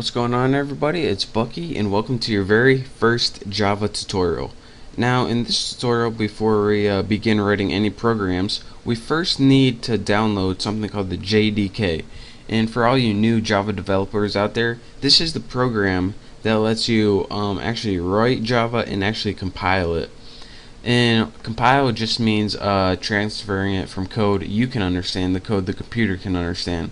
What's going on, everybody? It's Bucky and welcome to your very first Java tutorial. Now in this tutorial, before we begin writing any programs, we first need to download something called the JDK. And for all you new Java developers out there, this is the program that lets you actually write Java and actually compile it. And compile just means transferring it from code you can understand, the code the computer can understand.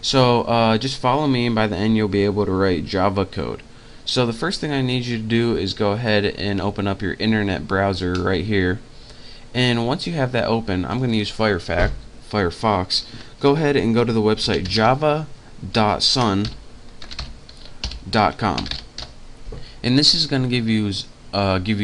So just follow me, and by the end you'll be able to write Java code. So the first thing I need you to do is go ahead and open up your internet browser right here. And once you have that open, I'm going to use Firefox. Go ahead and go to the website java.sun.com. And this is going to give you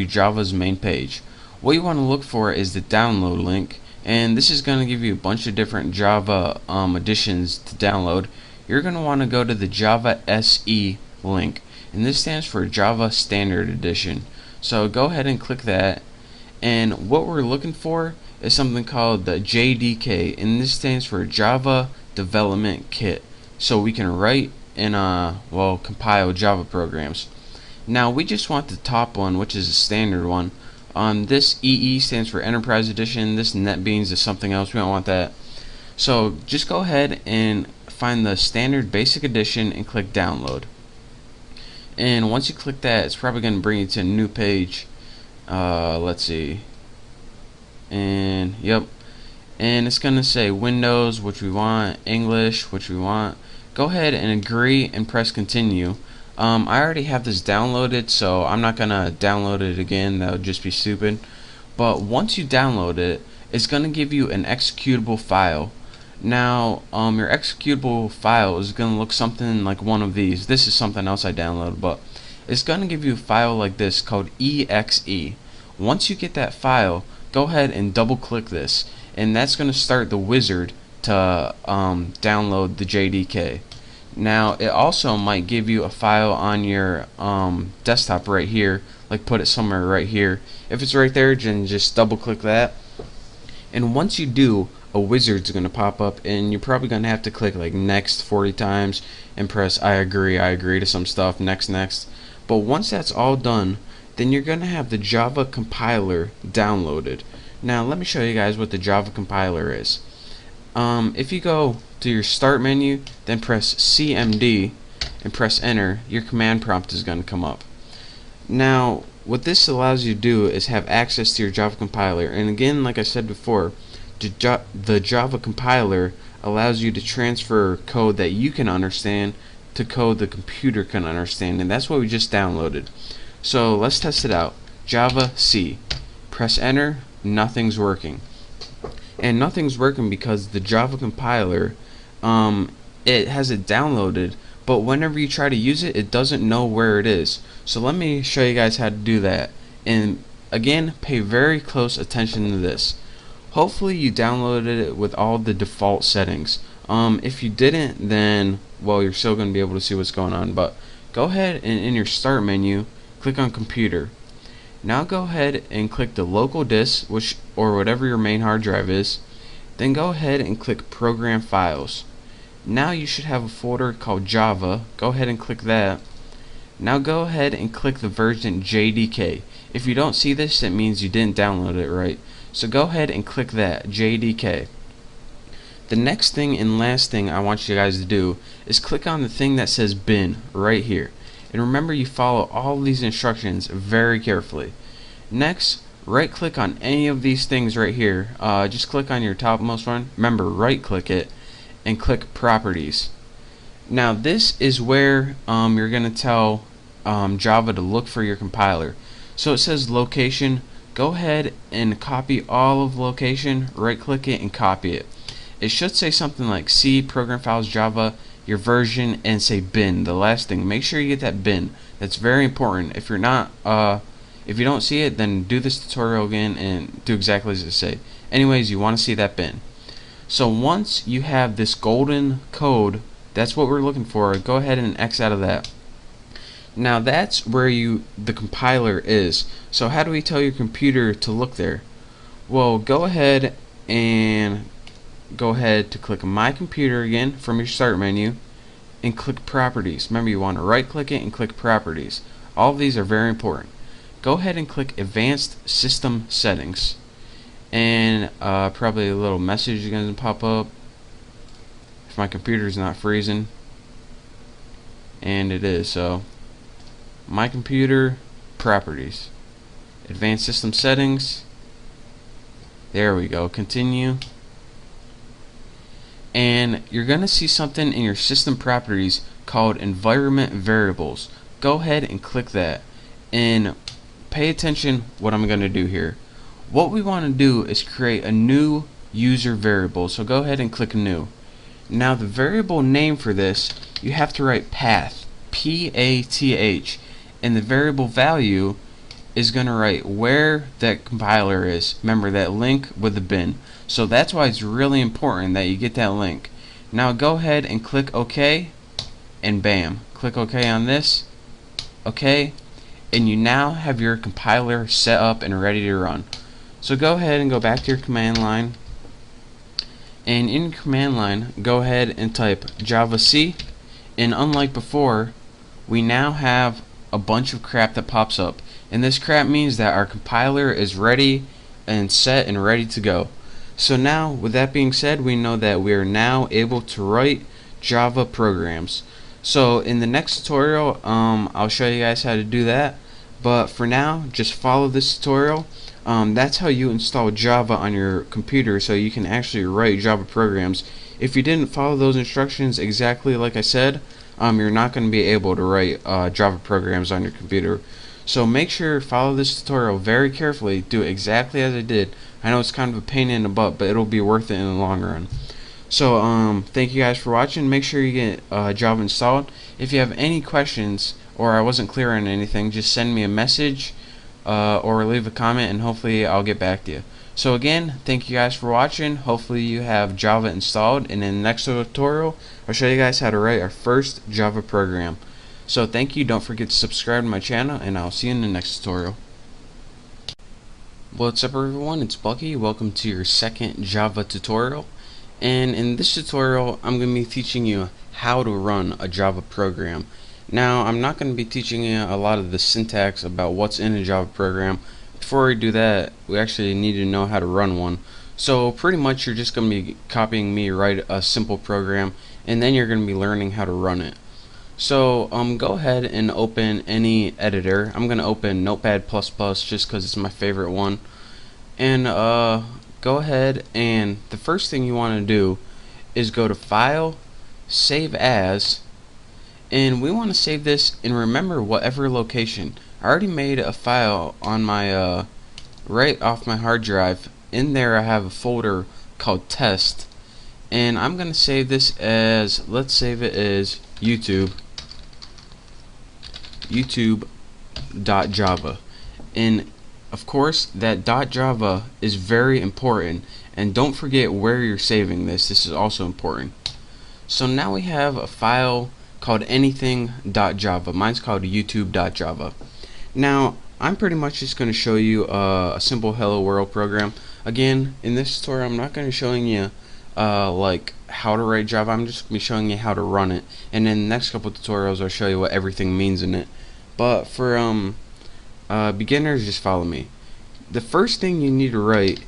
Java's main page. What you want to look for is the download link, and this is going to give you a bunch of different Java editions to download. You're going to want to go to the Java SE link, and this stands for Java Standard Edition. So go ahead and click that, and what we're looking for is something called the JDK, and this stands for Java Development Kit, so we can write and compile Java programs. Now we just want the top one, which is a standard one. This EE stands for Enterprise Edition. This NetBeans is something else. We don't want that. So just go ahead and find the standard basic edition and click download. And once you click that, it's probably going to bring you to a new page. Let's see. And yep. And it's going to say Windows, which we want, English, which we want. Go ahead and agree and press continue. I already have this downloaded, so I'm not gonna download it again. That would just be stupid. But once you download it, it's gonna give you an executable file. Now, your executable file is gonna look something like one of these. This is something else I downloaded, but it's gonna give you a file like this called exe. Once you get that file, go ahead and double-click this, and that's gonna start the wizard to download the JDK. Now it also might give you a file on your desktop right here, like put it somewhere right here. If it's right there, then just double click that, and once you do, a wizard's gonna pop up, and you're probably gonna have to click like next 40 times and press I agree to some stuff, next. But once that's all done, then you're gonna have the Java compiler downloaded. Now let me show you guys what the Java compiler is. If you go to your start menu, then press CMD and press enter, your command prompt is going to come up. Now what this allows you to do is have access to your Java compiler, and again, like I said before, the Java compiler allows you to transfer code that you can understand to code the computer can understand, and that's what we just downloaded. So let's test it out. Java C. Press enter, nothing's working. And nothing's working because the Java compiler, it has it downloaded, but whenever you try to use it, it doesn't know where it is. So let me show you guys how to do that. And again, pay very close attention to this. Hopefully you downloaded it with all the default settings. If you didn't, then well, you're still going to be able to see what's going on. But go ahead and in your start menu, click on computer. Now go ahead and click the local disk, or whatever your main hard drive is. Then go ahead and click program files. Now you should have a folder called Java. Go ahead and click that. Now go ahead and click the version JDK. If you don't see this, it means you didn't download it right. So go ahead and click that, JDK. The next thing and last thing I want you guys to do is click on the thing that says bin right here. And remember, you follow all these instructions very carefully. Next, right click on any of these things right here. Just click on your topmost one. Remember, right click it and click properties. Now this is where you're going to tell Java to look for your compiler. So it says location. Go ahead and copy all of location, right click it and copy it. It should say something like C program files Java, your version, and say bin. The last thing, make sure you get that bin. That's very important. If you're not if you don't see it, then do this tutorial again and do exactly as it say. Anyways, you want to see that bin. So once you have this golden code, that's what we're looking for. Go ahead and X out of that. Now that's where the compiler is. So how do we tell your computer to look there? Well, go ahead to click My Computer again from your start menu, and click properties. Remember, you want to right click it and click properties. All of these are very important. Go ahead and click advanced system settings, and probably a little message is going to pop up if my computer is not freezing, and it is. So my computer, properties, advanced system settings, there we go, continue, and you're gonna see something in your system properties called environment variables. Go ahead and click that, and pay attention what I'm gonna do here. What we want to do is create a new user variable, so go ahead and click new. Now the variable name for this, you have to write path, P-A-T-H, and the variable value is going to write where that compiler is. Remember that link with the bin. So that's why it's really important that you get that link. Now go ahead and click OK, and bam, click OK on this, OK, and you now have your compiler set up and ready to run. So go ahead and go back to your command line, and in command line go ahead and type javac, and unlike before, we now have a bunch of crap that pops up, and this crap means that our compiler is ready and set and ready to go. So now, with that being said, we know that we are now able to write Java programs. So in the next tutorial, I'll show you guys how to do that, but for now, just follow this tutorial. That's how you install Java on your computer, so you can actually write Java programs. If you didn't follow those instructions exactly like I said, you're not going to be able to write Java programs on your computer. So make sure to follow this tutorial very carefully. Do it exactly as I did. I know it's kind of a pain in the butt, but it'll be worth it in the long run. So thank you guys for watching. Make sure you get Java installed. If you have any questions or I wasn't clear on anything, just send me a message or leave a comment, and hopefully I'll get back to you. So again, thank you guys for watching. Hopefully you have Java installed, and in the next tutorial I'll show you guys how to write our first Java program. So thank you, don't forget to subscribe to my channel, and I'll see you in the next tutorial. What's up everyone, it's Bucky. Welcome to your second Java tutorial, and in this tutorial I'm going to be teaching you how to run a Java program. Now I'm not going to be teaching you a lot of the syntax about what's in a Java program. Before we do that, we actually need to know how to run one. So pretty much you're just going to be copying me write a simple program, and then you're going to be learning how to run it. So go ahead and open any editor. I'm going to open Notepad++ just because it's my favorite one. And go ahead, and the first thing you want to do is go to File, Save As, and we want to save this in, remember, whatever location. I already made a file on my right off my hard drive. In there I have a folder called test, and I'm going to save this as, let's save it as YouTube.java. And of course that .java is very important, and don't forget where you're saving this. This is also important. So now we have a file called anything.java. Mine's called youtube.java. Now I'm pretty much just going to show you a simple hello world program. Again, in this tutorial I'm not going to be showing you like how to write Java. I'm just going to be showing you how to run it, and in the next couple tutorials I'll show you what everything means in it. But for beginners, just follow me. The first thing you need to write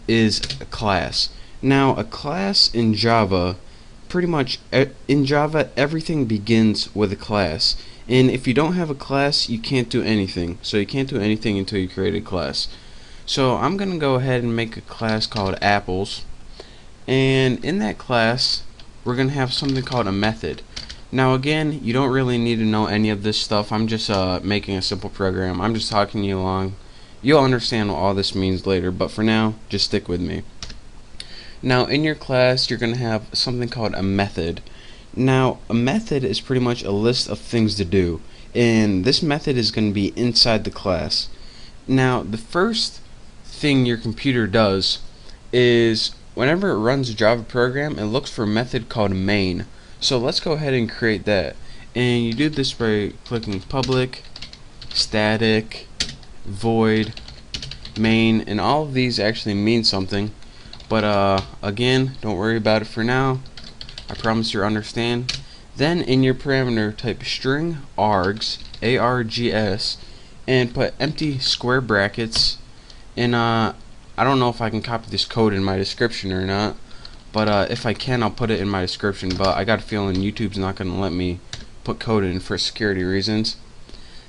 is a class. Now a class in Java, pretty much in Java everything begins with a class, and if you don't have a class you can't do anything. So you can't do anything until you create a class. So I'm gonna go ahead and make a class called apples, and in that class we're gonna have something called a method. Now again, you don't really need to know any of this stuff. I'm just making a simple program. I'm just talking you along. You'll understand what all this means later, but for now just stick with me. Now in your class you're gonna have something called a method. Now a method is pretty much a list of things to do, and this method is going to be inside the class. Now the first thing your computer does is whenever it runs a Java program, it looks for a method called main. So let's go ahead and create that, and you do this by clicking public, static, void, main, and all of these actually mean something, but again, don't worry about it for now. I promise you'll understand. Then in your parameter type string args, args, and put empty square brackets. And I don't know if I can copy this code in my description or not, but if I can, I'll put it in my description. But I got a feeling YouTube's not going to let me put code in for security reasons.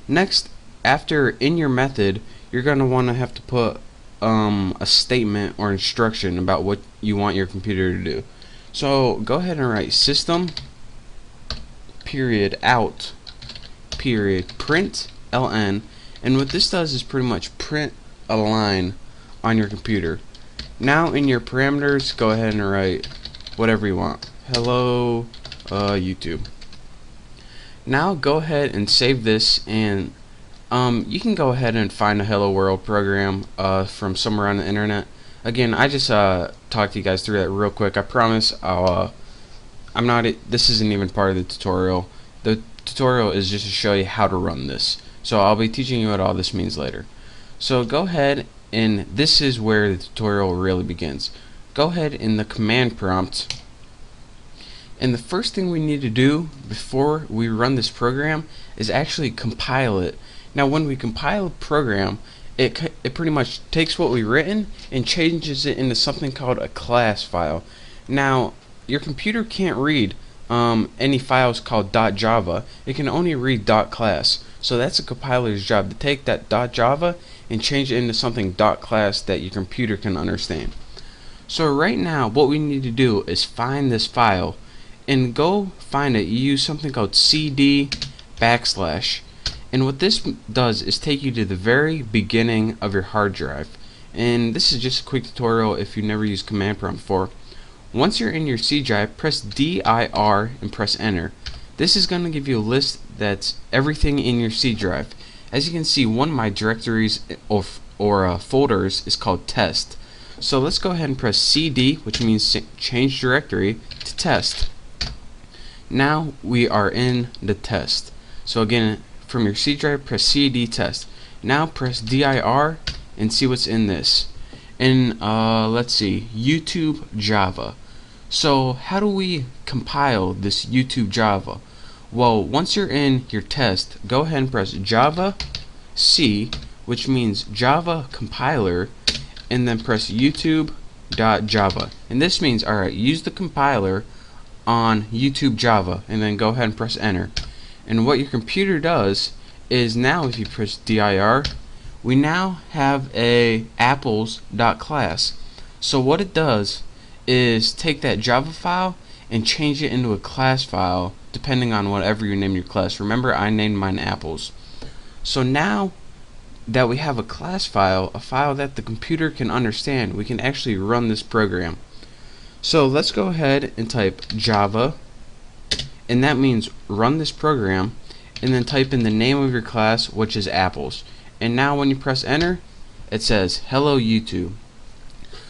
Next, after in your method, you're going to want to have to put a statement or instruction about what you want your computer to do. So go ahead and write system period out period print ln, and what this does is pretty much print a line on your computer. Now in your parameters, go ahead and write whatever you want. Hello YouTube. Now go ahead and save this, and you can go ahead and find a Hello World program from somewhere on the internet. Again, I just talked to you guys through that real quick. I promise this isn't even part of the tutorial. The tutorial is just to show you how to run this. So I'll be teaching you what all this means later. So go ahead, and this is where the tutorial really begins. Go ahead in the command prompt, and the first thing we need to do before we run this program is actually compile it. Now when we compile a program, it pretty much takes what we've written and changes it into something called a class file. Now your computer can't read any files called .java. It can only read .class. So that's a compiler's job, to take that .java and change it into something .class that your computer can understand. So right now what we need to do is find this file, and go find it. You use something called cd \, and what this does is take you to the very beginning of your hard drive. And this is just a quick tutorial if you've never used command prompt before. Once you're in your C drive, press dir and press enter. This is going to give you a list that's everything in your C drive. As you can see, one of my directories or folders is called test. So let's go ahead and press cd, which means change directory, to test. Now we are in the test. So again, from your C drive, press cd test. Now press dir and see what's in this. And let's see, YouTube Java. So how do we compile this YouTube Java? Well, once you're in your test, go ahead and press Java C, which means Java compiler, and then press YouTube.java. And this means, alright, use the compiler on YouTube Java, and then go ahead and press enter. And what your computer does is, now if you press dir, we now have a apples.class. So what it does is take that Java file and change it into a class file depending on whatever you name your class. Remember, I named mine apples. So now that we have a class file, a file that the computer can understand, we can actually run this program. So let's go ahead and type Java, and that means run this program, and then type in the name of your class, which is apples. And now when you press enter, it says hello YouTube.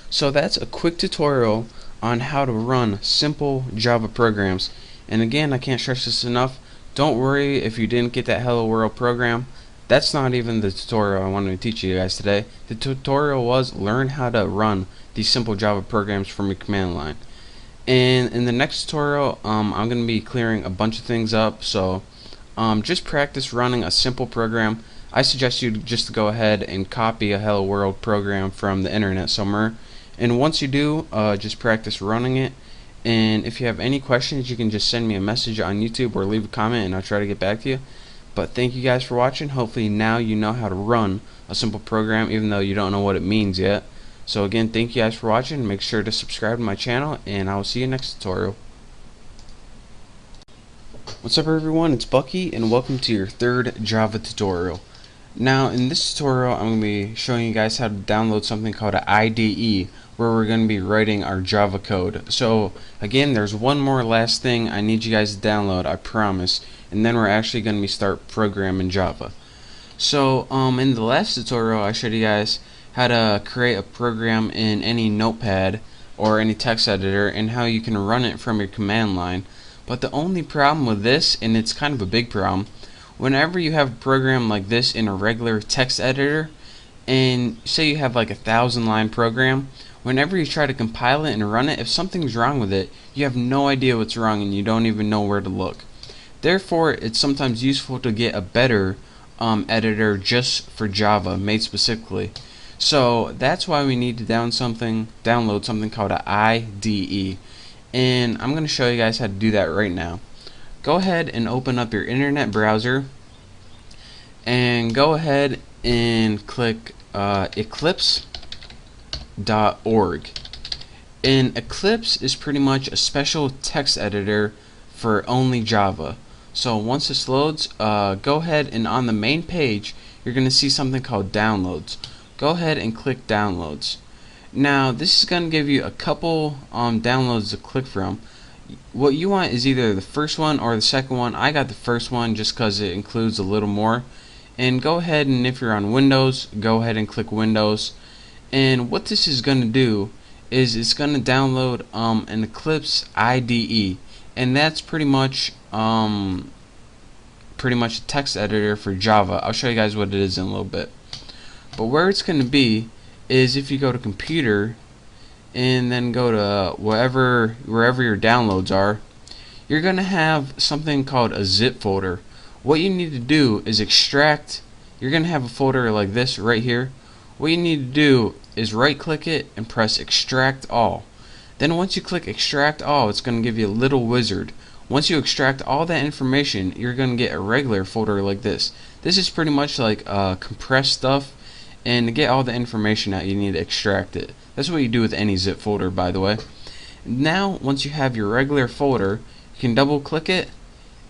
So that's a quick tutorial on how to run simple Java programs. And again, I can't stress this enough, don't worry if you didn't get that Hello World program. That's not even the tutorial I wanted to teach you guys today. The tutorial was learn how to run these simple Java programs from your command line. And in the next tutorial, I'm going to be clearing a bunch of things up. So just practice running a simple program. I suggest you just to go ahead and copy a Hello World program from the internet somewhere. And once you do, just practice running it. And if you have any questions, you can just send me a message on YouTube or leave a comment, and I'll try to get back to you. But thank you guys for watching. Hopefully now you know how to run a simple program, even though you don't know what it means yet. So again, thank you guys for watching. Make sure to subscribe to my channel, and I will see you next tutorial. What's up everyone, it's Bucky, and welcome to your third Java tutorial. Now in this tutorial, I'm going to be showing you guys how to download something called an IDE, where we're going to be writing our Java code. So again, there's one more last thing I need you guys to download, I promise, and then we're actually going to be start programming Java. So in the last tutorial, I showed you guys how to create a program in any notepad or any text editor, and how you can run it from your command line. But the only problem with this, and it's kind of a big problem, whenever you have a program like this in a regular text editor, and say you have like a 1,000-line program, whenever you try to compile it and run it, if something's wrong with it, you have no idea what's wrong and you don't even know where to look. Therefore, it's sometimes useful to get a better editor just for Java, made specifically. So that's why we need to download something called an IDE. And I'm going to show you guys how to do that right now. Go ahead and open up your internet browser and go ahead and click eclipse.org. And Eclipse is pretty much a special text editor for only Java. So once this loads, go ahead and on the main page you're going to see something called downloads. Go ahead and click downloads. Now this is going to give you a couple downloads to click from. What you want is either the first one or the second one. I got the first one just because it includes a little more. And go ahead, and if you're on Windows, go ahead and click Windows. And what this is going to do is it's going to download an Eclipse IDE, and that's pretty much a text editor for Java. I'll show you guys what it is in a little bit. But where it's going to be is if you go to Computer and then go to wherever your downloads are, you're going to have something called a zip folder. What you need to do is extract. You're going to have a folder like this right here. What you need to do is right click it and press extract all. Then once you click extract all, it's going to give you a little wizard. Once you extract all that information, you're going to get a regular folder like this. This is pretty much like compressed stuff, and to get all the information out you need to extract it. That's what you do with any zip folder, by the way. Now once you have your regular folder, you can double click it,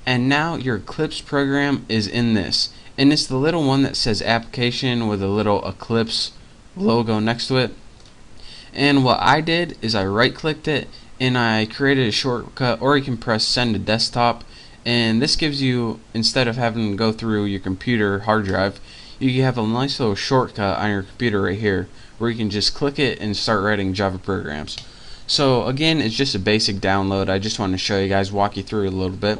and now your Eclipse program is in this. And it's the little one that says application with a little Eclipse logo next to it. And what I did is I right clicked it and I created a shortcut, or you can press send to desktop, and this gives you, instead of having to go through your computer hard drive, you have a nice little shortcut on your computer right here where you can just click it and start writing Java programs. So again, it's just a basic download. I just want to show you guys, walk you through it a little bit.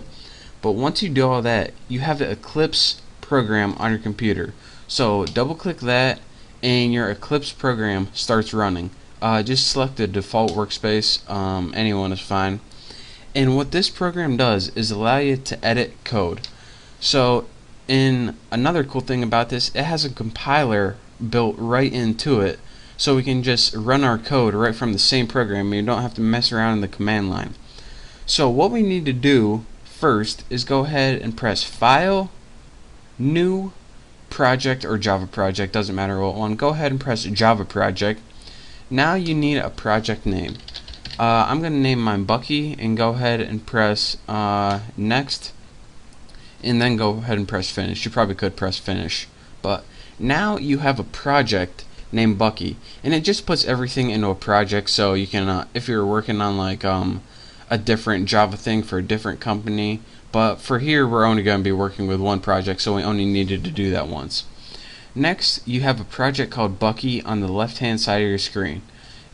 But once you do all that, you have the Eclipse program on your computer. So double click that and your Eclipse program starts running. Just select the default workspace, anyone is fine. And what this program does is allow you to edit code. So another cool thing about this, it has a compiler built right into it, so we can just run our code right from the same program and you don't have to mess around in the command line. So what we need to do first is go ahead and press File, New, Project, or Java Project, doesn't matter what one. Go ahead and press Java Project. Now you need a project name. I'm going to name mine Bucky, and go ahead and press Next, and then go ahead and press Finish. You probably could press Finish, but now you have a project named Bucky, and it just puts everything into a project. So you can, if you're working on like a different Java thing for a different company, but for here we're only going to be working with one project, so we only needed to do that once. Next, you have a project called Bucky on the left hand side of your screen,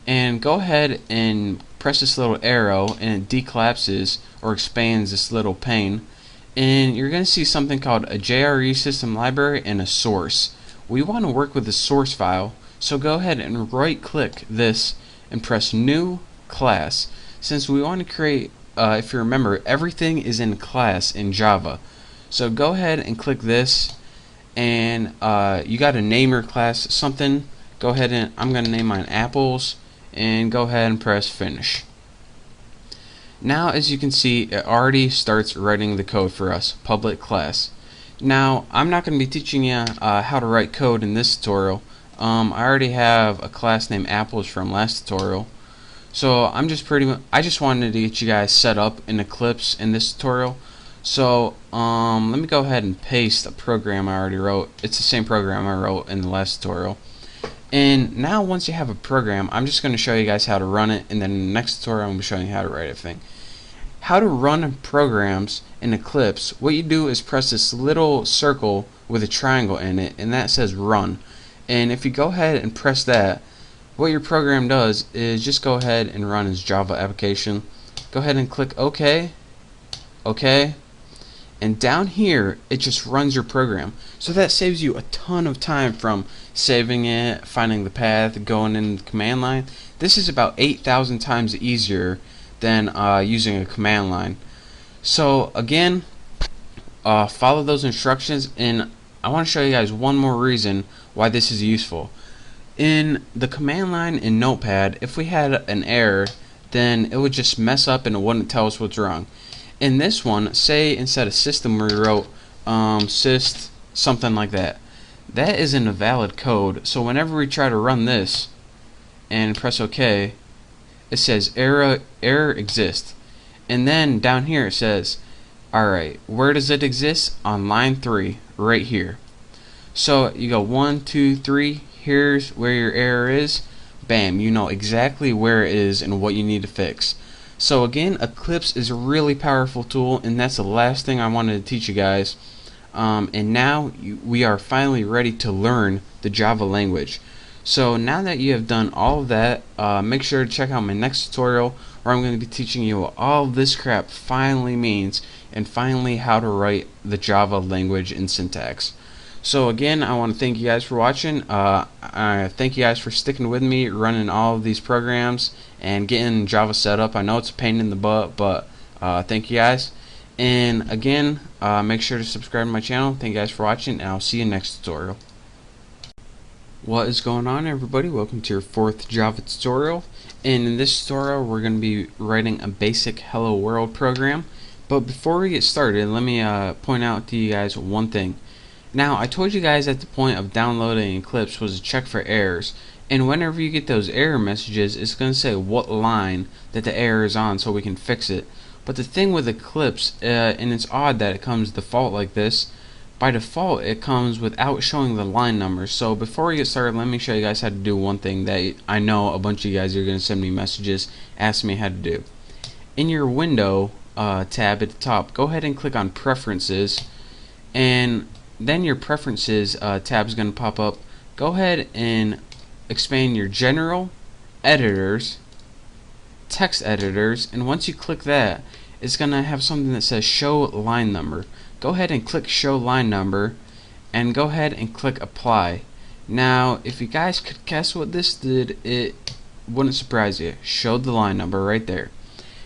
and go ahead and press this little arrow and it decollapses or expands this little pane, and you're going to see something called a JRE system library and a source. We want to work with the source file, so go ahead and right click this and press New Class. Since we want to create, if you remember, everything is in class in Java, so go ahead and click this, and you got to name your class something. Go ahead and I'm going to name mine Apples, and go ahead and press Finish. Now as you can see, it already starts writing the code for us, public class. Now I'm not going to be teaching you how to write code in this tutorial. I already have a class named Apples from last tutorial, so I just wanted to get you guys set up in Eclipse in this tutorial. So let me go ahead and paste a program I already wrote. It's the same program I wrote in the last tutorial. And now once you have a program, I'm just going to show you guys how to run it, and then in the next tutorial I'm going to be showing you how to write everything. How to run programs in Eclipse, what you do is press this little circle with a triangle in it, and that says Run. And if you go ahead and press that, what your program does is just go ahead and run as Java application. Go ahead and click OK, OK, and down here it just runs your program. So that saves you a ton of time from saving it, finding the path, going in the command line. This is about 8,000 times easier than using a command line. So again, follow those instructions, and I want to show you guys one more reason why this is useful. In the command line in Notepad, if we had an error, then it would just mess up and it wouldn't tell us what's wrong. In this one, say instead of system we wrote syst something like that. That isn't a valid code, so whenever we try to run this and press OK, it says error exists. And then down here it says, alright, where does it exist? On line 3, right here. So you go 1, 2, 3, here's where your error is. Bam, you know exactly where it is and what you need to fix. So again, Eclipse is a really powerful tool, and that's the last thing I wanted to teach you guys. And now we are finally ready to learn the Java language. So now that you have done all of that, make sure to check out my next tutorial where I'm going to be teaching you what all this crap finally means, and finally how to write the Java language in syntax. So again, I want to thank you guys for watching. I thank you guys for sticking with me running all of these programs and getting Java set up. I know it's a pain in the butt, but thank you guys. And again, make sure to subscribe to my channel. Thank you guys for watching, and I'll see you next tutorial. What is going on, everybody? Welcome to your 4th Java tutorial. And in this tutorial, we're going to be writing a basic Hello World program. But before we get started, let me point out to you guys one thing. Now, I told you guys at the point of downloading Eclipse was to check for errors, and whenever you get those error messages, it's going to say what line that the error is on so we can fix it. But the thing with Eclipse, and it's odd that it comes default like this, by default it comes without showing the line numbers. So before we get started, let me show you guys how to do one thing that I know a bunch of you guys are going to send me messages asking me how to do. In your window tab at the top, go ahead and click on Preferences, and then your Preferences tab is going to pop up. Go ahead and expand your General, Editors, Text Editors, and once you click that, it's going to have something that says Show Line Number. Go ahead and click Show Line Number, and go ahead and click Apply. Now, if you guys could guess what this did, it wouldn't surprise you. Showed the line number right there.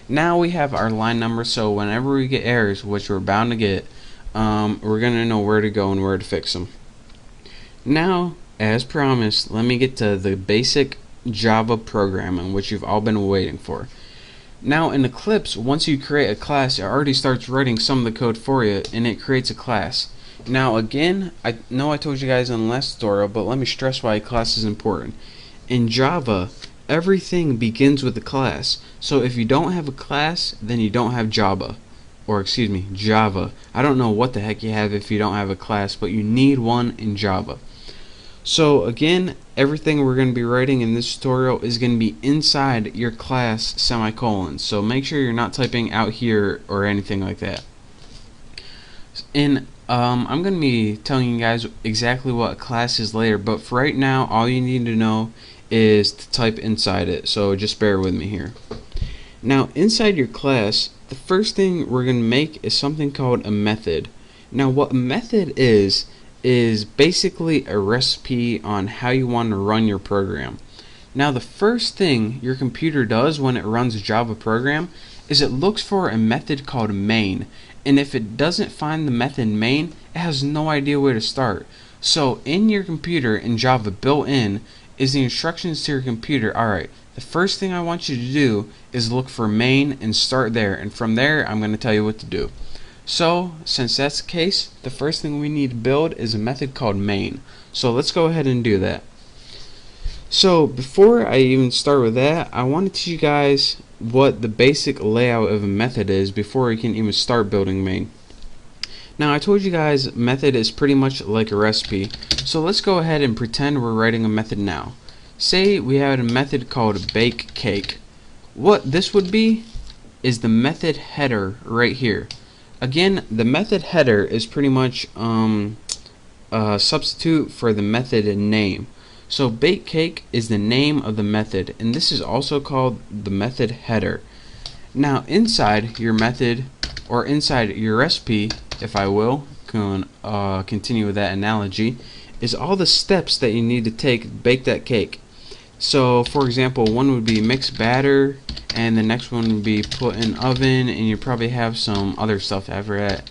Now we have our line number, so whenever we get errors, which we're bound to get, we're going to know where to go and where to fix them. Now, as promised, let me get to the basic Java programming, which you've all been waiting for. Now in Eclipse, once you create a class, it already starts writing some of the code for you, and it creates a class. Now again, I know I told you guys in the last tutorial, but let me stress why a class is important. In Java, everything begins with a class. So if you don't have a class, then you don't have Java. Or excuse me, Java. I don't know what the heck you have if you don't have a class, but you need one in Java. So again, everything we're going to be writing in this tutorial is going to be inside your class semicolon. So make sure you're not typing out here or anything like that. And I'm going to be telling you guys exactly what a class is later, but for right now, all you need to know is to type inside it. So just bear with me here. Now inside your class, the first thing we're going to make is something called a method. Now what a method is basically a recipe on how you want to run your program. Now the first thing your computer does when it runs a Java program is it looks for a method called main, and if it doesn't find the method main, it has no idea where to start. So in your computer in Java, built in is the instructions to your computer. Alright, the first thing I want you to do is look for main and start there, and from there I'm going to tell you what to do. So since that's the case, the first thing we need to build is a method called main. So let's go ahead and do that. So before I even start with that, I want to teach you guys what the basic layout of a method is before we can even start building main. Now I told you guys method is pretty much like a recipe, so let's go ahead and pretend we're writing a method now. Say we had a method called bake cake. What this would be is the method header right here. Again, the method header is pretty much a substitute for the method name. So bake cake is the name of the method, and this is also called the method header. Now inside your method, or inside your recipe, if I will continue with that analogy, is all the steps that you need to take to bake that cake. So for example, one would be mix batter, and the next one would be put in oven, and you probably have some other stuff after that.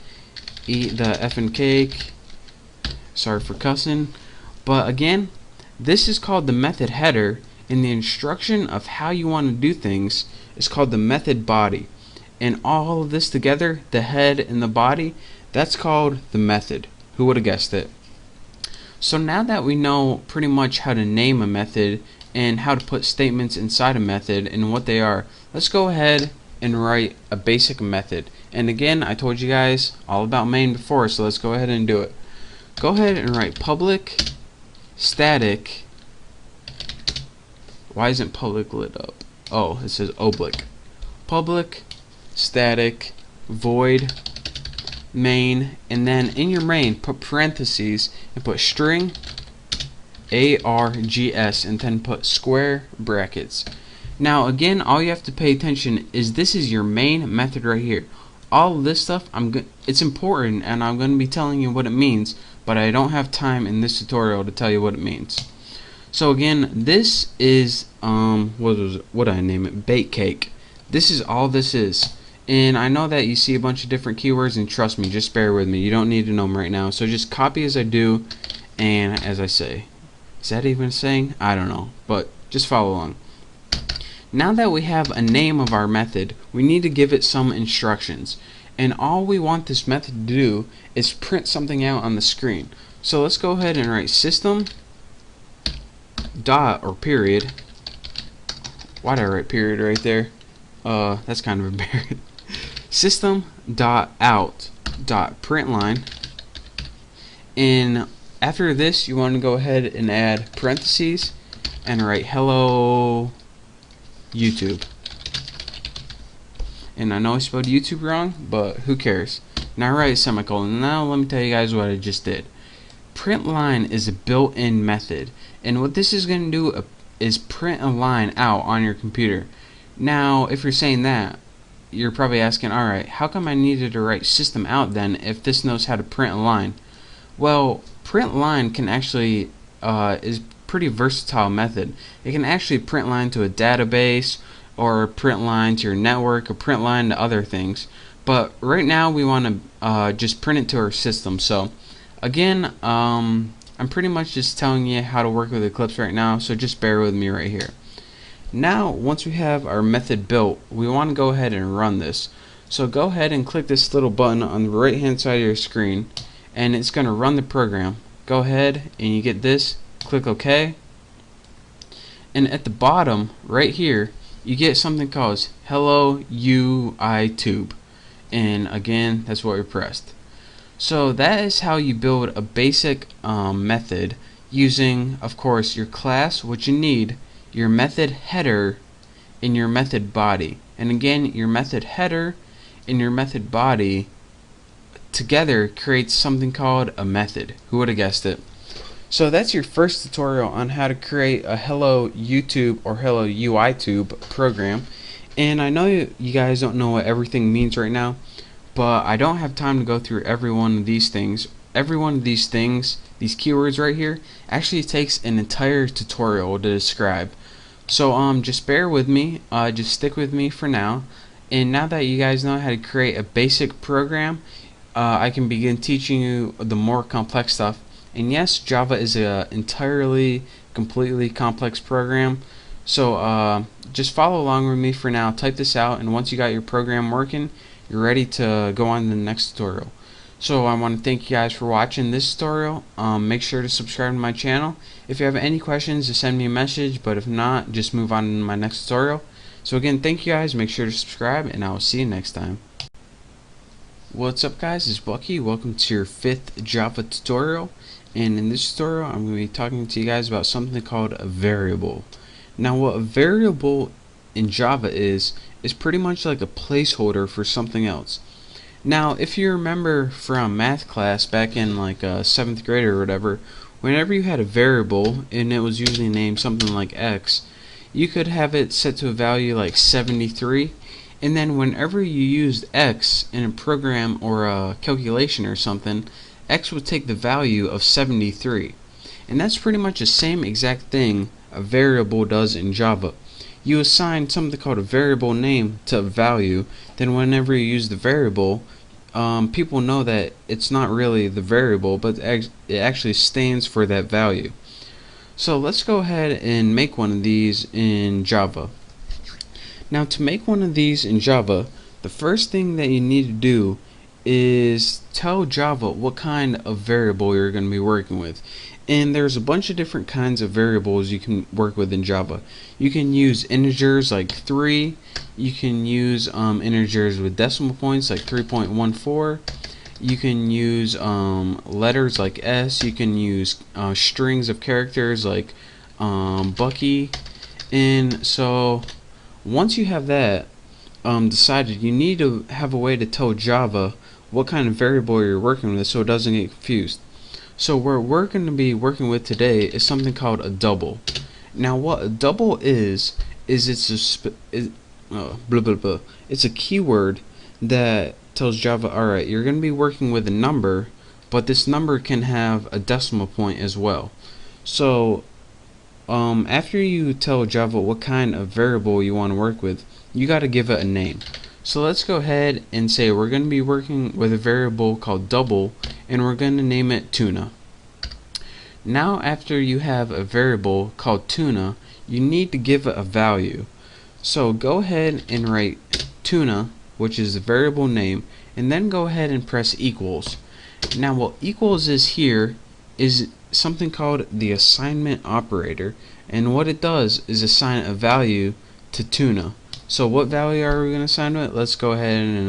Eat the effing cake. Sorry for cussing. But again, this is called the method header, and the instruction of how you want to do things is called the method body. And all of this together, the head and the body, that's called the method. Who would have guessed it? So now that we know pretty much how to name a method and how to put statements inside a method and what they are, let's go ahead and write a basic method. And again, I told you guys all about main before, so let's go ahead and do it. Go ahead and write public static. Why isn't public lit up? Oh, it says oblique. Public static void main, and then in your main put parentheses and put string args, and then put square brackets. Now again, all you have to pay attention is this is your main method right here. All of this stuff, it's important, and I'm going to be telling you what it means, but I don't have time in this tutorial to tell you what it means. So again, this is what did I name it? Bake cake. This is all this is. And I know that you see a bunch of different keywords, and trust me, just bear with me. You don't need to know them right now. So just copy as I do and as I say. Is that even a saying? I don't know, but just follow along. Now that we have a name of our method, we need to give it some instructions. And all we want this method to do is print something out on the screen. So let's go ahead and write system dot or period. Why did I write period right there? That's kind of embarrassing. System dot out dot println, and after this you want to go ahead and add parentheses and write hello YouTube. And I know I spelled YouTube wrong, but who cares? Now write a semicolon. Now let me tell you guys what I just did. Println is a built-in method, and what this is going to do is print a line out on your computer. Now if you're saying that, you're probably asking, alright, how come I needed to write system out then if this knows how to print a line? Well, print line can actually is pretty versatile method. It can actually print line to a database, or print line to your network, or print line to other things. But right now we want to just print it to our system. So again, I'm pretty much just telling you how to work with Eclipse right now, so just bear with me right here. Now once we have our method built, we want to go ahead and run this. So go ahead and click this little button on the right hand side of your screen, and it's going to run the program. Go ahead and you get this, click OK, and at the bottom right here you get something called hello YouTube, and again that's what we pressed. So that is how you build a basic method using, of course, your class, what you need, your method header, and your method body. And again, your method header and your method body together creates something called a method. Who would have guessed it? So that's your first tutorial on how to create a hello YouTube or hello UITube program. And I know you guys don't know what everything means right now, but I don't have time to go through every one of these things. Every one of these things, these keywords right here, actually takes an entire tutorial to describe. So just bear with me, just stick with me for now. And now that you guys know how to create a basic program, I can begin teaching you the more complex stuff. And yes, Java is a entirely, completely complex program. So just follow along with me for now. Type this out, and once you got your program working, you're ready to go on to the next tutorial. So I want to thank you guys for watching this tutorial. Make sure to subscribe to my channel. If you have any questions, just send me a message, but if not, just move on to my next tutorial. So again, thank you guys. Make sure to subscribe, and I will see you next time. What's up guys, it's Bucky. Welcome to your 5th Java tutorial, and in this tutorial I'm going to be talking to you guys about something called a variable. Now what a variable in Java is pretty much like a placeholder for something else. Now if you remember from math class back in like 7th grade or whatever, whenever you had a variable and it was usually named something like x, you could have it set to a value like 73, And then whenever you used x in a program or a calculation or something, x would take the value of 73. And that's pretty much the same exact thing a variable does in Java. You assign something called a variable name to a value, then whenever you use the variable, people know that it's not really the variable, but it actually stands for that value. So let's go ahead and make one of these in Java. Now, to make one of these in Java, the first thing that you need to do is tell Java what kind of variable you're going to be working with. And there's a bunch of different kinds of variables you can work with in Java. You can use integers like 3, you can use integers with decimal points like 3.14, you can use letters like S, you can use strings of characters like Bucky. And so once you have that decided, you need to have a way to tell Java what kind of variable you're working with so it doesn't get confused. So what we're going to be working with today is something called a double. Now what a double is it's a keyword that tells Java, alright, you're going to be working with a number, but this number can have a decimal point as well. So after you tell Java what kind of variable you want to work with, you got to give it a name. So let's go ahead and say we're going to be working with a variable called double, and we're going to name it tuna. Now after you have a variable called tuna, you need to give it a value. So go ahead and write tuna, which is the variable name, and then go ahead and press equals. Now what equals is here is something called the assignment operator, and what it does is assign a value to tuna. So what value are we going to assign to it? Let's go ahead and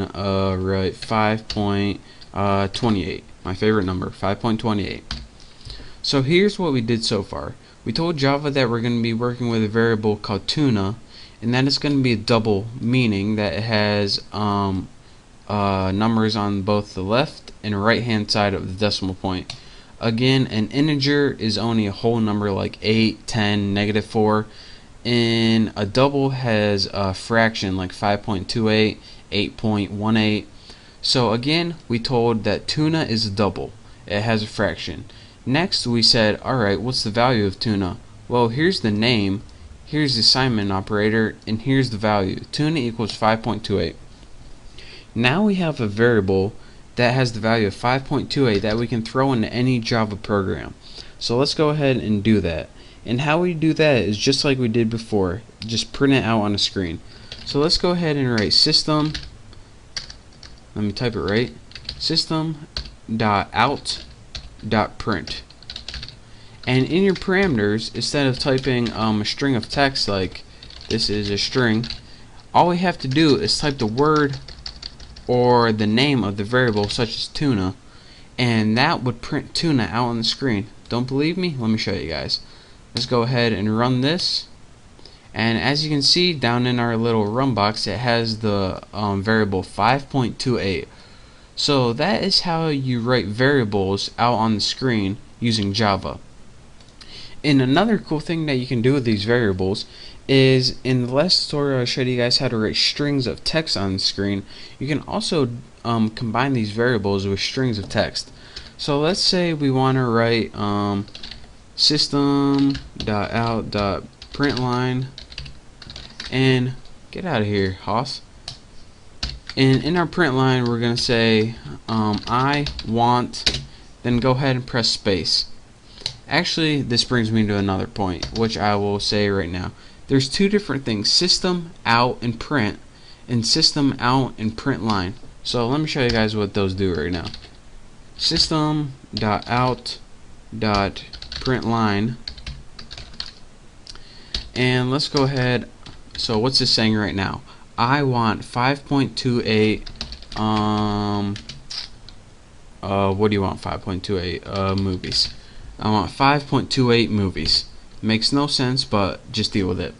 write 5.28, my favorite number, 5.28. So here's what we did so far. We told Java that we're going to be working with a variable called tuna, and that is going to be a double, meaning that it has numbers on both the left and right hand side of the decimal point. Again, an integer is only a whole number like 8, 10, -4, and a double has a fraction like 5.28, 8.18. So again, we told that tuna is a double. It has a fraction. Next we said, alright, what's the value of tuna? Well, here's the name, here's the assignment operator, and here's the value. Tuna equals 5.28. Now we have a variable that has the value of 5.28 that we can throw into any Java program. So let's go ahead and do that. And how we do that is just like we did before, just print it out on the screen. So let's go ahead and write system, let me type it right, system.out.print. And in your parameters, instead of typing a string of text like this is a string, all we have to do is type the word or the name of the variable, such as tuna, and that would print tuna out on the screen. Don't believe me? Let me show you guys. Let's go ahead and run this, and as you can see down in our little run box, it has the variable 5.28. So that is how you write variables out on the screen using Java. And another cool thing that you can do with these variables is, in the last tutorial I showed you guys how to write strings of text on the screen. You can also combine these variables with strings of text. So let's say we want to write system.out.println, and get out of here, Hoss. And in our print line we're going to say I want, then go ahead and press space. Actually, this brings me to another point, which I will say right now. There's two different things, system out and print, and system out and print line. So let me show you guys what those do right now. System.out.println, and let's go ahead. So what's this saying right now? I want 5.28 what do you want? 5.28 movies. I want 5.28 movies. Makes no sense, but just deal with it.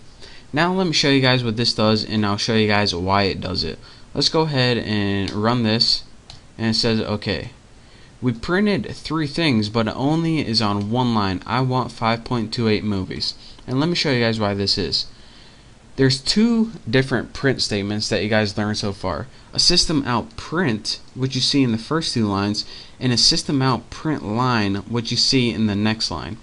Now let me show you guys what this does, and I'll show you guys why it does it. Let's go ahead and run this, and it says okay, we printed 3 things, but it only is on one line. I want 5.28 movies. And let me show you guys why this is. There's two different print statements that you guys learned so far. A system out print, which you see in the first two lines, and a system out print line, which you see in the next line.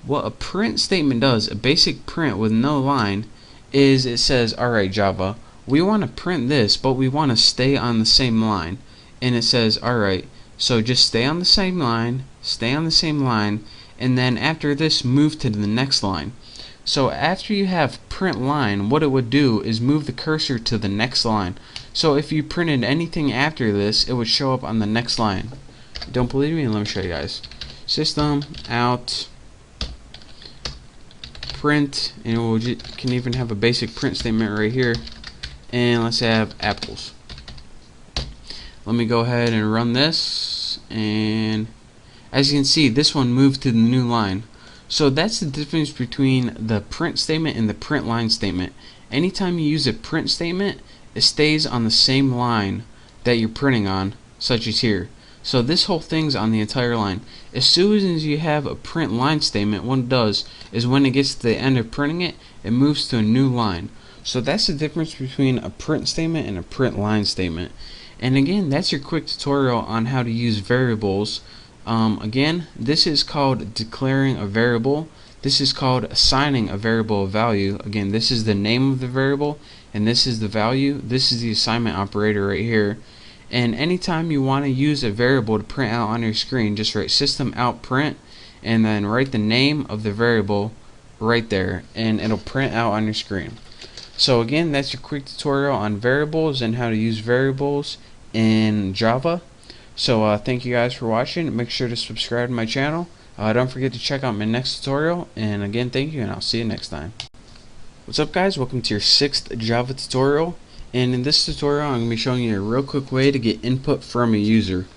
What a print statement does, a basic print with no line, is it says, alright Java, we want to print this, but we want to stay on the same line. And it says, alright, so just stay on the same line, and then after this move to the next line. So after you have print line, what it would do is move the cursor to the next line. So if you printed anything after this, it would show up on the next line. Don't believe me? Let me show you guys. System out print, and we can even have a basic print statement right here. And let's have apples. Let me go ahead and run this, and as you can see, this one moved to the new line. So that's the difference between the print statement and the print line statement. Anytime you use a print statement, it stays on the same line that you're printing on, such as here. So this whole thing's on the entire line. As soon as you have a print line statement, what it does is when it gets to the end of printing it, it moves to a new line. So that's the difference between a print statement and a print line statement. And again, that's your quick tutorial on how to use variables. Again, this is called declaring a variable. This is called assigning a variable a value. Again, this is the name of the variable, and this is the value. This is the assignment operator right here. And anytime you want to use a variable to print out on your screen, just write system out print, and then write the name of the variable right there, and it'll print out on your screen. So again, that's your quick tutorial on variables and how to use variables in Java. So thank you guys for watching. Make sure to subscribe to my channel. Don't forget to check out my next tutorial. And again, thank you, and I'll see you next time. What's up guys? Welcome to your 6th Java tutorial. And in this tutorial, I'm going to be showing you a real quick way to get input from a user.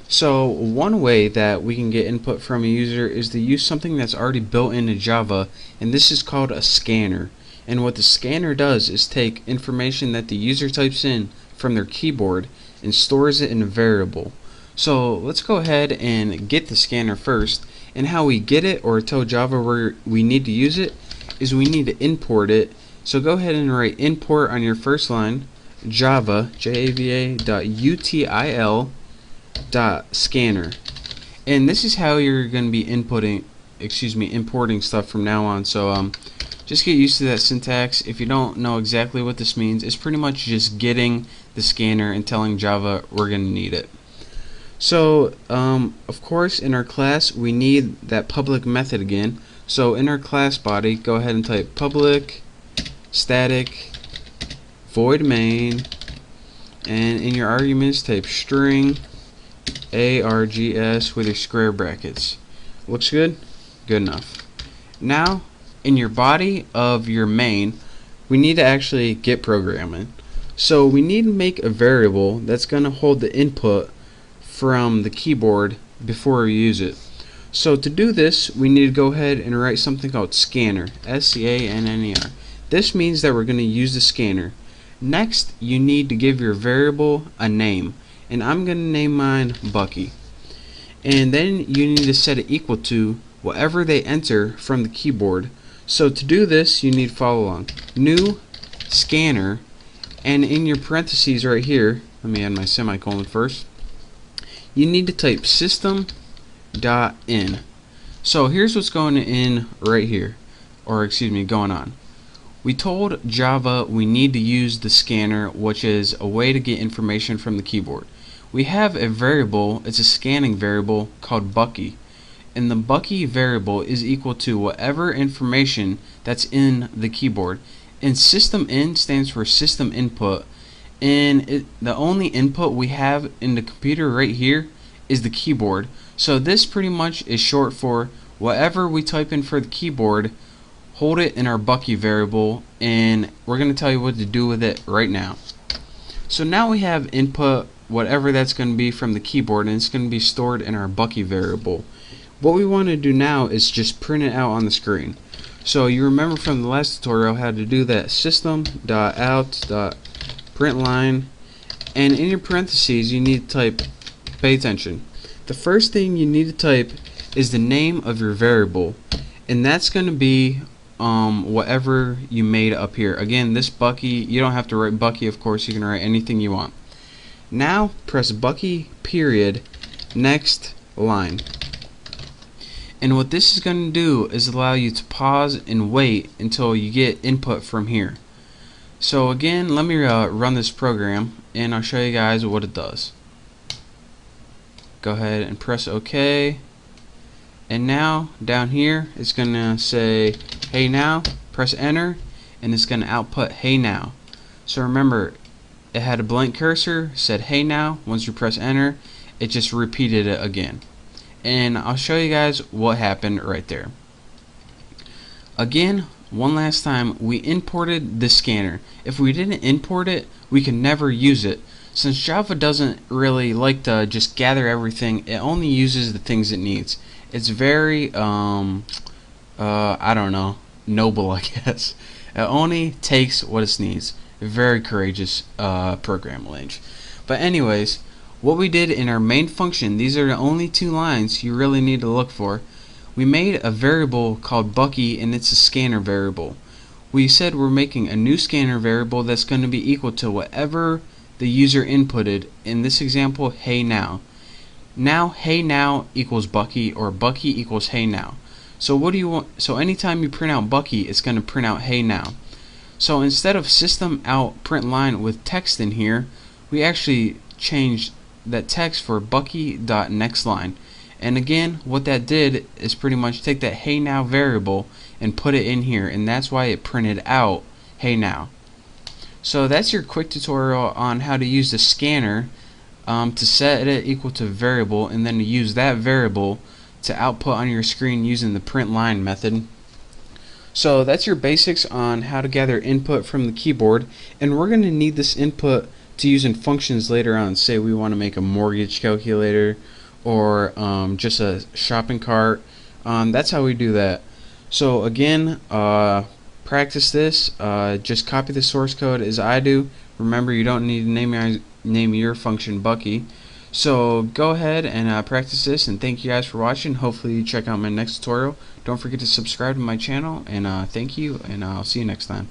So one way that we can get input from a user is to use something that's already built into Java, and this is called a scanner. And what the scanner does is take information that the user types in from their keyboard and stores it in a variable. So let's go ahead and get the scanner first, and how we get it or tell Java where we need to use it is we need to import it. So go ahead and write import on your first line Java java.util.scanner, and this is how you're going to be importing stuff from now on. So just get used to that syntax. If you don't know exactly what this means, it's pretty much just getting the scanner and telling Java we're going to need it. So of course in our class we need that public method again. So in our class body, go ahead and type public static void main, and in your arguments type string args with your square brackets. Looks good? Good enough. Now in your body of your main, we need to actually get programming. So we need to make a variable that's going to hold the input from the keyboard before we use it. So to do this, we need to go ahead and write something called scanner, S-C-A-N-N-E-R. This means that we're going to use the scanner. Next, you need to give your variable a name, and I'm going to name mine Bucky. And then you need to set it equal to whatever they enter from the keyboard. So to do this, you need to follow along. New scanner, and in your parentheses right here, let me add my semicolon first, you need to type system.in. So here's what's going in right here, or excuse me, going on. We told Java we need to use the scanner, which is a way to get information from the keyboard. We have a variable, it's a scanning variable called Bucky, and the Bucky variable is equal to whatever information that's in the keyboard. And system in stands for system input, and the only input we have in the computer right here is the keyboard. So this pretty much is short for whatever we type in for the keyboard, hold it in our Bucky variable, and we're going to tell you what to do with it right now. So now we have input, whatever that's going to be from the keyboard, and it's going to be stored in our Bucky variable. What we want to do now is just print it out on the screen. So you remember from the last tutorial how to do that system.out.println, and in your parentheses you need to type, pay attention, the first thing you need to type is the name of your variable, and that's going to be whatever you made up here. Again, this Bucky, you don't have to write Bucky, of course, you can write anything you want. Now press Bucky period next line. And what this is going to do is allow you to pause and wait until you get input from here. So again, let me run this program and I'll show you guys what it does. Go ahead and press OK. And now down here it's going to say hey now, press enter, and it's going to output hey now. So remember, it had a blank cursor, said hey now. Once you press enter, it just repeated it again. And I'll show you guys what happened right there. Again, one last time, we imported the scanner. If we didn't import it, we can never use it. Since Java doesn't really like to just gather everything, it only uses the things it needs. It's very I don't know, noble, I guess. It only takes what it needs. A very courageous program language. But anyways, what we did in our main function, these are the only two lines you really need to look for. We made a variable called Bucky, and it's a scanner variable. We said we're making a new scanner variable that's going to be equal to whatever the user inputted. In this example, hey now. Now hey now equals Bucky, or Bucky equals hey now. So what do you want? So anytime you print out Bucky, it's going to print out hey now. So instead of system out print line with text in here, we actually changed that text for Bucky.nextLine. And again, what that did is pretty much take that hey now variable and put it in here, and that's why it printed out hey now. So that's your quick tutorial on how to use the scanner to set it equal to variable, and then to use that variable to output on your screen using the print line method. So that's your basics on how to gather input from the keyboard, and we're going to need this input to use in functions later on. Say we want to make a mortgage calculator or just a shopping cart. That's how we do that. So again, practice this. Just copy the source code as I do. Remember, you don't need to name your function Bucky. So go ahead and practice this, and thank you guys for watching. Hopefully you check out my next tutorial. Don't forget to subscribe to my channel, and thank you, and I'll see you next time.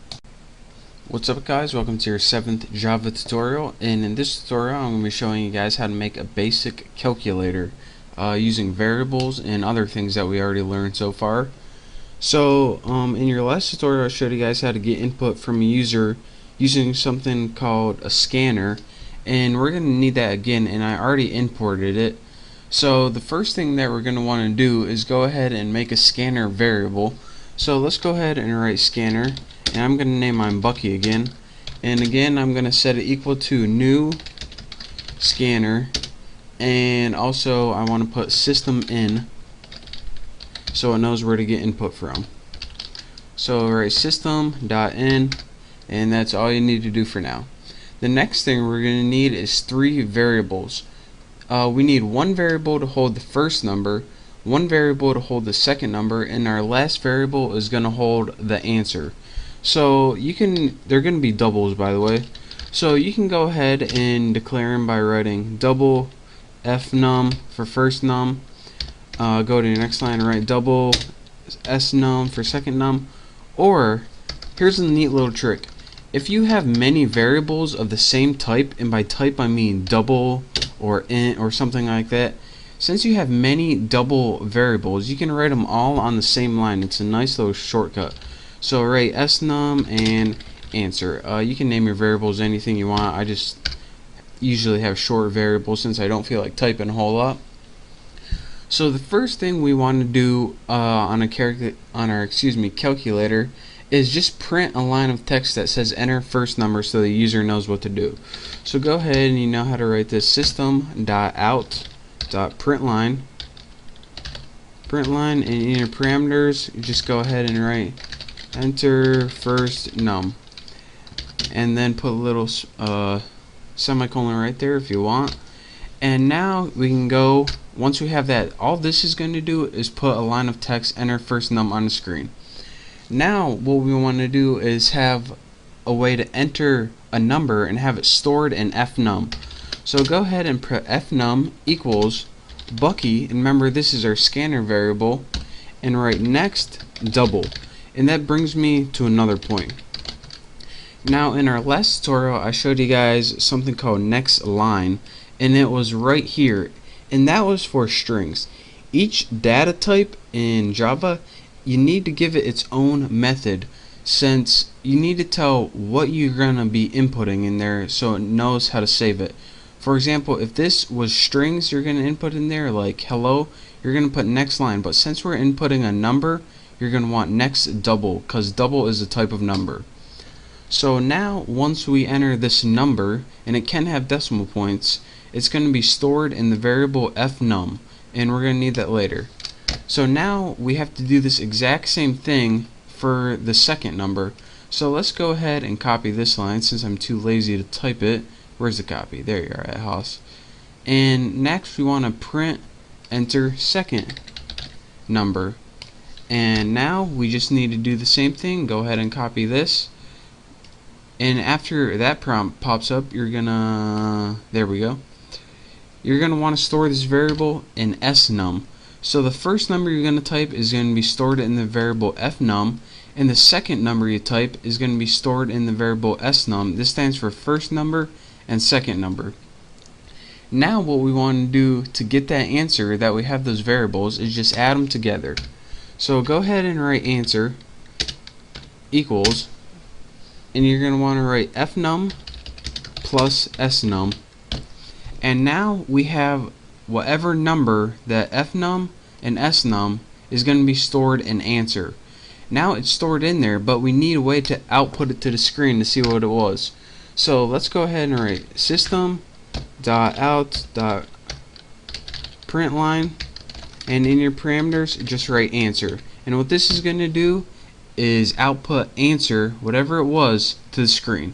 What's up guys, welcome to your 7th Java tutorial, and in this tutorial I'm going to be showing you guys how to make a basic calculator using variables and other things that we already learned so far. So in your last tutorial I showed you guys how to get input from a user using something called a scanner, and we're going to need that again, and I already imported it. So the first thing that we're going to want to do is go ahead and make a scanner variable. So let's go ahead and write scanner, and I'm going to name mine Bucky again, and again I'm going to set it equal to new scanner, and also I want to put system in so it knows where to get input from. So write system.in, and that's all you need to do for now. The next thing we're going to need is 3 variables. We need one variable to hold the first number, one variable to hold the second number, and our last variable is going to hold the answer. So they're going to be doubles, by the way. So you can go ahead and declare them by writing double fnum for first num. Go to your next line and write double snum for second num. Or here's a neat little trick. If you have many variables of the same type, and by type I mean double or int or something like that, since you have many double variables, you can write them all on the same line. It's a nice little shortcut. So write snum and answer. You can name your variables anything you want. I just usually have short variables since I don't feel like typing a whole lot. So the first thing we want to do on our calculator is just print a line of text that says enter first number so the user knows what to do. So go ahead, and you know how to write this: system.out.println. Println, and in your parameters you just go ahead and write enter first num, and then put a little semicolon right there if you want. And now we can go, once we have that, all this is going to do is put a line of text enter first num on the screen. Now what we want to do is have a way to enter a number and have it stored in fnum. So go ahead and put fnum equals Bucky, and remember this is our scanner variable, and write next double. And that brings me to another point. Now in our last tutorial I showed you guys something called next line, and it was right here, and that was for strings. Each data type in Java, you need to give it its own method, since you need to tell what you're going to be inputting in there so it knows how to save it. For example, if this was strings you're going to input in there, like hello, you're going to put next line, but since we're inputting a number, you're going to want next double, because double is a type of number. So now once we enter this number, and it can have decimal points, it's going to be stored in the variable fnum, and we're going to need that later. So now we have to do this exact same thing for the second number. So let's go ahead and copy this line since I'm too lazy to type it. Where's the copy? There you are at Haas. And next we want to print enter second number. And now we just need to do the same thing. Go ahead and copy this. And after that prompt pops up, you're gonna, there we go, you're gonna want to store this variable in snum. So the first number you're gonna type is going to be stored in the variable fnum, and the second number you type is going to be stored in the variable snum. This stands for first number and second number. Now what we want to do to get that answer that we have those variables is just add them together. So go ahead and write answer equals, and you're going to want to write fnum plus snum, and now we have whatever number that fnum and snum is going to be stored in answer. Now it's stored in there, but we need a way to output it to the screen to see what it was. So let's go ahead and write system.out.println, and in your parameters just write answer. And what this is going to do is output answer, whatever it was, to the screen.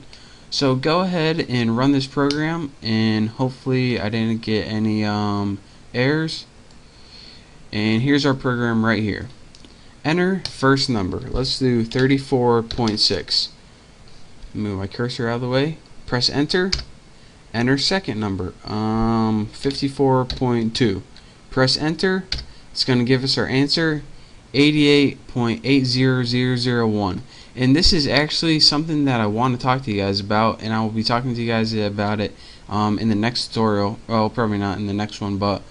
So go ahead and run this program, and hopefully I didn't get any errors. And here's our program right here. Enter first number. Let's do 34.6. Move my cursor out of the way. Press enter. Enter second number. 54.2. Press enter. It's going to give us our answer, 88.80001. And this is actually something that I want to talk to you guys about, and I will be talking to you guys about it in the next tutorial. Well, probably not in the next one, but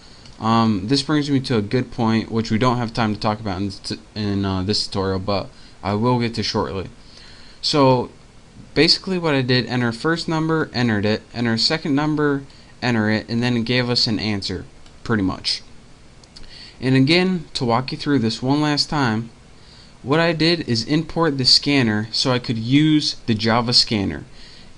this brings me to a good point, which we don't have time to talk about in this tutorial, but I will get to shortly. So basically what I did, enter first number, entered it, enter second number, enter it, and then it gave us an answer, pretty much. And again, to walk you through this one last time, what I did is import the scanner so I could use the Java scanner.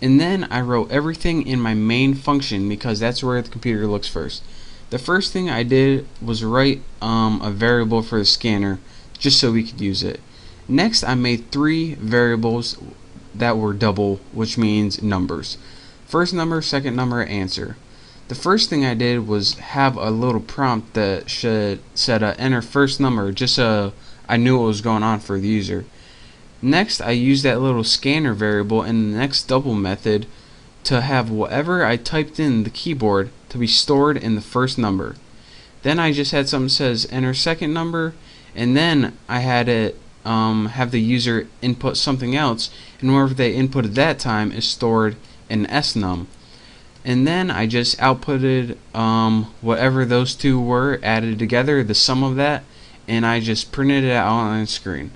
And then I wrote everything in my main function, because that's where the computer looks first. The first thing I did was write a variable for the scanner just so we could use it. Next I made 3 variables that were double, which means numbers. First number, second number, answer. The first thing I did was have a little prompt that said enter first number, just so I knew what was going on for the user. Next I used that little scanner variable in the next double method to have whatever I typed in the keyboard to be stored in the first number. Then I just had something that says enter second number, and then I had it have the user input something else, and whatever they inputted that time is stored in snum. And then I just outputted whatever those two were added together, the sum of that, and I just printed it out on the screen.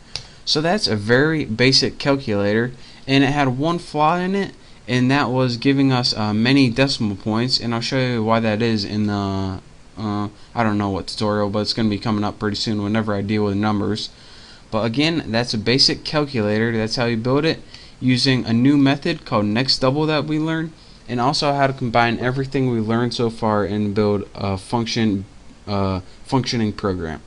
So that's a very basic calculator, and it had one flaw in it, and that was giving us many decimal points, and I'll show you why that is in the I don't know what tutorial, but it's going to be coming up pretty soon whenever I deal with numbers. But again, that's a basic calculator. That's how you build it, using a new method called next double that we learned, and also how to combine everything we learned so far and build a functioning program.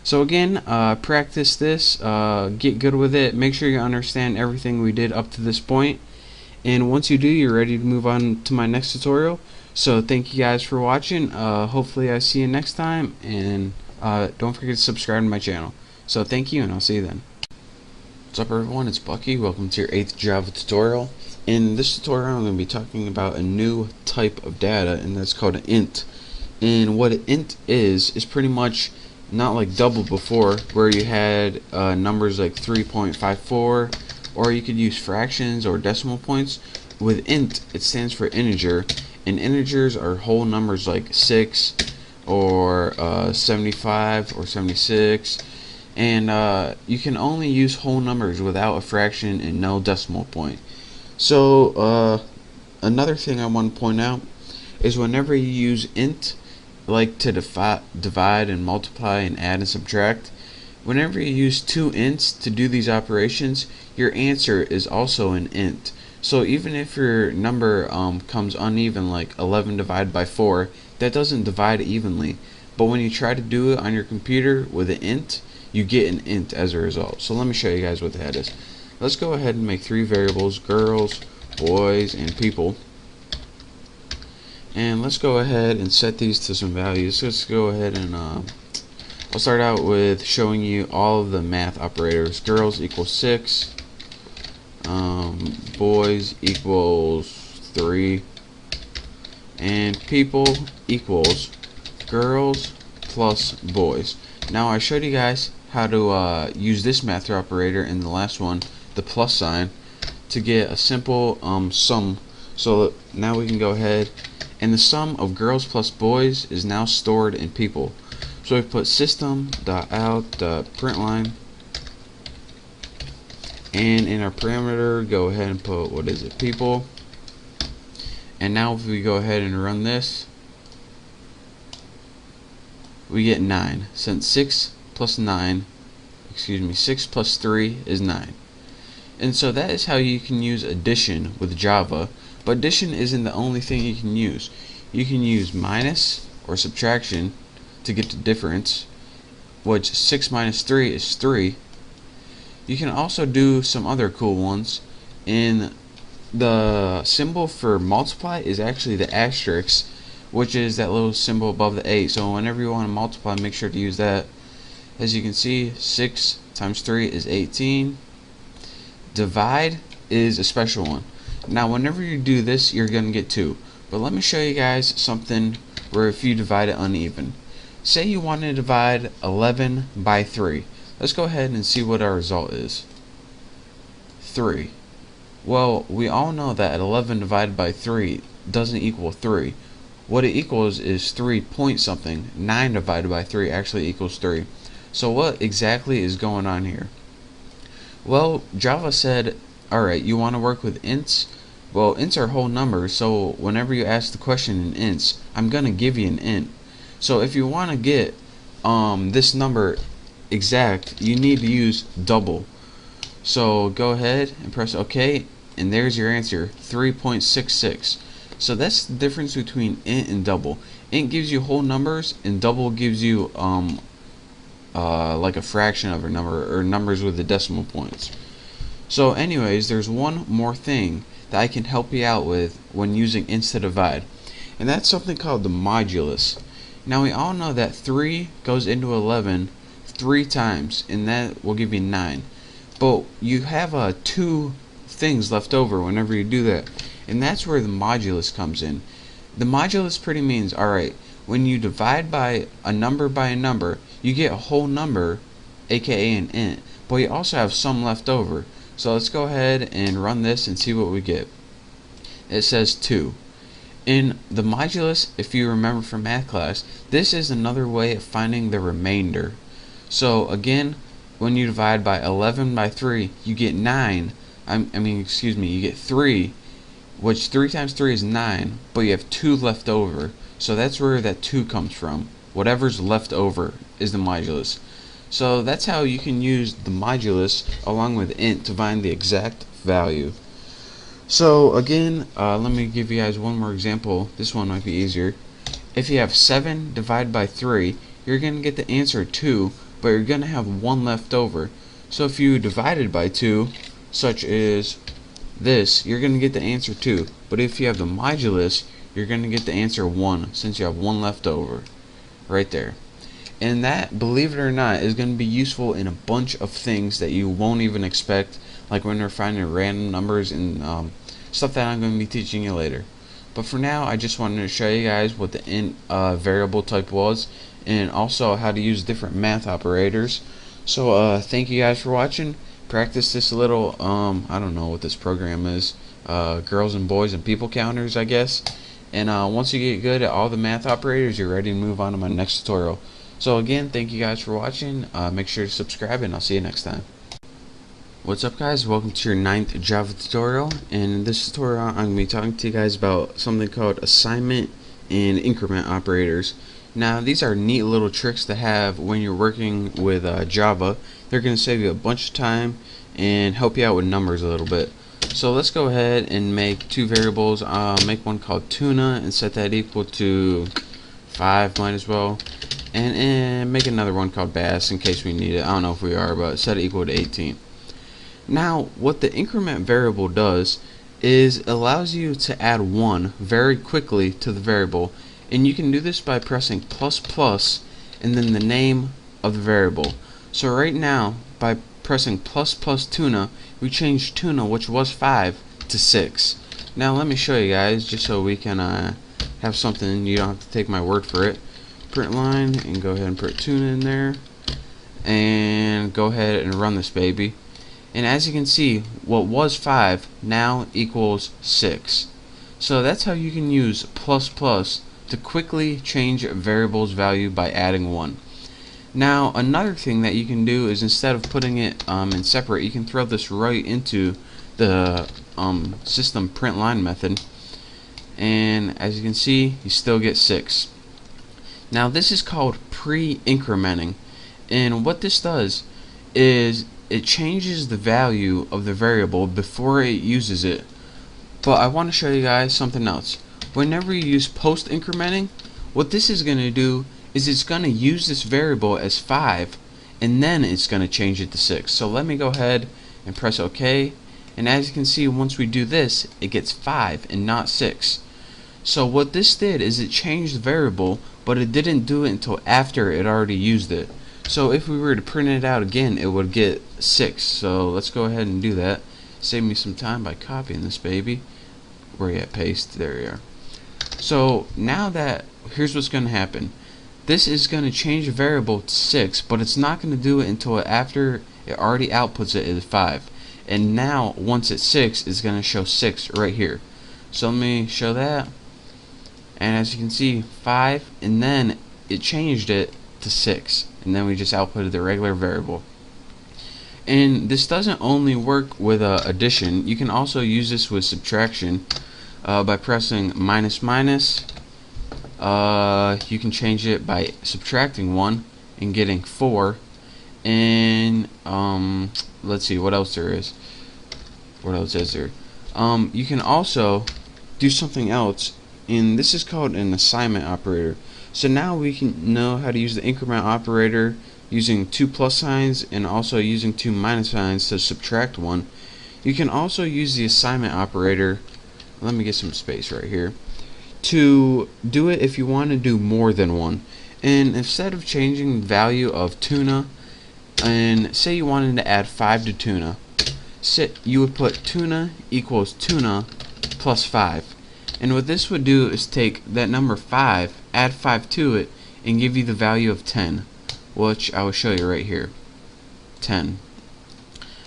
So again, practice this, get good with it, make sure you understand everything we did up to this point, and once you do, you're ready to move on to my next tutorial. So thank you guys for watching. Hopefully I see you next time, and don't forget to subscribe to my channel. So thank you, and I'll see you then. What's up everyone, it's Bucky. Welcome to your 8th Java tutorial. In this tutorial I'm going to be talking about a new type of data, and that's called an int. And what an int is pretty much not like double before, where you had numbers like 3.54, or you could use fractions or decimal points. With int, it stands for integer, and integers are whole numbers like 6 or 75 or 76, and you can only use whole numbers without a fraction and no decimal point. So another thing I want to point out is whenever you use int, like to divide and multiply and add and subtract, whenever you use two ints to do these operations, your answer is also an int. So even if your number comes uneven, like 11 divided by 4, that doesn't divide evenly. But when you try to do it on your computer with an int, you get an int as a result. So let me show you guys what that is. Let's go ahead and make three variables: girls, boys, and people. And let's go ahead and set these to some values. Let's go ahead and I'll start out with showing you all of the math operators. Girls equals 6, boys equals 3, and people equals girls plus boys. Now I showed you guys how to use this math operator in the last one, the plus sign, to get a simple sum. So now we can go ahead, and the sum of girls plus boys is now stored in people. So we put system.out.println, and in our parameter go ahead and put, what is it, people. And now if we go ahead and run this, we get 9, since 6 plus 3 is 9. And so that is how you can use addition with Java. But addition isn't the only thing you can use. You can use minus or subtraction to get the difference, which 6 minus 3 is 3. You can also do some other cool ones. In the symbol for multiply is actually the asterisk, which is that little symbol above the 8. So whenever you want to multiply, make sure to use that. As you can see, 6 times 3 is 18. Divide is a special one. Now whenever you do this, you're going to get 2. But let me show you guys something where if you divide it uneven. Say you want to divide 11 by 3. Let's go ahead and see what our result is. 3. Well, we all know that 11 divided by 3 doesn't equal 3. What it equals is 3 point something. 9 divided by 3 actually equals 3. So what exactly is going on here? Well, Java said, alright, you want to work with ints? Well, ints are whole numbers, so whenever you ask the question in ints, I'm going to give you an int. So if you want to get this number exact, you need to use double. So go ahead and press OK, and there's your answer, 3.66. So that's the difference between int and double. Int gives you whole numbers, and double gives you like a fraction of a number, or numbers with the decimal points. So anyways, there's one more thing that I can help you out with when using ints to divide, and that's something called the modulus. Now we all know that 3 goes into 11 3 times, and that will give you 9. But you have 2 things left over whenever you do that, and that's where the modulus comes in. The modulus pretty means, alright, when you divide by a number, you get a whole number, aka an int, but you also have some left over. So let's go ahead and run this and see what we get. It says 2. In the modulus, if you remember from math class, this is another way of finding the remainder. So again, when you divide by 11 by 3, you get 9. You get 3, which 3 times 3 is 9, but you have 2 left over. So that's where that 2 comes from. Whatever's left over is the modulus. So that's how you can use the modulus along with int to find the exact value. So again, let me give you guys one more example. This one might be easier. If you have 7 divided by 3, you're going to get the answer 2, but you're going to have 1 left over. So if you divide it by 2, such as this, you're going to get the answer 2. But if you have the modulus, you're going to get the answer 1, since you have 1 left over. Right there. And that, believe it or not, is going to be useful in a bunch of things that you won't even expect, like when you're finding random numbers and stuff that I'm going to be teaching you later. But for now, I just wanted to show you guys what the int variable type was, and also how to use different math operators. So thank you guys for watching. Practice this a little. I don't know what this program is. Girls and boys and people counters, I guess. And once you get good at all the math operators, you're ready to move on to my next tutorial. So again, thank you guys for watching. Make sure to subscribe, and I'll see you next time. What's up, guys? Welcome to your 9th Java tutorial. And in this tutorial, I'm going to be talking to you guys about something called assignment and increment operators. Now, these are neat little tricks to have when you're working with Java. They're going to save you a bunch of time and help you out with numbers a little bit. So let's go ahead and make two variables. Make one called tuna and set that equal to 5, might as well. And make another one called bass in case we need it. I don't know if we are, but set it equal to 18. Now, what the increment variable does is it allows you to add 1 very quickly to the variable, and you can do this by pressing ++ and then the name of the variable. So right now, by pressing ++ tuna, we changed tuna, which was 5, to 6. Now let me show you guys, just so we can have something. You don't have to take my word for it. Print line, and go ahead and put tuna in there, and go ahead and run this baby. And as you can see, what was 5 now equals 6. So that's how you can use ++ to quickly change a variable's value by adding 1. Now, another thing that you can do is, instead of putting it in separate, you can throw this right into the system print line method, and as you can see, you still get 6. Now, this is called pre-incrementing, and what this does is it changes the value of the variable before it uses it. But I want to show you guys something else. Whenever you use post-incrementing, what this is going to do is it's going to use this variable as 5, and then it's going to change it to 6. So let me go ahead and press OK, and as you can see, once we do this, it gets 5 and not 6. So what this did is it changed the variable, but it didn't do it until after it already used it. So if we were to print it out again, it would get 6. So let's go ahead and do that. Save me some time by copying this baby. Where you at? Paste. There you are. So now that, here's what's going to happen. This is going to change the variable to 6, but it's not going to do it until after it already outputs it as 5. And now, once it's 6, it's going to show 6 right here. So let me show that. And as you can see, 5, and then it changed it to 6. And then we just outputted the regular variable. And this doesn't only work with addition. You can also use this with subtraction by pressing -. You can change it by subtracting 1 and getting 4. And let's see what else there is. What else is there? You can also do something else, and this is called an assignment operator. So now we can know how to use the increment operator using 2 plus signs and also using 2 minus signs to subtract 1. You can also use the assignment operator, let me get some space right here, to do it if you want to do more than 1. And instead of changing the value of tuna, and say you wanted to add 5 to tuna, you would put tuna equals tuna plus 5. And what this would do is take that number 5, add 5 to it, and give you the value of 10, which I will show you right here. 10.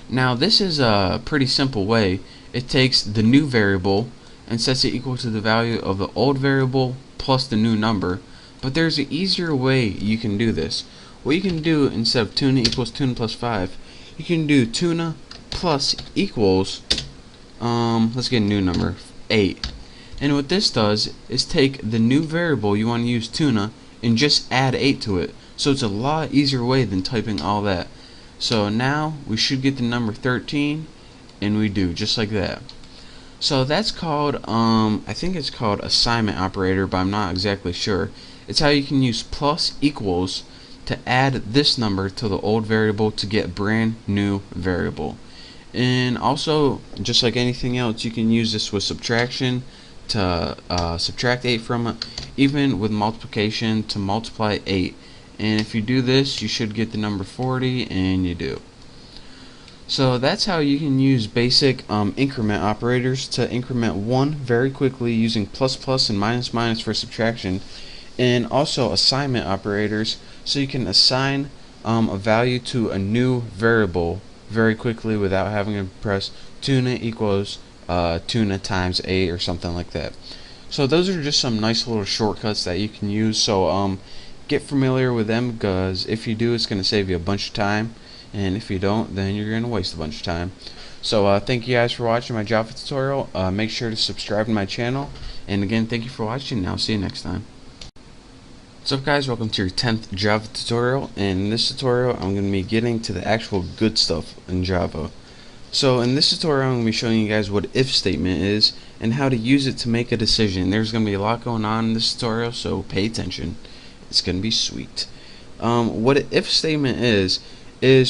Now this is a pretty simple way. It takes the new variable and sets it equal to the value of the old variable plus the new number. But there's an easier way you can do this. What you can do, instead of tuna equals tuna plus 5, you can do tuna plus equals, let's get a new number, 8. And what this does is take the new variable you want to use, tuna, and just add 8 to it. So it's a lot easier way than typing all that. So now we should get the number 13, and we do, just like that. So that's called, I think it's called assignment operator, but I'm not exactly sure. It's how you can use plus equals to add this number to the old variable to get a brand new variable. And also, just like anything else, you can use this with subtraction to subtract 8 from it, even with multiplication to multiply 8. And if you do this, you should get the number 40, and you do. So that's how you can use basic increment operators to increment 1 very quickly using plus plus and minus minus for subtraction. and also assignment operators, so you can assign a value to a new variable very quickly without having to press tuna equals tuna times 8 or something like that. So those are just some nice little shortcuts that you can use. So get familiar with them, because if you do, it's going to save you a bunch of time, and if you don't, then you're going to waste a bunch of time. So thank you guys for watching my Java tutorial. Make sure to subscribe to my channel, and again, thank you for watching, and I'll see you next time. What's up, guys? Welcome to your 10th Java tutorial. And in this tutorial, I'm going to be getting to the actual good stuff in Java. So in this tutorial, I'm going to be showing you guys what if statement is and how to use it to make a decision. There's going to be a lot going on in this tutorial, so pay attention. It's going to be sweet. What an if statement is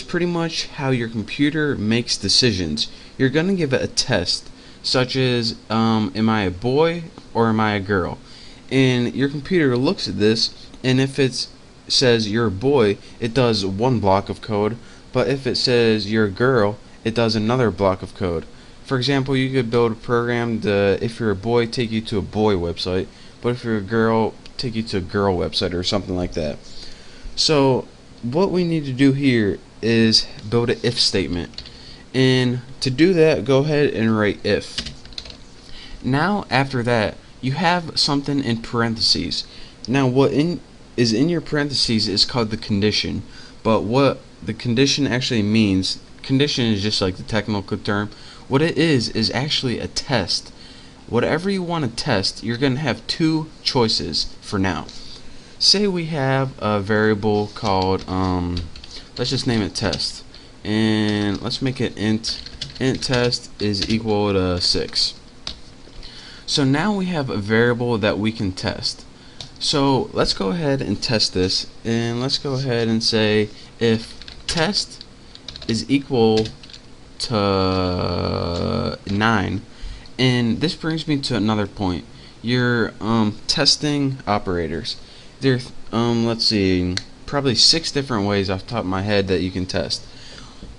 pretty much how your computer makes decisions. You're going to give it a test, such as am I a boy or am I a girl? And your computer looks at this, and if it says you're a boy, it does one block of code, but if it says you're a girl, it does another block of code. For example, you could build a program to, if you're a boy, take you to a boy website, but if you're a girl, take you to a girl website or something like that. So what we need to do here is build an if statement, and to do that, go ahead and write if. Now after that, you have something in parentheses. Now what is in your parentheses is called the condition, but what the condition actually means, condition is just like the technical term, what it is actually a test. Whatever you want to test, you're going to have two choices for now. Say we have a variable called, let's just name it test, and let's make it int test is equal to 6. So now we have a variable that we can test. So let's go ahead and test this, and let's go ahead and say if test is equal to 9, and this brings me to another point. Your testing operators. There, let's see, probably 6 different ways off the top of my head that you can test.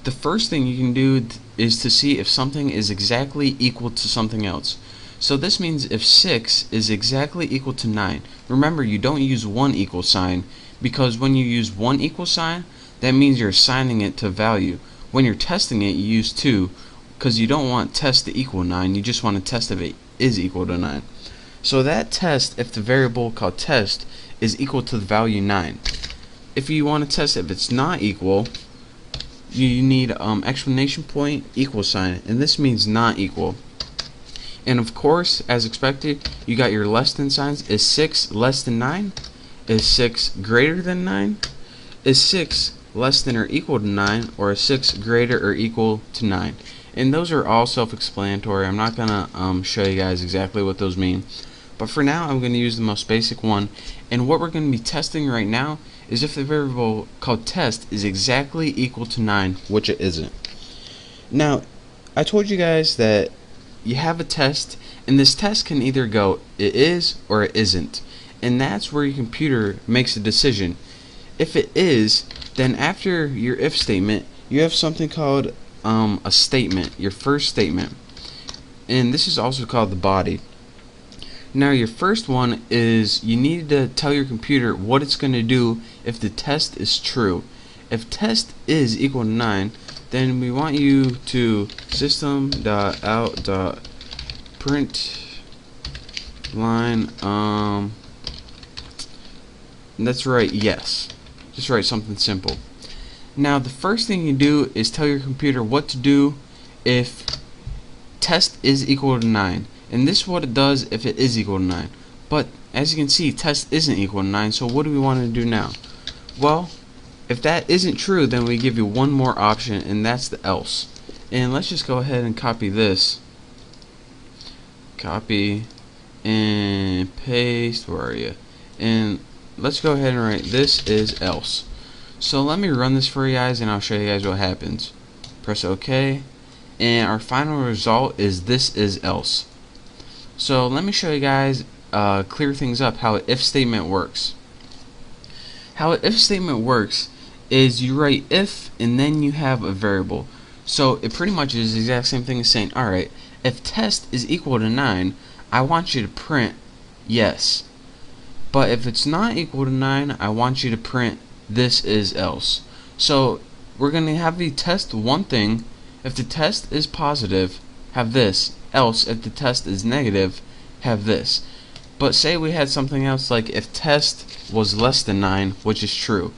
The first thing you can do is to see if something is exactly equal to something else. So this means if 6 is exactly equal to 9, remember you don't use one equal sign, because when you use one equal sign, that means you're assigning it to value. When you're testing it, you use 2, because you don't want test to equal 9, you just want to test if it is equal to 9. So that test, if the variable called test is equal to the value 9. If you want to test if it's not equal, you need exclamation point equal sign, and this means not equal. And of course, as expected, you got your less than signs. Is 6 less than 9? Is 6 greater than 9? Is 6 less than or equal to 9? Or is 6 greater or equal to 9? And those are all self-explanatory. I'm not gonna show you guys exactly what those mean, but for now I'm going to use the most basic one. And what we're going to be testing right now is if the variable called test is exactly equal to 9, which it isn't. Now, I told you guys that you have a test, and this test can either go it is or it isn't, and that's where your computer makes a decision. If it is, then after your if statement, you have something called a statement, your first statement, and this is also called the body. Now your first one is you need to tell your computer what it's going to do if the test is true. If test is equal to 9, then we want you to system.out.print line, that's right, yes. Just write something simple. Now the first thing you do is tell your computer what to do if test is equal to 9. And this is what it does if it is equal to 9. But as you can see, test isn't equal to 9, so what do we want to do now? Well, if that isn't true, then we give you one more option, and that's the else. And let's just go ahead and copy this. Copy and paste. Where are you? And let's go ahead and write this is else. So let me run this for you guys, and I'll show you guys what happens. Press OK, and our final result is this is else. So let me show you guys, clear things up, how an if statement works. How an if statement works is you write if, and then you have a variable. So it pretty much is the exact same thing as saying, alright, if test is equal to 9, I want you to print yes. But if it's not equal to 9, I want you to print this is else. So we're going to have you test one thing. If the test is positive, have this. Else, if the test is negative, have this. But say we had something else, like if test was less than 9, which is true.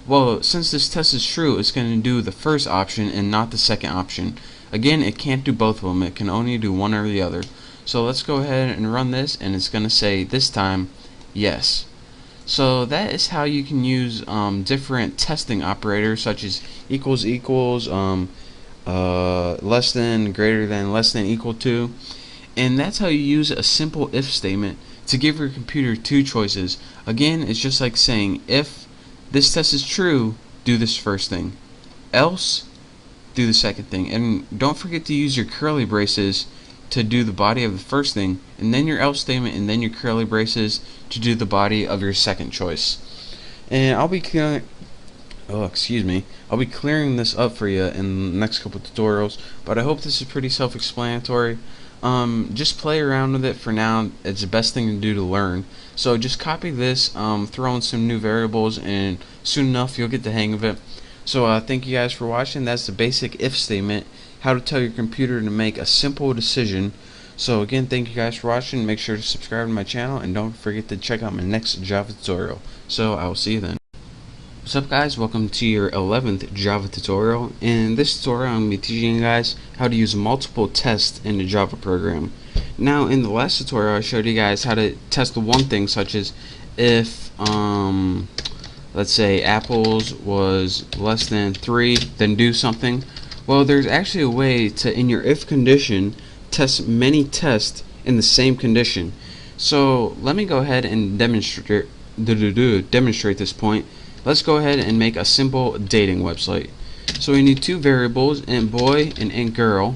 Well, since this test is true, it's going to do the first option and not the second option. Again, it can't do both of them. It can only do one or the other. So let's go ahead and run this, and it's going to say this time yes. So that is how you can use different testing operators, such as equals equals, less than, greater than, less than, equal to. And that's how you use a simple if statement to give your computer two choices. Again, it's just like saying, if this test is true, do this first thing. Else, do the second thing. And don't forget to use your curly braces to do the body of the first thing, and then your else statement, and then your curly braces to do the body of your second choice. And I'll be clearing this up for you in the next couple tutorials, but I hope this is pretty self-explanatory. Just play around with it for now. It's the best thing to do to learn. So just copy this, throw in some new variables, and soon enough you'll get the hang of it. So thank you guys for watching. That's the basic if statement, how to tell your computer to make a simple decision. So again, thank you guys for watching. Make sure to subscribe to my channel, and don't forget to check out my next Java tutorial. So I will see you then. What's up guys, welcome to your 11th Java tutorial. In this tutorial I'm going to be teaching you guys how to use multiple tests in the Java program. Now in the last tutorial I showed you guys how to test the one thing, such as if let's say apples was less than 3, then do something. Well, there's actually a way to, in your if condition, test many tests in the same condition. So let me go ahead and demonstrate this point. Let's go ahead and make a simple dating website. So we need two variables, int boy and int girl.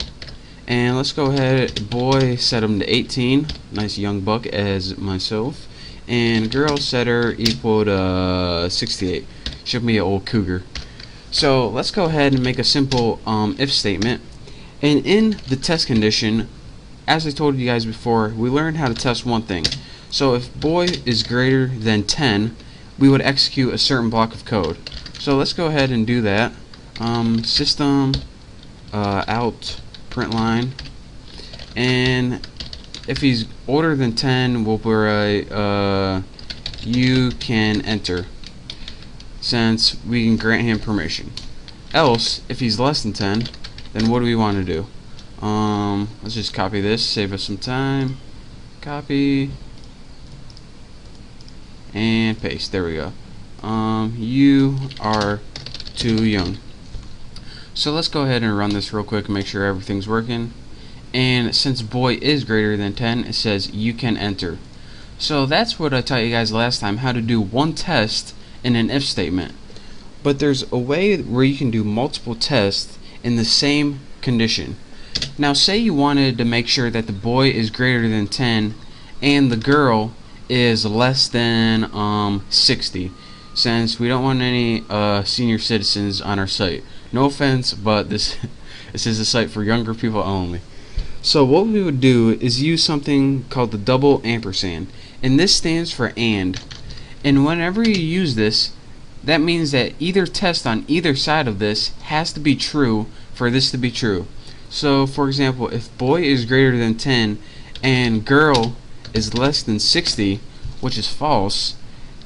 And let's go ahead, boy set him to 18, nice young buck as myself, and girl set her equal to 68, should be an old cougar. So let's go ahead and make a simple if statement. And in the test condition, as I told you guys before, we learned how to test one thing. So if boy is greater than 10, we would execute a certain block of code. So let's go ahead and do that. System out print line, and if he's older than 10, we'll write you can enter, since we can grant him permission. Else, if he's less than 10, then what do we want to do? Let's just copy this, save us some time. Copy and paste. There we go. You are too young. So let's go ahead and run this real quick and make sure everything's working. And since boy is greater than 10, it says you can enter. So that's what I taught you guys last time, how to do one test in an if statement. But there's a way where you can do multiple tests in the same condition. Now say you wanted to make sure that the boy is greater than 10 and the girl is less than 60, since we don't want any senior citizens on our site. No offense, but this is a site for younger people only. So what we would do is use something called the double ampersand, and this stands for and. And whenever you use this, that means that either test on either side of this has to be true for this to be true. So for example, if boy is greater than 10 and girl is less than 60, which is false,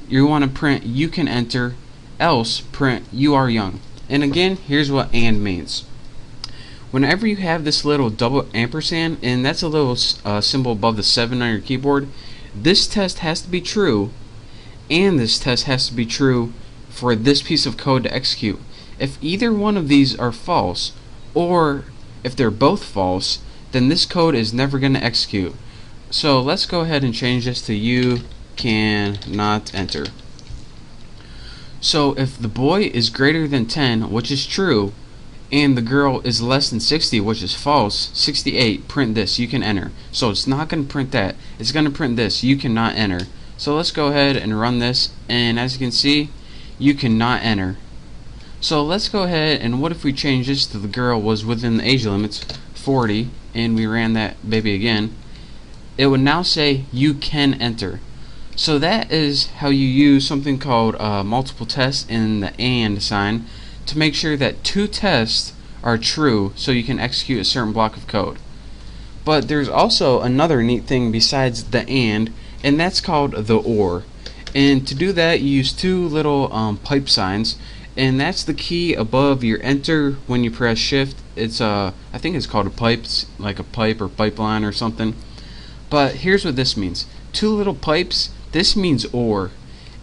you want to print you can enter, else print you are young. And again, here's what and means. Whenever you have this little double ampersand, and that's a little symbol above the 7 on your keyboard, this test has to be true, and this test has to be true for this piece of code to execute. If either one of these are false, or if they're both false, then this code is never going to execute. So let's go ahead and change this to you cannot enter. So if the boy is greater than 10, which is true, and the girl is less than 60, which is false, 68, print this, you can enter. So it's not going to print that, it's going to print this, you cannot enter. So let's go ahead and run this, and as you can see, you cannot enter. So let's go ahead, and what if we change this to the girl was within the age limits, 40, and we ran that baby again. It would now say you can enter. So that is how you use something called multiple tests in the AND sign to make sure that two tests are true so you can execute a certain block of code. But there's also another neat thing besides the and that's called the or. And to do that, you use two little pipe signs, and that's the key above your enter when you press shift. It's I think it's called a pipe. It's like a pipe or pipeline or something. But here's what this means. Two little pipes, this means or.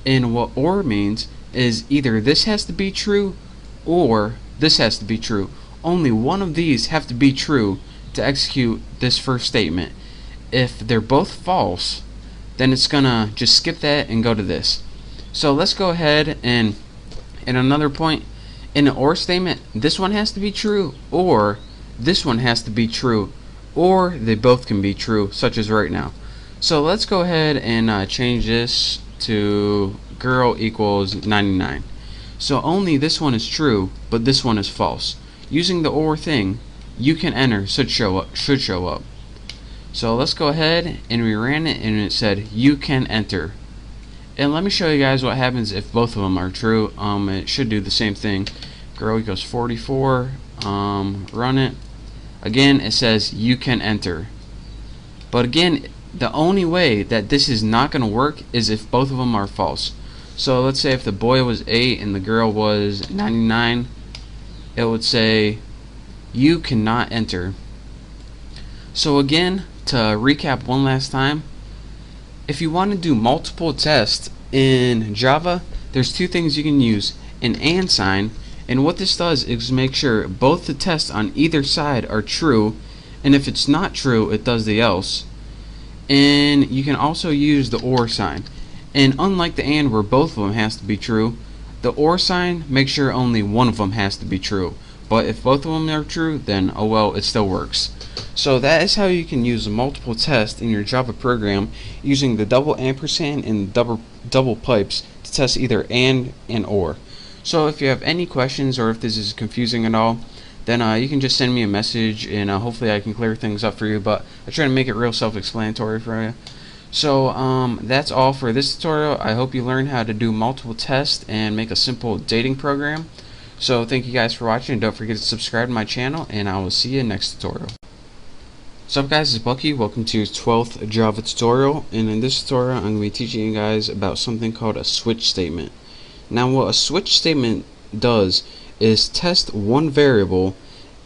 And what or means is either this has to be true or this has to be true. Only one of these have to be true to execute this first statement. If they're both false, then it's gonna just skip that and go to this. So let's go ahead and in another point, in an or statement, this one has to be true or this one has to be true, or they both can be true, such as right now. So let's go ahead and change this to girl equals 99. So only this one is true, but this one is false. Using the or thing, you can enter should show up. So let's go ahead and we ran it and it said you can enter. And let me show you guys what happens if both of them are true. It should do the same thing. Girl equals 44. Run it. Again, it says you can enter. But again, the only way that this is not going to work is if both of them are false. So let's say if the boy was 8 and the girl was 99, it would say you cannot enter. So again, to recap one last time, if you want to do multiple tests in Java, there's two things you can use: an and sign, and what this does is make sure both the tests on either side are true, and if it's not true, it does the else. And you can also use the or sign. And unlike the and where both of them has to be true, the or sign makes sure only one of them has to be true. But if both of them are true, then oh well, it still works. So that is how you can use a multiple test in your Java program using the double ampersand and double pipes to test either and or. So if you have any questions or if this is confusing at all, then you can just send me a message and hopefully I can clear things up for you, but I try to make it real self-explanatory for you. So that's all for this tutorial. I hope you learned how to do multiple tests and make a simple dating program. So thank you guys for watching, and don't forget to subscribe to my channel, and I will see you next tutorial. What's up guys, it's Bucky. Welcome to 12th Java tutorial, and in this tutorial I'm going to be teaching you guys about something called a switch statement. Now what a switch statement does is test one variable,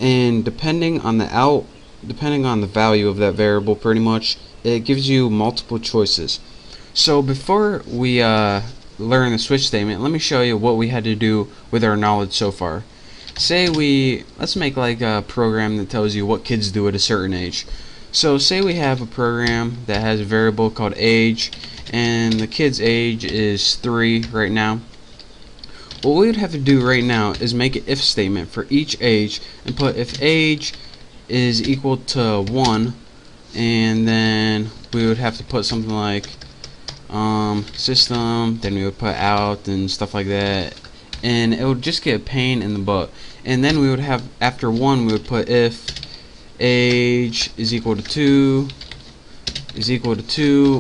and depending on the value of that variable, pretty much, it gives you multiple choices. So before we learn the switch statement, let me show you what we had to do with our knowledge so far. Let's make like a program that tells you what kids do at a certain age. So say we have a program that has a variable called age, and the kid's age is 3 right now. What we would have to do right now is make an if statement for each age and put if age is equal to 1, and then we would have to put something like system, then we would put out and stuff like that, and it would just get a pain in the butt. And then we would have, after 1, we would put if age is equal to 2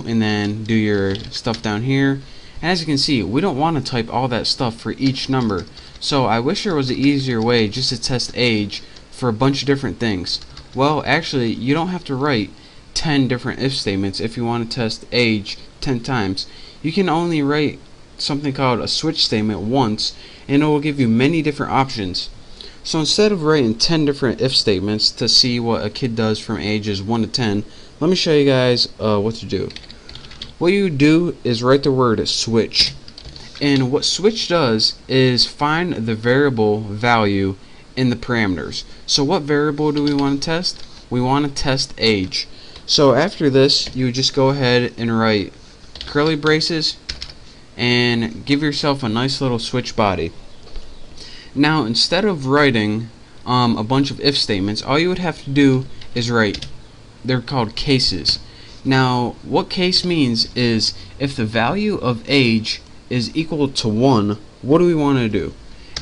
and then do your stuff down here. And as you can see, we don't want to type all that stuff for each number, so I wish there was an easier way just to test age for a bunch of different things. Well, actually, you don't have to write 10 different if statements if you want to test age 10 times. You can only write something called a switch statement once, and it will give you many different options. So instead of writing 10 different if statements to see what a kid does from ages 1 to 10, let me show you guys what to do. What you do is write the word switch, and what switch does is find the variable value in the parameters. So what variable do we want to test? We want to test age. So after this, you just go ahead and write curly braces and give yourself a nice little switch body. Now instead of writing a bunch of if statements, all you would have to do is write, they're called cases. Now what case means is if the value of age is equal to 1, what do we want to do?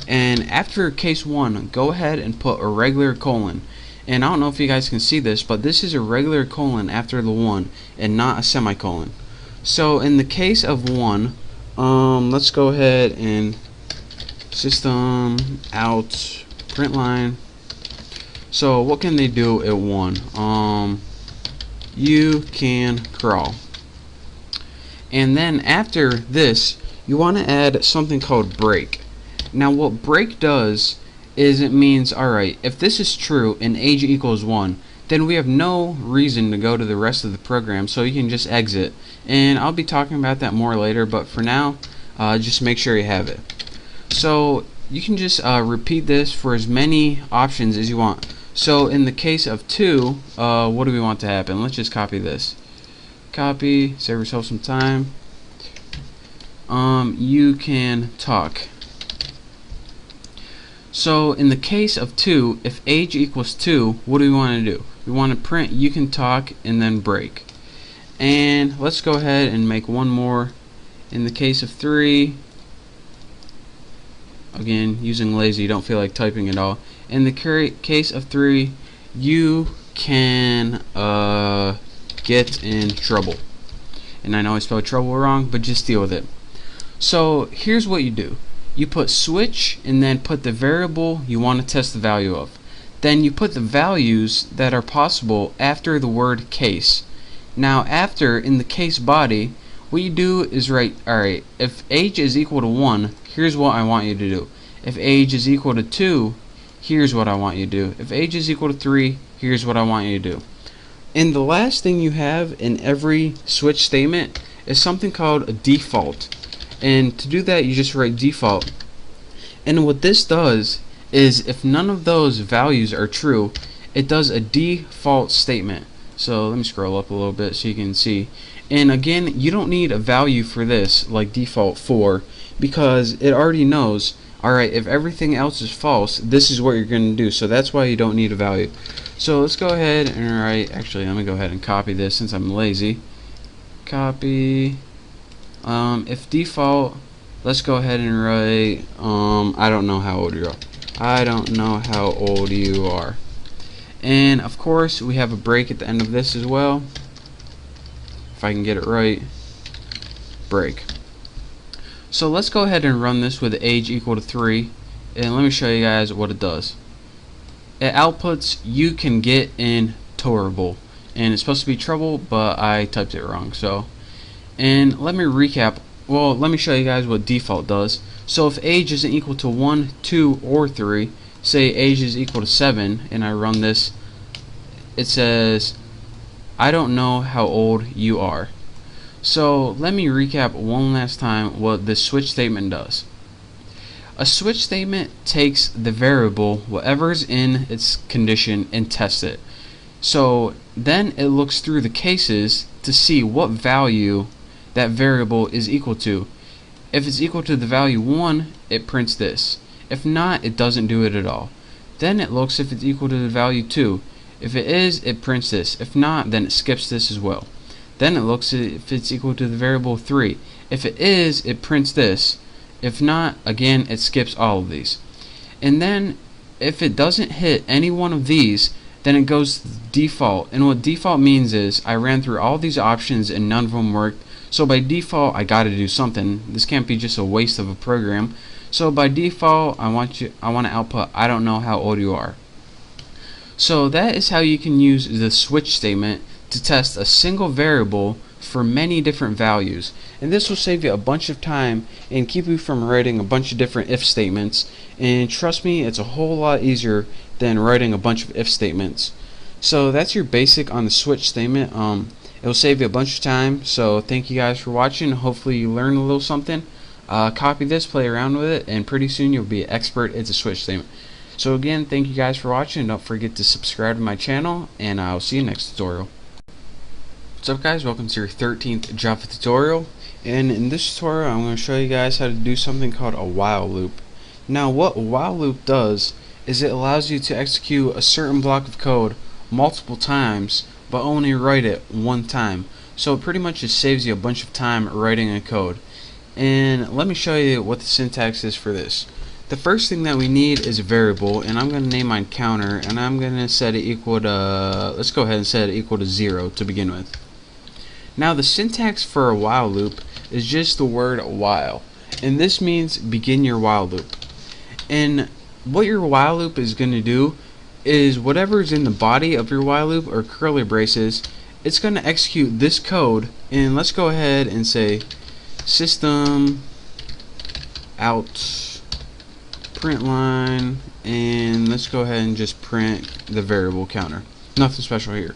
And after case 1, go ahead and put a regular colon. And I don't know if you guys can see this, but this is a regular colon after the 1 and not a semicolon. So in the case of 1, let's go ahead and system out print line. So what can they do at 1? You can crawl. And then after this, you want to add something called break. Now what break does is it means, alright, if this is true and age equals 1, then we have no reason to go to the rest of the program, so you can just exit. And I'll be talking about that more later, but for now, just make sure you have it. So you can just repeat this for as many options as you want. So in the case of 2, what do we want to happen? Let's just copy this. Copy, save yourself some time. You can talk. So in the case of 2, if age equals 2, what do we want to do? We want to print you can talk and then break. And let's go ahead and make one more. In the case of 3, again, using lazy, don't feel like typing at all. In the case of 3, you can get in trouble. And I know I spelled trouble wrong, but just deal with it. So here's what you do. You put switch and then put the variable you want to test the value of. Then you put the values that are possible after the word case. Now after, in the case body, what you do is write, alright, if age is equal to 1, here's what I want you to do. If age is equal to 2, here's what I want you to do. If age is equal to 3, here's what I want you to do. And the last thing you have in every switch statement is something called a default. And to do that, you just write default. And what this does is, if none of those values are true, it does a default statement. So let me scroll up a little bit so you can see. And again, you don't need a value for this, like default 4, because it already knows, alright, if everything else is false, this is what you're going to do. So that's why you don't need a value. So let's go ahead and write, actually let me go ahead and copy this since I'm lazy. Copy. If default, let's go ahead and write, I don't know how old you are. I don't know how old you are. And of course, we have a break at the end of this as well. If I can get it right. Break. So let's go ahead and run this with age equal to 3. And let me show you guys what it does. It outputs you can get in tolerable. And it's supposed to be trouble, but I typed it wrong. So. And let me recap. Well, let me show you guys what default does. So if age isn't equal to 1, 2, or 3, say age is equal to 7, and I run this, it says, I don't know how old you are. So let me recap one last time what this switch statement does. A switch statement takes the variable, whatever's in its condition, and tests it. So then it looks through the cases to see what value that variable is equal to. If it's equal to the value 1, it prints this. If not, it doesn't do it at all. Then it looks if it's equal to the value 2. If it is, it prints this. If not, then it skips this as well. Then it looks if it's equal to the variable 3. If it is, it prints this. If not, again, it skips all of these. And then if it doesn't hit any one of these, then it goes to default. And what default means is I ran through all these options and none of them worked. So by default, I got to do something. This can't be just a waste of a program. So by default, I want to output I don't know how old you are. So that is how you can use the switch statement to test a single variable for many different values. And this will save you a bunch of time and keep you from writing a bunch of different if statements. And trust me, it's a whole lot easier than writing a bunch of if statements. So that's your basic on the switch statement. It will save you a bunch of time. So thank you guys for watching. Hopefully you learned a little something. Copy this, play around with it, and pretty soon you'll be an expert at the switch statement. So again, thank you guys for watching. Don't forget to subscribe to my channel, and I'll see you next tutorial. What's up guys, welcome to your 13th Java tutorial. And in this tutorial I'm going to show you guys how to do something called a while loop. Now what a while loop does is it allows you to execute a certain block of code multiple times but only write it one time. So it pretty much just saves you a bunch of time writing a code. And let me show you what the syntax is for this. The first thing that we need is a variable, and I'm going to name mine counter, and I'm going to set it equal to, let's go ahead and set it equal to 0 to begin with. Now the syntax for a while loop is just the word while, and this means begin your while loop. And what your while loop is going to do is whatever is in the body of your while loop or curly braces, it's going to execute this code. And let's go ahead and say system out print line, and let's go ahead and just print the variable counter. Nothing special here.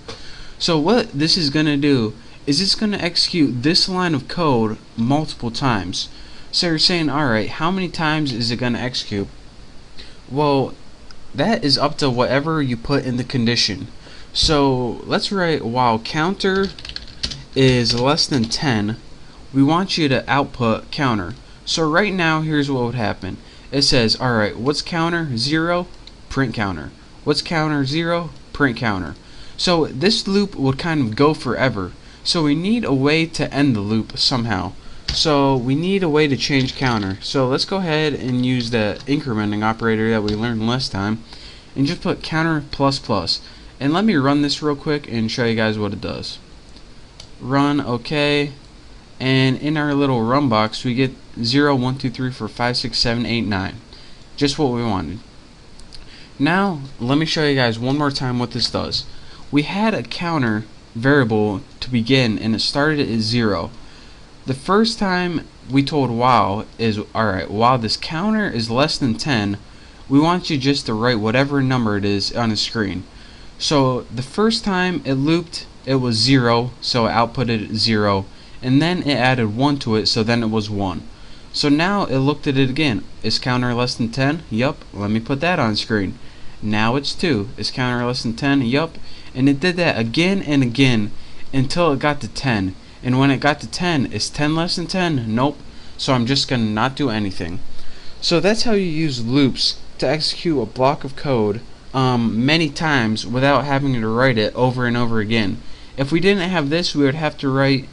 So what this is going to do is it's going to execute this line of code multiple times. So you're saying, alright, how many times is it going to execute? Well, that is up to whatever you put in the condition. So let's write while counter is less than 10, we want you to output counter. So right now, here's what would happen. It says, alright, what's counter? 0, print counter. What's counter? 0, print counter. So this loop would kind of go forever. So we need a way to end the loop somehow. So we need a way to change counter. So let's go ahead and use the incrementing operator that we learned last time and just put counter plus plus. And let me run this real quick and show you guys what it does. Run, okay. And in our little run box we get 0, 1, 2, 3, 4, 5, 6, 7, 8, 9. Just what we wanted. Now let me show you guys one more time what this does. We had a counter variable to begin and it started at 0. The first time we told while is, alright, while this counter is less than 10, we want you just to write whatever number it is on the screen. So the first time it looped, it was 0, so it outputted 0, and then it added 1 to it, so then it was 1. So now it looked at it again. Is counter less than 10? Yup, let me put that on screen. Now it's 2. Is counter less than 10? Yup. And it did that again and again until it got to 10. And when it got to 10, is 10 less than 10? Nope. So I'm just going to not do anything. So that's how you use loops to execute a block of code many times without having to write it over and over again. If we didn't have this, we would have to write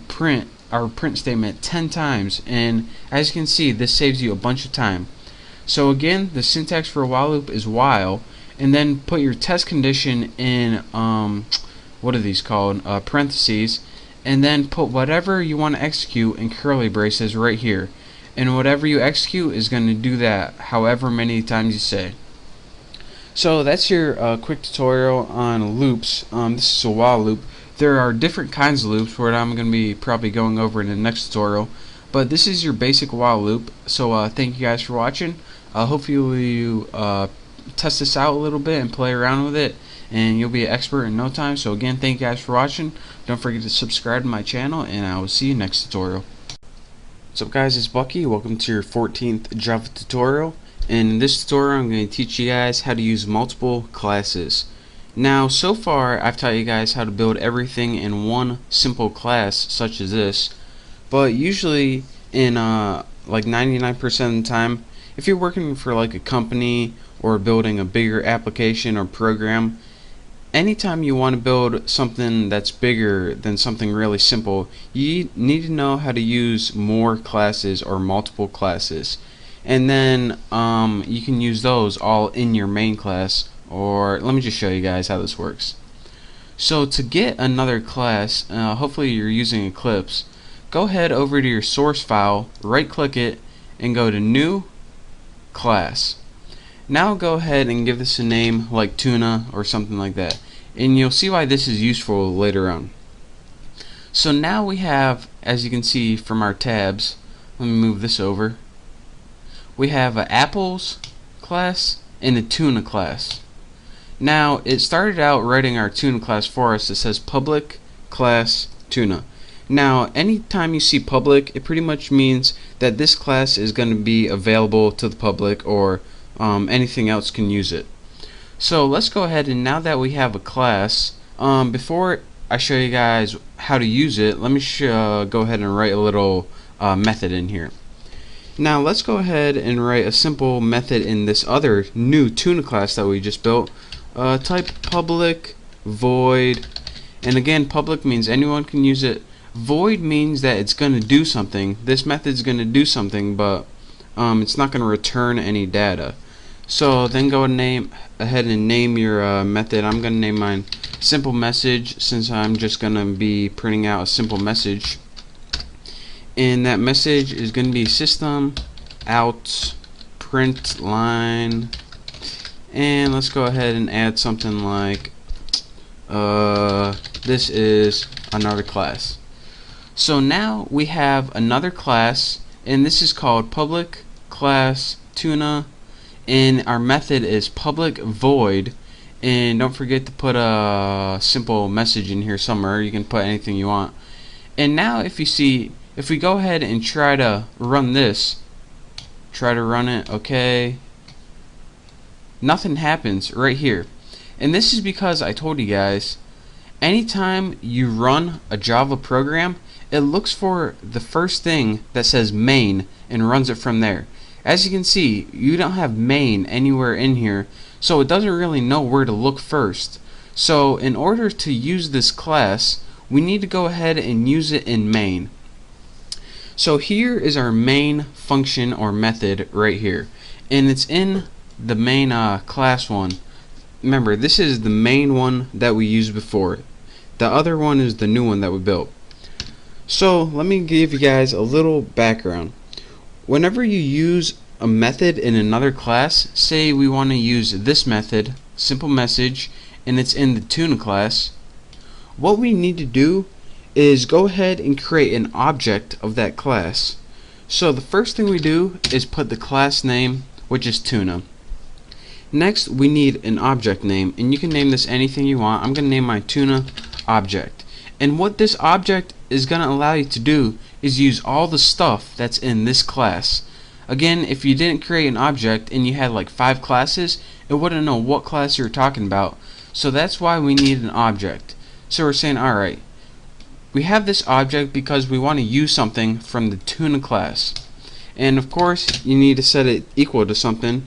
print our print statement 10 times, and as you can see, this saves you a bunch of time. So again, the syntax for a while loop is while, and then put your test condition in what are these called, parentheses, and then put whatever you want to execute in curly braces right here, and whatever you execute is going to do that however many times you say. So that's your quick tutorial on loops. This is a while loop. There are different kinds of loops where I'm going to be probably going over in the next tutorial, but this is your basic while loop. So thank you guys for watching. Hopefully you test this out a little bit and play around with it, and you'll be an expert in no time. So again, thank you guys for watching. Don't forget to subscribe to my channel, and I will see you next tutorial. What's up guys, it's Bucky. Welcome to your 14th Java tutorial. And in this tutorial I'm going to teach you guys how to use multiple classes. Now so far I've taught you guys how to build everything in one simple class such as this, but usually in like 99% of the time, if you're working for like a company or building a bigger application or program, anytime you want to build something that's bigger than something really simple, you need to know how to use more classes or multiple classes. And then you can use those all in your main class, or let me just show you guys how this works. So to get another class, hopefully you're using Eclipse, go ahead over to your source file, right click it, and go to New Class. Now go ahead and give this a name like Tuna or something like that, and you'll see why this is useful later on. So now we have, as you can see from our tabs, let me move this over, we have an apples class and a tuna class. Now it started out writing our tuna class for us. It says public class tuna. Now anytime you see public, it pretty much means that this class is going to be available to the public, or anything else can use it. So let's go ahead, and now that we have a class, before I show you guys how to use it, let me go ahead and write a little method in here. Now let's go ahead and write a simple method in this other new tuna class that we just built. Type public void, and again, public means anyone can use it. Void means that it's going to do something. This method's going to do something, but it's not going to return any data. So then go ahead and name your method. I'm going to name mine simple message, since I'm just going to be printing out a simple message. And that message is going to be system out print line, and let's go ahead and add something like this is another class. So now we have another class, and this is called public class tuna, and our method is public void. And don't forget to put a simple message in here somewhere. You can put anything you want. And now if we go ahead and try to run this, okay, nothing happens right here. And this is because I told you guys, anytime you run a Java program, it looks for the first thing that says main and runs it from there. As you can see, you don't have main anywhere in here, so it doesn't really know where to look first. So in order to use this class, we need to go ahead and use it in main. So here is our main function or method right here, and it's in the main class one. Remember, this is the main one that we used before. The other one is the new one that we built. So let me give you guys a little background. Whenever you use a method in another class, say we want to use this method, simple message, and it's in the tuna class, what we need to do is go ahead and create an object of that class. So the first thing we do is put the class name, which is tuna. Next, we need an object name, and you can name this anything you want. I'm going to name my tuna object. And what this object is going to allow you to do is use all the stuff that's in this class. Again, if you didn't create an object and you had like 5 classes, it wouldn't know what class you were talking about. So that's why we need an object. So we're saying, alright, we have this object because we want to use something from the tuna class. And of course, you need to set it equal to something.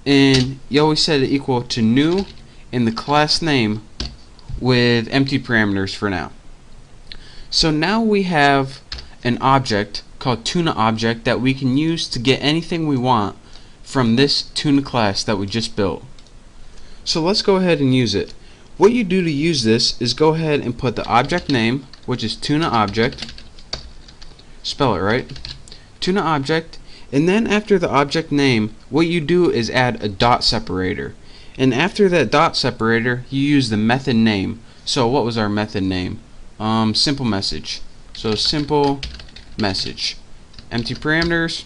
And you always set it equal to new in the class name with empty parameters for now. So now we have an object called tuna object that we can use to get anything we want from this tuna class that we just built. So let's go ahead and use it. What you do to use this is go ahead and put the object name, which is tuna object, spell it right, tuna object, and then after the object name, what you do is add a dot separator. And after that dot separator, you use the method name. So what was our method name? Simple message. So simple message, empty parameters.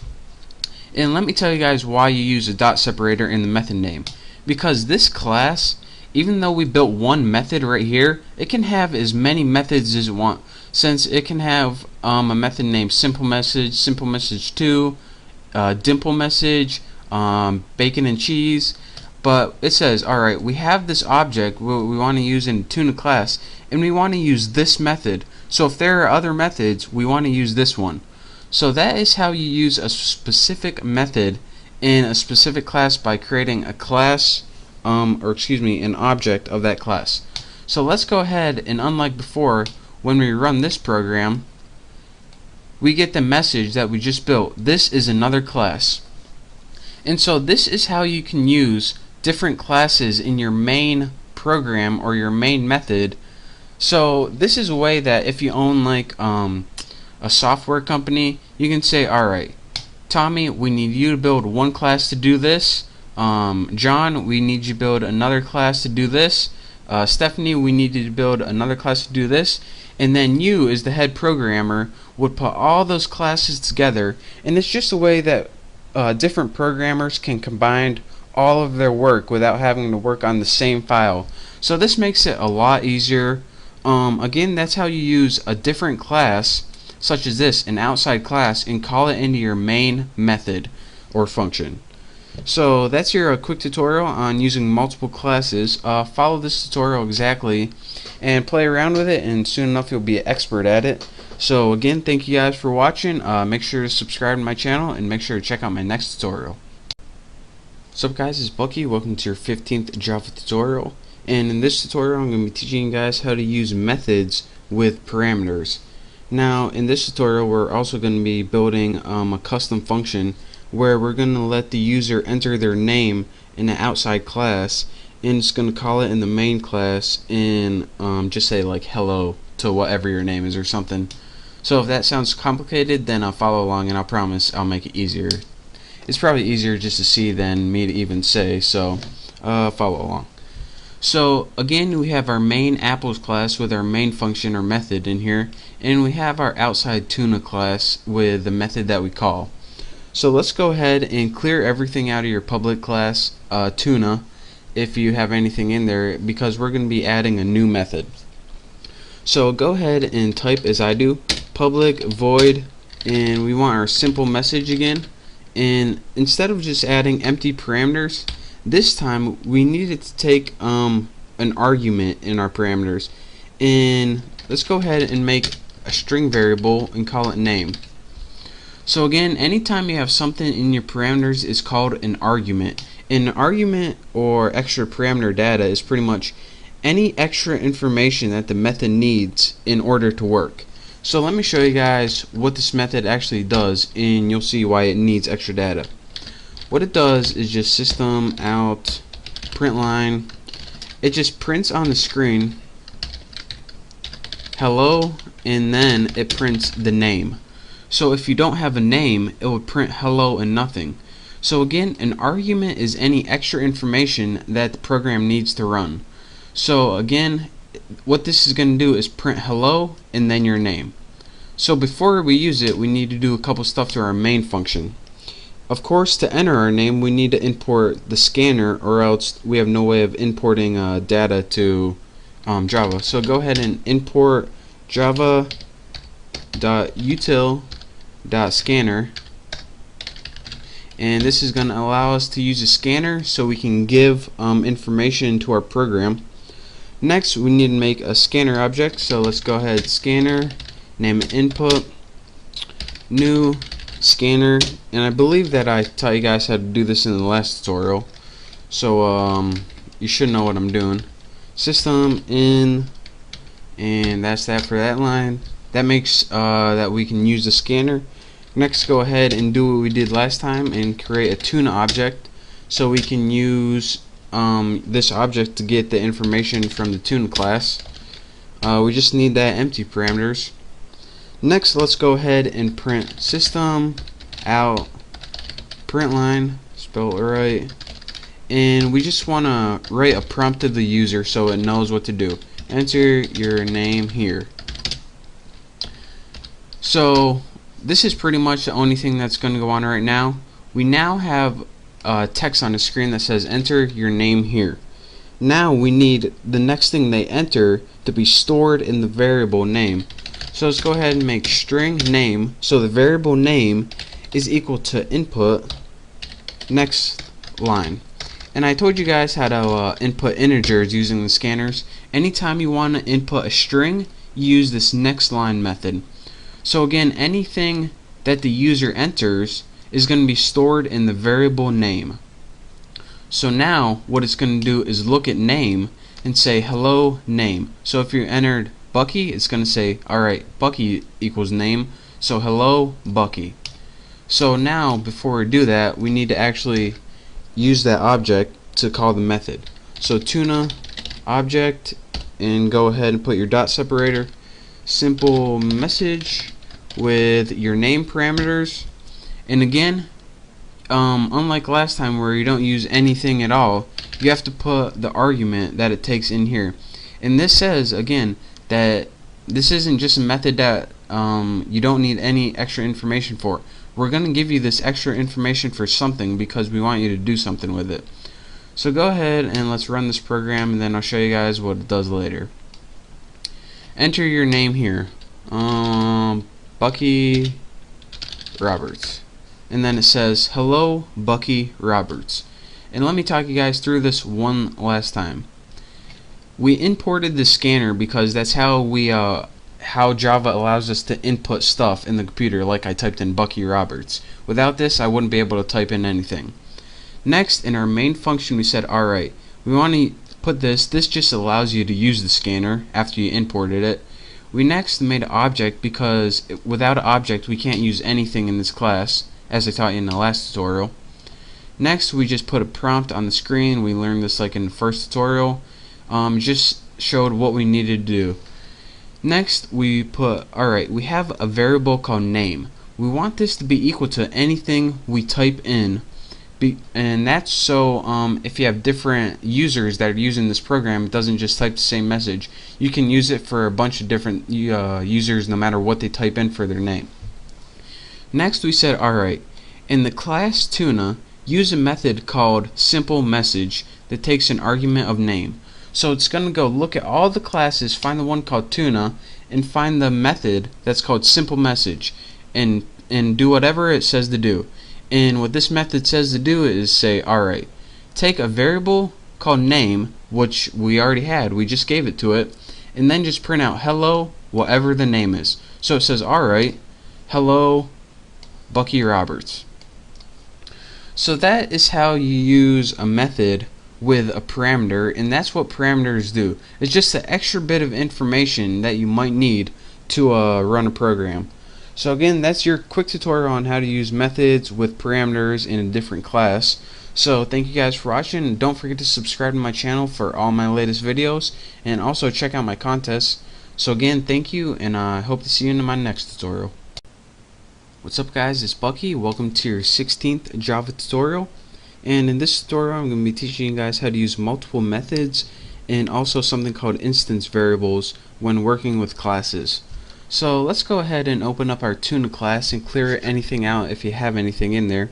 And let me tell you guys why you use a dot separator in the method name. Because this class, even though we built one method right here, it can have as many methods as it wants. Since it can have a method named simple message 2, dimple message, bacon and cheese. But it says, alright, we have this object we want to use in tuna class, and we want to use this method. So if there are other methods, we want to use this one. So that is how you use a specific method in a specific class, by creating a class, an object of that class. So let's go ahead, and unlike before, when we run this program, we get the message that we just built. This is another class. And so this is how you can use different classes in your main program or your main method. So this is a way that if you own like a software company, you can say, alright, Tommy, we need you to build one class to do this. John, we need you to build another class to do this. Stephanie, we need you to build another class to do this. And then you, as the head programmer, would put all those classes together. And it's just a way that different programmers can combine all of their work without having to work on the same file. So this makes it a lot easier. Again, that's how you use a different class, such as this, an outside class, and call it into your main method or function. So that's your quick tutorial on using multiple classes. Follow this tutorial exactly and play around with it, and soon enough you'll be an expert at it. So again, thank you guys for watching. Make sure to subscribe to my channel, and make sure to check out my next tutorial. What's up guys, it's Bucky. Welcome to your 15th Java tutorial. And in this tutorial I'm going to be teaching you guys how to use methods with parameters. Now in this tutorial we're also going to be building a custom function where we're going to let the user enter their name in an outside class, and it's going to call it in the main class and just say like hello to whatever your name is or something. So if that sounds complicated, then I'll follow along, and I'll promise I'll make it easier. It's probably easier just to see than me to even say, so follow along. So again, we have our main apples class with our main function or method in here, and we have our outside tuna class with the method that we call. So let's go ahead and clear everything out of your public class tuna if you have anything in there, because we're going to be adding a new method. So go ahead and type as I do, public void, and we want our simple message again. And instead of just adding empty parameters, this time we needed to take an argument in our parameters, and let's go ahead and make a string variable and call it name. So again, anytime you have something in your parameters is called an argument. An argument or extra parameter data is pretty much any extra information that the method needs in order to work. So let me show you guys what this method actually does, and you'll see why it needs extra data. What it does is just system out print line. It just prints on the screen hello, and then it prints the name. So if you don't have a name, it would print hello and nothing. So again, an argument is any extra information that the program needs to run. So again, what this is going to do is print hello and then your name. So before we use it, we need to do a couple stuff to our main function. Of course, to enter our name, we need to import the scanner, or else we have no way of importing data to Java. So go ahead and import java.util.scanner, and this is going to allow us to use a scanner so we can give information to our program. Next, we need to make a scanner object. So let's go ahead, scanner, name it input, new scanner, and I believe that I taught you guys how to do this in the last tutorial, so you should know what I'm doing. System in, and that's that for that line. That makes that we can use the scanner. Next, go ahead and do what we did last time and create a tuna object, so we can use this object to get the information from the tuna class. We just need that empty parameters. Next, let's go ahead and print system out print line, spell it right, and we just want to write a prompt to the user so it knows what to do. Enter your name here. So this is pretty much the only thing that's going to go on right now. We now have text on the screen that says enter your name here. Now we need the next thing they enter to be stored in the variable name. So let's go ahead and make string name, so the variable name is equal to input next line. And I told you guys how to input integers using the scanners. Anytime you want to input a string, use this next line method. So again, anything that the user enters is going to be stored in the variable name. So now what it's going to do is look at name and say hello name. So if you entered Bucky, it's going to say alright, Bucky equals name, so hello Bucky. So now before we do that, we need to actually use that object to call the method. So tuna object, and go ahead and put your dot separator, simple message with your name parameters. And again, unlike last time where you don't use anything at all, you have to put the argument that it takes in here. And this says again that this isn't just a method that you don't need any extra information for. We're going to give you this extra information for something because we want you to do something with it. So go ahead and let's run this program, and then I'll show you guys what it does later. Enter your name here, Bucky Roberts, and then it says hello Bucky Roberts. And let me talk you guys through this one last time. We imported the scanner because that's how we how Java allows us to input stuff in the computer, like I typed in Bucky Roberts. Without this, I wouldn't be able to type in anything. Next, in our main function, we said alright, we want to put this just allows you to use the scanner after you imported it. We next made an object because without an object we can't use anything in this class, as I taught you in the last tutorial. Next, we just put a prompt on the screen. We learned this like in the first tutorial. Just showed what we needed to do. Next, we put, alright, we have a variable called name. We want this to be equal to anything we type in. And that's so if you have different users that are using this program, it doesn't just type the same message. You can use it for a bunch of different users no matter what they type in for their name. Next, we said, alright, in the class tuna, use a method called simple message that takes an argument of name. So it's going to go look at all the classes, find the one called tuna, and find the method that's called simple message, and do whatever it says to do. And what this method says to do is say, alright, take a variable called name, which we already had, we just gave it to it, and then just print out hello, whatever the name is. So it says, alright, hello, Bucky Roberts. So that is how you use a method with a parameter, and that's what parameters do. It's just an extra bit of information that you might need to run a program. So again, that's your quick tutorial on how to use methods with parameters in a different class. So thank you guys for watching, and don't forget to subscribe to my channel for all my latest videos, and also check out my contests. So again, thank you, and I hope to see you in my next tutorial. What's up guys, it's Bucky. Welcome to your 16th Java tutorial. And in this tutorial I'm going to be teaching you guys how to use multiple methods and also something called instance variables when working with classes. So let's go ahead and open up our tuna class and clear anything out if you have anything in there.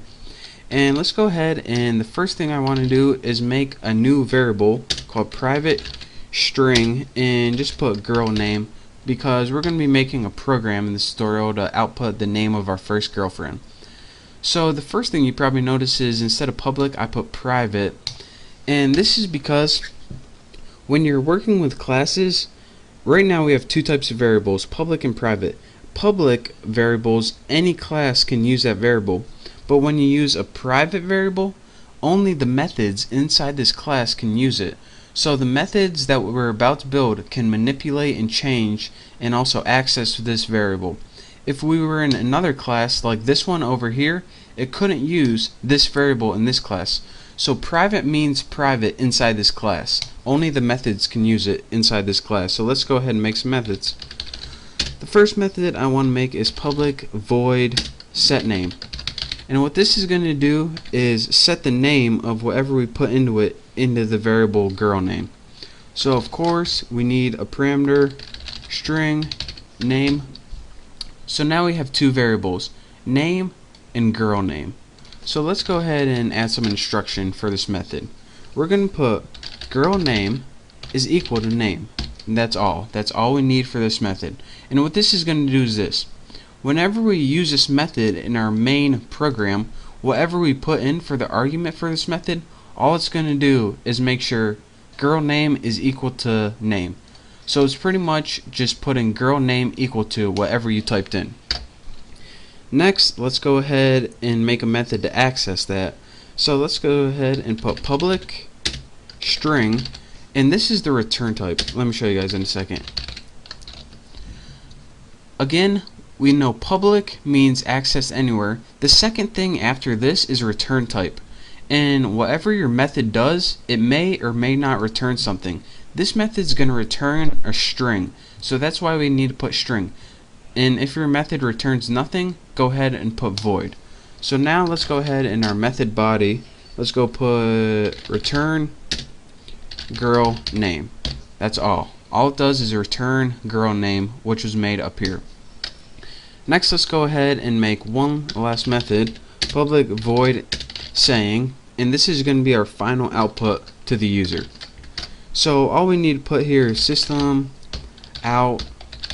And let's go ahead, and the first thing I want to do is make a new variable called private string and just put girl name, because we're going to be making a program in this tutorial to output the name of our first girlfriend. So the first thing you probably notice is instead of public I put private, and this is because when you're working with classes, right now we have two types of variables, public and private. Public variables, any class can use that variable, but when you use a private variable, only the methods inside this class can use it. So the methods that we're about to build can manipulate and change and also access this variable. If we were in another class like this one over here, it couldn't use this variable in this class. So private means private inside this class. Only the methods can use it inside this class. So let's go ahead and make some methods. The first method I want to make is public void set name. And what this is going to do is set the name of whatever we put into it into the variable girl name. So of course we need a parameter string name. So now we have two variables, name and girl name. So let's go ahead and add some instruction for this method. We're going to put girl name is equal to name, and that's all. That's all we need for this method. And what this is going to do is this. Whenever we use this method in our main program, whatever we put in for the argument for this method, all it's going to do is make sure girl name is equal to name. So it's pretty much just putting girl name equal to whatever you typed in. Next, let's go ahead and make a method to access that. So let's go ahead and put public string, and this is the return type. Let me show you guys in a second. Again, we know public means access anywhere. The second thing after this is return type. And whatever your method does, it may or may not return something. This method is going to return a string. So that's why we need to put string. And if your method returns nothing, go ahead and put void. So now let's go ahead in our method body, let's go put return girl name. That's all. All it does is return girl name, which was made up here. Next, let's go ahead and make one last method, public void saying, and this is going to be our final output to the user. So all we need to put here is system out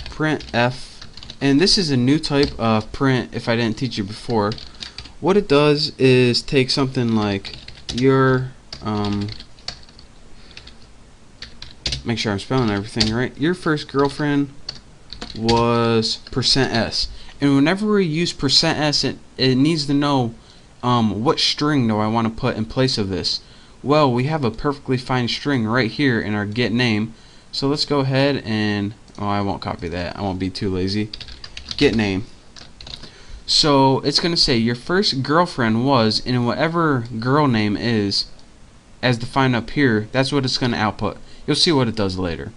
printf, and this is a new type of print if I didn't teach you before. What it does is take something like your make sure I'm spelling everything right. Your first girlfriend was %s, and whenever we use %s, it needs to know what string do I want to put in place of this. Well, we have a perfectly fine string right here in our get name, so let's go ahead and I won't copy that, I won't be too lazy. Get name. So it's going to say your first girlfriend was, and whatever girl name is as defined up here, that's what it's going to output. You'll see what it does later.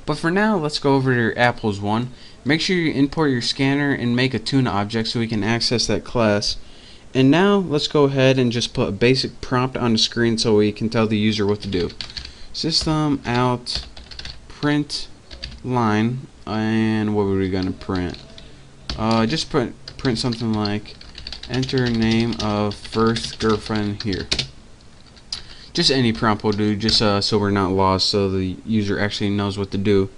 But for now, let's go over to your apples one. Make sure you import your scanner and make a tuna object so we can access that class. And now let's go ahead and just put a basic prompt on the screen so we can tell the user what to do. System out print line, and what were we going to print? Just print something like enter name of first girlfriend here. Just any prompt will do, just so we're not lost, so the user actually knows what to do.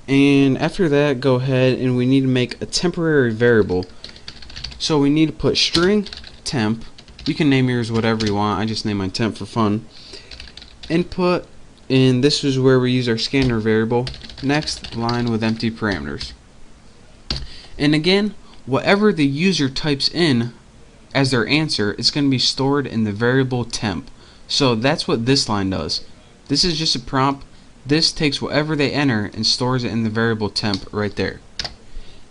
And after that, go ahead and we need to make a temporary variable. So we need to put string temp. You can name yours whatever you want. I just name mine temp for fun. Input, and this is where we use our scanner variable. Next line with empty parameters. And again, whatever the user types in as their answer, it's going to be stored in the variable temp. So that's what this line does. This is just a prompt. This takes whatever they enter and stores it in the variable temp right there.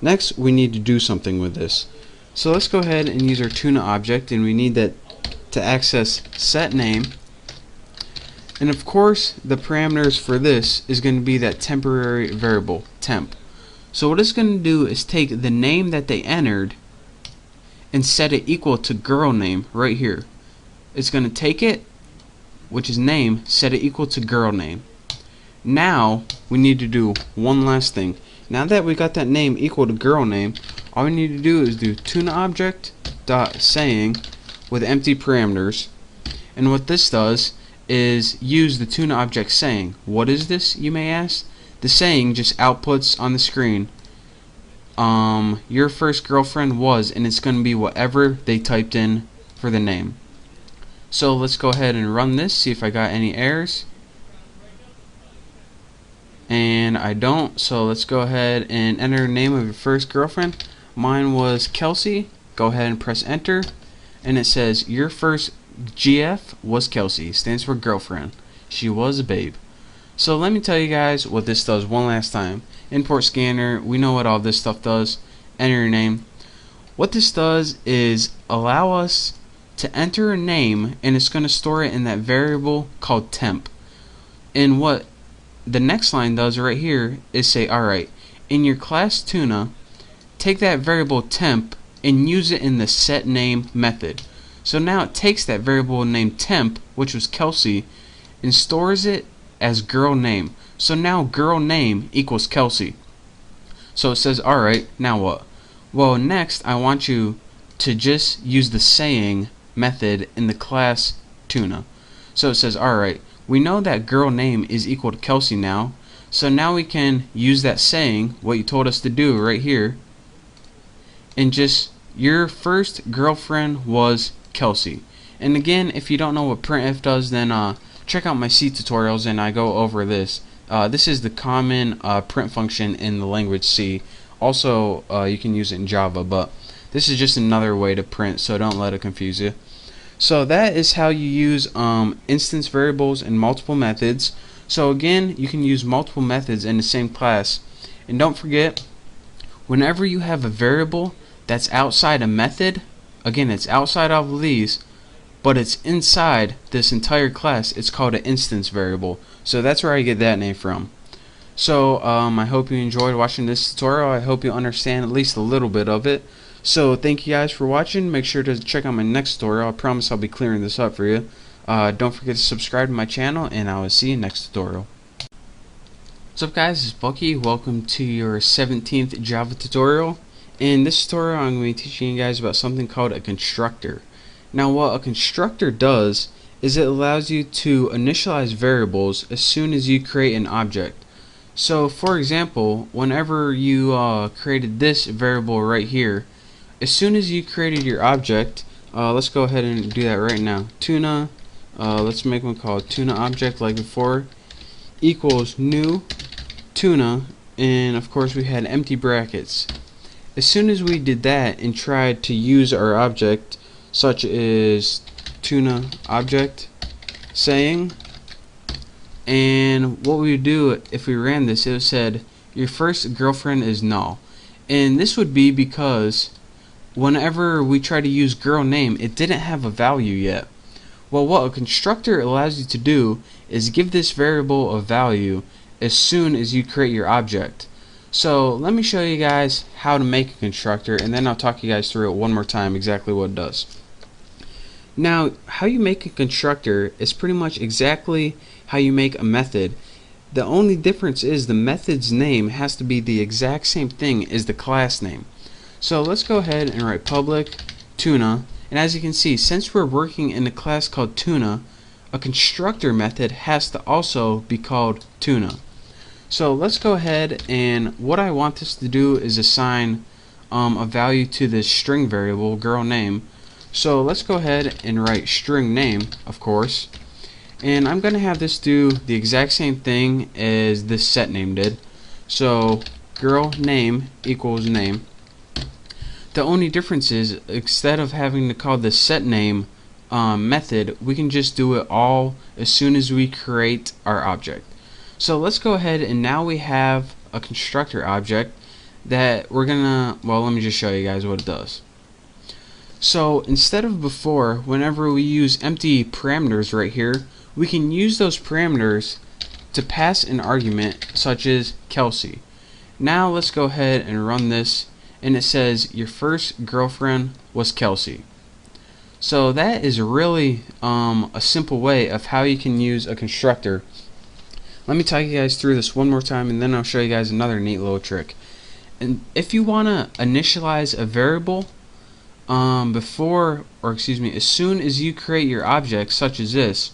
Next, we need to do something with this. So let's go ahead and use our tuna object, and we need that to access set name. And of course, the parameters for this is going to be that temporary variable temp. So what it's going to do is take the name that they entered and set it equal to girl name right here. It's going to take it, which is name, set it equal to girl name. Now we need to do one last thing. Now that we got that name equal to girl name, all we need to do is do tuna object dot saying with empty parameters. And what this does is use the tuna object saying. What is this, you may ask? The saying just outputs on the screen your first girlfriend was, and it's going to be whatever they typed in for the name. So let's go ahead and run this, see if I got any errors. And I don't, so let's go ahead and enter the name of your first girlfriend. Mine was Kelsey. Go ahead and press enter, and it says your first GF was Kelsey, stands for girlfriend. She was a babe. So let me tell you guys what this does one last time. Import scanner, we know what all this stuff does. Enter your name. What this does is allow us to enter a name, and it's going to store it in that variable called temp. And what the next line does right here is say, alright, in your class tuna, take that variable temp and use it in the set name method. So now it takes that variable named temp, which was Kelsey, and stores it as girl name. So now girl name equals Kelsey. So it says, alright, now what? Well, next I want you to just use the saying method in the class tuna. So it says, alright, we know that girl name is equal to Kelsey now, so now we can use that saying, what you told us to do right here, and just your first girlfriend was Kelsey. And again, if you don't know what printf does, then check out my C tutorials and I go over this. This is the common print function in the language C. Also, you can use it in Java, but this is just another way to print, so don't let it confuse you. So that is how you use instance variables and multiple methods. So again, you can use multiple methods in the same class. And don't forget, whenever you have a variable that's outside a method, again, it's outside of these, but it's inside this entire class, it's called an instance variable. So that's where I get that name from. So I hope you enjoyed watching this tutorial. I hope you understand at least a little bit of it. So thank you guys for watching. Make sure to check out my next tutorial. I promise I'll be clearing this up for you. Don't forget to subscribe to my channel, and I will see you next tutorial. What's up guys, it's Bucky. Welcome to your 17th Java tutorial. In this tutorial I'm going to be teaching you guys about something called a constructor. Now what a constructor does is it allows you to initialize variables as soon as you create an object. So for example, whenever you created this variable right here, as soon as you created your object, let's go ahead and do that right now. Tuna, let's make one called tuna object like before, equals new tuna, and of course we had empty brackets. As soon as we did that and tried to use our object, such as tuna object saying, and what we would do if we ran this, it said your first girlfriend is null. And this would be because whenever we try to use girl name, it didn't have a value yet. Well, what a constructor allows you to do is give this variable a value as soon as you create your object. So let me show you guys how to make a constructor, and then I'll talk you guys through it one more time exactly what it does. Now, how you make a constructor is pretty much exactly how you make a method. The only difference is the method's name has to be the exact same thing as the class name. So let's go ahead and write public tuna, and as you can see, since we're working in a class called tuna, a constructor method has to also be called tuna. So let's go ahead, and what I want this to do is assign a value to this string variable girl name. So let's go ahead and write string name, of course, and I'm gonna have this do the exact same thing as this set name did. So girl name equals name. The only difference is, instead of having to call the set name method, we can just do it all as soon as we create our object. So let's go ahead, and now we have a constructor object that we're gonna, well, let me just show you guys what it does. So instead of before, whenever we use empty parameters right here, we can use those parameters to pass an argument such as Kelsey. Now let's go ahead and run this, and it says your first girlfriend was Kelsey. So that is really a simple way of how you can use a constructor. Let me talk you guys through this one more time, and then I'll show you guys another neat little trick. And if you want to initialize a variable as soon as you create your object, such as this,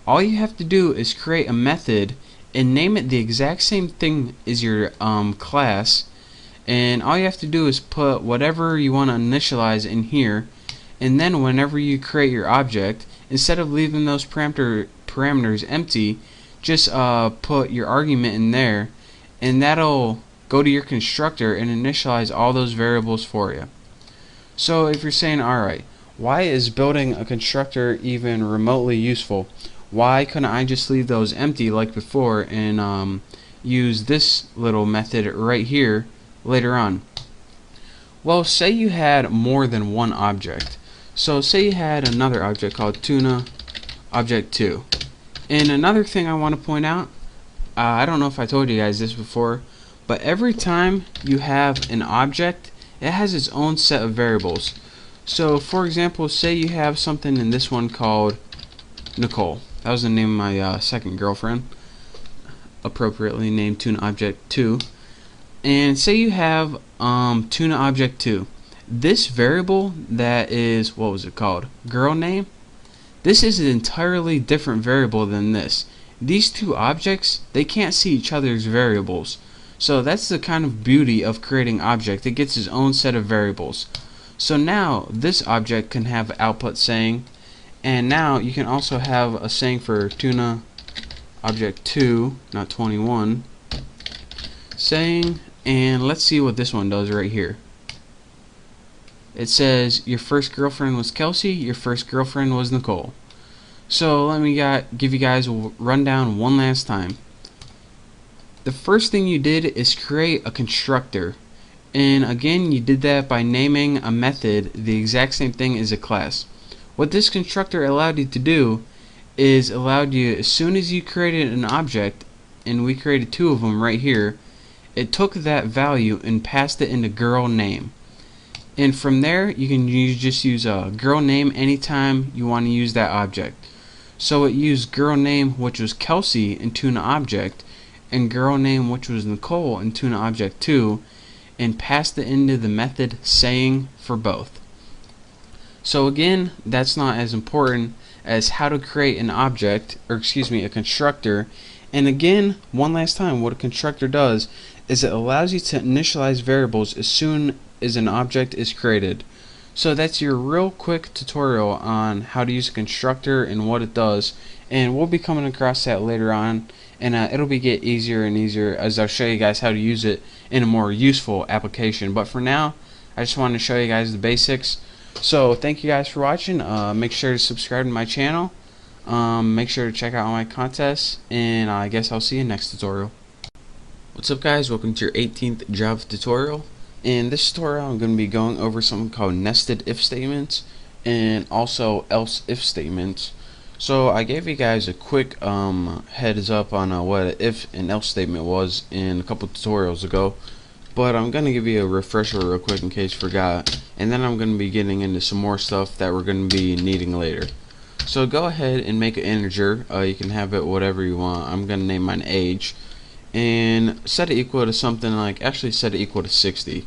all you have to do is create a method and name it the exact same thing as your class, and all you have to do is put whatever you want to initialize in here, and then whenever you create your object, instead of leaving those parameters empty, just put your argument in there, and that'll go to your constructor and initialize all those variables for you. So if you're saying, alright, why is building a constructor even remotely useful? Why couldn't I just leave those empty like before and use this little method right here later on? Well, say you had more than one object. So say you had another object called tuna object 2. And another thing I want to point out, I don't know if I told you guys this before, but every time you have an object, it has its own set of variables. So for example, say you have something in this one called Nicole. That was the name of my second girlfriend, appropriately named tuna object 2. And say you have tuna object 2. This variable that is, what was it called, girl name, this is an entirely different variable than this. These two objects, they can't see each other's variables. So that's the kind of beauty of creating object. It gets its own set of variables. So now this object can have output saying, and now you can also have a saying for tuna object 2, not 21, saying, and let's see what this one does right here. It says your first girlfriend was Kelsey, your first girlfriend was Nicole. So let me give you guys a rundown one last time. The first thing you did is create a constructor, and again you did that by naming a method the exact same thing as a class. What this constructor allowed you to do is allowed you, as soon as you created an object, and we created two of them right here, it took that value and passed it into girl name. And from there you can just use a girl name anytime you want to use that object. So it used girl name, which was Kelsey, in tuna object, and girl name, which was Nicole, in tuna object 2, and passed it into the method saying for both. So again, that's not as important as how to create an object, or excuse me, a constructor. And again, one last time, what a constructor does is it allows you to initialize variables as soon as an object is created. So that's your real quick tutorial on how to use a constructor and what it does, and we'll be coming across that later on, and it'll get easier and easier as I'll show you guys how to use it in a more useful application. But for now, I just wanted to show you guys the basics. So thank you guys for watching. Make sure to subscribe to my channel, make sure to check out all my contests, and I guess I'll see you next tutorial. What's up guys, welcome to your 18th Java tutorial. In this tutorial I'm going to be going over something called nested if statements and also else if statements. So I gave you guys a quick heads up on what an if and else statement was in a couple tutorials ago, but I'm going to give you a refresher real quick in case you forgot, and then I'm going to be getting into some more stuff that we're going to be needing later. So go ahead and make an integer. You can have it whatever you want. I'm going to name mine age and set it equal to something like, actually set it equal to 60.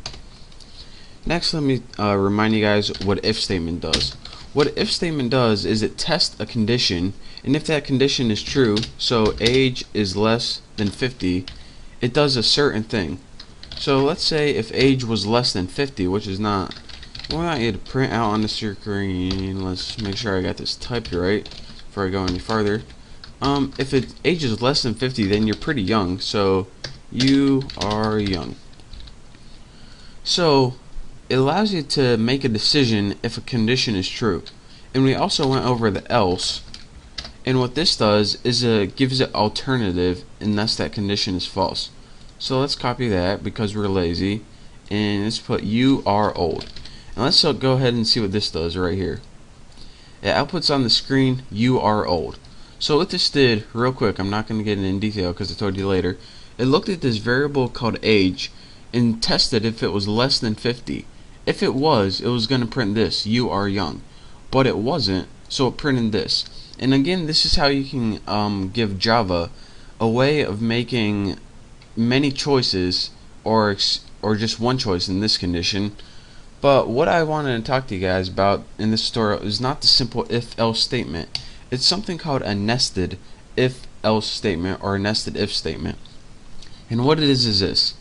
Next, let me remind you guys what if statement does. What if statement does is it tests a condition, and if that condition is true, so age is less than 50, it does a certain thing. So let's say if age was less than 50, which is not, we want you to print out on the screen. Let's make sure I got this typed right before I go any farther. If age is less than 50, then you're pretty young, so you are young. So it allows you to make a decision if a condition is true. And we also went over the else, and what this does is it gives it alternative unless that condition is false. So let's copy that because we're lazy, and let's put you are old. And let's go ahead and see what this does right here. It outputs on the screen you are old. So what this did, real quick, I'm not going to get in detail because I told you later, it looked at this variable called age and tested if it was less than 50. If it was going to print this, you are young. But it wasn't, so it printed this. And again, this is how you can give Java a way of making many choices or just one choice in this condition. But what I wanted to talk to you guys about in this tutorial is not the simple if-else statement. It's something called a nested if-else statement or a nested if statement. And what it is this.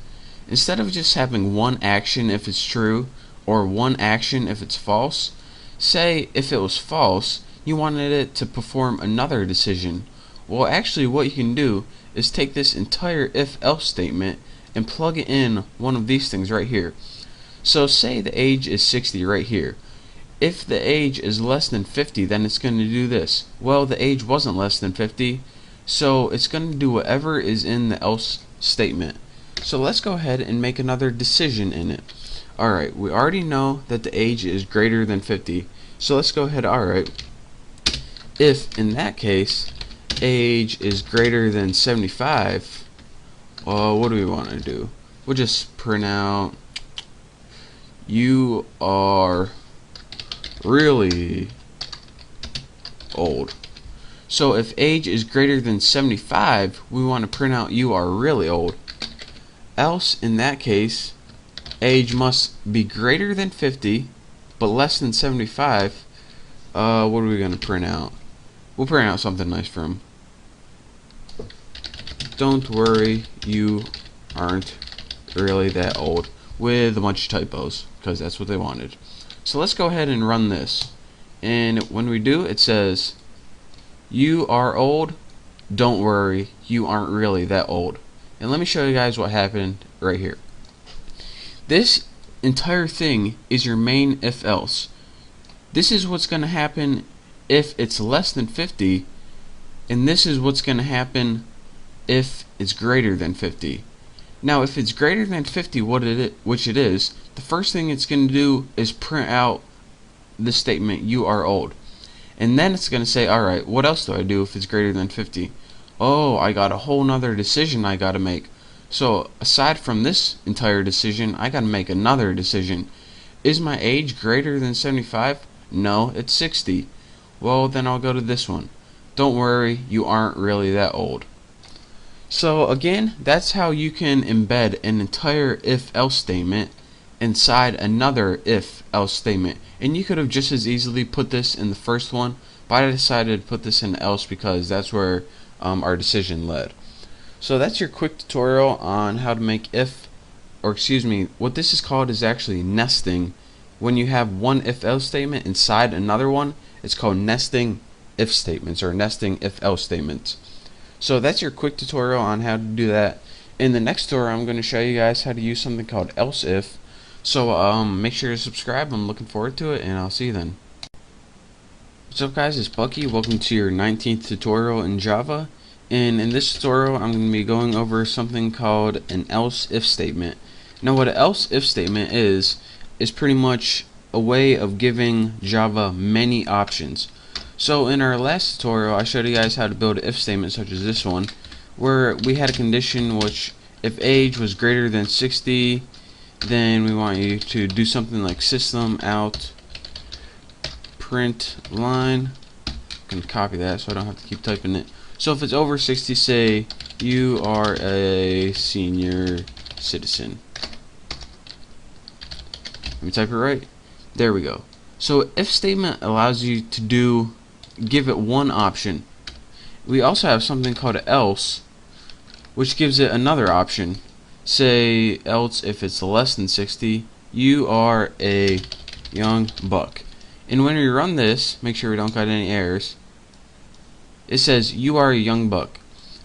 Instead of just having one action if it's true or one action if it's false, say if it was false, you wanted it to perform another decision. Well, actually what you can do is take this entire if-else statement and plug it in one of these things right here. So say the age is 60 right here. If the age is less than 50, then it's going to do this. Well, the age wasn't less than 50, so it's going to do whatever is in the else statement. So let's go ahead and make another decision in it. Alright, we already know that the age is greater than 50, so let's go ahead, alright, if in that case age is greater than 75, what do we want to do? We'll just print out you are really old. So if age is greater than 75, we want to print out you are really old. Else in that case, age must be greater than 50 but less than 75. What are we going to print out? We'll print out something nice for him. Don't worry, you aren't really that old, with a bunch of typos because that's what they wanted. So let's go ahead and run this, and when we do, it says you are old, don't worry, you aren't really that old. And let me show you guys what happened right here. This entire thing is your main if else. This is what's going to happen if it's less than 50, and this is what's going to happen if it's greater than 50. Now if it's greater than 50, which it is, the first thing it's going to do is print out the statement you are old. And then it's going to say, alright, what else do I do if it's greater than 50? Oh, I got a whole nother decision I got to make. So aside from this entire decision, I got to make another decision. Is my age greater than 75? No, it's 60. Well, then I'll go to this one. Don't worry, you aren't really that old. So again, that's how you can embed an entire if-else statement inside another if-else statement. And you could have just as easily put this in the first one, but I decided to put this in else because that's where our decision led. So that's your quick tutorial on how to make what this is called is actually nesting. When you have one if-else statement inside another one, it's called nesting if statements or nesting if-else statements. So that's your quick tutorial on how to do that. In the next tutorial, I'm going to show you guys how to use something called else if. So make sure to subscribe. I'm looking forward to it, and I'll see you then. What's up guys, it's Bucky. Welcome to your 19th tutorial in Java. And in this tutorial I'm going to be going over something called an else if statement. Now what an else if statement is pretty much a way of giving Java many options. So in our last tutorial I showed you guys how to build an if statement such as this one, where we had a condition which if age was greater than 60, then we want you to do something like system out print line. I can copy that so I don't have to keep typing it. So if it's over 60, say you are a senior citizen. Let me type it right. There we go. So if statement allows you to give it one option. We also have something called else, which gives it another option. Say else if it's less than 60, you are a young buck. And when we run this, make sure we don't got any errors. It says you are a young buck.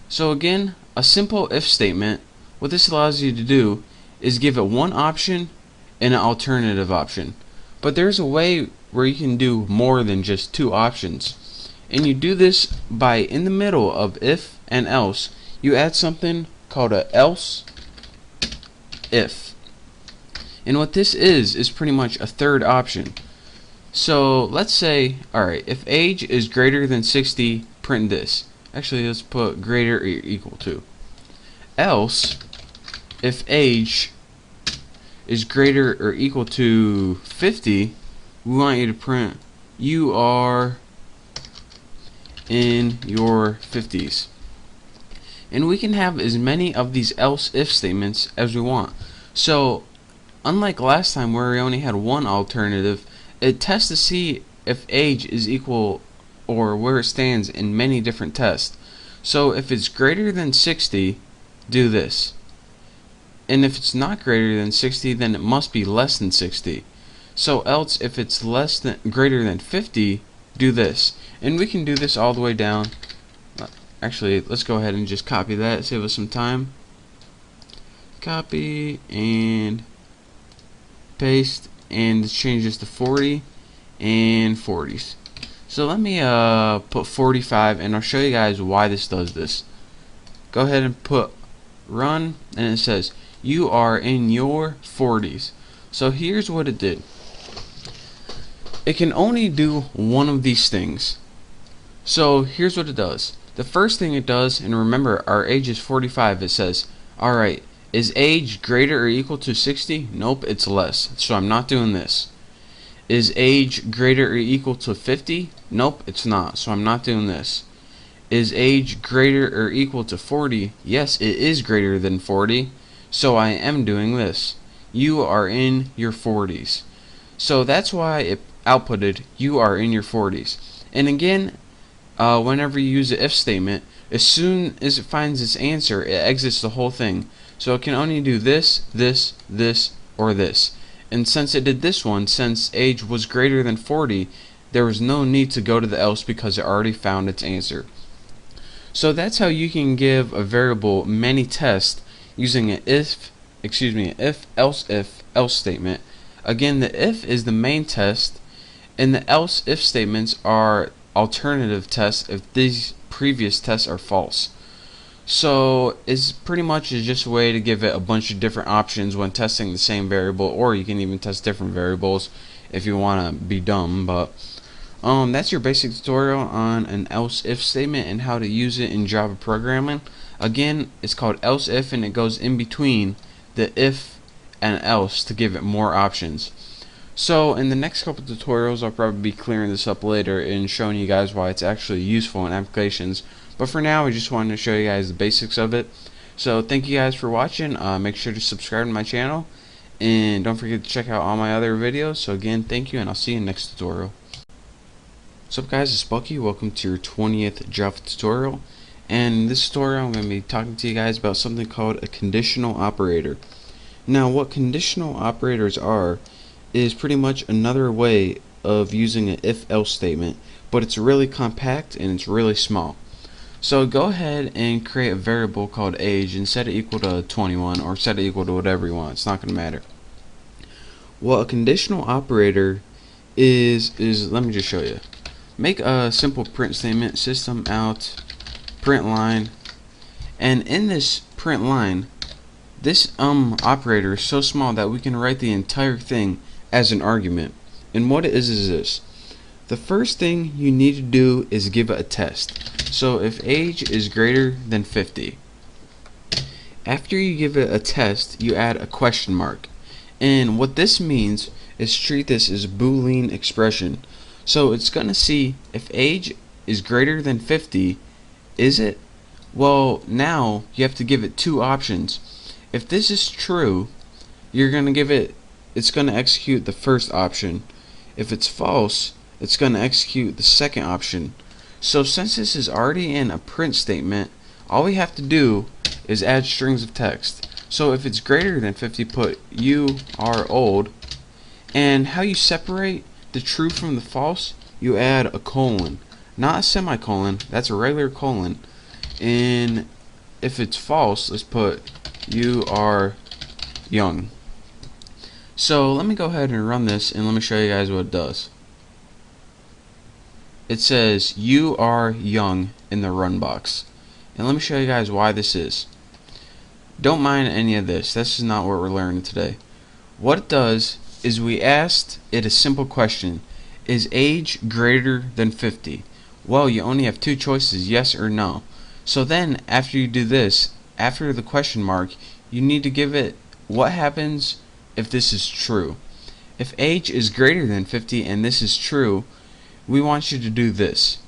So again, a simple if statement, what this allows you to do is give it one option and an alternative option. But there's a way where you can do more than just two options. And you do this by, in the middle of if and else, you add something called a else if. And what this is pretty much a third option. So let's say, alright, if age is greater than 60, print this. Actually, let's put greater or equal to. Else, if age is greater or equal to 50, we want you to print you are in your 50s. And we can have as many of these else if statements as we want. So unlike last time where we only had one alternative, it tests to see if age is equal or where it stands in many different tests. So if it's greater than 60, do this. And if it's not greater than 60, then it must be less than 60. So else if it's greater than 50, do this. And we can do this all the way down. Actually, let's go ahead and just copy that, save us some time. Copy and paste, and let's change this to 40 and 40s. So let me put 45, and I'll show you guys why this does this. Go ahead and put run, and it says you are in your 40s. So here's what it did. It can only do one of these things. So here's what it does. The first thing it does, and remember our age is 45, it says, alright, is age greater or equal to 60? Nope, it's less, so I'm not doing this. Is age greater or equal to 50? Nope, it's not, so I'm not doing this. Is age greater or equal to 40? Yes, it is greater than 40, so I am doing this. You are in your 40s. So that's why it outputted you are in your 40s. And again, whenever you use the if statement, as soon as it finds its answer, it exits the whole thing. So it can only do this, this, this, or this. And since it did this one, since age was greater than 40, there was no need to go to the else because it already found its answer. So that's how you can give a variable many tests using an if else statement. Again, the if is the main test, and the else if statements are alternative tests if these previous tests are false. So it's pretty much just a way to give it a bunch of different options when testing the same variable, or you can even test different variables if you want to be dumb. But that's your basic tutorial on an else if statement and how to use it in Java programming. Again, it's called else if, and it goes in between the if and else to give it more options. So in the next couple tutorials, I'll probably be clearing this up later and showing you guys why it's actually useful in applications. But for now, I just wanted to show you guys the basics of it. So thank you guys for watching. Make sure to subscribe to my channel, and don't forget to check out all my other videos. So again, thank you, and I'll see you in the next tutorial. What's up guys, it's Bucky. Welcome to your 20th Java tutorial. And in this tutorial, I'm going to be talking to you guys about something called a conditional operator. Now what conditional operators are is pretty much another way of using an if-else statement, but it's really compact and it's really small. So go ahead and create a variable called age and set it equal to 21, or set it equal to whatever you want. It's not going to matter. What a conditional operator is let me just show you. Make a simple print statement, system out print line, and in this print line, This operator is so small that we can write the entire thing as an argument. And what it is this. The first thing you need to do is give it a test. So if age is greater than 50, after you give it a test, you add a question mark. And what this means is treat this as a Boolean expression. So it's going to see if age is greater than 50, is it? Well, now you have to give it two options. If this is true, you're going to give it, it's going to execute the first option. If it's false, it's going to execute the second option. So since this is already in a print statement, all we have to do is add strings of text. So if it's greater than 50, put you are old. And how you separate the true from the false, you add a colon, not a semicolon. That's a regular colon. And if it's false, let's put you are young. So let me go ahead and run this and let me show you guys what it does. It says you are young in the run box. And let me show you guys why this is. Don't mind any of this. This is not what we're learning today. What it does is we asked it a simple question. Is age greater than 50? Well, you only have two choices, yes or no. So then after you do this, after the question mark, you need to give it what happens if this is true. If age is greater than 50 and this is true, we want you to do this.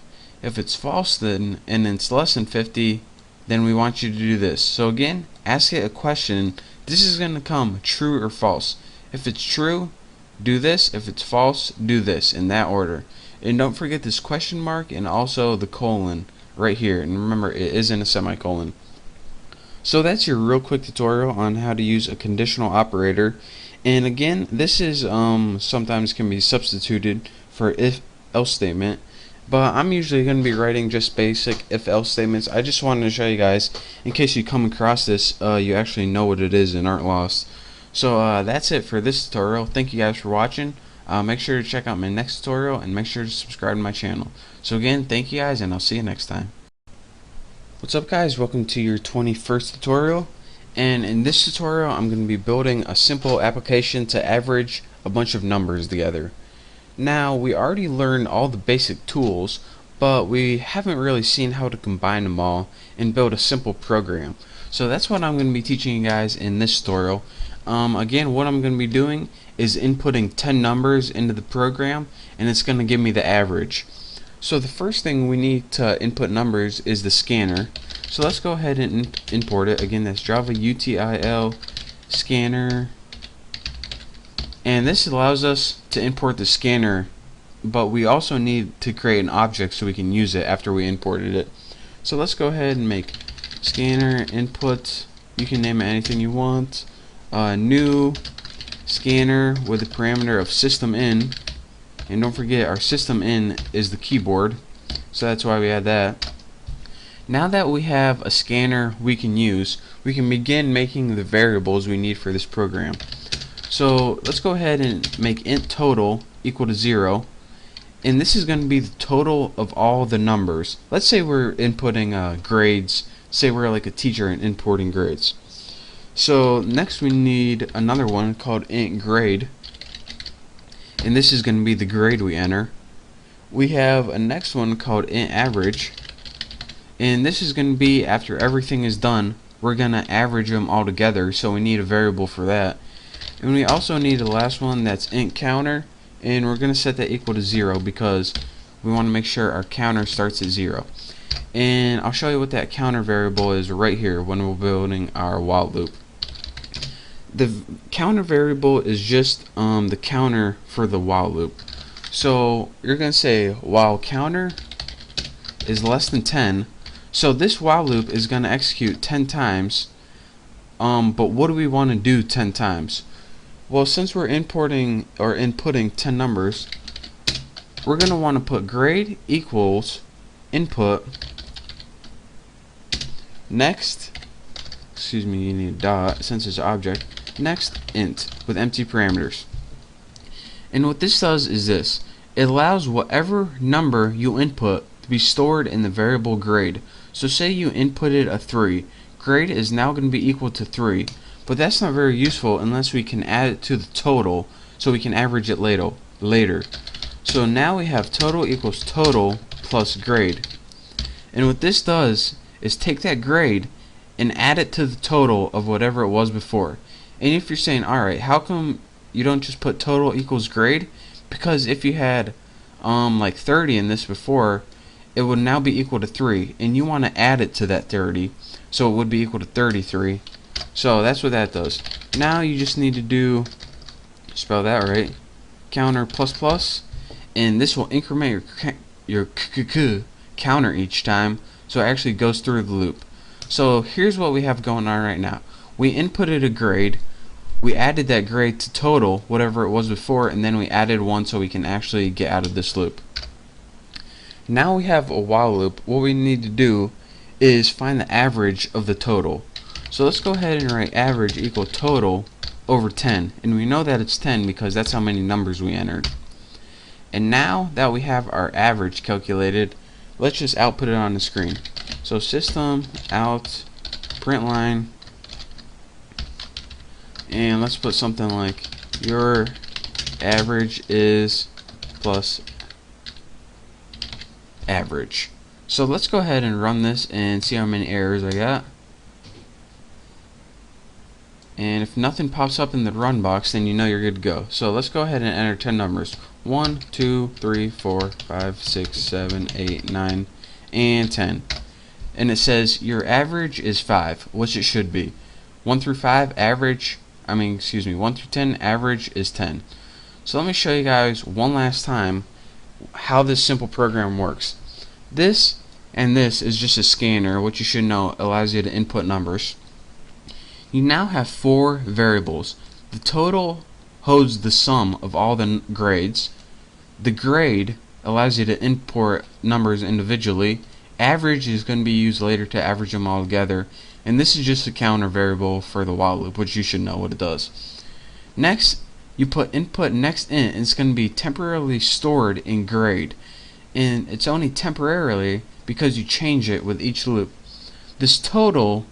If it's false then and it's less than 50, then we want you to do this. So again, ask it a question. This is going to come true or false. If it's true, do this. If it's false, do this, in that order. And don't forget this question mark and also the colon right here. And remember, it is in a semicolon. So that's your real quick tutorial on how to use a conditional operator. And again, this is sometimes can be substituted for if-else statement. But I'm usually going to be writing just basic if-else statements. I just wanted to show you guys, in case you come across this, you actually know what it is and aren't lost. So that's it for this tutorial. Thank you guys for watching. Make sure to check out my next tutorial and make sure to subscribe to my channel. So again, thank you guys and I'll see you next time. What's up guys, welcome to your 21st tutorial. And in this tutorial I'm going to be building a simple application to average a bunch of numbers together. Now we already learned all the basic tools, but we haven't really seen how to combine them all and build a simple program. So that's what I'm going to be teaching you guys in this tutorial. Again, what I'm going to be doing is inputting 10 numbers into the program and it's going to give me the average. So the first thing we need to input numbers is the scanner. So let's go ahead and import it. Again, that's Java util scanner. And this allows us to import the scanner, but we also need to create an object so we can use it after we imported it. So let's go ahead and make scanner input. You can name it anything you want. New scanner with a parameter of system in. And don't forget, our system in is the keyboard, so that's why we add that. Now that we have a scanner we can use, we can begin making the variables we need for this program. So let's go ahead and make int total equal to 0, and this is going to be the total of all the numbers. Let's say we're inputting grades. Say we're like a teacher and importing grades. So next we need another one called int grade, and this is going to be the grade we enter. We have a next one called int average, and this is going to be after everything is done, we're going to average them all together, so we need a variable for that. And we also need the last one, that's int counter, and we're going to set that equal to 0 because we want to make sure our counter starts at 0. And I'll show you what that counter variable is right here when we're building our while loop. The counter variable is just the counter for the while loop. So you're going to say while counter is less than 10. So this while loop is going to execute 10 times. But what do we want to do 10 times? Well, since we're importing or inputting 10 numbers, we're going to want to put grade equals input next, excuse me, you need a dot since it's an object, next int with empty parameters. And what this does is this: it allows whatever number you input to be stored in the variable grade. So say you inputted a 3, grade is now going to be equal to 3, but that's not very useful unless we can add it to the total so we can average it later. So now we have total equals total plus grade. And what this does is take that grade and add it to the total of whatever it was before. And if you're saying, alright, how come you don't just put total equals grade? Because if you had like 30 in this before, it would now be equal to 3, and you want to add it to that 30, so it would be equal to 33. So that's what that does. Now you just need to do, spell that right, counter plus plus, and this will increment your counter each time, so it actually goes through the loop. So here's what we have going on right now. We inputted a grade, we added that grade to total, whatever it was before, and then we added 1 so we can actually get out of this loop. Now we have a while loop. What we need to do is find the average of the total. So let's go ahead and write average equal total over 10, and we know that it's 10 because that's how many numbers we entered. And now that we have our average calculated, let's just output it on the screen. So system out print line, and let's put something like your average is plus average. So let's go ahead and run this and see how many errors I got. And if nothing pops up in the run box, then you know you're good to go. So let's go ahead and enter 10 numbers. 1, 2, 3, 4, 5, 6, 7, 8, 9, and 10. And it says your average is 5, which it should be. 1 through 5 average, 1 through 10 average is 10. So let me show you guys one last time how this simple program works. This and this is just a scanner, which you should know allows you to input numbers. You now have 4 variables. The total holds the sum of all the grades. The grade allows you to import numbers individually. Average is going to be used later to average them all together. And this is just a counter variable for the while loop, which you should know what it does. Next, you put input next int, and it's going to be temporarily stored in grade. And it's only temporarily because you change it with each loop. This total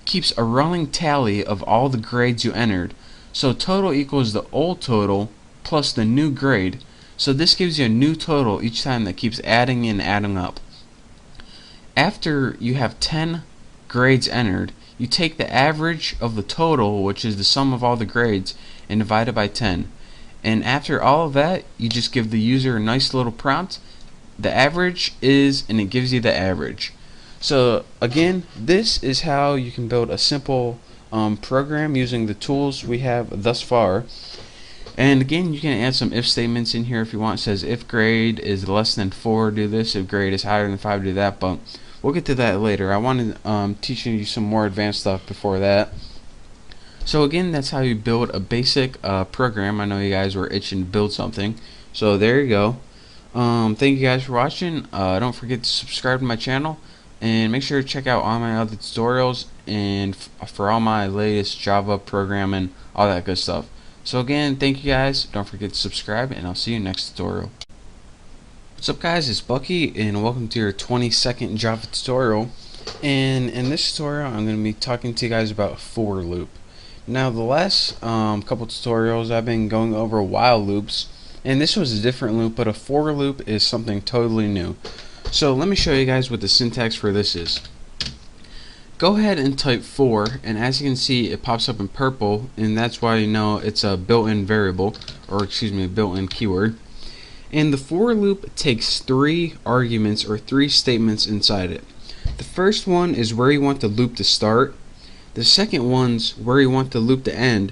keeps a running tally of all the grades you entered. So total equals the old total plus the new grade. So this gives you a new total each time that keeps adding and adding up. After you have 10 grades entered, you take the average of the total, which is the sum of all the grades, and divide it by 10. And after all of that, you just give the user a nice little prompt. The average is, and it gives you the average. So again, this is how you can build a simple program using the tools we have thus far. And again, you can add some if statements in here if you want. It says if grade is less than 4, do this. If grade is higher than 5, do that. But we'll get to that later. I wanted to teach you some more advanced stuff before that. So again, that's how you build a basic program. I know you guys were itching to build something. So there you go. Thank you guys for watching. Don't forget to subscribe to my channel. And make sure to check out all my other tutorials and for all my latest Java programming, all that good stuff. So again, thank you guys. Don't forget to subscribe, and I'll see you in the next tutorial. What's up guys, it's Bucky, and welcome to your 20-second Java tutorial. And in this tutorial, I'm going to be talking to you guys about a for loop. Now the last couple tutorials I've been going over while loops, and this was a different loop, but a for loop is something totally new. So let me show you guys what the syntax for this is. Go ahead and type for, and as you can see it pops up in purple, and that's why you know it's a built-in variable, or excuse me, a built-in keyword. And the for loop takes 3 arguments or 3 statements inside it. The first one is where you want the loop to start, the second one's where you want the loop to end,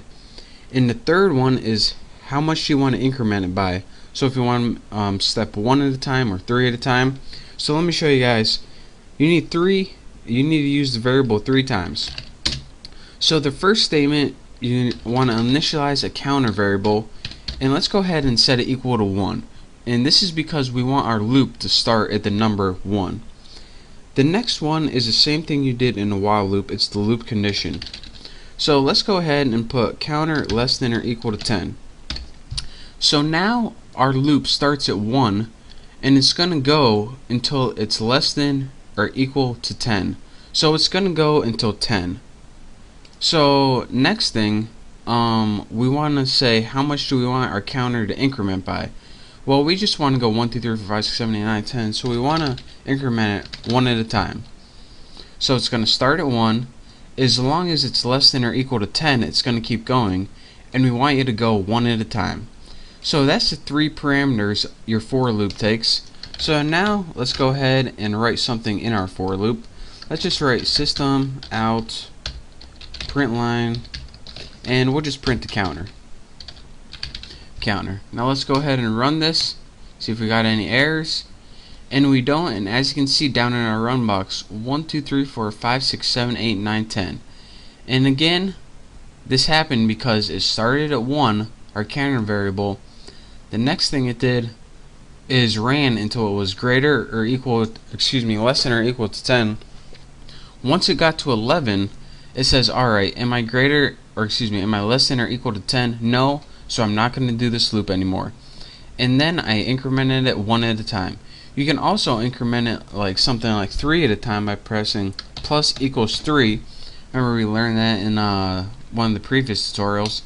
and the third one is how much you want to increment it by. So if you want step 1 at a time or 3 at a time. So let me show you guys. You need to use the variable 3 times. So the first statement, you want to initialize a counter variable, and let's go ahead and set it equal to 1. And this is because we want our loop to start at the number 1. The next one is the same thing you did in the while loop. It's the loop condition. So let's go ahead and put counter less than or equal to 10. So now our loop starts at 1, and it's going to go until it's less than or equal to 10. So it's going to go until 10. So next thing, we want to say how much do we want our counter to increment by. Well, we just want to go 1, 2, 3, 4, 5, 6, 7, 8, 9, 10, so we want to increment it one at a time. So it's going to start at 1. As long as it's less than or equal to 10, it's going to keep going, and we want you to go one at a time. So that's the 3 parameters your for loop takes. So now let's go ahead and write something in our for loop. Let's just write system out print line, and we'll just print the counter. Now let's go ahead and run this, see if we got any errors, and we don't. And as you can see down in our run box, 1, 2, 3, 4, 5, 6, 7, 8, 9, 10. And again, this happened because it started at 1, our counter variable. The next thing it did is ran until it was greater or equal, less than or equal to 10. Once it got to 11, it says, alright, am I less than or equal to 10? No, so I'm not going to do this loop anymore. And then I incremented it one at a time. You can also increment it like something like 3 at a time by pressing plus equals 3. Remember we learned that in one of the previous tutorials.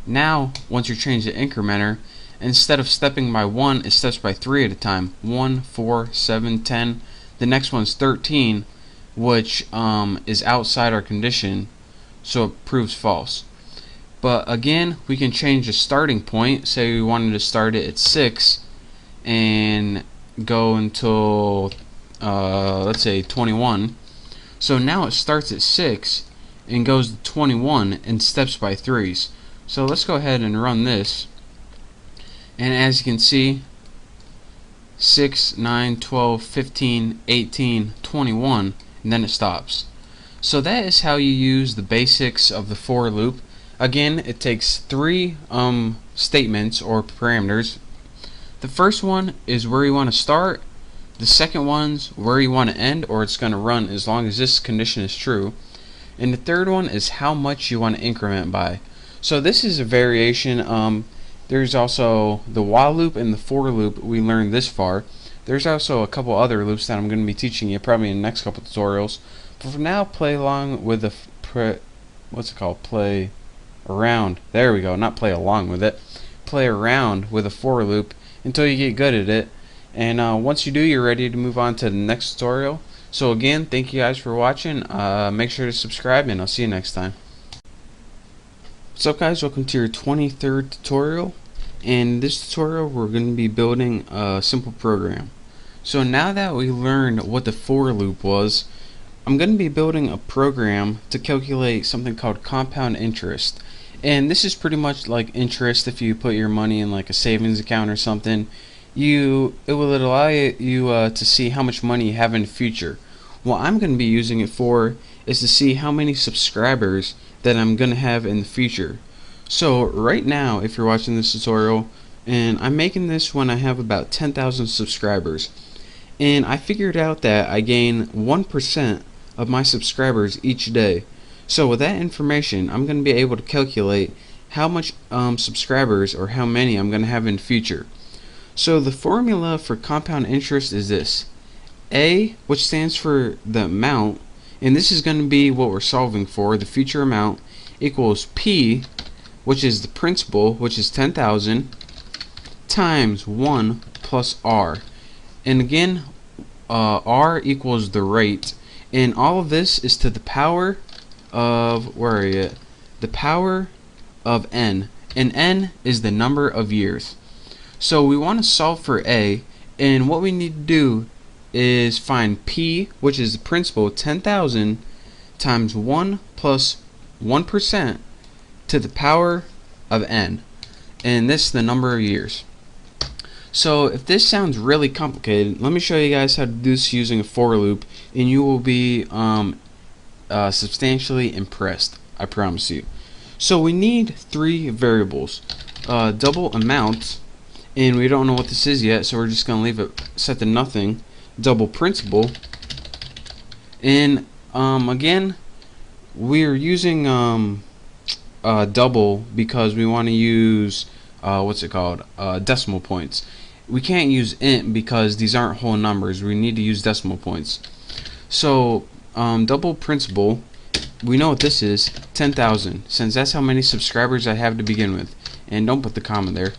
Now, once you change the incrementer, instead of stepping by 1, it steps by 3 at a time. 1, 4, 7, 10. The next one's 13, which is outside our condition, so it proves false. But again, we can change the starting point. Say we wanted to start it at 6 and go until let's say 21. So now it starts at 6 and goes to 21 and steps by 3s. So let's go ahead and run this, and as you can see, 6, 9, 12, 15, 18, 21, and then it stops. So that is how you use the basics of the for loop. Again, it takes 3 statements or parameters. The first one is where you want to start. The second one's where you want to end, or it's going to run as long as this condition is true. And the third one is how much you want to increment by. So this is a variation. There's also the while loop and the for loop we learned this far. There's also a couple other loops that I'm going to be teaching you probably in the next couple tutorials. But for now, play along with the play around. There we go. Not play along with it. Play around with a for loop until you get good at it. And once you do, you're ready to move on to the next tutorial. So again, thank you guys for watching. Make sure to subscribe, and I'll see you next time. What's up, guys? Welcome to your 23rd tutorial. In this tutorial, we're going to be building a simple program. So now that we learned what the for loop was, I'm going to be building a program to calculate something called compound interest. And this is pretty much like interest if you put your money in like a savings account or something. It will allow you to see how much money you have in the future. What I'm going to be using it for is to see how many subscribers that I'm going to have in the future. So right now, if you're watching this tutorial, and I'm making this when I have about 10,000 subscribers, and I figured out that I gain 1% of my subscribers each day. So with that information, I'm going to be able to calculate how much subscribers, or how many I'm going to have in the future. So the formula for compound interest is this: A, which stands for the amount, and this is going to be what we're solving for, the future amount, equals P, which is the principal, which is 10,000, times 1 plus R. And again, R equals the rate, and all of this is to the power of, the power of n, and n is the number of years. So we want to solve for A, and what we need to do is find P, which is the principal, 10,000, times 1 plus 1% to the power of n, and this is the number of years. So if this sounds really complicated, let me show you guys how to do this using a for loop, and you will be substantially impressed, I promise you. So we need 3 variables: double amount, and we don't know what this is yet, so we're just going to leave it set to nothing. Double principal, and again, we're using double because we want to use decimal points. We can't use int because these aren't whole numbers. We need to use decimal points. So double principal we know what this is, 10,000, since that's how many subscribers I have to begin with. And don't put the comma there.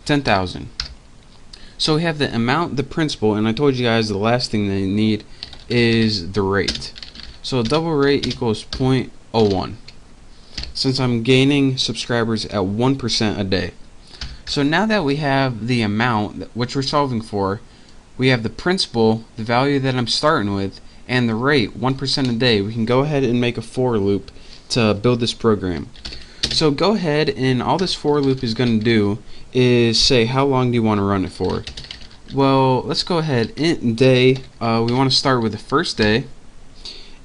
10,000. So we have the amount, the principal, and I told you guys the last thing they need is the rate. So double rate equals 0.01, since I'm gaining subscribers at 1% a day. So now that we have the amount which we're solving for, we have the principal, the value that I'm starting with, and the rate, 1% a day, we can go ahead and make a for loop to build this program. So go ahead, and all this for loop is going to do is say how long do you want to run it for. Well, let's go ahead. Int day, we want to start with the first day,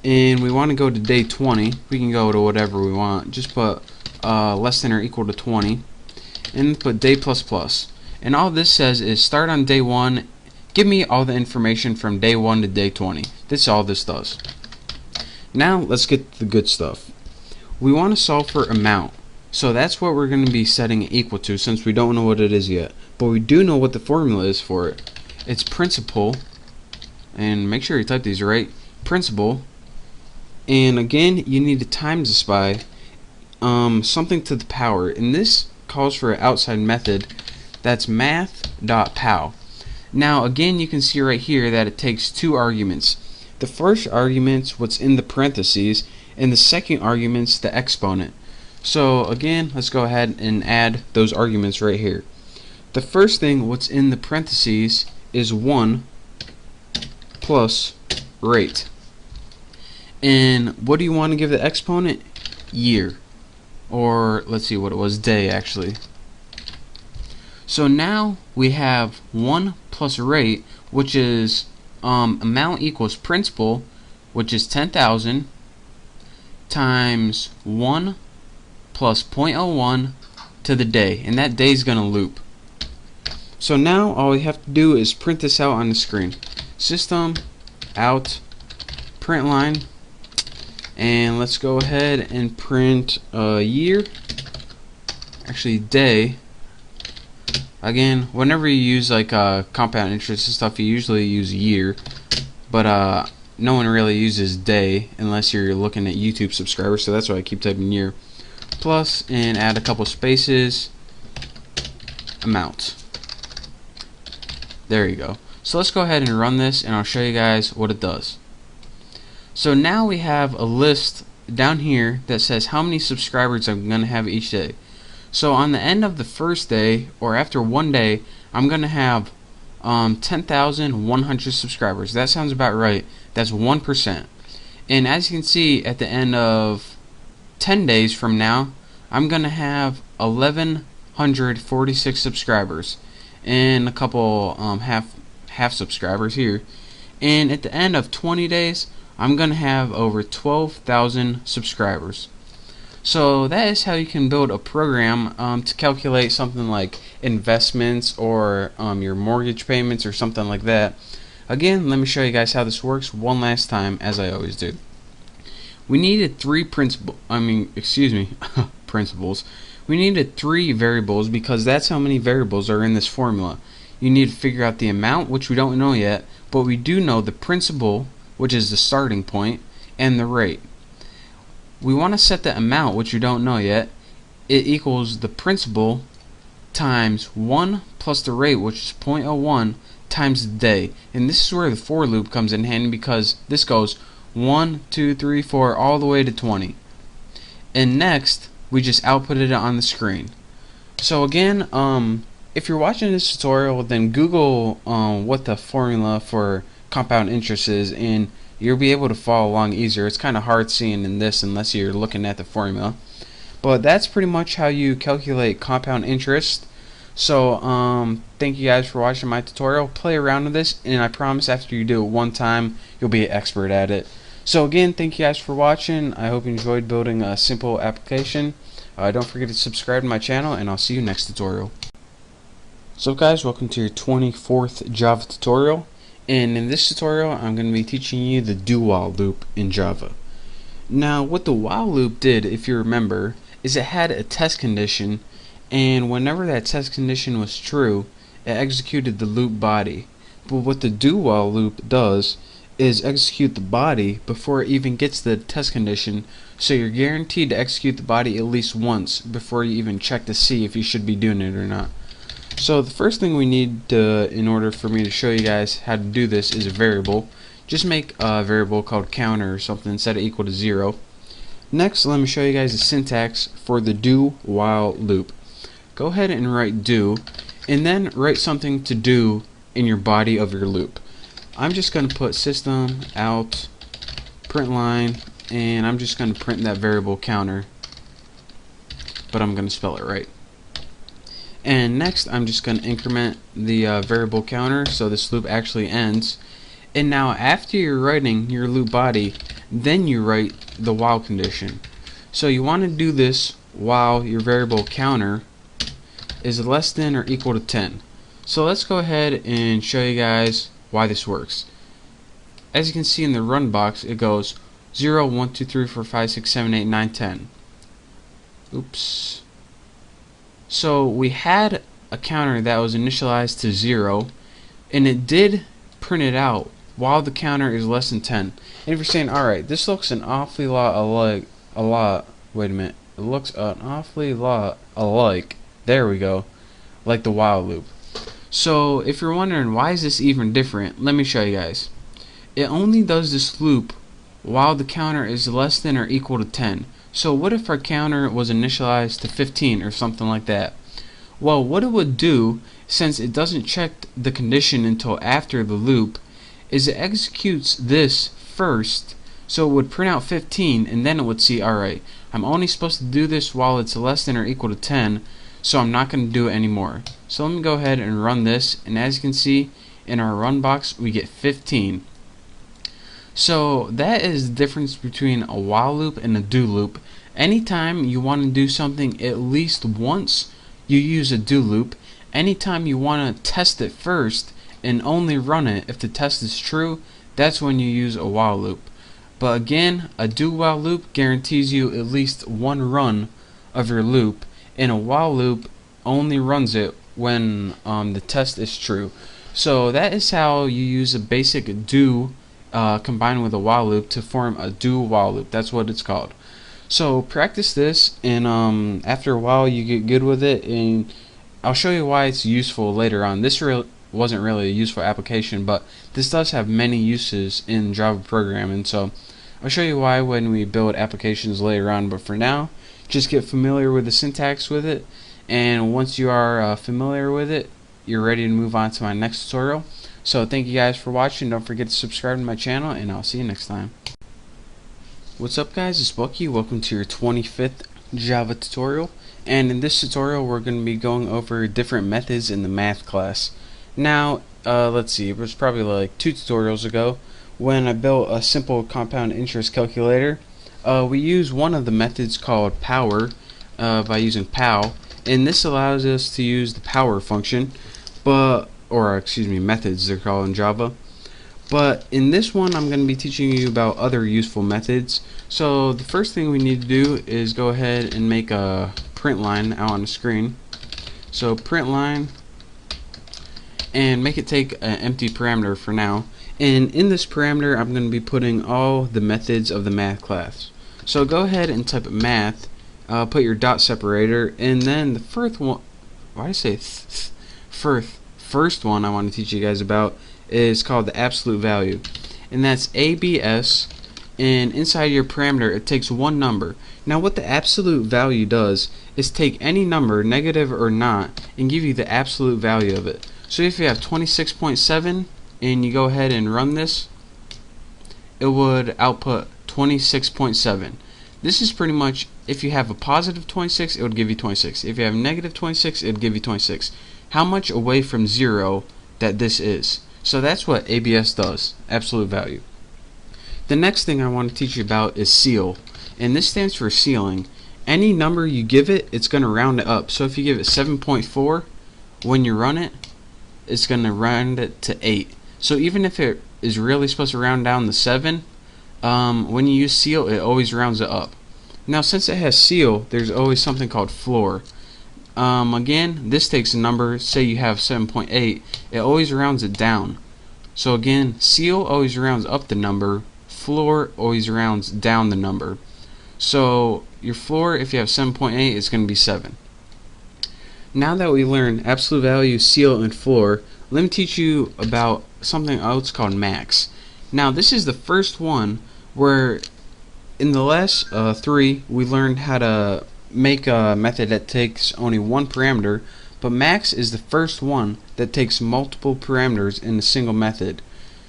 and we want to go to day 20. We can go to whatever we want. Just put less than or equal to 20, and put day plus plus. And all this says is start on day 1. Give me all the information from day 1 to day 20. This is all this does. Now let's get to the good stuff. We want to solve for amount. So that's what we're going to be setting it equal to, since we don't know what it is yet. But we do know what the formula is for it. It's principal, and make sure you type these right. Principal, and again you need to times this by something to the power, and this calls for an outside method. That's math.pow. Now again, you can see right here that it takes two arguments. The first argument's what's in the parentheses, and the second argument's the exponent. So again, let's go ahead and add those arguments right here. The first thing what's in the parentheses is 1 plus rate. And what do you want to give the exponent? Year. Or let's see what it was, day actually. So now we have 1 plus rate, which is amount equals principal, which is 10,000, times 1 plus 0.01 to the day, and that day is going to loop. So now all we have to do is print this out on the screen. System out print line, and let's go ahead and print year, actually day. Again, whenever you use like compound interest and stuff, you usually use year, but no one really uses day unless you're looking at YouTube subscribers, so that's why I keep typing year. Plus, and add a couple spaces, amount. There you go. So let's go ahead and run this, and I'll show you guys what it does. So now we have a list down here that says how many subscribers I'm going to have each day. So on the end of the first day, or after one day, I'm going to have 10,100 subscribers. That sounds about right. That's 1%. And as you can see, at the end of 10 days from now, I'm going to have 1,146 subscribers and a couple half subscribers here. And at the end of 20 days, I'm going to have over 12,000 subscribers. So that is how you can build a program to calculate something like investments or your mortgage payments or something like that. Again, let me show you guys how this works one last time, as I always do. We needed principles. We needed 3 variables because that's how many variables are in this formula. You need to figure out the amount, which we don't know yet, but we do know the principal, which is the starting point, and the rate. We want to set the amount, which we don't know yet. It equals the principal times 1 plus the rate, which is 0.01, times the day. And this is where the for loop comes in handy, because this goes 1, 2, 3, 4 all the way to 20. And next, we just output it on the screen. So again, if you're watching this tutorial, then Google what the formula for compound interest is, and you'll be able to follow along easier. It's kind of hard seeing in this unless you're looking at the formula. But that's pretty much how you calculate compound interest. So thank you guys for watching my tutorial. Play around with this, and I promise after you do it one time, you'll be an expert at it. So again, thank you guys for watching. I hope you enjoyed building a simple application. Don't forget to subscribe to my channel, and I'll see you next tutorial. So guys, welcome to your 24th Java tutorial. And in this tutorial, I'm going to be teaching you the do-while loop in Java. Now, what the while loop did, if you remember, is it had a test condition, and whenever that test condition was true, it executed the loop body. But what the do-while loop does is execute the body before it even gets the test condition, so you're guaranteed to execute the body at least once before you even check to see if you should be doing it or not. So the first thing we need in order for me to show you guys how to do this is a variable. Just make a variable called counter or something, set it equal to 0. Next, let me show you guys the syntax for the do while loop. Go ahead and write do, and then write something to do in your body of your loop. I'm just going to put system out print line, and I'm just going to print that variable counter, but I'm going to spell it right. And next, I'm just going to increment the variable counter so this loop actually ends. And now after you're writing your loop body, then you write the while condition. So you want to do this while your variable counter is less than or equal to 10. So let's go ahead and show you guys why this works. As you can see in the run box, it goes 0, 1, 2, 3, 4, 5, 6, 7, 8, 9, 10. Oops. So we had a counter that was initialized to 0, and it did print it out while the counter is less than 10. And if you're saying, alright, this looks an awfully lot alike, wait a minute, it looks an awfully lot alike, there we go, like the while loop. So if you're wondering why is this even different, let me show you guys. It only does this loop while the counter is less than or equal to 10. So what if our counter was initialized to 15 or something like that? Well, what it would do, since it doesn't check the condition until after the loop, is it executes this first, so it would print out 15, and then it would see, alright, I'm only supposed to do this while it's less than or equal to 10, so I'm not going to do it anymore. So let me go ahead and run this, and as you can see in our run box, we get 15. So that is the difference between a while loop and a do loop. Anytime you want to do something at least once, you use a do loop. Anytime you want to test it first and only run it if the test is true, that's when you use a while loop. But again, a do while loop guarantees you at least one run of your loop, and a while loop only runs it when the test is true. So that is how you use a basic do combined with a while loop to form a do while loop. That's what it's called. So practice this, and after a while you get good with it, and I'll show you why it's useful later on. This wasn't really a useful application, but this does have many uses in Java programming, so I'll show you why when we build applications later on. But for now, just get familiar with the syntax with it, and once you are familiar with it, you're ready to move on to my next tutorial. So thank you guys for watching. Don't forget to subscribe to my channel, and I'll see you next time. What's up guys, it's Bucky. Welcome to your 25th Java tutorial, and in this tutorial we're going to be going over different methods in the math class. Now let's see, it was probably like 2 tutorials ago when I built a simple compound interest calculator. We use one of the methods called power by using pow, and this allows us to use the power function, methods they're called in Java. But in this one I'm going to be teaching you about other useful methods. So the first thing we need to do is go ahead and make a print line out on the screen. So print line, and make it take an empty parameter for now. And in this parameter I'm going to be putting all the methods of the math class. So go ahead and type math, put your dot separator, and then the first one, first one I want to teach you guys about is called the absolute value, and that's ABS, and inside your parameter it takes one number. Now what the absolute value does is take any number, negative or not, and give you the absolute value of it. So if you have 26.7 and you go ahead and run this, it would output 26.7. This is pretty much, if you have a positive 26, it would give you 26. If you have negative 26, it would give you 26. How much away from 0 that this is. So that's what ABS does, absolute value. The next thing I want to teach you about is ceil, and this stands for ceiling. Any number you give it, it's going to round it up. So if you give it 7.4, when you run it, it's going to round it to 8. So even if it is really supposed to round down to 7, when you use ceil, it always rounds it up. Now since it has ceil, there's always something called floor. Again, this takes a number, say you have 7.8, it always rounds it down. So again, ceil always rounds up the number, floor always rounds down the number. So your floor, if you have 7.8, is going to be 7. Now that we learned absolute value, ceil, and floor, let me teach you about something else called max. Now this is the first one where in the last 3 we learned how to make a method that takes only one parameter, but max is the first one that takes multiple parameters in a single method.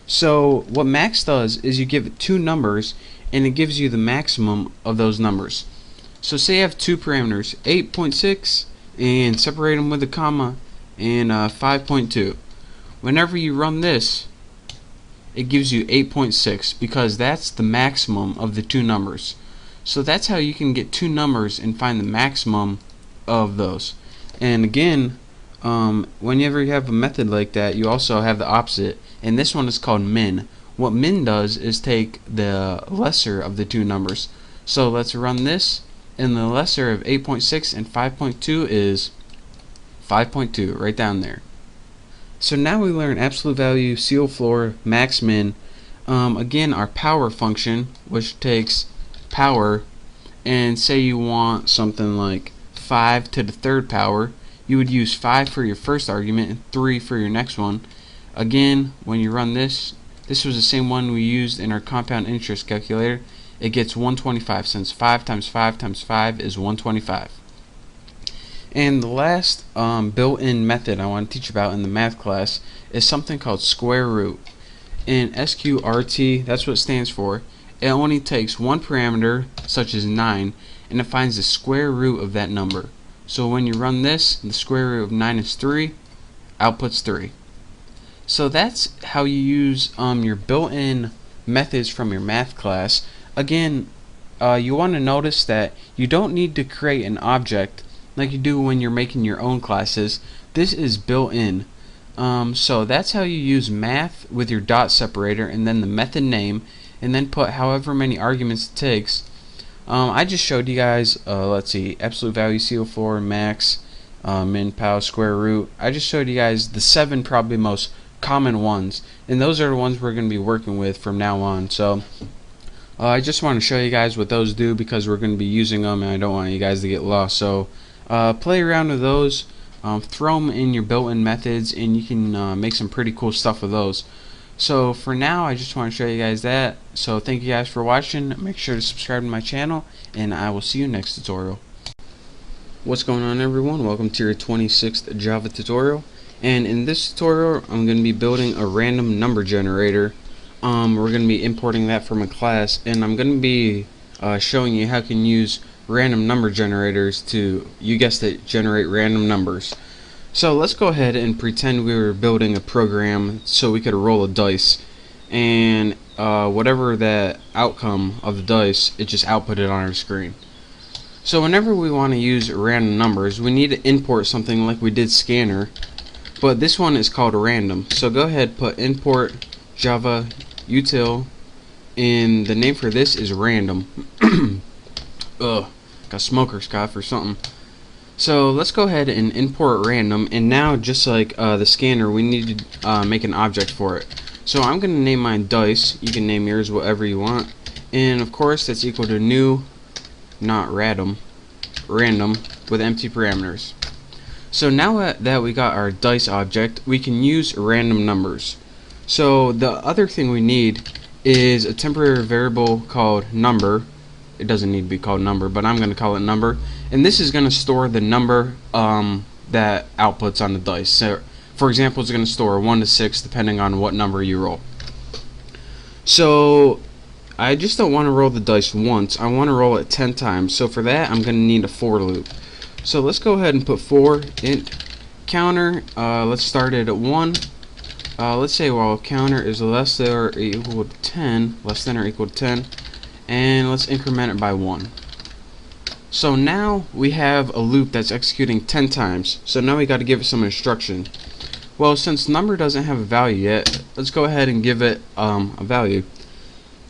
So what max does is you give it 2 numbers and it gives you the maximum of those numbers. So say you have 2 parameters, 8.6 and separate them with a comma, and 5.2. Whenever you run this, it gives you 8.6 because that's the maximum of the 2 numbers. So that's how you can get 2 numbers and find the maximum of those. And again, whenever you have a method like that, you also have the opposite, and this one is called min. What min does is take the lesser of the 2 numbers. So let's run this, and the lesser of 8.6 and 5.2 is 5.2, right down there. So now we learn absolute value, ceil, floor, max, min. Again, our power function, which takes power, and say you want something like 5 to the 3rd power, you would use 5 for your first argument and 3 for your next one. Again, when you run this was the same one we used in our compound interest calculator. It gets 125, since 5 times 5 times 5 is 125. And the last built-in method I want to teach about in the math class is something called square root. In SQRT, that's what it stands for. It only takes one parameter, such as 9, and it finds the square root of that number. So when you run this, the square root of 9 is 3, outputs 3. So that's how you use your built-in methods from your math class. Again, you want to notice that you don't need to create an object like you do when you're making your own classes. This is built in. So that's how you use math with your dot separator and then the method name, and then put however many arguments it takes. I just showed you guys, let's see, absolute value, ceil, floor, max, min, pow, square root. I just showed you guys the 7 probably most common ones, and those are the ones we're going to be working with from now on. So I just want to show you guys what those do because we're going to be using them, and I don't want you guys to get lost. So play around with those, throw them in your built-in methods, and you can make some pretty cool stuff with those. So for now, I just want to show you guys that. So thank you guys for watching. Make sure to subscribe to my channel, and I will see you next tutorial. What's going on, everyone? Welcome to your 26th Java tutorial. And in this tutorial, I'm going to be building a random number generator. We're going to be importing that from a class, and I'm going to be showing you how you can use random number generators to, you guessed it, generate random numbers. So let's go ahead and pretend we were building a program so we could roll a dice, and whatever the outcome of the dice, it just outputted on our screen. So whenever we want to use random numbers, we need to import something like we did scanner, but this one is called random. So go ahead, put import java util, and the name for this is random. Ugh, got smoker's cough or something. So let's go ahead and import random, and now just like the scanner, we need to make an object for it. So I'm going to name mine dice. You can name yours whatever you want, and of course that's equal to new, not random, with empty parameters. So now that we got our dice object, we can use random numbers. So the other thing we need is a temporary variable called number. It doesn't need to be called number, but I'm going to call it number, and this is going to store the number that outputs on the dice. So for example, it's going to store 1 to 6 depending on what number you roll. So I just don't want to roll the dice once, I want to roll it 10 times. So for that, I'm going to need a for loop. So let's go ahead and put for int counter. Let's start it at 1. Let's say while counter is less than or equal to 10, and let's increment it by 1. So now we have a loop that's executing 10 times. So now we got to give it some instruction. Well, since number doesn't have a value yet, let's go ahead and give it a value.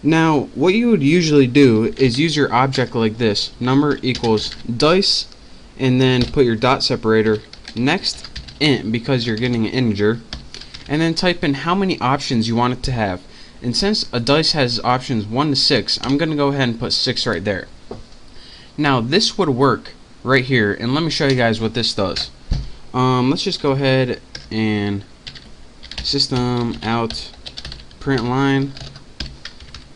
Now what you would usually do is use your object like this, number equals dice, and then put your dot separator next int because you're getting an integer, and then type in how many options you want it to have. And since a dice has options 1 to 6, I'm going to go ahead and put 6 right there. Now this would work right here, and let me show you guys what this does. Let's just go ahead and system out print line,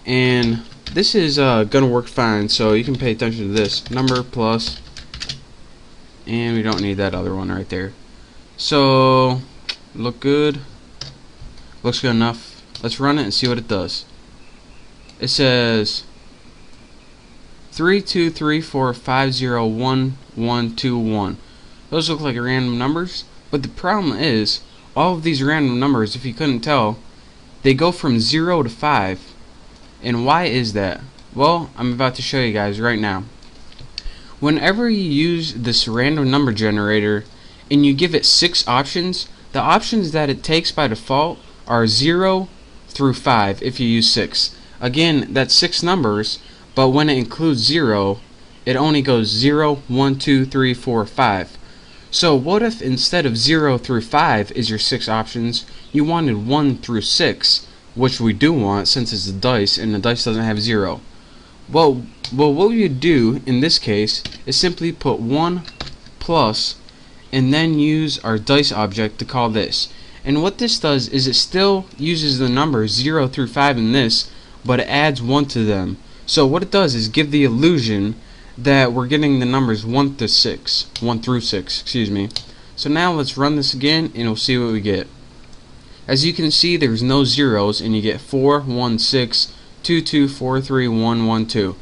and this is gonna work fine, so you can pay attention to this number plus, and we don't need that other one right there. So looks good enough. Let's run it and see what it does. It says 3 2 3 4 5 0 1 1 2 1. Those look like random numbers, but the problem is all of these random numbers, if you couldn't tell, they go from 0 to 5. And why is that? Well, I'm about to show you guys right now. Whenever you use this random number generator and you give it 6 options, the options that it takes by default are 0 through 5 if you use 6. Again, that's 6 numbers, but when it includes 0, it only goes 0, 1, 2, 3, 4, 5. So what if instead of 0 through 5 is your 6 options, you wanted 1 through 6, which we do want since it's a dice and the dice doesn't have 0. Well, what you do in this case is simply put 1 plus and then use our dice object to call this. And what this does is it still uses the numbers 0 through 5 in this, but it adds 1 to them. So what it does is give the illusion that we're getting the numbers 1 through 6, excuse me. So now let's run this again and we'll see what we get. As you can see, there's no zeros, and you get 4, 1, 6, 2, 2, 4, 3, 1, 1, 2.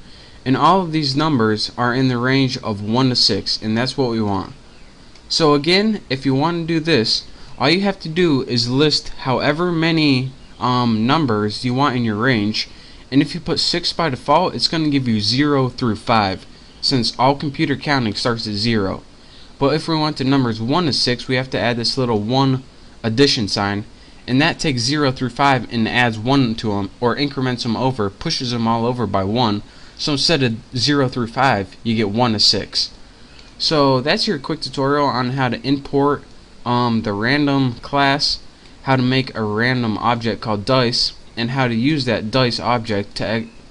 And all of these numbers are in the range of 1 to 6, and that's what we want. So again, if you want to do this, all you have to do is list however many numbers you want in your range, and if you put 6 by default, it's going to give you 0 through 5, since all computer counting starts at 0. But if we want the numbers 1 to 6, we have to add this little 1 addition sign, and that takes 0 through 5 and adds 1 to them, or increments them over, pushes them all over by 1. So instead of 0 through 5, you get 1 to 6. So that's your quick tutorial on how to import the random class, how to make a random object called dice, and how to use that dice object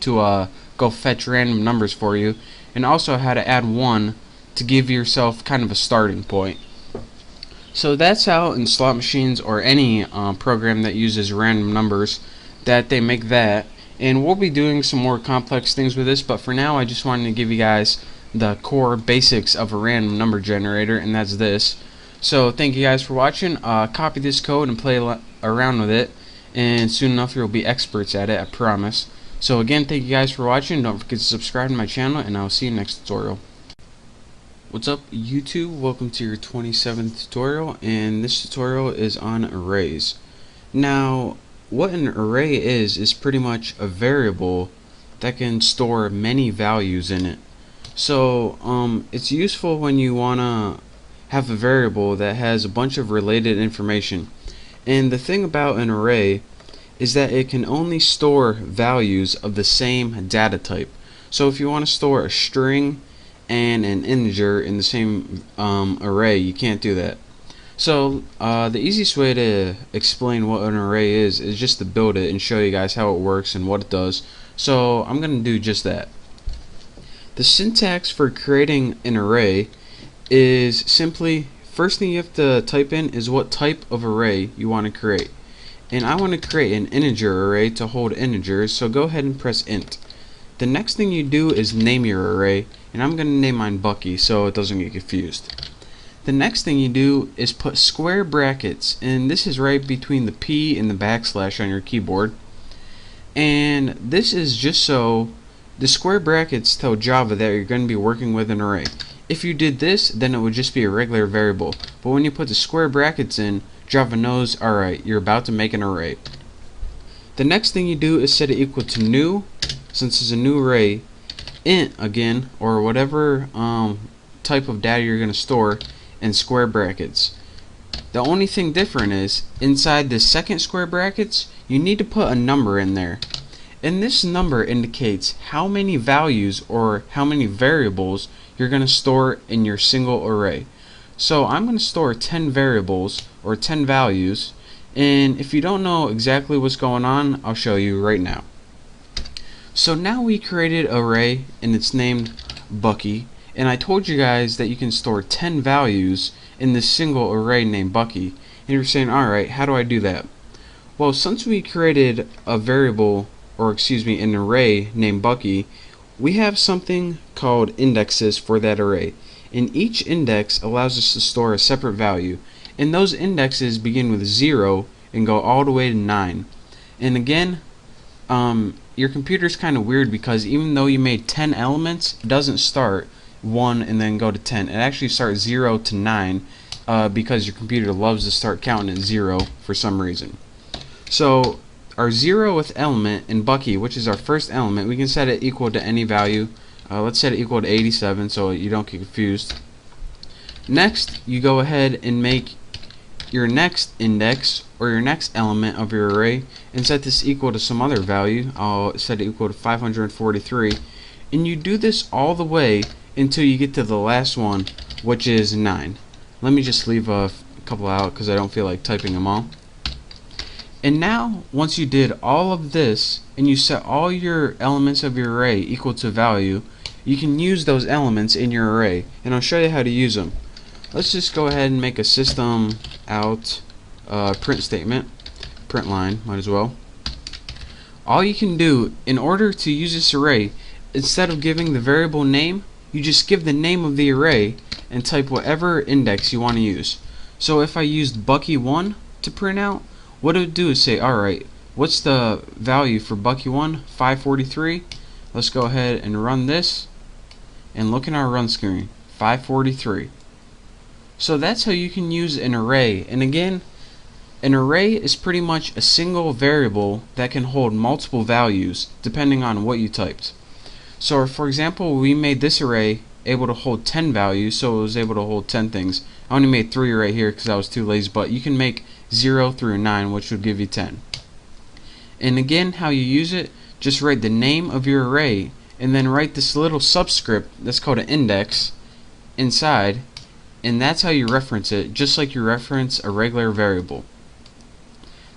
to go fetch random numbers for you, and also how to add 1 to give yourself kind of a starting point. So that's how in slot machines or any program that uses random numbers that they make that. And we'll be doing some more complex things with this, but for now I just wanted to give you guys the core basics of a random number generator, and that's this. So thank you guys for watching. Copy this code and play around with it, and soon enough you'll be experts at it, I promise. So again, thank you guys for watching. Don't forget to subscribe to my channel, and I'll see you next tutorial. What's up YouTube? Welcome to your 27th tutorial, and this tutorial is on arrays. Now what an array is pretty much a variable that can store many values in it. So it's useful when you wanna have a variable that has a bunch of related information. And the thing about an array is that it can only store values of the same data type. So if you want to store a string and an integer in the same array, you can't do that. So the easiest way to explain what an array is just to build it and show you guys how it works and what it does. So I'm going to do just that. The syntax for creating an array is simply, first thing you have to type in is what type of array you want to create. And I want to create an integer array to hold integers, so go ahead and press int. The next thing you do is name your array, and I'm going to name mine Bucky so it doesn't get confused. The next thing you do is put square brackets, and this is right between the P and the backslash on your keyboard. And this is just so the square brackets tell Java that you're going to be working with an array. If you did this, then it would just be a regular variable. But when you put the square brackets in, Java knows, alright, you're about to make an array. The next thing you do is set it equal to new, since it's a new array, int again, or whatever type of data you're going to store, and square brackets. The only thing different is, inside the second square brackets, you need to put a number in there. And this number indicates how many values or how many variables you're going to store in your single array. So I'm going to store 10 variables or 10 values, And if you don't know exactly what's going on, I'll show you right now. So now we created an array and it's named Bucky, and I told you guys that you can store 10 values in this single array named Bucky. And you're saying, alright, how do I do that? Well, since we created a variable, or excuse me, an array named Bucky, we have something called indexes for that array. And each index allows us to store a separate value. And those indexes begin with 0 and go all the way to 9. And again, your computer's kind of weird because even though you made 10 elements, it doesn't start 1 and then go to 10. It actually starts 0 to 9 because your computer loves to start counting at 0 for some reason. So our 0th element in Bucky, which is our first element, we can set it equal to any value. Let's set it equal to 87 so you don't get confused. Next, you go ahead and make your next index or your next element of your array and set this equal to some other value. I'll set it equal to 543, and you do this all the way until you get to the last one, which is 9. Let me just leave a couple out because I don't feel like typing them all. And now once you did all of this and you set all your elements of your array equal to value, you can use those elements in your array, and I'll show you how to use them. Let's just go ahead and make a system out print statement, print line, might as well. All you can do in order to use this array, instead of giving the variable name, you just give the name of the array and type whatever index you want to use. So if I used Bucky1 to print out, what it would do is say, alright, what's the value for Bucky1? 543. Let's go ahead and run this, and look in our run screen, 543. So that's how you can use an array. And again, an array is pretty much a single variable that can hold multiple values depending on what you typed. So for example, we made this array able to hold 10 values, so it was able to hold 10 things. I only made 3 right here because I was too lazy, but you can make 0 through 9, which would give you 10. And again, how you use it, just write the name of your array and then write this little subscript that's called an index inside, and that's how you reference it, just like you reference a regular variable.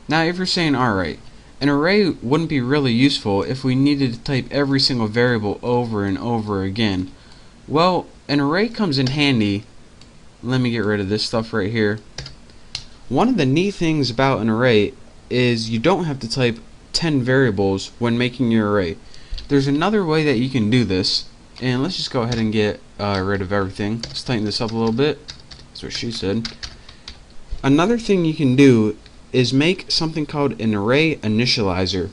Now if you're saying, alright, an array wouldn't be really useful if we needed to type every single variable over and over again. Well, an array comes in handy. Let me get rid of this stuff right here. One of the neat things about an array is you don't have to type 10 variables when making your array. There's another way that you can do this, and let's just go ahead and get rid of everything. Let's tighten this up a little bit. That's what she said. Another thing you can do is make something called an array initializer.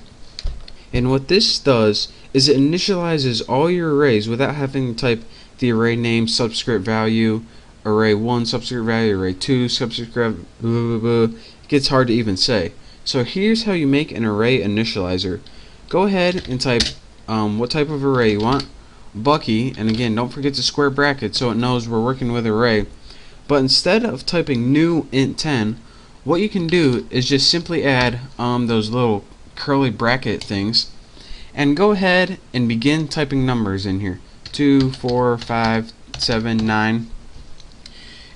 And what this does is it initializes all your arrays without having to type the array name, subscript value, array 1 subscript value, array 2 subscript blah, blah, blah. It gets hard to even say. So here's how you make an array initializer. Go ahead and type what type of array you want, Bucky, and again don't forget to square bracket so it knows we're working with array. But instead of typing new int 10, what you can do is just simply add those little curly bracket things and go ahead and begin typing numbers in here. 2, 4, 5, 7, 9.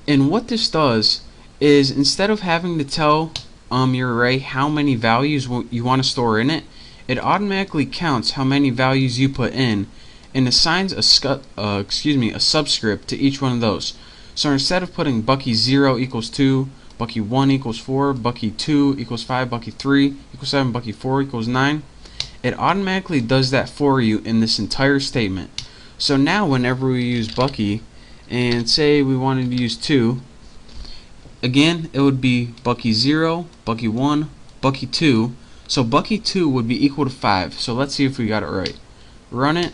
And what this does is instead of having to tell your array how many values you want to store in it, it automatically counts how many values you put in and assigns a subscript to each one of those. So instead of putting Bucky 0 equals 2, Bucky 1 equals 4, Bucky 2 equals 5, Bucky 3 equals 7, Bucky 4 equals 9, it automatically does that for you in this entire statement. So now whenever we use Bucky and say we wanted to use 2, again it would be Bucky 0, Bucky 1, Bucky 2. So Bucky 2 would be equal to 5. So let's see if we got it right. Run it,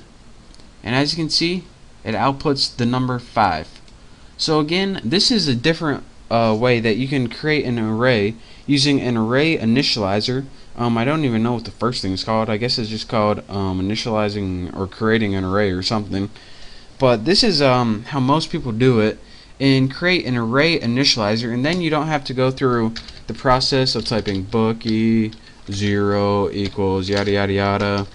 and as you can see, it outputs the number 5. So again, this is a different way that you can create an array using an array initializer. I don't even know what the first thing is called. I guess it's just called initializing or creating an array or something. But this is how most people do it, and create an array initializer, and then you don't have to go through the process of typing Bucky 0 equals yada yada yada.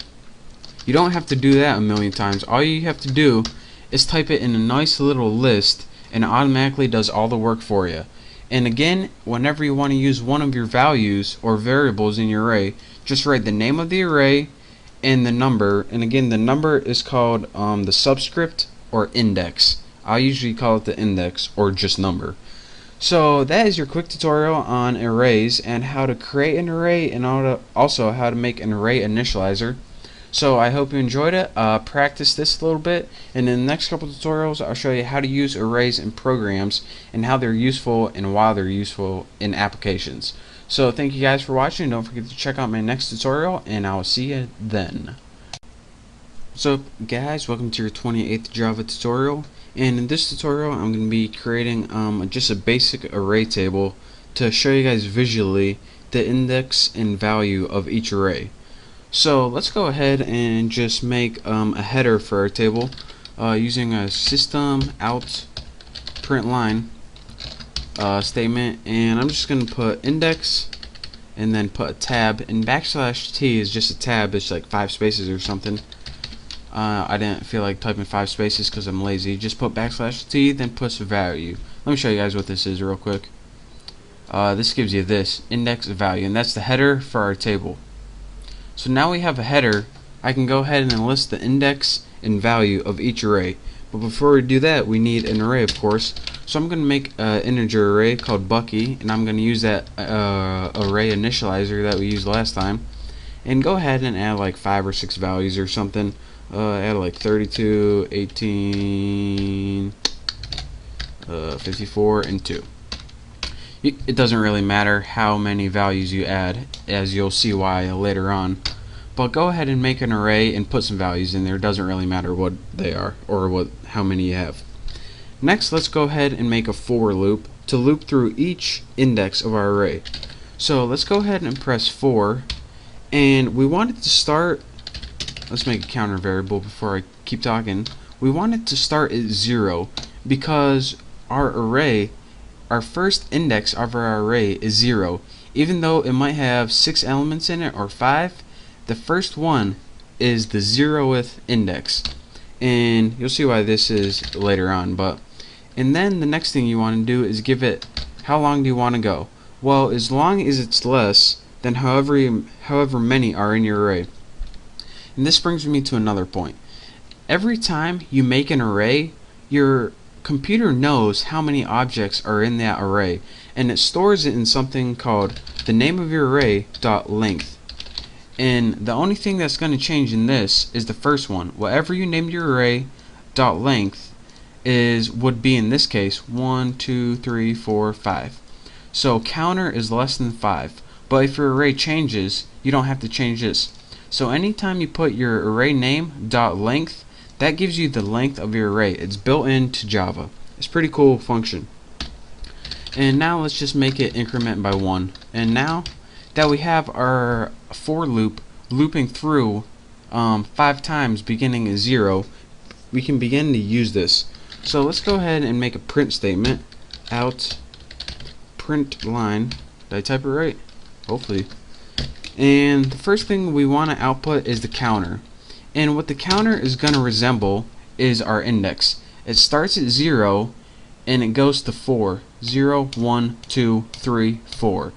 You don't have to do that a million times. All you have to do is type it in a nice little list, and it automatically does all the work for you. And again, whenever you want to use one of your values or variables in your array, just write the name of the array and the number. And again, the number is called the subscript or index. I usually call it the index or just number. So that is your quick tutorial on arrays and how to create an array, and also how to make an array initializer. So I hope you enjoyed it. Practice this a little bit, and in the next couple tutorials I'll show you how to use arrays in programs and how they're useful and why they're useful in applications. So thank you guys for watching. Don't forget to check out my next tutorial, and I'll see you then. So guys, welcome to your 28th Java tutorial, and in this tutorial I'm going to be creating just a basic array table to show you guys visually the index and value of each array. So let's go ahead and just make a header for our table using a system out print line statement, and I'm just going to put index and then put a tab, and \t is just a tab. It's like 5 spaces or something. I didn't feel like typing 5 spaces because I'm lazy. Just put \t, then put a value. Let me show you guys what this is real quick. This gives you this index value, and that's the header for our table. So now we have a header. I can go ahead and enlist the index and value of each array. But before we do that, we need an array, of course. So I'm going to make an integer array called Bucky, and I'm going to use that array initializer that we used last time, and go ahead and add like 5 or 6 values or something. Add like 32, 18, 54, and 2. It doesn't really matter how many values you add, as you'll see why later on. But go ahead and make an array and put some values in there. It doesn't really matter what they are or how many you have. Next, let's go ahead and make a for loop to loop through each index of our array. So let's go ahead and press for, and we want it to start. Let's make a counter variable before I keep talking. We want it to start at 0 because our array, our first index of our array is 0. Even though it might have 6 elements in it or 5, the first one is the 0th index, and you'll see why this is later on. And then the next thing you want to do is give it, how long do you want to go? Well, as long as it's less than however many are in your array. And this brings me to another point. Every time you make an array, your computer knows how many objects are in that array, and it stores it in something called the name of your array .length. And the only thing that's going to change in this is the first one. Whatever you named your array .length would be, in this case, 1, 2, 3, 4, 5. So counter is less than 5. But if your array changes, you don't have to change this. So anytime you put your array name .length, that gives you the length of your array. It's built into Java. It's a pretty cool function. And now let's just make it increment by 1. And now that we have our for loop looping through 5 times beginning at 0, we can begin to use this. So let's go ahead and make a print statement. Out print line. Did I type it right? Hopefully. And the first thing we want to output is the counter. And what the counter is going to resemble is our index. It starts at 0 and it goes to 4. 0, 1, 2, 3, 4.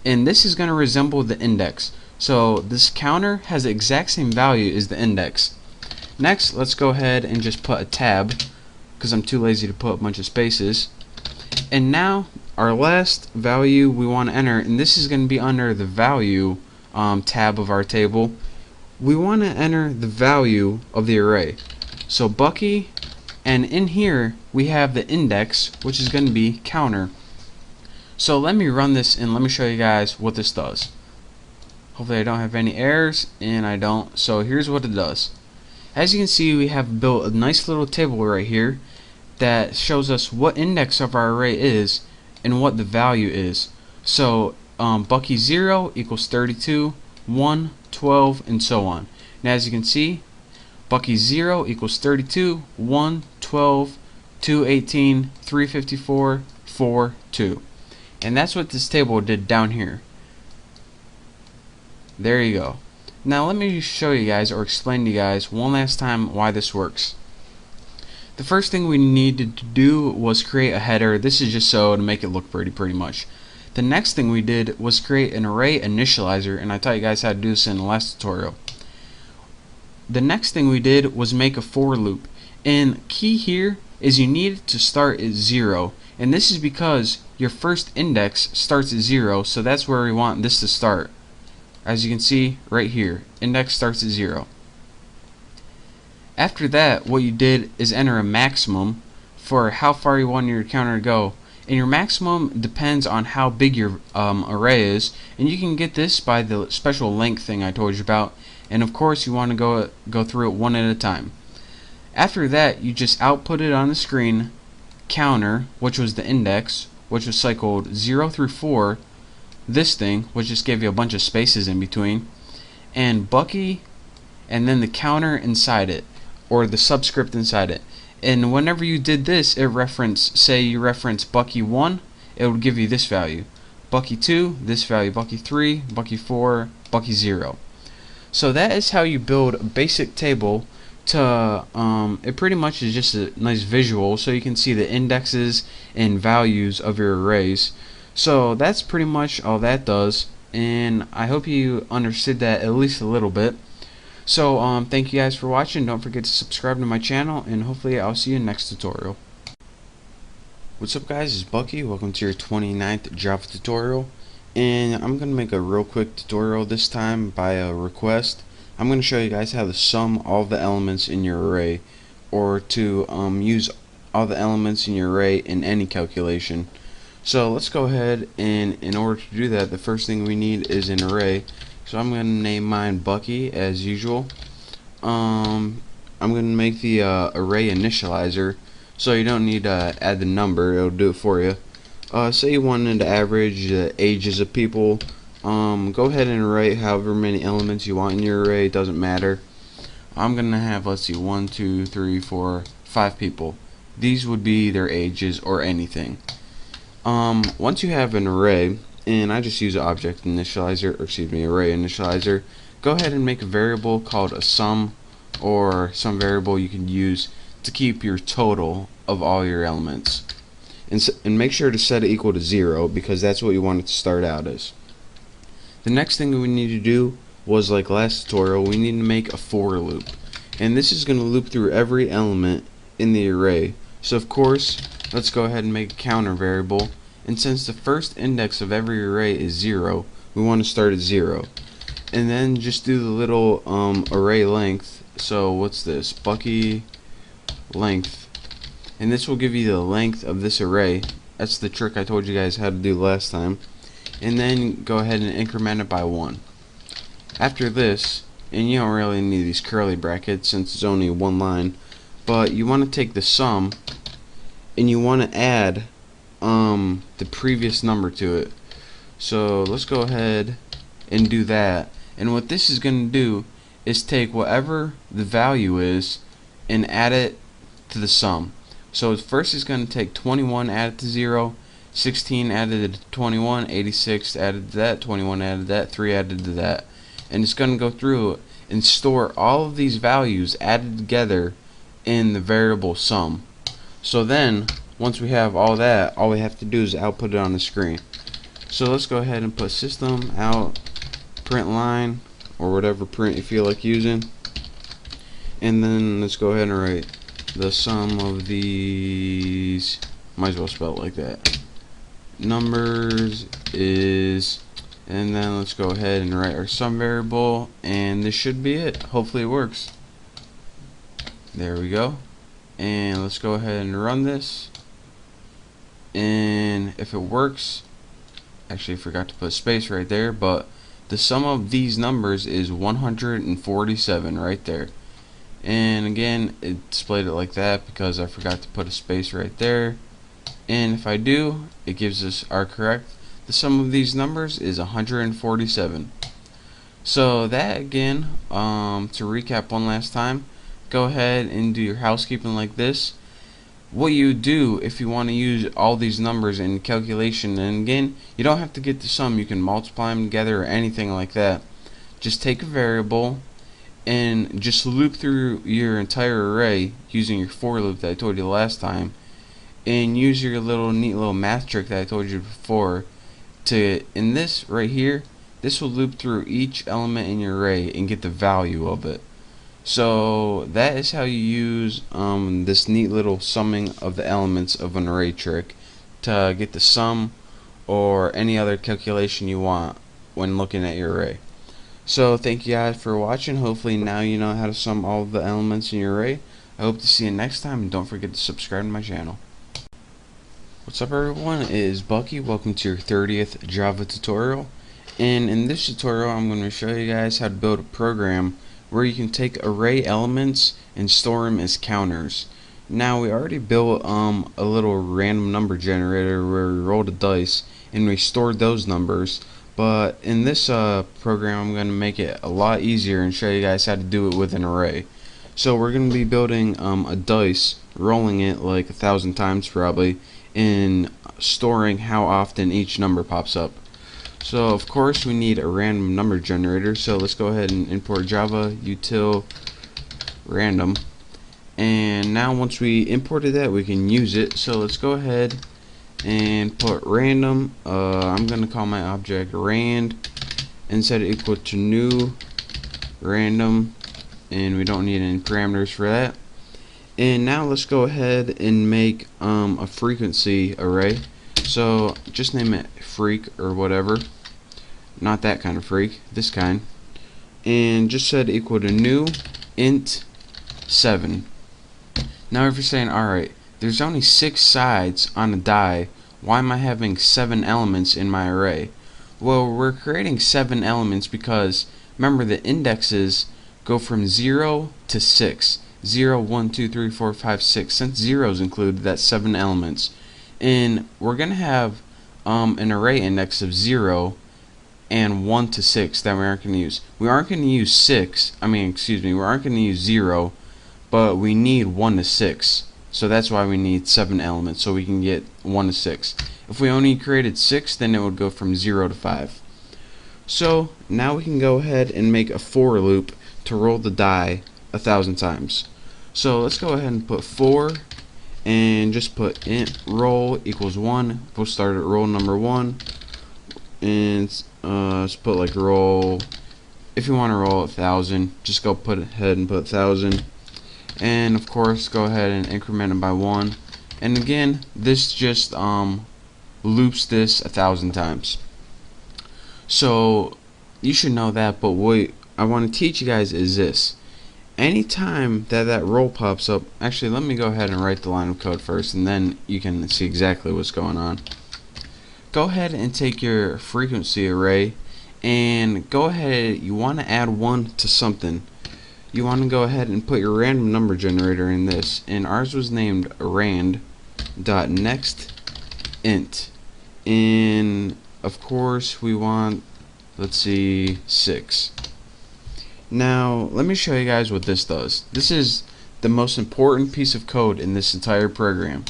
And this is going to resemble the index. So this counter has the exact same value as the index. Next, let's go ahead and just put a tab, because I'm too lazy to put a bunch of spaces. And now our last value we want to enter, and this is going to be under the value tab of our table. We want to enter the value of the array. So Bucky, and in here we have the index, which is going to be counter. So let me run this and let me show you guys what this does. Hopefully I don't have any errors, and I don't. So here's what it does. As you can see, we have built a nice little table right here that shows us what index of our array is and what the value is. So Bucky 0 equals 32, 1, 12, and so on. And as you can see, Bucky 0 equals 32, 1, 12, 218, 354, 4, 2. And that's what this table did down here. There you go. Now let me show you guys, or explain to you guys one last time why this works. The first thing we needed to do was create a header. This is just so to make it look pretty much. The next thing we did was create an array initializer, and I taught you guys how to do this in the last tutorial. The next thing we did was make a for loop, and key here is you need it to start at 0, and this is because your first index starts at 0, so that's where we want this to start. As you can see right here, index starts at 0. After that, what you did is enter a maximum for how far you want your counter to go, and your maximum depends on how big your array is, and you can get this by the special length thing I told you about, and of course you want to go through it one at a time. After that, you just output it on the screen, counter, which was the index, which was cycled 0 through 4, this thing, which just gave you a bunch of spaces in between, and Bucky, and then the counter inside it, or the subscript inside it. And whenever you did this, it referenced, say you reference Bucky 1, it would give you this value. Bucky 2, this value. Bucky 3, Bucky 4, Bucky 0. So that is how you build a basic table to, it pretty much is just a nice visual so you can see the indexes and values of your arrays. So that's pretty much all that does, and I hope you understood that at least a little bit. So thank you guys for watching. Don't forget to subscribe to my channel, and hopefully I'll see you in the next tutorial. What's up guys, it's Bucky. Welcome to your 29th Java tutorial, and I'm going to make a real quick tutorial this time by a request. I'm going to show you guys how to sum all the elements in your array, or to use all the elements in your array in any calculation. So let's go ahead, and in order to do that, the first thing we need is an array. So I'm going to name mine Bucky as usual. I'm going to make the array initializer, so you don't need to add the number, it'll do it for you. Say you wanted to average the ages of people. Go ahead and write however many elements you want in your array, it doesn't matter. I'm going to have, let's see, 1, 2, 3, 4, 5 people. These would be their ages or anything. Once you have an array, and I just use an object initializer, or excuse me, array initializer, go ahead and make a variable called a sum, or some variable you can use to keep your total of all your elements. And make sure to set it equal to 0, because that's what you want it to start out as. The next thing we need to do was, like last tutorial, we need to make a for loop. And this is going to loop through every element in the array. So of course, let's go ahead and make a counter variable. And since the first index of every array is 0, we want to start at 0. And then just do the little array length. So what's this? Bucky length. And this will give you the length of this array. That's the trick I told you guys how to do last time. And then go ahead and increment it by 1. After this, and you don't really need these curly brackets since it's only one line, but you want to take the sum and you want to add the previous number to it. So let's go ahead and do that. And what this is going to do is take whatever the value is and add it to the sum. So first it's going to take 21, add it to 0, 16 added to 21, 86 added to that, 21 added to that, 3 added to that. And it's going to go through and store all of these values added together in the variable sum. So then once we have all that, all we have to do is output it on the screen. So let's go ahead and put system out print line, or whatever print you feel like using, and then let's go ahead and write the sum of these, might as well spell it like that, numbers is, and then let's go ahead and write our sum variable, and this should be it. Hopefully it works. There we go. And let's go ahead and run this, and if it works, actually I forgot to put a space right there, but the sum of these numbers is 147 right there. And again, it displayed it like that because I forgot to put a space right there. And if I do, it gives us our correct. The sum of these numbers is 147. So that again, to recap one last time, go ahead and do your housekeeping like this. What you do if you want to use all these numbers in calculation, and again, you don't have to get the sum, you can multiply them together or anything like that. Just take a variable and just loop through your entire array using your for loop that I told you last time, and use your neat little math trick that I told you before to, in this right here, this will loop through each element in your array and get the value of it. So that is how you use this neat little summing of the elements of an array trick to get the sum or any other calculation you want when looking at your array. So thank you guys for watching. Hopefully now you know how to sum all of the elements in your array. I hope to see you next time, and don't forget to subscribe to my channel. What's up everyone, it is Bucky. Welcome to your 30th Java tutorial. And in this tutorial I'm going to show you guys how to build a program where you can take array elements and store them as counters. Now we already built a little random number generator where we rolled a dice and we stored those numbers, but in this program I'm going to make it a lot easier and show you guys how to do it with an array. So we're going to be building a dice, rolling it like 1,000 times probably, and storing how often each number pops up. So of course we need a random number generator, so let's go ahead and import Java util random. And now once we imported that, we can use it. So let's go ahead and put random. I'm gonna call my object rand and set it equal to new random, and we don't need any parameters for that. And now let's go ahead and make a frequency array. So just name it freak or whatever, not that kind of freak, this kind, and just set equal to new int 7. Now if you're saying, alright, there's only 6 sides on a die, why am I having 7 elements in my array? Well, we're creating 7 elements because remember the indexes go from 0 to 6. 0, 1, 2, 3, 4, 5, 6. Since 0 is included, that's 7 elements. And we're going to have an array index of 0 and 1 to 6 that we aren't going to use. We aren't going to use we aren't going to use 0, but we need 1 to 6. So that's why we need 7 elements, so we can get 1 to 6. If we only created 6, then it would go from 0 to 5. So now we can go ahead and make a for loop to roll the die 1,000 times. So let's go ahead and put for and just put int roll equals 1. We'll start at roll number 1, and let's put like roll, if you want to roll 1,000, just go ahead and put 1,000, and of course go ahead and increment it by 1. And again, this just loops this 1,000 times. So you should know that, but what I want to teach you guys is this: anytime that roll pops up, actually let me go ahead and write the line of code first, and then you can see exactly what's going on. Go ahead and take your frequency array and go ahead, you want to add 1 to something. You want to go ahead and put your random number generator in this, and ours was named rand.nextInt, and of course we want, let's see, 6. Now let me show you guys what this does. This is the most important piece of code in this entire program,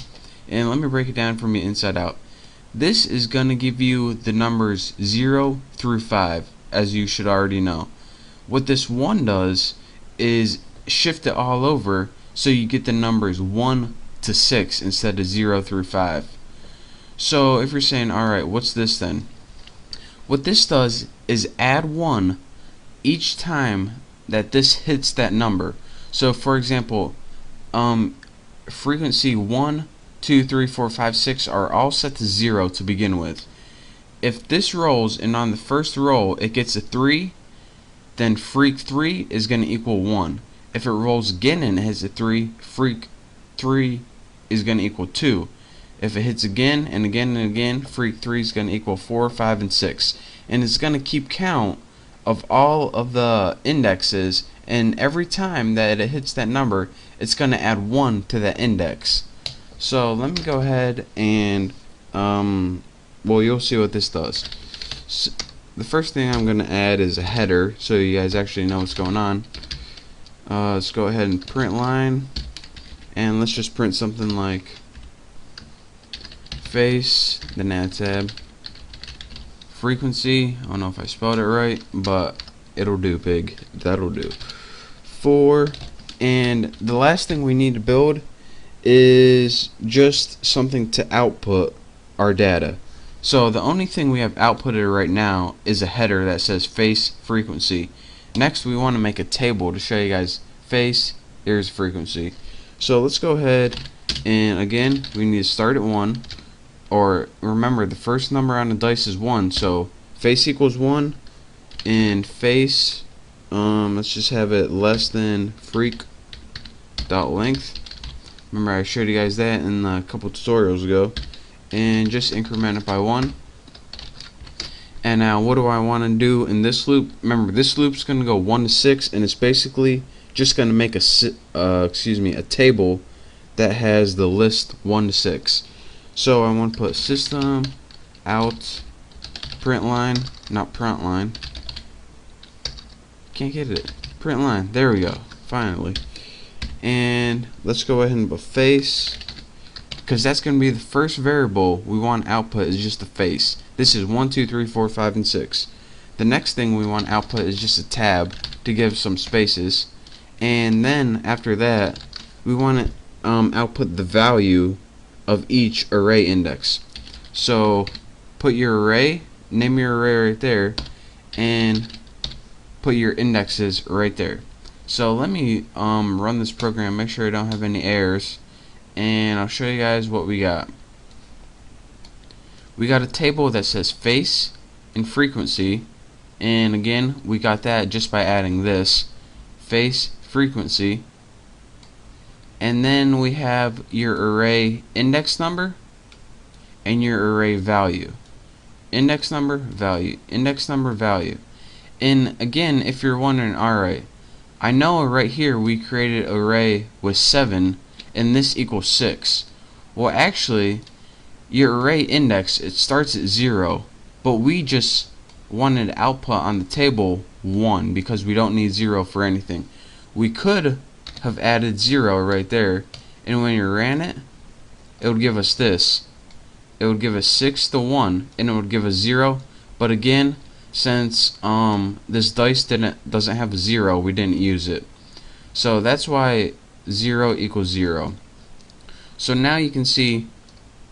and let me break it down from the inside out. This is going to give you the numbers 0 through 5, as you should already know. What this 1 does is shift it all over so you get the numbers 1 to 6 instead of 0 through 5. So if you're saying, alright, what's this then? What this does is add 1 each time that this hits that number. So for example, frequency 1, 2, 3, 4, 5, 6 are all set to 0 to begin with. If this rolls and on the first roll it gets a 3, then freak 3 is going to equal 1. If it rolls again and it hits a 3, freak 3 is going to equal 2. If it hits again and again and again, freak 3 is going to equal 4, 5, and 6. And it's going to keep count of all of the indexes, and every time that it hits that number, it's going to add 1 to that index. So let me go ahead and well, you'll see what this does. So the first thing I'm going to add is a header so you guys actually know what's going on. Let's go ahead and print line, and let's just print something like face, then add tab, frequency. I don't know if I spelled it right, but it'll do, pig. That'll do. 4, and the last thing we need to build is just something to output our data. So the only thing we have outputted right now is a header that says face frequency. Next we want to make a table to show you guys face, here's frequency. So let's go ahead, and again we need to start at 1, or remember the first number on the dice is 1, so face equals 1, and face, let's just have it less than freq dot length. Remember I showed you guys that in a couple tutorials ago, and just increment it by 1. And now what do I want to do in this loop? Remember this loop's going to go 1 to 6, and it's basically just going to make a table that has the list 1 to 6. So I want to put system out print line, not print line. Can't get it. Print line. There we go. Finally. And let's go ahead and put face, because that's going to be the first variable we want output is just the face. This is 1, 2, 3, 4, 5, and 6. The next thing we want output is just a tab to give some spaces, and then after that we want to output the value of each array index. So put your array, name your array right there, and put your indexes right there. So let me run this program, make sure I don't have any errors, and I'll show you guys what we got. We got a table that says face and frequency, and again we got that just by adding this face frequency, and then we have your array index number and your array value. Index number, value, index number, value. And again, if you're wondering, alright, I know right here we created an array with 7 and this equals 6. Well actually your array index, it starts at 0, but we just wanted output on the table 1 because we don't need 0 for anything. We could have added 0 right there, and when you ran it, it would give us this. It would give us 6 to 1, and it would give us 0. But again, since this dice doesn't have a 0, we didn't use it. So that's why 0 equals 0. So now you can see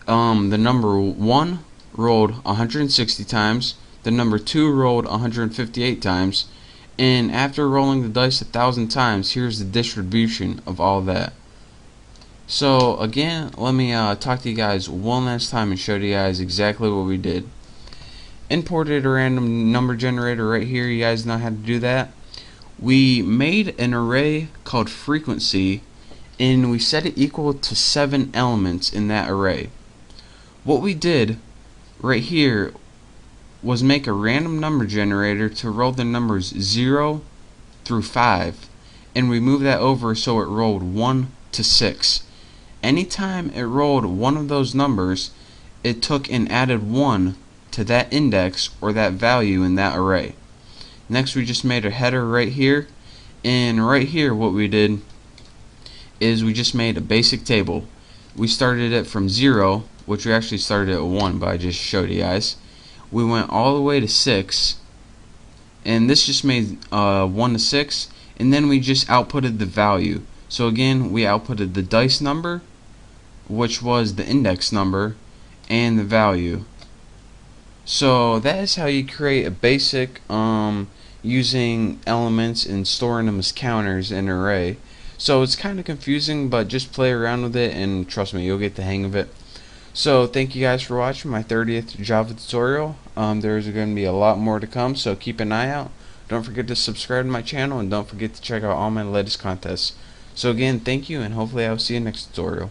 the number 1 rolled 160 times, the number 2 rolled 158 times, and after rolling the dice 1,000 times, here's the distribution of all that. So again, let me talk to you guys one last time and show you guys exactly what we did. Imported a random number generator right here. You guys know how to do that. We made an array called frequency, and we set it equal to 7 elements in that array. What we did right here was make a random number generator to roll the numbers 0 through 5, and we moved that over so it rolled 1 to 6. Anytime it rolled one of those numbers, it took and added 1 to that index or that value in that array. Next we just made a header right here, and right here what we did is we just made a basic table. We started it from 0, which we actually started at 1, but I just showed you guys. We went all the way to 6, and this just made 1 to 6, and then we just outputted the value. So again, we outputted the dice number, which was the index number, and the value. So that is how you create a basic using elements and storing them as counters in an array. So it's kind of confusing, but just play around with it and trust me, you'll get the hang of it. So thank you guys for watching my 30th Java tutorial. There's going to be a lot more to come, so keep an eye out. Don't forget to subscribe to my channel, and don't forget to check out all my latest contests. So again, thank you, and hopefully I'll see you next tutorial.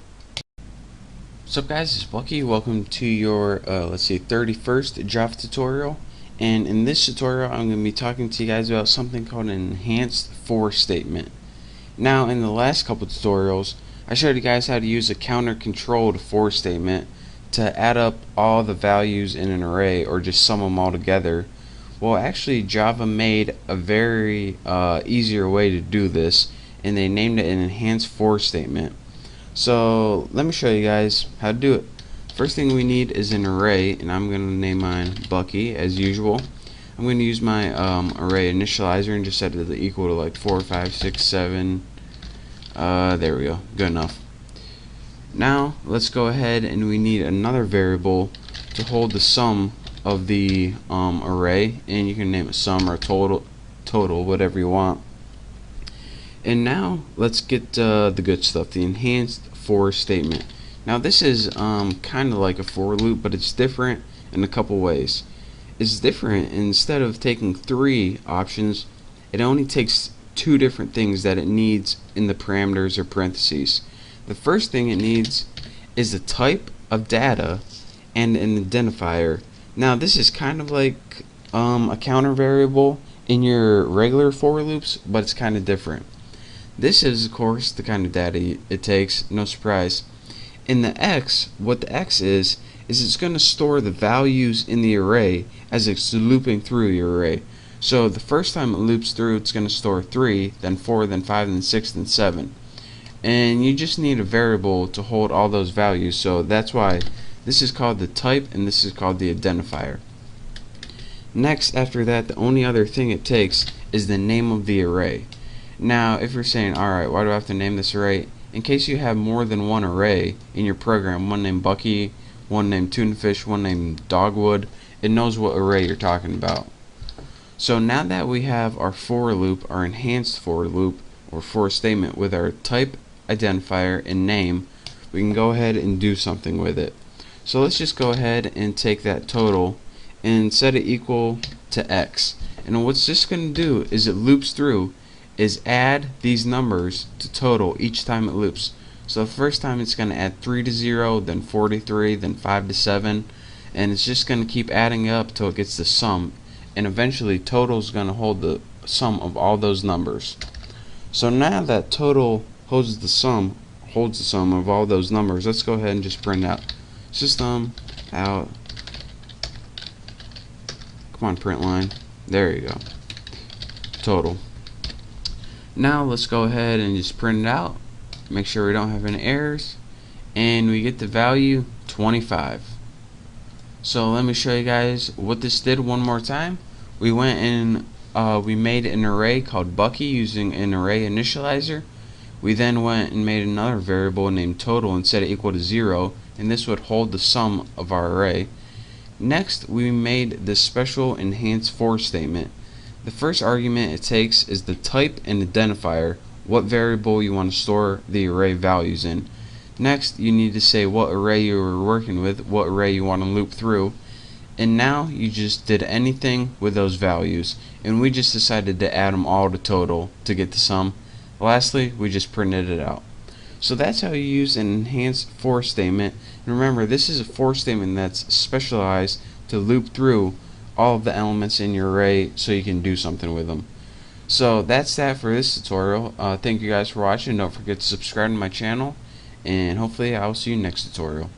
What's up guys, it's Bucky. Welcome to your, 31st Java tutorial. And in this tutorial, I'm going to be talking to you guys about something called an enhanced for statement. Now, in the last couple tutorials, I showed you guys how to use a counter-controlled for statement to add up all the values in an array or just sum them all together. Well, actually, Java made a very easier way to do this, and they named it an enhanced for statement. So let me show you guys how to do it. First thing we need is an array, and I'm going to name mine Bucky as usual. I'm going to use my array initializer and just set it to equal to like 4, 5, 6, 7. There we go. Good enough. Now let's go ahead and we need another variable to hold the sum of the array, and you can name it sum or total, whatever you want. And now let's get the good stuff, the enhanced for statement. Now this is kind of like a for loop, but it's different in a couple ways. It's different. Instead of taking 3 options, it only takes 2 different things that it needs in the parameters or parentheses. The first thing it needs is a type of data and an identifier. Now this is kind of like a counter variable in your regular for loops, but it's kind of different. This is of course the kind of data it takes, no surprise. In the X, what the X is it's going to store the values in the array as it's looping through your array. So the first time it loops through, it's going to store 3, then 4, then 5, then 6, then 7. And you just need a variable to hold all those values, so that's why this is called the type and this is called the identifier. Next, after that, the only other thing it takes is the name of the array. Now if you're saying, alright, why do I have to name this array? In case you have more than one array in your program, one named Bucky, one named Tunafish, one named Dogwood, it knows what array you're talking about. So now that we have our for loop, our enhanced for loop or for statement with our type, identifier, and name, we can go ahead and do something with it. So let's just go ahead and take that total and set it equal to X. And what's this going to do is it loops through, is add these numbers to total each time it loops. So the first time it's going to add 3 to 0, then 4 to 3, then 5 to 7, and it's just going to keep adding up till it gets the sum, and eventually total is going to hold the sum of all those numbers. So now that total holds the sum of all those numbers, let's go ahead and just print out system out. Come on, print line. There you go. Total. Now let's go ahead and just print it out. Make sure we don't have any errors, and we get the value 25. So let me show you guys what this did one more time. We went and we made an array called Bucky using an array initializer. We then went and made another variable named total and set it equal to 0, and this would hold the sum of our array. Next, we made this special enhanced for statement. The first argument it takes is the type and identifier, what variable you want to store the array values in. Next, you need to say what array you were working with, what array you want to loop through, and now you just did anything with those values, and we just decided to add them all to total to get the sum. Lastly, we just printed it out. So that's how you use an enhanced for statement. And remember, this is a for statement that's specialized to loop through all of the elements in your array so you can do something with them. So that's that for this tutorial. Thank you guys for watching. Don't forget to subscribe to my channel, and hopefully I'll see you next tutorial.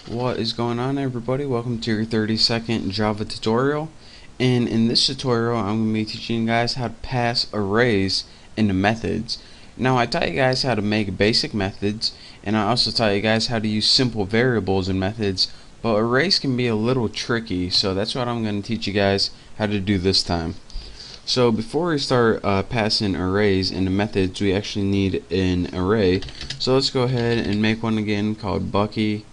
What is going on, everybody? Welcome to your 30-second Java tutorial. And in this tutorial, I'm going to be teaching you guys how to pass arrays into methods. Now, I taught you guys how to make basic methods, and I also taught you guys how to use simple variables in methods, but arrays can be a little tricky, so that's what I'm going to teach you guys how to do this time. So before we start passing arrays into methods, we actually need an array. So let's go ahead and make one again called Bucky,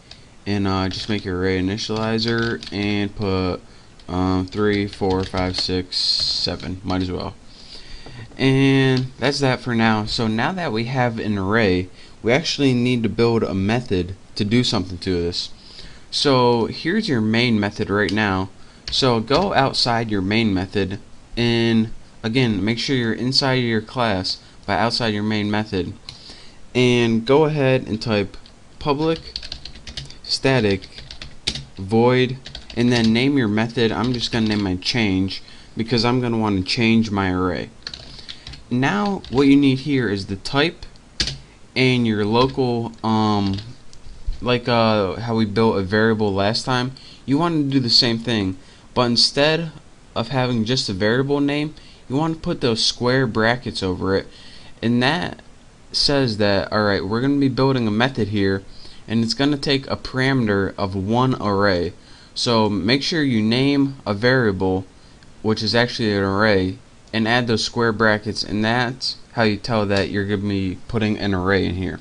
and just make your array initializer and put 3, 4, 5, 6, 7, might as well. And that's that for now. So now that we have an array, we actually need to build a method to do something to this. So here's your main method right now. So go outside your main method, and again, make sure you're inside of your class by outside your main method, and go ahead and type public static void, and then name your method. I'm just going to name my change because I'm going to want to change my array. Now what you need here is the type and your local like how we built a variable last time. You want to do the same thing, but instead of having just a variable name, you want to put those square brackets over it, and that says that alright, we're going to be building a method here, and it's going to take a parameter of one array. So make sure you name a variable which is actually an array, and add those square brackets, and that's how you tell that you're going to be putting an array in here.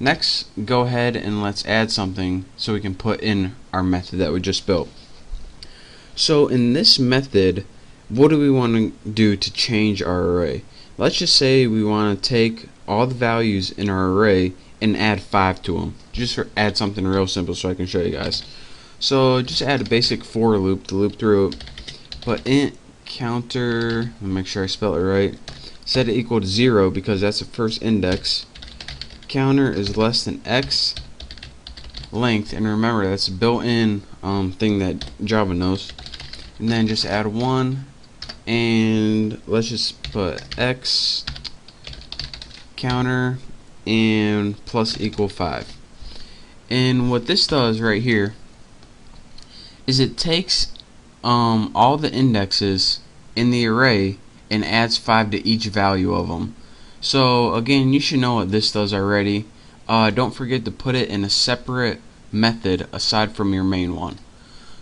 Next, go ahead and let's add something so we can put in our method that we just built. So in this method, what do we want to do to change our array? Let's just say we want to take all the values in our array and add 5 to them. Just add something real simple so I can show you guys. So just add a basic for loop to loop through it. But int counter, let me make sure I spell it right. Set it equal to 0 because that's the first index. Counter is less than x length, and remember that's a built-in thing that Java knows. And then just add 1, and let's just put x counter and plus equal 5. And what this does right here is it takes all the indexes in the array and adds 5 to each value of them. So again, you should know what this does already. Don't forget to put it in a separate method aside from your main one.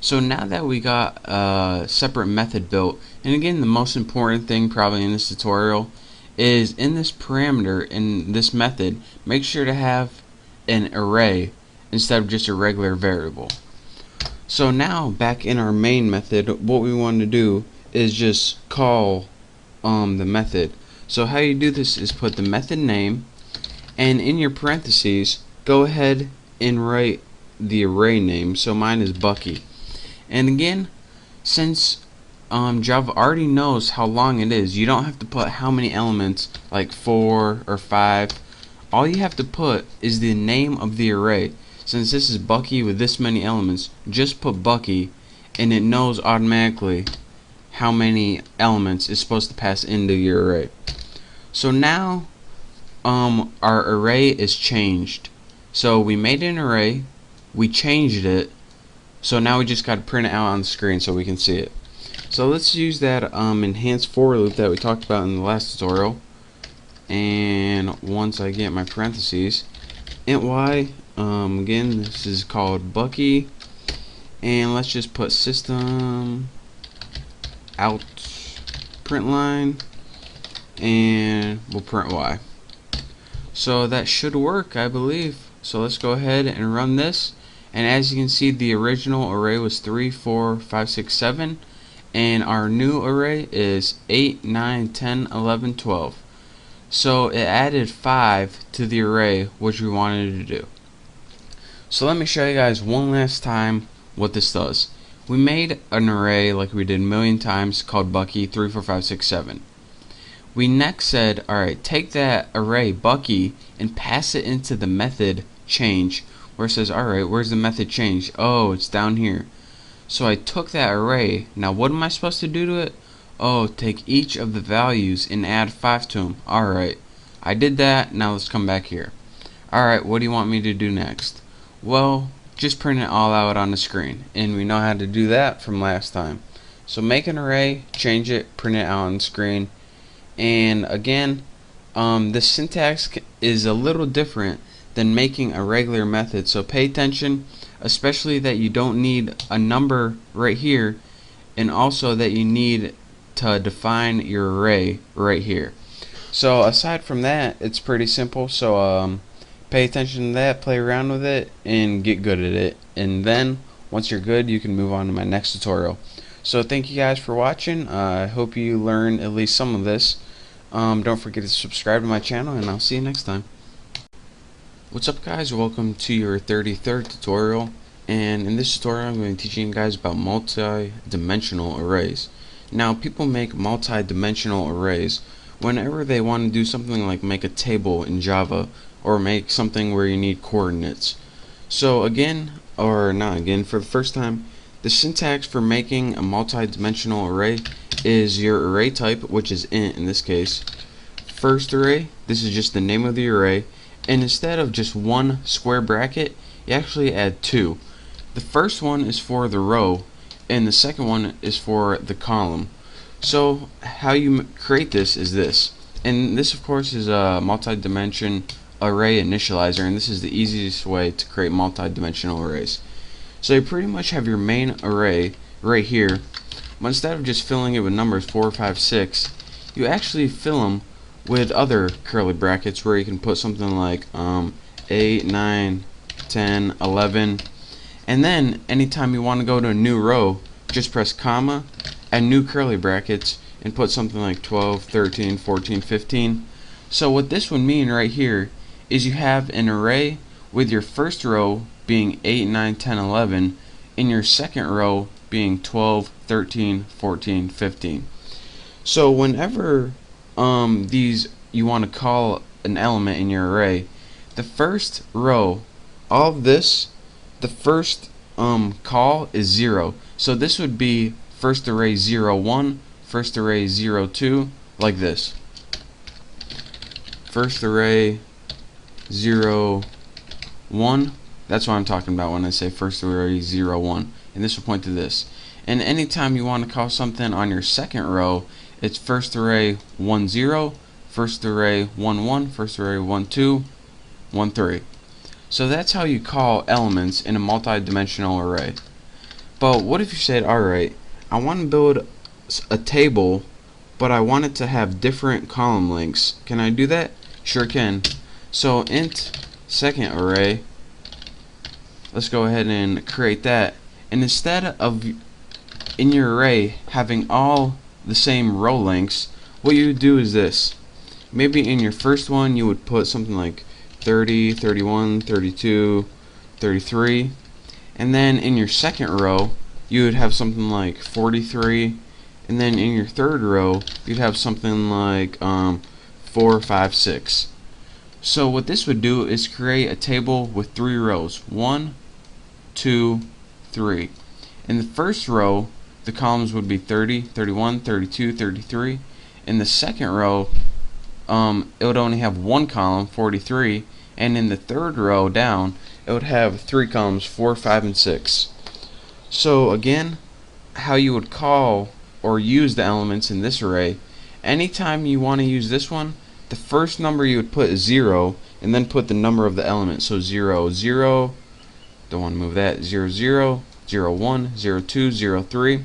So now that we got a separate method built, and again, the most important thing probably in this tutorial is in this parameter, in this method, make sure to have an array instead of just a regular variable. So now back in our main method, what we want to do is just call the method. So how you do this is put the method name, and in your parentheses go ahead and write the array name. So mine is Bucky. And again, since Java already knows how long it is, you don't have to put how many elements, like 4 or 5. All you have to put is the name of the array. Since this is Bucky with this many elements, just put Bucky, and it knows automatically how many elements it's supposed to pass into your array. So now our array is changed. So we made an array, we changed it, so now we just got to print it out on the screen so we can see it. So let's use that enhanced for loop that we talked about in the last tutorial. And once I get my parentheses, int y, again this is called Bucky, and let's just put system out print line, and we'll print y. So that should work, I believe. So let's go ahead and run this, and as you can see, the original array was 3, 4, 5, 6, 7, and our new array is 8, 9, 10, 11, 12. So it added 5 to the array which we wanted to do. So let me show you guys one last time what this does. We made an array like we did a million times called Bucky 3, 4, 5, 6, 7. We next said, alright, take that array Bucky and pass it into the method change, where it says, alright, where's the method change? Oh, it's down here. So I took that array. Now what am I supposed to do to it? Oh, take each of the values and add 5 to them. Alright, I did that. Now let's come back here. Alright, what do you want me to do next? Well, just print it all out on the screen, and we know how to do that from last time. So make an array, change it, print it out on the screen. And again, the syntax is a little different than making a regular method, so pay attention, especially that you don't need a number right here, and also that you need to define your array right here. So aside from that, it's pretty simple. So pay attention to that, play around with it, and get good at it. And then once you're good, you can move on to my next tutorial. So thank you guys for watching. I hope you learned at least some of this. Don't forget to subscribe to my channel, and I'll see you next time. What's up, guys? Welcome to your 33rd tutorial, and in this tutorial I'm going to be teaching you guys about multi-dimensional arrays. Now, people make multi-dimensional arrays whenever they want to do something like make a table in Java, or make something where you need coordinates. So again, or not again, for the first time, the syntax for making a multi-dimensional array is your array type, which is int in this case. First array, this is just the name of the array, and instead of just one square bracket, you actually add 2. The first one is for the row, and the second one is for the column. So how you create this is this, and this of course is a multi-dimension array initializer, and this is the easiest way to create multi-dimensional arrays. So you pretty much have your main array right here, But instead of just filling it with numbers 4, 5, 6, you actually fill them with other curly brackets where you can put something like 8, 9, 10, 11, and then anytime you want to go to a new row, just press comma, add new curly brackets, and put something like 12, 13, 14, 15. So what this would mean right here is you have an array with your first row being 8, 9, 10, 11, and your second row being 12, 13, 14, 15. So whenever these you want to call an element in your array, the first row, all of this, the first call is 0. So this would be first array 0, 1, first array 0, 2, like this. First array 0, 1, that's what I'm talking about when I say first array 0, 1, and this will point to this. And anytime you want to call something on your second row, it's first array 1, 0, first array 1, 1, first array 1, 2, 1, 3. So that's how you call elements in a multi-dimensional array. But what if you said, alright, I want to build a table, but I want it to have different column lengths. Can I do that? Sure can. So int second array, let's go ahead and create that. And instead of in your array having all the same row lengths, what you would do is this. Maybe in your first one you would put something like 30, 31, 32, 33, and then in your second row you would have something like 43, and then in your third row you'd have something like 4, 5, 6. So what this would do is create a table with 3 rows, 1, 2, 3. In the first row the columns would be 30, 31, 32, 33. In the second row it would only have one column, 43, and in the third row down it would have 3 columns, 4, 5, and 6. So again, how you would call or use the elements in this array, anytime you want to use this one, the first number you would put is 0, and then put the number of the element. So 0, 0, don't want to move that, 0, 0, 0, 1, 0, 2, 0, 3.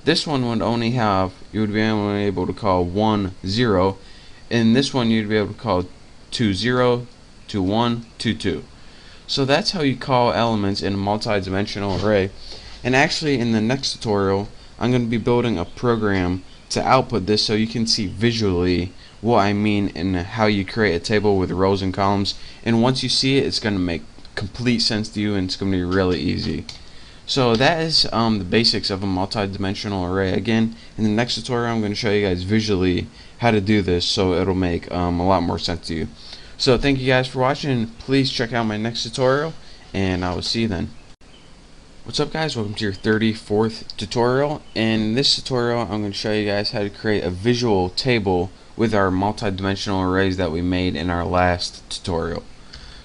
This one would only have, you would be able to call 1, 0, and this one you'd be able to call 2, 0, 2, 1, 2, 2. So that's how you call elements in a multi-dimensional array. And actually in the next tutorial I'm going to be building a program to output this so you can see visually what I mean and how you create a table with rows and columns. And once you see it, it's going to make complete sense to you and it's going to be really easy. So that is the basics of a multi-dimensional array. Again, in the next tutorial I'm going to show you guys visually how to do this so it'll make a lot more sense to you. So thank you guys for watching. Please check out my next tutorial and I will see you then. What's up guys, welcome to your 34th tutorial. In this tutorial I'm going to show you guys how to create a visual table with our multi-dimensional arrays that we made in our last tutorial.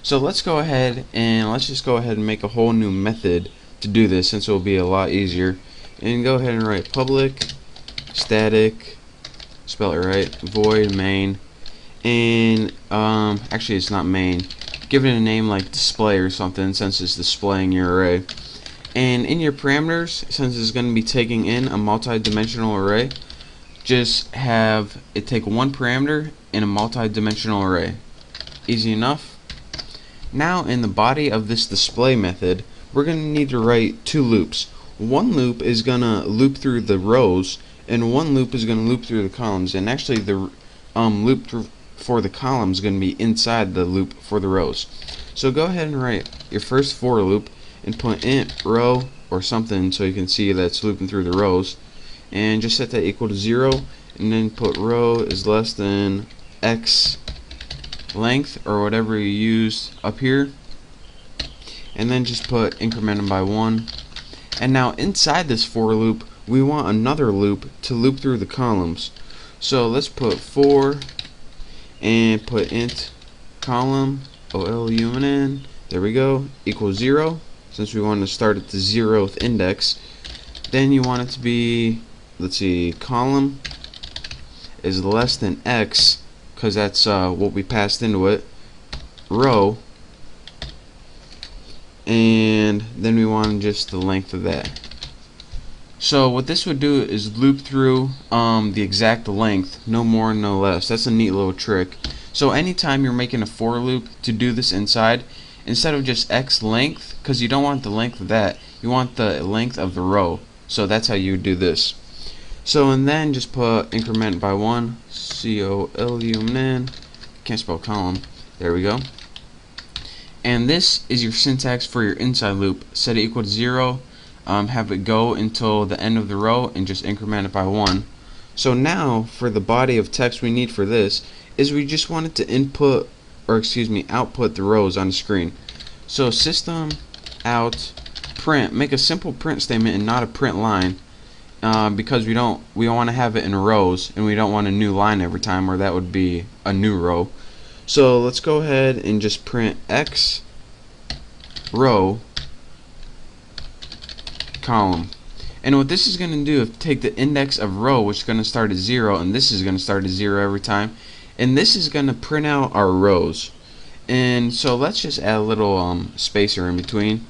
So let's go ahead and make a whole new method to do this since it will be a lot easier. And go ahead and write public static, spell it right, void main, and actually it's not main, give it a name like display or something since it's displaying your array. And in your parameters, since it's going to be taking in a multi-dimensional array, just have it take one parameter in a multi-dimensional array. Easy enough. Now in the body of this display method, we're going to need to write 2 loops. One loop is going to loop through the rows, and one loop is going to loop through the columns. And actually the loop for the columns is going to be inside the loop for the rows. So go ahead and write your first for loop and put int row or something so you can see that it's looping through the rows, and just set that equal to 0, and then put row is less than x length or whatever you used up here, and then just put increment them by 1. And now inside this for loop we want another loop to loop through the columns. So let's put for and put int column OLUNN, there we go, equals 0, since we want to start at the 0th index. Then you want it to be, let's see, column is less than x, because that's what we passed into it, row, and then we want just the length of that. So what this would do is loop through the exact length, no more, no less. That's a neat little trick. So anytime you're making a for loop to do this inside, instead of just x length, because you don't want the length of that, you want the length of the row. So that's how you would do this. So and then just put increment by 1, COLUMN, can't spell column, there we go. And this is your syntax for your inside loop. Set it equal to 0, have it go until the end of the row, and just increment it by 1. So now for the body of text we need for this is we just want it to input, or excuse me, output the rows on the screen. So system out print, make a simple print statement and not a print line, because we don't want to have it in rows, and we don't want a new line every time, or that would be a new row. So let's go ahead and just print x row column. And what this is going to do is take the index of row, which is going to start at 0, and this is going to start at 0 every time, and this is going to print out our rows. And so let's just add a little spacer in between,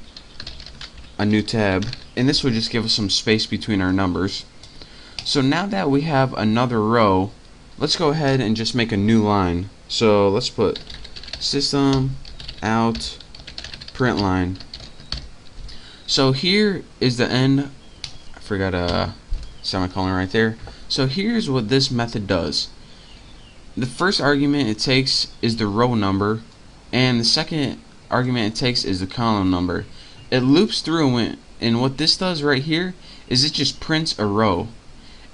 a new tab, and this will just give us some space between our numbers. So now that we have another row, let's go ahead and just make a new line. So let's put system out print line. So here is the end. I forgot a semicolon right there. So here's what this method does. The first argument it takes is the row number, and the second argument it takes is the column number. It loops through it, and what this does right here is it just prints a row.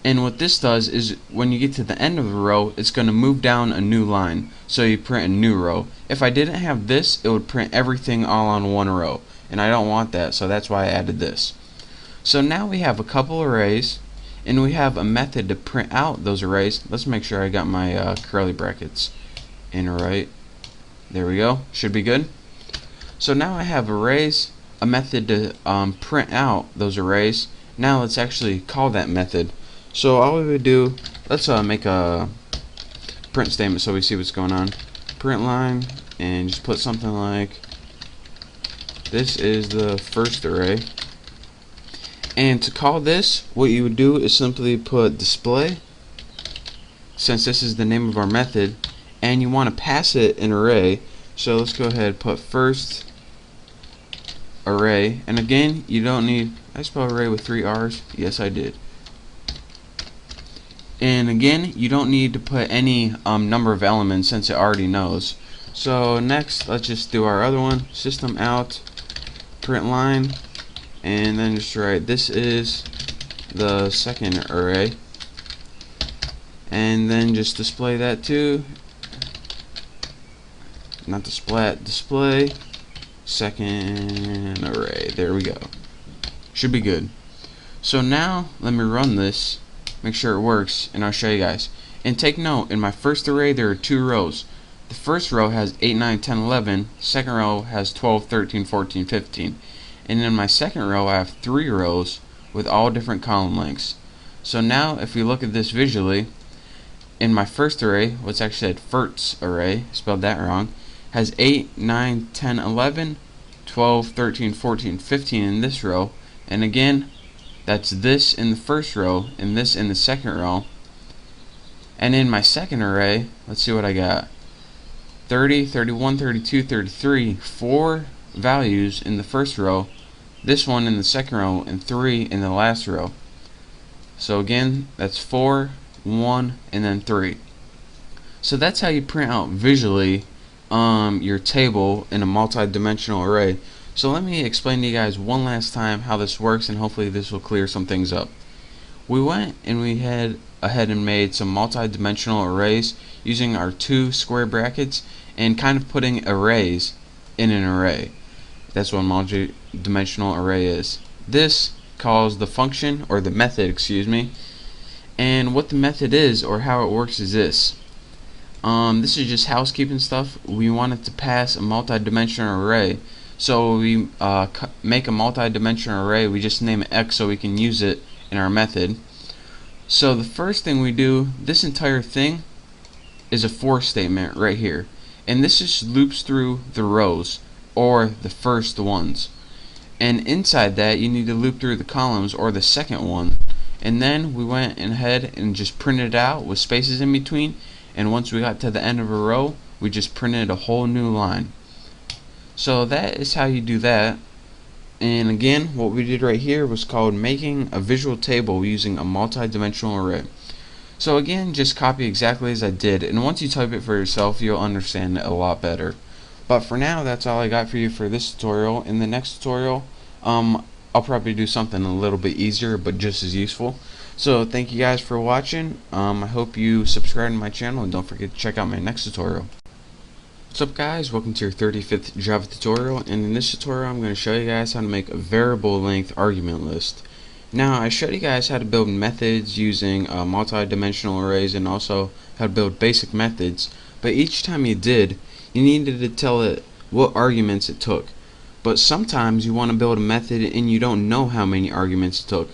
And what this does is when you get to the end of the row, it's going to move down a new line, so you print a new row. If I didn't have this, it would print everything all on one row, and I don't want that, so that's why I added this. So now we have a couple arrays, and we have a method to print out those arrays. Let's make sure I got my curly brackets in right. There we go, should be good. So now I have arrays, a method to print out those arrays. Now let's actually call that method. So all we would do, let's make a print statement so we see what's going on. Print line, and just put something like, this is the first array. And to call this, what you would do is simply put display, since this is the name of our method, and you want to pass it an array. So let's go ahead and put first array, and again, you don't need, I spelled array with 3 R's, yes I did. And again, you don't need to put any number of elements since it already knows. So next, let's just do our other one, system out print line, and then just write this is the second array, and then just display that too. Not display second array. There we go. Should be good. So now let me run this, make sure it works, and I'll show you guys. And take note, in my first array there are 2 rows. The first row has 8, 9, 10, 11. Second row has 12, 13, 14, 15. And in my second row I have 3 rows with all different column lengths. So now if we look at this visually, in my first array, what's actually at first array, spelled that wrong, has 8, 9, 10, 11, 12, 13, 14, 15 in this row. And again, that's this in the first row and this in the second row. And in my second array, let's see what I got. 30, 31, 32, 33, 4 values in the first row, this one in the second row, and 3 in the last row. So again, that's 4, 1, and then 3. So that's how you print out visually your table in a multi-dimensional array. So let me explain to you guys one last time how this works, and hopefully this will clear some things up. We went and we had ahead and made some multi-dimensional arrays using our 2 square brackets and kind of putting arrays in an array. That's what a multi-dimensional array is. This calls the function, or the method, excuse me. And what the method is, or how it works, is this. This is just housekeeping stuff. We want it to pass a multi-dimensional array. So we make a multi-dimensional array. We just name it X so we can use it in our method. So the first thing we do, this entire thing is a for statement right here, and this just loops through the rows, or the first ones. and inside that you need to loop through the columns or the second one, and then we went ahead and just printed it out with spaces in between, and once we got to the end of a row we just printed a whole new line. So that is how you do that. And again, what we did right here was called making a visual table using a multi-dimensional array. So again, just copy exactly as I did, and once you type it for yourself you'll understand it a lot better. But for now, that's all I got for you for this tutorial. In the next tutorial, I'll probably do something a little bit easier but just as useful. So thank you guys for watching. I hope you subscribe to my channel, and don't forget to check out my next tutorial. What's up guys, welcome to your 35th Java tutorial, and in this tutorial I'm going to show you guys how to make a variable length argument list. Now I showed you guys how to build methods using multi-dimensional arrays and also how to build basic methods, but each time you did, you needed to tell it what arguments it took. But sometimes you want to build a method and you don't know how many arguments it took.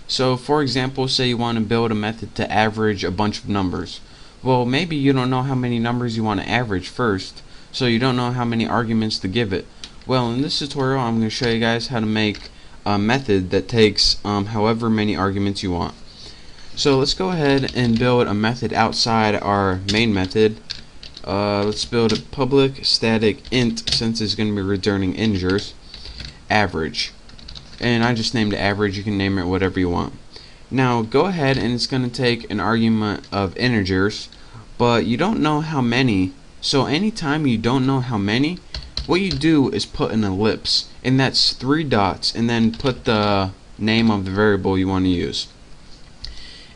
So for example, say you want to build a method to average a bunch of numbers. Well, maybe you don't know how many numbers you want to average first, so you don't know how many arguments to give it. Well, in this tutorial I'm going to show you guys how to make a method that takes however many arguments you want. So let's go ahead and build a method outside our main method. Let's build a public static int, since it's going to be returning integers, average. And I just named it average. You can name it whatever you want. Now go ahead, and it's going to take an argument of integers, but you don't know how many. So anytime you don't know how many, what you do is put an ellipse, and that's 3 dots, and then put the name of the variable you want to use.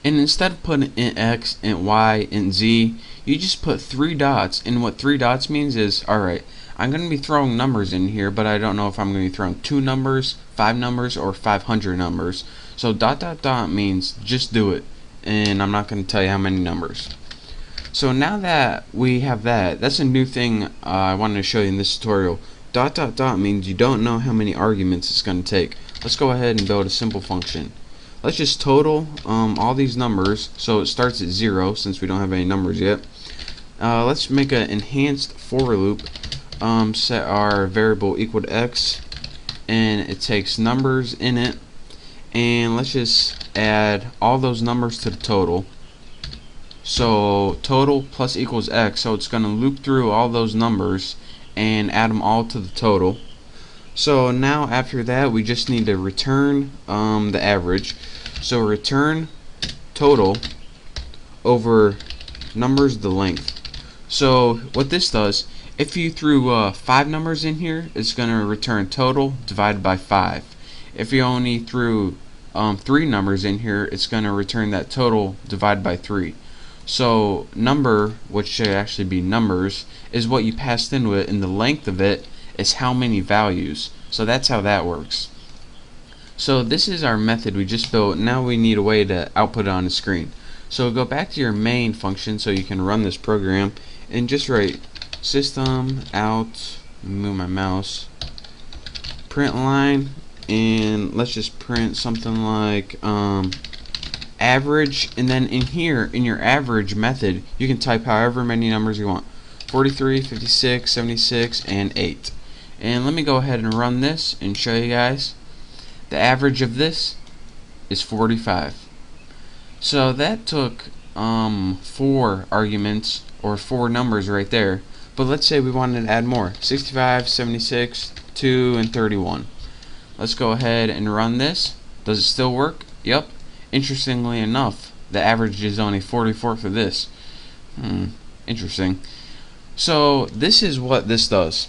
And instead of putting int x, int y, int z, you just put 3 dots, and what 3 dots means is, alright, I'm going to be throwing numbers in here, but I don't know if I'm going to be throwing 2 numbers, 5 numbers, or 500 numbers. So dot dot dot means just do it, and I'm not going to tell you how many numbers. So now that we have that, that's a new thing I wanted to show you in this tutorial. Dot dot dot means you don't know how many arguments it's going to take. Let's go ahead and build a simple function. Let's just total all these numbers, so it starts at 0 since we don't have any numbers yet. Let's make an enhanced for loop. Set our variable equal to x, and it takes numbers in it, and let's just add all those numbers to the total. So total plus equals x, so it's going to loop through all those numbers and add them all to the total. So now after that we just need to return the average. So return total over numbers the length. So what this does, if you threw 5 numbers in here, it's going to return total divided by 5. If you only threw 3 numbers in here, it's going to return that total divided by 3. So number, which should actually be numbers, is what you passed into it, and the length of it is how many values. So that's how that works. So this is our method we just built. Now we need a way to output it on the screen. So go back to your main function so you can run this program, and just write system out, move my mouse, print line, and let's just print something like average, and then in here in your average method you can type however many numbers you want, 43, 56, 76, and 8. And let me go ahead and run this and show you guys. The average of this is 45. So that took 4 arguments, or 4 numbers right there. But let's say we wanted to add more, 65, 76, 2, and 31. Let's go ahead and run this. Does it still work? Yep. Interestingly enough, the average is only 44 for this. Interesting. So this is what this does.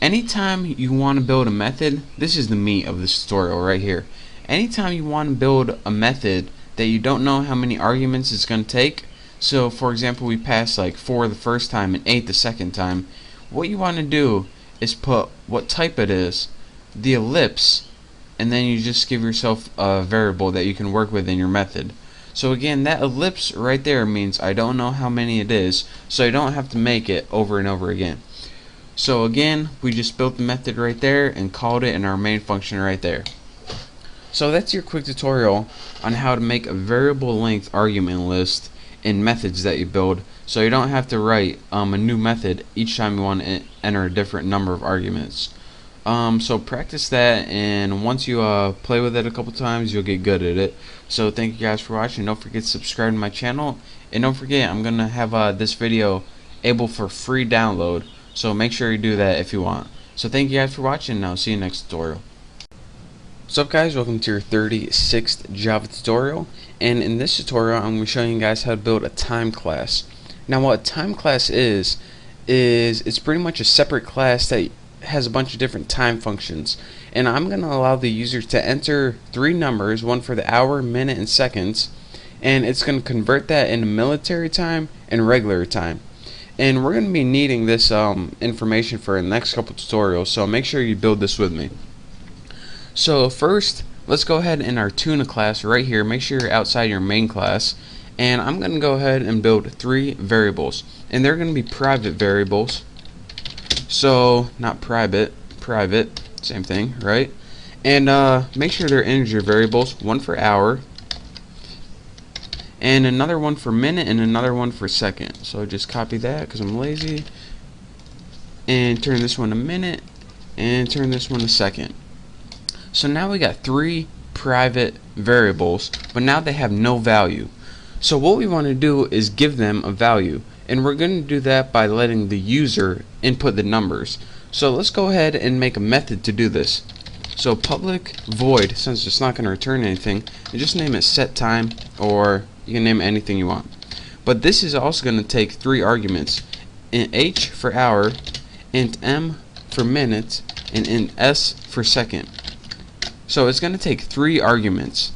Anytime you want to build a method, this is the meat of this tutorial right here. Anytime you want to build a method that you don't know how many arguments it's going to take, so for example we pass like 4 the first time and 8 the second time, what you want to do is put what type it is, the ellipse, and then you just give yourself a variable that you can work with in your method. So again, that ellipse right there means I don't know how many it is, so I don't have to make it over and over again. So again, we just built the method right there and called it in our main function right there. So that's your quick tutorial on how to make a variable length argument list in methods that you build, so you don't have to write a new method each time you want to enter a different number of arguments. So practice that, and once you play with it a couple times, you'll get good at it. So thank you guys for watching. Don't forget to subscribe to my channel, and don't forget I'm gonna have this video able for free download. So make sure you do that if you want. So thank you guys for watching, and I'll see you next tutorial. What's up guys, welcome to your 36th Java tutorial, and in this tutorial I'm going to be showing you guys how to build a time class. Now what a time class is it's pretty much a separate class that has a bunch of different time functions, and I'm going to allow the user to enter three numbers, one for the hour, minute, and seconds, and it's going to convert that into military time and regular time. And we're going to be needing this information for the next couple tutorials, so make sure you build this with me. So first, let's go ahead in our tuna class right here. Make sure you're outside your main class, and I'm going to go ahead and build three variables, and they're going to be private variables. So not private, same thing, right? And make sure they're integer variables, one for hour, and another one for minute, and another one for second. So just copy that because I'm lazy, and turn this one to minute, and turn this one to second. So now we got three private variables, but now they have no value. So what we want to do is give them a value, and we're going to do that by letting the user input the numbers. So let's go ahead and make a method to do this. So public void, since it's not going to return anything, and just name it set time, or you can name it anything you want. But this is also going to take three arguments: int h for hour, int m for minute, and int s for second. So it's going to take three arguments,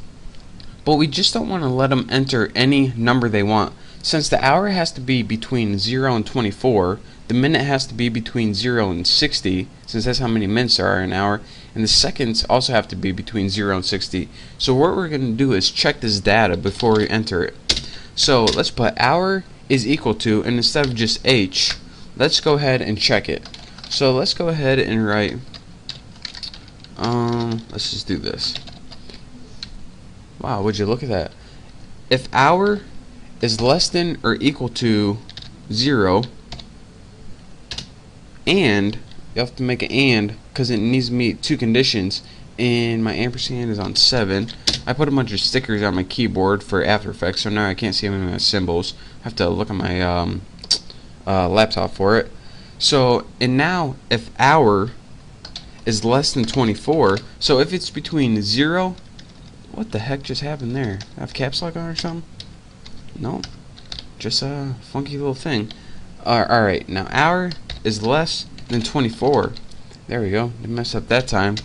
but we just don't want to let them enter any number they want. Since the hour has to be between 0 and 24, the minute has to be between 0 and 60, since that's how many minutes there are in an hour, and the seconds also have to be between 0 and 60. So what we're going to do is check this data before we enter it. So let's put hour is equal to, and instead of just h, let's go ahead and check it. So let's go ahead and write, let's just do this. Wow, would you look at that? If hour is less than or equal to 0, and you have to make an and because it needs to meet two conditions, and my ampersand is on 7. I put a bunch of stickers on my keyboard for After Effects, so now I can't see any of my symbols. I have to look at my laptop for it. So, and now if hour is less than 24, so if it's between 0, what the heck just happened there? I have caps lock on or something? No, just a funky little thing. Alright, now hour is less than 24. There we go, didn't mess up that time.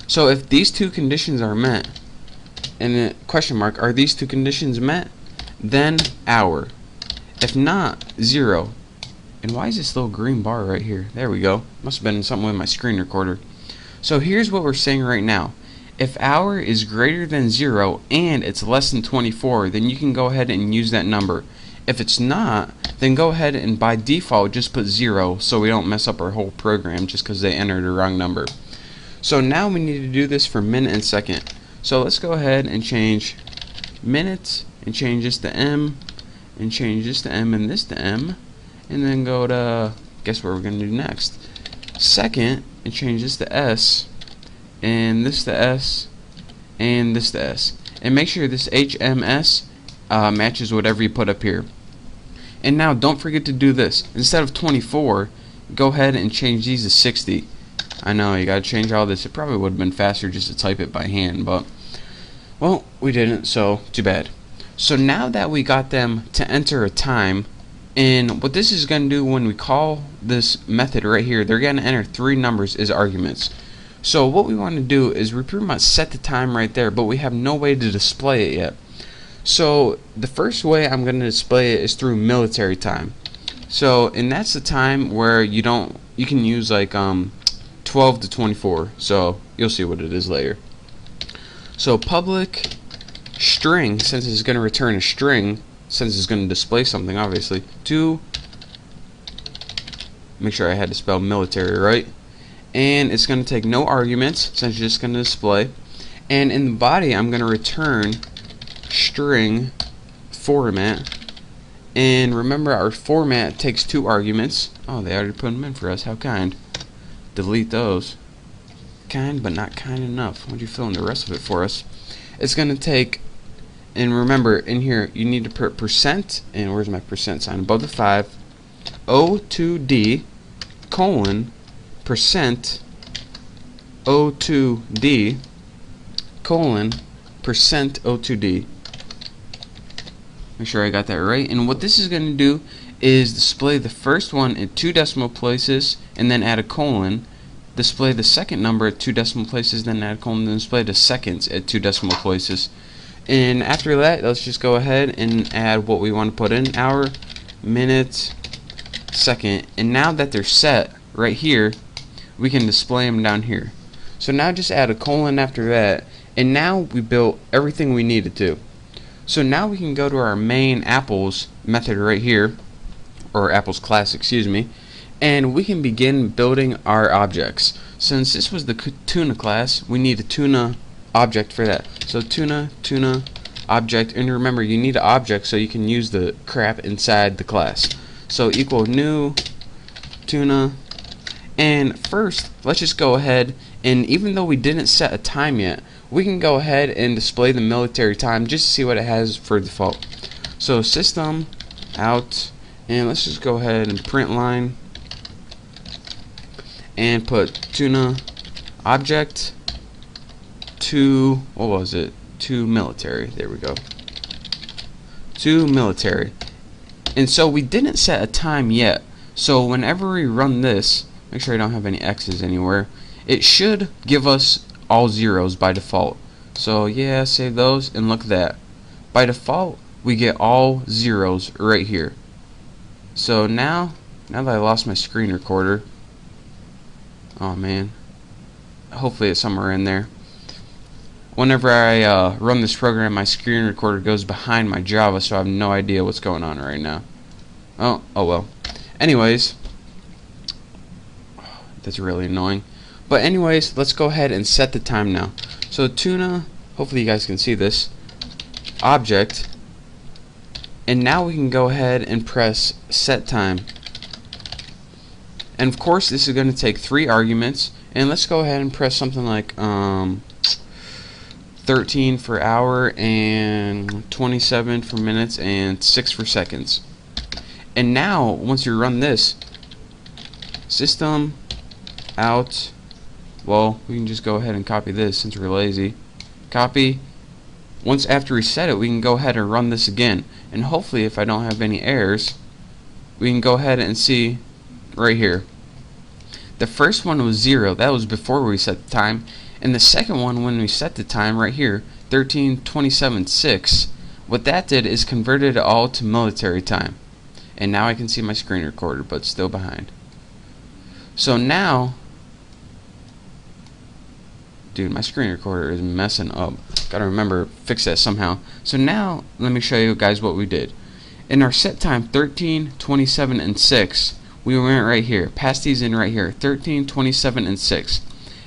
So if these two conditions are met, and the question mark, are these two conditions met? Then hour. If not, 0. And why is this little green bar right here? There we go. Must have been something with my screen recorder. So here's what we're saying right now. If hour is greater than 0 and it's less than 24, then you can go ahead and use that number. If it's not, then go ahead and by default just put 0 so we don't mess up our whole program just because they entered the wrong number. So now we need to do this for minute and second. So let's go ahead and change minutes and change this to m, and change this to m and this to m. And then go to, guess what we're going to do next, second, and change this to S, and this to S, and this to S. And make sure this HMS matches whatever you put up here. And now don't forget to do this. Instead of 24, go ahead and change these to 60. I know, you got to change all this. It probably would have been faster just to type it by hand, but, well, we didn't, so too bad. So now that we got them to enter a time, and what this is going to do when we call this method right here, they're going to enter three numbers as arguments. So what we want to do is we pretty much set the time right there, but we have no way to display it yet. So the first way I'm going to display it is through military time. So, and that's the time where you can use like 12 to 24. So you'll see what it is later. So public string, since it's going to return a string, since it's going to display something, obviously, to, make sure I had to spell military right, and it's going to take no arguments since it's just going to display, and in the body I'm going to return string format, and remember our format takes two arguments. Oh, they already put them in for us, how kind. delete those. Kind but not kind enough. Why don't you fill in the rest of it for us? It's going to take, and remember in here you need to put percent, and where's my percent sign above the 5, O2D colon percent O2D colon percent O2D. Make sure I got that right. And what this is going to do is display the first one at 2 decimal places and then add a colon, display the second number at 2 decimal places, then add a colon, then display the seconds at 2 decimal places. And after that, let's just go ahead and add what we want to put in: hour, minute, second. And now that they're set right here, we can display them down here. So now just add a colon after that, and now we built everything we needed to. So now we can go to our main apples method right here, or apples class, excuse me, and we can begin building our objects. Since this was the tuna class, we need a tuna object for that. So tuna object, and remember you need an object so you can use the crap inside the class. So equal new tuna, and first let's just go ahead, and even though we didn't set a time yet, we can go ahead and display the military time just to see what it has for default. So system out, and let's just go ahead and print line and put tuna object to, what was it, to military. There we go, to military. And so we didn't set a time yet, so whenever we run this, make sure I don't have any X's anywhere, it should give us all zeros by default. So yeah, save those, and look at that. By default, we get all zeros right here. So now that I lost my screen recorder, oh man, hopefully it's somewhere in there. Whenever I run this program, my screen recorder goes behind my Java, so I have no idea what's going on right now. Oh well. Anyways, that's really annoying. But anyways, let's go ahead and set the time now. So tuna, hopefully you guys can see this, object, and now we can go ahead and press set time. And of course this is going to take 3 arguments, and let's go ahead and press something like 13 for hour, and 27 for minutes, and 6 for seconds. And now once you run this, system out, well, we can just go ahead and copy this since we're lazy. Copy. Once after we set it, we can go ahead and run this again, and hopefully if I don't have any errors, we can go ahead and see right here. The first one was 0, that was before we set the time, and the second one, when we set the time right here, 13:27:6, what that did is converted it all to military time. And now I can see my screen recorder, but still behind. So now, dude, my screen recorder is messing up. Gotta remember, fix that somehow. So now, let me show you guys what we did. In our set time 13:27:6, we went right here, passed these in right here, 13:27:6.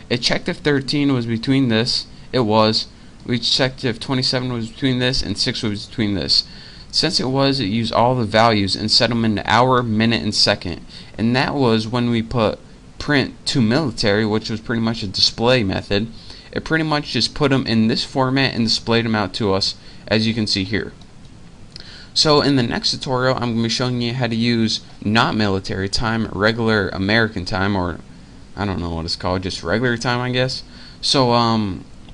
It checked if 13 was between this, it was. We checked if 27 was between this, and 6 was between this. Since it was, it used all the values and set them into hour, minute, and second. And that was when we put print to military, which was pretty much a display method. It pretty much just put them in this format and displayed them out to us, as you can see here. So in the next tutorial, I'm going to be showing you how to use not military time, regular American time, or I don't know what it's called, just regular time, I guess. So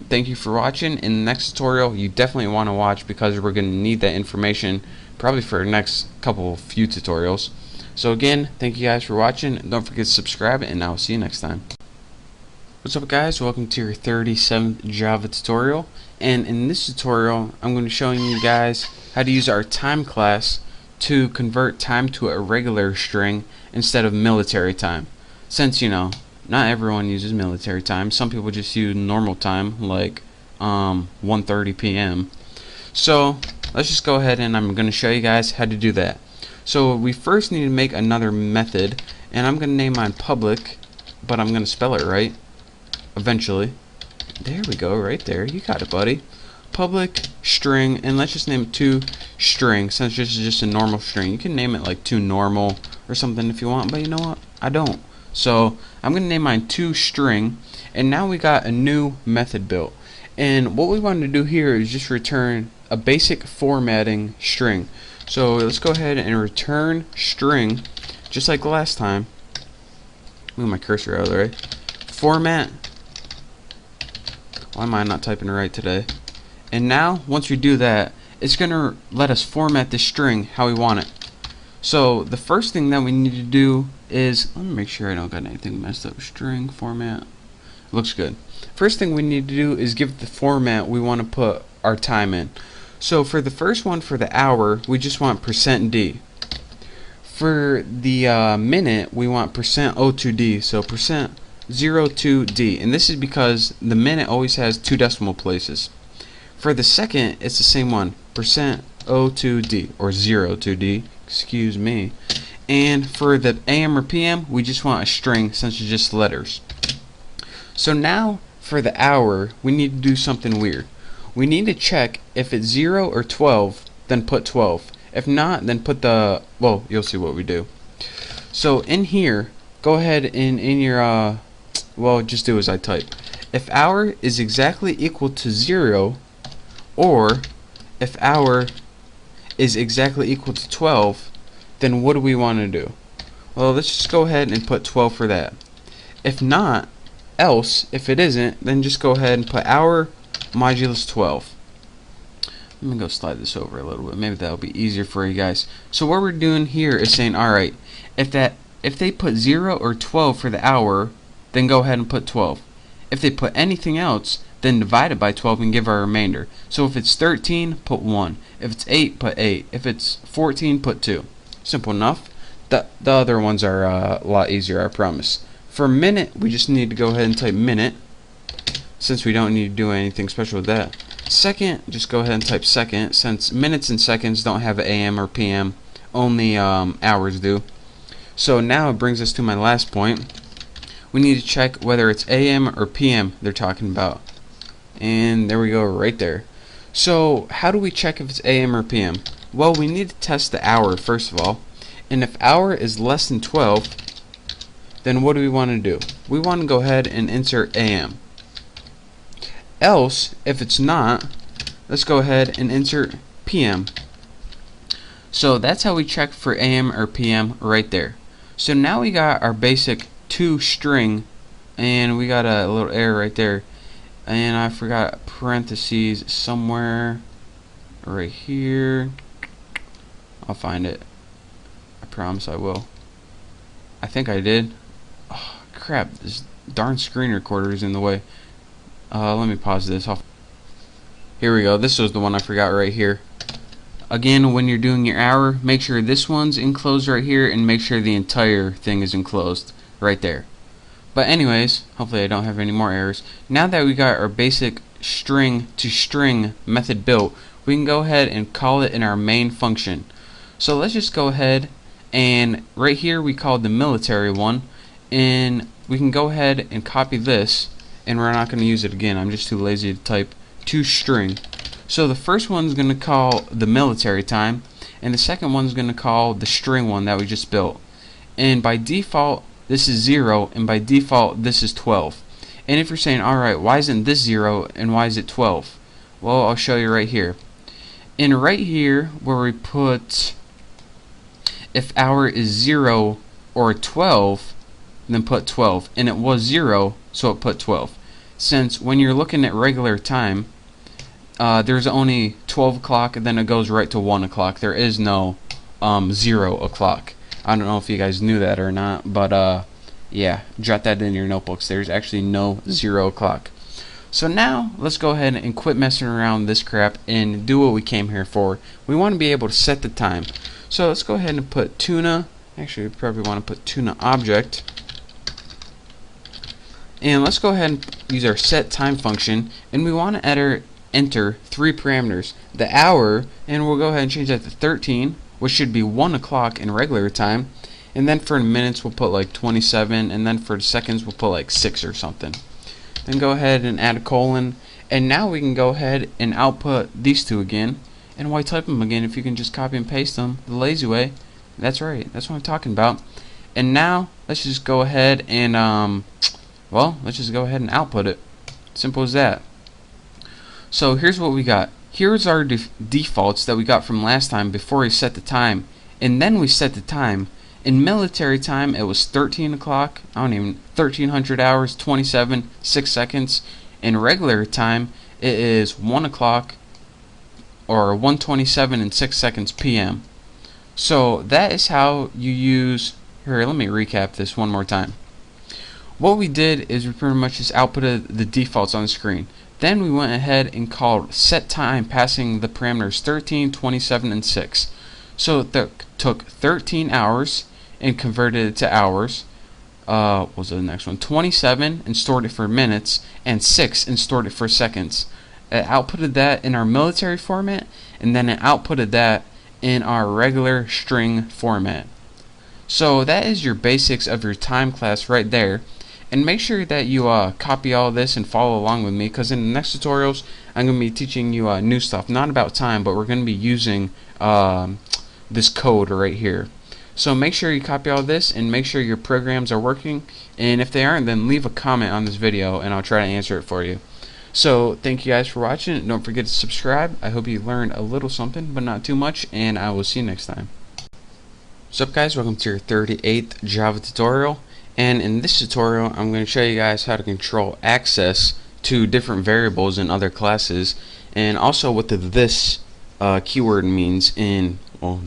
thank you for watching. In the next tutorial, you definitely want to watch, because we're going to need that information probably for our next few tutorials. So again, thank you guys for watching. Don't forget to subscribe, and I'll see you next time. What's up guys, welcome to your 37th Java tutorial, and in this tutorial I'm going to be showing you guys how to use our time class to convert time to a regular string instead of military time. Since, you know, not everyone uses military time, some people just use normal time, like 1:30 p.m. So let's just go ahead, and I'm going to show you guys how to do that. So we first need to make another method, and I'm going to name mine public, but I'm going to spell it right eventually. There we go, right there. You got it, buddy. Public string, and let's just name it toString, since this is just a normal string. You can name it like toNormal or something if you want, but you know what? I don't. So I'm going to name mine toString, and now we got a new method built. And what we want to do here is just return a basic formatting string. So let's go ahead and return string, just like last time. Move my cursor out of the way. Format. Why am I not typing it right today? And now, once we do that, it's going to let us format this string how we want it. So the first thing that we need to do is, let me make sure I don't got anything messed up. String format. Looks good. First thing we need to do is give it the format we want to put our time in. So for the first one, for the hour, we just want %d. For the minute, we want %02d. So %02d. And this is because the minute always has 2 decimal places. For the second, it's the same one, %02d, or 02d, excuse me. And for the AM or PM, we just want a string since it's just letters. So now, for the hour, we need to do something weird. We need to check if it's 0 or 12, then put 12. If not, then put the, well, you'll see what we do. So in here, go ahead and in your, well, just do as I type. If hour is exactly equal to 0, or if hour is exactly equal to 12, then what do we want to do? Well, let's just go ahead and put 12 for that. If not, else, if it isn't, then just go ahead and put hour modulus 12. Let me go slide this over a little bit. Maybe that'll be easier for you guys. So what we're doing here is saying, alright, if they put 0 or 12 for the hour, then go ahead and put 12. If they put anything else, then divide it by 12 and give our remainder. So if it's 13, put 1. If it's 8, put 8. If it's 14, put 2. Simple enough. The other ones are a lot easier, I promise. For minute, we just need to go ahead and type minute, since we don't need to do anything special with that. Second, just go ahead and type second, since minutes and seconds don't have AM or PM, only hours do. So now it brings us to my last point. We need to check whether it's AM or PM they're talking about. And there we go, right there. So how do we check if it's AM or PM? Well, we need to test the hour first of all. And if hour is less than 12, then what do we want to do? We want to go ahead and insert AM. Else, if it's not, let's go ahead and insert PM. So that's how we check for AM or PM right there. So now we got our basic toString, and we got a little error right there. And I forgot parentheses somewhere right here. I'll find it. I promise I will. I think I did. Oh, crap, this darn screen recorder is in the way. Let me pause this. Here we go. This was the one I forgot right here. Again, when you're doing your hour, make sure this one's enclosed right here, and make sure the entire thing is enclosed right there. But anyways, hopefully I don't have any more errors. Now that we got our basic string to string method built, we can go ahead and call it in our main function. So let's just go ahead, and right here we called the military one, and we can go ahead and copy this, and we're not going to use it again. I'm just too lazy to type toString. So the first one's going to call the military time, and the second one's going to call the string one that we just built. And by default, this is 0, and by default, this is 12. And if you're saying, alright, why isn't this 0, and why is it 12? Well, I'll show you right here. And right here, where we put, if hour is 0 or 12, then put 12. And it was 0, so it put 12. Since when you're looking at regular time, there's only 12 o'clock, and then it goes right to 1 o'clock. There is no 0 o'clock. I don't know if you guys knew that or not, but yeah, jot that in your notebooks. There's actually no 0 o'clock. So now, let's go ahead and quit messing around with this crap and do what we came here for. We want to be able to set the time. So let's go ahead and put tuna. Actually, we probably want to put tuna object. And let's go ahead and use our set time function, and we want to enter 3 parameters. The hour, and we'll go ahead and change that to 13, which should be 1 o'clock in regular time. And then for minutes, we'll put like 27, and then for seconds, we'll put like 6 or something. Then go ahead and add a colon, and now we can go ahead and output these two again. And why type them again if you can just copy and paste them the lazy way? That's right, that's what I'm talking about. And now let's just go ahead and let's just go ahead and output it. Simple as that. So here's what we got. Here's our defaults that we got from last time before we set the time, and then we set the time. In military time, it was 13 o'clock. 1300 hours, 27, 6 seconds. In regular time, it is 1 o'clock or 1:27 and 6 seconds p.m. So that is how you use. Here, let me recap this one more time. What we did is we pretty much just outputted the defaults on the screen. Then we went ahead and called set time, passing the parameters 13, 27, and 6. So it took 13 hours and converted it to hours. What was the next one? 27 and stored it for minutes, and 6 and stored it for seconds. It outputted that in our military format, and then it outputted that in our regular string format. So that is your basics of your time class right there. And make sure that you copy all this and follow along with me, because in the next tutorials I'm going to be teaching you new stuff, not about time, but we're going to be using this code right here. So make sure you copy all this and make sure your programs are working, and if they aren't, then leave a comment on this video and I'll try to answer it for you. So thank you guys for watching. Don't forget to subscribe. I hope you learned a little something, but not too much, and I will see you next time. What's up guys, welcome to your 38th Java tutorial. And in this tutorial I'm going to show you guys how to control access to different variables in other classes, and also what the this keyword means in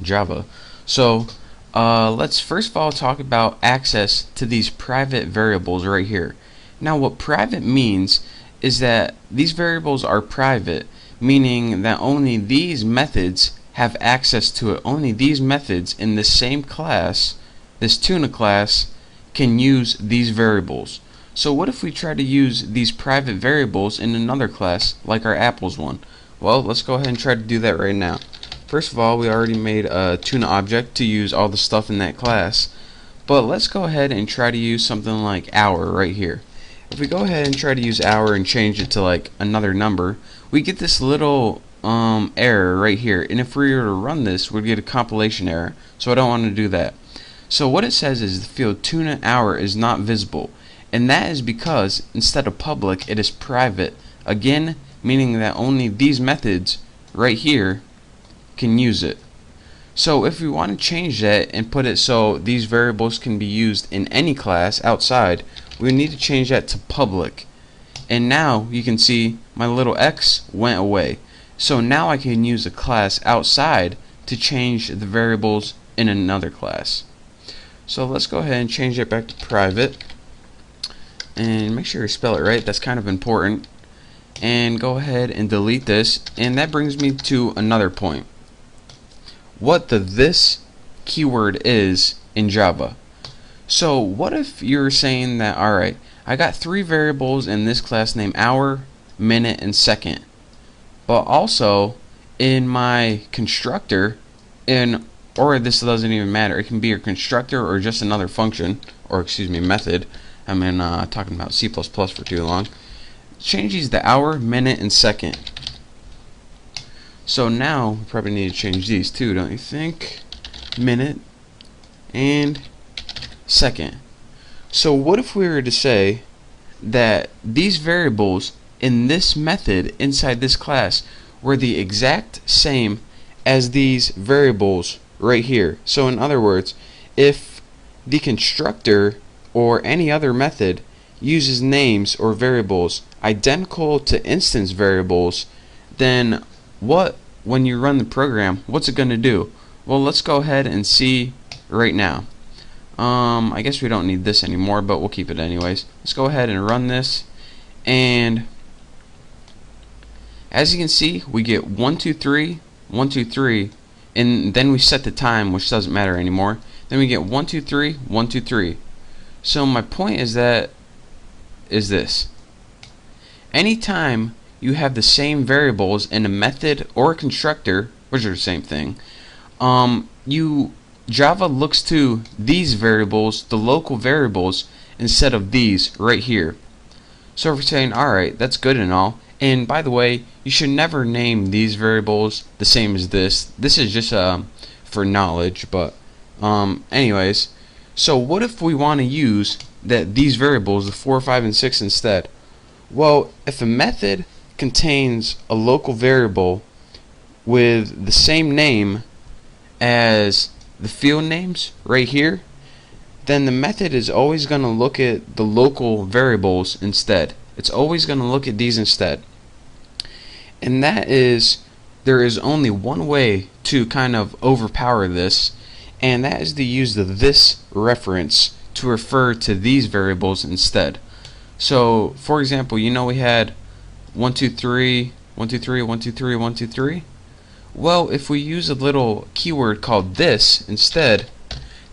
Java. So let's first of all talk about access to these private variables right here. Now what private means is that these variables are private, meaning that only these methods have access to it. Only these methods in the same class, this tuna class, can use these variables. So what if we try to use these private variables in another class, like our apples one? Well, let's go ahead and try to do that right now. First of all, we already made a tuna object to use all the stuff in that class, but let's go ahead and try to use something like hour right here. If we go ahead and try to use hour and change it to like another number, we get this little error right here, and if we were to run this, we'd get a compilation error, so I don't want to do that. So what it says is the field tuna hour is not visible, and that is because instead of public it is private, again meaning that only these methods right here can use it. So if we want to change that and put it so these variables can be used in any class outside, we need to change that to public. And now you can see my little X went away. So now I can use a class outside to change the variables in another class. So let's go ahead and change it back to private, and make sure you spell it right, that's kind of important, and go ahead and delete this. And that brings me to another point, what the this keyword is in Java. So what if you're saying that, alright, I got 3 variables in this class named hour, minute, and second, but also in my constructor, or this doesn't even matter, it can be a constructor or just another function, or excuse me, method. I've been talking about C++ for too long. Changes the hour, minute, and second. So now we probably need to change these too, don't you think? Minute and second. So what if we were to say that these variables in this method inside this class were the exact same as these variables right here? So in other words, if the constructor or any other method uses names or variables identical to instance variables, then when you run the program, what's it going to do? Well, let's go ahead and see right now. I guess we don't need this anymore, but we'll keep it anyways. Let's go ahead and run this, and as you can see, we get 1 2 3 1 2 3, and then we set the time, which doesn't matter anymore. Then we get 1 2 3 1 2 3. So my point is this: anytime you have the same variables in a method or a constructor, which are the same thing, Java looks to these variables, the local variables, instead of these right here. So if we're saying, alright, that's good and all, and by the way, you should never name these variables the same as this. This is just for knowledge, but anyways, So what if we want to use these variables, the 4, 5, and 6 instead? Well, if a method contains a local variable with the same name as the field names right here, then the method is always going to look at the local variables instead. It's always going to look at these instead. And that is, there is only one way to kind of overpower this, and that is to use the this reference to refer to these variables instead. So, for example, you know we had 1, 2, 3, 1, 2, 3, 1, 2, 3, 1, 2, 3. Well, if we use a little keyword called this instead,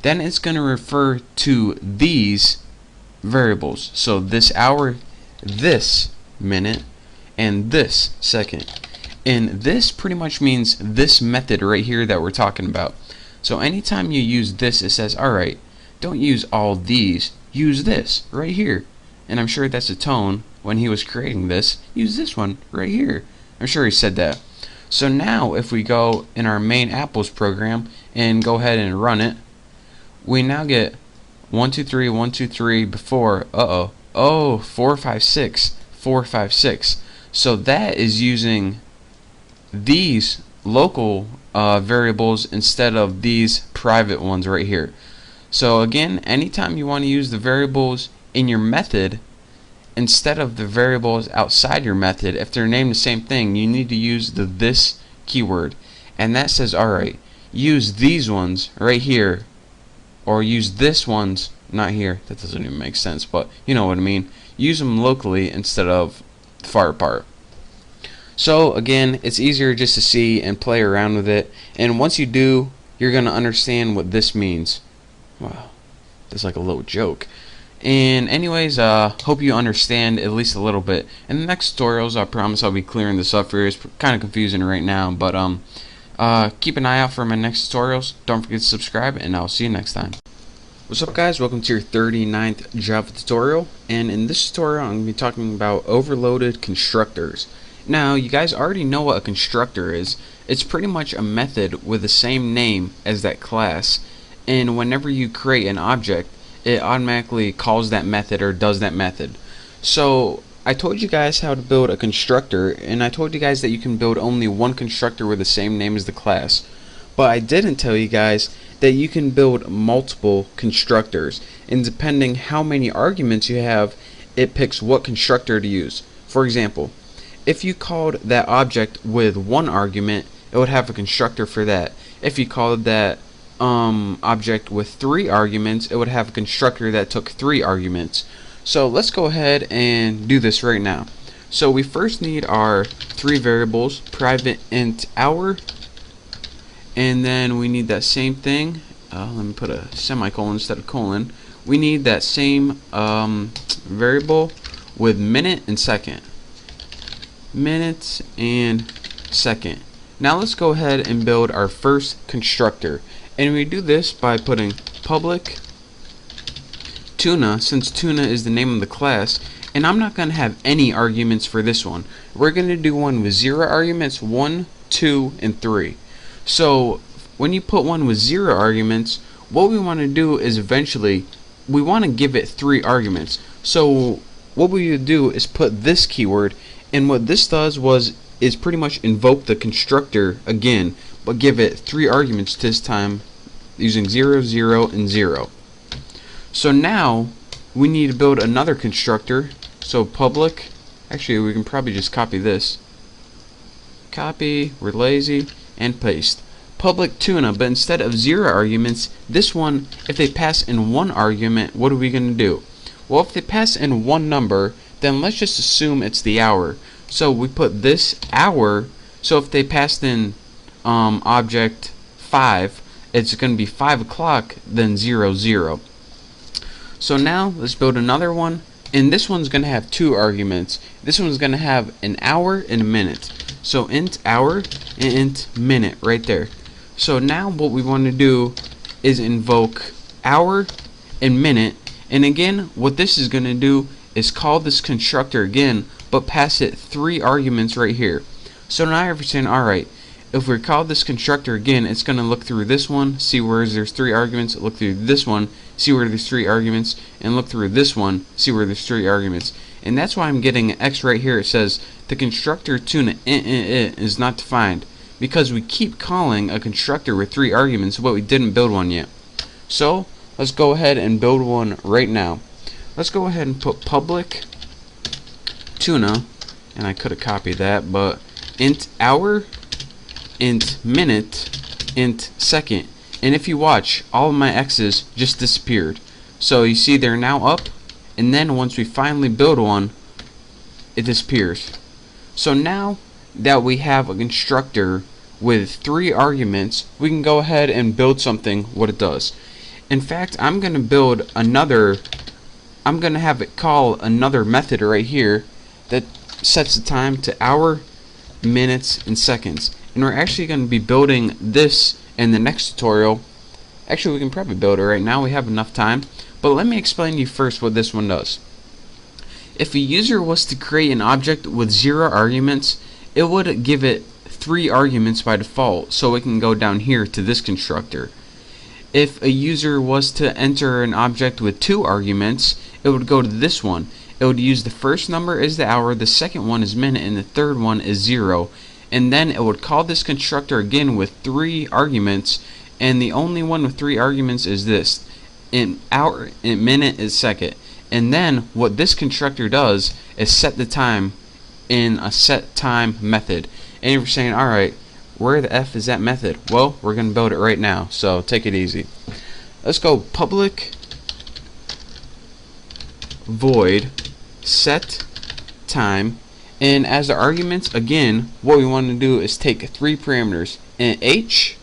then it's going to refer to these variables. So this hour, this minute, and this second. And this pretty much means this method right here that we're talking about. So anytime you use this, it says, alright, don't use all these, use this right here. And I'm sure that's a tone when he was creating this. Use this one right here. I'm sure he said that. So now if we go in our main apples program and go ahead and run it, we now get 1, 2, 3, 1, 2, 3 before, 4, 5, 6, 4, 5, 6. So that is using these local variables instead of these private ones right here. So again, anytime you want to use the variables in your method instead of the variables outside your method, if they're named the same thing, you need to use the this keyword. And that says, alright, use these ones right here, or use this ones, not here, that doesn't even make sense, but you know what I mean. Use them locally instead of far apart. So again, it's easier just to see and play around with it, and once you do, you're going to understand what this means. Wow, that's like a little joke. And anyways, hope you understand at least a little bit. In the next tutorials, I promise I'll be clearing this up for you. It's kind of confusing right now, but keep an eye out for my next tutorials. Don't forget to subscribe, and I'll see you next time. What's up, guys? Welcome to your 39th Java tutorial, and in this tutorial I'm going to be talking about overloaded constructors. Now, you guys already know what a constructor is. It's pretty much a method with the same name as that class, and whenever you create an object, it automatically calls that method or does that method. So I told you guys how to build a constructor, and I told you guys that you can build only one constructor with the same name as the class. But I didn't tell you guys that you can build multiple constructors, and depending how many arguments you have, it picks what constructor to use. For example, if you called that object with one argument, it would have a constructor for that. If you called that object with 3 arguments, it would have a constructor that took 3 arguments. So let's go ahead and do this right now. So we first need our 3 variables, private int hour, and then we need that same thing. Let me put a semicolon instead of colon. We need that same variable with minute and second. Minutes and second. Now let's go ahead and build our first constructor. And we do this by putting public tuna, since tuna is the name of the class, and I'm not going to have any arguments for this one. We're going to do one with 0 arguments, 1, 2, and 3. So when you put one with 0 arguments, what we want to do is eventually we want to give it 3 arguments. So what we would do is put this keyword, and what this does is pretty much invoke the constructor again, but give it 3 arguments this time using 0, 0, and 0. So now we need to build another constructor. So public, actually we can probably just copy this. Copy, we're lazy, and paste. Public tuna, but instead of 0 arguments, this one, if they pass in 1 argument, what are we going to do? Well, if they pass in 1 number, then let's just assume it's the hour. So we put this hour, so if they passed in object 5, it's going to be 5 o'clock, then 0, 0. So now let's build another one, and this one's going to have 2 arguments. This one's going to have an hour and a minute. So int hour and int minute right there. So now what we want to do is invoke hour and minute, and again what this is going to do is call this constructor again, but pass it 3 arguments right here. So now you're saying, alright, if we call this constructor again, it's going to look through this one, see where there's 3 arguments, look through this one, see where there's 3 arguments, and look through this one, see where there's 3 arguments. And that's why I'm getting an X right here. It says the constructor tuna is not defined, because we keep calling a constructor with 3 arguments, but we didn't build one yet. So let's go ahead and build one right now. Let's go ahead and put public tuna, and I could have copied that, but int hour, int minute, int second. And if you watch, all of my X's just disappeared. So you see they're now up, and then once we finally build one, it disappears. So now that we have a constructor with 3 arguments, we can go ahead and build something what it does. In fact, I'm going to build another, I'm going to have it call another method right here that sets the time to hour, minutes, and seconds. And we're actually going to be building this in the next tutorial. Actually, we can probably build it right now. We have enough time. But let me explain to you first what this one does. If a user was to create an object with 0 arguments, it would give it 3 arguments by default, so it can go down here to this constructor. If a user was to enter an object with 2 arguments, it would go to this one. It would use the first number as the hour, the second one is minute, and the third one is 0. And then it would call this constructor again with 3 arguments, and the only one with 3 arguments is this. In hour, in minute is second. And then what this constructor does is set the time in a set time method. And you're saying, alright, where the F is that method? Well, we're going to build it right now, so take it easy. Let's go public void set time. And as the arguments, again, what we want to do is take 3 parameters, int h,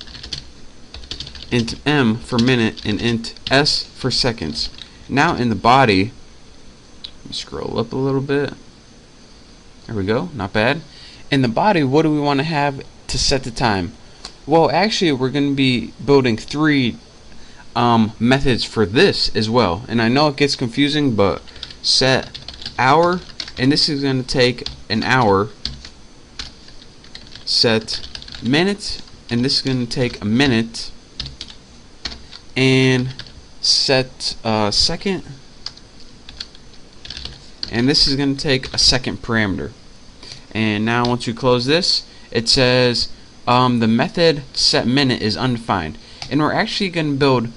int m for minute, and int s for seconds. Now in the body, let me scroll up a little bit. There we go, not bad. In the body, what do we want to have to set the time? Well, actually, we're going to be building 3 methods for this as well. And I know it gets confusing, but set hour, and this is going to take an hour. Set minute, and this is going to take a minute. And set second, and this is going to take a second parameter. And now once we close this, it says the method set minute is undefined. And we're actually going to build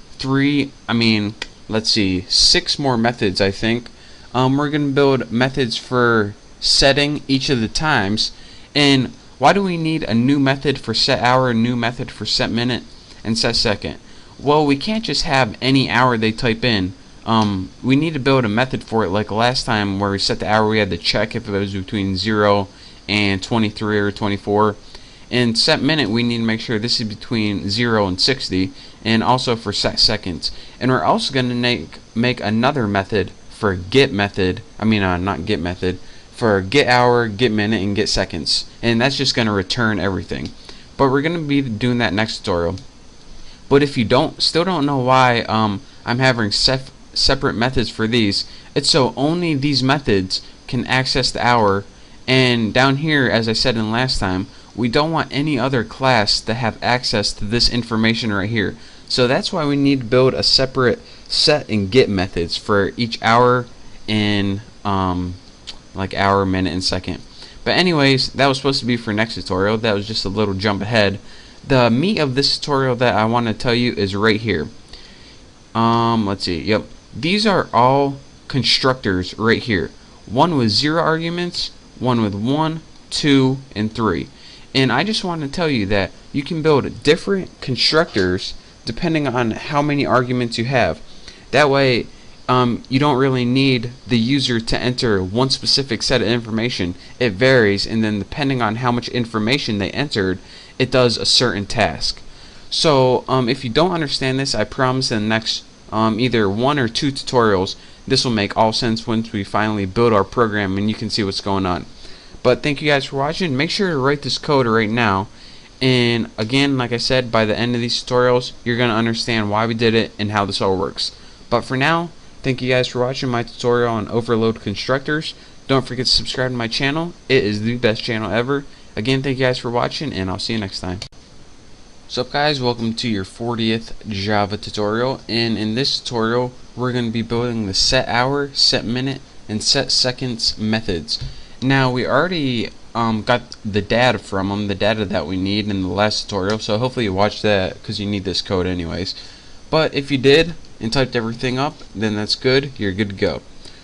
6 more methods, I think. We're going to build methods for setting each of the times. And why do we need a new method for set hour, a new method for set minute, and set second? Well, we can't just have any hour they type in. We need to build a method for it, like last time where we set the hour, we had to check if it was between 0 and 23 or 24. And set minute, we need to make sure this is between 0 and 60, and also for set seconds. And we're also going to make another method for get method, not get method, for get hour, get minute, and get seconds. And that's just going to return everything. But we're going to be doing that next tutorial. But if you still don't know why I'm having separate methods for these, it's so only these methods can access the hour. And down here, as I said in last time, we don't want any other class to have access to this information right here. So that's why we need to build a separate set and get methods for each hour and like hour, minute, and second. But anyways, that was supposed to be for next tutorial. That was just a little jump ahead. The meat of this tutorial that I want to tell you is right here. Let's see. Yep. These are all constructors right here. One with 0 arguments, one with 1, 2, and 3. And I just want to tell you that you can build different constructors depending on how many arguments you have. That way, you don't really need the user to enter one specific set of information. It varies, and then depending on how much information they entered, it does a certain task. So if you don't understand this, I promise in the next either 1 or 2 tutorials, this will make all sense once we finally build our program and you can see what's going on. But thank you guys for watching. Make sure to write this code right now. And again, like I said, by the end of these tutorials, you're going to understand why we did it and how this all works. But for now, thank you guys for watching my tutorial on overload constructors. Don't forget to subscribe to my channel. It is the best channel ever. Again, thank you guys for watching, and I'll see you next time. What's up guys, welcome to your 40th Java tutorial, and in this tutorial we're going to be building the set hour, set minute, and set seconds methods. Now we already got the data from them, the data that we need in the last tutorial, so hopefully you watched that because you need this code anyways. But if you did and typed everything up, then that's good, you're good to go.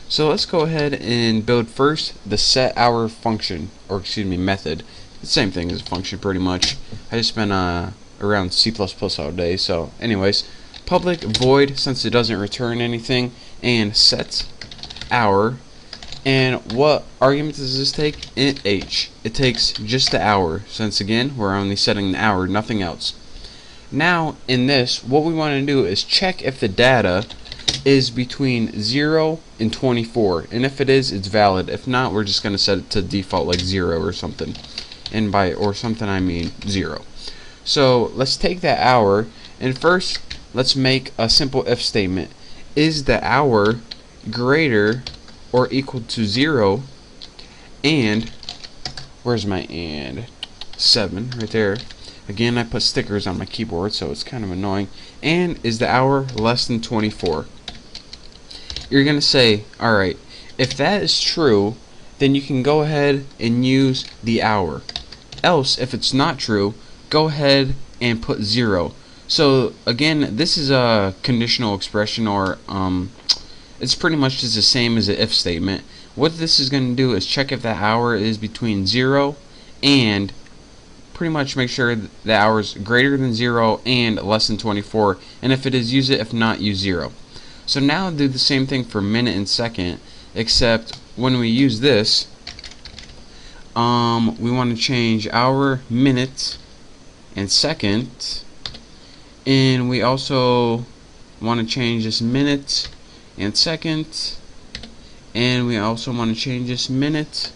So let's go ahead and build first the set hour function, or excuse me, method. The same thing as a function pretty much. I just been around C++ all day. So anyways, public void, since it doesn't return anything, and set hour. And what argument does this take? Int h. It takes just the hour, since again we're only setting the hour, nothing else. Now in this, what we want to do is check if the data is between 0 and 24, and if it is, it's valid. If not, we're just going to set it to default like 0 or something, and by or something I mean 0. So let's take that hour, and first let's make a simple if statement. Is the hour greater or equal to 0 and, where's my and? 7 right there. Again, I put stickers on my keyboard, so it's kind of annoying. And is the hour less than 24? You're gonna say, alright, if that is true, then you can go ahead and use the hour. Else, if it's not true, go ahead and put 0. So again, this is a conditional expression, or it's pretty much just the same as an if statement. What this is going to do is check if the hour is between 0 and pretty much make sure the hour is greater than 0 and less than 24, and if it is, use it. If not, use 0. So now do the same thing for minute and second, except when we use this, we want to change hour, minute, and second, and we also want to change this minute and second, and we also want to change this minute,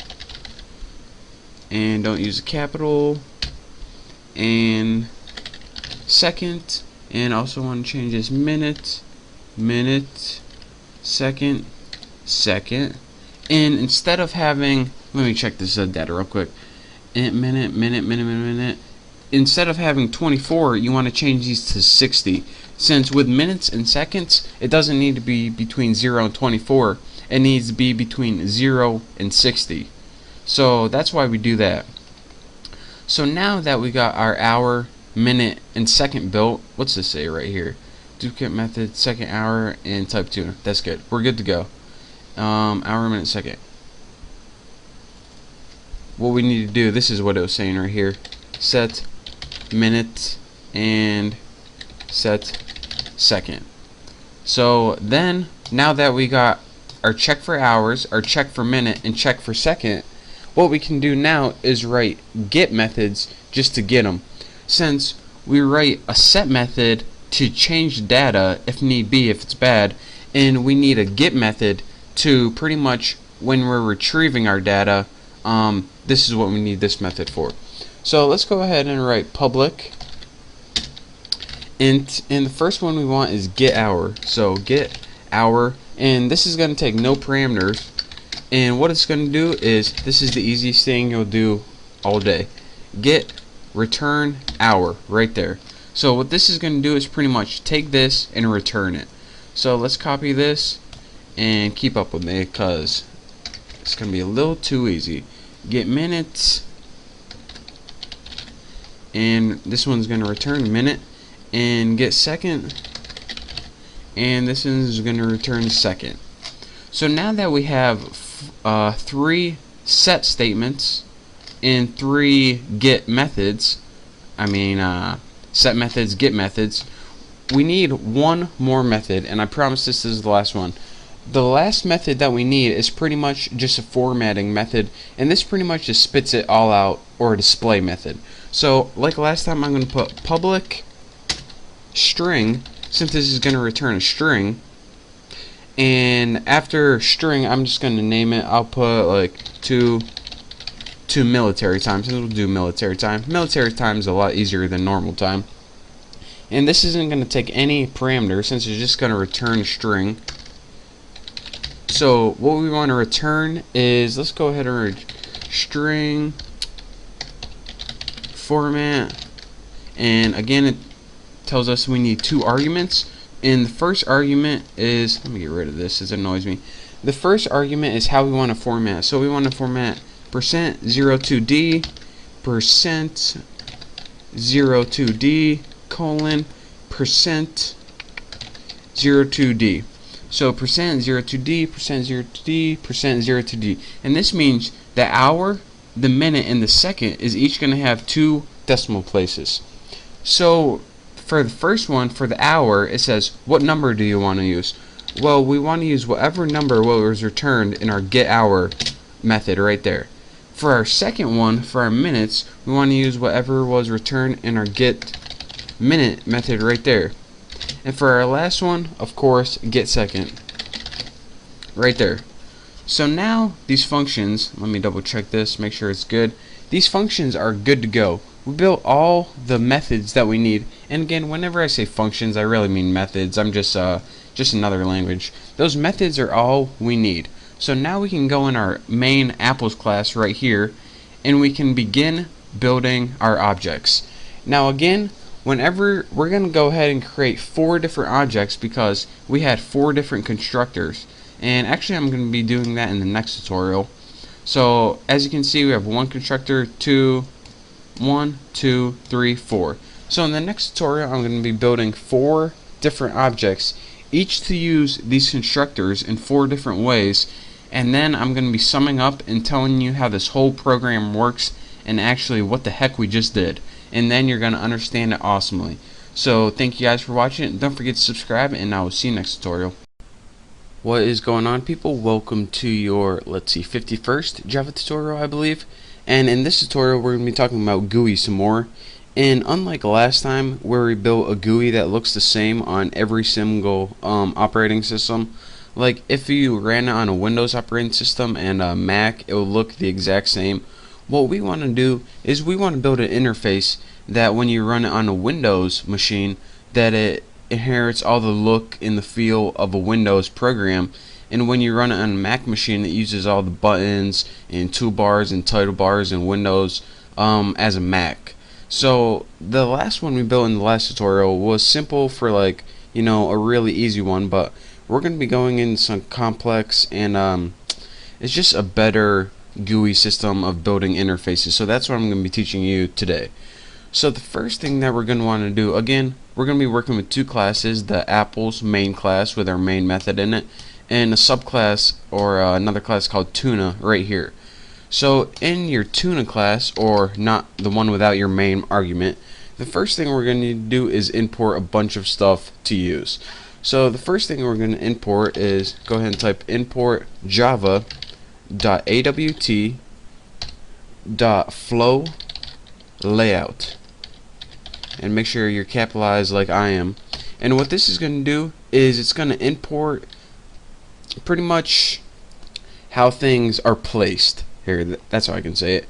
and don't use a capital, and second, and also want to change this minute, second, and instead of having, let me check this data real quick, minute, instead of having 24, you want to change these to 60. Since with minutes and seconds, it doesn't need to be between 0 and 24. It needs to be between 0 and 60. So that's why we do that. So now that we got our hour, minute, and second built, what's this say right here? Duplicate method, second, hour, and type 2. That's good. We're good to go. Hour, minute, second. What we need to do, this is what it was saying right here. Set minute and set second. So then, now that we got our check for hours, our check for minute, and check for second, what we can do now is write get methods just to get them. Since we write a set method to change data if need be, if it's bad, and we need a get method to pretty much when we're retrieving our data, this is what we need this method for. So let's go ahead and write public int, and the first one we want is get hour. So get hour, and this is going to take no parameters, and what it's going to do is, this is the easiest thing you'll do all day, get return hour right there. So what this is going to do is pretty much take this and return it. So let's copy this and keep up with me because it's going to be a little too easy. Get minutes, and this one's going to return minute, and get second, and this is going to return second. So now that we have 3 set statements and 3 get methods, set methods, get methods, we need one more method, and I promise this is the last one. The last method that we need is pretty much just a formatting method, and this pretty much just spits it all out, or a display method. So like last time, I'm going to put public string, since this is going to return a string, and after string I'm just going to name it, I'll put like to military time, since we'll do military time. Military time is a lot easier than normal time, and this isn't going to take any parameter since it's just going to return a string. So what we want to return is, let's go ahead and string format, And again, it tells us we need 2 arguments. And the first argument is, let me get rid of this, it annoys me. The first argument is how we want to format. So we want to format %02D, %02D, colon, %02D. So %02D, %02D, %02D. And this means the hour, the minute, and the second is each going to have 2 decimal places. So for the first one, for the hour, it says, what number do you want to use? Well, we want to use whatever number was returned in our get hour method right there. For our second one, for our minutes, we want to use whatever was returned in our get minute method right there. And for our last one, of course, get second right there. So now these functions, let me double check this, make sure it's good. These functions are good to go. We built all the methods that we need. And again, whenever I say functions, I really mean methods. I'm just another language. Those methods are all we need. So now we can go in our main apples class right here, and we can begin building our objects. Now again, whenever we're going to go ahead and create 4 different objects because we had 4 different constructors. And actually I'm going to be doing that in the next tutorial. So as you can see, we have 1 constructor, 1, 2, 3, 4. So in the next tutorial, I'm going to be building 4 different objects, each to use these constructors in 4 different ways, and then I'm going to be summing up and telling you how this whole program works and actually what the heck we just did, and then you're going to understand it awesomely. So thank you guys for watching. Don't forget to subscribe, and I will see you next tutorial. What is going on, people? Welcome to your, let's see, 51st Java tutorial, I believe. And in this tutorial, we're going to be talking about GUI some more. And unlike last time, where we built a GUI that looks the same on every single operating system, like if you ran it on a Windows operating system and a Mac, it will look the exact same. What we want to do is we want to build an interface that when you run it on a Windows machine, that it inherits all the look and the feel of a Windows program, and when you run it on a Mac machine, it uses all the buttons and toolbars and title bars and windows as a Mac. So the last one we built in the last tutorial was simple for, like, you know, a really easy one, but we're going to be going into some complex, and it's just a better GUI system of building interfaces. So that's what I'm going to be teaching you today. So the first thing that we're going to want to do, again, we're going to be working with 2 classes, the apples main class with our main method in it, and a subclass or another class called tuna right here. So in your tuna class, or not the one without your main argument, the first thing we're going to need to do is import a bunch of stuff to use. So the first thing we're going to import is, go ahead and type import java.awt.flow layout, and make sure you're capitalized like I am. And what this is going to do is it's going to import pretty much how things are placed here. That's how I can say it.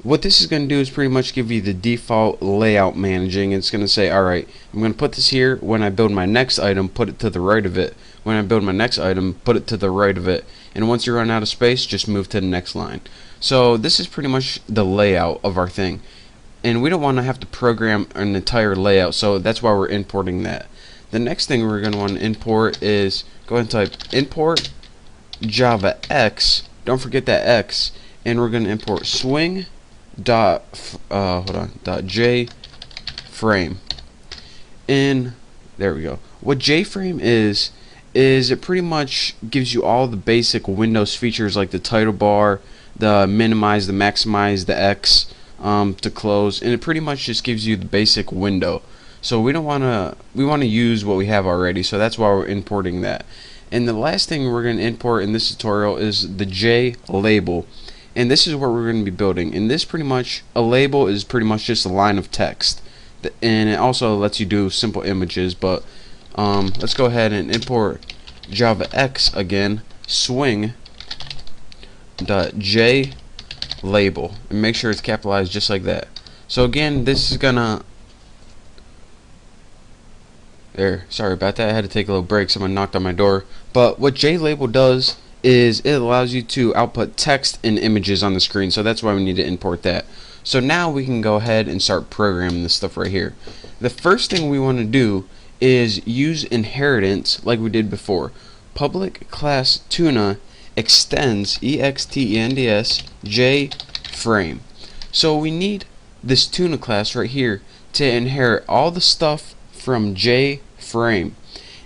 What this is going to do is pretty much give you the default layout managing. It's going to say, alright, I'm going to put this here. When I build my next item, put it to the right of it. When I build my next item, put it to the right of it. And once you run out of space, just move to the next line. So this is pretty much the layout of our thing. And we don't want to have to program an entire layout, so that's why we're importing that. The next thing we're going to want to import is, go ahead and type import javax, don't forget that X, and we're going to import swing dot jframe. And there we go. What jframe is it pretty much gives you all the basic Windows features like the title bar, the minimize, the maximize, the X, to close, and it pretty much just gives you the basic window. So we want to use what we have already, so that's why we're importing that. And the last thing we're going to import in this tutorial is the J label, and this is what we're going to be building. And this pretty much, a label is pretty much just a line of text, and it also lets you do simple images. But let's go ahead and import javax again, swing.j label, and make sure it's capitalized just like that. So again, this is gonna, there, sorry about that, I had to take a little break, someone knocked on my door. But what JLabel does is it allows you to output text and images on the screen, so that's why we need to import that. So now we can go ahead and start programming this stuff right here. The first thing we want to do is use inheritance like we did before. Public class tuna extends extends j frame. So we need this tuna class right here to inherit all the stuff from j frame.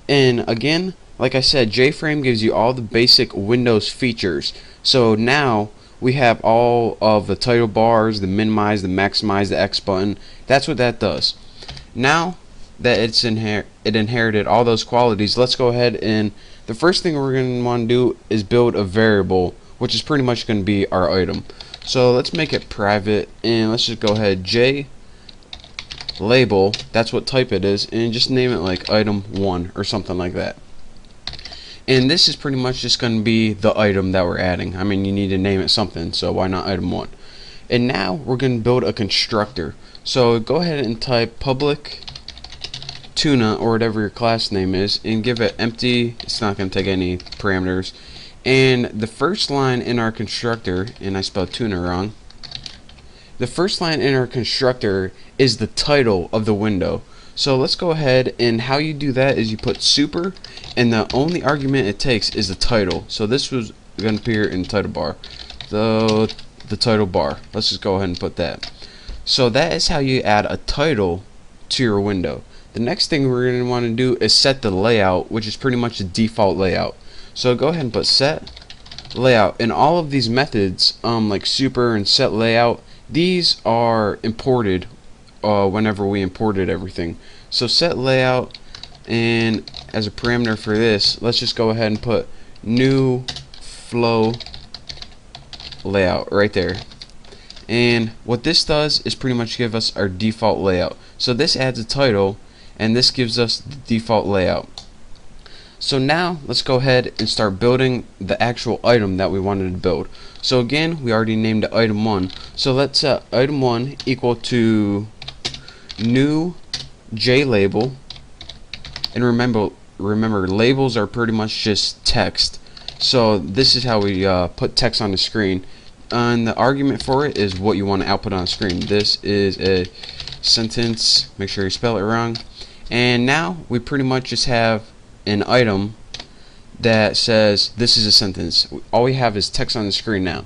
And again, like I said, j frame gives you all the basic Windows features. So now we have all of the title bars, the minimize, the maximize, the X button. That's what that does. Now that it inherited all those qualities, let's go ahead and the first thing we're going to want to do is build a variable, which is pretty much going to be our item. So let's make it private, and let's just go ahead j label, that's what type it is, and just name it like item1 or something like that. And this is pretty much just going to be the item that we're adding. I mean, you need to name it something, so why not item1? And now we're going to build a constructor. So go ahead and type public tuna or whatever your class name is and give it empty. It's not going to take any parameters. And the first line in our constructor, and I spelled tuna wrong, the first line in our constructor is the title of the window. So let's go ahead, and how you do that is you put super, and the only argument it takes is the title. So this was going to appear in the title bar. The title bar. Let's just go ahead and put that. So that is how you add a title to your window. The next thing we're going to want to do is set the layout, which is pretty much the default layout. So go ahead and put set layout, and all of these methods like super and set layout, these are imported whenever we imported everything. So set layout, and as a parameter for this, let's just go ahead and put new flow layout right there. And what this does is pretty much give us our default layout. So this adds a title, and this gives us the default layout. So now let's go ahead and start building the actual item that we wanted to build. So again, we already named it item1. So let's set item1 equal to new j label. And remember labels are pretty much just text. So this is how we put text on the screen. And the argument for it is what you want to output on the screen. This is a sentence. Make sure you spell it wrong. And now we pretty much just have an item that says this is a sentence. All we have is text on the screen now.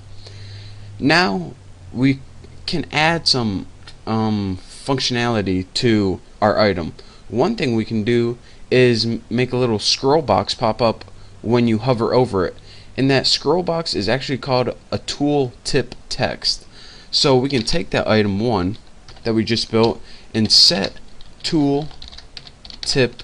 Now we can add some functionality to our item. One thing we can do is make a little scroll box pop up when you hover over it. And that scroll box is actually called a tool tip text. So we can take that item 1 that we just built and set tool tip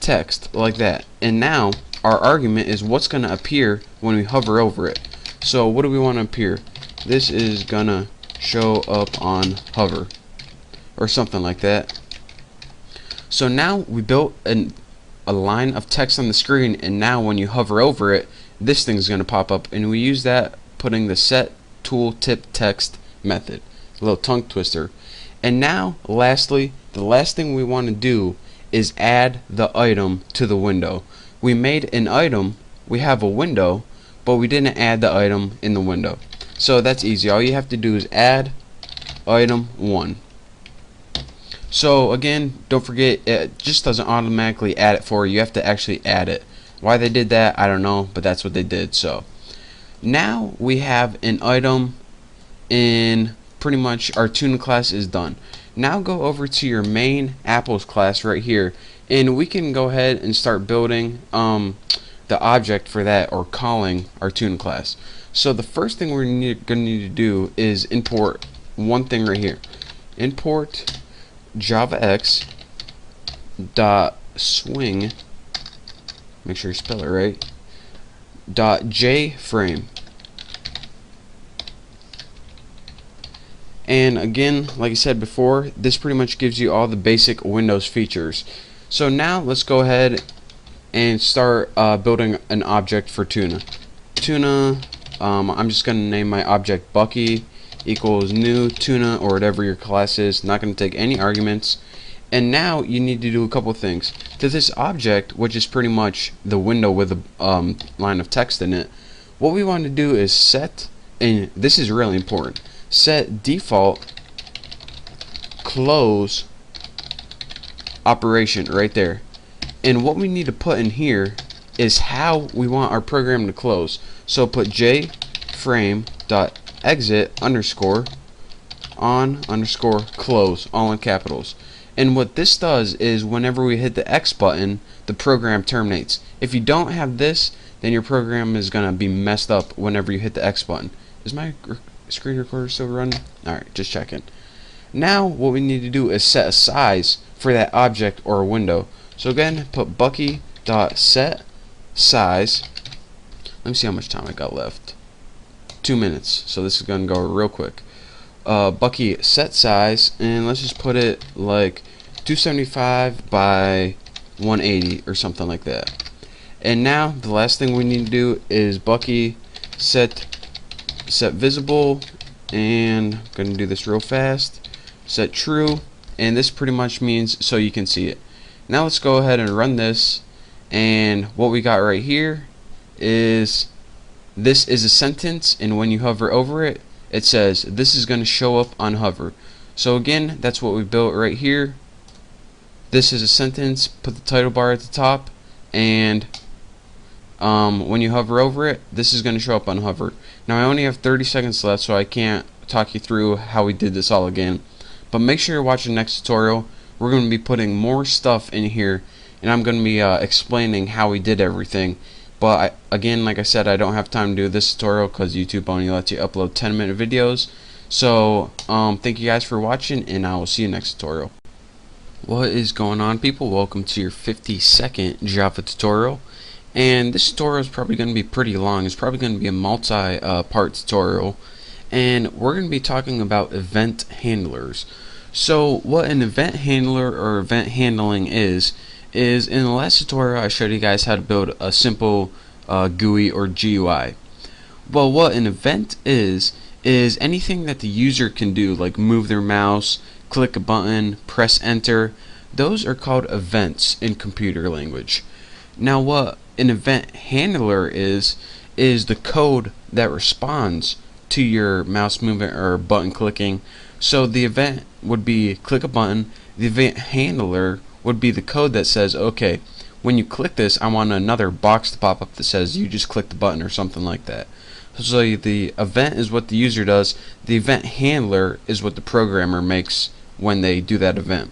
text like that. And now our argument is what's going to appear when we hover over it. So what do we want to appear? This is going to show up on hover or something like that. So now we built a line of text on the screen, and now when you hover over it, this thing's going to pop up, and we use that putting the set tool tip text method. A little tongue twister. And now lastly, the last thing we want to do is add the item to the window. We made an item, we have a window, but we didn't add the item in the window. So that's easy. All you have to do is add item 1. So again, don't forget, it just doesn't automatically add it for you. You have to actually add it. Why they did that, I don't know, but that's what they did. So now we have an item in pretty much our tuna class is done. Now go over to your main apples class right here, and we can go ahead and start building the object for that, or calling our tuna class. So the first thing we're going to need to do is import one thing right here. Import javax dot swing, make sure you spell it right, dot j frame. And again, like I said before, this pretty much gives you all the basic Windows features. So now let's go ahead and start building an object for tuna. Tuna, I'm just going to name my object Bucky equals new tuna, or whatever your class is. Not going to take any arguments. And now you need to do a couple things to this object, which is pretty much the window with a line of text in it. What we want to do is set, and this is really important, set default close operation right there. And what we need to put in here is how we want our program to close. So put jframe.exit underscore on underscore close, all in capitals. And what this does is whenever we hit the X button, the program terminates. If you don't have this, then your program is going to be messed up whenever you hit the X button. Is my screen recorder still running? Alright, just checking. Now what we need to do is set a size for that object or a window. So again, put Bucky.set size. Let me see how much time I got left. 2 minutes. So this is going to go real quick. Bucky set size, and let's just put it like 275 by 180 or something like that. And now the last thing we need to do is Bucky set visible, and I'm going to do this real fast. Set true, and this pretty much means so you can see it. Now let's go ahead and run this, and what we got right here is this is a sentence, and when you hover over it, it says this is going to show up on hover. So again, that's what we built right here. This is a sentence, put the title bar at the top, and when you hover over it, this is going to show up on hover. Now I only have 30 seconds left, so I can't talk you through how we did this all again, but make sure you watch the next tutorial. We're going to be putting more stuff in here, and I'm going to be explaining how we did everything. But again, like I said, I don't have time to do this tutorial because YouTube only lets you upload 10-minute videos. So thank you guys for watching, and I will see you next tutorial. What is going on, people? Welcome to your 50-second Java tutorial. And this tutorial is probably going to be pretty long. It's probably going to be a multi-part tutorial, and we're going to be talking about event handlers. So what an event handler or event handling is in the last tutorial I showed you guys how to build a simple GUI or GUI. Well, what an event is anything that the user can do, like move their mouse, click a button, press enter. Those are called events in computer language. Now what an event handler is the code that responds to your mouse movement or button clicking. So the event would be click a button. The event handler would be the code that says, okay, when you click this, I want another box to pop up that says you just clicked the button or something like that. So the event is what the user does. The event handler is what the programmer makes when they do that event.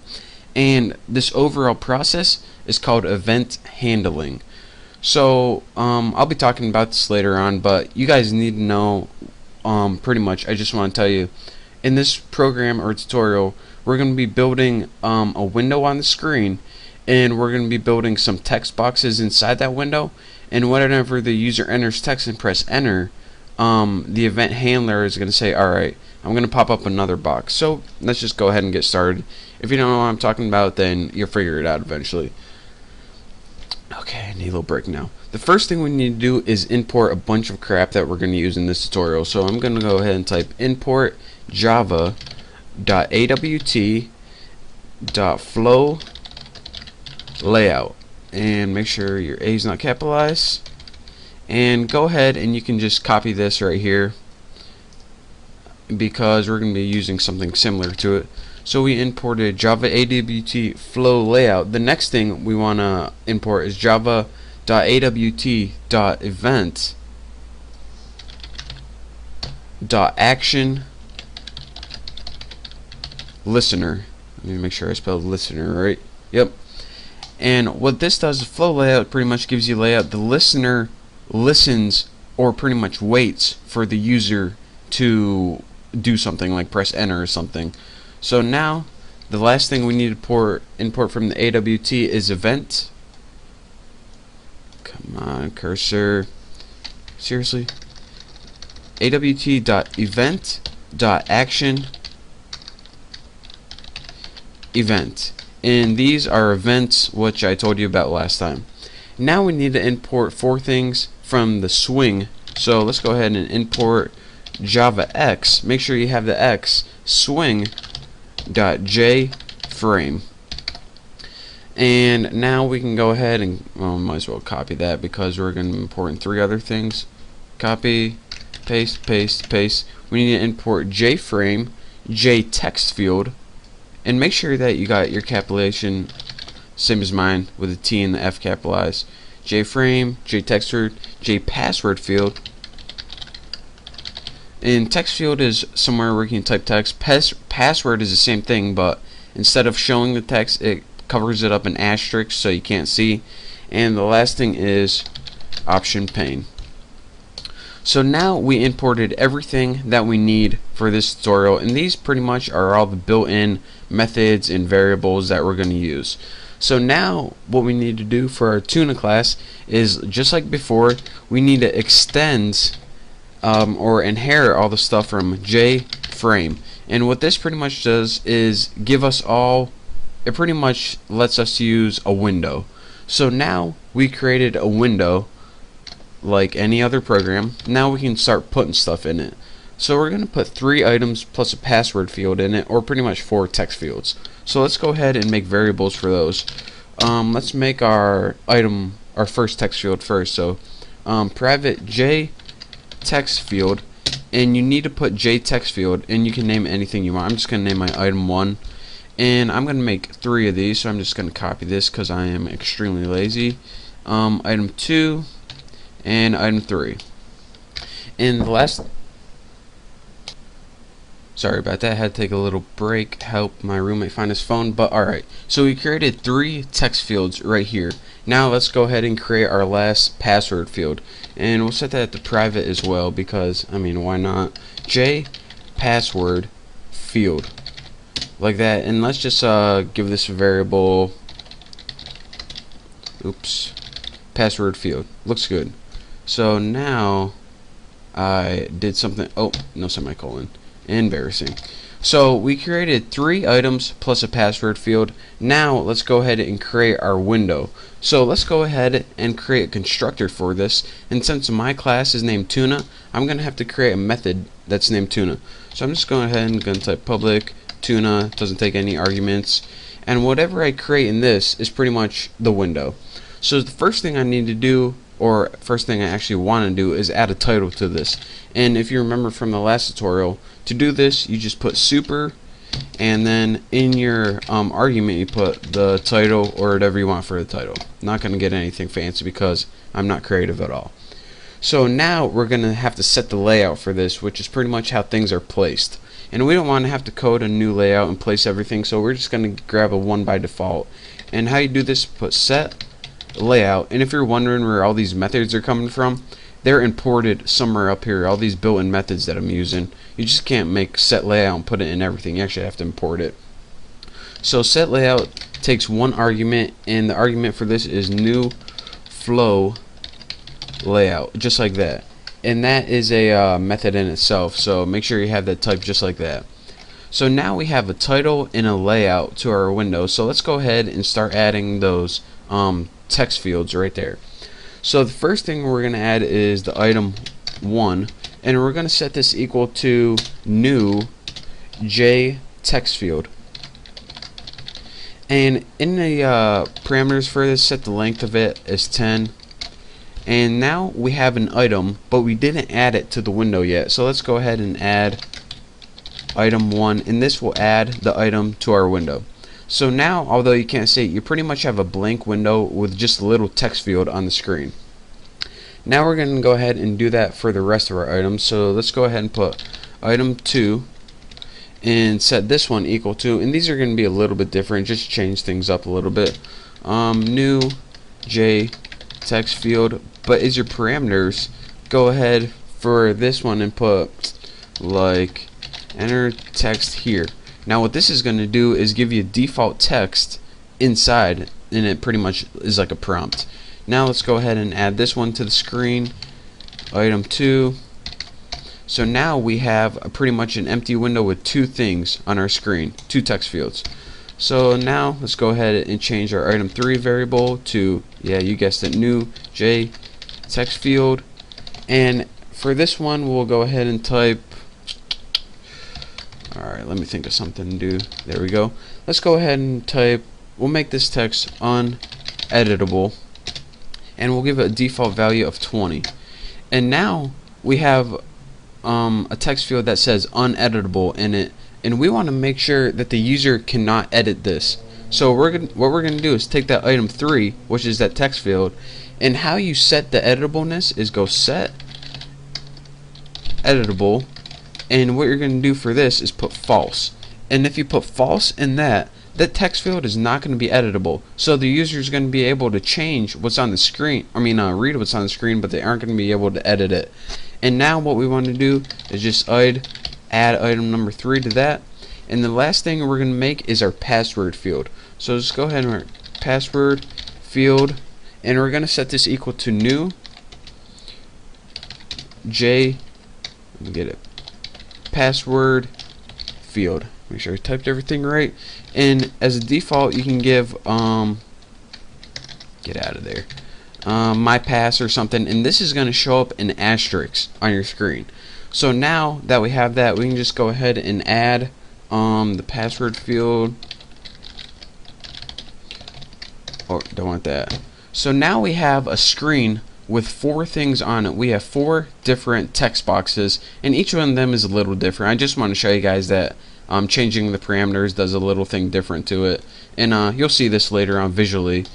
And this overall process is called event handling. So I'll be talking about this later on, but you guys need to know pretty much. I just want to tell you, in this program or tutorial, we're going to be building a window on the screen, and we're going to be building some text boxes inside that window, and whenever the user enters text and press enter, the event handler is going to say, alright, I'm going to pop up another box. So let's just go ahead and get started. If you don't know what I'm talking about, then you'll figure it out eventually. Okay, I need a little break now. The first thing we need to do is import a bunch of crap that we're going to use in this tutorial. So I'm going to go ahead and type import java.awt.flow layout, and make sure your A is not capitalized, and go ahead and you can just copy this right here because we're going to be using something similar to it. So we imported java.awt flow layout. The next thing we want to import is java.awt.event.action listener. Let me make sure I spelled listener right. Yep. And what this does, the flow layout pretty much gives you layout. The listener listens or pretty much waits for the user to do something like press enter or something. So now the last thing we need to import from the AWT is event. Come on, cursor. Seriously? awt.event.action event. And these are events which I told you about last time. Now we need to import 4 things from the swing. So let's go ahead and import javax. Make sure you have the X swing.jframe. And now we can go ahead and might as well copy that because we're going to import 3 other things. Copy, paste, paste, paste. We need to import jframe, jTextField, And make sure that you got your capitalization same as mine with the T and the F capitalized. JFrame, JTextword, JPassword field. And text field is somewhere where you can type text. Password is the same thing, but instead of showing the text, it covers it up in asterisk so you can't see. And the last thing is option pane. So now we imported everything that we need for this tutorial, and these pretty much are all the built-in methods and variables that we're going to use. So now what we need to do for our tuna class is, just like before, we need to extend or inherit all the stuff from JFrame. And what this pretty much does is give us all, it pretty much lets us use a window. So now we created a window like any other program. Now we can start putting stuff in it. So we're going to put 3 items plus a password field in it, or pretty much 4 text fields. So let's go ahead and make variables for those. Let's make our first text field first. So private J text field, and you need to put J text field, and you can name anything you want. I'm just going to name my item 1, and I'm going to make 3 of these, so I'm just going to copy this because I am extremely lazy. Item 2 and item 3. And the last, sorry about that, I had to take a little break, help my roommate find his phone, but alright. So we created 3 text fields right here. Now let's go ahead and create our last password field, and we'll set that to private as well because, I mean, why not? J password field, like that. And let's just give this a variable, password field. Looks good. So now I did something, oh, no semicolon, embarrassing. So we created 3 items plus a password field. Now let's go ahead and create our window. So let's go ahead and create a constructor for this, and since my class is named tuna, I'm gonna have to create a method that's named tuna. So I'm just going ahead and gonna type public tuna, doesn't take any arguments, and whatever I create in this is pretty much the window. So the first thing I need to do, or first thing I actually want to do, is add a title to this. And if you remember from the last tutorial, to do this you just put super, and then in your argument you put the title or whatever you want for the title. Not going to get anything fancy because I'm not creative at all. So now we're going to have to set the layout for this, which is pretty much how things are placed. And we don't want to have to code a new layout and place everything, so we're just going to grab a one by default. And how you do this, put set layout, and if you're wondering where all these methods are coming from, they're imported somewhere up here. All these built-in methods that I'm using, you just can't make set layout and put it in everything. You actually have to import it. So set layout takes one argument, and the argument for this is new flow layout, just like that. And that is a method in itself, so make sure you have that typed just like that. So now we have a title and a layout to our window, so let's go ahead and start adding those text fields right there. So the first thing we're going to add is the item 1, and we're going to set this equal to new J text field. And in the parameters for this, set the length of it as 10. And now we have an item, but we didn't add it to the window yet. So let's go ahead and add item 1, and this will add the item to our window. So now, although you can't see it, you pretty much have a blank window with just a little text field on the screen. Now we're going to go ahead and do that for the rest of our items. So let's go ahead and put item 2 and set this one equal to, and these are going to be a little bit different, just change things up a little bit. New J text field, but as your parameters, go ahead for this one and put like enter text here. Now what this is going to do is give you default text inside, and it pretty much is like a prompt. Now let's go ahead and add this one to the screen, item 2. So now we have pretty much an empty window with 2 things on our screen, 2 text fields. So now let's go ahead and change our item 3 variable to, yeah, you guessed it, new J text field. And for this one we'll go ahead and type, alright, let me think of something to do. There we go. Let's go ahead and type, we'll make this text uneditable, and we'll give it a default value of 20. And now we have a text field that says uneditable in it, and we want to make sure that the user cannot edit this. So what we're going to do is take that item 3, which is that text field, and how you set the editableness is go set editable, and what you're going to do for this is put false. And if you put false in that text field is not going to be editable, so the user is going to be able to change what's on the screen, read what's on the screen, but they aren't going to be able to edit it. And now what we want to do is just add item number 3 to that, and the last thing we're going to make is our password field. So just go ahead and write password field, and we're going to set this equal to new password field. Make sure I typed everything right, and as a default you can give get out of there, my pass or something, and this is going to show up in asterisk on your screen. So now that we have that, we can just go ahead and add the password field. Oh, don't want that. So now we have a screen with 4 things on it. We have 4 different text boxes, and each one of them is a little different. I just want to show you guys that changing the parameters does a little thing different to it, and you'll see this later on visually.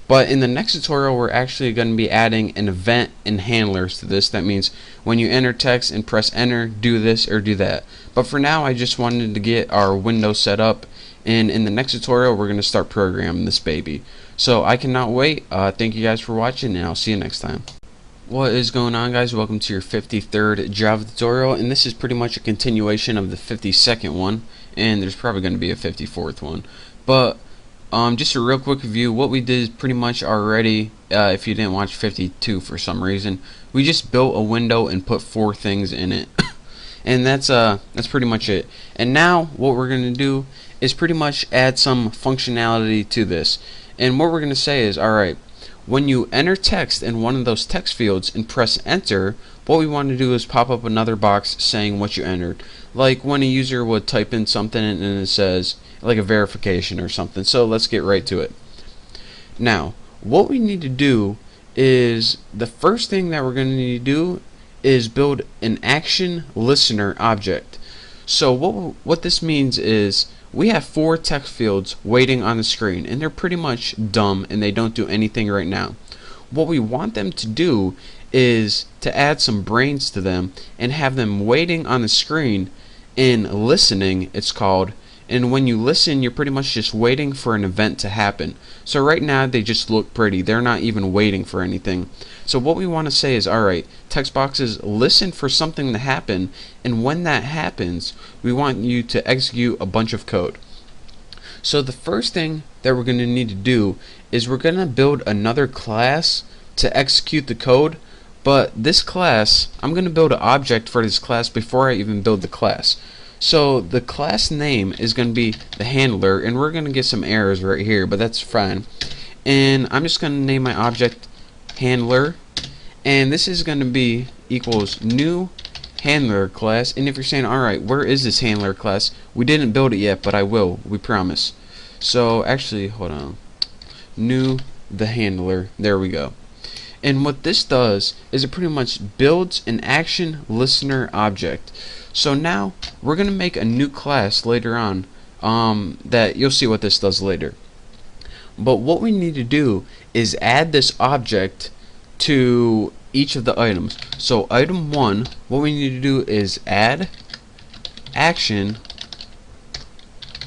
But in the next tutorial, we're actually going to be adding an event and handlers to this. That means when you enter text and press enter, do this or do that. But for now, I just wanted to get our window set up, and in the next tutorial, we're going to start programming this baby. So I cannot wait. Thank you guys for watching, and I'll see you next time. What is going on, guys? Welcome to your 53rd Java tutorial, and this is pretty much a continuation of the 52nd one, and there's probably going to be a 54th one. But just a real quick review. What we did is pretty much already, if you didn't watch 52 for some reason, we just built a window and put 4 things in it. And that's pretty much it. And now what we're going to do is pretty much add some functionality to this. And what we're going to say is, alright, when you enter text in one of those text fields and press enter, what we want to do is pop up another box saying what you entered. Like when a user would type in something and it says like a verification or something. So let's get right to it. Now, what we need to do is, the first thing that we're going to need to do is build an action listener object. So what this means is, we have 4 text fields waiting on the screen, and they're pretty much dumb and they don't do anything right now. What we want them to do is to add some brains to them and have them waiting on the screen in listening, it's called. And when you listen, you're pretty much just waiting for an event to happen. So right now they just look pretty, they're not even waiting for anything. So what we want to say is, alright, text boxes, listen for something to happen, and when that happens, we want you to execute a bunch of code. So the first thing that we're going to need to do is we're going to build another class to execute the code, but this class, I'm going to build an object for this class before I even build the class. So the class name is going to be the handler, and we're going to get some errors right here, but that's fine. And I'm just going to name my object handler, and this is going to be equals new handler class. And if you're saying, alright, where is this handler class? We didn't build it yet, but I will, we promise. So actually, hold on, new the handler, there we go. And what this does is it pretty much builds an action listener object. So now we're going to make a new class later on that you'll see what this does later. But what we need to do is add this object to each of the items. So item 1, what we need to do is add action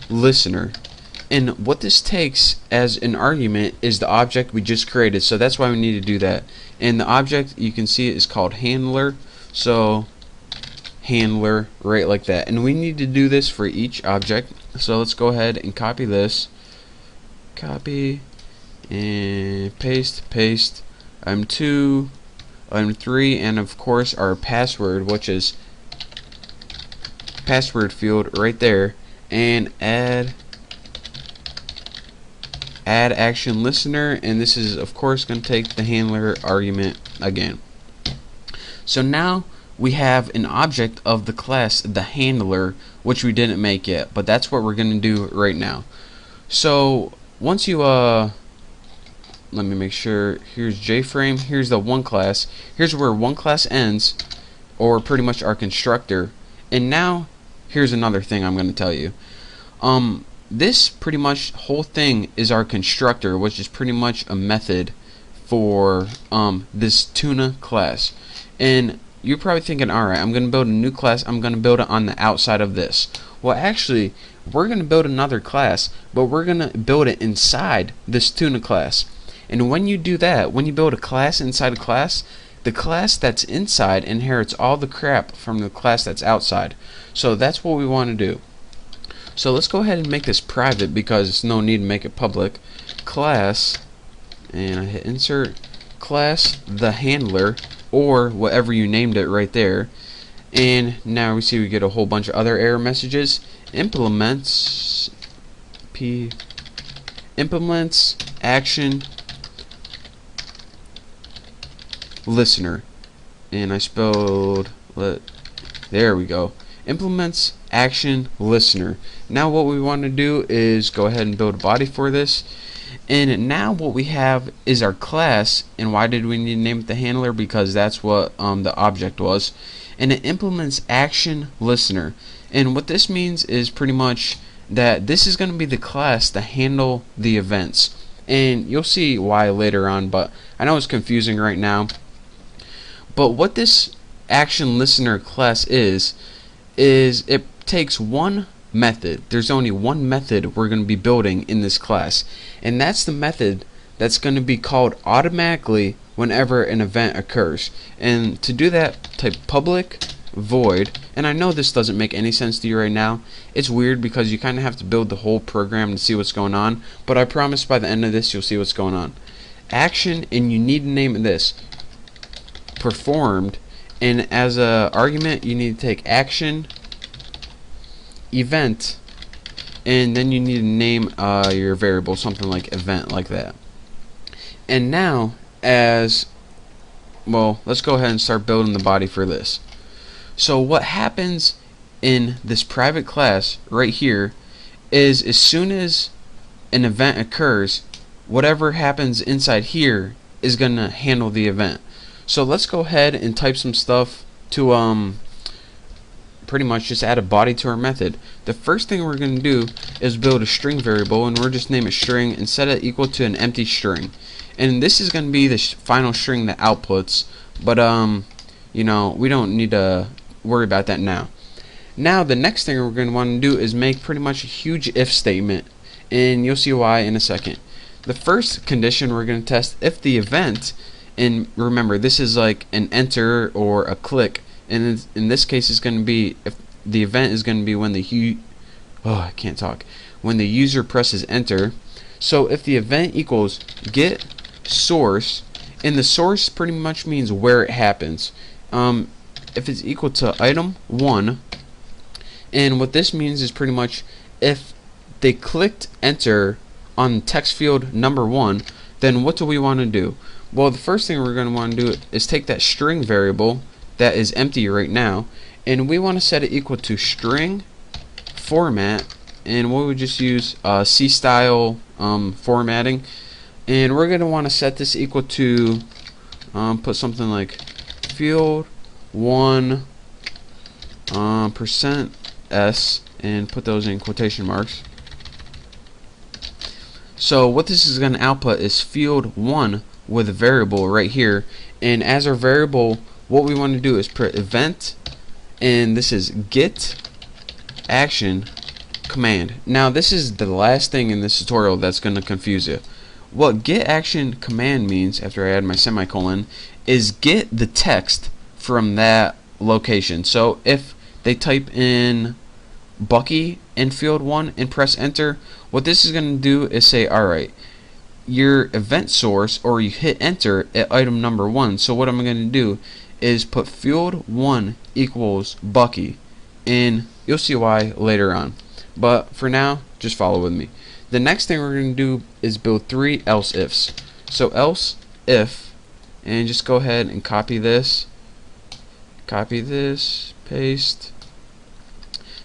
listener. And what this takes as an argument is the object we just created. So that's why we need to do that. And the object, you can see it is called handler. So handler, right like that. And we need to do this for each object. So let's go ahead and copy this. Copy and paste. Item 2, item 3, and of course our password, which is password field right there, and add action listener, and this is of course going to take the handler argument again. So now we have an object of the class the handler, which we didn't make yet, but that's what we're going to do right now. So once you let me make sure, here's JFrame, here's the one class, here's where one class ends, or pretty much our constructor. And now here's another thing I'm going to tell you. This pretty much whole thing is our constructor, which is pretty much a method for this tuna class. And you're probably thinking, alright, I'm going to build a new class, I'm going to build it on the outside of this. Well, actually, we're going to build another class, but we're going to build it inside this tuna class. And when you do that, when you build a class inside a class, the class that's inside inherits all the crap from the class that's outside. So that's what we want to do. So let's go ahead and make this private because there's no need to make it public. Class, and I hit insert, class the handler, or whatever you named it right there. And now we see we get a whole bunch of other error messages. Implements action listener, and I spelled there we go. Implements action listener. Now what we want to do is go ahead and build a body for this. And now what we have is our class. And why did we need to name it the handler? Because that's what the object was. And it implements action listener. And what this means is pretty much that this is going to be the class to handle the events. And you'll see why later on, but I know it's confusing right now. But what this action listener class is it takes one method. There's only one method we're going to be building in this class, and that's the method that's going to be called automatically whenever an event occurs. And to do that, type public void, and I know this doesn't make any sense to you right now. It's weird because you kind of have to build the whole program to see what's going on, but I promise by the end of this you'll see what's going on. Action, and you need to name this performed, and as a argument you need to take action event, and then you need to name your variable something like event, like that. And now, as well, let's go ahead and start building the body for this. So what happens in this private class right here is as soon as an event occurs, whatever happens inside here is gonna handle the event. So let's go ahead and type some stuff to pretty much just add a body to our method. The first thing we're going to do is build a string variable, and we're just name it string and set it equal to an empty string. And this is going to be the final string that outputs, but you know, we don't need to worry about that now. Now the next thing we're going to want to do is make pretty much a huge if statement, and you'll see why in a second. The first condition we're going to test if the event, and remember this is like an enter or a click, and in this case it's going to be, if the event is going to be when the when the user presses enter. So if the event equals get source, and the source pretty much means where it happens, if it's equal to item 1, and what this means is pretty much if they clicked enter on text field number 1, then what do we want to do? Well, the first thing we're going to want to do is take that string variable that is empty right now, and we want to set it equal to string format, and we would just use C style formatting, and we're going to want to set this equal to put something like field 1 %s, and put those in quotation marks. So what this is going to output is field 1 with a variable right here, and as our variable what we want to do is put event, and this is get action command. Now this is the last thing in this tutorial that's going to confuse you. What get action command means, after I add my semicolon, is get the text from that location. So if they type in Bucky in field 1 and press enter, what this is going to do is say, alright, your event source, or you hit enter at item number 1. So what I'm going to do is put field 1 equals Bucky, and you'll see why later on. But for now, just follow with me. The next thing we're going to do is build 3 else ifs. So else if, and just go ahead and copy this, paste,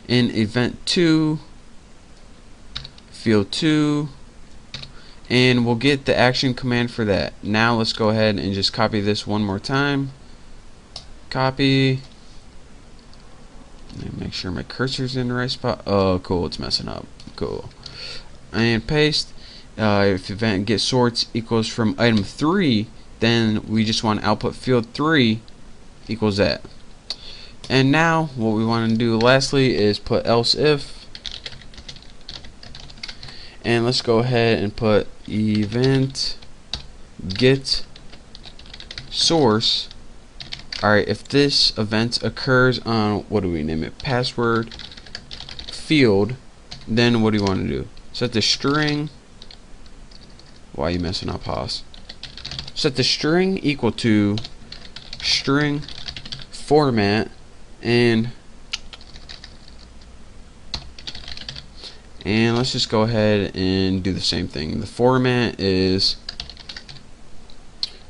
in event 2, field 2, and we'll get the action command for that. Now let's go ahead and just copy this one more time. Copy, Make sure my cursor's in the right spot. Oh, cool, it's messing up. Cool. And paste. If event get sorts equals from item 3, then we just want output field 3 equals that. And now what we want to do lastly is put else if, and let's go ahead and put event get source. Alright, if this event occurs on, what do we name it, password field, then what do you want to do? Set the string, why are you messing up, Haas? Set the string equal to string format, and let's just go ahead and do the same thing. The format is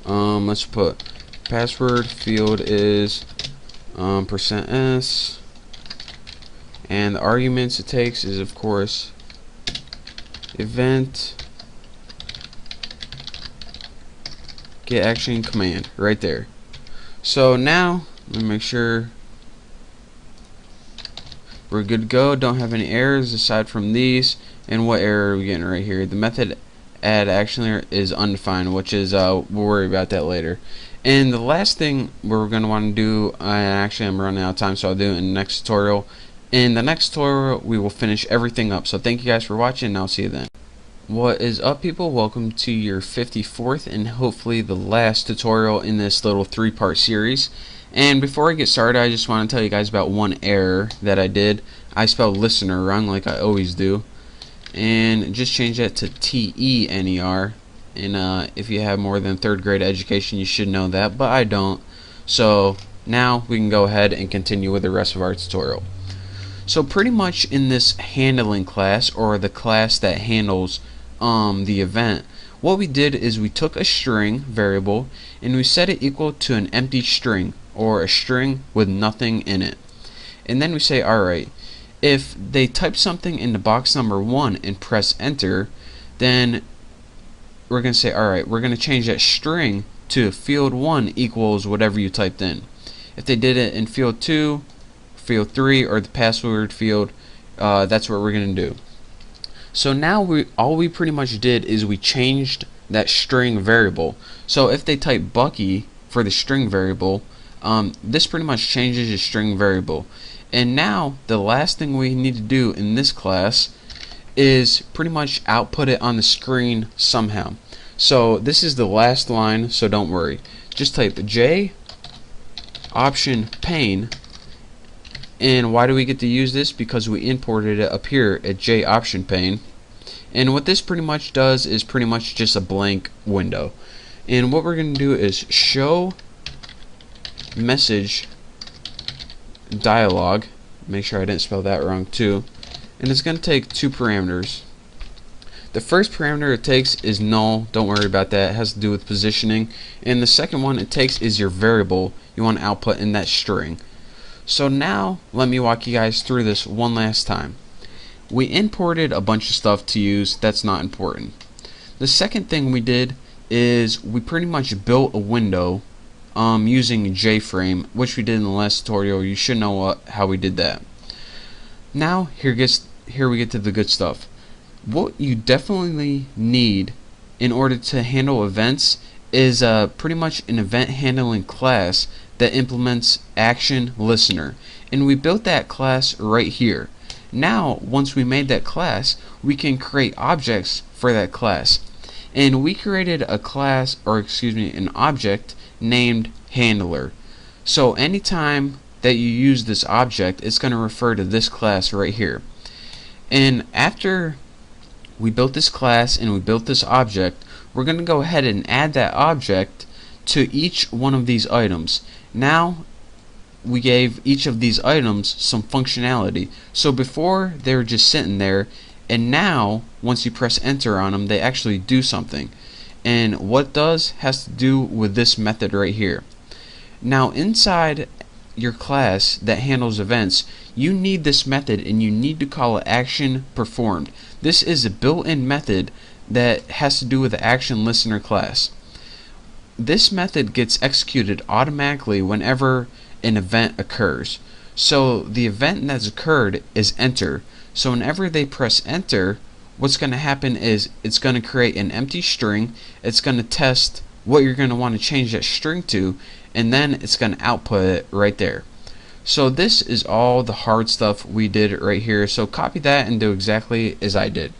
let's put password field is %s, and the arguments it takes is of course event get action command right there. So now let me make sure we're good to go. Don't have any errors aside from these. And what error are we getting right here? The method add action layer is undefined, which is we'll worry about that later. And the last thing we're going to want to do, actually I'm running out of time, so I'll do it in the next tutorial. In the next tutorial we will finish everything up. So thank you guys for watching, and I'll see you then. What is up, people? Welcome to your 54th and hopefully the last tutorial in this little 3-part series. And before I get started, I just want to tell you guys about one error that I did. I spelled listener wrong, like I always do, and just change that to T-E-N-E-R. And if you have more than 3rd grade education, you should know that, but I don't. So now we can go ahead and continue with the rest of our tutorial. So pretty much in this handling class, or the class that handles the event, what we did is we took a string variable and we set it equal to an empty string, or a string with nothing in it. And then we say, alright, if they type something into box number 1 and press enter, then we're going to say, alright, we're going to change that string to field 1 equals whatever you typed in. If they did it in field 2, field 3, or the password field, that's what we're going to do. So now all we pretty much did is we changed that string variable. So if they type Bucky for the string variable, this pretty much changes your string variable. And now the last thing we need to do in this class is pretty much output it on the screen somehow. So this is the last line, so don't worry. Just type J option pane. And why do we get to use this? Because we imported it up here at J option pane. And what this pretty much does is pretty much just a blank window. And what we're going to do is show message dialog. Make sure I didn't spell that wrong too. And it's going to take 2 parameters. The first parameter it takes is null. Don't worry about that. It has to do with positioning. And the second one it takes is your variable you want to output in that string. So now let me walk you guys through this one last time. We imported a bunch of stuff to use that's not important. The second thing we did is we pretty much built a window using JFrame, which we did in the last tutorial. You should know how we did that. Now here we get to the good stuff. What you definitely need in order to handle events is pretty much an event handling class that implements action listener, and we built that class right here. Now once we made that class, we can create objects for that class, and we created a class, or excuse me, an object named handler. So anytime that you use this object, it's going to refer to this class right here. And after we built this class and we built this object, we're going to go ahead and add that object to each one of these items. Now we gave each of these items some functionality. So before they were just sitting there, and now once you press enter on them, they actually do something. And what it does has to do with this method right here. Now inside your class that handles events, you need this method and you need to call it action performed. This is a built-in method that has to do with the action listener class. This method gets executed automatically whenever an event occurs. So the event that's occurred is enter. So whenever they press enter, what's going to happen is it's going to create an empty string. It's going to test what you're going to want to change that string to, and then it's going to output it right there. So this is all the hard stuff we did right here. So copy that and do exactly as I did.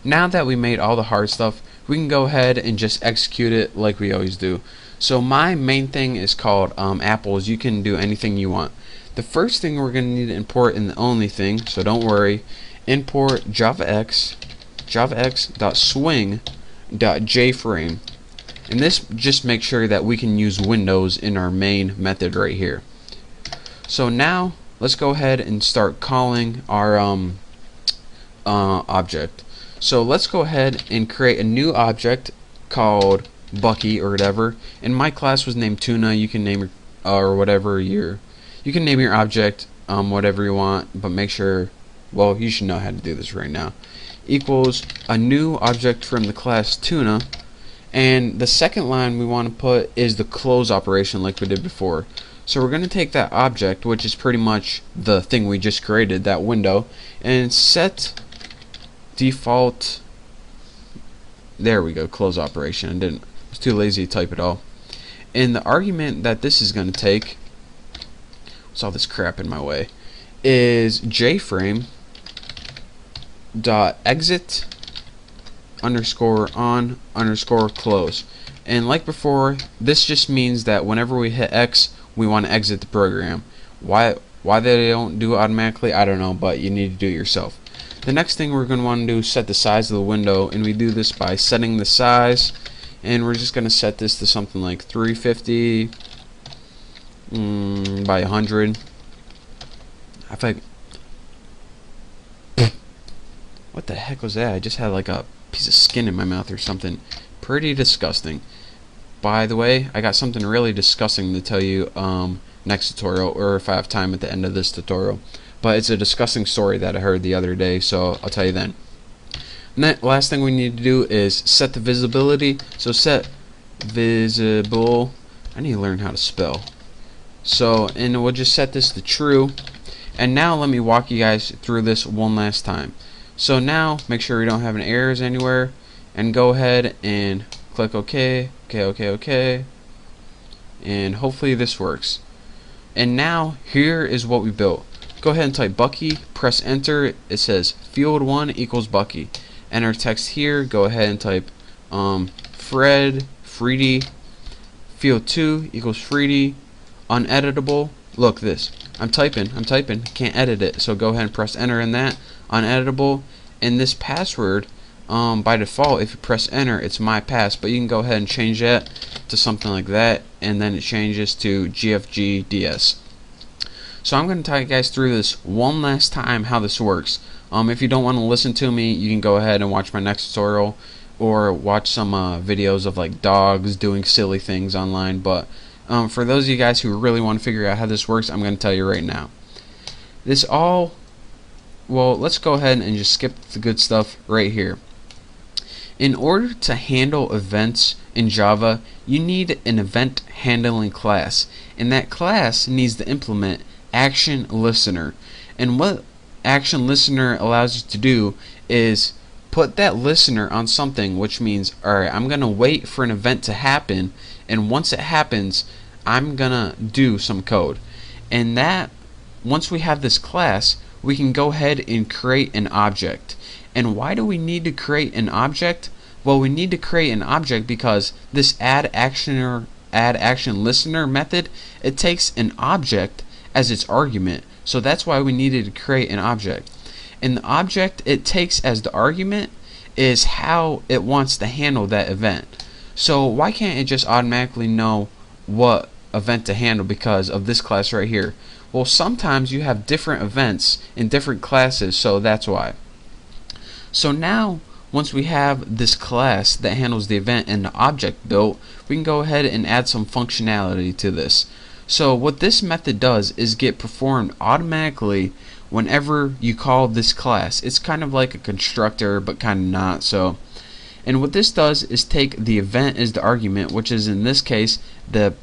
Now that we made all the hard stuff, we can go ahead and just execute it like we always do. So my main thing is called apples. You can do anything you want. The first thing we're going to need to import, and the only thing, so don't worry, import javax.swing.jframe. And this just makes sure that we can use Windows in our main method right here. So now let's go ahead and start calling our object. So let's go ahead and create a new object called Bucky or whatever. And my class was named Tuna. You can name or whatever you can name your object whatever you want, but make sure, well, you should know how to do this right now. Equals a new object from the class Tuna, and the second line we want to put is the close operation like we did before. So we're going to take that object, which is pretty much the thing we just created, that window, and set default, there we go, close operation. I was too lazy to type it all. And the argument that this is going to take, what's all this crap in my way, is jframe dot exit underscore on underscore close. And like before, this just means that whenever we hit X, we want to exit the program. Why they don't do it automatically, I don't know, but you need to do it yourself. The next thing we're going to want to do is set the size of the window, and we do this by setting the size, and we're just going to set this to something like 350 by 100. I think, what the heck was that? I just had like a piece of skin in my mouth or something. Pretty disgusting. By the way, I got something really disgusting to tell you next tutorial, or if I have time at the end of this tutorial. But it's a disgusting story that I heard the other day, so I'll tell you then. And then last thing we need to do is set the visibility. So set visible. I need to learn how to spell. So, and we'll just set this to true. And now let me walk you guys through this one last time. So now make sure we don't have any errors anywhere, and go ahead and click OK, OK, and hopefully this works. And now here is what we built. Go ahead and type Bucky, press enter. It says field 1 equals Bucky. Enter text here. Go ahead and type Freddie. Field 2 equals Freddie. Uneditable. Look this. I'm typing. Can't edit it. So go ahead and press enter in that. Uneditable. And this password, by default, if you press enter, it's my pass. But you can go ahead and change that to something like that, and then it changes to GFGDS. So I'm going to talk you guys through this one last time how this works. If you don't want to listen to me, you can go ahead and watch my next tutorial, or watch some videos of like dogs doing silly things online. But for those of you guys who really want to figure out how this works, I'm going to tell you right now. Well, let's go ahead and just skip the good stuff right here. In order to handle events in Java, you need an event handling class, and that class needs to implement action listener. And what action listener allows you to do is put that listener on something, which means, alright, I'm gonna wait for an event to happen, and once it happens, I'm gonna do some code. And that, once we have this class, we can go ahead and create an object. And why do we need to create an object? Well, we need to create an object because this add action listener method, it takes an object as its argument. So that's why we needed to create an object. And the object it takes as the argument is how it wants to handle that event. So why can't it just automatically know what event to handle because of this class right here? Well, sometimes you have different events in different classes, so that's why. So now, once we have this class that handles the event and the object built, we can go ahead and add some functionality to this. So what this method does is get performed automatically whenever you call this class. It's kind of like a constructor, but kind of not. So, and what this does is take the event as the argument, which is in this case the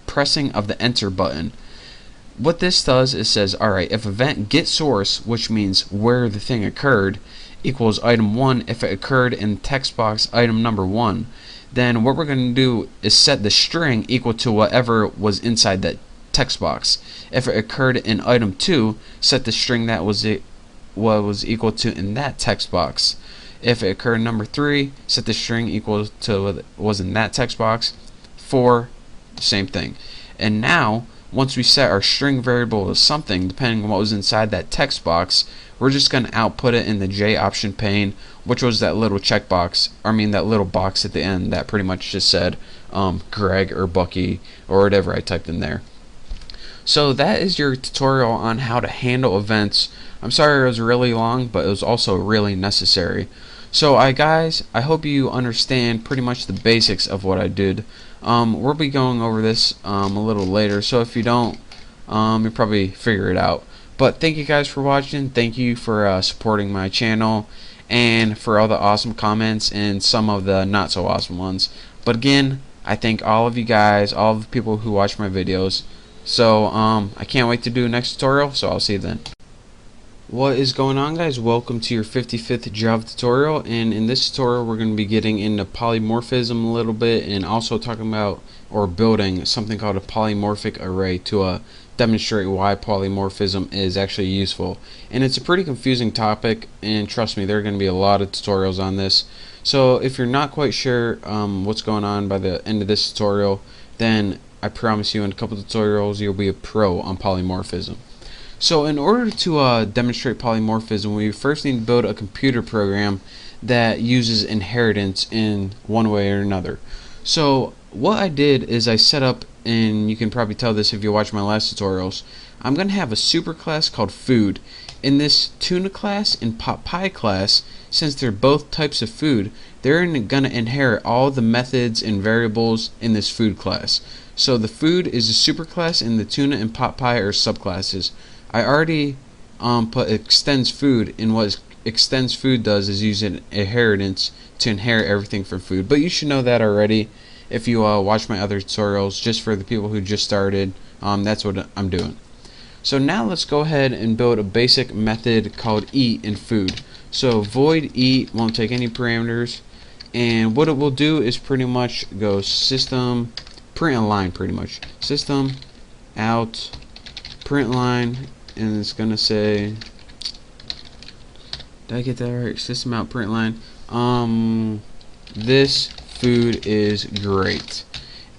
pressing of the enter button. what this does is says, alright, if event get source, which means where the thing occurred, equals item 1 if it occurred in text box item number 1, then what we're going to do is set the string equal to whatever was inside that text box. If it occurred in item 2, set the string that was equal to in that text box. If it occurred in number 3, set the string equal to what was in that text box. 4, same thing. And now, once we set our string variable to something, depending on what was inside that text box, we're just going to output it in the J option pane, which was that little checkbox, that little box at the end that pretty much just said Greg or Bucky or whatever I typed in there. So that is your tutorial on how to handle events. I'm sorry it was really long, but it was also really necessary. So guys, I hope you understand pretty much the basics of what I did. We'll be going over this a little later, so if you don't, you'll probably figure it out. But thank you guys for watching. Thank you for supporting my channel and for all the awesome comments and some of the not so awesome ones. But again, I thank all of you guys, all of the people who watch my videos. So I can't wait to do the next tutorial, so I'll see you then. What is going on, guys? Welcome to your 55th Java tutorial, and in this tutorial we're going to be getting into polymorphism a little bit and also talking about or building something called a polymorphic array to demonstrate why polymorphism is actually useful. And it's a pretty confusing topic, and trust me, there are going to be a lot of tutorials on this. So if you're not quite sure what's going on by the end of this tutorial, then I promise you in a couple tutorials you'll be a pro on polymorphism. So in order to demonstrate polymorphism, we first need to build a computer program that uses inheritance in one way or another. So what I did is I set up, and you can probably tell this if you watch my last tutorials, I'm going to have a superclass called food. In this tuna class and pot pie class, since they're both types of food, they're going to inherit all the methods and variables in this food class. So the food is a superclass and the tuna and pot pie are subclasses. I already put extends food, and what extends food does is use an inheritance to inherit everything from food. But you should know that already if you watch my other tutorials. Just for the people who just started, that's what I'm doing. So now let's go ahead and build a basic method called eat in food. So void eat won't take any parameters, and what it will do is pretty much go system print a line, pretty much system out print line, and it's gonna say, did I get that right? System out print line. This food is great.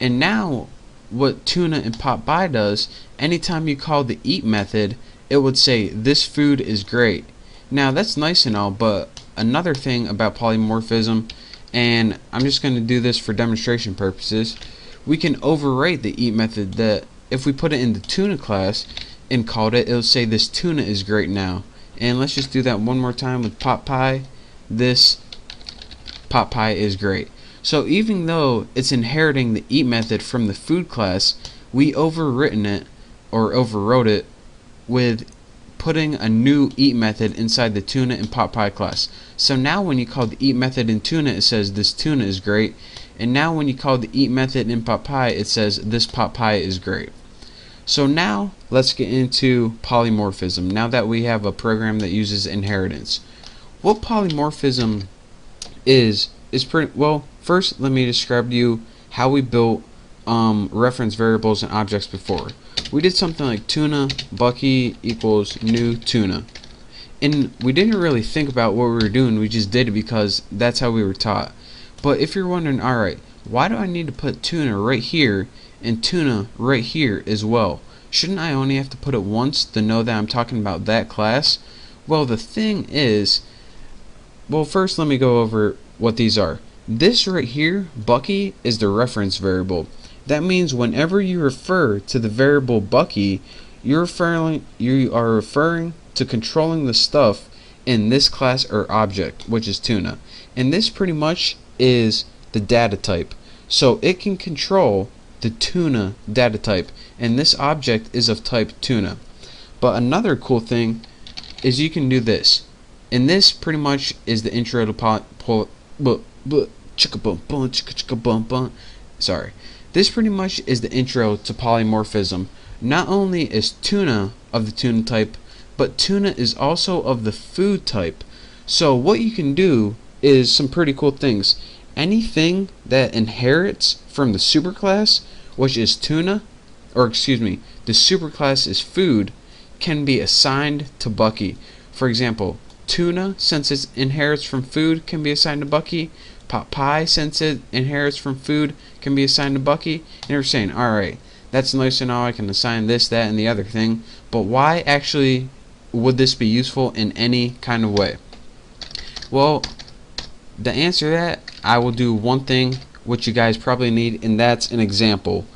And now what tuna and pot pie does, anytime you call the eat method, it would say this food is great. Now that's nice and all, but another thing about polymorphism, and I'm just going to do this for demonstration purposes, we can overwrite the eat method. That if we put it in the tuna class and called it, it'll say this tuna is great now. And let's just do that one more time with pot pie. This pot pie is great. So even though it's inheriting the eat method from the food class, we overwritten it or overwrote it with putting a new eat method inside the tuna and pot pie class. So now when you call the eat method in tuna, it says this tuna is great, and now when you call the eat method in pot pie, it says this pot pie is great. So now let's get into polymorphism, now that we have a program that uses inheritance. What polymorphism is pretty well. First, let me describe to you how we built reference variables and objects before. We did something like tuna Bucky equals new tuna, and we didn't really think about what we were doing. We just did it because that's how we were taught. But if you're wondering, alright, why do I need to put tuna right here and tuna right here as well? Shouldn't I only have to put it once to know that I'm talking about that class? Well, the thing is, well, first let me go over what these are. This right here, Bucky, is the reference variable. That means whenever you refer to the variable Bucky, you are referring to controlling the stuff in this class or object, which is tuna. And this pretty much is the data type. So it can control the tuna data type, and this object is of type tuna. But another cool thing is you can do this. And this pretty much is the intro to Sorry. This pretty much is the intro to polymorphism. not only is tuna of the tuna type, but tuna is also of the food type. So what you can do is some pretty cool things. Anything that inherits from the superclass, which is tuna, or excuse me, the superclass is food, can be assigned to Bucky. For example, tuna, since it inherits from food, can be assigned to Bucky. Pot pie, since it inherits from food, can be assigned to Bucky. And you're saying, alright, that's nice to know, I can assign this, that, and the other thing, but why actually would this be useful in any kind of way? Well, to answer that, I will do one thing which you guys probably need, and that's an example.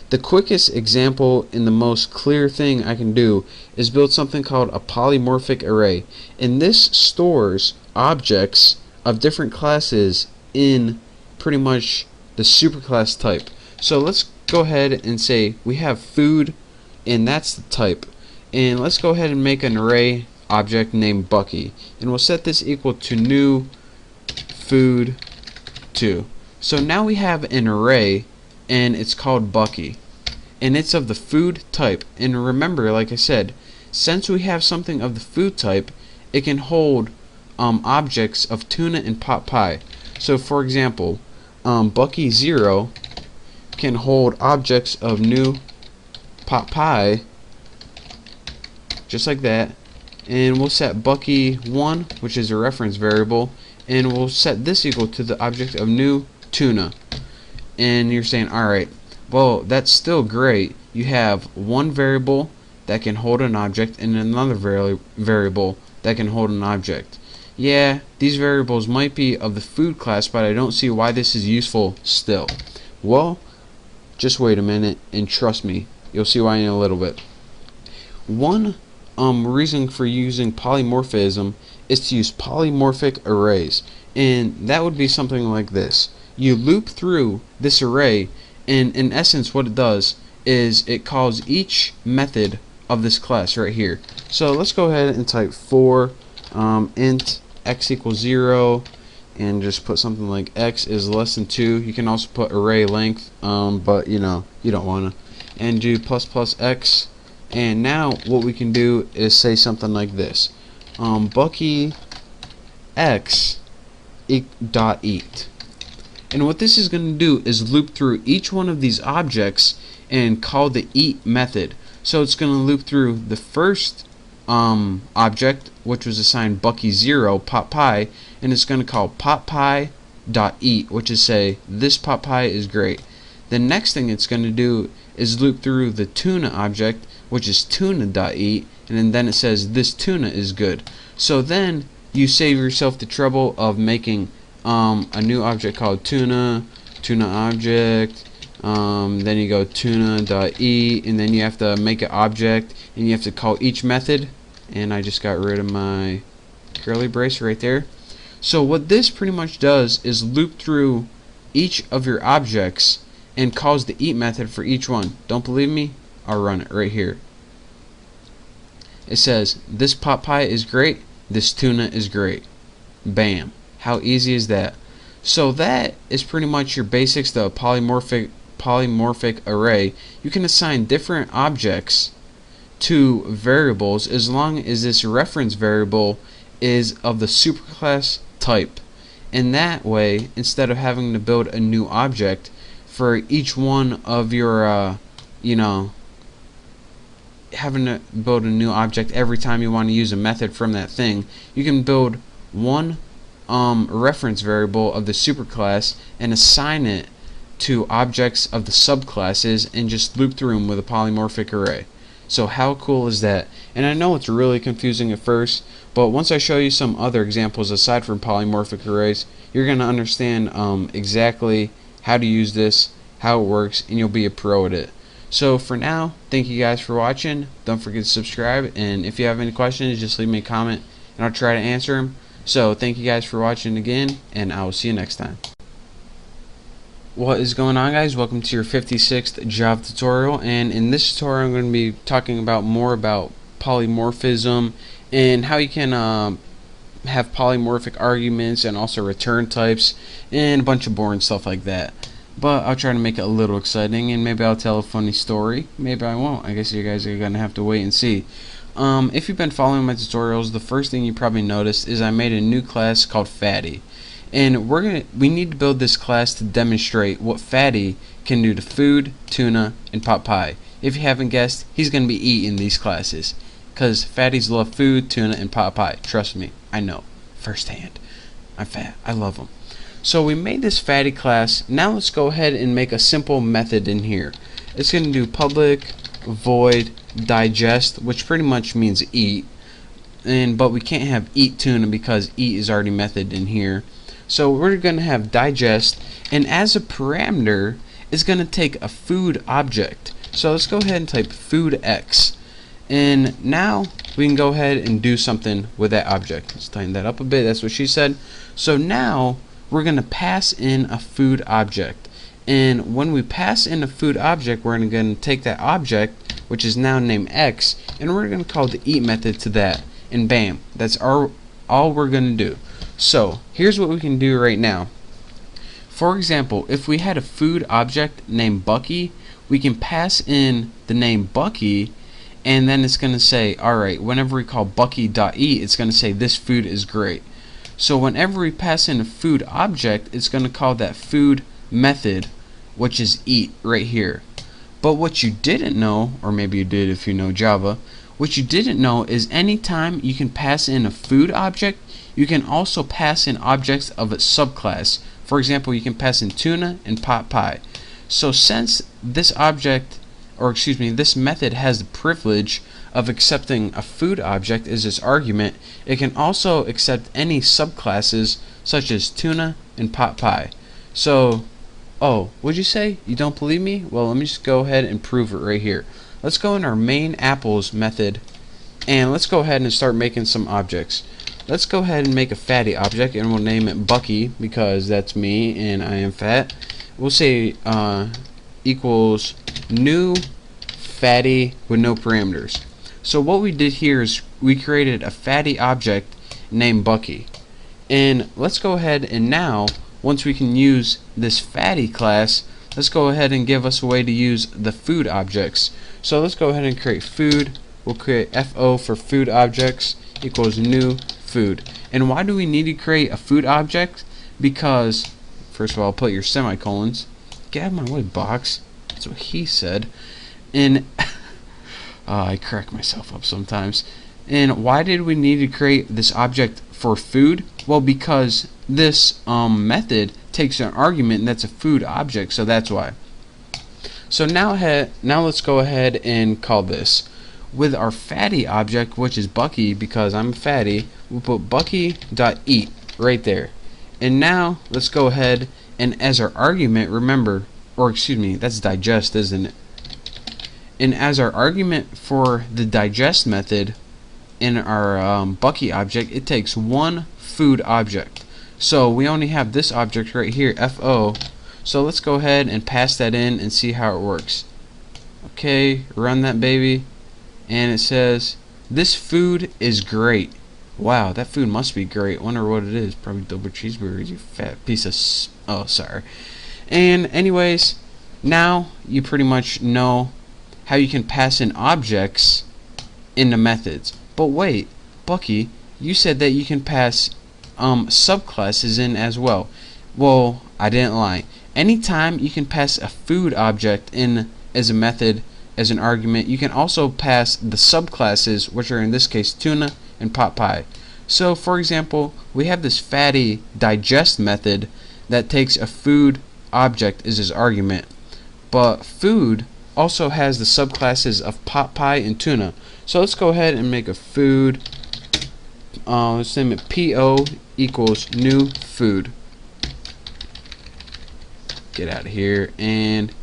The quickest example and the most clear thing I can do is build something called a polymorphic array. And this stores objects of different classes in pretty much the superclass type. So let's go ahead and say we have food, and that's the type. And let's go ahead and make an array object named Bucky. And we'll set this equal to new food 2. So now we have an array, and it's called Bucky, and it's of the food type. And remember, like I said, since we have something of the food type, it can hold objects of tuna and pot pie. So for example, Bucky 0 can hold objects of new pot pie, just like that. And we'll set Bucky 1, which is a reference variable, and we'll set this equal to the object of new tuna. And you're saying, alright, well, that's still great. You have one variable that can hold an object and another variable that can hold an object. Yeah, these variables might be of the food class, but I don't see why this is useful still. Well, just wait a minute and trust me, you'll see why in a little bit. One reason for using polymorphism is to use polymorphic arrays, and that would be something like this. You loop through this array, and in essence what it does is it calls each method of this class right here. So let's go ahead and type for int x equals 0, and just put something like x is less than 2. You can also put array length, but you know, you don't want to. And do ++ x. And now what we can do is say something like this. Bucky x dot eat. And what this is going to do is loop through each one of these objects and call the eat method. So it's going to loop through the first object, which was assigned Bucky 0 pot pie, and it's going to call pot pie dot eat, which is say this pot pie is great. The next thing it's going to do is loop through the tuna object, which is tuna dot eat, and then it says this tuna is good. So then you save yourself the trouble of making a new object called tuna object, then you go tuna.eat, and then you have to make an object, and you have to call each method. And I just got rid of my curly brace right there. So what this pretty much does is loop through each of your objects and calls the eat method for each one. Don't believe me? I'll run it right here. It says this pot pie is great, this tuna is great. Bam. How easy is that? So that is pretty much your basics to a polymorphic array. You can assign different objects to variables as long as this reference variable is of the superclass type. And that way, instead of having to build a new object for each one of your having to build a new object every time you want to use a method from that thing, you can build one reference variable of the superclass and assign it to objects of the subclasses and just loop through them with a polymorphic array. So how cool is that? And I know it's really confusing at first, but once I show you some other examples aside from polymorphic arrays, you're going to understand exactly how to use this, how it works, and you'll be a pro at it. So for now, thank you guys for watching. Don't forget to subscribe, and if you have any questions, just leave me a comment and I'll try to answer them. So thank you guys for watching again, and I will see you next time. What is going on, guys? Welcome to your 56th Java tutorial, and in this tutorial I'm going to be talking about more about polymorphism and how you can have polymorphic arguments and also return types and a bunch of boring stuff like that. but I'll try to make it a little exciting, and maybe I'll tell a funny story. Maybe I won't. I guess you guys are gonna have to wait and see. If you've been following my tutorials, the first thing you probably noticed is I made a new class called Fatty, and we need to build this class to demonstrate what Fatty can do to food, tuna, and pot pie. If you haven't guessed, he's gonna be eating these classes, cause fatties love food, tuna, and pot pie. Trust me, I know firsthand. I'm fat. I love them. So we made this fatty class. Now let's go ahead and make a simple method in here. It's going to do public void digest, which pretty much means eat. But we can't have eat tuna because eat is already method in here. So we're going to have digest, and as a parameter, it's going to take a food object. So let's go ahead and type food x. And now we can go ahead and do something with that object. Let's tighten that up a bit. That's what she said. So now we're going to pass in a food object, and when we pass in a food object, we're going to take that object, which is now named x, and we're going to call the eat method to that, and bam, that's all we're going to do. So here's what we can do right now. For example, if we had a food object named Bucky, we can pass in the name Bucky, and then it's going to say, alright, whenever we call Bucky.eat, it's going to say this food is great. So whenever we pass in a food object, it's going to call that food method, which is eat right here. But what you didn't know, or maybe you did if you know Java, what you didn't know is anytime you can pass in a food object, you can also pass in objects of its subclass. For example, you can pass in tuna and pot pie. So since this object, or excuse me, this method has the privilege of accepting a food object as its argument, it can also accept any subclasses such as tuna and pot pie. So, oh, what'd you say? You don't believe me? Well, let me just go ahead and prove it right here. Let's go in our main apples method, and let's go ahead and start making some objects. Let's go ahead and make a fatty object, and we'll name it Bucky because that's me and I am fat. We'll say equals new fatty with no parameters. So what we did here is we created a fatty object named Bucky, and let's go ahead and now once we can use this fatty class, let's go ahead and give us a way to use the food objects. So let's go ahead and create food. We'll create FO for food objects equals new food. And why do we need to create a food object? Because first of all, put your semicolons. Get out of my way, box. That's what he said. And I crack myself up sometimes. And why did we need to create this object for food? Well, because this method takes an argument and that's a food object, so that's why. So now let's go ahead and call this. With our fatty object, which is Bucky, because I'm fatty, we'll put Bucky.eat right there. And now let's go ahead and as our argument, remember, or excuse me, that's digest, isn't it? And as our argument for the digest method in our Bucky object, it takes one food object. So we only have this object right here, FO. So let's go ahead and pass that in and see how it works. Okay, run that baby. And it says, this food is great. Wow, that food must be great. Wonder what it is. Probably double cheeseburgers, you fat piece of oh, sorry. And anyways, now you pretty much know how you can pass in objects into methods. But wait, Bucky, you said that you can pass subclasses in as well. Well, I didn't lie. Anytime you can pass a food object in as a method, as an argument, you can also pass the subclasses, which are in this case tuna and pot pie. So for example, we have this fatty digest method that takes a food object as its argument, but food also has the subclasses of pot pie and tuna. So let's go ahead and make a food, let's name it PO equals new food. Get out of here, and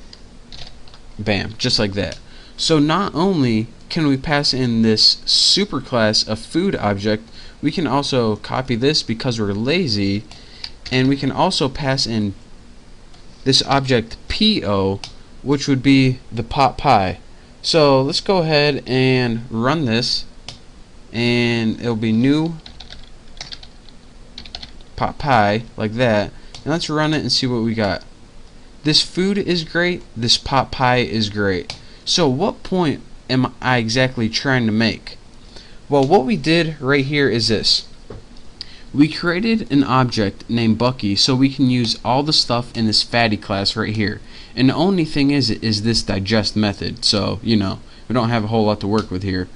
bam, just like that. So not only can we pass in this superclass of food object, we can also copy this because we're lazy, and we can also pass in this object PO, which would be the pot pie. So let's go ahead and run this, and it'll be new pot pie like that. And let's run it and see what we got. this food is great, this pot pie is great. So what point am I exactly trying to make? Well, what we did right here is this. We created an object named Bucky so we can use all the stuff in this fatty class right here. And the only thing is this digest method. So, we don't have a whole lot to work with here.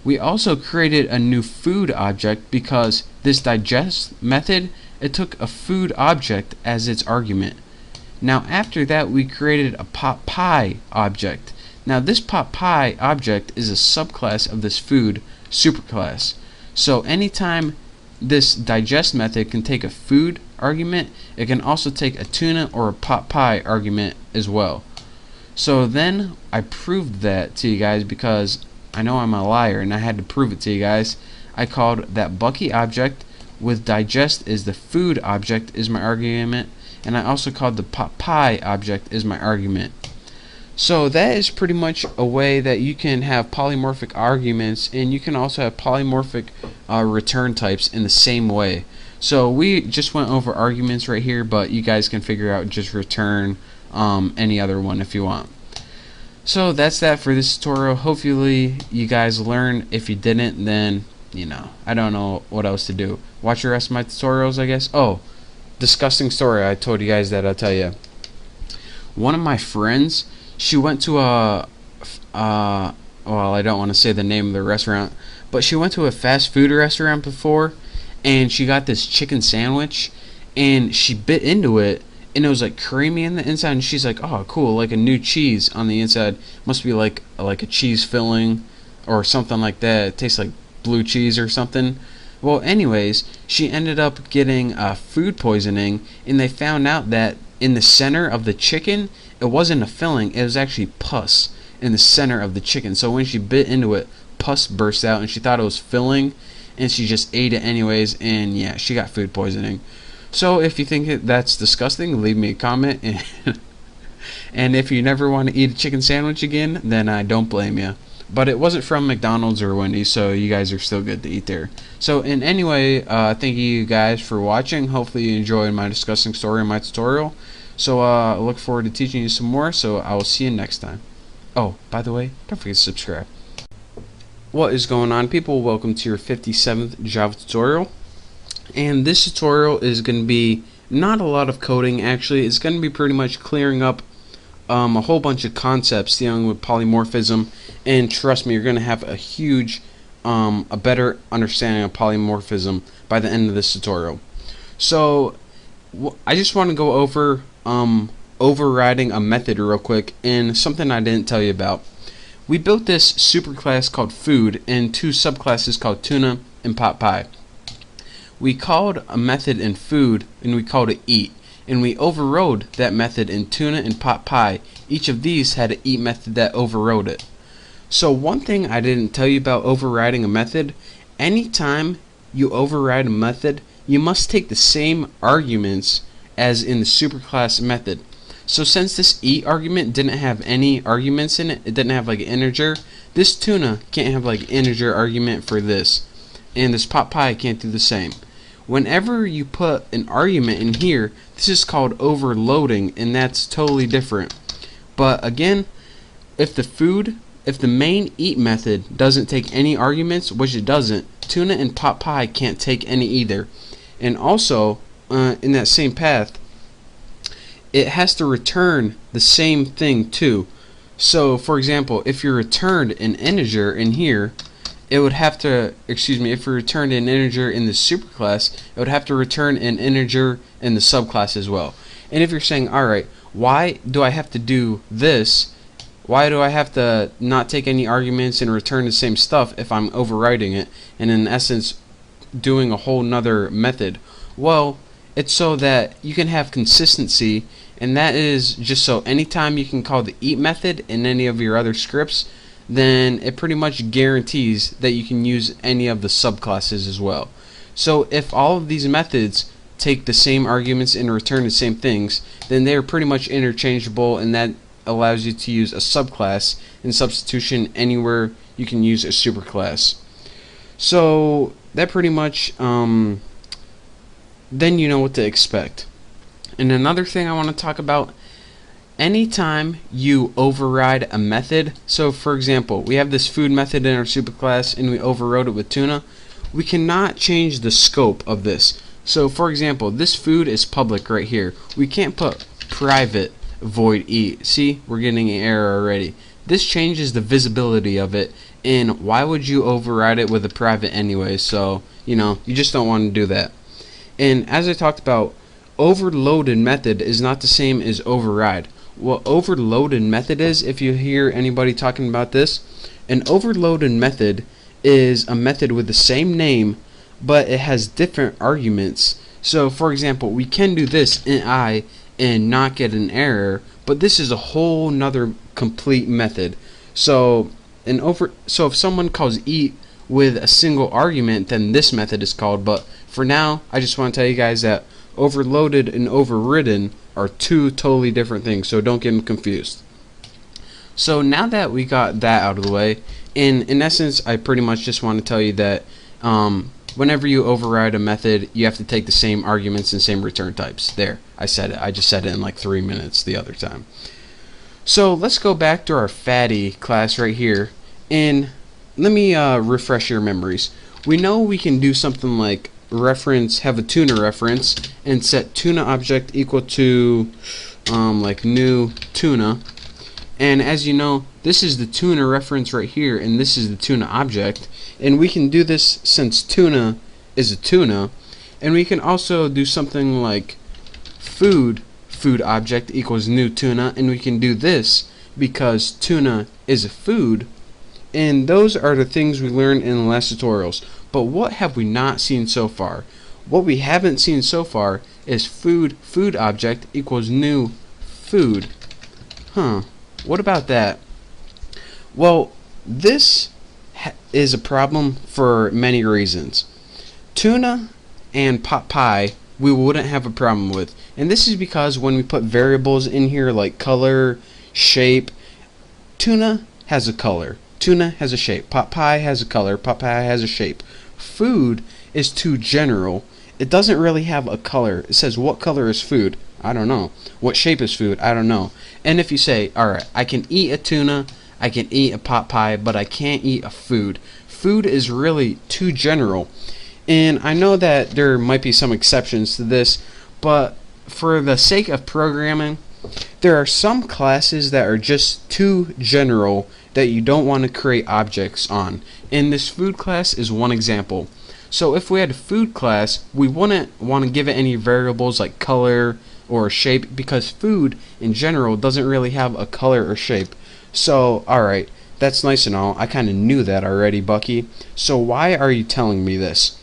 We also created a new food object because this digest method, it took a food object as its argument. Now after that we created a pot pie object. Now this pot pie object is a subclass of this food superclass. So anytime this digest method can take a food argument, it can also take a tuna or a pot pie argument as well. So then I proved that to you guys because I know I'm a liar and I had to prove it to you guys. I called that Bucky object with digest is the food object is my argument, and I also called the pot pie object is my argument. So that is pretty much a way that you can have polymorphic arguments, and you can also have polymorphic return types in the same way. So we just went over arguments right here, but you guys can figure out just return any other one if you want. So that's that for this tutorial. Hopefully you guys learn. If you didn't, then I don't know what else to do. Watch the rest of my tutorials, I guess. Oh, disgusting story. I told you guys that. I'll tell you. One of my friends, she went to well, I don't want to say the name of the restaurant, but she went to a fast food restaurant before, and she got this chicken sandwich, and she bit into it, and it was like creamy in the inside, and she's like, oh cool, like a new cheese on the inside. Must be like a cheese filling or something like that. It tastes like blue cheese or something. Well, anyways, she ended up getting food poisoning, and they found out that in the center of the chicken, it wasn't a filling, it was actually pus in the center of the chicken. So when she bit into it, pus burst out, and she thought it was filling, and she just ate it anyways, and yeah, she got food poisoning. So if you think that's disgusting, leave me a comment, and if you never want to eat a chicken sandwich again, then I don't blame you. But it wasn't from McDonald's or Wendy's, so you guys are still good to eat there. So in any way, thank you guys for watching. Hopefully you enjoyed my disgusting story and my tutorial. So I look forward to teaching you some more, so I will see you next time. Oh, by the way, don't forget to subscribe. What is going on, people? Welcome to your 57th Java tutorial. And this tutorial is going to be not a lot of coding, actually. It's going to be pretty much clearing up a whole bunch of concepts dealing with polymorphism, and trust me, you're going to have a huge a better understanding of polymorphism by the end of this tutorial. So I just want to go over overriding a method real quick, and something I didn't tell you about. We built this superclass called food and two subclasses called tuna and pot pie. We called a method in food and we called it eat, and we overrode that method in tuna and pot pie. Each of these had an eat method that overrode it. So one thing I didn't tell you about overriding a method, anytime you override a method, you must take the same arguments as in the superclass method. So since this eat argument didn't have any arguments in it, it didn't have like an integer, this tuna can't have like an integer argument for this, and this pot pie can't do the same. Whenever you put an argument in here, this is called overloading, and that's totally different. But again, if the main eat method doesn't take any arguments, which it doesn't, tuna and pot pie can't take any either. And also, in that same path, it has to return the same thing too. So for example, if you returned an integer in here, it would have to, if you returned an integer in the superclass, it would have to return an integer in the subclass as well. And if you're saying, alright, why do I have to do this? Why do I have to not take any arguments and return the same stuff if I'm overriding it and in essence doing a whole nother method? Well, it's so that you can have consistency, and that is just so anytime you can call the eat method in any of your other scripts, then it pretty much guarantees that you can use any of the subclasses as well. So if all of these methods take the same arguments and return the same things, then they're pretty much interchangeable, and that allows you to use a subclass in substitution anywhere you can use a superclass. So that pretty much then you know what to expect. And another thing I want to talk about, anytime you override a method, so for example, we have this food method in our superclass and we overrode it with tuna, we cannot change the scope of this. So for example, this food is public right here. We can't put private void eat. See, we're getting an error already. This changes the visibility of it, and why would you override it with a private anyway? So, you just don't want to do that. And as I talked about, overloaded method is not the same as override. What overloaded method is, if you hear anybody talking about this, an overloaded method is a method with the same name, but it has different arguments. So for example, we can do this in I and not get an error, but this is a whole nother complete method. So if someone calls eat with a single argument, then this method is called. But for now, I just want to tell you guys that overloaded and overridden are two totally different things, so don't get them confused. So now that we got that out of the way, in essence, I pretty much just want to tell you that whenever you override a method, you have to take the same arguments and same return types. There, I said it. I just said it in like 3 minutes the other time. So let's go back to our fatty class right here, and let me refresh your memories. We know we can do something like have a tuna reference and set tuna object equal to like new tuna, and as you know, this is the tuna reference right here and this is the tuna object, and we can do this since tuna is a tuna. And we can also do something like food object equals new tuna, and we can do this because tuna is a food. And those are the things we learned in the last tutorials. But what have we not seen so far? What we haven't seen so far is food object equals new food. What about that? Well, this is a problem for many reasons. Tuna and pot pie we wouldn't have a problem with. And this is because when we put variables in here like color, shape, tuna has a color. Tuna has a shape. Pot pie has a color. Pot pie has a shape. Food is too general. It doesn't really have a color. It says what color is food? I don't know. What shape is food? I don't know. And if you say, alright, I can eat a tuna, I can eat a pot pie, but I can't eat a food. Food is really too general. And I know that there might be some exceptions to this, but for the sake of programming, there are some classes that are just too general that you don't want to create objects on. And this food class is one example. So if we had a food class, we wouldn't want to give it any variables like color or shape, because food in general doesn't really have a color or shape. So alright, that's nice and all. I kind of knew that already, Bucky. So why are you telling me this?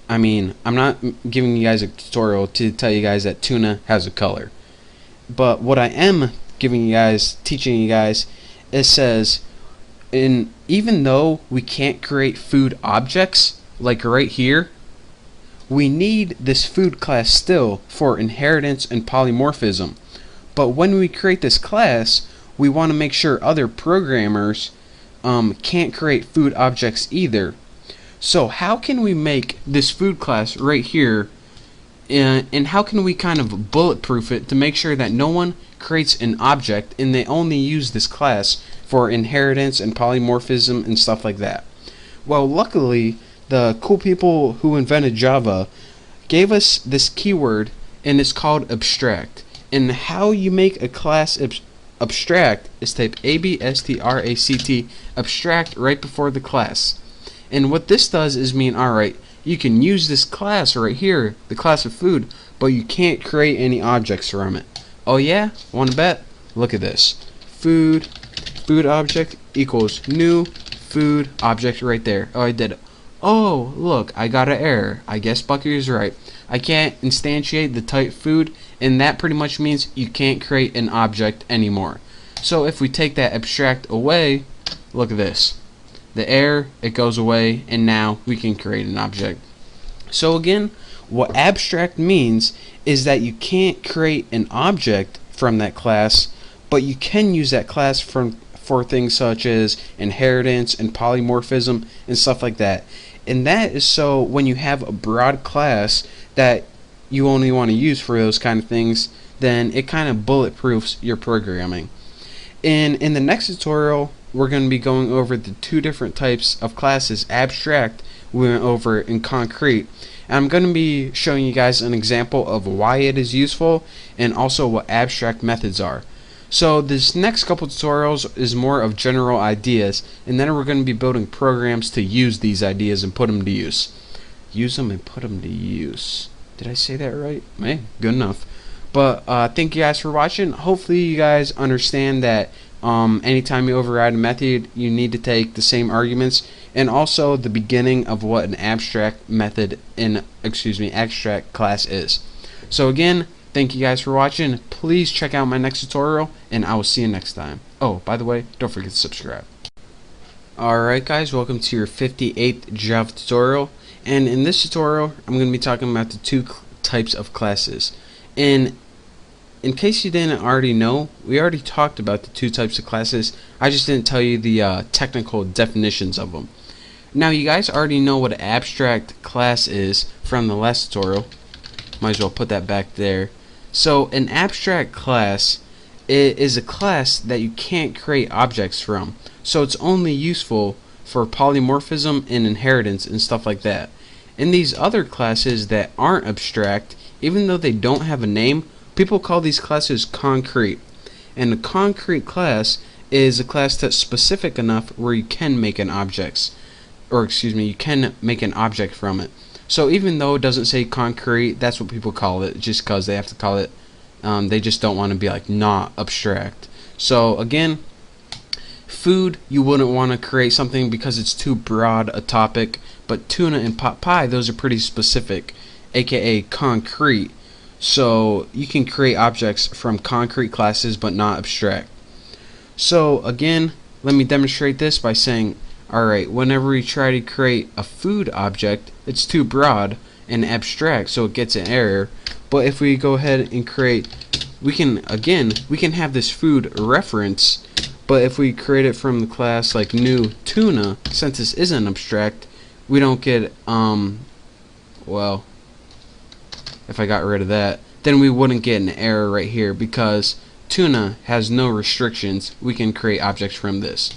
I mean, I'm not giving you guys a tutorial to tell you guys that tuna has a color. But what I am teaching you guys, it says, even though we can't create food objects, like right here, we need this food class still for inheritance and polymorphism. But when we create this class, we want to make sure other programmers can't create food objects either. So how can we make this food class right here, and how can we kind of bulletproof it to make sure that no one creates an object and they only use this class for inheritance and polymorphism and stuff like that? Well, luckily, the cool people who invented Java gave us this keyword, and it's called abstract. And how you make a class abstract is type abstract, abstract, right before the class. And what this does is mean, alright, you can use this class right here, the class of food, but you can't create any objects from it. Oh yeah? Wanna bet? Look at this. Food object equals new food object right there. Oh, I did it. Oh, look, I got an error. I guess Bucky is right. I can't instantiate the type food, and that pretty much means you can't create an object anymore. So if we take that abstract away, look at this. The error, it goes away, and now we can create an object. So again, what abstract means is that you can't create an object from that class, but you can use that class for things such as inheritance and polymorphism and stuff like that. And that is so when you have a broad class that you only want to use for those kind of things, then it kind of bulletproofs your programming. And in the next tutorial, we're going to be going over the two different types of classes. Abstract, we went over, in concrete. And I'm going to be showing you guys an example of why it is useful and also what abstract methods are. So this next couple tutorials is more of general ideas, and then we're going to be building programs to use these ideas and put them to use. Use them and put them to use. Did I say that right? Hey, good enough. But thank you guys for watching. Hopefully you guys understand that anytime you override a method, you need to take the same arguments, and also the beginning of what an abstract method in abstract class is. So again, thank you guys for watching. Please check out my next tutorial, and I will see you next time. Oh, by the way, don't forget to subscribe. Alright guys, welcome to your 58th Java tutorial. And in this tutorial, I'm going to be talking about the two types of classes. And in case you didn't already know, we already talked about the two types of classes. I just didn't tell you the technical definitions of them. Now you guys already know what an abstract class is from the last tutorial. Might as well put that back there. So an abstract class is a class that you can't create objects from. So it's only useful for polymorphism and inheritance and stuff like that. In these other classes that aren't abstract, even though they don't have a name, people call these classes concrete. And a concrete class is a class that's specific enough where you can make an object, you can make an object from it. So even though it doesn't say concrete, that's what people call it, just because they have to call it. They just don't want to be like not abstract. So again, food, you wouldn't want to create something because it's too broad a topic, but tuna and pot pie, those are pretty specific, aka concrete. So you can create objects from concrete classes but not abstract. So again, let me demonstrate this by saying, alright, whenever we try to create a food object, it's too broad and abstract, so it gets an error. But if we go ahead and create, we can have this food reference, but if we create it from the class like new tuna, since this isn't abstract, we don't get well, if I got rid of that, then we wouldn't get an error right here because tuna has no restrictions. We can create objects from this.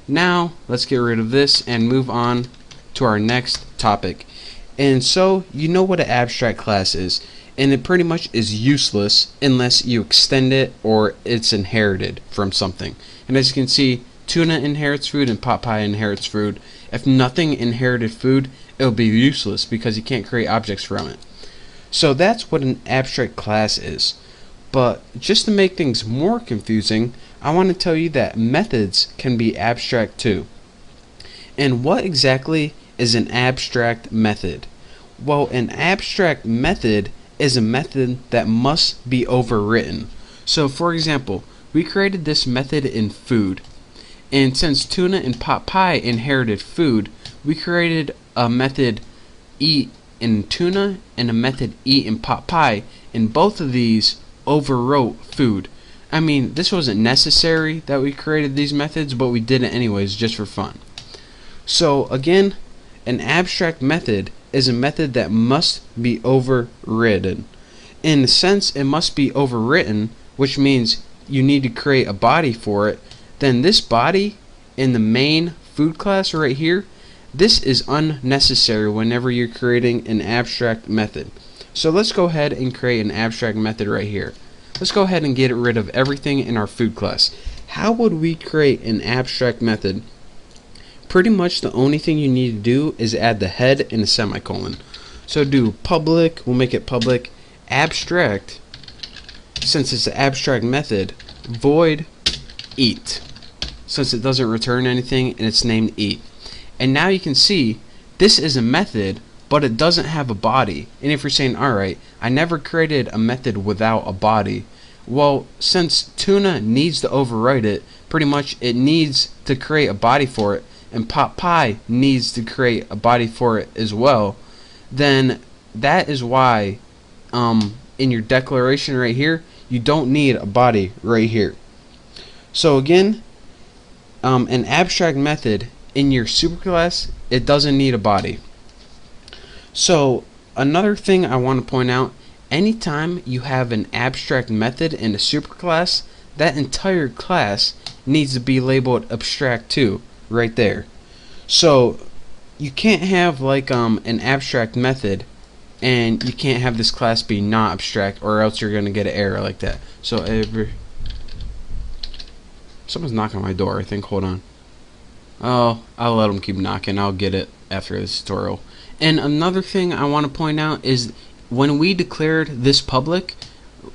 Now let's get rid of this and move on to our next topic. And so you know what an abstract class is, and it pretty much is useless unless you extend it or it's inherited from something. And as you can see, tuna inherits food and pot pie inherits food. If nothing inherited food, it'll be useless because you can't create objects from it. So that's what an abstract class is. But just to make things more confusing, I want to tell you that methods can be abstract too. And what exactly is an abstract method? Well, an abstract method is a method that must be overwritten. So for example, we created this method in food, and since tuna and pot pie inherited food, we created a method eat in tuna and a method eat in pot pie, and both of these overwrote food. I mean, this wasn't necessary that we created these methods, but we did it anyways just for fun. So again, an abstract method is a method that must be overridden. In a sense, it must be overwritten, which means you need to create a body for it. Then this body in the main food class right here, this is unnecessary whenever you're creating an abstract method. So let's go ahead and create an abstract method right here. Let's go ahead and get rid of everything in our food class. How would we create an abstract method? Pretty much the only thing you need to do is add the head and a semicolon. So do public, we'll make it public, abstract, since it's an abstract method, void eat, since it doesn't return anything and it's named eat. And now you can see this is a method, but it doesn't have a body. And if you're saying, alright, I never created a method without a body, well, since tuna needs to overwrite it, pretty much it needs to create a body for it, and pot pie needs to create a body for it as well, then that is why in your declaration right here, you don't need a body right here. So again, an abstract method in your superclass, it doesn't need a body. So another thing I want to point out anytime you have an abstract method in a superclass, that entire class needs to be labeled abstract too, right there. So you can't have like an abstract method and you can't have this class be not abstract, or else you're gonna get an error like that. So someone's knocking on my door, I think. Hold on. Oh, I'll let them keep knocking. I'll get it after this tutorial. And another thing I want to point out is when we declared this public,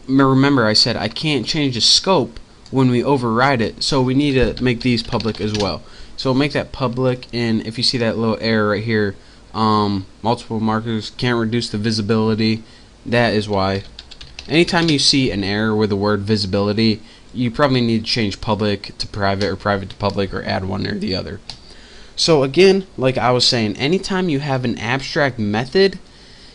remember I said I can't change the scope when we override it, so we need to make these public as well. So make that public, and if you see that little error right here, multiple markers can't reduce the visibility, that is why. Anytime you see an error with the word visibility, you probably need to change public to private or private to public, or add one or the other. So again, like I was saying, anytime you have an abstract method,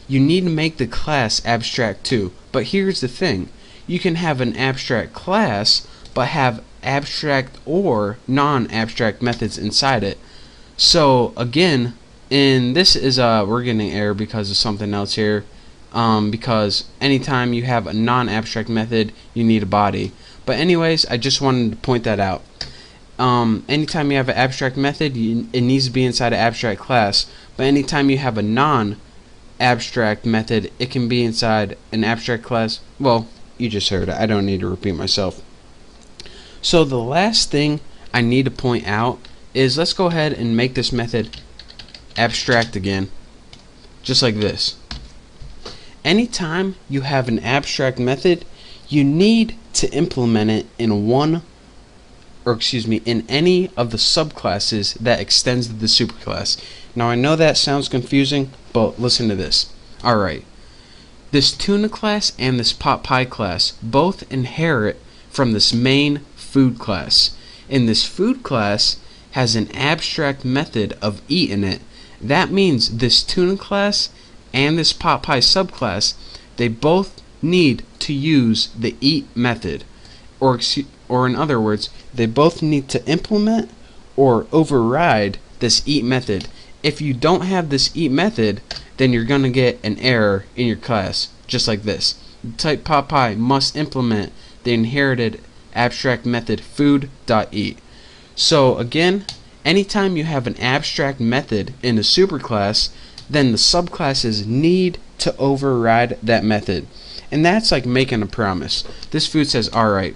you need to make the class abstract too. But here's the thing, you can have an abstract class but have abstract or non-abstract methods inside it. So again, and this is we're getting an error because of something else here, because anytime you have a non-abstract method, you need a body. But anyways, I just wanted to point that out. Anytime you have an abstract method, it needs to be inside an abstract class. But anytime you have a non-abstract method, it can be inside an abstract class. Well, you just heard it. I don't need to repeat myself. So the last thing I need to point out is, let's go ahead and make this method abstract again, just like this. Anytime you have an abstract method, you need to implement it in in any of the subclasses that extends to the superclass. Now I know that sounds confusing, but listen to this. Alright, this tuna class and this pot pie class both inherit from this main food class, and this food class has an abstract method of eat in it. That means this tuna class and this pot pie subclass, they both need to use the eat method, or in other words, they both need to implement or override this eat method. If you don't have this eat method, then you're gonna get an error in your class, just like this. Type pot pie must implement the inherited abstract method food.eat. So again, anytime you have an abstract method in a superclass, then the subclasses need to override that method. And that's like making a promise. This food says, alright,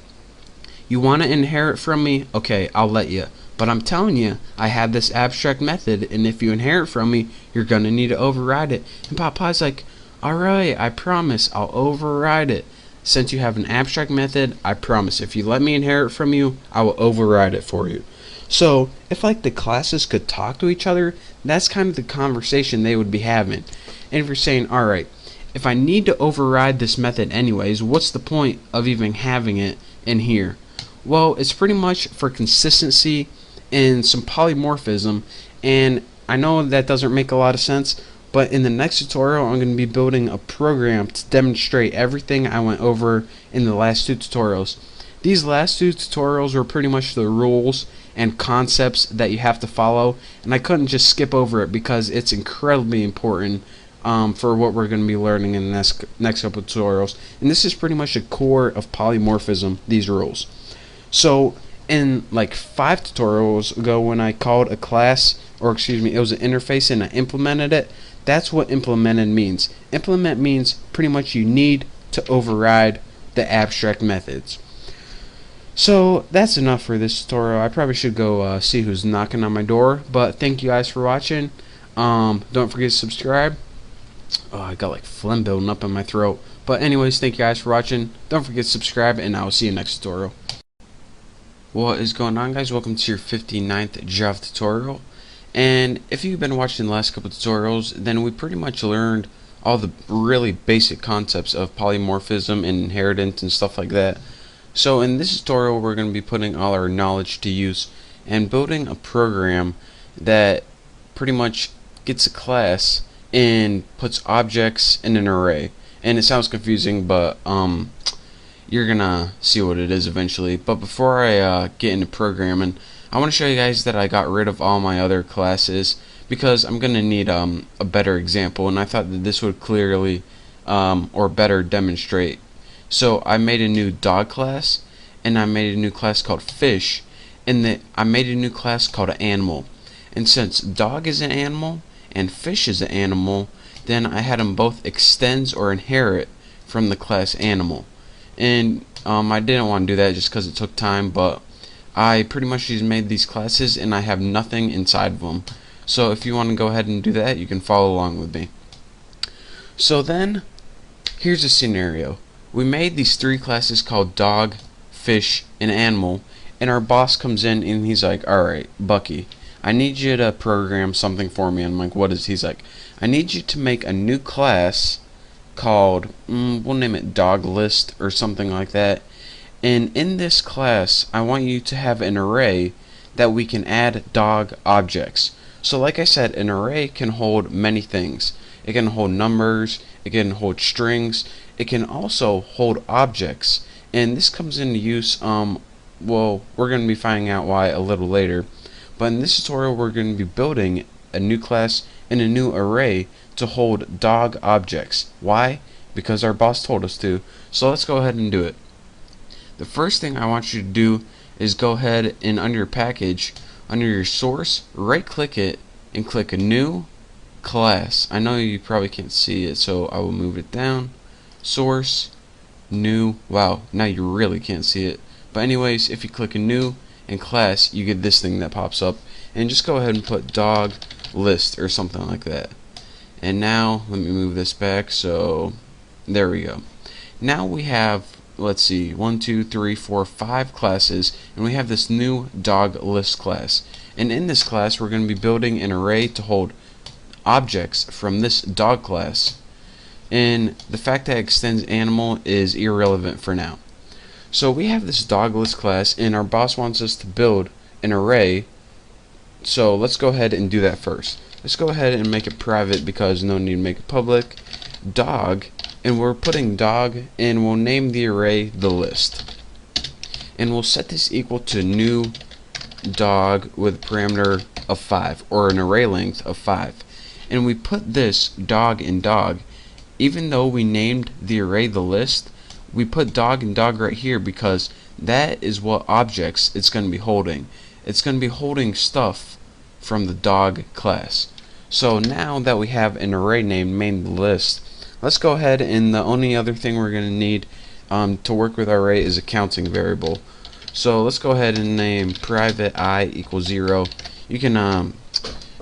you want to inherit from me? Okay, I'll let you. But I'm telling you, I have this abstract method, and if you inherit from me, you're going to need to override it. And Papa's like, alright, I promise, I'll override it. Since you have an abstract method, I promise, if you let me inherit from you, I will override it for you. So, if like the classes could talk to each other, that's kind of the conversation they would be having. And if you're saying, alright, if I need to override this method anyways, what's the point of even having it in here? Well, it's pretty much for consistency and some polymorphism, and I know that doesn't make a lot of sense, but in the next tutorial I'm going to be building a program to demonstrate everything I went over in the last two tutorials. These last two tutorials were pretty much the rules and concepts that you have to follow, and I couldn't just skip over it because it's incredibly important for what we're going to be learning in the next couple of tutorials. And this is pretty much the core of polymorphism, these rules. So in like 5 tutorials ago, when I called a class, or excuse me, it was an interface and I implemented it, that's what implemented means. Implement means pretty much you need to override the abstract methods. So that's enough for this tutorial. I probably should go see who's knocking on my door, but thank you guys for watching. Don't forget to subscribe. Oh, I got like phlegm building up in my throat. But anyways, thank you guys for watching. Don't forget to subscribe, and I will see you next tutorial. What is going on, guys? Welcome to your 59th Java tutorial. And if you've been watching the last couple tutorials, then we pretty much learned all the really basic concepts of polymorphism and inheritance and stuff like that. So in this tutorial, we're going to be putting all our knowledge to use and building a program that pretty much gets a class and puts objects in an array. And it sounds confusing, but you're gonna see what it is eventually. But before I get into programming, I want to show you guys that I got rid of all my other classes because I'm gonna need a better example, and I thought that this would clearly or better demonstrate. So I made a new dog class, and I made a new class called fish, and I made a new class called animal. And since dog is an animal and fish is an animal, then I had them both extends or inherit from the class animal. And I didn't want to do that just because it took time, but I pretty much just made these classes and I have nothing inside of them. So if you want to go ahead and do that, you can follow along with me. So then, here's a scenario. We made these three classes called dog, fish, and animal, and our boss comes in and he's like, alright, Bucky, I need you to program something for me. I'm like, what is? He's like, I need you to make a new class called, we'll name it dog list or something like that. And in this class, I want you to have an array that we can add dog objects. So like I said, an array can hold many things. It can hold numbers, it can hold strings, it can also hold objects. And this comes into use, well, we're going to be finding out why a little later. But in this tutorial, we're going to be building a new class and a new array to hold dog objects. Why? Because our boss told us to. So let's go ahead and do it. The first thing I want you to do is go ahead and under your package, under your source, right click it and click a new class. I know you probably can't see it, so I will move it down. Source, new. Wow, now you really can't see it. But anyways, if you click a new and class, you get this thing that pops up. And just go ahead and put dog list or something like that. And now let me move this back, so there we go. Now we have, let's see, 1, 2, 3, 4, 5 classes, and we have this new dog list class. And in this class, we're going to be building an array to hold objects from this dog class. And the fact that it extends animal is irrelevant for now. So we have this dog list class, and our boss wants us to build an array. So let's go ahead and do that first. Let's go ahead and make it private because no need to make it public. Dog, and we're putting dog, and we'll name the array the list. And we'll set this equal to new dog with parameter of 5, or an array length of 5. And we put this dog and dog, even though we named the array the list, we put dog and dog right here because that is what objects it's going to be holding. It's going to be holding stuff from the dog class. So now that we have an array name named list, let's go ahead, and the only other thing we're going to need to work with our array is a counting variable. So let's go ahead and name private I equals 0. You can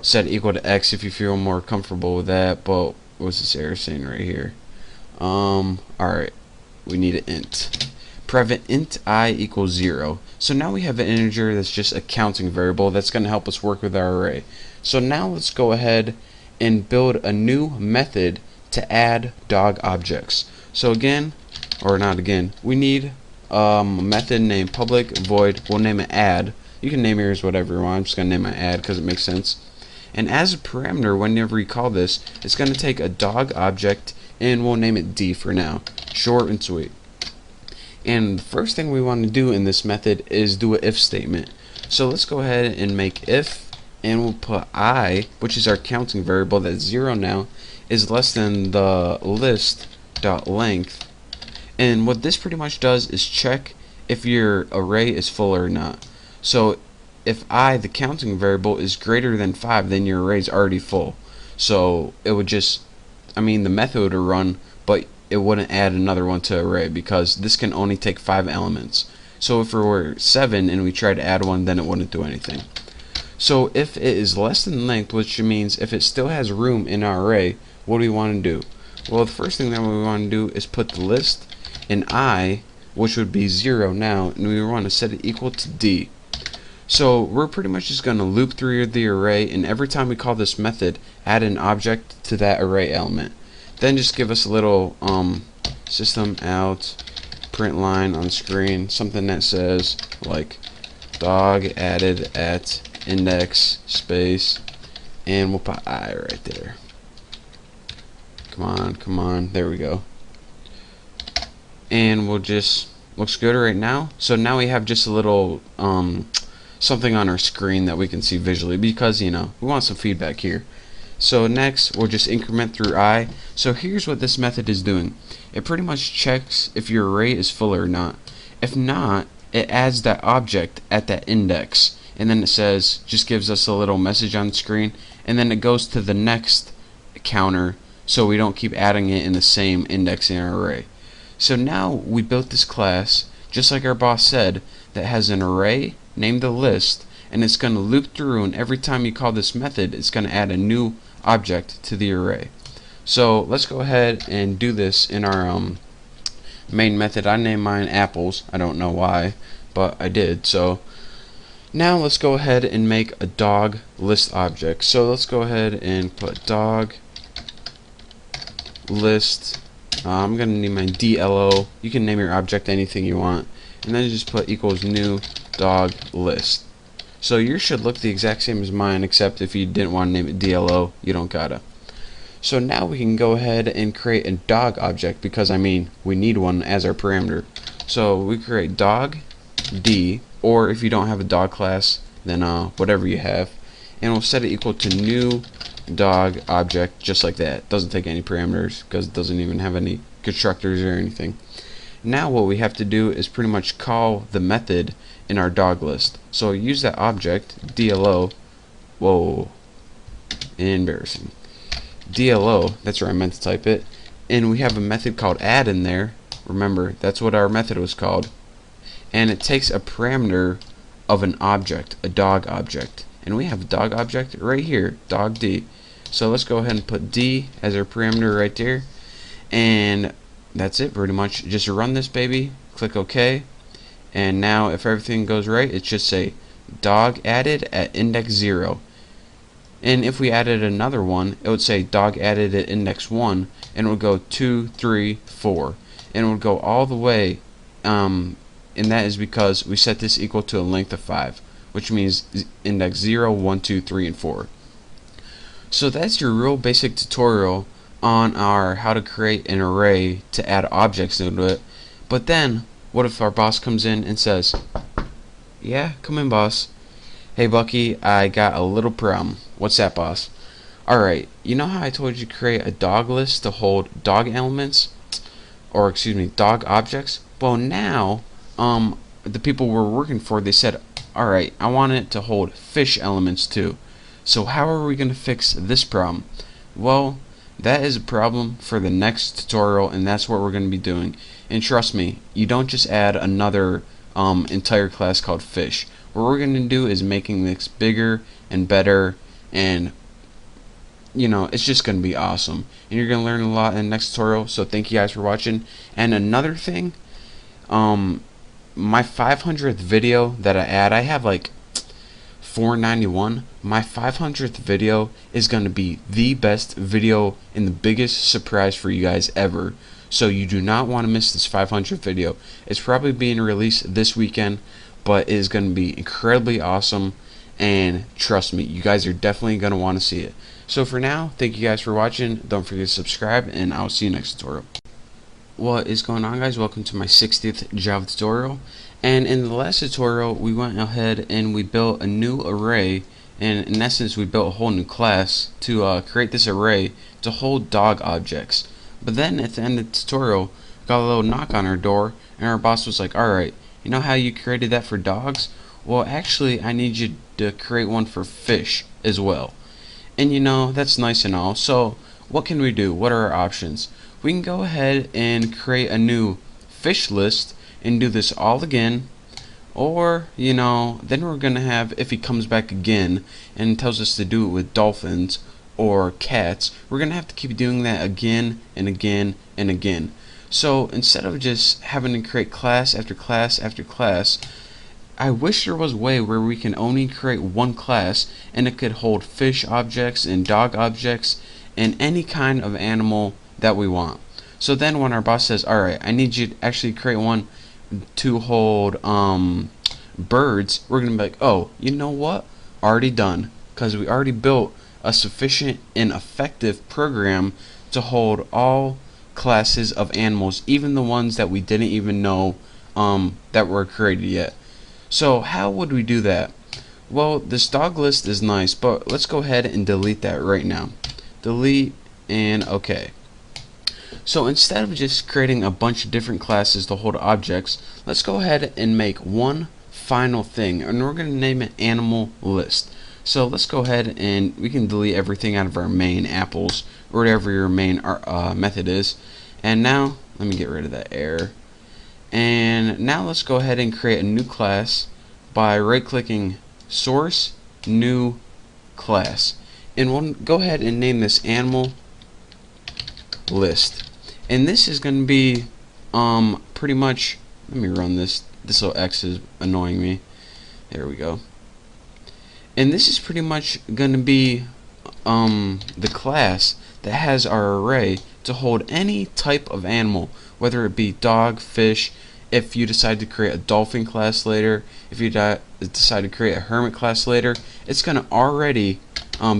set equal to x if you feel more comfortable with that, but what's this error saying right here? Alright, we need an int. Private int I equals 0. So now we have an integer that's just a counting variable that's going to help us work with our array. So now let's go ahead and build a new method to add dog objects. So again, or not again, we need a method named public void. We'll name it add. You can name yours whatever you want. I'm just going to name it add because it makes sense. And as a parameter, whenever we call this, it's going to take a dog object, and we'll name it D for now. Short and sweet. And the first thing we want to do in this method is do an if statement. So let's go ahead and make if, and we'll put I, which is our counting variable that's 0 now, is less than the list.length. And what this pretty much does is check if your array is full or not. So if I, the counting variable, is greater than 5, then your array is already full. So it would just, the method would run, but it wouldn't add another one to array because this can only take 5 elements. So if it were 7 and we tried to add one, then it wouldn't do anything. So if it is less than length, which means if it still has room in our array, what do we want to do? Well, the first thing that we want to do is put the list in I, which would be 0 now, and we want to set it equal to D. So we're pretty much just going to loop through the array, and every time we call this method, add an object to that array element. Then just give us a little system out print line on screen, something that says like dog added at index space, and we'll put I right there. Come on, there we go. And we'll just, looks good right now. So now we have just a little something on our screen that we can see visually because, we want some feedback here. So next we'll just increment through I. So here's what this method is doing. It pretty much checks if your array is full or not. If not, it adds that object at that index, and then it says, just gives us a little message on the screen, and then it goes to the next counter so we don't keep adding it in the same index in our array. So now we built this class just like our boss said, that has an array named a list, and it's going to loop through, and every time you call this method it's going to add a new object to the array. So let's go ahead and do this in our main method. I named mine apples. I don't know why, but I did. So now let's go ahead and make a dog list object. So let's go ahead and put dog list. I'm gonna name mine DLO. You can name your object anything you want, and then just put equals new dog list. So yours should look the exact same as mine, except if you didn't want to name it DLO, you don't gotta. So now we can go ahead and create a dog object, because I mean we need one as our parameter. So we create dog D, or if you don't have a dog class, then whatever you have, and we'll set it equal to new dog object, just like that. It doesn't take any parameters because it doesn't even have any constructors or anything. Now what we have to do is pretty much call the method in our dog list. So use that object DLO. Whoa, embarrassing. DLO, that's where I meant to type it, and we have a method called add in there. Remember, that's what our method was called, and it takes a parameter of an object, a dog object, and we have a dog object right here, dog D. So let's go ahead and put D as our parameter right there, and that's it pretty much. Just run this baby, click OK, and now if everything goes right, it should say dog added at index 0. And if we added another one, it would say dog added at index 1, and it would go 2, 3, 4, and it would go all the way, and that is because we set this equal to a length of 5, which means index 0, 1, 2, 3, and 4. So that's your real basic tutorial on our how to create an array to add objects into it. But then, what if our boss comes in and says, yeah, come in, boss. Hey Bucky, I got a little problem. What's that, boss? Alright, you know how I told you to create a dog list to hold dog elements? Or excuse me, dog objects? Well now, the people we're working for, they said, alright, I want it to hold fish elements too. So how are we going to fix this problem? Well, that is a problem for the next tutorial, and that's what we're going to be doing. And trust me, you don't just add another entire class called fish. What we're going to do is making this bigger and better, and you know, it's just going to be awesome. And you're going to learn a lot in the next tutorial, so thank you guys for watching. And another thing, my 500th video that I add, I have like 491. My 500th video is going to be the best video and the biggest surprise for you guys ever. So you do not want to miss this 500th video. It's probably being released this weekend, but it is going to be incredibly awesome, and trust me, you guys are definitely going to want to see it. So for now, thank you guys for watching. Don't forget to subscribe, and I'll see you next tutorial. What is going on, guys? Welcome to my 60th Java tutorial. And in the last tutorial, we went ahead and we built a new array, and in essence we built a whole new class to create this array to hold dog objects. But then at the end of the tutorial, we got a little knock on our door, and our boss was like, alright, you know how you created that for dogs? Well, actually I need you to create one for fish as well. And you know, that's nice and all. So what can we do? What are our options? We can go ahead and create a new fish list and do this all again, or you know, then we're gonna have, if he comes back again and tells us to do it with dolphins or cats, we're gonna have to keep doing that again and again and again. So instead of just having to create class after class after class, I wish there was a way where we can only create one class and it could hold fish objects and dog objects and any kind of animal that we want. So then when our boss says, alright, I need you to actually create one to hold birds, we're gonna be like, oh, you know what, already done, because we already built a sufficient and effective program to hold all classes of animals, even the ones that we didn't even know that were created yet. So how would we do that? Well, this dog list is nice, but let's go ahead and delete that right now. delete, and OK. So instead of just creating a bunch of different classes to hold objects, let's go ahead and make one final thing, and we're going to name it animal list. So let's go ahead and we can delete everything out of our main apples or whatever your main method is. And now let me get rid of that error. And now let's go ahead and create a new class by right clicking source, new class, and we'll go ahead and name this animal list. And this is going to be pretty much, let me run this little X is annoying me. There we go. And this is pretty much going to be the class that has our array to hold any type of animal, whether it be dog, fish. If you decide to create a dolphin class later, if you decide to create a hermit class later, it's going to already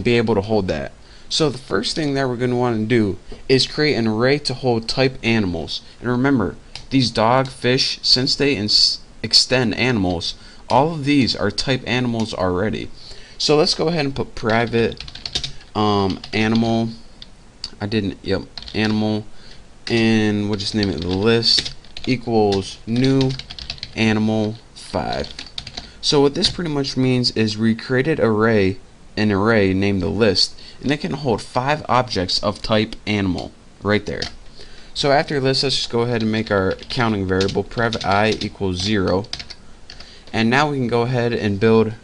be able to hold that. So the first thing that we're going to want to do is create an array to hold type animals. And remember, these dog, fish, since they extend animals, all of these are type animals already. So let's go ahead and put private animal. Animal, and we'll just name it the list equals new animal 5. So what this pretty much means is we created an array named the list, and it can hold 5 objects of type animal right there. So after this, let's just go ahead and make our counting variable private I equals 0, and now we can go ahead and build,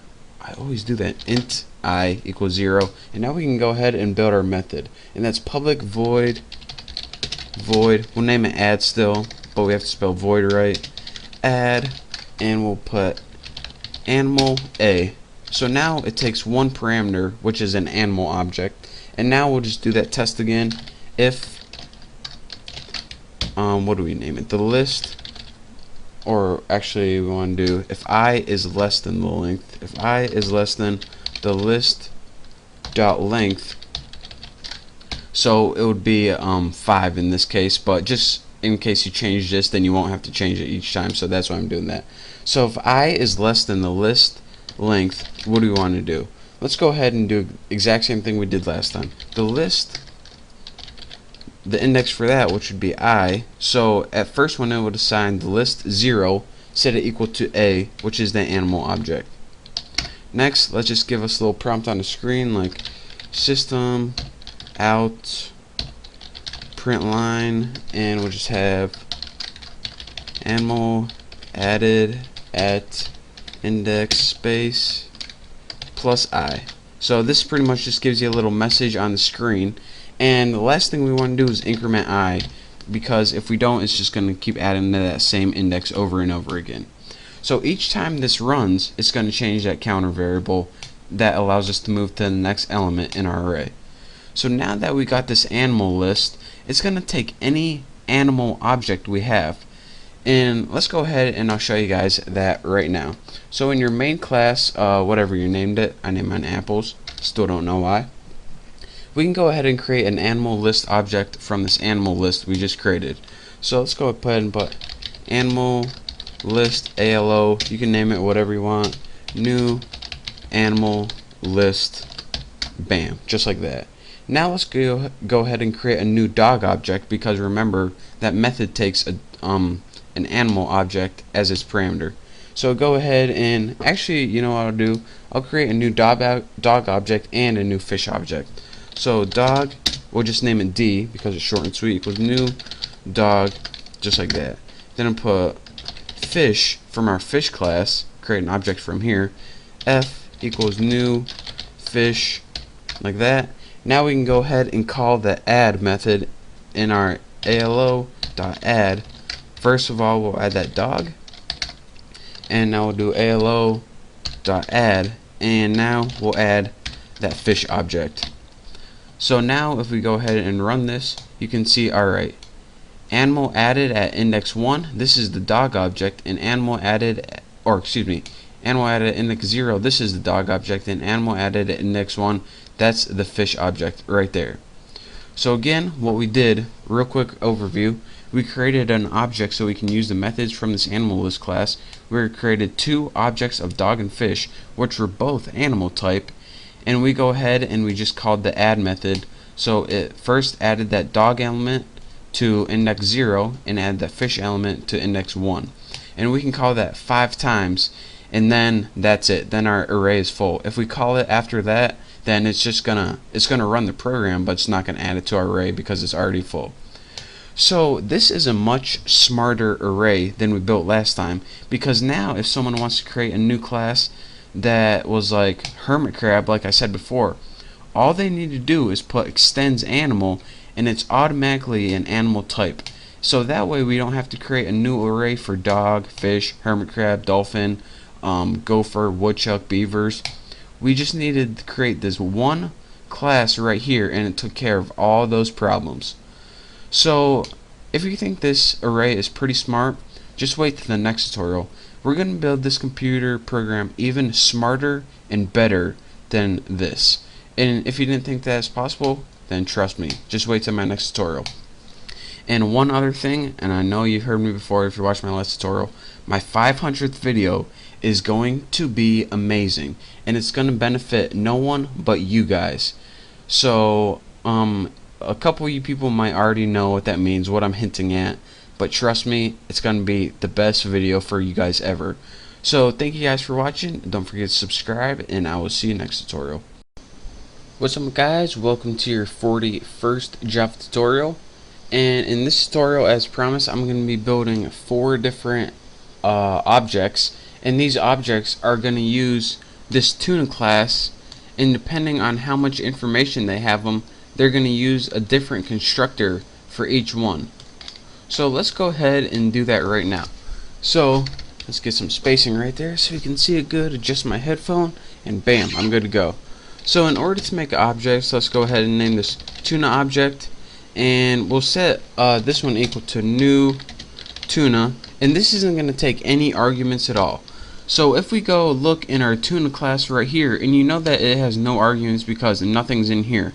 I always do that, int I equals 0, and now we can go ahead and build our method, and that's public void, we'll name it add still, but we have to spell void right, add, and we'll put animal A. So now it takes one parameter, which is an animal object, and now we'll just do that test again. If what do we name it? The list, or actually we want to do if I is less than the length. If I is less than the list dot length, so it would be 5 in this case, but just in case you change this, then you won't have to change it each time, so that's why I'm doing that. So if I is less than the list length, what do we want to do? Let's go ahead and do the exact same thing we did last time. The list, the index for that, which would be I, so at first when it would assign the list 0, set it equal to A, which is the animal object. Next, let's just give us a little prompt on the screen like system out print line, and we'll just have animal added at index space plus I. So this pretty much just gives you a little message on the screen, and the last thing we want to do is increment I, because if we don't, it's just going to keep adding to that same index over and over again. So each time this runs, it's going to change that counter variable that allows us to move to the next element in our array. So now that we got this animal list, it's going to take any animal object we have, and let's go ahead and I'll show you guys that right now. So in your main class, whatever you named it, I named mine apples, still don't know why, we can go ahead and create an animal list object from this animal list we just created. So let's go ahead and put animal list ALO, you can name it whatever you want, new animal list, bam, just like that. Now let's go ahead and create a new dog object, because remember that method takes an animal object as its parameter. So go ahead and actually, you know what I'll do? I'll create a new dog object and a new fish object. So dog, we'll just name it D because it's short and sweet, equals new dog, just like that. Then I'll put fish from our fish class, create an object from here, F equals new fish, like that. Now we can go ahead and call the add method in our ALO.add. First of all, we'll add that dog, and now we'll do ALO.add, and now we'll add that fish object. So now if we go ahead and run this, you can see, alright, animal added at index 1, this is the dog object, and animal added, animal added at index 0, this is the dog object, and animal added at index 1, that's the fish object right there. So again, what we did, real quick overview, we created an object so we can use the methods from this animal list class. We created 2 objects of dog and fish, which were both animal type, and we go ahead and we just called the add method So it first added that dog element to index 0 and add the fish element to index 1, and we can call that 5 times, and then that's it. Then our array is full. If we call it after that, then it's gonna run the program, but it's not gonna add it to our array because it's already full. So this is a much smarter array than we built last time, because now if someone wants to create a new class that was like hermit crab, like I said before, all they need to do is put extends animal, and it's automatically an animal type. So that way we don't have to create a new array for dog, fish, hermit crab, dolphin, gopher, woodchuck, beavers. We just needed to create this one class right here, and it took care of all those problems. So if you think this array is pretty smart, just wait till the next tutorial. We're going to build this computer program even smarter and better than this. And if you didn't think that's possible, then trust me, just wait till my next tutorial. And one other thing, and I know you've heard me before if you watched my last tutorial, my 500th video is going to be amazing, and it's going to benefit no one but you guys. So a couple of you people might already know what that means, what I'm hinting at, but trust me, it's going to be the best video for you guys ever. So thank you guys for watching. Don't forget to subscribe, and I will see you next tutorial. What's up guys, welcome to your 41st Java tutorial. And in this tutorial, as promised, I'm going to be building 4 different objects, and these objects are going to use this tuna class, and depending on how much information they have them, they're going to use a different constructor for each one. So let's go ahead and do that right now. So let's get some spacing right there so you can see it good, adjust my headphone, and bam, I'm good to go. So in order to make objects, let's go ahead and name this tuna object, and we'll set this one equal to new tuna, and this isn't going to take any arguments at all. So if we go look in our tuna class right here, and you know that it has no arguments because nothing's in here,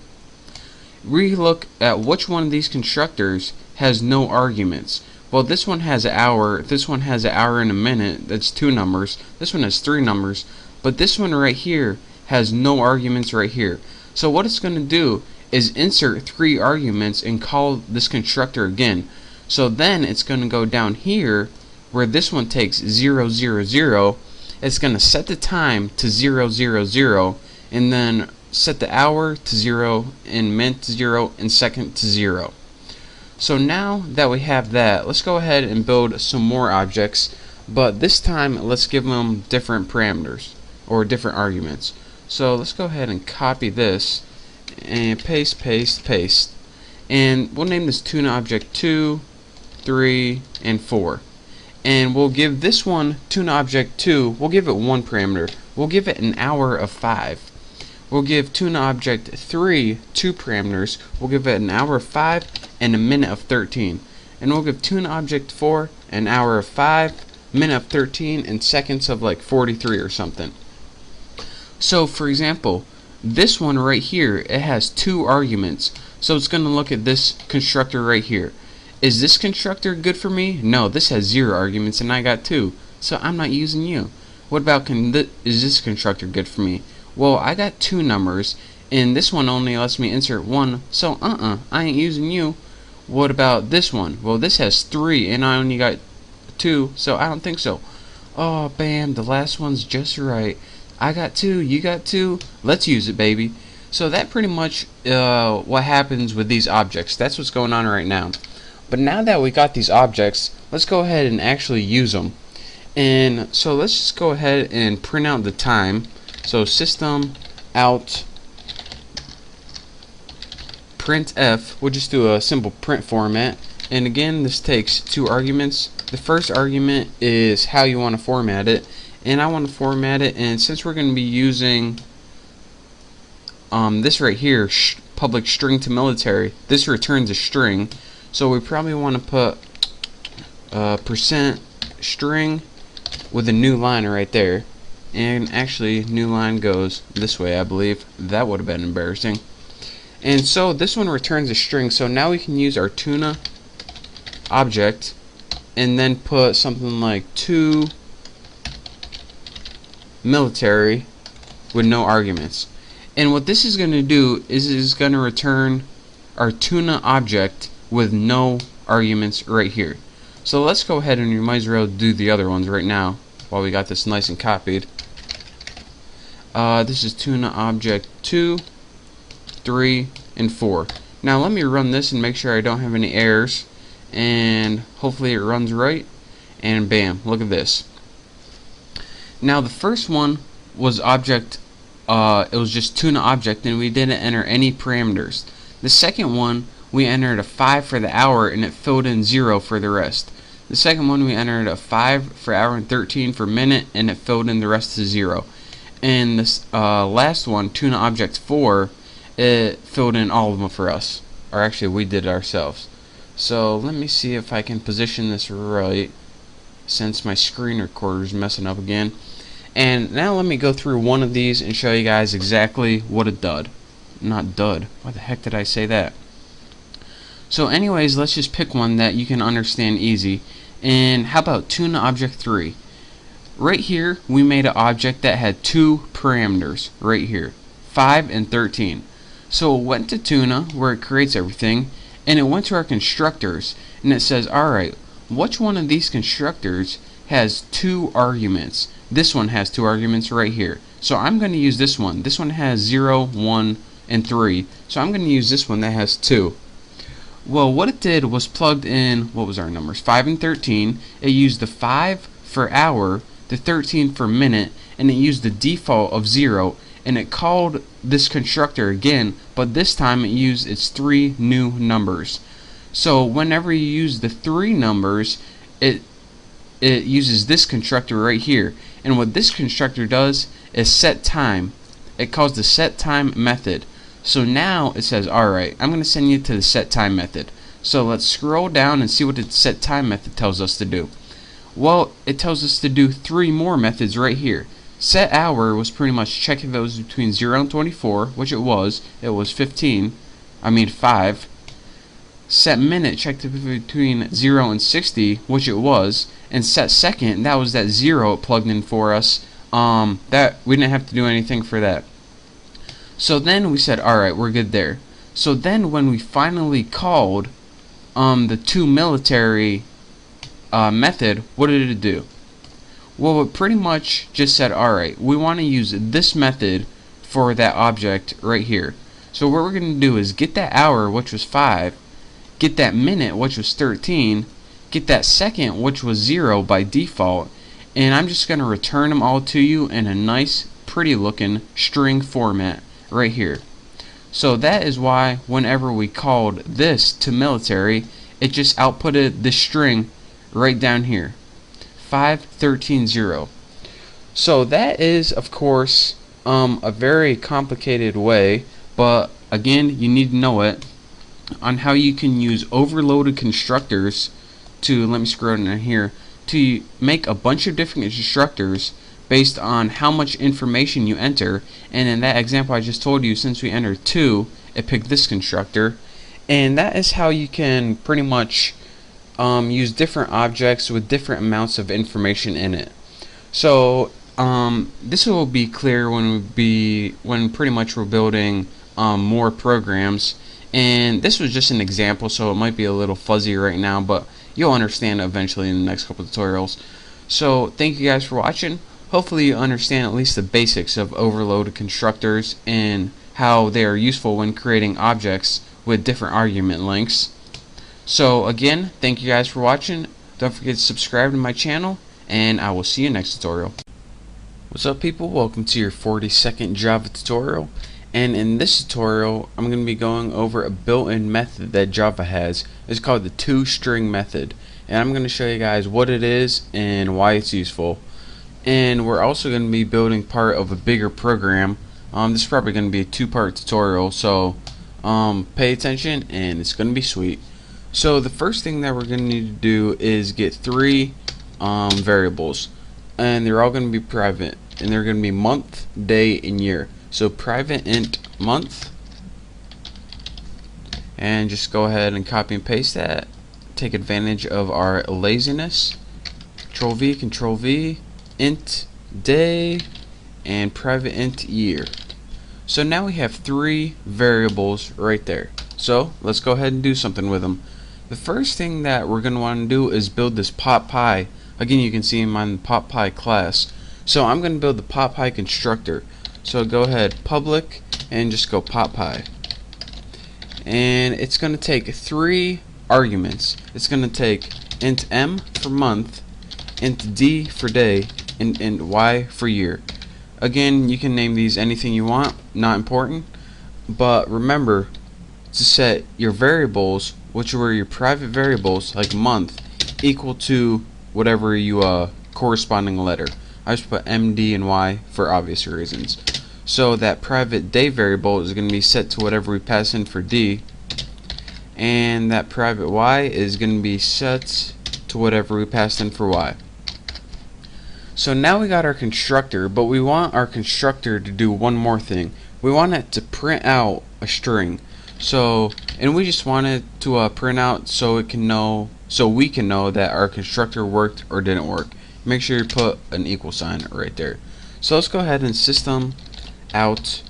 we look at which one of these constructors has no arguments. Well, this one has an hour, this one has an hour and a minute, that's 2 numbers, this one has 3 numbers, but this one right here has no arguments right here. So what it's going to do is insert 3 arguments and call this constructor again. So then it's going to go down here where this one takes 0, 0, 0. It's going to set the time to 0, 0, 0, and then set the hour to 0, and minute to 0, and second to 0. So now that we have that, let's go ahead and build some more objects, but this time let's give them different parameters or different arguments. So let's go ahead and copy this and paste, paste, paste, and we'll name this tuna object 2, 3, and 4. And we'll give this one, tuna object 2, we'll give it 1 parameter. We'll give it an hour of 5. We'll give tuna object 3 2 parameters. We'll give it an hour of 5 and a minute of 13. And we'll give tuna object 4 an hour of 5, minute of 13, and seconds of like 43 or something. So for example, this one right here, it has 2 arguments. So it's going to look at this constructor right here. Is this constructor good for me? No, this has 0 arguments and I got 2. So I'm not using you. What about is this constructor good for me? Well, I got 2 numbers, and this one only lets me insert 1, so I ain't using you. What about this one? Well, this has 3, and I only got 2, so I don't think so. Oh, bam, the last one's just right. I got 2, you got 2, let's use it, baby. So that pretty much what happens with these objects. That's what's going on right now. But now that we got these objects, let's go ahead and actually use them. And so let's just go ahead and print out the time. So system out printf, we'll just do a simple print format, and again this takes 2 arguments. The first argument is how you want to format it, and I want to format it, and since we're going to be using this right here, public string to military, this returns a string, so we probably want to put percent string with a new line right there. And actually, new line goes this way, I believe. That would have been embarrassing. And so this one returns a string. So now we can use our tuna object and then put something like to military with no arguments. And what this is going to do is going to return our tuna object with no arguments right here. So let's go ahead, and you might as well do the other ones right now while we got this nice and copied. This is tuna object 2, 3, and 4. Now let me run this and make sure I don't have any errors, and hopefully it runs right, and bam, look at this. Now the first one was object, it was just tuna object, and we didn't enter any parameters. The second one, we entered a 5 for the hour, and it filled in 0 for the rest. The second one, we entered a 5 for hour and 13 for minute, and it filled in the rest to 0. And this last one, tuna object 4, it filled in all of them for us. Or actually, we did it ourselves. So let me see if I can position this right, since my screen recorder is messing up again. And now let me go through one of these and show you guys exactly what it did. Not dud. Why the heck did I say that? So anyways, let's just pick one that you can understand easy. And how about tuna object 3? Right here, we made an object that had 2 parameters right here, 5 and 13. So it went to tuna, where it creates everything, and it went to our constructors, and it says, alright, which one of these constructors has 2 arguments? This one has 2 arguments right here. So I'm going to use this one. This one has 0, 1, and 3. So I'm going to use this one that has 2. Well, what it did was plugged in, what was our numbers? 5 and 13. It used the 5 for hour, the 13 for minute, and it used the default of 0, and it called this constructor again, but this time it used its 3 new numbers. So whenever you use the 3 numbers, it uses this constructor right here, and what this constructor does is set time. It calls the set time method. So now it says, alright, I'm going to send you to the set time method. So let's scroll down and see what the set time method tells us to do. Well, it tells us to do 3 more methods right here. Set hour was pretty much check if it was between 0 and 24, which it was 5. Set minute checked if it was between 0 and 60, which it was, and set second, that was that 0 it plugged in for us. That we didn't have to do anything for that. So then we said, alright, we're good there. So then when we finally called the 2 military method, what did it do? Well, it pretty much just said, alright, we want to use this method for that object right here. So what we're going to do is get that hour, which was 5, get that minute, which was 13, get that second, which was 0 by default, and I'm just going to return them all to you in a nice, pretty looking string format right here. So that is why whenever we called this to military, it just outputted this string right down here, 5130. So that is, of course, a very complicated way, but again, you need to know it, on how you can use overloaded constructors to, let me scroll down here, to make a bunch of different constructors based on how much information you enter. And in that example I just told you, since we entered 2, it picked this constructor, and that is how you can pretty much use different objects with different amounts of information in it. So this will be clear when pretty much we're building more programs, and this was just an example, so it might be a little fuzzy right now, but you'll understand eventually in the next couple of tutorials. So thank you guys for watching. Hopefully you understand at least the basics of overloaded constructors and how they are useful when creating objects with different argument lengths. So again, thank you guys for watching. Don't forget to subscribe to my channel, and I will see you next tutorial. What's up, people? Welcome to your 40-second Java tutorial. And in this tutorial, I'm going to be going over a built-in method that Java has. It's called the toString method, and I'm going to show you guys what it is and why it's useful. And we're also going to be building part of a bigger program. This is probably going to be a 2-part tutorial, so pay attention and it's going to be sweet. So the first thing that we're going to need to do is get 3 variables, and they're all going to be private, and they're going to be month, day, and year. So private int month, and just go ahead and copy and paste that. Take advantage of our laziness. Control V, int day, and private int year. So now we have 3 variables right there. So let's go ahead and do something with them. The first thing that we're going to want to do is build this PopPy. Again, you can see in my PopPy class. So I'm going to build the PopPy constructor. So go ahead, public, and just go PopPy. And it's going to take 3 arguments. It's going to take int m for month, int d for day, and int y for year. Again, you can name these anything you want, not important. But remember to set your variables, which were your private variables, like month, equal to whatever you corresponding letter. I just put m, d, and y for obvious reasons. So that private day variable is going to be set to whatever we pass in for d, and that private y is going to be set to whatever we pass in for y. So now we got our constructor, but we want our constructor to do one more thing. We want it to print out a string. And we just want it to print out so we can know that our constructor worked or didn't work. Make sure you put an equal sign right there. So let's go ahead and system out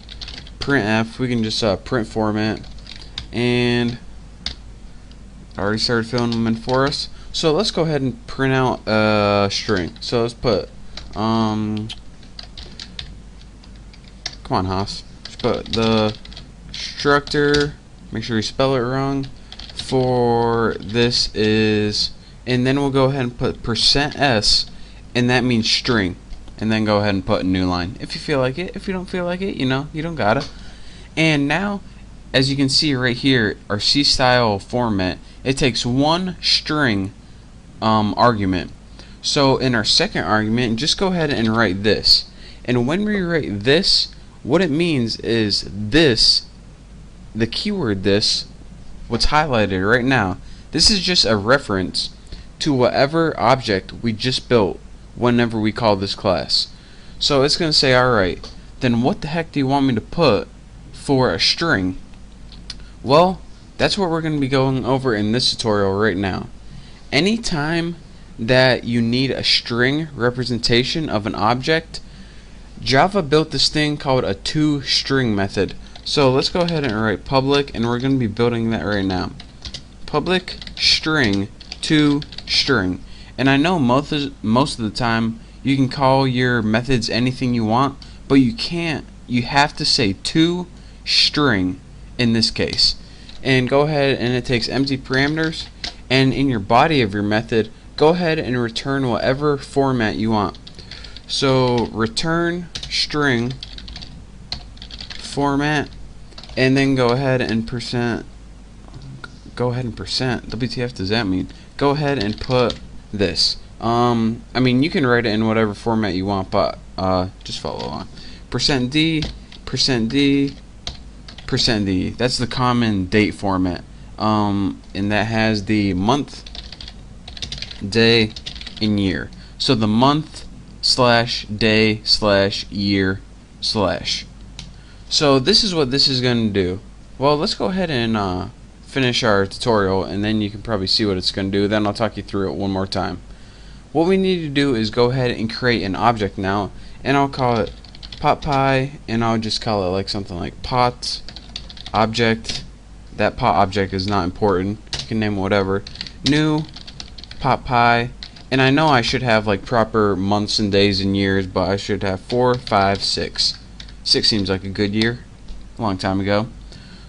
printf. We can just print format, and I already started filling them in for us. So let's go ahead and print out a string. So let's put come on, Haas. Let's put the constructor. Make sure you spell it wrong. For this is, and then we'll go ahead and put %s, and that means string. And then go ahead and put a new line if you feel like it. If you don't feel like it, you don't gotta. And now, as you can see right here, our C style format, it takes one string argument. So in our second argument, just go ahead and write this. And when we write this, what it means is this, the keyword this, what's highlighted right now, this is just a reference to whatever object we just built whenever we call this class. So it's going to say, alright, then what the heck do you want me to put for a string? Well, that's what we're going to be going over in this tutorial right now. Anytime that you need a string representation of an object, Java built this thing called a toString method. So let's go ahead and write public, and we're going to be building that right now. Public string toString. And I know most of the time you can call your methods anything you want, but you can't. You have to say toString in this case. And go ahead, and it takes empty parameters, and in your body of your method, go ahead and return whatever format you want. So return string format, and then go ahead and percent. WTF does that mean? Go ahead and put this. I mean, you can write it in whatever format you want, but just follow along. %d, %d, %d. That's the common date format, and that has the month, day, and year. So the month / day / year /. So this is what this is going to do. Well, let's go ahead and finish our tutorial, and then you can probably see what it's going to do. Then I'll talk you through it one more time. What we need to do is go ahead and create an object now, and I'll call it PopPy, and I'll just call it like something like pot object. That pot object is not important. You can name it whatever. New PopPy, and I know I should have like proper months and days and years, but I should have 4, 5, 6. 6 seems like a good year, a long time ago.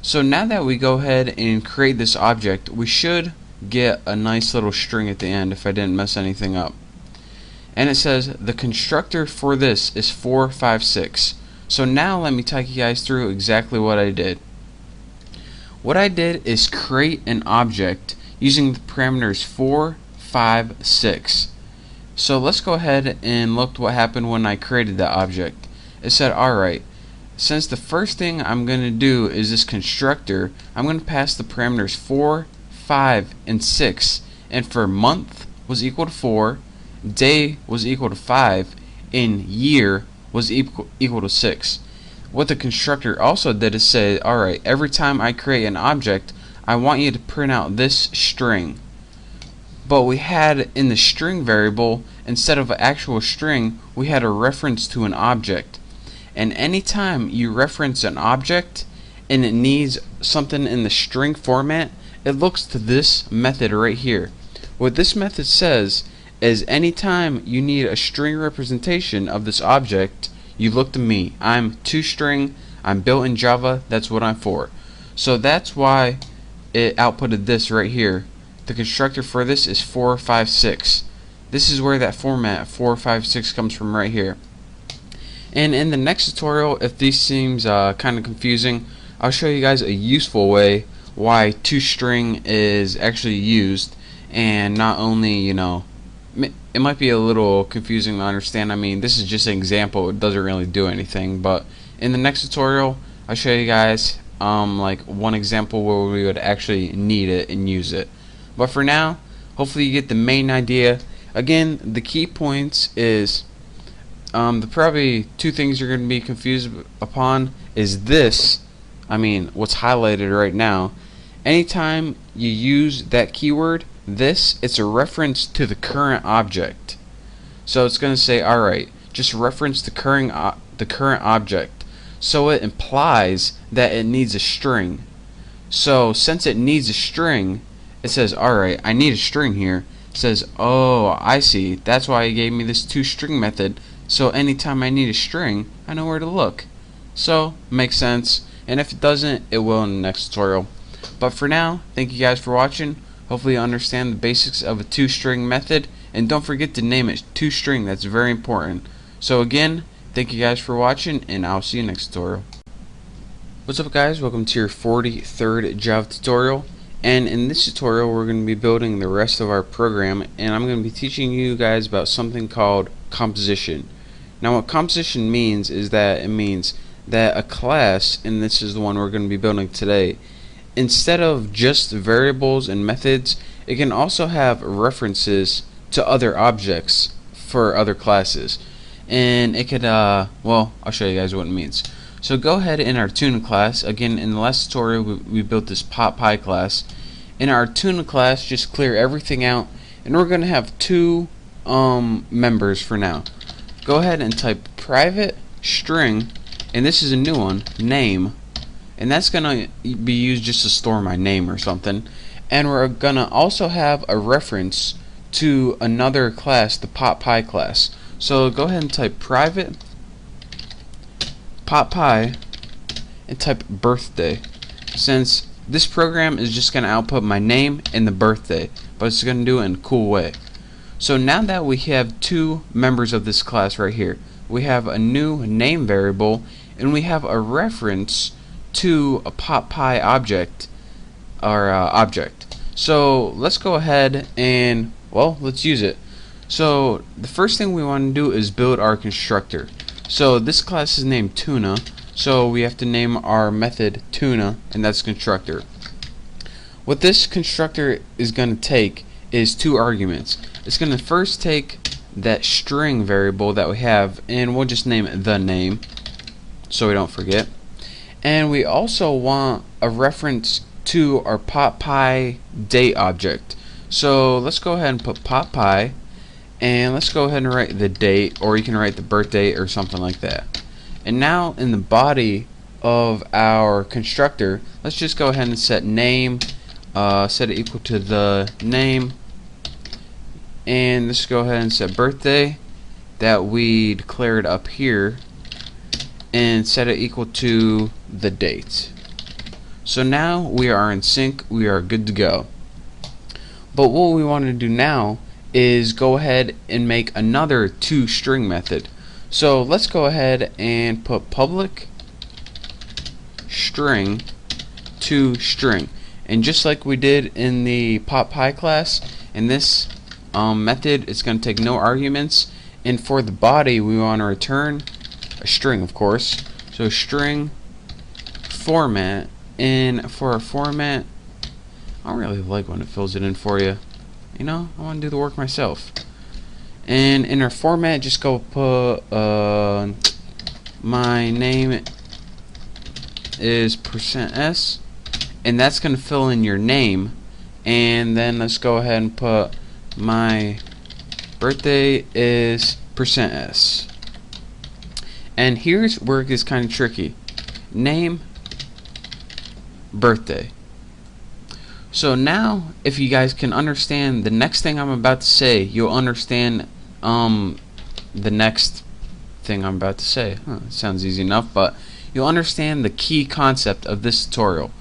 So now that we go ahead and create this object, we should get a nice little string at the end if I didn't mess anything up. And it says the constructor for this is 4, 5, 6. So now let me take you guys through exactly what I did. What I did is create an object using the parameters 4, 5, 6. So let's go ahead and look what happened when I created that object. It said, alright, since the first thing I'm going to do is this constructor, I'm going to pass the parameters 4, 5, and 6. And for month was equal to 4, day was equal to 5, and year was equal to 6. What the constructor also did is say, alright, every time I create an object, I want you to print out this string. But we had in the string variable, instead of an actual string, we had a reference to an object. And anytime you reference an object, and it needs something in the string format, it looks to this method right here. What this method says is anytime you need a string representation of this object, you look to me. I'm toString, I'm built in Java, that's what I'm for. So that's why it outputted this right here. The constructor for this is 456. This is where that format 456 comes from right here. And in the next tutorial, if this seems kind of confusing, I'll show you guys a useful way why toString is actually used, and not only, you know, it might be a little confusing to understand. I mean, this is just an example, it doesn't really do anything, but in the next tutorial I'll show you guys like one example where we would actually need it and use it. But for now, hopefully you get the main idea. Again, the key points is the probably two things you're going to be confused upon is this. I mean, what's highlighted right now. Anytime you use that keyword, this, it's a reference to the current object. So it's going to say, alright, just reference the current object. So it implies that it needs a string. So since it needs a string, it says, alright, I need a string here. It says, oh, I see. That's why it gave me this toString method. So anytime I need a string, I know where to look. So, makes sense. And if it doesn't, it will in the next tutorial. But for now, thank you guys for watching. Hopefully you understand the basics of a toString method. And don't forget to name it toString. That's very important. So again, thank you guys for watching, and I'll see you next tutorial. What's up guys, welcome to your 43rd Java tutorial. And in this tutorial we're going to be building the rest of our program, and I'm going to be teaching you guys about something called composition. Now what composition means is that it means that a class, and this is the one we're going to be building today, instead of just variables and methods, it can also have references to other objects for other classes. And it could, well, I'll show you guys what it means. So go ahead in our tuna class. Again, in the last tutorial we built this PotPie class. In our tuna class, just clear everything out, and we're going to have two members for now. Go ahead and type private string, and this is a new one, name, and that's going to be used just to store my name or something. And we're going to also have a reference to another class, the PotPie class. So go ahead and type private PotPie and type birthday, since this program is just going to output my name and the birthday, but it's going to do it in a cool way. So now that we have two members of this class right here, we have a new name variable and we have a reference to a PotPie object or object. So let's go ahead and, well, let's use it. So the first thing we want to do is build our constructor. So this class is named tuna, so we have to name our method tuna, and that's constructor. What this constructor is going to take is two arguments. It's going to first take that string variable that we have, and we'll just name it the name so we don't forget. And we also want a reference to our PotPie date object. So let's go ahead and put PotPie, and let's go ahead and write the date, or you can write the birth date or something like that. And now in the body of our constructor, let's just go ahead and set name, set it equal to the name, and let's go ahead and set birthday that we declared up here, and set it equal to the date. So now we are in sync, we are good to go. But what we want to do now is go ahead and make another toString method. So let's go ahead and put public string toString, and just like we did in the PotPie class, in this method it's going to take no arguments, and for the body we want to return a string, of course. So string format, and for a format, I don't really like when it fills it in for you. You know, I want to do the work myself. And in our format, just go put my name is %s, and that's going to fill in your name. And then let's go ahead and put my birthday is %s. And here's where it gets kind of tricky. Name birthday. So now, if you guys can understand the next thing I'm about to say, you'll understand the next thing I'm about to say. Sounds easy enough, but you'll understand the key concept of this tutorial.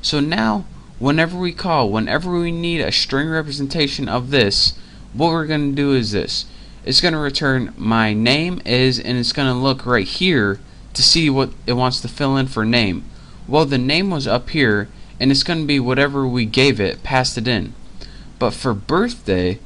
So now, whenever we need a string representation of this, what we're going to do is this. It's going to return my name is, and it's going to look right here to see what it wants to fill in for name. Well, the name was up here, and it's going to be whatever we gave it, passed it in. But for birthday,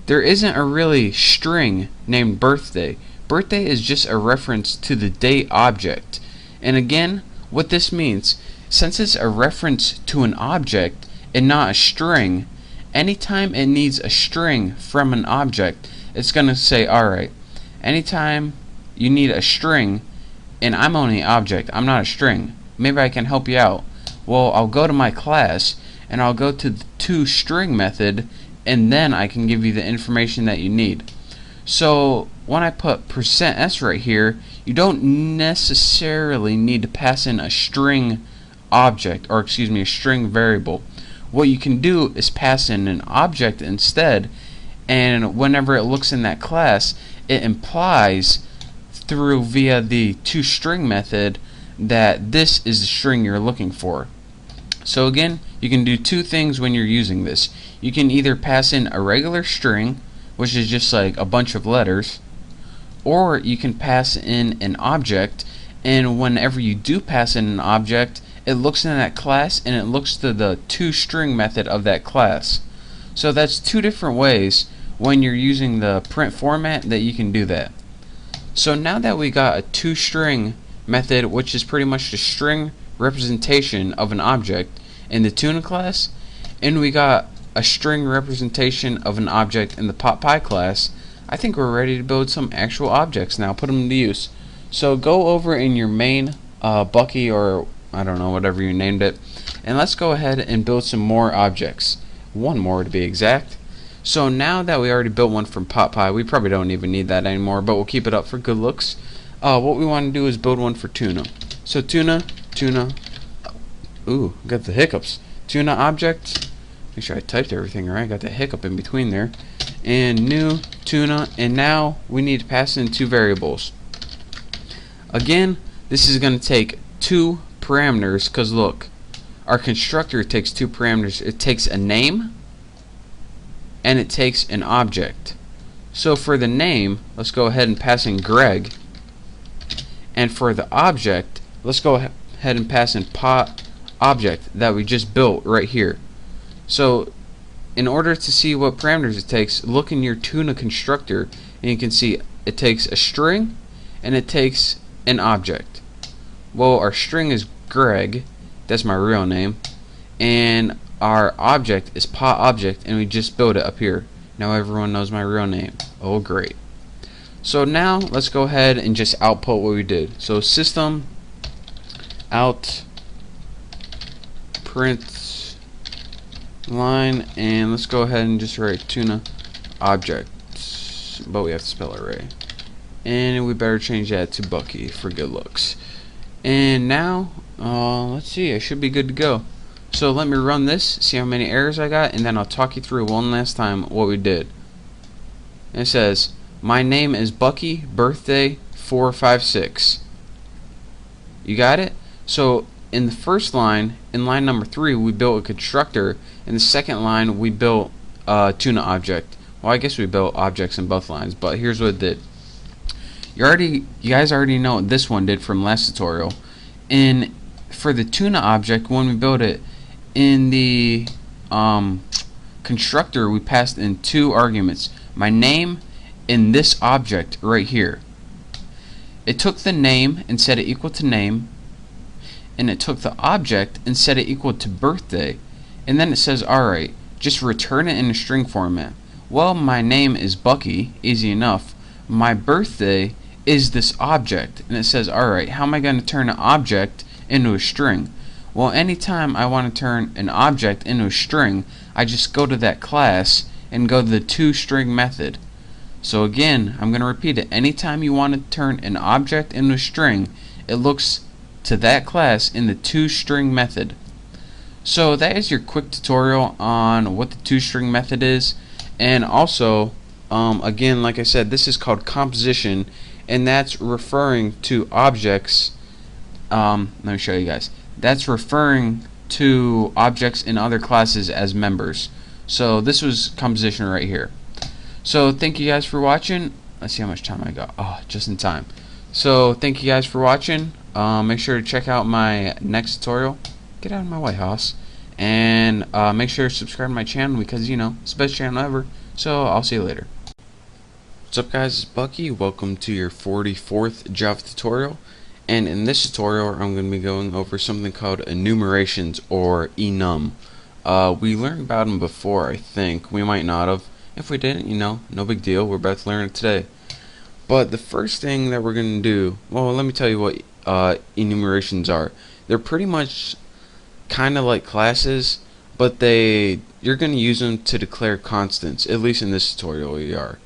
there isn't a really string named birthday. Birthday is just a reference to the date object. And again, what this means, since it's a reference to an object and not a string, anytime it needs a string from an object, it's going to say, alright, anytime you need a string, and I'm only an object, I'm not a string, maybe I can help you out. Well, I'll go to my class, and I'll go to the toString method, and then I can give you the information that you need. So when I put %s right here, you don't necessarily need to pass in a string object, or excuse me, a string variable. What you can do is pass in an object instead, and whenever it looks in that class, it implies through via the toString method that this is the string you're looking for. So again, you can do two things when you're using this. You can either pass in a regular string, which is just like a bunch of letters, or you can pass in an object, and whenever you do pass in an object, it looks in that class and it looks to the toString method of that class. So that's two different ways when you're using the print format that you can do that. So now that we got a toString method, which is pretty much the string representation of an object in the tuna class, and we got a string representation of an object in the PotPie class, I think we're ready to build some actual objects now, put them to use. So go over in your main Bucky, or I don't know, whatever you named it, and let's go ahead and build some more objects. One more to be exact. So now that we already built one from PotPie, we probably don't even need that anymore, but we'll keep it up for good looks. What we want to do is build one for tuna. So tuna, ooh, got the hiccups. Tuna object, make sure I typed everything right, got the hiccup in between there. And new tuna, and now we need to pass in two variables. Again, this is going to take two parameters, because look, our constructor takes two parameters. It takes a name and it takes an object. So for the name, let's go ahead and pass in Greg, and for the object, let's go ahead and pass in pot object that we just built right here. So in order to see what parameters it takes, look in your tuna constructor, and you can see it takes a string and it takes an object. Well, our string is Greg, that's my real name, and our object is pot object, and we just built it up here. Now everyone knows my real name. Oh great. So now let's go ahead and just output what we did. So system out print line, and let's go ahead and just write tuna object, but we have to spell it right, and we better change that to Bucky for good looks. And now let's see, I should be good to go. So let me run this, see how many errors I got, and then I'll talk you through one last time what we did. And it says my name is Bucky, birthday 456. You got it? So in the first line, in line number 3, we built a constructor. In the second line, we built a tuna object. Well, I guess we built objects in both lines, but here's what it did. You guys already know what this one did from last tutorial. And for the tuna object, when we built it in the constructor, we passed in two arguments: my name and this object right here. It took the name and set it equal to name, and it took the object and set it equal to birthday, and then it says, alright, just return it in a string format. Well, my name is Bucky, easy enough. My birthday is this object, and it says, alright, how am I going to turn an object into a string? Well, anytime I want to turn an object into a string, I just go to that class and go to the toString method. So again, I'm going to repeat it. Anytime you want to turn an object into a string, it looks to that class in the toString method. So that is your quick tutorial on what the toString method is, and also again, like I said, this is called composition, and that's referring to objects. Let me show you guys. That's referring to objects in other classes as members. So this was composition right here. So thank you guys for watching. Let's see how much time I got. Oh, just in time. So thank you guys for watching. Make sure to check out my next tutorial. Get out of my White House. And make sure to subscribe to my channel because, you know, it's the best channel ever. So I'll see you later. What's up guys, it's Bucky. Welcome to your 44th Java tutorial. And in this tutorial I'm going to be going over something called enumerations, or enum. We learned about them before, I think. We might not have. If we didn't, you know, no big deal. We're about to learn it today. But the first thing that we're going to do, well, let me tell you what enumerations are. They're pretty much kind of like classes, but you're going to use them to declare constants, at least in this tutorial we are.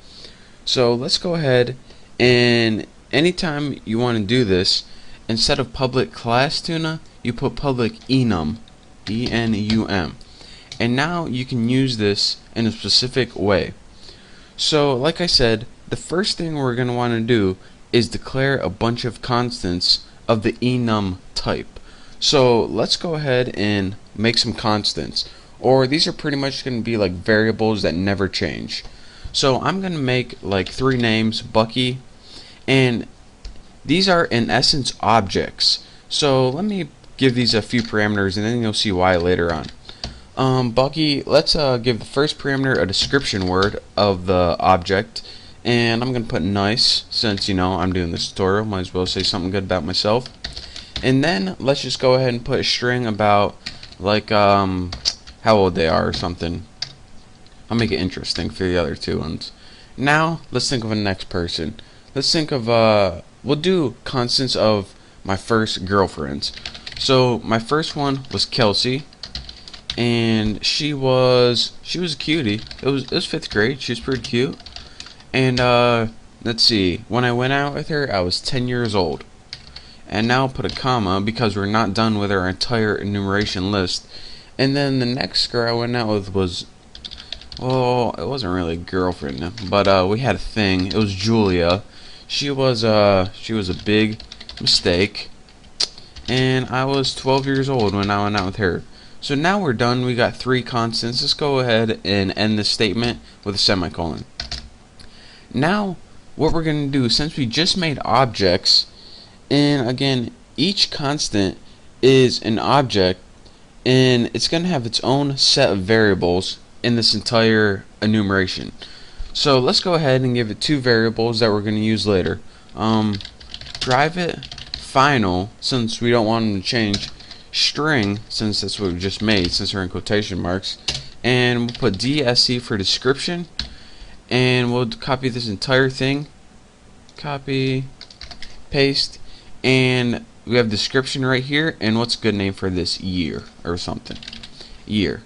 So let's go ahead, and anytime you want to do this, instead of public class tuna, you put public enum, E-N-U-M, and now you can use this in a specific way. So like I said, the first thing we're going to want to do is declare a bunch of constants of the enum type. So let's go ahead and make some constants, or these are pretty much going to be like variables that never change. So I'm going to make like 3 names, Bucky, and these are in essence objects. So let me give these a few parameters and then you'll see why later on. Bucky, let's give the first parameter a description word of the object, and I'm going to put nice, since, you know, I'm doing this tutorial, might as well say something good about myself. And then let's just go ahead and put a string about like how old they are or something. I'll make it interesting for the other 2 ones. Now let's think of a next person. Let's think of we'll do constants of my first girlfriends. So my first one was Kelsey, and she was a cutie. It was 5th grade. She was pretty cute. And let's see, when I went out with her I was 10 years old. And now I'll put a comma because we're not done with our entire enumeration list. And then the next girl I went out with was, well, it wasn't really a girlfriend, but we had a thing. It was Julia. She was a big mistake, and I was 12 years old when I went out with her. So now we're done. We got 3 constants. Let's go ahead and end this statement with a semicolon. Now what we're going to do, since we just made objects, and again, each constant is an object, and it's going to have its own set of variables in this entire enumeration. So let's go ahead and give it 2 variables that we're going to use later. Private final, since we don't want them to change. String, since that's what we just made, since we're in quotation marks. And we'll put DSC for description. And we'll copy this entire thing. Copy, paste. And we have description right here, and what's a good name for this? Year or something. Year.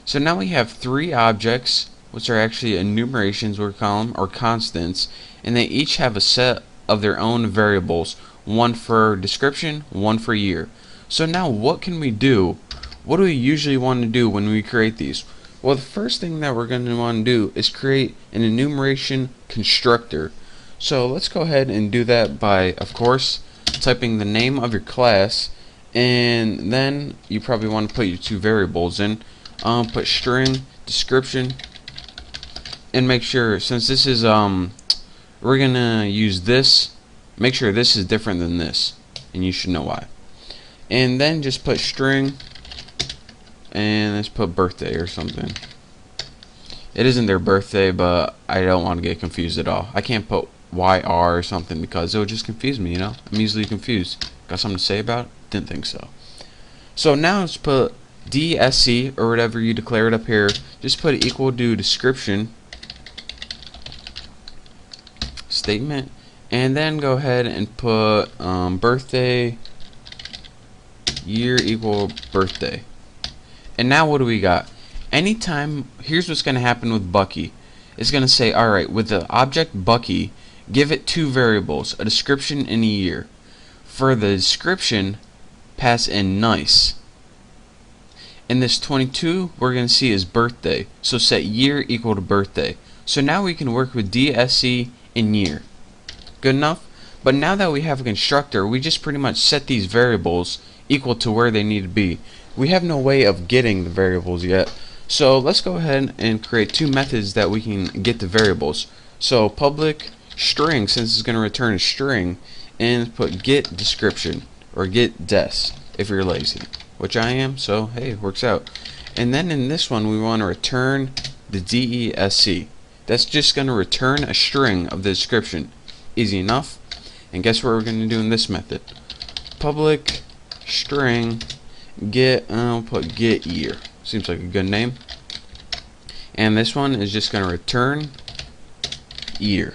So now we have 3 objects, which are actually enumerations, we'll call them, or constants, and they each have a set of their own variables, 1 for description, 1 for year. So now what can we do? What do we usually want to do when we create these? Well, the first thing that we're going to want to do is create an enumeration constructor. So let's go ahead and do that by, of course, typing the name of your class, and then you probably want to put your 2 variables in. Put string, description, and make sure, since this is we're gonna use this, make sure this is different than this, and you should know why. And then just put string, and let's put birthday or something. It isn't their birthday, but I don't want to get confused at all. I can't put YR or something because it would just confuse me, you know? I'm easily confused. Got something to say about it? Didn't think so. So now let's put DSC, or whatever you declare it up here. Just put it equal to description statement, and then go ahead and put birthday year equal birthday. And now what do we got? Anytime, here's what's going to happen with Bucky. It's going to say, alright, with the object Bucky, give it 2 variables, a description and a year. For the description, pass in nice. And this 22 we're going to see is birthday. So set year equal to birthday. So now we can work with DSC and year. Good enough? But now that we have a constructor, we just pretty much set these variables equal to where they need to be. We have no way of getting the variables yet. So let's go ahead and create two methods that we can get the variables. So public string, since it's going to return a string, and put get description or get des if you're lazy, which I am, so hey, it works out. And then in this one we want to return the DESC. That's just going to return a string of the description. Easy enough. And guess what we're going to do in this method? Public string get, I'll put get year. Seems like a good name. And this one is just going to return year.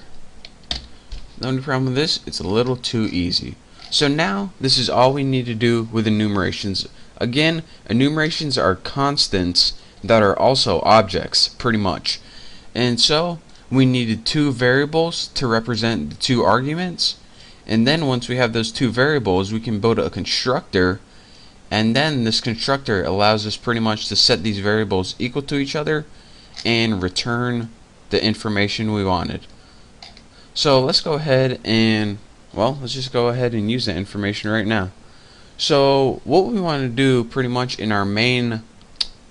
The only problem with this, it's a little too easy. So now this is all we need to do with enumerations. Again, enumerations are constants that are also objects, pretty much. And so we needed two variables to represent the two arguments. And then once we have those two variables, we can build a constructor. And then this constructor allows us pretty much to set these variables equal to each other and return the information we wanted. So let's go ahead and, well, let's just go ahead and use that information right now. So what we want to do pretty much in our main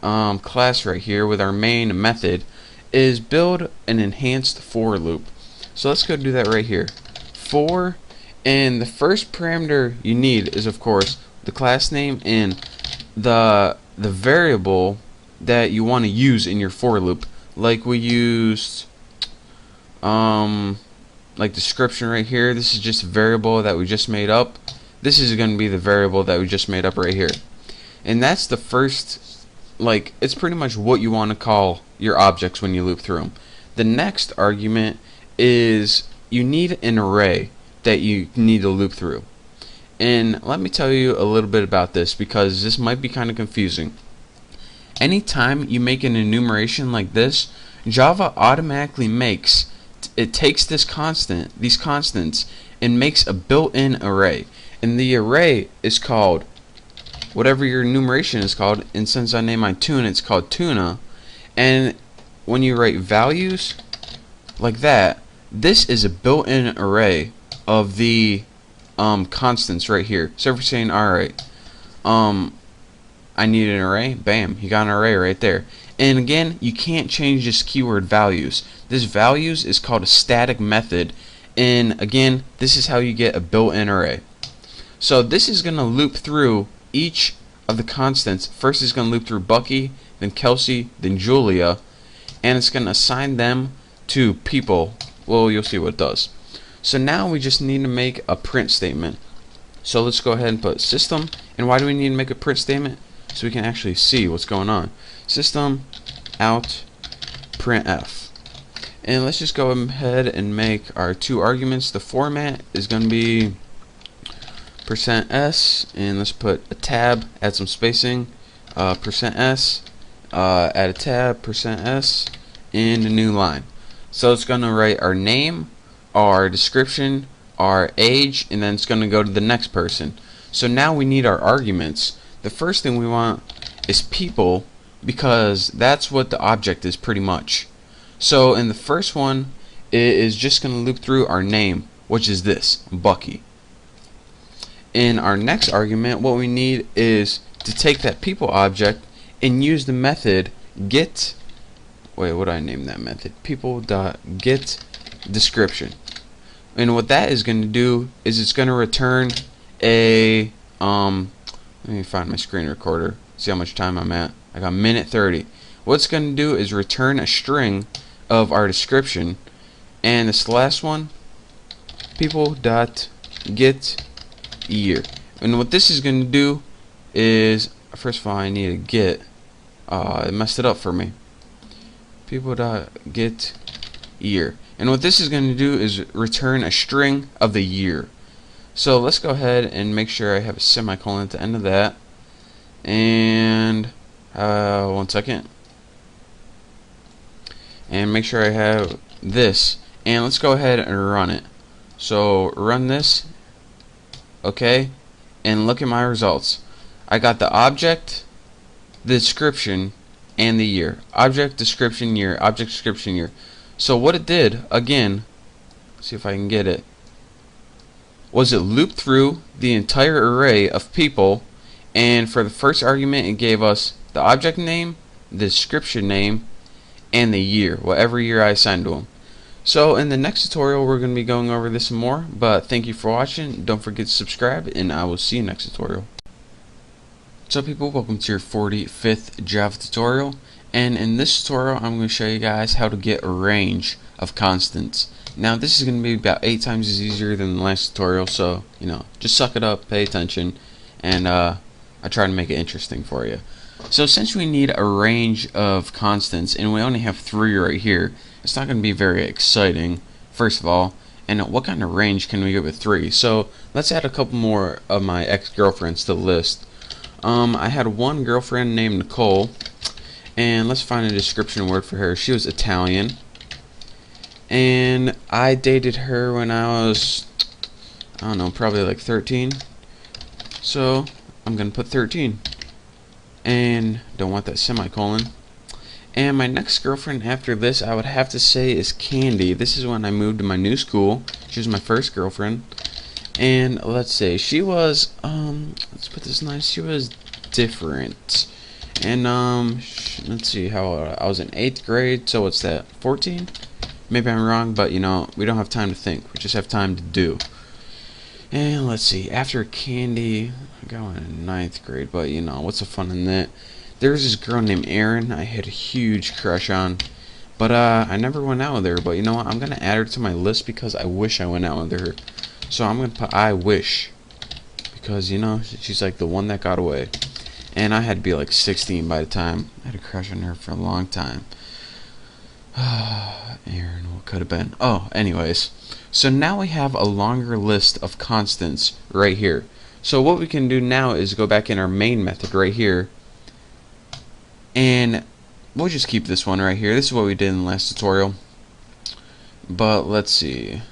class right here with our main method is build an enhanced for loop. So let's go do that right here. For, and the first parameter you need is of course the class name and the variable that you want to use in your for loop. Like we used like description right here. This is just a variable that we just made up. This is going to be the variable that we just made up right here. And that's the first, like, it's pretty much what you want to call your objects when you loop through them. The next argument is you need an array that you need to loop through. And let me tell you a little bit about this because this might be kind of confusing. Anytime you make an enumeration like this, Java automatically makes, it takes this constant, these constants, and makes a built-in array. And the array is called whatever your enumeration is called, and since I named mine tuna, it's called tuna. And when you write values like that, this is a built-in array of the constants right here. So if we're saying, alright, I need an array, bam, you got an array right there. And again, you can't change this keyword values. This values is called a static method, and again, this is how you get a built-in array. So this is going to loop through each of the constants. First it's going to loop through Bucky, then Kelsey, then Julia, and it's going to assign them to people. Well, you'll see what it does. So now we just need to make a print statement. So let's go ahead and put system. And why do we need to make a print statement? So we can actually see what's going on. System out printf. And let's just go ahead and make our two arguments. The format is going to be %s, and let's put a tab, add some spacing, %s, add a tab, %s, and a new line. So it's going to write our name, our description, our age, and then it's going to go to the next person. So now we need our arguments. The first thing we want is people, because that's what the object is pretty much. So in the first one, it is just going to loop through our name, which is this, Bucky. In our next argument, what we need is to take that people object and use the method get, wait, what do I name that method? People.get description. And what that is going to do is it's going to return a let me find my screen recorder, see how much time I'm at. I got a minute 30. What it's going to do is return a string of our description, and this last one, people.get year. And what this is going to do is, first of all, I need to get, it messed it up for me. People.get year. And what this is going to do is return a string of the year. So let's go ahead and make sure I have a semicolon at the end of that. And 1 second. And make sure I have this. And let's go ahead and run it. So run this. Okay. And look at my results. I got the object the description, and the year. Object description year, object description year. So what it did, again, see if I can get it, was it looped through the entire array of people, and for the first argument it gave us the object name, the description name, and the year, whatever year I assigned to them. So in the next tutorial we're going to be going over this some more, but thank you for watching. Don't forget to subscribe, and I will see you next tutorial. So people, welcome to your 45th Java tutorial, and in this tutorial I'm going to show you guys how to get a range of constants. Now this is going to be about 8 times as easier than the last tutorial, so just suck it up, pay attention, and I try to make it interesting for you. So since we need a range of constants and we only have 3 right here, it's not going to be very exciting, first of all. And what kind of range can we get with 3? So let's add a couple more of my ex-girlfriends to the list. I had one girlfriend named Nicole, and let's find a description word for her. She was Italian, and I dated her when I was, I don't know, probably like 13. So I'm gonna put 13, and don't want that semicolon. And my next girlfriend after this, I would have to say, is Candy. This is when I moved to my new school. She was my first girlfriend. And let's say she was, let's put this nice, she was different. And let's see, how I was in 8th grade, so what's that, 14? Maybe I'm wrong, but we don't have time to think, we just have time to do. And let's see, after Candy, I got one in 9th grade, but what's the fun in that? There's this girl named Erin I had a huge crush on, but I never went out with her. But you know what, I'm gonna add her to my list because I wish I went out with her. So I'm gonna put I wish, because she's like the one that got away, and I had to be like 16 by the time. I had a crush on her for a long time. Erin, what could have been? Oh, anyways, so now we have a longer list of constants right here. So what we can do now is go back in our main method right here, and we'll just keep this one right here. This is what we did in the last tutorial, but let's see.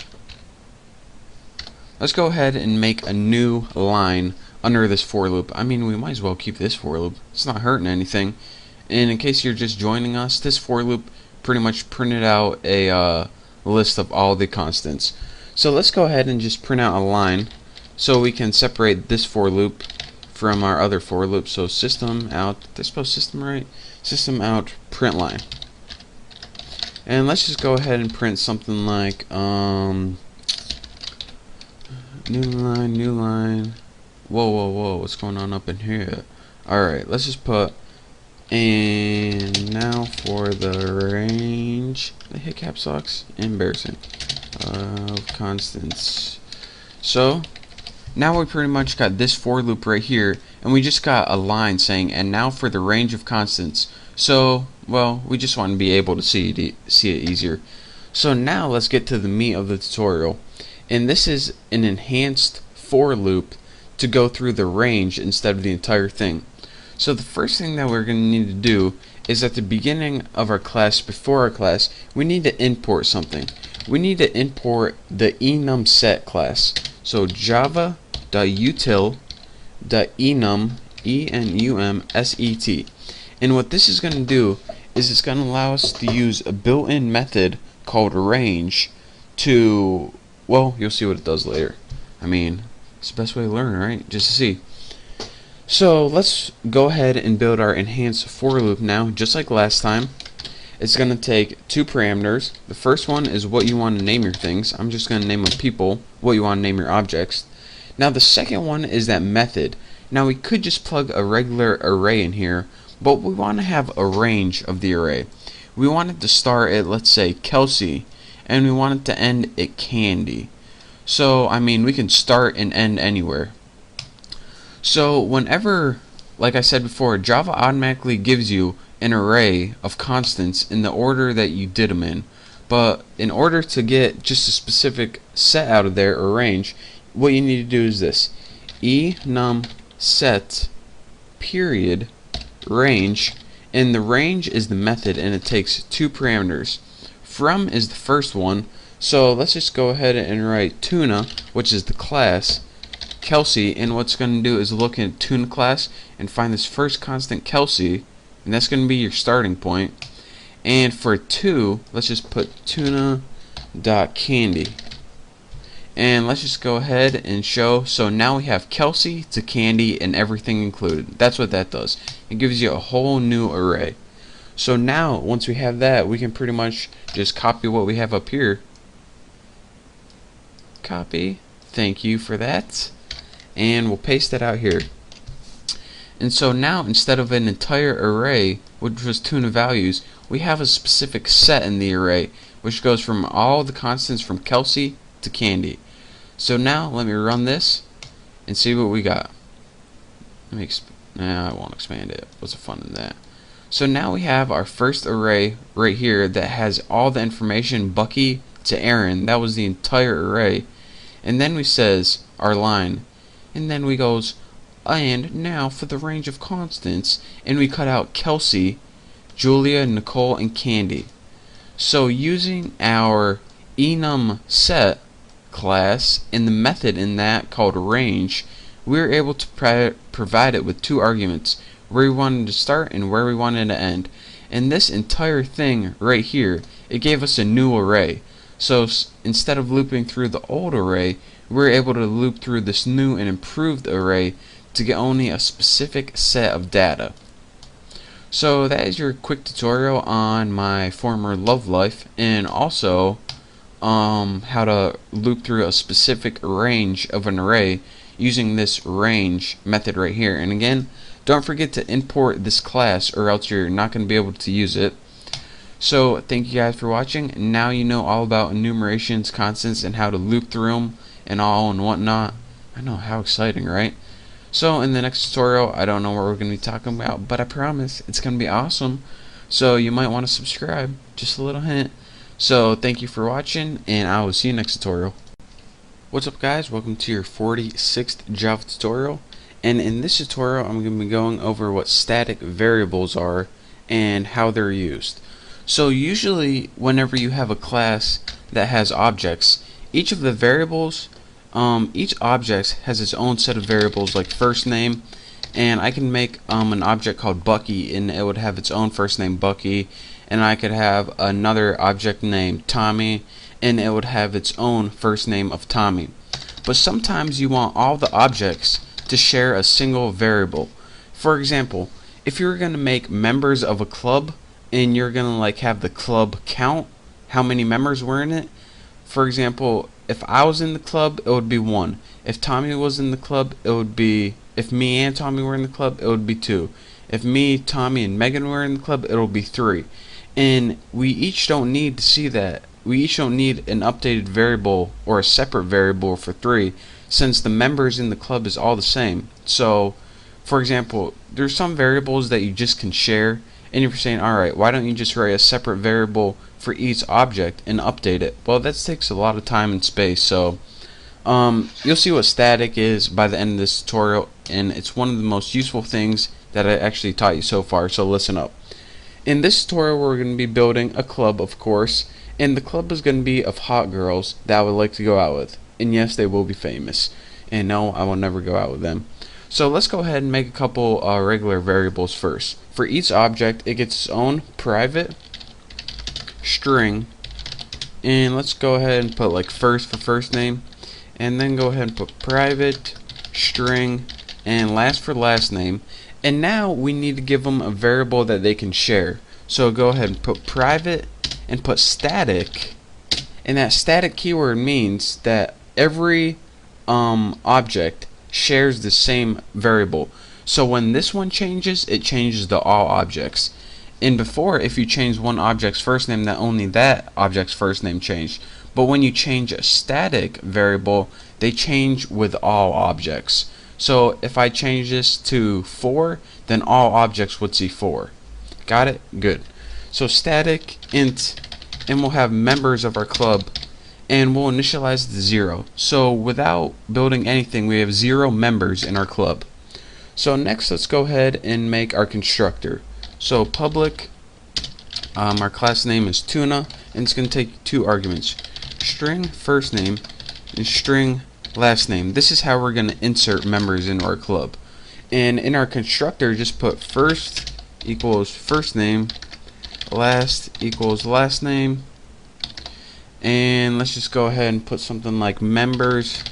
Let's go ahead and make a new line under this for loop. I mean, we might as well keep this for loop. It's not hurting anything. And in case you're just joining us, this for loop pretty much printed out a list of all the constants. So let's go ahead and just print out a line so we can separate this for loop from our other for loop. So system out, did I spell system right? System out print line. And let's just go ahead and print something like new line. Whoa, what's going on up in here? Alright, let's just put, and now for the range, the hit caps locks, embarrassing, of constants. So now we pretty much got this for loop right here, and we just got a line saying, and now for the range of constants. So, well, we just want to be able to see it easier. So now let's get to the meat of the tutorial, and this is an enhanced for loop to go through the range instead of the entire thing. So the first thing that we're going to need to do is at the beginning of our class, before our class, we need to import something. We need to import the enumSet class. So java.util.enum, enumset. And what this is going to do is it's going to allow us to use a built-in method called range to, well, you'll see what it does later. I mean, it's the best way to learn, right? Just to see. So let's go ahead and build our enhanced for loop now, just like last time. It's going to take 2 parameters. The first one is what you want to name your things. I'm just going to name them people, what you want to name your objects. Now the second one is that method. Now we could just plug a regular array in here, but we want to have a range of the array. We want it to start at, let's say, Kelsey, and we want it to end at Candy. So, I mean, we can start and end anywhere. So, whenever, like I said before, Java automatically gives you an array of constants in the order that you did them in. But in order to get just a specific set out of there, or range, what you need to do is this. enumSet period range, and the range is the method, and it takes 2 parameters. From is the first one, so let's just go ahead and write tuna, which is the class, Kelsey, and what's going to do is look in tuna class and find this first constant Kelsey, and that's going to be your starting point. And for 2, let's just put tuna.candy. And let's just go ahead and show. So now we have Kelsey to Candy and everything included. That's what that does. It gives you a whole new array. So now once we have that, we can pretty much just copy what we have up here. Copy. Thank you for that. And we'll paste it out here. And so now instead of an entire array, which was tuna values, we have a specific set in the array, which goes from all the constants from Kelsey to Candy. So now let me run this and see what we got. Let me I won't expand it. What's the fun in that? So now we have our first array right here that has all the information Bucky to Aaron. That was the entire array. And then we says our line, and then we goes, and now for the range of constants, and we cut out Kelsey, Julia, Nicole, and Candy. So using our enum set class and the method in that called range, we were able to provide it with 2 arguments, where we wanted to start and where we wanted to end. And this entire thing right here, it gave us a new array. So instead of looping through the old array, we were able to loop through this new and improved array to get only a specific set of data. So that is your quick tutorial on my former love life, and also how to loop through a specific range of an array using this range method right here. And again, don't forget to import this class or else you're not going to be able to use it. So thank you guys for watching. Now you know all about enumerations, constants, and how to loop through them and all and whatnot. I know, how exciting, right? So in the next tutorial, I don't know what we're going to be talking about, but I promise it's going to be awesome. So you might want to subscribe, just a little hint. So thank you for watching, and I will see you next tutorial. What's up guys, welcome to your 46th Java tutorial. And in this tutorial I'm going to be going over what static variables are and how they're used. So usually whenever you have a class that has objects, each of the variables, each object has its own set of variables, like first name, and I can make an object called Bucky, and it would have its own first name Bucky, and I could have another object named Tommy, and it would have its own first name of Tommy. But sometimes you want all the objects to share a single variable. For example, if you're going to make members of a club and you're going to like have the club count, how many members were in it. For example, if I was in the club, it would be 1. If Tommy was in the club, it would be, if me and Tommy were in the club, it would be 2. If me, Tommy, and Megan were in the club, it will be 3. And we each don't need to see that. We each don't need an updated variable or a separate variable for 3, since the members in the club is all the same. So, for example, there's some variables that you just can share, and you're saying, alright, why don't you just write a separate variable for each object and update it? Well, that takes a lot of time and space, so you'll see what static is by the end of this tutorial, and it's one of the most useful things that I actually taught you so far, so listen up. In this tutorial we're going to be building a club, of course, and the club is going to be of hot girls that I would like to go out with. And yes, they will be famous. And no, I will never go out with them. So let's go ahead and make a couple regular variables first. For each object, it gets its own private string. And let's go ahead and put like first for first name. And then go ahead and put private string and last for last name. And now we need to give them a variable that they can share. So go ahead and put private and put static, and that static keyword means that every object shares the same variable. So when this one changes, it changes to all objects. And before, if you change one object's first name, that only that object's first name changed. But when you change a static variable, they change with all objects. So if I change this to 4, then all objects would see 4. Got it? Good. So static int, and we'll have members of our club, and we'll initialize it to 0. So without building anything, we have 0 members in our club. So next, let's go ahead and make our constructor. So public, our class name is tuna, and it's going to take 2 arguments: string first name and string last name. This is how we're going to insert members into our club. And in our constructor, just put first equals first name, last equals last name, and let's just go ahead and put something like members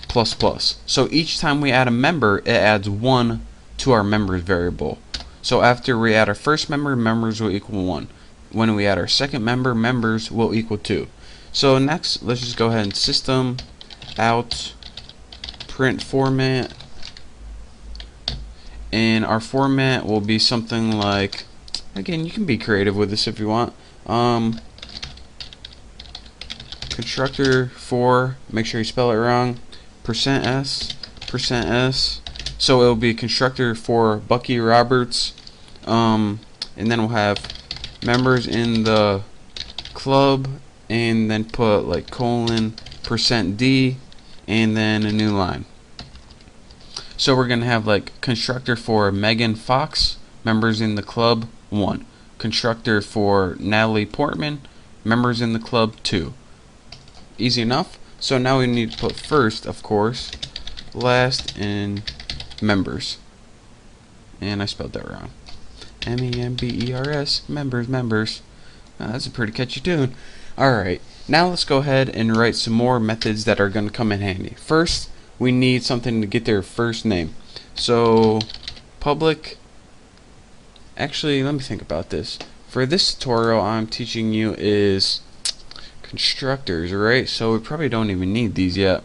plus plus. So each time we add a member, it adds 1 to our members variable. So after we add our first member, members will equal 1. When we add our second member, members will equal 2. So next, let's just go ahead and system out print format, and our format will be something like, again, you can be creative with this if you want, constructor for, make sure you spell it wrong, %s, so it will be a constructor for Bucky Roberts, and then we'll have members in the club, and then put like colon %d, and then a new line. So we're gonna have like constructor for Megan Fox, members in the club 1, constructor for Natalie Portman, members in the club 2. Easy enough. So now we need to put first, of course, last, and members. And I spelled that wrong. members, members. That's a pretty catchy tune. Alright, now let's go ahead and write some more methods that are going to come in handy. First, we need something to get their first name. So, public, actually, let me think about this. For this tutorial, I'm teaching you is constructors, right? So we probably don't even need these yet,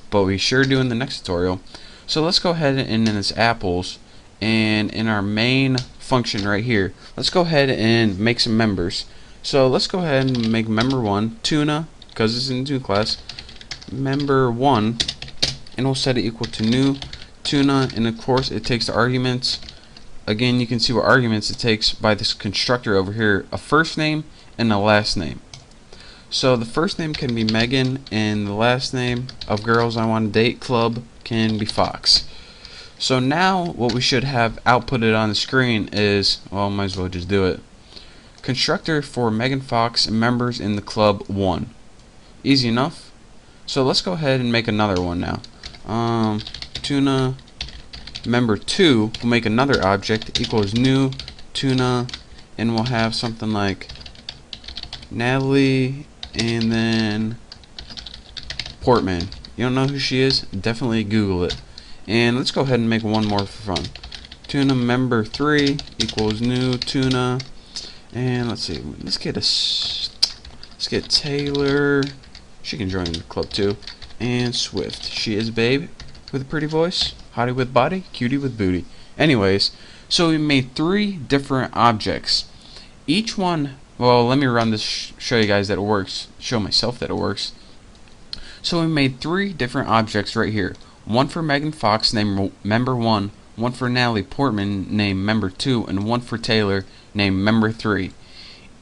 but we sure do in the next tutorial. So let's go ahead and in this apples, and in our main function right here, let's go ahead and make some members. So let's go ahead and make member 1 tuna, because it's in tuna class, member 1, and we'll set it equal to new tuna, and of course it takes the arguments. Again, you can see what arguments it takes by this constructor over here, a first name and a last name. So the first name can be Megan, and the last name of girls I want to date club can be Fox. So now what we should have outputted on the screen is, well, might as well just do it. Constructor for Megan Fox and members in the club 1. Easy enough. So let's go ahead and make another one now. Tuna member 2 will make another object equals new tuna, and we'll have something like Natalie and then Portman. You don't know who she is? Definitely Google it. And let's go ahead and make one more for fun. Tuna member 3 equals new tuna, and let's see. Let's get Taylor. She can join the club too. And Swift. She is babe with a pretty voice, hottie with body, cutie with booty. Anyways, so we made 3 different objects. Each one, well, let me run this, show you guys that it works, show myself that it works. So we made 3 different objects right here. One for Megan Fox named member 1, one for Natalie Portman named member 2, and one for Taylor named member 3.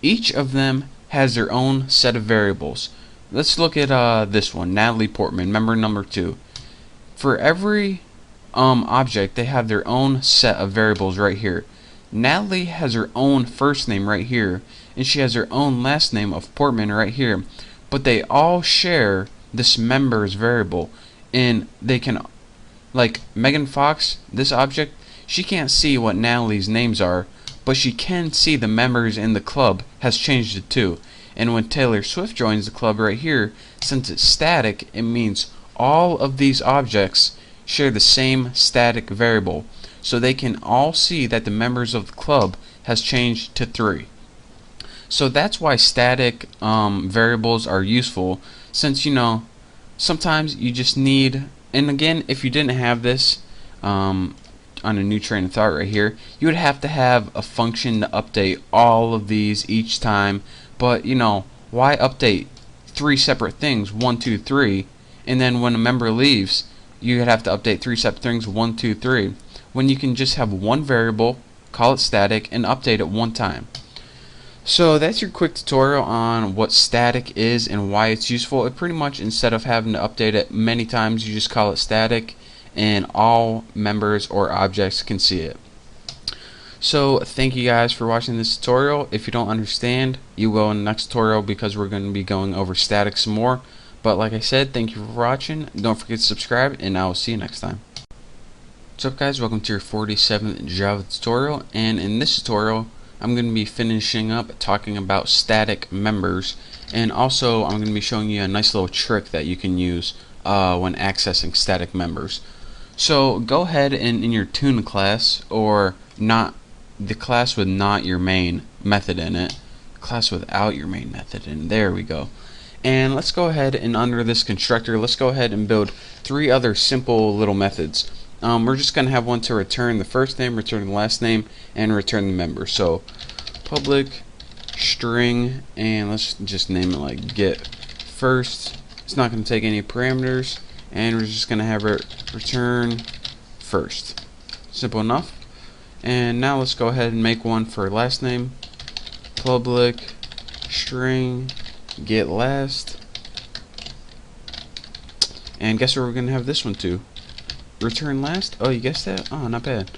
Each of them has their own set of variables. Let's look at this one, Natalie Portman, member number 2. For every object, they have their own set of variables right here. Natalie has her own first name right here, and she has her own last name of Portman right here, but they all share this members variable, and they can, like Megan Fox, this object, she can't see what Natalie's names are, but she can see the members in the club has changed it too. And when Taylor Swift joins the club right here, since it's static, it means all of these objects share the same static variable, so they can all see that the members of the club has changed to 3. So that's why static variables are useful, since, you know, sometimes you just need, and again, if you didn't have this on a new train of thought right here, you would have to have a function to update all of these each time. But, you know, why update 3 separate things, 1, 2, 3, and then when a member leaves, you would have to update 3 separate things, 1, 2, 3, when you can just have one variable, call it static, and update it one time. So that's your quick tutorial on what static is and why it's useful. It pretty much, instead of having to update it many times, you just call it static, and all members or objects can see it. So thank you guys for watching this tutorial. If you don't understand, you will in the next tutorial, because we're going to be going over static some more. But like I said, thank you for watching. Don't forget to subscribe, and I will see you next time. What's up, guys? Welcome to your 47th Java tutorial, and in this tutorial I'm going to be finishing up talking about static members, and also I'm going to be showing you a nice little trick that you can use when accessing static members. So go ahead and in your tune class, or not the class with not your main method in it, class without your main method in, there we go. And let's go ahead and under this constructor, let's go ahead and build 3 other simple little methods. We're just going to have one to return the first name, return the last name, and return the member. So public string, and let's just name it like get first. It's not going to take any parameters, and we're just going to have it return first. Simple enough. And now let's go ahead and make one for last name. Public string get last. And guess where we're going to have this one too? Return last. Oh, you guessed that? Oh, not bad.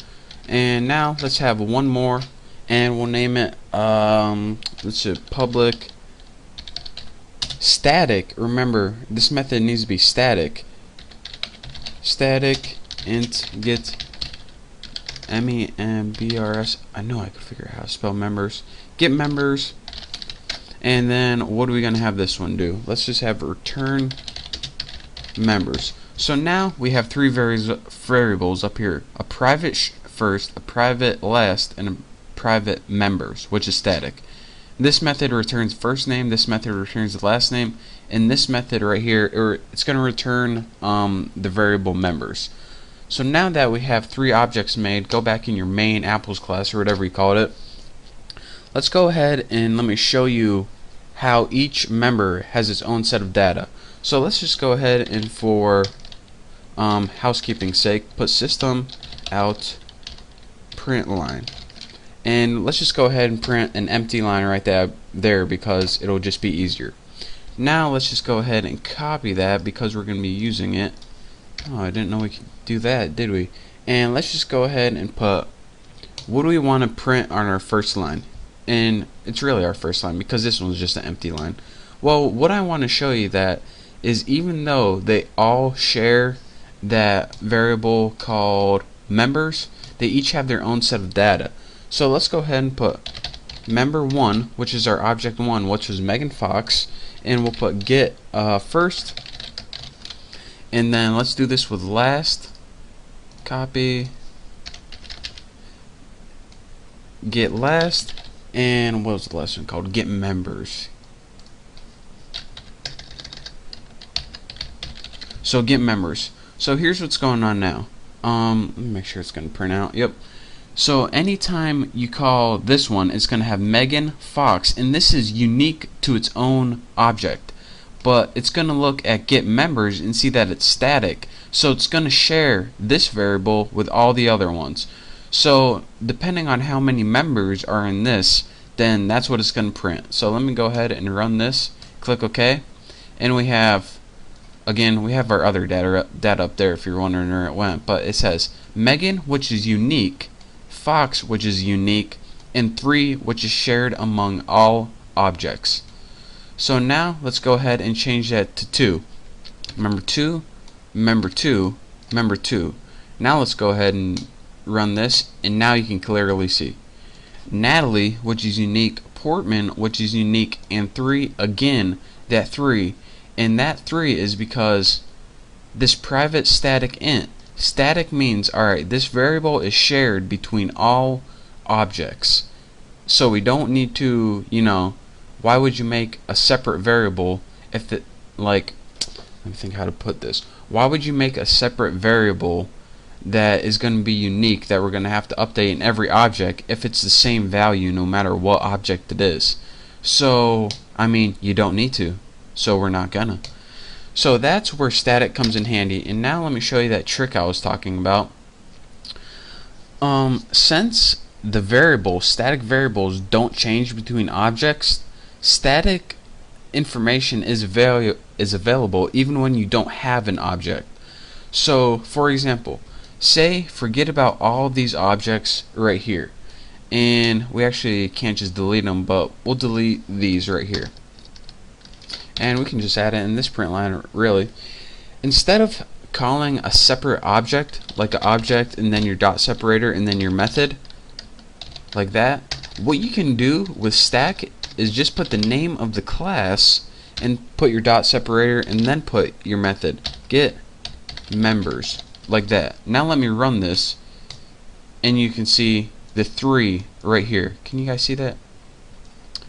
And now let's have one more, and we'll name it let's say public static. Remember, this method needs to be static. Static int get members. I know I could figure out how to spell members. Get members. And then what are we going to have this one do? Let's just have return members. So now we have 3 variables up here: a private first, a private last, and a private members, which is static. This method returns first name, this method returns the last name, and this method right here, it's going to return the variable members. So now that we have 3 objects made, go back in your main apples class or whatever you called it. Let's go ahead and let me show you how each member has its own set of data. So let's just go ahead and for housekeeping sake, put system out print line, and let's just go ahead and print an empty line right there because it'll just be easier. Now let's just go ahead and copy that because we're going to be using it. Oh, I didn't know we could do that, did we? And let's just go ahead and put, what do we want to print on our first line? And it's really our first line because this one's just an empty line. Well, what I want to show you that is, even though they all share that variable called members, they each have their own set of data. So let's go ahead and put member 1, which is our object 1, which is Megan Fox, and we'll put get first, and then let's do this with last. Copy get last, and what was the last one called? Get members. So get members. So here's what's going on now. Let me make sure it's going to print out. Yep. So anytime you call this one, it's going to have Megan Fox, and this is unique to its own object. But it's going to look at get members and see that it's static. So it's going to share this variable with all the other ones. So depending on how many members are in this, then that's what it's going to print. So let me go ahead and run this. Click OK, and we have, again, we have our other data up there if you're wondering where it went, but it says Megan, which is unique, Fox, which is unique, and 3, which is shared among all objects. So now let's go ahead and change that to 2. Member 2, member 2, member 2. Now let's go ahead and run this, and now you can clearly see Natalie, which is unique, Portman, which is unique, and 3, again, that 3. And that 3 is because this private static int. Static means, alright, this variable is shared between all objects. So we don't need to, why would you make a separate variable if it, like, let me think how to put this. Why would you make a separate variable that is going to be unique, that we're going to have to update in every object, if it's the same value no matter what object it is? So, I mean, you don't need to. So we're not gonna. So that's where static comes in handy. And now let me show you that trick I was talking about. Since the static variables don't change between objects, static information is available even when you don't have an object. So for example, say forget about all these objects right here, and we actually can't just delete them, but we'll delete these right here. and we can just add it in this print line. Really, instead of calling a separate object, like an object and then your dot separator and then your method, like that, what you can do with stack is just put the name of the class and put your dot separator and then put your method. Get members, like that. Now let me run this, and you can see the 3 right here. Can you guys see that?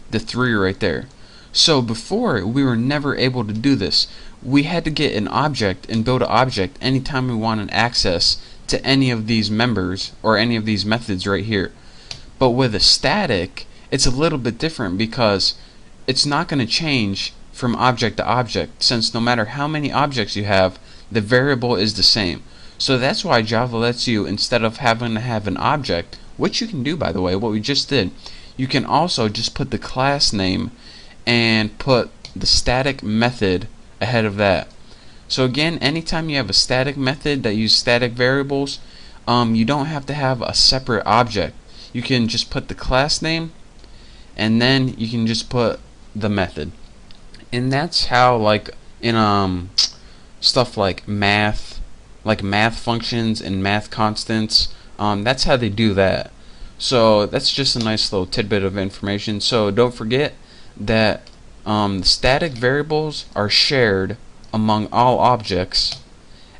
The 3 right there. So before, we were never able to do this. We had to get an object and build an object anytime we wanted access to any of these members or any of these methods right here. But with a static, it's a little bit different because it's not going to change from object to object, since no matter how many objects you have, the variable is the same. So that's why Java lets you, instead of having to have an object, which you can do by the way, what we just did, you can also just put the class name and put the static method ahead of that. So again, anytime you have a static method that uses static variables, you don't have to have a separate object. You can just put the class name and then you can just put the method. And that's how, like in stuff like math functions and math constants, that's how they do that. So that's just a nice little tidbit of information. So don't forget that static variables are shared among all objects,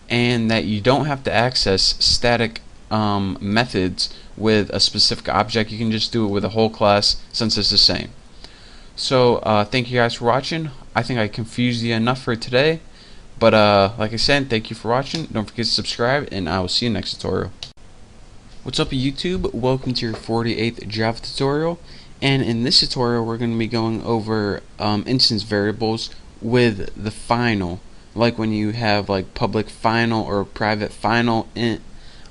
and that you don't have to access static methods with a specific object. You can just do it with a whole class, since it's the same. So thank you guys for watching. I think I confused you enough for today, but like I said, thank you for watching. Don't forget to subscribe, and I will see you next tutorial. What's up YouTube? Welcome to your 48th Java tutorial, and in this tutorial we're going to be going over instance variables with the final, like when you have like public final or private final int.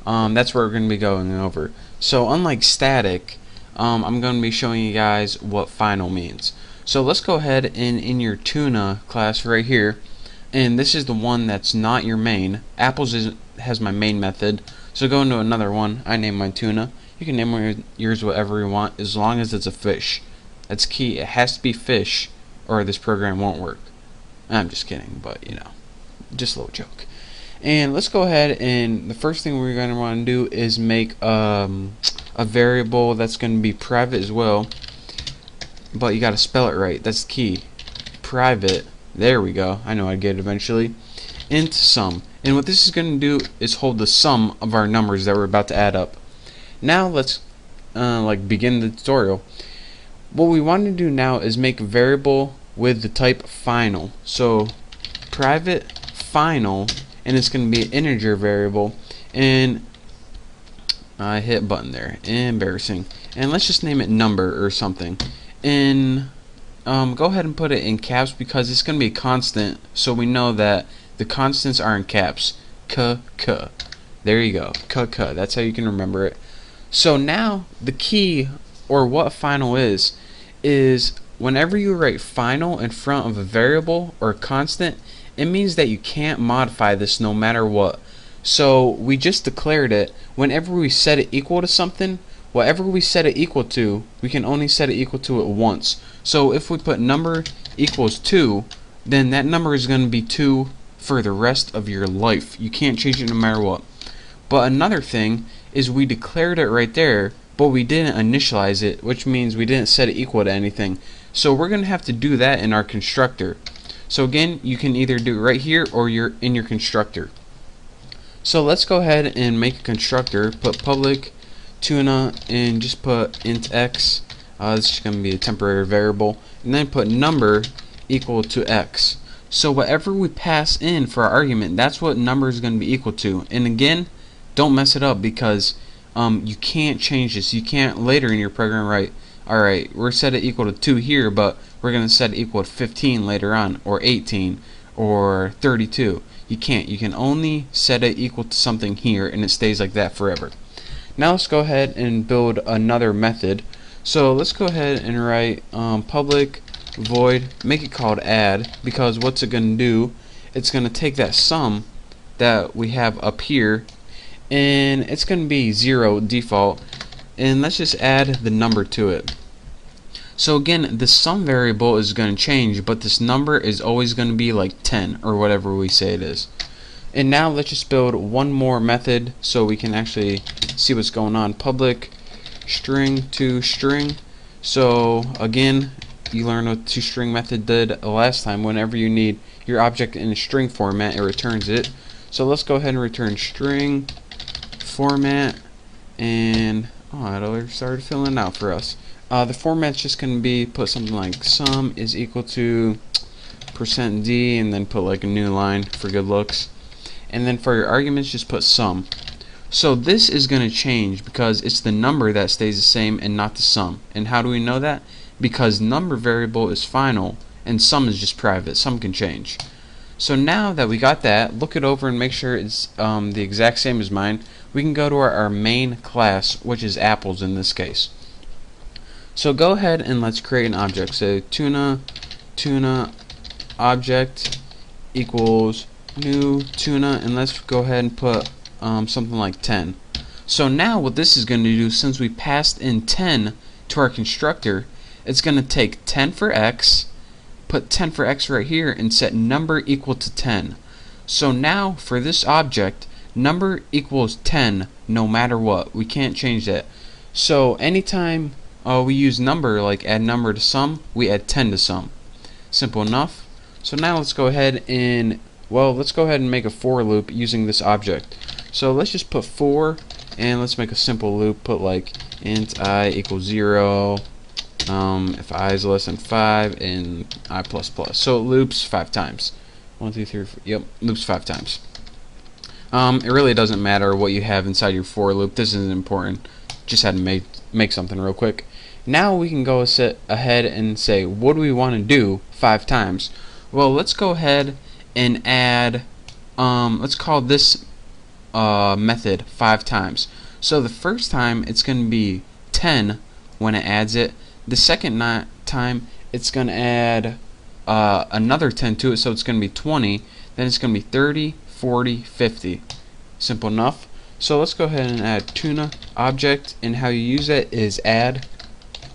That's what we're going to be going over. So unlike static, I'm going to be showing you guys what final means. So let's go ahead and in your tuna class right here, and this is the one that's not your main. Apples has my main method. So go into another one. I name mine tuna. You can name yours whatever you want, as long as it's a fish. That's key. It has to be fish, or this program won't work. I'm just kidding, but you know, just a little joke. And let's go ahead, and the first thing we're going to want to do is make a variable that's going to be private as well. But you got to spell it right. That's key. Private. There we go. I know I'd get it eventually. Int sum. And what this is going to do is hold the sum of our numbers that we're about to add up. Now let's begin the tutorial. What we want to do now is make a variable with the type final. So private final, and it's going to be an integer variable. And I hit a button there. Embarrassing. And let's just name it number or something. And go ahead and put it in caps because it's going to be a constant, so we know that the constants are in caps. K. There you go. K. That's how you can remember it. So now the key, or what final is whenever you write final in front of a variable or a constant, it means that you can't modify this no matter what. So we just declared it. Whenever we set it equal to something, whatever we set it equal to, we can only set it equal to it once. So if we put number equals 2, then that number is going to be 2 for the rest of your life. You can't change it no matter what. But another thing is we declared it right there, but we didn't initialize it, which means we didn't set it equal to anything. So we're going to have to do that in our constructor. So again, you can either do it right here or you're in your constructor. So let's go ahead and make a constructor. Put public tuna and just put int x. This is going to be a temporary variable, and then put number equal to x. So whatever we pass in for our argument, that's what number is going to be equal to. And again, don't mess it up, because you can't change this. You can't later in your program write, alright, we're set it equal to 2 here, but we're going to set it equal to 15 later on, or 18, or 32. You can't. You can only set it equal to something here, and it stays like that forever. Now let's go ahead and build another method. So let's go ahead and write public void, make it called add, because what's it going to do, it's going to take that sum that we have up here, and it's going to be 0 default, and let's just add the number to it. So again, the sum variable is going to change, but this number is always going to be like 10 or whatever we say it is. And now let's just build one more method so we can actually see what's going on. Public string to string. So again, you learned what toString method did last time. Whenever you need your object in a string format, it returns it. So let's go ahead and return string format, and it already started filling out for us. The format's just going to be put something like sum is equal to %d, and then put like a new line for good looks. And then for your arguments, just put sum. So this is going to change because it's the number that stays the same and not the sum. And how do we know that? Because number variable is final and sum is just private. Sum can change. So now that we got that, look it over and make sure it's the exact same as mine. We can go to our main class, which is apples in this case. So go ahead and let's create an object. So tuna object equals new tuna, and let's go ahead and put something like 10. So now what this is going to do, since we passed in 10 to our constructor, it's going to take 10 for x, put 10 for x right here, and set number equal to 10. So now for this object, number equals 10 no matter what. We can't change that. So anytime we use number, like add number to sum, we add 10 to sum. Simple enough. So now let's go ahead and make a for loop using this object. So let's just put for, and let's make a simple loop. Put like int I equals 0, if I is less than 5, and I plus plus. So it loops 5 times. 1, 2, 3, 4, yep, loops 5 times. It really doesn't matter what you have inside your for loop. This isn't important. Just had to make something real quick. Now we can go sit ahead and say, what do we want to do 5 times? Well, let's go ahead and add, let's call this method 5 times. So the first time it's going to be 10 when it adds it. The second time it's going to add another 10 to it, so it's going to be 20. Then it's going to be 30, 40, 50. Simple enough. So let's go ahead and add tuna object, and how you use it is add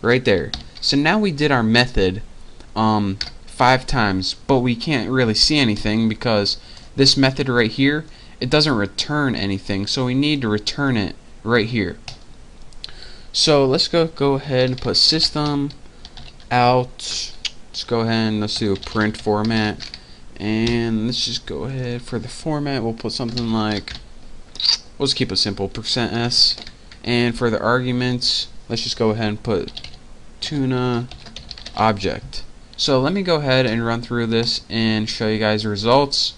right there. So now we did our method 5 times, but we can't really see anything because this method right here, it doesn't return anything, so we need to return it right here. So let's go ahead and put system out. Let's go ahead and let's do a print format, and let's just go ahead for the format. We'll put something like, let's keep it simple, %s, and for the arguments, let's just go ahead and put tuna object. So let me go ahead and run through this and show you guys the results.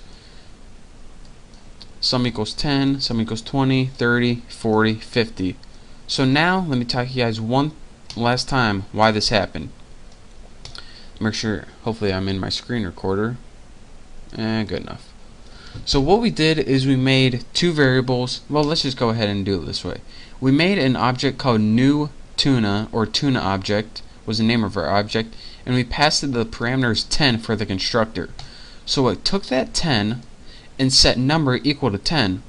Sum equals 10, sum equals 20, 30, 40, 50. So now let me talk to you guys one last time why this happened. Make sure, hopefully I'm in my screen recorder. Good enough. So what we did is we made 2 variables. Well, let's just go ahead and do it this way. We made an object called new tuna, or tuna object was the name of our object, and we passed it the parameters 10 for the constructor. So it took that 10 and set number equal to 10.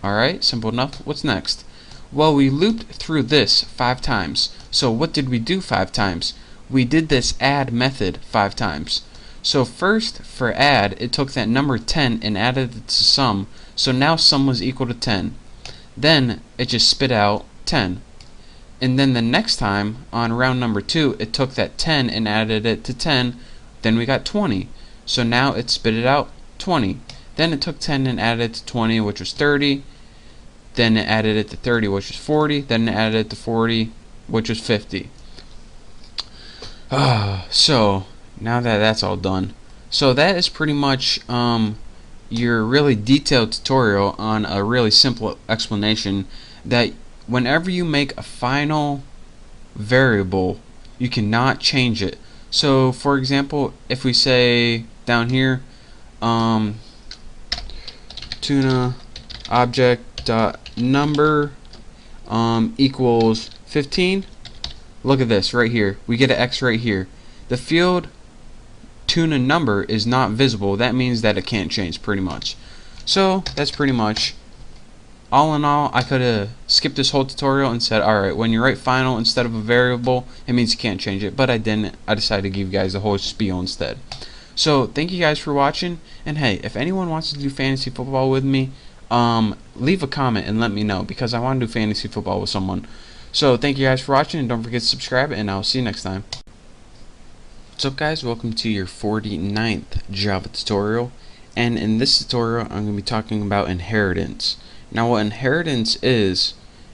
Alright, simple enough. What's next? Well, we looped through this 5 times. So what did we do 5 times? We did this add method 5 times. So first, for add, it took that number 10 and added it to sum. So now sum was equal to 10. Then it just spit out 10. And then the next time, on round number 2, it took that 10 and added it to 10. Then we got 20. So now it spit it out 20. Then it took 10 and added it to 20, which was 30. Then it added it to 30, which was 40. Then it added it to 40, which was 50. So now that that's all done, so that is pretty much your really detailed tutorial on a really simple explanation that whenever you make a final variable, you cannot change it. So for example, if we say down here tuna object dot number equals 15, look at this right here, we get an X right here. The field tuna number is not visible. That means that it can't change pretty much. So that's pretty much all in all, I could have skipped this whole tutorial and said, alright, when you write final instead of a variable, it means you can't change it, but I didn't. I decided to give you guys the whole spiel instead. So thank you guys for watching, and hey, if anyone wants to do fantasy football with me, leave a comment and let me know, because I want to do fantasy football with someone. So thank you guys for watching, and don't forget to subscribe, and I'll see you next time. What's up guys, welcome to your 49th Java tutorial, and in this tutorial I'm going to be talking about inheritance. Now what inheritance is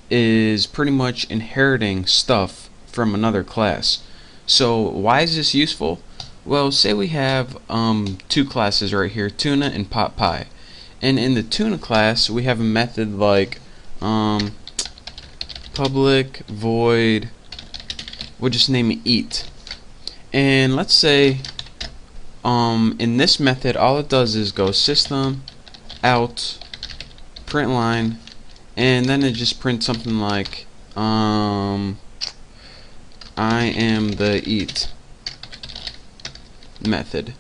pretty much inheriting stuff from another class. So why is this useful? Well, say we have two classes right here, tuna and pot pie, and in the tuna class we have a method like public void, we'll just name it eat. And let's say in this method all it does is go system out print line, and then it just prints something like I am the eat method.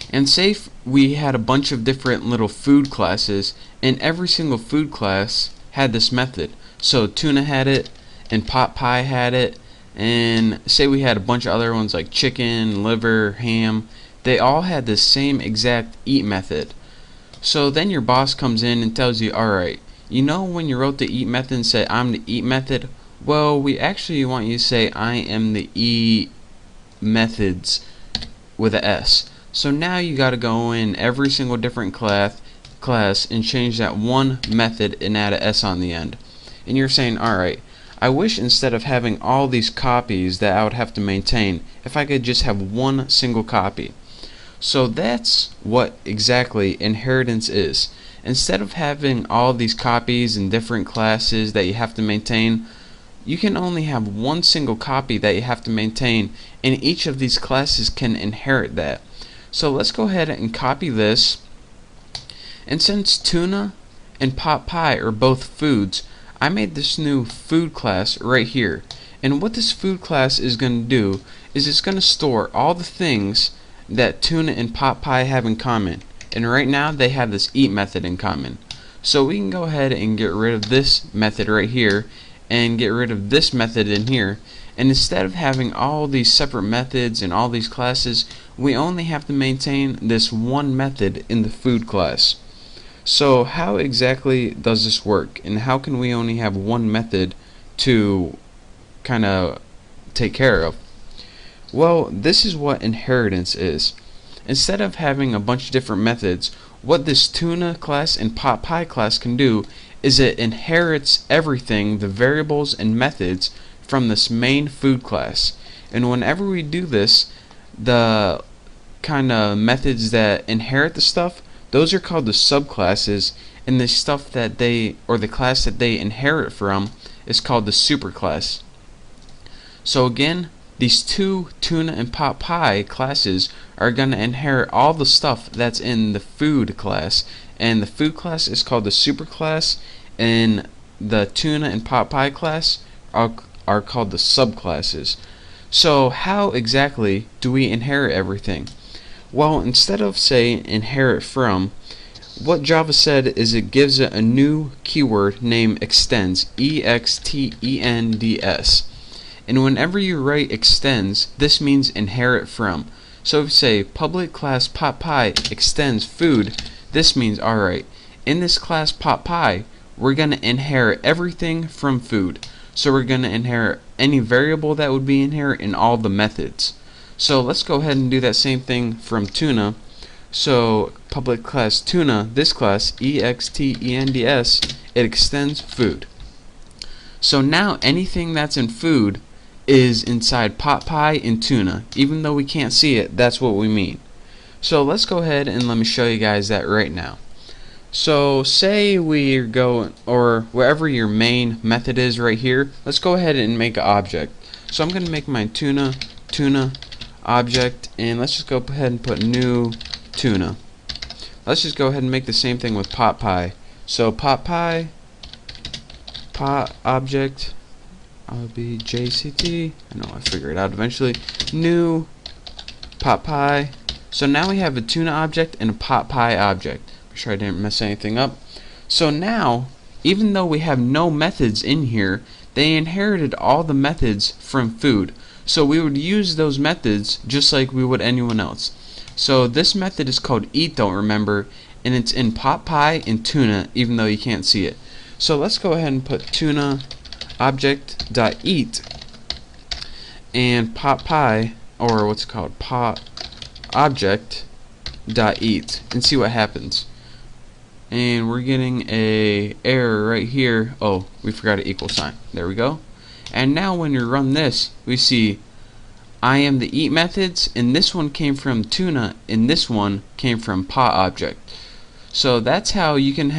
And say we had a bunch of different little food classes, and every single food class had this method. So tuna had it, and pot pie had it, and say we had a bunch of other ones like chicken, liver, ham. They all had the same exact eat method. So then your boss comes in and tells you, alright, you know when you wrote the eat method and said I'm the eat method, well, we actually want you to say I am the eat methods with a S. So now you got to go in every single different class and change that one method and add a S on the end. And you're saying, alright, I wish instead of having all these copies that I would have to maintain, if I could just have one single copy. So that's what exactly inheritance is. Instead of having all these copies in different classes that you have to maintain, you can only have one single copy that you have to maintain, and each of these classes can inherit that. So let's go ahead and copy this, and since tuna and pot pie are both foods, I made this new food class right here. And what this food class is going to do is it's going to store all the things that tuna and pot pie have in common, and right now they have this eat method in common. So we can go ahead and get rid of this method right here and get rid of this method in here, and instead of having all these separate methods and all these classes, we only have to maintain this one method in the food class. So how exactly does this work, and how can we only have one method to kind of take care of? Well, this is what inheritance is. Instead of having a bunch of different methods, what this tuna class and pot pie class can do is it inherits everything, the variables and methods, from this main food class. And whenever we do this, the kind of methods that inherit the stuff, those are called the subclasses, and the stuff that they, or the class that they inherit from, is called the superclass. So again, these two tuna and pot pie classes are going to inherit all the stuff that's in the food class, and the food class is called the superclass, and the tuna and pot pie class are called the subclasses. So how exactly do we inherit everything? Well, instead of say inherit from, what Java said is it gives it a new keyword named extends, EXTENDS. And whenever you write extends, this means inherit from. So if you say public class pot pie extends food, this means, alright, in this class pot pie, we're going to inherit everything from food. So we're going to inherit any variable that would be inherent in all the methods. So let's go ahead and do that same thing from tuna. So public class tuna, this class, EXTENDS, it extends food. So now anything that's in food is inside pot pie and tuna. Even though we can't see it, that's what we mean. So let's go ahead and let me show you guys that right now. So say we go, or wherever your main method is right here, let's go ahead and make an object. So I'm going to make my tuna object, and let's just go ahead and put new tuna. Let's just go ahead and make the same thing with pot pie. So pot pie, pot object, I'll be JCT. I know I figure it out eventually. New pot pie. So now we have a tuna object and a pot pie object. Make sure I didn't mess anything up. So now even though we have no methods in here, they inherited all the methods from food. So we would use those methods just like we would anyone else. So this method is called eat, don't remember, and it's in pot pie and tuna, even though you can't see it. So let's go ahead and put tuna object.eat and pot pie, or what's it called, pot object.eat, and see what happens. And we're getting a error right here. Oh, we forgot an equal sign. There we go. And now when you run this, we see I am the eat methods, and this one came from tuna, and this one came from pot object. So that's how you can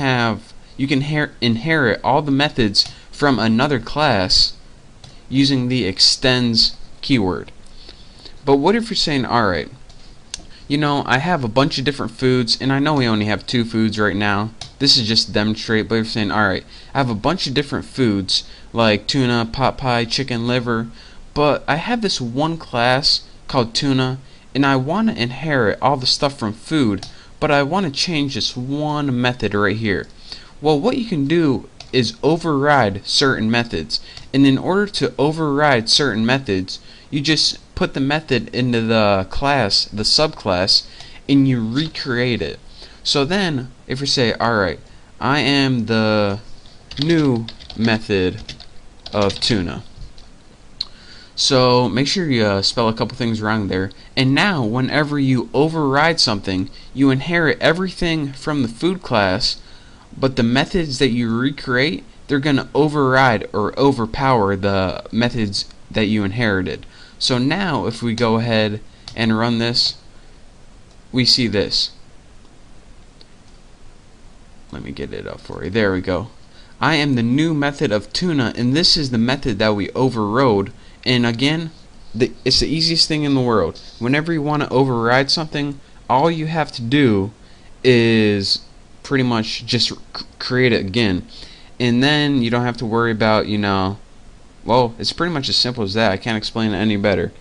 inherit all the methods from another class using the extends keyword. But what if you're saying, alright, you know, I have a bunch of different foods, and I know we only have 2 foods right now. This is just to demonstrate, but if you're saying, alright, I have a bunch of different foods, like tuna, pot pie, chicken liver, but I have this one class called tuna, and I want to inherit all the stuff from food, but I want to change this one method right here. Well, what you can do is override certain methods, and in order to override certain methods, you just put the method into the class, the subclass, and you recreate it. So then, if you say, alright, I am the new method of tuna. So make sure you spell a couple things wrong there. And now, whenever you override something, you inherit everything from the food class, but the methods that you recreate, they're going to override or overpower the methods that you inherited. So now if we go ahead and run this, we see this. Let me get it up for you. There we go. I am the new method of tuna, and this is the method that we overrode. And again, it's the easiest thing in the world. Whenever you want to override something, all you have to do is pretty much just create it again. And then you don't have to worry about, you know, well, it's pretty much as simple as that. I can't explain it any better.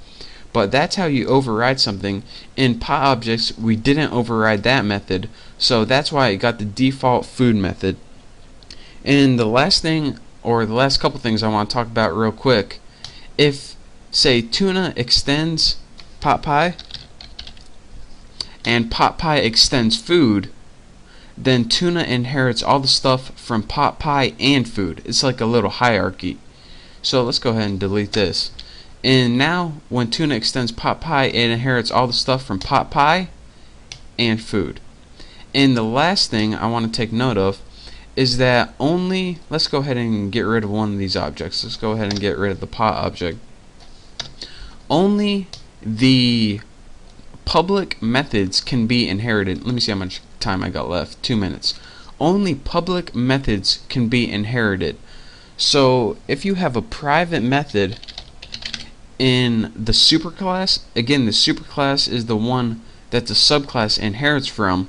But that's how you override something. In pot objects, we didn't override that method, so that's why it got the default food method. And the last thing, or the last couple things I want to talk about real quick, if, say, tuna extends pot pie, and pot pie extends food, then tuna inherits all the stuff from pot pie and food. It's like a little hierarchy. So let's go ahead and delete this. And now when tuna extends pot pie, it inherits all the stuff from pot pie and food. And the last thing I want to take note of is that let's go ahead and get rid of one of these objects. Let's go ahead and get rid of the pot object. Only the public methods can be inherited. Let me see how much time I got left. 2 minutes. Only public methods can be inherited. So if you have a private method in the superclass, again, the superclass is the one that the subclass inherits from,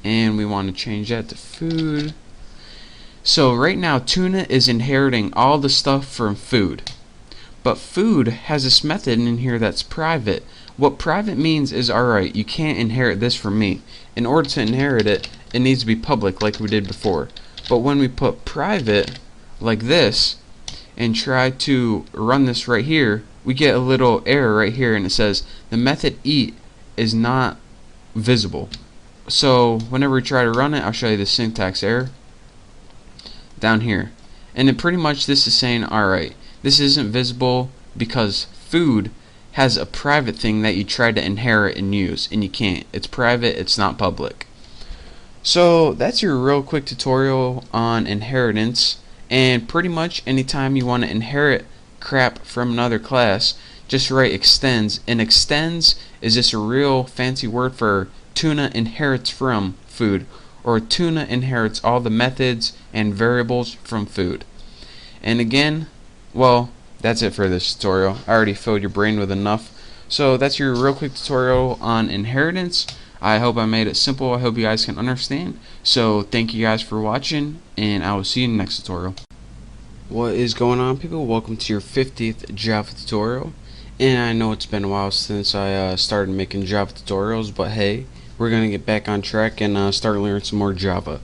and we want to change that to food. So right now tuna is inheriting all the stuff from food, but food has this method in here that's private. What private means is, alright, you can't inherit this from me. In order to inherit it, it needs to be public like we did before. But when we put private like this and try to run this right here, we get a little error right here, and it says the method eat is not visible. So whenever we try to run it, I'll show you the syntax error down here, and it pretty much, this is saying, alright, this isn't visible because food has a private thing that you try to inherit and use, and you can't. It's private, it's not public. So that's your real quick tutorial on inheritance. And pretty much anytime you want to inherit crap from another class, just write extends. And extends is just a real fancy word for tuna inherits from food, or tuna inherits all the methods and variables from food. And again, well, that's it for this tutorial. I already filled your brain with enough. So that's your real quick tutorial on inheritance. I hope I made it simple. I hope you guys can understand. So thank you guys for watching, and I will see you in the next tutorial. What is going on, people? Welcome to your 50th Java tutorial. And I know it's been a while since I started making Java tutorials, but hey, we're going to get back on track and start learning some more Java.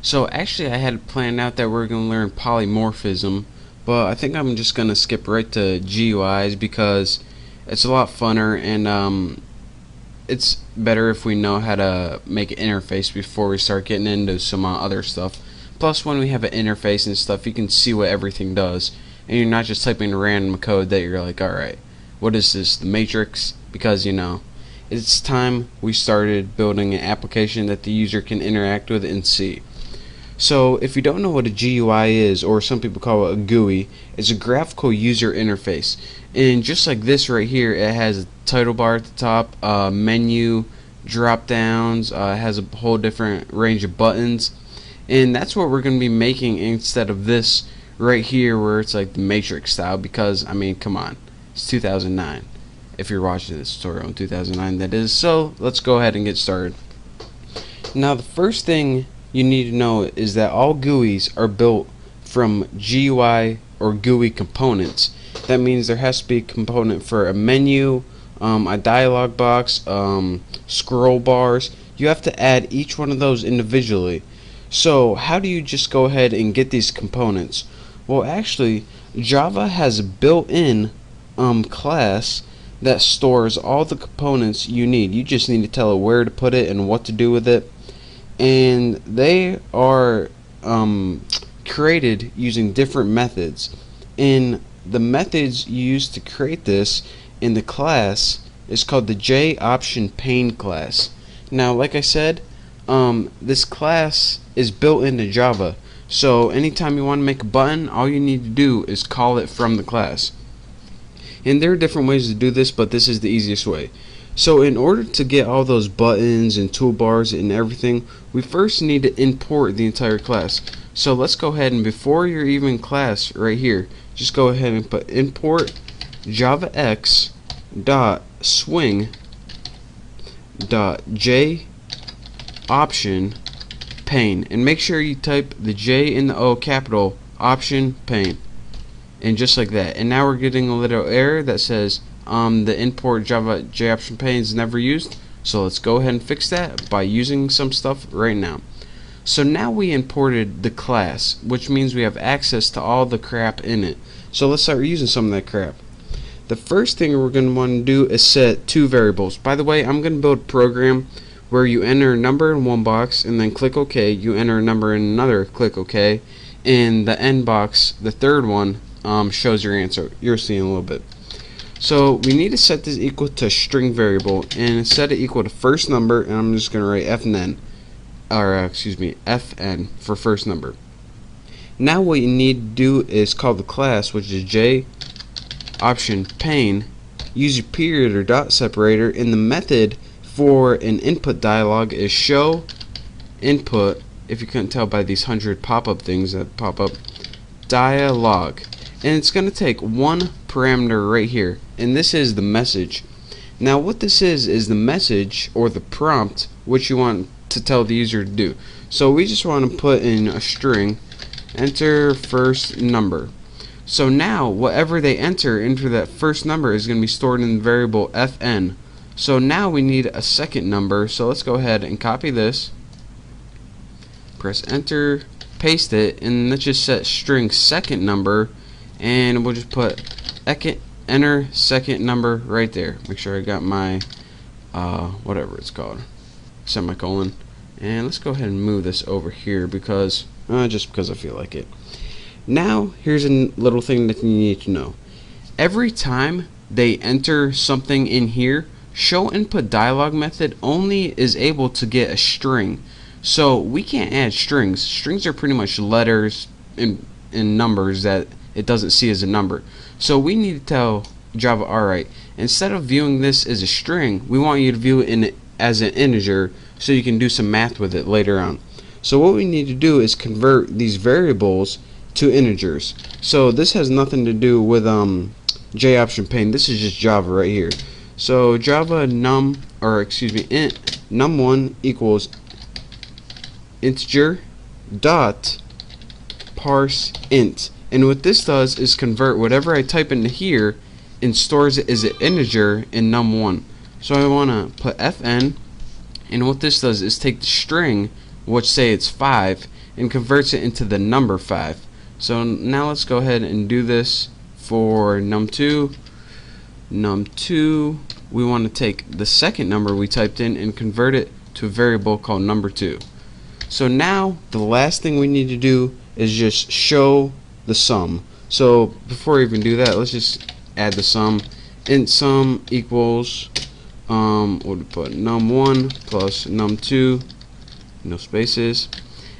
So actually I had planned out that we're going to learn polymorphism, but I think I'm just going to skip right to GUIs because it's a lot funner, and it's better if we know how to make an interface before we start getting into some other stuff. Plus, when we have an interface and stuff, you can see what everything does, and you're not just typing random code that you're like, alright, what is this, the matrix? Because, it's time we started building an application that the user can interact with and see. So if you don't know what a GUI is, or some people call it a GUI, it's a graphical user interface. And just like this right here, it has a title bar at the top, menu, drop downs, it has a whole different range of buttons. And that's what we're going to be making instead of this right here where it's like the matrix style, because, I mean, come on, it's 2009. If you're watching this tutorial in 2009, that is. So let's go ahead and get started. Now the first thing you need to know is that all GUIs are built from GUI or GUI components. That means there has to be a component for a menu, a dialog box, scroll bars. You have to add each one of those individually. So how do you just go ahead and get these components? Well, actually, Java has a built-in class that stores all the components you need. You just need to tell it where to put it and what to do with it. And they are created using different methods. And the methods you use to create this in the class is called the JOptionPane class. Now, like I said, this class is built into Java. So anytime you want to make a button, all you need to do is call it from the class. And there are different ways to do this, but this is the easiest way. So in order to get all those buttons and toolbars and everything, we first need to import the entire class. So let's go ahead and before your even class right here, just go ahead and put import javax dot swing dot j option pane, and make sure you type the J and the O capital option pane, and just like that. And now we're getting a little error that says the import Java JOptionPane is never used. So let's go ahead and fix that by using some stuff right now. So now we imported the class, which means we have access to all the crap in it. So let's start using some of that crap. The first thing we're going to want to do is set two variables. By the way, I'm going to build a program where you enter a number in one box and then click OK. You enter a number in another, click OK, and the end box, the third one, shows your answer. You'll see in a little bit. So we need to set this equal to a string variable and set it equal to first number, and I'm just going to write fn, fn for first number. Now what you need to do is call the class, which is JOptionPane, use your period or dot separator, and the method for an input dialog is show input, if you couldn't tell by these 100 pop-up things that pop up, dialog. And it's going to take one parameter right here, and this is the message. Now what this is the message or the prompt which you want to tell the user to do. So we just want to put in a string, enter first number. So now whatever they enter into that first number is going to be stored in the variable fn. So now we need a second number, so let's go ahead and copy this, press enter, paste it, and let's just set string second number, and we'll just put enter second number right there. Make sure I got my whatever it's called, semicolon, and let's go ahead and move this over here because just because I feel like it. Now here's a little thing that you need to know. Every time they enter something in here, show input dialog method only is able to get a string. So we can't add strings. Strings are pretty much letters and numbers that it doesn't see as a number. So we need to tell Java, alright, instead of viewing this as a string, we want you to view it as an integer so you can do some math with it later on. So what we need to do is convert these variables to integers. So this has nothing to do with JOptionPane. This is just Java right here. So Java int num1 equals integer dot parse int, and what this does is convert whatever I type into here and stores it as an integer in num1. So I want to put fn, and what this does is take the string which say it's 5, and converts it into the number 5. So now let's go ahead and do this for num2. Num2, we want to take the second number we typed in and convert it to a variable called number2. So now the last thing we need to do is just show the sum. So before we even do that, let's just add the sum. Int sum equals what do we put, num1 plus num2, no spaces.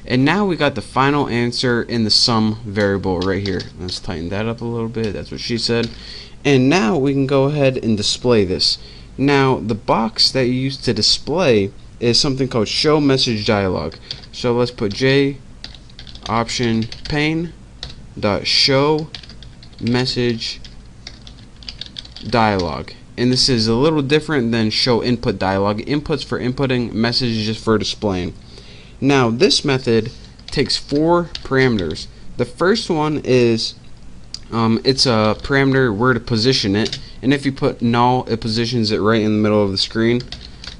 And now we got the final answer in the sum variable right here. Let's tighten that up a little bit. That's what she said. And now we can go ahead and display this. Now the box that you use to display is something called show message dialog. So let's put j option pane dot show message dialog. And this is a little different than show input dialog. Inputs for inputting, messages just for displaying. Now this method takes 4 parameters. The first one is it's a parameter where to position it, and if you put null, it positions it right in the middle of the screen.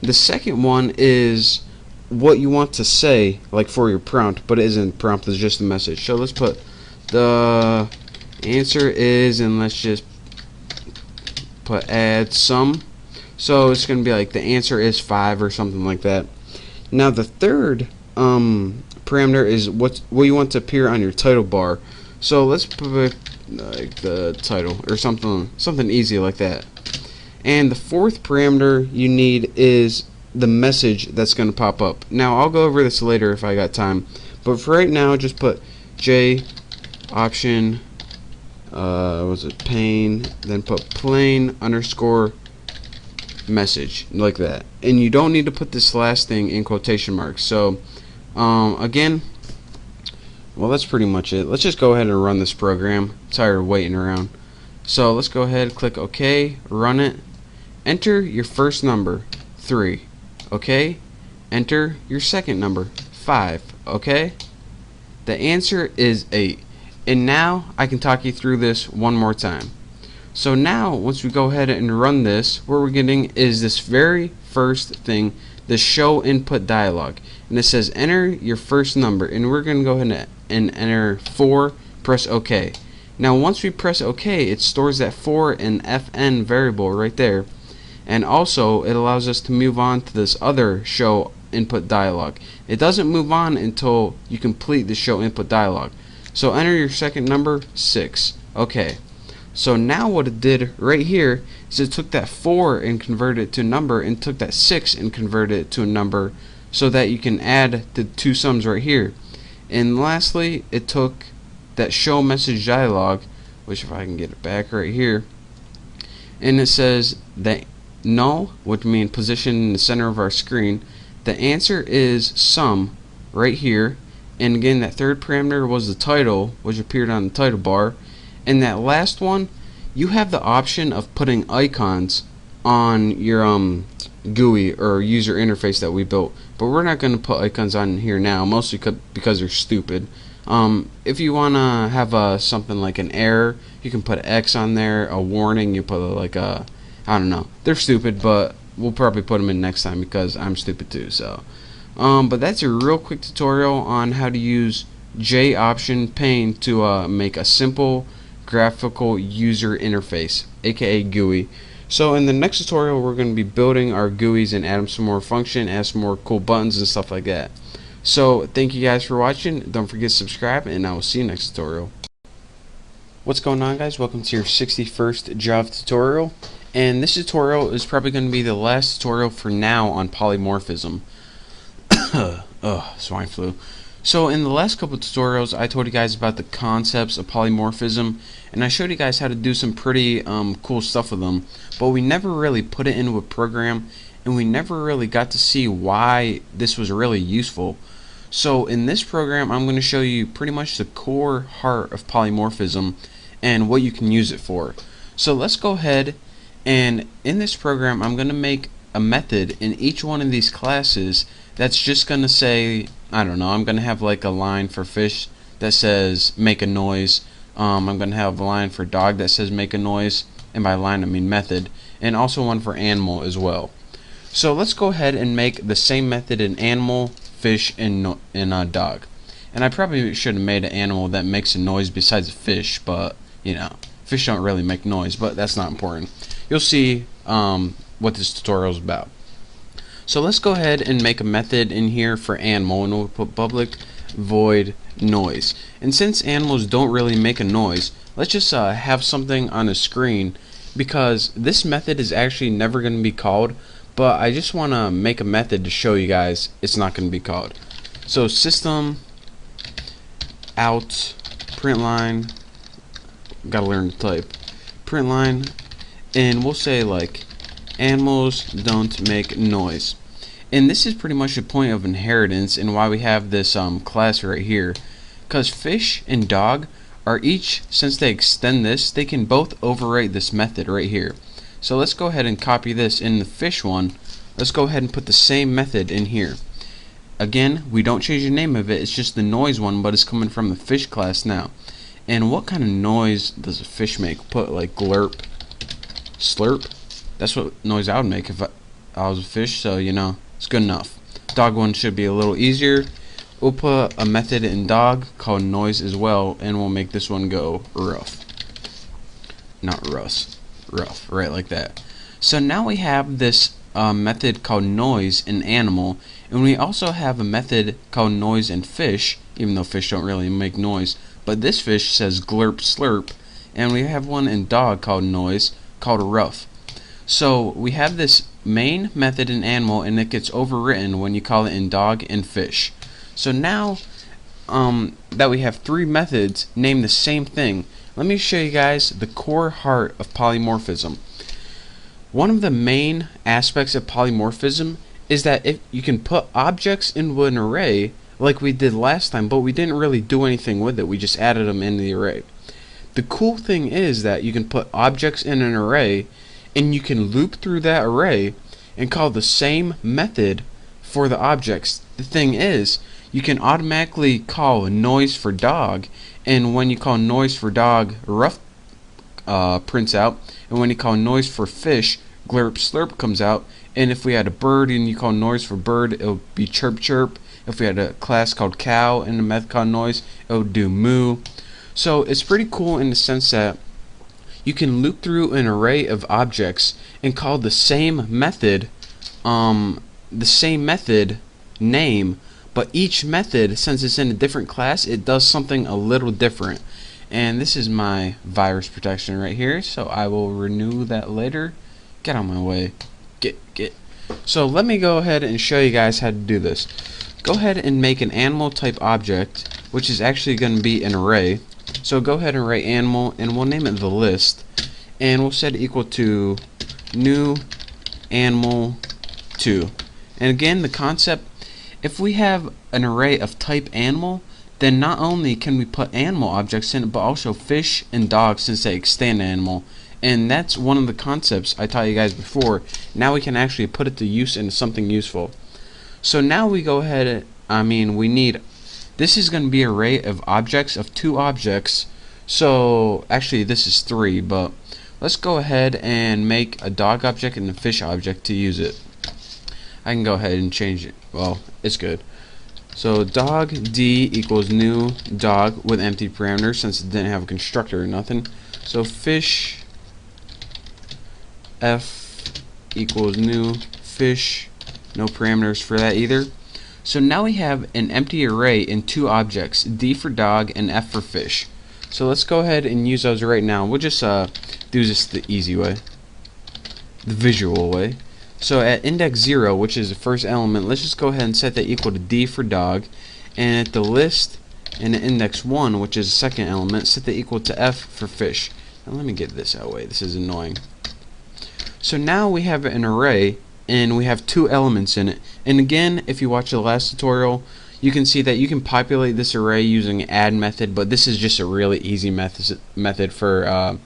The second one is what you want to say, like for your prompt, but it isn't prompt, it's just a message. So let's put the answer is, and let's just put add sum. So it's going to be like the answer is 5 or something like that. Now the third parameter is what you want to appear on your title bar. So let's put like the title or something easy like that. And the fourth parameter you need is the message that's going to pop up. Now I'll go over this later if I got time, but for right now just put j option was it pane, then put plain underscore message, like that. And you don't need to put this last thing in quotation marks. So again, well, that's pretty much it. Let's just go ahead and run this program. I'm tired of waiting around. So let's go ahead, click OK, run it. Enter your first number, 3. Okay. Enter your second number, 5. Okay. The answer is 8. And now I can talk you through this one more time. So now once we go ahead and run this, what we're getting is this very first thing, the show input dialog, and it says enter your first number, and we're going to go ahead and enter 4, press OK. Now once we press OK, it stores that 4 in fn variable right there, and also it allows us to move on to this other show input dialog. It doesn't move on until you complete the show input dialog. So enter your second number, 6. Okay. So now what it did right here is it took that 4 and converted it to a number, and took that 6 and converted it to a number, so that you can add the 2 sums right here. And lastly, it took that show message dialog, which if I can get it back right here, and it says that null, which means position in the center of our screen. The answer is sum right here, and again that third parameter was the title, which appeared on the title bar. And that last one, you have the option of putting icons on your GUI or user interface that we built, but we're not going to put icons on here now, mostly because they're stupid. If you want to have something like an error, you can put X on there, a warning, you put like a, I don't know, they're stupid, but we'll probably put them in next time because I'm stupid too. So but that's a real quick tutorial on how to use J option pane to make a simple graphical user interface, aka GUI. So in the next tutorial, we're going to be building our GUIs and adding some more function, add some more cool buttons and stuff like that. So thank you guys for watching. Don't forget to subscribe, and I will see you next tutorial. What's going on, guys? Welcome to your 61st Java tutorial, and this tutorial is probably going to be the last tutorial for now on polymorphism. Swine flu. So in the last couple of tutorials, I told you guys about the concepts of polymorphism, and I showed you guys how to do some pretty cool stuff with them, but we never really put it into a program, and we never really got to see why this was really useful. So in this program, I'm going to show you pretty much the core heart of polymorphism and what you can use it for. So let's go ahead, and in this program, I'm going to make a method in each one of these classes that's just going to say, I don't know, I'm going to have like a line for fish that says make a noise. I'm going to have a line for dog that says make a noise, and by line I mean method, and also one for animal as well. So let's go ahead and make the same method in animal fish, and dog. And I probably should have made an animal that makes a noise besides a fish, but you know, fish don't really make noise, but that's not important. You'll see what this tutorial is about. So let's go ahead and make a method in here for animal, and we'll put public void noise. And since animals don't really make a noise, let's just have something on the screen, because this method is actually never going to be called, but I just want to make a method to show you guys it's not going to be called. So system out print line, gotta learn to type, print line, and we'll say like animals don't make noise. And this is pretty much the point of inheritance and why we have this class right here, because fish and dog are each, since they extend this, they can both overwrite this method right here. So let's go ahead and copy this in the fish one. Let's go ahead and put the same method in here. Again, we don't change the name of it, it's just the noise one, but it's coming from the fish class now. And what kind of noise does a fish make? Put like glurp, slurp. That's what noise I would make if I was a fish, so you know, it's good enough. Dog one should be a little easier. We'll put a method in dog called noise as well, and we'll make this one go rough. Not rough, right like that. So now we have this method called noise in animal, and we also have a method called noise in fish, even though fish don't really make noise, but this fish says glurp slurp, and we have one in dog called noise called rough. So we have this main method in animal, and it gets overwritten when you call it in dog and fish. So now that we have three methods named the same thing, let me show you guys the core heart of polymorphism. One of the main aspects of polymorphism is that if you can put objects into an array like we did last time, but we didn't really do anything with it, we just added them into the array. The cool thing is that you can put objects in an array, and you can loop through that array and call the same method for the objects. The thing is, you can automatically call noise for dog, and when you call noise for dog, rough prints out, and when you call noise for fish, glurp slurp comes out. And if we had a bird and you call noise for bird, it would be chirp chirp. If we had a class called cow and a method called noise, it would do moo. So it's pretty cool in the sense that you can loop through an array of objects and call the same method name, but each method, since it's in a different class, it does something a little different. And this is my virus protection right here, so I will renew that later. Get out of my way. Get. So let me go ahead and show you guys how to do this. Go ahead and make an animal type object, which is actually going to be an array. So go ahead and write animal, and we'll name it the list, and we'll set it equal to new animal 2. And again, the concept, if we have an array of type animal, then not only can we put animal objects in it, but also fish and dogs, since they extend animal. And that's one of the concepts I taught you guys before. Now we can actually put it to use into something useful. So now we go ahead, this is going to be an array of objects, of 2 objects. So actually this is 3, but let's go ahead and make a dog object and a fish object to use it. I can go ahead and change it. Well, it's good. So dog D equals new dog with empty parameters, since it didn't have a constructor or nothing. So fish F equals new fish, no parameters for that either. So now we have an empty array in 2 objects, D for dog and F for fish. So let's go ahead and use those right now. We'll just do this the easy way, the visual way. So at index 0, which is the first element, let's just go ahead and set that equal to D for dog, and at the list and at index 1, which is the second element, set that equal to F for fish. Now let me get this out of the way, this is annoying. So now we have an array, and we have 2 elements in it. And again, if you watch the last tutorial, you can see that you can populate this array using an add method, but this is just a really easy method for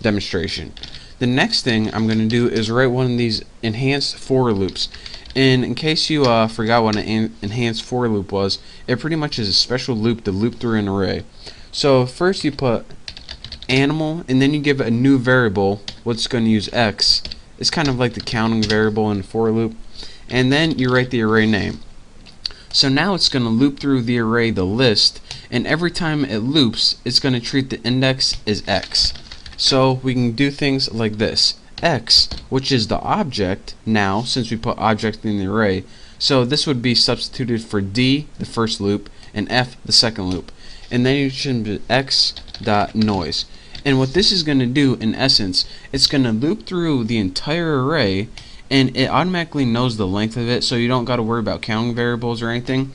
demonstration. The next thing I'm going to do is write one of these enhanced for loops. And in case you forgot what an enhanced for loop was, it pretty much is a special loop to loop through an array. So first you put animal, and then you give it a new variable, what's going to use X. It's kind of like the counting variable in the for loop. And then you write the array name. So now it's going to loop through the array the list, and every time it loops it's going to treat the index as x. So we can do things like this. X, which is the object now, since we put object in the array, so this would be substituted for D, the first loop, and F, the second loop. And then you should be X dot noise. And what this is going to do, in essence, it's going to loop through the entire array, and it automatically knows the length of it, so you don't got to worry about counting variables or anything.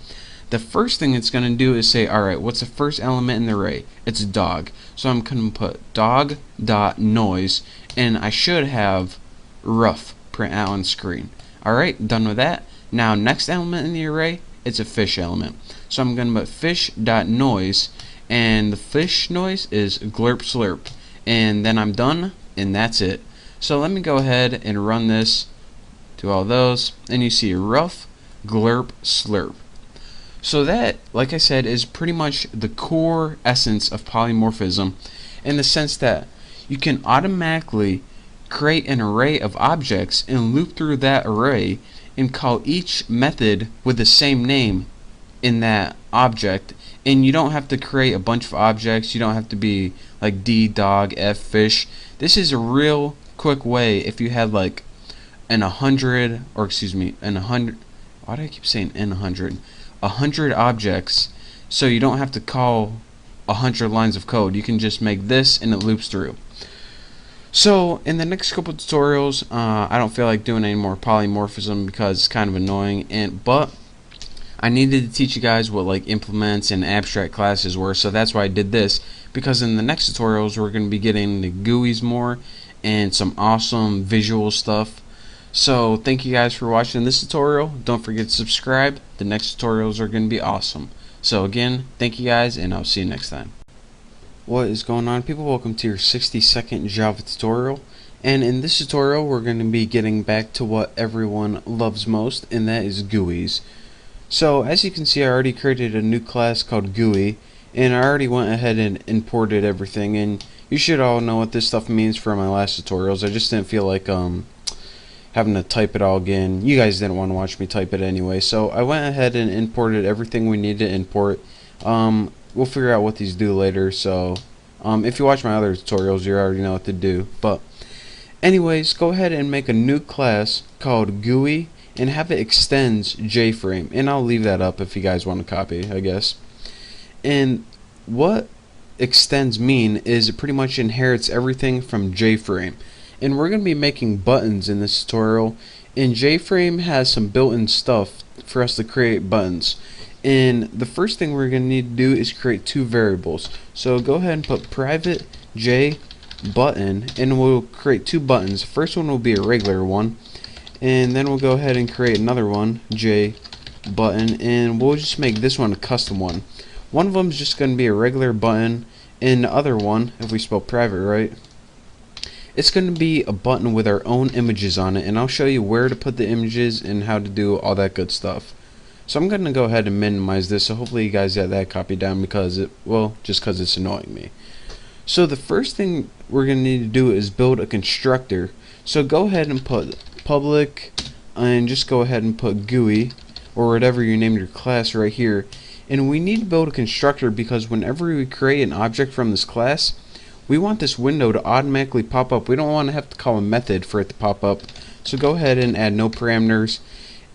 The first thing it's going to do is say, alright, what's the first element in the array? It's dog. So I'm going to put dog dot noise, and I should have rough print out on screen. Alright, done with that. Now next element in the array, it's a fish element. So I'm going to put fish dot noise, and the fish noise is glurp slurp. And then I'm done, and that's it. So let me go ahead and run this to all those, and you see rough glurp slurp. So that, like I said, is pretty much the core essence of polymorphism, in the sense that you can automatically create an array of objects and loop through that array and call each method with the same name in that object, and you don't have to create a bunch of objects. You don't have to be like D dog F fish. This is a real quick way if you had like an 100, or excuse me, an 100, why do I keep saying n 100 objects, so you don't have to call 100 lines of code. You can just make this and it loops through. So in the next couple tutorials, I don't feel like doing any more polymorphism because it's kind of annoying, but I needed to teach you guys what like implements and abstract classes were, so that's why I did this, because in the next tutorials we're going to be getting the GUIs more and some awesome visual stuff. So thank you guys for watching this tutorial. Don't forget to subscribe. The next tutorials are going to be awesome. So again, thank you guys, and I'll see you next time. What is going on, people? Welcome to your 60-second Java tutorial. And in this tutorial we're going to be getting back to what everyone loves most, and that is GUIs. So as you can see, I already created a new class called GUI, and I already went ahead and imported everything, and you should all know what this stuff means from my last tutorials. I just didn't feel like having to type it all again. You guys didn't want to watch me type it anyway, so I went ahead and imported everything we need to import. We'll figure out what these do later, so if you watch my other tutorials you already know what to do. But anyways, go ahead and make a new class called GUI and have it extends JFrame, and I'll leave that up if you guys want to copy, I guess. And what extends mean is it pretty much inherits everything from JFrame. And we're going to be making buttons in this tutorial, and JFrame has some built-in stuff for us to create buttons. And the first thing we're going to need to do is create two variables. So go ahead and put private J button, and we'll create two buttons. The first one will be a regular one, and then we'll go ahead and create another one, J button, and we'll just make this one a custom one. One of them is just going to be a regular button, and the other one, if we spell private right, it's going to be a button with our own images on it, and I'll show you where to put the images and how to do all that good stuff. So I'm going to go ahead and minimize this, so hopefully you guys got that copied down, because just because it's annoying me. So the first thing we're going to need to do is build a constructor. So go ahead and put public, and just go ahead and put GUI, or whatever you named your class right here. And we need to build a constructor because whenever we create an object from this class, we want this window to automatically pop up. We don't want to have to call a method for it to pop up. So go ahead and add no parameters.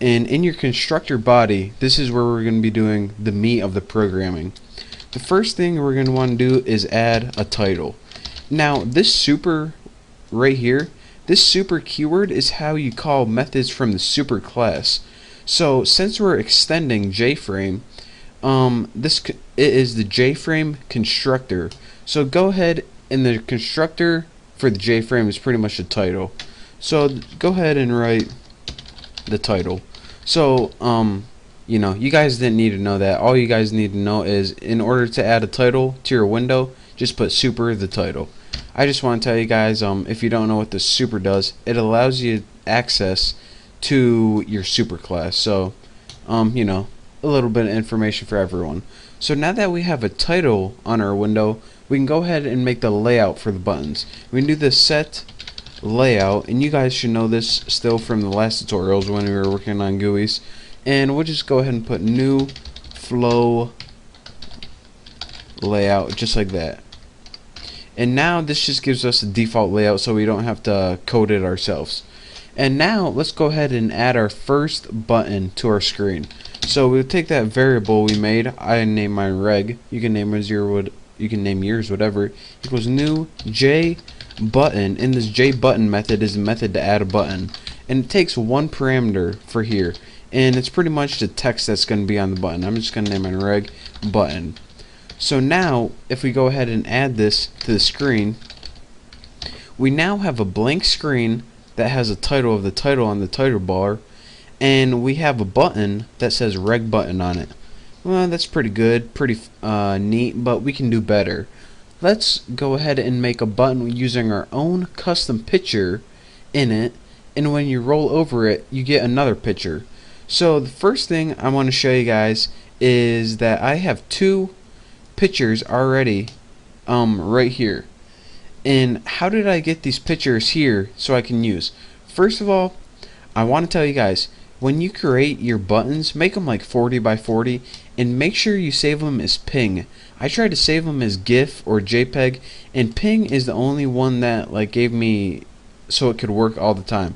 And in your constructor body, this is where we're going to be doing the meat of the programming. The first thing we're going to want to do is add a title. Now this super right here, this super keyword is how you call methods from the super class. So since we're extending JFrame, it is the JFrame constructor. So go ahead, and the constructor for the JFrame is pretty much the title. So go ahead and write the title. So you guys didn't need to know that. All you guys need to know is, in order to add a title to your window, just put super the title. I just want to tell you guys, if you don't know what the super does, it allows you access to your super class. So a little bit of information for everyone. So now that we have a title on our window, we can go ahead and make the layout for the buttons. We can do the set layout, and you guys should know this still from the last tutorials when we were working on GUIs, and we'll just go ahead and put new flow layout just like that. And now this just gives us a default layout so we don't have to code it ourselves. And now let's go ahead and add our first button to our screen. So we'll take that variable we made. I named mine reg. You can name yours whatever. Equals new j button. And this j button method is a method to add a button. And it takes one parameter for here. And it's pretty much the text that's going to be on the button. I'm just going to name mine reg button. So now, if we go ahead and add this to the screen, we now have a blank screen that has a title of the title on the title bar, and we have a button that says reg button on it. Well, that's pretty good, pretty neat, but we can do better. Let's go ahead and make a button using our own custom picture in it, and when you roll over it, you get another picture. So the first thing I want to show you guys is that I have two pictures already right here. And how did I get these pictures here so I can use? First of all, I want to tell you guys, when you create your buttons, make them like 40 by 40 and make sure you save them as ping. I tried to save them as GIF or JPEG, and ping is the only one that like gave me so it could work all the time.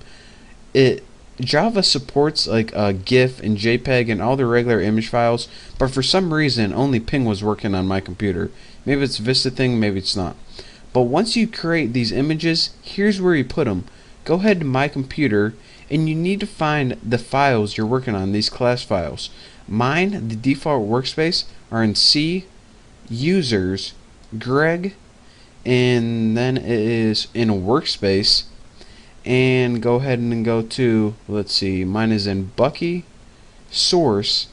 Java supports like GIF and JPEG and all the regular image files, but for some reason only ping was working on my computer. Maybe it's a Vista thing, maybe it's not. But once you create these images, here's where you put them. Go ahead to my computer and you need to find the files you're working on, these class files. Mine, the default workspace, are in C, users, Greg, and then it is in a workspace. And go ahead and go to, let's see, mine is in Bucky, source,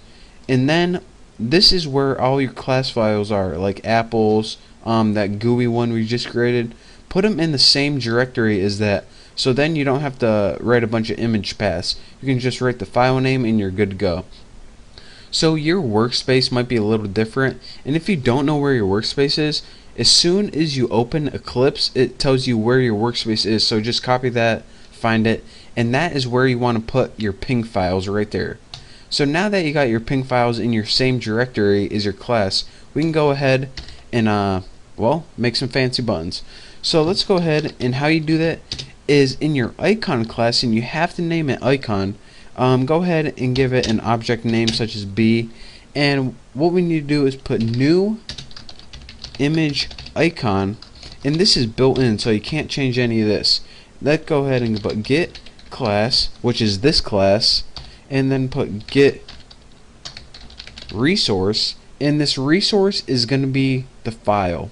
and then this is where all your class files are, like apples, that GUI one we just created. Put them in the same directory as that, so then you don't have to write a bunch of image paths. You can just write the file name and you're good to go. So your workspace might be a little different, and if you don't know where your workspace is, as soon as you open Eclipse, it tells you where your workspace is. So just copy that, find it, and that is where you want to put your ping files right there. So now that you got your ping files in your same directory as your class, we can go ahead and well, make some fancy buttons. So let's go ahead, and how you do that is in your icon class, and you have to name it icon. Go ahead and give it an object name such as B, and what we need to do is put new image icon, and this is built in so you can't change any of this. Let's go ahead and put get class, which is this class, and then put get resource, and this resource is going to be the file,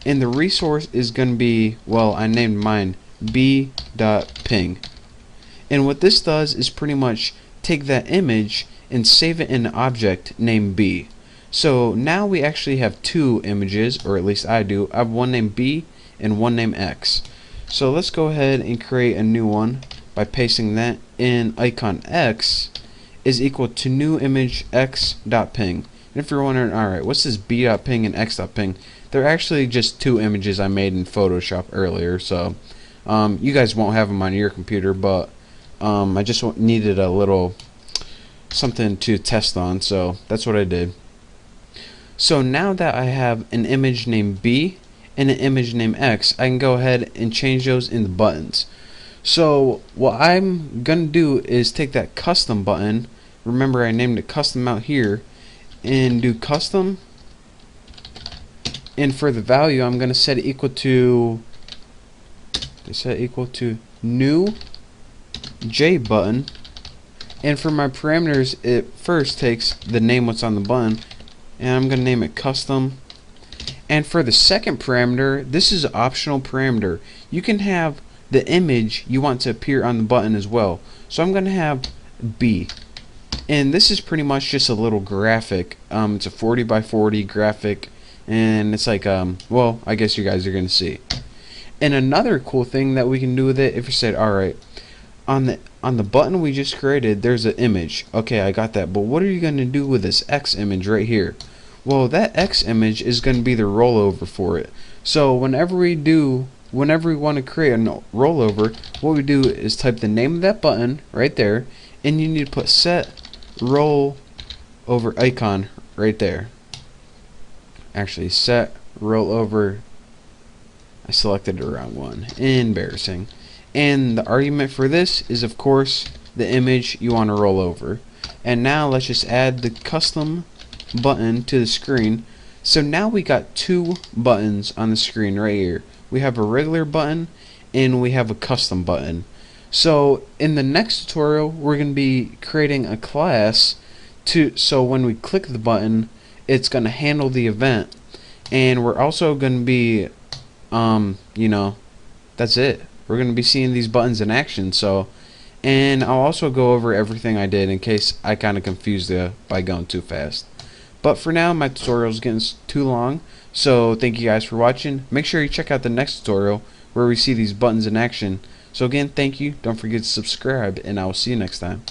and the resource is going to be, well, I named mine b.ping. And what this does is pretty much take that image and save it in an object named B. So now we actually have two images, or at least I do. I have one named B and one named X. So let's go ahead and create a new one by pasting that in. Icon X is equal to new image x.ping. And if you're wondering, alright, what's this b.ping and x.ping? They're actually just two images I made in Photoshop earlier, so you guys won't have them on your computer, but I just needed a little something to test on, so that's what I did. So now that I have an image named B and an image named X, I can go ahead and change those into buttons. So what I'm gonna do is take that custom button, remember I named it custom out here, and do custom, and for the value I'm gonna set it equal to new J button, and for my parameters it first takes the name what's on the button, and I'm gonna name it custom. And for the second parameter, this is an optional parameter. You can have the image you want to appear on the button as well. So I'm gonna have B, and this is pretty much just a little graphic. It's a 40 by 40 graphic, and it's like well, I guess you guys are gonna see. And another cool thing that we can do with it, if you said, alright, on the button we just created, there's an image. Okay, I got that, but what are you going to do with this X image right here? Well, that X image is going to be the rollover for it. So whenever we do whenever we want to create a rollover, what we do is type the name of that button right there, and you need to put set rollover icon right there. Actually, set rollover. I selected the wrong one. Embarrassing. And the argument for this is, of course, the image you want to roll over. And now let's just add the custom button to the screen. So now we got two buttons on the screen right here. We have a regular button and we have a custom button. So in the next tutorial, we're going to be creating a class so when we click the button, it's going to handle the event. And we're also going to be that's it. We're going to be seeing these buttons in action. And I'll also go over everything I did in case I kind of confused you by going too fast. But for now, my tutorial is getting too long, so thank you guys for watching. Make sure you check out the next tutorial where we see these buttons in action. So again, thank you. Don't forget to subscribe, and I will see you next time.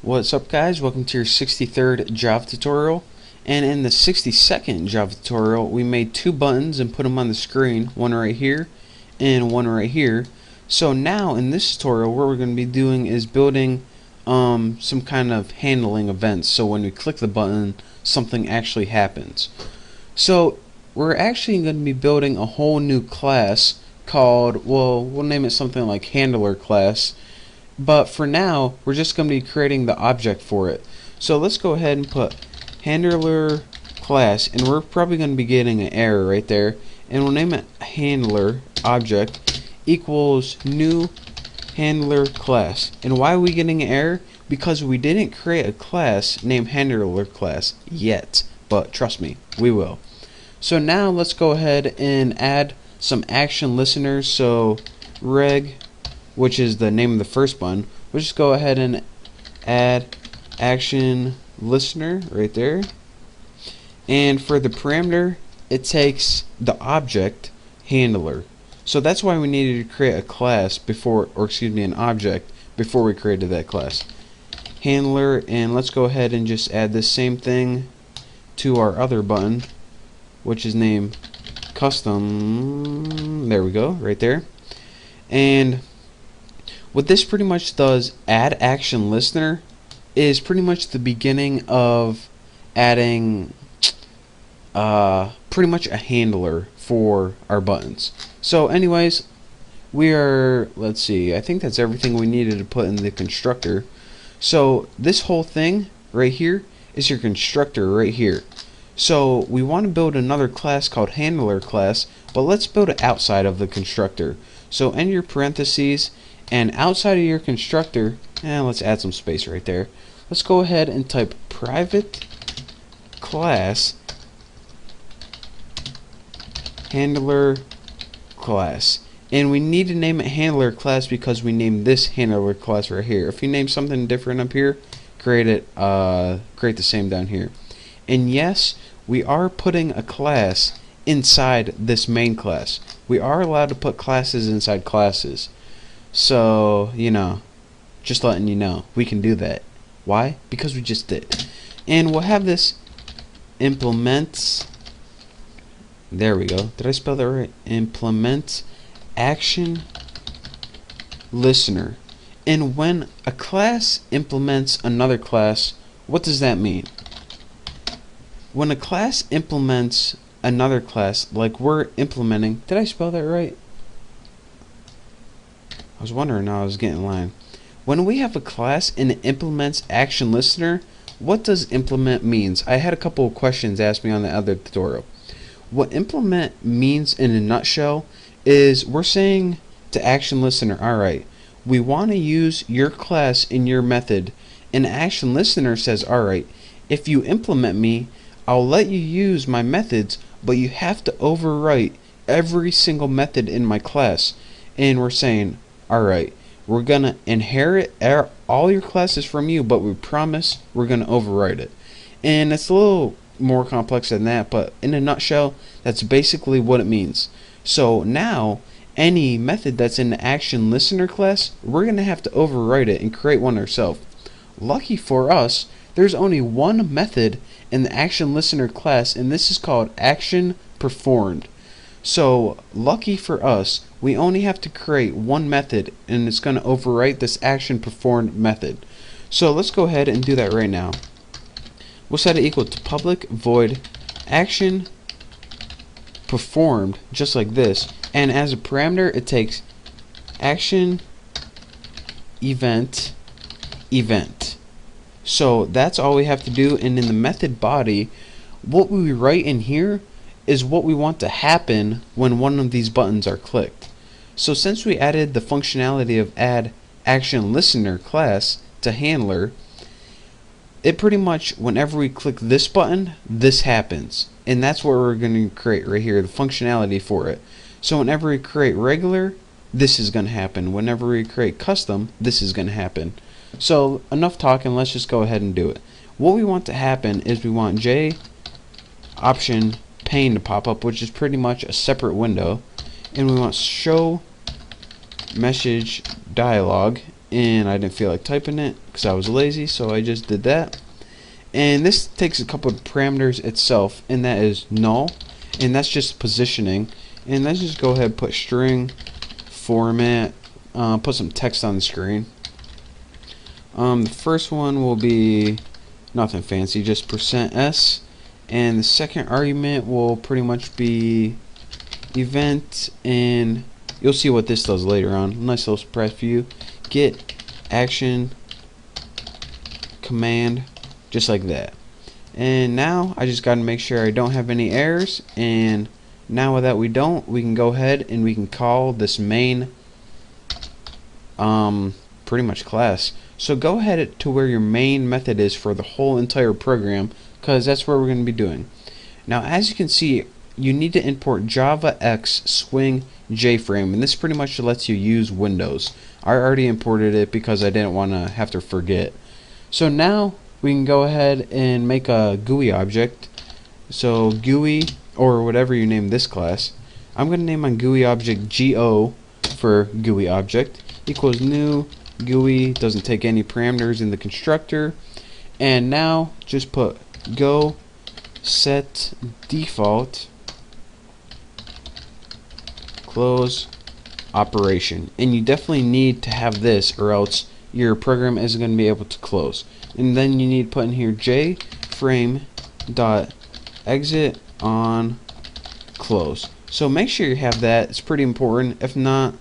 What's up, guys? Welcome to your 63rd Java tutorial. And in the 62nd Java tutorial, we made two buttons and put them on the screen, one right here and one right here. So now in this tutorial, what we're going to be doing is building some kind of handling events. So when we click the button, something actually happens. So we're actually going to be building a whole new class called, well, we'll name it something like handler class. But for now, we're just going to be creating the object for it. So let's go ahead and put handler class, and we're probably going to be getting an error right there, and we'll name it handler object equals new handler class. And why are we getting an error? Because we didn't create a class named handler class yet, but trust me, we will. So now let's go ahead and add some action listeners. So reg, which is the name of the first button, we'll just go ahead and add action listener right there. And for the parameter, it takes the object handler. So that's why we needed to create a class before, or excuse me, an object before we created that class. Handler, and let's go ahead and just add the same thing to our other button, which is named custom. There we go, right there. And what this pretty much does, add action listener, is pretty much the beginning of adding pretty much a handler for our buttons. So anyways, let's see, I think that's everything we needed to put in the constructor. So this whole thing right here is your constructor right here. So we want to build another class called handler class, but let's build it outside of the constructor. So in your parentheses, and outside of your constructor, let's add some space right there. Let's go ahead and type private class handler class. And we need to name it handler class because we named this handler class right here. If you name something different up here, create the same down here. And yes, we are putting a class inside this main class. We are allowed to put classes inside classes. So, just letting you know, we can do that. Why? Because we just did. And we'll have this implements. There we go. Did I spell that right? Implement action listener. And when a class implements another class, what does that mean? When a class implements another class, like we're implementing, did I spell that right? I was wondering how I was getting in line. When we have a class and it implements action listener, what does implement means? I had a couple of questions asked me on the other tutorial. What implement means in a nutshell is we're saying to action listener, alright, we want to use your class in your method, and action listener says, alright, if you implement me, I'll let you use my methods, but you have to overwrite every single method in my class. And we're saying, alright, we're going to inherit all your classes from you, but we promise we're going to overwrite it. And it's a little more complex than that, but in a nutshell, that's basically what it means. So now, any method that's in the action listener class, we're going to have to overwrite it and create one ourselves. Lucky for us, there's only one method in the action listener class, and this is called action performed. So lucky for us, we only have to create one method, and it's going to overwrite this action performed method. So let's go ahead and do that right now. We'll set it equal to public void action performed, just like this, and as a parameter it takes action event. So that's all we have to do, and in the method body, what we write in here is what we want to happen when one of these buttons are clicked. So since we added the functionality of add action listener class to handler, it pretty much, whenever we click this button, this happens, and that's what we're going to create right here, the functionality for it. So whenever we create regular, this is going to happen. Whenever we create custom, this is going to happen. So enough talking, let's just go ahead and do it. What we want to happen is we want J option pane to pop up, which is pretty much a separate window, and we want show message dialog, and I didn't feel like typing it because I was lazy, so I just did that. And this takes a couple of parameters itself, and that is null, and that's just positioning. And let's just go ahead and put string format, put some text on the screen. The first one will be nothing fancy, just %s, and the second argument will pretty much be event, and you'll see what this does later on. Nice little surprise for you. Get action command, just like that. And now I just got to make sure I don't have any errors, and now that we don't, we can go ahead and we can call this main pretty much class. So go ahead to where your main method is for the whole entire program, because that's where we're going to be doing. Now as you can see, you need to import Java X Swing JFrame, and this pretty much lets you use Windows. I already imported it because I didn't want to have to forget. So now we can go ahead and make a GUI object. So GUI, or whatever you name this class, I'm going to name my GUI object GO for GUI object, equals new GUI, doesn't take any parameters in the constructor. And now just put go set default close operation, and you definitely need to have this or else your program isn't going to be able to close. And then you need to put in here jframe dot exit on close. So make sure you have that, it's pretty important. If not,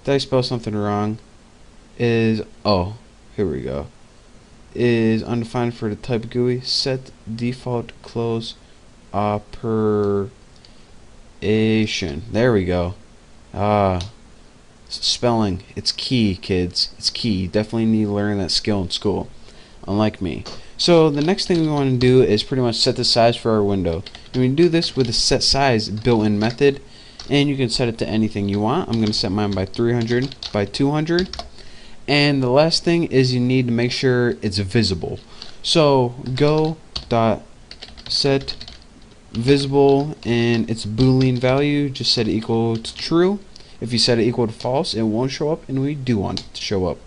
did I spell something wrong? Is, oh, here we go, is undefined for the type GUI, set default close operation. There we go. Spelling, it's key, kids, it's key. You definitely need to learn that skill in school, unlike me. So the next thing we want to do is pretty much set the size for our window, and we can do this with the set size built-in method, and you can set it to anything you want. I'm going to set mine by 300 by 200. And the last thing is you need to make sure it's visible. So go dot set visible, and its boolean value, just set it equal to true. If you set it equal to false, it won't show up, and we do want it to show up.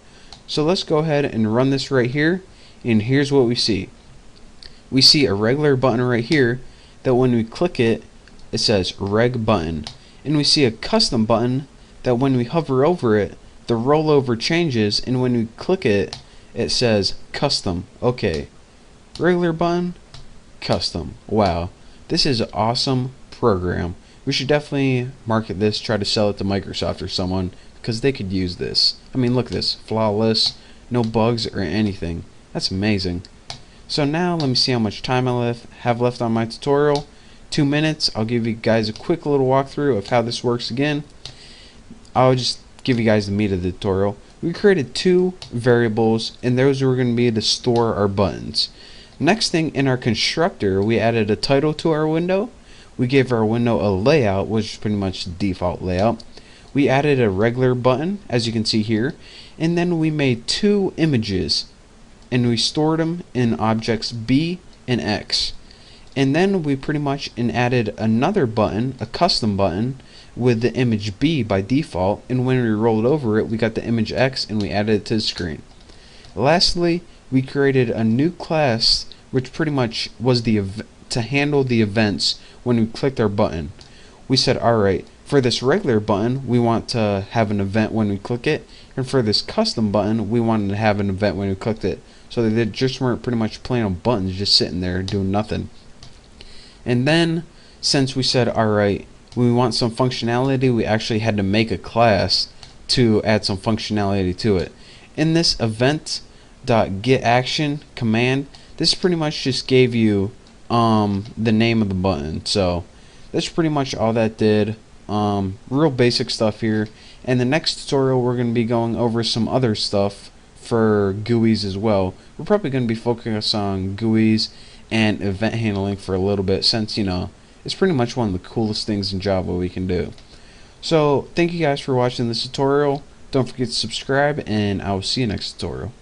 So let's go ahead and run this right here, and here's what we see. We see a regular button right here that when we click it, it says reg button, and we see a custom button that when we hover over it, the rollover changes, and when we click it, it says custom. Okay, regular button, custom. Wow, this is an awesome program. We should definitely market this, try to sell it to Microsoft or someone, because they could use this. I mean, look at this, flawless, no bugs or anything. That's amazing. So now let me see how much time I have left on my tutorial. 2 minutes. I'll give you guys a quick little walkthrough of how this works again. I'll just give you guys the meat of the tutorial. We created 2 variables, and those were going to be to store our buttons. Next thing, in our constructor, we added a title to our window. We gave our window a layout, which is pretty much the default layout. We added a regular button, as you can see here, and then we made 2 images, and we stored them in objects B and X. And then we pretty much added another button, a custom button, with the image B by default, and when we rolled over it, we got the image X and we added it to the screen. Lastly, we created a new class which pretty much was to handle the events when we clicked our button. we said, alright, for this regular button, we want to have an event when we click it, and for this custom button, we wanted to have an event when we clicked it. So they just weren't pretty much plain old buttons just sitting there doing nothing. And then, since we said, alright, we want some functionality, we actually had to make a class to add some functionality to it. In this event.getAction command, this pretty much just gave you the name of the button. So that's pretty much all that did. Real basic stuff here. And the next tutorial we're going to be going over some other stuff for GUIs as well. We're probably going to be focusing on GUIs and event handling for a little bit, since, you know, it's pretty much one of the coolest things in Java we can do. So thank you guys for watching this tutorial. Don't forget to subscribe, and I will see you next tutorial.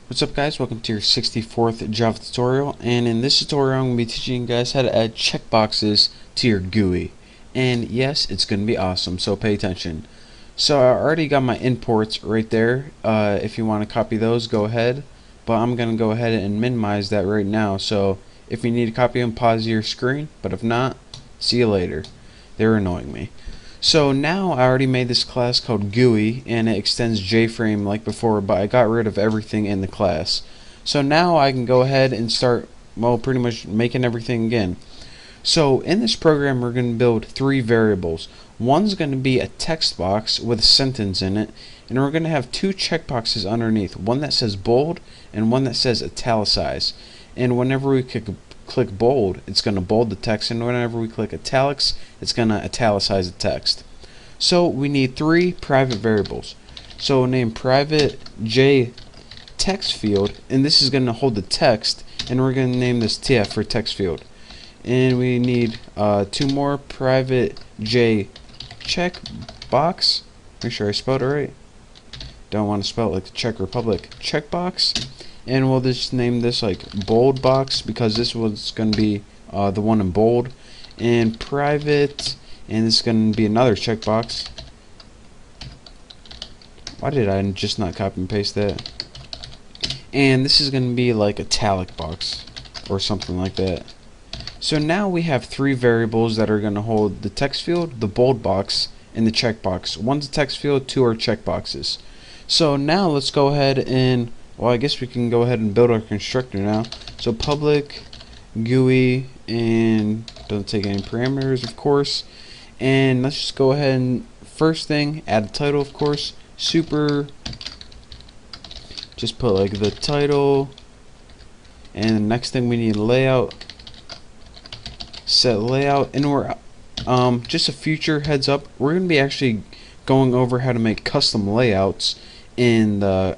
What's up, guys? Welcome to your 64th Java tutorial, and in this tutorial I'm going to be teaching you guys how to add checkboxes to your GUI. And yes, it's going to be awesome, so pay attention. So I already got my imports right there. If you want to copy those, go ahead, but I'm going to go ahead and minimize that right now. So if you need to copy them, pause your screen, but if not, see you later. They're annoying me. So now I already made this class called GUI, and it extends JFrame like before, but I got rid of everything in the class. So now I can go ahead and start, well, pretty much making everything again. So in this program we're going to build 3 variables. One's going to be a text box with a sentence in it, and we're going to have 2 checkboxes underneath, one that says bold and one that says italicize. And whenever we click bold, it's going to bold the text, and whenever we click italics, it's going to italicize the text. So we need 3 private variables. So we'll name private J text field, and this is going to hold the text, and we're going to name this TF for text field. And we need 2 more, private J checkbox. Make sure I spelled it right. Don't want to spell it like the Czech Republic. Checkbox. And we'll just name this like bold box, because this was going to be the one in bold. And private, and this is going to be another checkbox. Why did I just not copy and paste that? And this is going to be like italic box or something like that. So now we have 3 variables that are going to hold the text field, the bold box, and the checkbox. One's a text field, 2 are checkboxes. So now let's go ahead and, well, I guess we can go ahead and build our constructor now. So public GUI, and doesn't take any parameters, of course. And let's just go ahead and, first thing, add a title, of course. Super, just put like the title. And the next thing we need layout. Set layout, and we're just a future heads up, we're going to be actually going over how to make custom layouts in a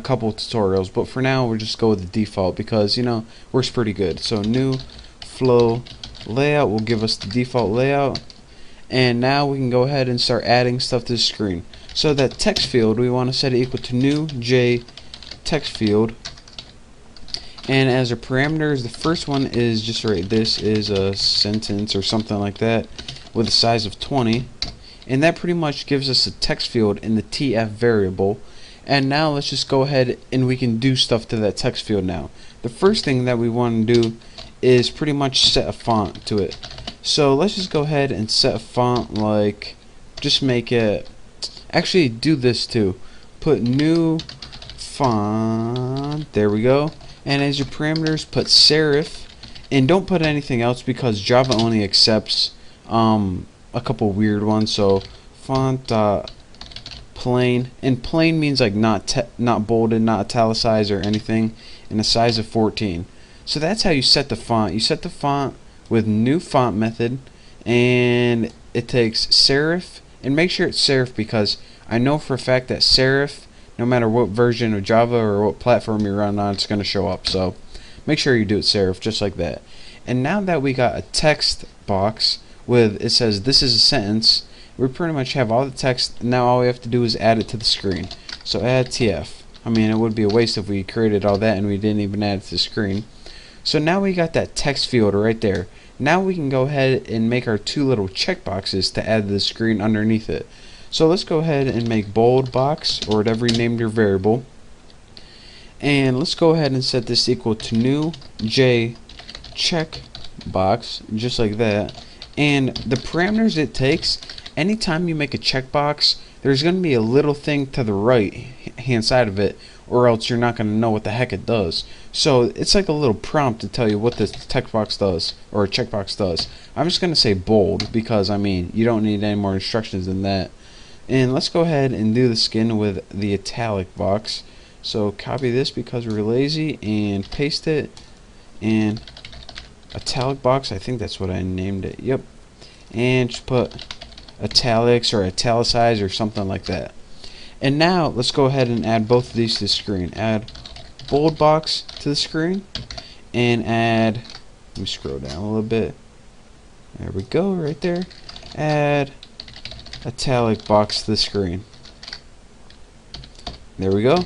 couple tutorials, but for now we'll just go with the default, because, you know, works pretty good. So new flow layout will give us the default layout, and now we can go ahead and start adding stuff to the screen. So that text field, we want to set it equal to new J text field. And as our parameters, the first one is just right, this is a sentence or something like that with a size of 20, and that pretty much gives us a text field in the TF variable. And now let's just go ahead and we can do stuff to that text field now. The first thing that we want to do is pretty much set a font to it. So let's just go ahead and set a font, like, just make it, actually do this too, put new font, there we go. And as your parameters, put serif, and don't put anything else, because Java only accepts a couple weird ones. So font plain, and plain means like not bolded, not italicized or anything, and a size of 14. So that's how you set the font. You set the font with new font method, and it takes serif, and make sure it's serif, because I know for a fact that serif, no matter what version of Java or what platform you run on, it's going to show up. So make sure you do it serif, just like that. And now that we got a text box with, it says this is a sentence, we pretty much have all the text. Now all we have to do is add it to the screen. So add TF. I mean, it would be a waste if we created all that and we didn't even add it to the screen. So now we got that text field right there. Now we can go ahead and make our 2 little checkboxes to add to the screen underneath it. So let's go ahead and make bold box, or whatever you named your variable, and let's go ahead and set this equal to new J checkbox, just like that. And the parameters it takes, anytime you make a checkbox, there's going to be a little thing to the right hand side of it, or else you're not going to know what the heck it does. So it's like a little prompt to tell you what this checkbox does, or a checkbox does. I'm just going to say bold, because I mean, you don't need any more instructions than that. And let's go ahead and do the skin with the italic box. So copy this because we're lazy, and paste it, and italic box, I think that's what I named it, yep. And just put italics or italicize or something like that. And now let's go ahead and add both of these to the screen. Add bold box to the screen, and add, let me scroll down a little bit, there we go, right there. Add italic box to the screen. There we go.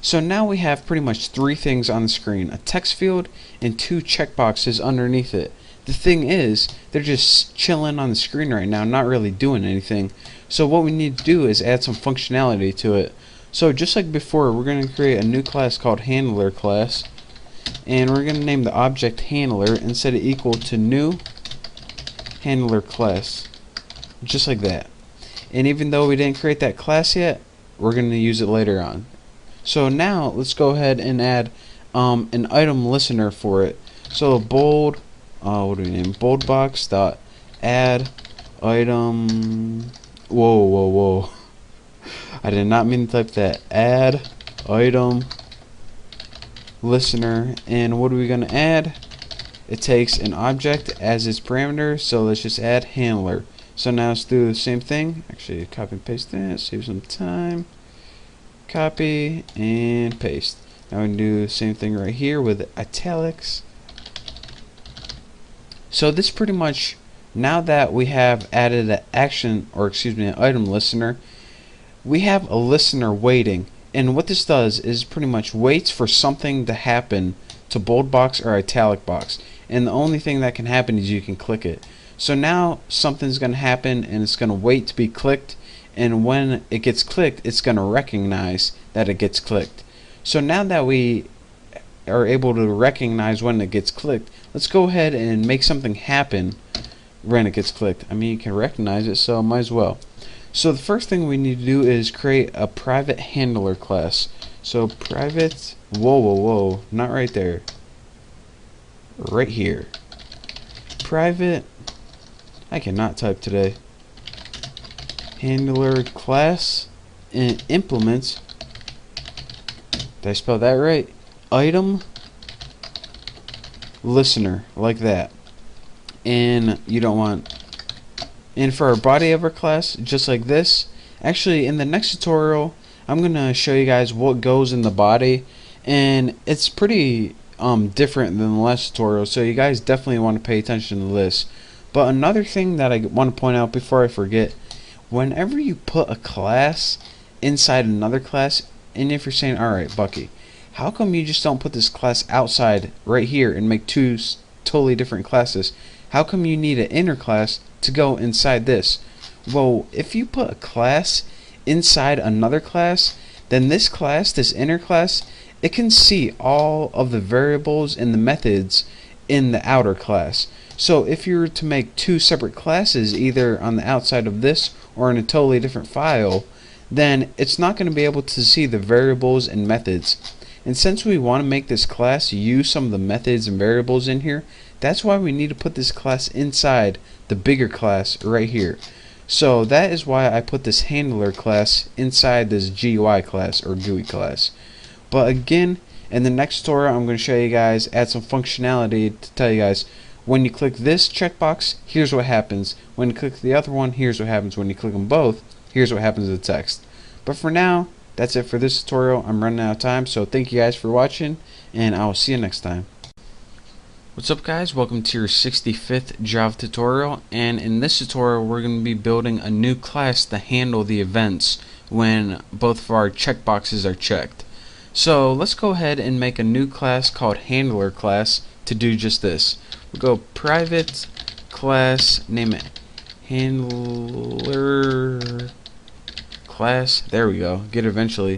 So now we have pretty much three things on the screen: a text field and two checkboxes underneath it. The thing is, they're just chilling on the screen right now, not really doing anything. So what we need to do is add some functionality to it. So just like before, we're going to create a new class called handler class, and we're going to name the object handler and set it equal to new handler class, just like that. And even though we didn't create that class yet, we're going to use it later on. So now let's go ahead and add an item listener for it. So bold, what do we name? Bold box dot add item. Whoa. I did not mean to type that. Add item listener. And what are we going to add? It takes an object as its parameter, so let's just add handler. So now let's do the same thing. Actually, copy and paste that, save some time. Copy and paste. Now we can do the same thing right here with italics. So this pretty much, now that we have added an action, or excuse me, an item listener, we have a listener waiting. And what this does is pretty much waits for something to happen to bold box or italic box. And the only thing that can happen is you can click it. So now something's going to happen, and it's going to wait to be clicked. And when it gets clicked, it's going to recognize that it gets clicked. So now that we are able to recognize when it gets clicked, let's go ahead and make something happen when it gets clicked. I mean, you can recognize it, so might as well. So the first thing we need to do is create a private handler class. So private, whoa, not right there, right here. Private, I cannot type today. Handler class, and implements, did I spell that right? Item listener, like that. And you don't want, and for our body of our class, just like this. Actually, in the next tutorial, I'm gonna show you guys what goes in the body, and it's pretty different than the last tutorial, so you guys definitely want to pay attention to this. But another thing that I want to point out before I forget, whenever you put a class inside another class, and if you're saying, alright Bucky, how come you just don't put this class outside right here and make two totally different classes? How come you need an inner class to go inside this? Well, if you put a class inside another class, then this class, this inner class, it can see all of the variables and the methods in the outer class. So if you were to make two separate classes, either on the outside of this or in a totally different file, then it's not going to be able to see the variables and methods. And since we want to make this class use some of the methods and variables in here, that's why we need to put this class inside the bigger class right here. So that is why I put this handler class inside this GUI class or GUI class. But again, in the next tutorial, I'm going to show you guys, add some functionality to tell you guys, when you click this checkbox, here's what happens. When you click the other one, here's what happens. When you click them both, here's what happens to the text. But for now, that's it for this tutorial. I'm running out of time, so thank you guys for watching, and I will see you next time. What's up guys, welcome to your 65th Java tutorial, and in this tutorial we're going to be building a new class to handle the events when both of our checkboxes are checked. So let's go ahead and make a new class called handler class to do just this. We'll go private class, name it handler class, there we go, get it eventually.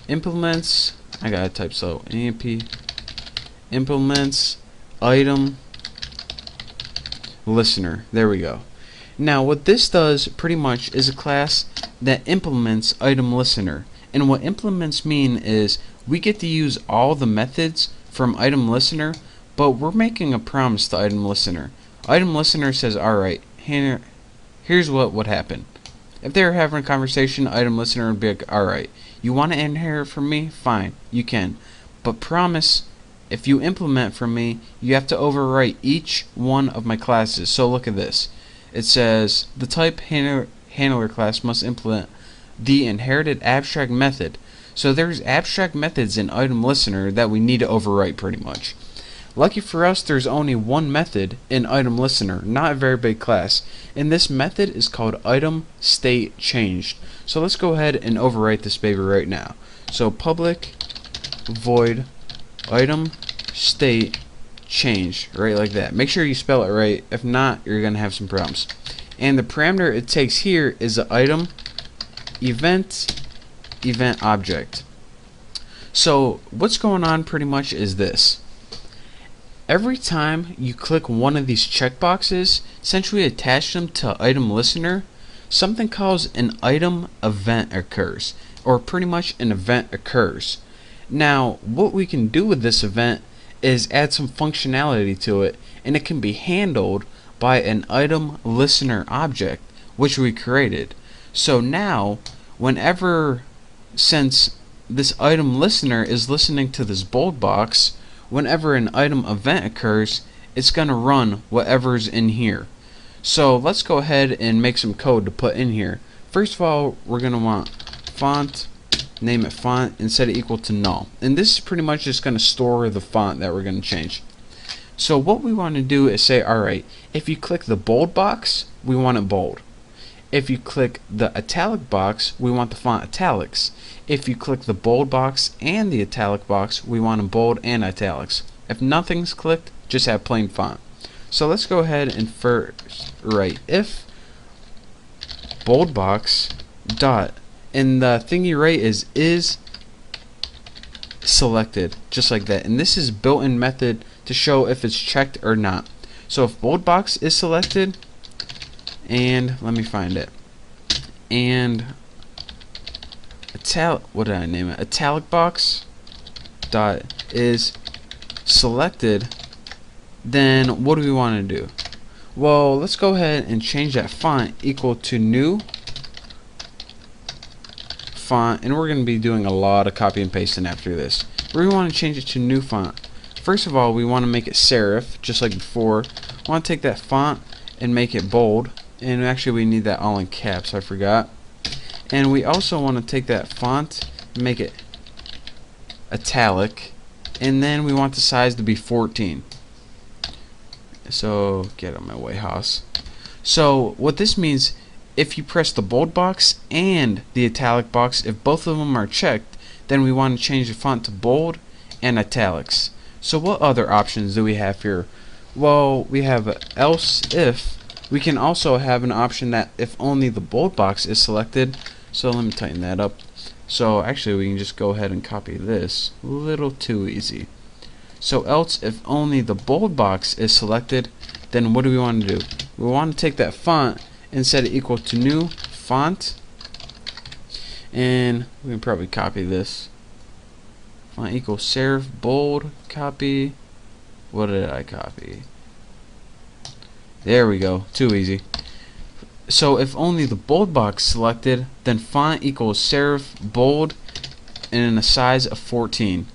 Implements, I gotta type slow, AMP implements item listener. There we go. Now what this does pretty much is a class that implements item listener. And what implements mean is we get to use all the methods from item listener, but we're making a promise to item listener. Item listener says, alright, here's what would happen. If they were having a conversation, item listener would be like, alright, you want to inherit from me? Fine, you can. But promise, if you implement from me, you have to overwrite each one of my classes. So look at this. It says the type handler class must implement the inherited abstract method. So there's abstract methods in item listener that we need to overwrite pretty much. Lucky for us, there's only one method in item listener, not a very big class, and this method is called item state changed. So let's go ahead and overwrite this baby right now. So public void item state change, right, like that. Make sure you spell it right. If not, you're gonna have some problems. And the parameter it takes here is the item event object. So what's going on pretty much is this. Every time you click one of these checkboxes, since we attach them to item listener, something called an item event occurs, or pretty much an event occurs. Now what we can do with this event is add some functionality to it, and it can be handled by an item listener object which we created. So now whenever, since this item listener is listening to this bold box, whenever an item event occurs, it's gonna run whatever's in here. So let's go ahead and make some code to put in here. First of all, we're gonna want font, name it font, and set it equal to null. And this is pretty much just gonna store the font that we're gonna change. So what we want to do is say, alright, if you click the bold box, we want it bold. If you click the italic box, we want the font italics. If you click the bold box and the italic box, we want them bold and italics. If nothing's clicked, just have plain font. So let's go ahead and first write if bold box dot, and the thing you write is selected, just like that. And this is built-in method to show if it's checked or not. So if bold box is selected, and let me find it, and what did I name it? Italic box dot is selected, then what do we want to do? Well, let's go ahead and change that font equal to new font, and we're going to be doing a lot of copy and pasting after this. We want to change it to new font. First of all, we want to make it serif, just like before. We want to take that font and make it bold, and actually we need that all in caps, I forgot. And we also want to take that font and make it italic, and then we want the size to be 14. So get out of my way, Haas. So what this means, if you press the bold box and the italic box, if both of them are checked, then we want to change the font to bold and italics. So what other options do we have here? Well, we have else if. We can also have an option that if only the bold box is selected. So let me tighten that up. So actually we can just go ahead and copy this. A little too easy. So else if only the bold box is selected, then what do we want to do? We want to take that font and set it equal to new font, and we can probably copy this. Font equals serif bold, copy. What did I copy? There we go, too easy. So if only the bold box selected, then font equals serif bold and in a size of 14.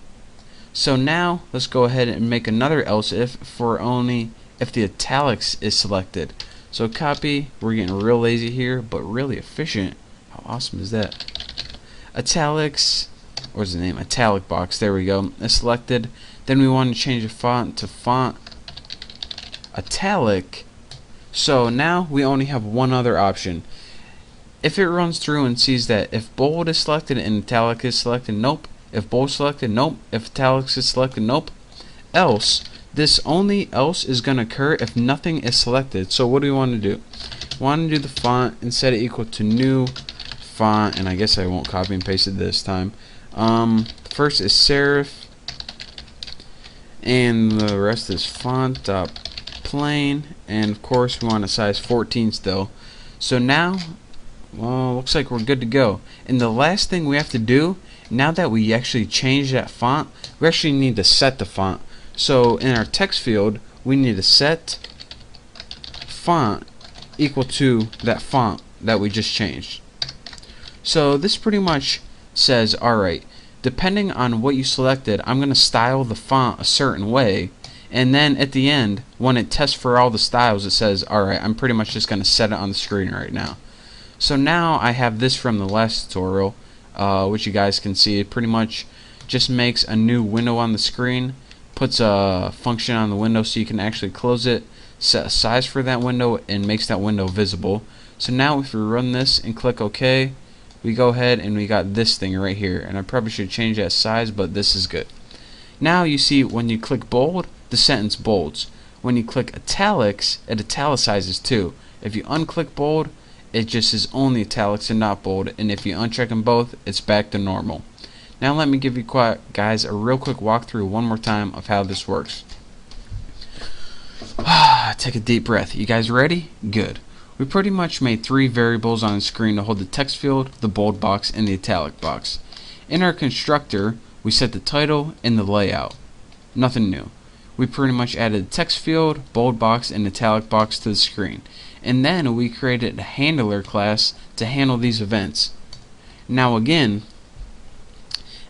So now let's go ahead and make another else if for only if the italics is selected. So copy, we're getting real lazy here, but really efficient. How awesome is that? Italics, what's the name? Italic box, there we go. It's selected. Then we want to change the font to font italic. So now we only have one other option. If it runs through and sees that if bold is selected and italic is selected, nope. If bold selected, nope. If italics is selected, nope. Else, this only else is going to occur if nothing is selected. So what do we want to do? We want to do the font and set it equal to new font, and I guess I won't copy and paste it this time. First is serif, and the rest is font plain, and of course we want a size 14 still. So now, well, looks like we're good to go. And the last thing we have to do, now that we actually change that font, we actually need to set the font. So in our text field, we need to set font equal to that font that we just changed. So this pretty much says, alright, depending on what you selected, I'm going to style the font a certain way, and then at the end, when it tests for all the styles, it says, alright, I'm pretty much just going to set it on the screen right now. So now I have this from the last tutorial, which you guys can see. It pretty much just makes a new window on the screen, puts a function on the window so you can actually close it, set a size for that window, and makes that window visible. So now if we run this and click OK, we go ahead and we got this thing right here, and I probably should change that size, but this is good. Now you see when you click bold, the sentence bolds. When you click italics, it italicizes too. If you unclick bold, it just is only italics and not bold, and if you uncheck them both, it's back to normal. Now let me give you guys a real quick walkthrough one more time of how this works. Take a deep breath. You guys ready? Good. We pretty much made 3 variables on the screen to hold the text field, the bold box, and the italic box. In our constructor, we set the title and the layout. Nothing new. We pretty much added the text field, bold box, and italic box to the screen. And then we created a handler class to handle these events. Now again,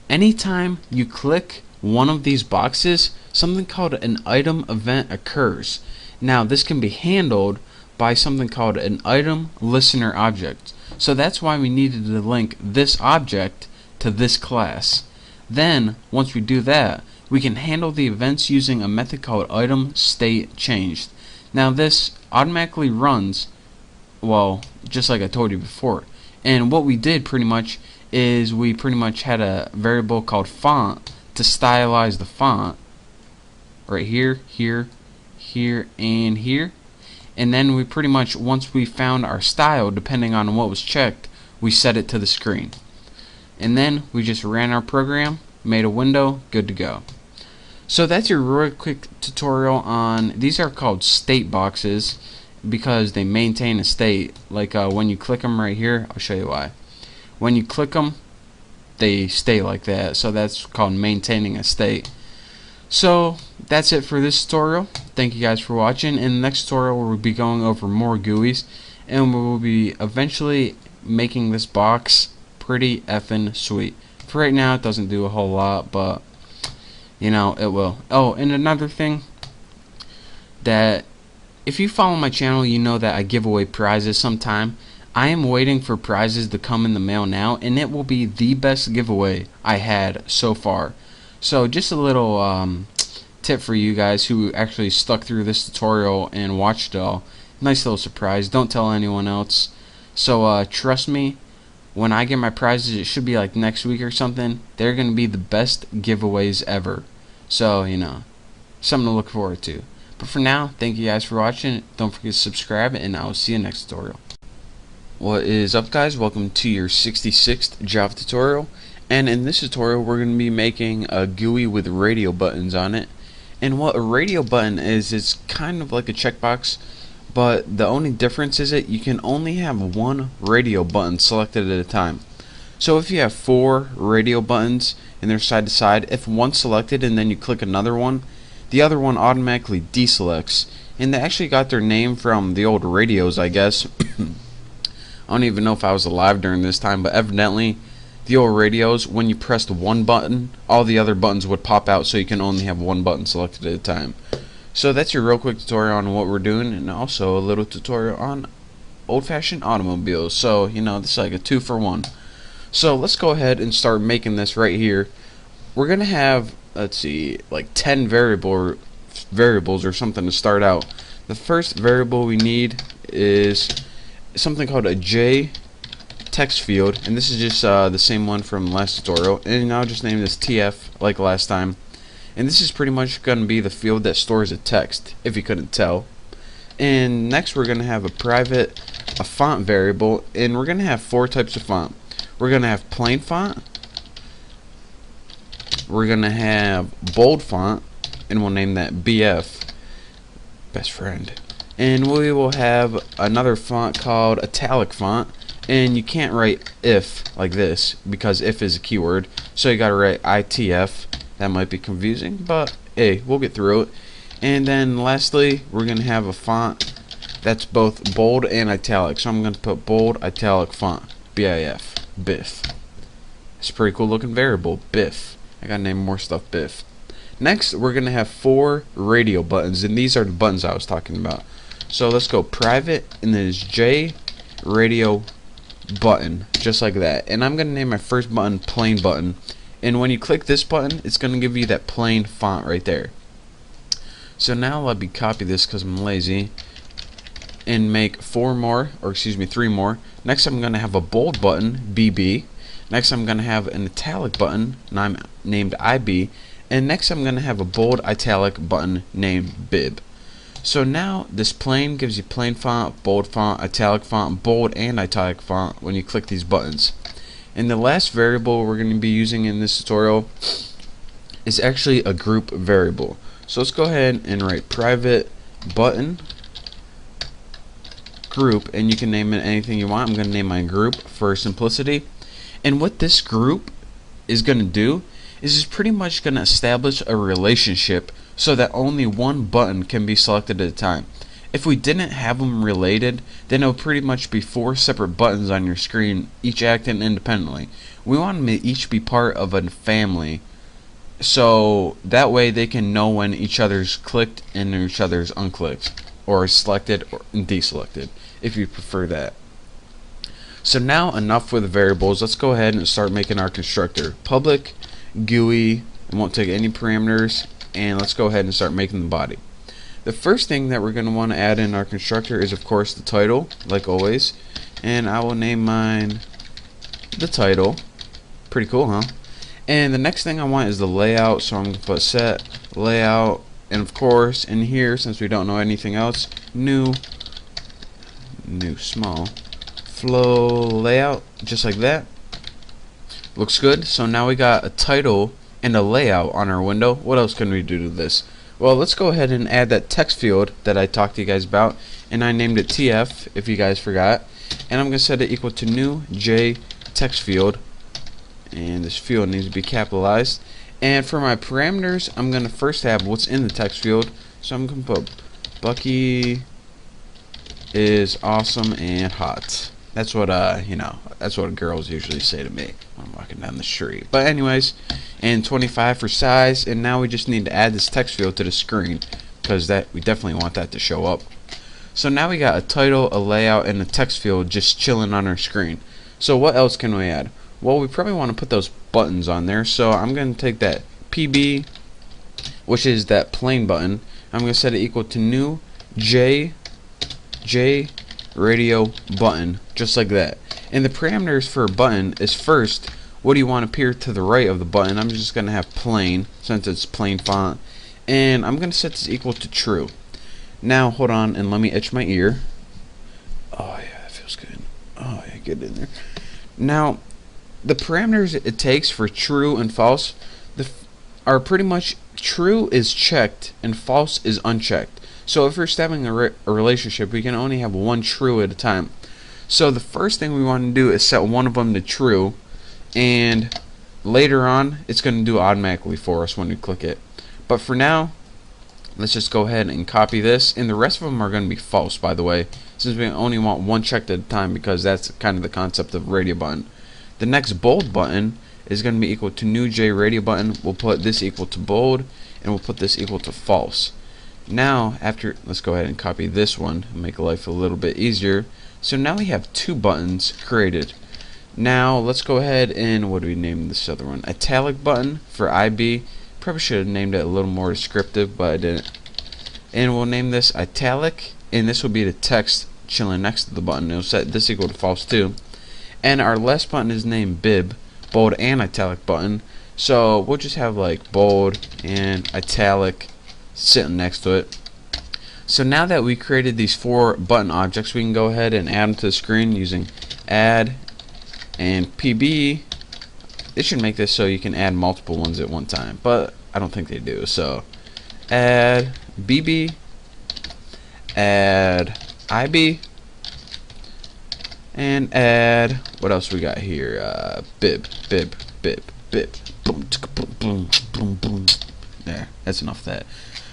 anytime you click one of these boxes, something called an item event occurs. Now this can be handled by something called an item listener object. So that's why we needed to link this object to this class. Then once we do that, we can handle the events using a method called item state changed. Now this automatically runs, well, just like I told you before. And what we did pretty much is we pretty much had a variable called font to stylize the font right here, here, here, and here. And then we pretty much, once we found our style, depending on what was checked, we set it to the screen. And then we just ran our program, made a window, good to go. So that's your real quick tutorial on, these are called state boxes because they maintain a state. Like when you click them right here, I'll show you why. When you click them, they stay like that, so that's called maintaining a state. So that's it for this tutorial. Thank you guys for watching. In the next tutorial we'll be going over more GUIs, and we will be eventually making this box pretty effing sweet. For right now it doesn't do a whole lot, but you know, it will. Oh, and another thing, that if you follow my channel, you know that I give away prizes sometime. I am waiting for prizes to come in the mail now, and it will be the best giveaway I had so far. So just a little tip for you guys who actually stuck through this tutorial and watched it all. Nice little surprise. Don't tell anyone else. So trust me, when I get my prizes, it should be like next week or something. They're going to be the best giveaways ever. So, you know, something to look forward to. But for now, thank you guys for watching. Don't forget to subscribe, and I will see you next tutorial. What is up, guys? Welcome to your 66th Java tutorial. And in this tutorial, we're going to be making a GUI with radio buttons on it. And what a radio button is, it's kind of like a checkbox, but the only difference is that you can only have one radio button selected at a time. So if you have 4 radio buttons and they're side to side, if one's selected and then you click another one, the other one automatically deselects. And they actually got their name from the old radios, I guess. I don't even know if I was alive during this time, but evidently the old radios, when you pressed one button, all the other buttons would pop out, so you can only have one button selected at a time. So that's your real quick tutorial on what we're doing, and also a little tutorial on old-fashioned automobiles. So, you know, this is like a 2-for-1. So let's go ahead and start making this right here. We're gonna have, let's see, like 10 variables or something to start out. The first variable we need is something called a J text field, and this is just the same one from last tutorial, and I'll just name this TF like last time. And this is pretty much going to be the field that stores a text, if you couldn't tell. And next we're going to have a font variable, and we're going to have 4 types of font. We're going to have plain font, we're going to have bold font, and we'll name that BF, best friend. And we will have another font called italic font, and you can't write if like this because if is a keyword, so you gotta write ITF. That might be confusing, but hey, we'll get through it. And then lastly, we're gonna have a font that's both bold and italic, so I'm gonna put bold italic font, BIF, BIF. It's a pretty cool looking variable, BIF. I gotta name more stuff BIF. Next, we're gonna have 4 radio buttons, and these are the buttons I was talking about. So let's go private, and then it's J radio button, just like that. And I'm gonna name my first button plain button. And when you click this button, it's gonna give you that plain font right there. So now let me copy this because I'm lazy, and make 3 more. Next, I'm gonna have a bold button, BB. Next, I'm gonna have an italic button, named IB. And next, I'm gonna have a bold italic button named BIB. So now this plain gives you plain font, bold font, italic font, bold and italic font when you click these buttons. And the last variable we're going to be using in this tutorial is actually a group variable. So let's go ahead and write private button group, and you can name it anything you want. I'm going to name my group for simplicity. And what this group is going to do is it's pretty much going to establish a relationship so that only one button can be selected at a time. If we didn't have them related, then it would pretty much be 4 separate buttons on your screen, each acting independently. We want them to each be part of a family, so that way they can know when each other's clicked and each other's unclicked, or selected or deselected, if you prefer that. So now enough with the variables. Let's go ahead and start making our constructor. Public GUI, it won't take any parameters, and let's go ahead and start making the body. The first thing that we're going to want to add in our constructor is of course the title, like always, and I will name mine the title. Pretty cool, huh? And the next thing I want is the layout, so I'm going to put set layout, and of course in here, since we don't know anything else, new small flow layout, just like that. Looks good. So now we got a title and a layout on our window. What else can we do to this? Well, let's go ahead and add that text field that I talked to you guys about, and I named it TF if you guys forgot. And I'm going to set it equal to new J text field, and this field needs to be capitalized. And for my parameters, I'm going to first have what's in the text field. So I'm going to put Bucky is awesome and hot. That's what that's what girls usually say to me when I'm walking down the street. But anyways, and 25 for size, and now we just need to add this text field to the screen because we definitely want that to show up. So now we got a title, a layout, and a text field just chilling on our screen. So what else can we add? Well, we probably want to put those buttons on there. So I'm going to take that PB, which is that plain button. I'm going to set it equal to new J radio button, just like that. And the parameters for a button is first, what do you want to appear to the right of the button? I'm just going to have plain, since it's plain font, and I'm going to set this equal to true. Now hold on and let me itch my ear. Oh yeah, that feels good. Oh yeah, get in there. Now the parameters it takes for true and false are pretty much true is checked and false is unchecked. So if we're establishing a relationship, we can only have one true at a time. So the first thing we want to do is set one of them to true, and later on it's going to do it automatically for us when we click it. But for now, let's just go ahead and copy this, and the rest of them are going to be false, by the way, since we only want one checked at a time, because that's kind of the concept of radio button. The next bold button is going to be equal to new J radio button. We'll put this equal to bold, and we'll put this equal to false. Now, let's go ahead and copy this one and make life a little bit easier. So now we have 2 buttons created. Now let's go ahead and, what do we name this other one? Italic button for IB. Probably should have named it a little more descriptive, but I didn't. And we'll name this italic, and this will be the text chilling next to the button. It'll set this equal to false too. And our last button is named BIB, bold and italic button. So we'll just have like bold and italic sitting next to it. So now that we created these 4 button objects, we can go ahead and add them to the screen using add and PB. It should make this so you can add multiple ones at one time, but I don't think they do. So add BB, add IB, and add, what else we got here? Bib. Boom, boom, boom, boom, boom. There, that's enough of that.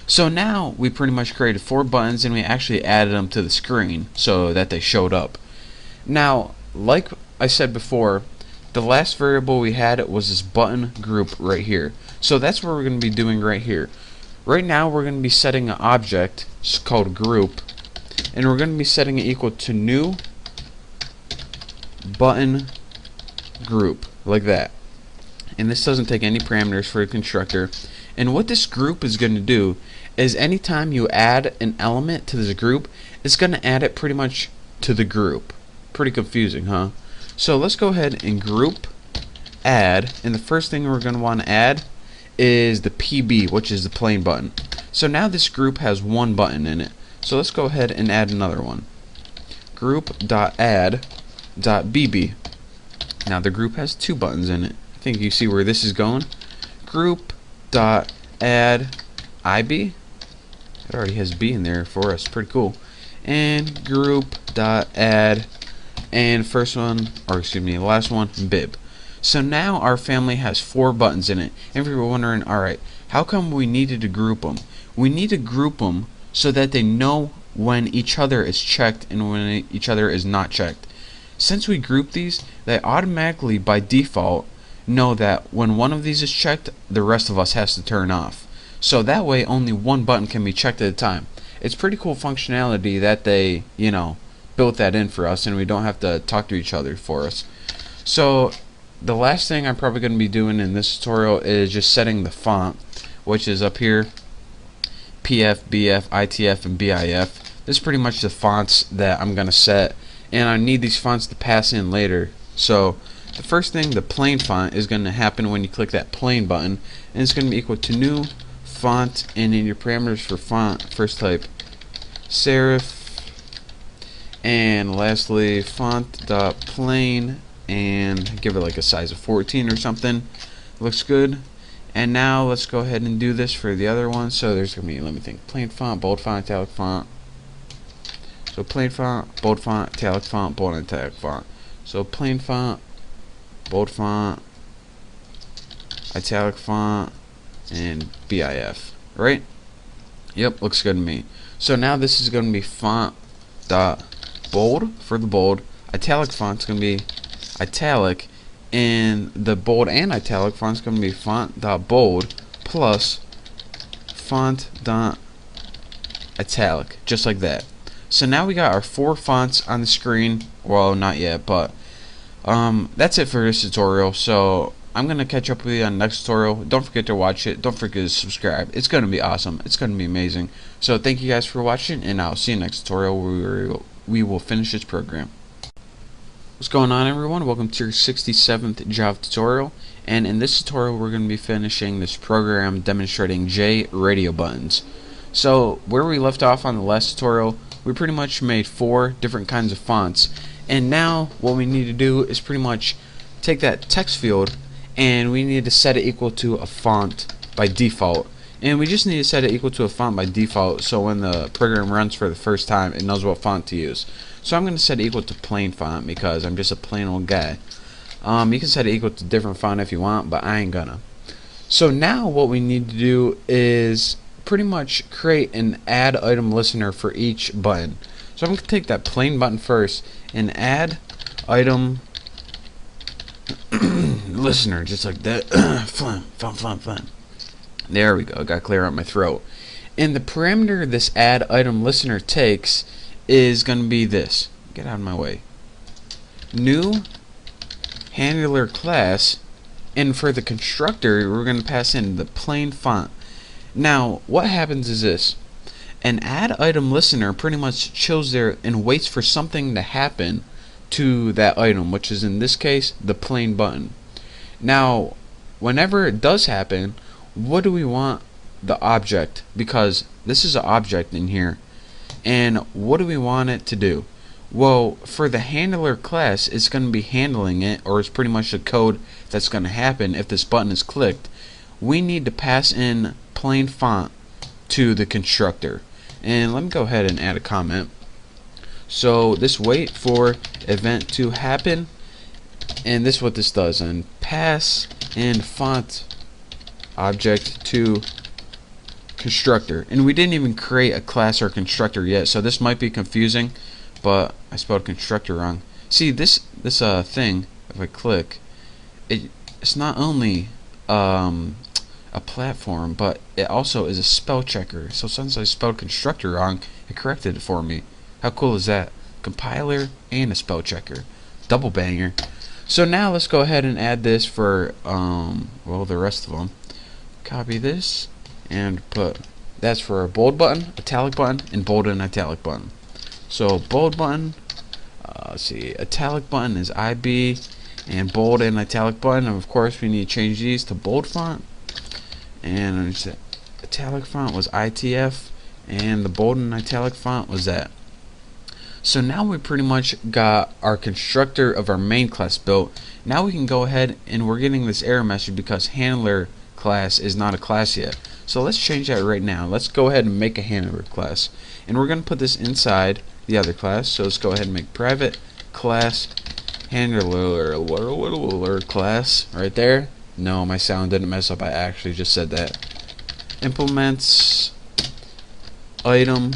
So now we pretty much created 4 buttons and we actually added them to the screen so that they showed up. Now, like I said before, the last variable we had was this button group right here. So that's what we're going to be doing right here. Right now we're going to be setting an object called group, and we're going to be setting it equal to new button group, like that. And this doesn't take any parameters for a constructor. And what this group is going to do is anytime you add an element to this group, it's going to add it pretty much to the group. Pretty confusing, huh? So let's go ahead and group add, and the first thing we're going to want to add is the PB, which is the plain button. So now this group has 1 button in it. So let's go ahead and add another one. Group.add.bb. Now the group has 2 buttons in it. I think you see where this is going. Group.add IB. It already has B in there for us. Pretty cool. And group.add, and first one, or excuse me, last one, bib. So now our family has 4 buttons in it. And if you're wondering, alright, how come we needed to group them? We need to group them so that they know when each other is checked and when each other is not checked. Since we group these, they automatically by default know that when one of these is checked, the rest of us has to turn off. So that way only 1 button can be checked at a time. It's pretty cool functionality that they, built that in for us, and we don't have to talk to each other for us. So the last thing I'm probably going to be doing in this tutorial is just setting the font, which is up here, PF, BF, ITF, and BIF. This is pretty much the fonts that I'm going to set, and I need these fonts to pass in later. So the first thing, the plain font, is going to happen when you click that plain button, and it's going to be equal to new font, and in your parameters for font, first type serif, and lastly font.plain, and give it like a size of 14 or something. Looks good. And now let's go ahead and do this for the other one. So there's gonna be, let me think, plain font, bold font, italic font. So plain font, bold font, italic font, bold and italic font. So plain font, bold font, italic font, and BIF, right? Yep, looks good to me. So now this is going to be font dot bold for the bold, italic font is going to be italic, and the bold and italic font is going to be font dot bold plus font dot italic, just like that. So now we got our 4 fonts on the screen. Well, not yet, but that's it for this tutorial. So I'm going to catch up with you on the next tutorial. Don't forget to watch it. Don't forget to subscribe. It's going to be awesome. It's going to be amazing. So thank you guys for watching, and I'll see you next tutorial where we will finish this program. What's going on, everyone? Welcome to your 67th Java tutorial. And in this tutorial we're going to be finishing this program demonstrating J radio buttons. So where we left off on the last tutorial, we pretty much made 4 different kinds of fonts. And now what we need to do is pretty much take that text field, and we need to set it equal to a font by default. And we just need to set it equal to a font by default, so when the program runs for the first time, it knows what font to use. So I'm going to set it equal to plain font because I'm just a plain old guy. You can set it equal to different font if you want, but I ain't gonna. So now what we need to do is pretty much create an add item listener for each button. So I'm going to take that plain button first and add item listener, just like that. Fun. There we go. Got to clear out my throat. And the parameter this add item listener takes is going to be this. Get out of my way. New handler class, and for the constructor we're going to pass in the plain font. Now what happens is this: an add item listener pretty much chills there and waits for something to happen to that item, which is in this case the plain button. Now whenever it does happen, what do we want? The object, because this is an object in here. And what do we want it to do? Well, for the handler class, it's going to be handling it, or it's pretty much the code that's going to happen if this button is clicked. We need to pass in plain font to the constructor. And let me go ahead and add a comment. So this wait for event to happen, and this is what this does, and pass and font object to constructor. And we didn't even create a class or constructor yet, so this might be confusing, but I spelled constructor wrong. See, this thing, if I click, it's not only a platform, but it also is a spell checker. So since I spelled constructor wrong, it corrected it for me. How cool is that? Compiler and a spell checker. Double banger. So now let's go ahead and add this for well, the rest of them. Copy this and put, that's for a bold button, italic button, and bold and italic button. So bold button, let's see, italic button is IB, and bold and italic button, and of course we need to change these to bold font, and italic font was ITF, and the bold and italic font was that. So now we pretty much got our constructor of our main class built. Now we can go ahead, and we're getting this error message because handler class is not a class yet. So let's change that right now. Let's go ahead and make a handler class, and we're going to put this inside the other class. So let's go ahead and make private class handler class right there. No, my sound didn't mess up. I actually just said that. Implements item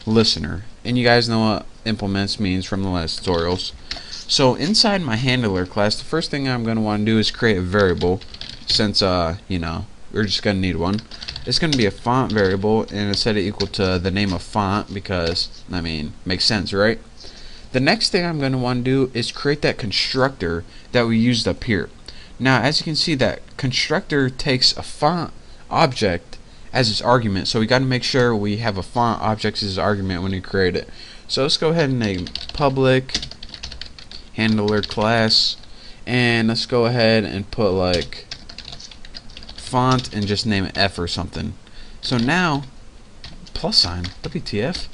listener, and you guys know what implements means from the last tutorials. So inside my handler class, the first thing I'm going to want to do is create a variable, since you know, we're just going to need one. It's going to be a font variable, and it's set it equal to the name of font, because I mean, makes sense, right? The next thing I'm going to want to do is create that constructor that we used up here. Now as you can see, that constructor takes a font object as its argument, so we got to make sure we have a font object as its argument when we create it. So let's go ahead and name public handler class, and let's go ahead and put like font and just name it F or something. So now plus sign WTF.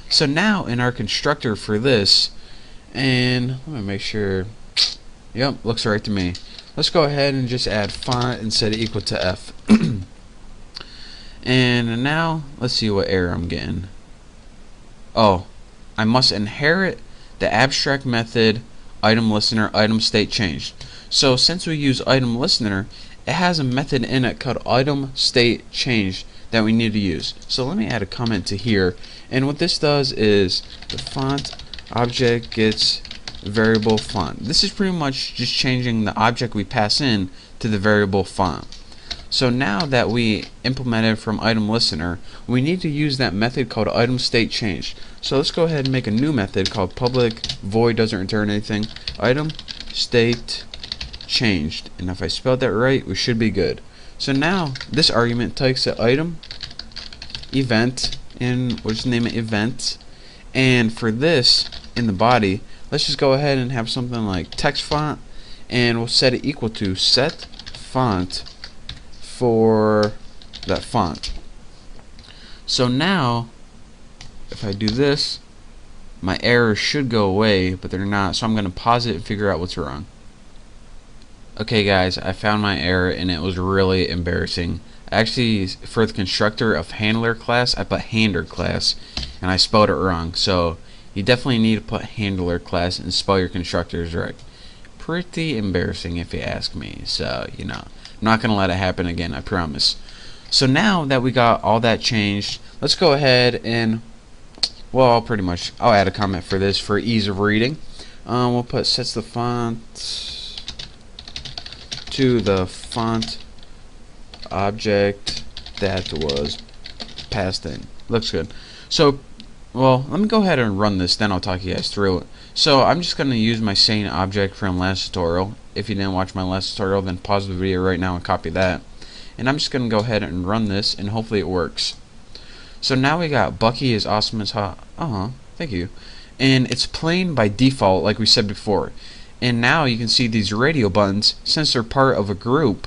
So now in our constructor for this, and let me make sure, yep, looks right to me. Let's go ahead and just add font and set it equal to F. And now let's see what error I'm getting. Oh, I must inherit the abstract method item listener item state changed. So since we use item listener, it has a method in it called item state changed that we need to use. So let me add a comment to here, and what this does is the font object gets variable font. This is pretty much just changing the object we pass in to the variable font. So now that we implemented from item listener, we need to use that method called item state changed. So let's go ahead and make a new method called public void doesn't return anything, item state changed, and if I spelled that right, we should be good. So now this argument takes an item event, and we'll just name it event, and for this in the body, let's just go ahead and have something like text font, and we'll set it equal to set font for that font. So now if I do this, my errors should go away, but they're not, so I'm going to pause it and figure out what's wrong. Okay guys, I found my error, and it was really embarrassing. Actually, for the constructor of handler class, I put handler class, and I spelled it wrong. So you definitely need to put handler class and spell your constructors right. Pretty embarrassing if you ask me. So, you know, I'm not going to let it happen again, I promise. So now that we got all that changed, let's go ahead and, well, pretty much, I'll add a comment for this for ease of reading. We'll put sets the font to the font object that was passed in. Looks good. So, well, let me go ahead and run this, then I'll talk you guys through it. So I'm just going to use my same object from last tutorial. If you didn't watch my last tutorial, then pause the video right now and copy that. And I'm just going to go ahead and run this, and hopefully it works. So now we got Bucky is awesome as hot. Thank you. And it's plain by default, like we said before. And now you can see these radio buttons, since they're part of a group,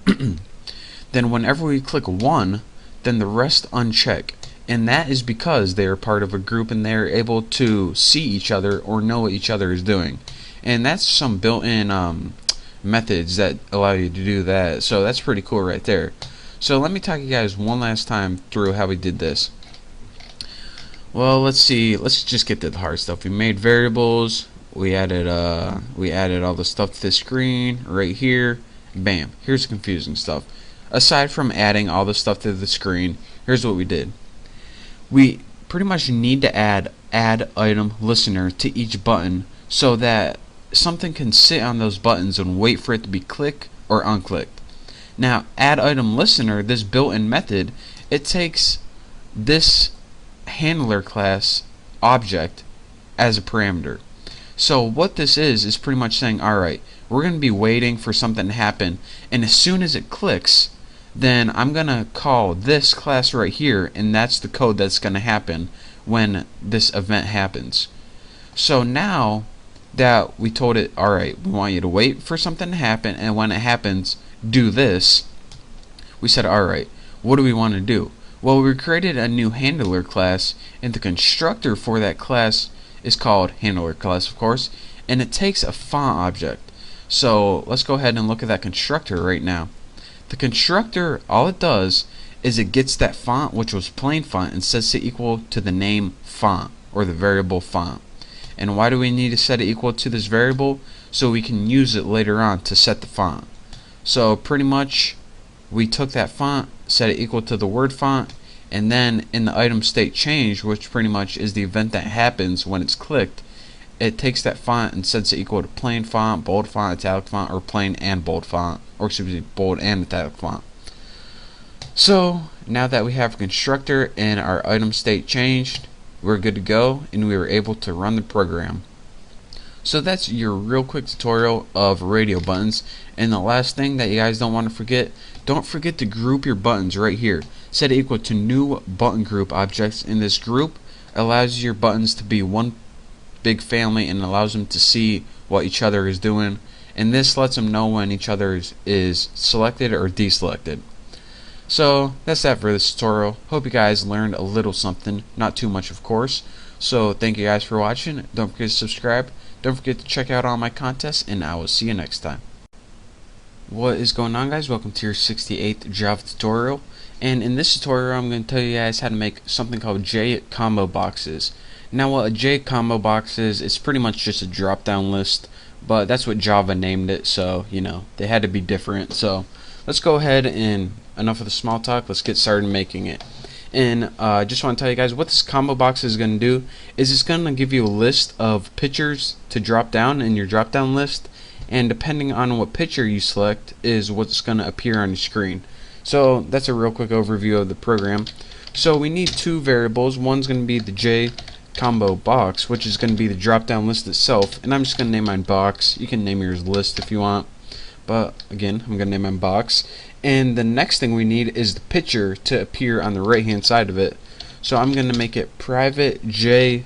then whenever we click one, then the rest uncheck. And that is because they are part of a group and they're able to see each other or know what each other is doing. And that's some built-in methods that allow you to do that. So that's pretty cool right there. So let me talk you guys one last time through how we did this. Well, let's see. Let's just get to the hard stuff. We made variables. We added all the stuff to the screen right here. Bam. Here's the confusing stuff. Aside from adding all the stuff to the screen, here's what we did. We pretty much need to add item listener to each button so that something can sit on those buttons and wait for it to be clicked or unclicked. Now, add item listener, this built-in method, it takes this handler class object as a parameter. So what this is pretty much saying, alright, we're going to be waiting for something to happen, and as soon as it clicks, then I'm going to call this class right here, and that's the code that's going to happen when this event happens. So now that we told it, alright, we want you to wait for something to happen, and when it happens, do this, we said, alright, what do we want to do? Well, we created a new handler class, and the constructor for that class is called handler class, of course, and it takes a font object. So let's go ahead and look at that constructor right now. The constructor, all it does is it gets that font, which was plain font, and sets it equal to the name font, or the variable font. And why do we need to set it equal to this variable? So we can use it later on to set the font. So pretty much we took that font, set it equal to the word font, and then in the item state change, which pretty much is the event that happens when it's clicked, it takes that font and sets it equal to plain font, bold font, italic font, or plain and bold font, or excuse me, bold and italic font. So now that we have a constructor and our item state changed, we're good to go, and we were able to run the program. So that's your real quick tutorial of radio buttons. And the last thing that you guys don't want to forget, don't forget to group your buttons right here. Set it equal to new button group objects. In this group allows your buttons to be one big family and allows them to see what each other is doing. And this lets them know when each other is selected or deselected. So that's that for this tutorial. Hope you guys learned a little something, not too much of course. So thank you guys for watching. Don't forget to subscribe. Don't forget to check out all my contests, and I will see you next time. What is going on, guys? Welcome to your 68th Java tutorial. And in this tutorial I'm going to tell you guys how to make something called J combo boxes. Now what a J combo box is, it's pretty much just a drop down list, but that's what Java named it, so you know they had to be different. So let's go ahead and enough of the small talk, let's get started making it. And I just want to tell you guys what this combo box is going to do is it's going to give you a list of pictures to drop down in your drop down list, and depending on what picture you select is what's going to appear on your screen. So that's a real quick overview of the program. So we need two variables. One's going to be the J combo box, which is going to be the drop down list itself, and I'm just going to name mine box. You can name yours list if you want, but again I'm going to name mine box. And the next thing we need is the picture to appear on the right hand side of it. So I'm going to make it private J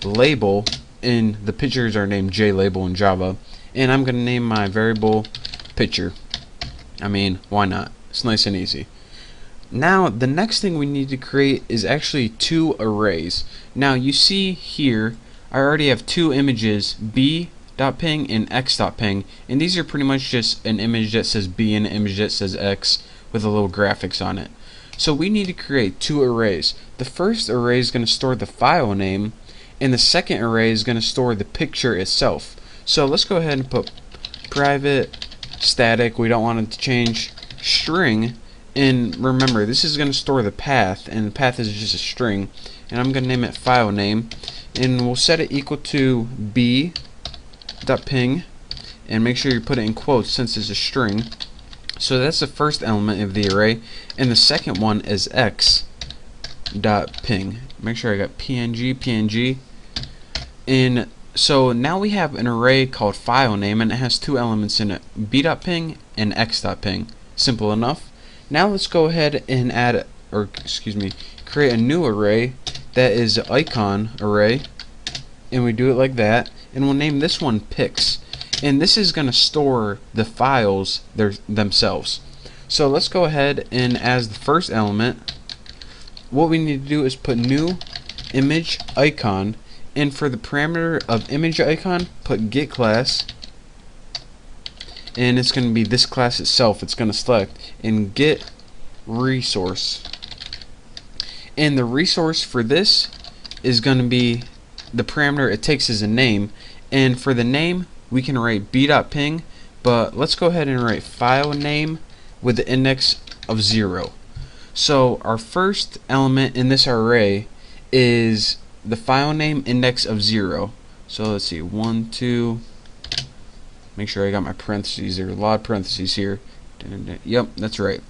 label, and the pictures are named J label in Java, and I'm going to name my variable picture. I mean, why not? It's nice and easy. Now the next thing we need to create is actually two arrays. Now you see here I already have two images, b.ping and x.ping, and these are pretty much just an image that says b and an image that says x with a little graphics on it. So we need to create two arrays. The first array is going to store the file name, and the second array is going to store the picture itself. So let's go ahead and put private static, we don't want it to change, string, and remember this is going to store the path, and the path is just a string, and I'm going to name it file name, and we'll set it equal to b.ping, and make sure you put it in quotes since it's a string. So that's the first element of the array, and the second one is x.ping. Make sure I got png. And so now we have an array called file name, and it has two elements in it, b.ping and x.ping. Simple enough. Now let's go ahead and create a new array that is an icon array, and we do it like that, and we'll name this one pics, and this is going to store the files themselves. So let's go ahead, and as the first element what we need to do is put new image icon, and for the parameter of image icon put get class, and it's going to be this class itself. It's going to select and get resource. And the resource for this is going to be the parameter it takes as a name, and for the name we can write b.ping, but let's go ahead and write file name with the index of 0. So our first element in this array is the file name index of 0. So let's see, 1, 2, make sure I got my parentheses. There are a lot of parentheses here. Yep, that's right.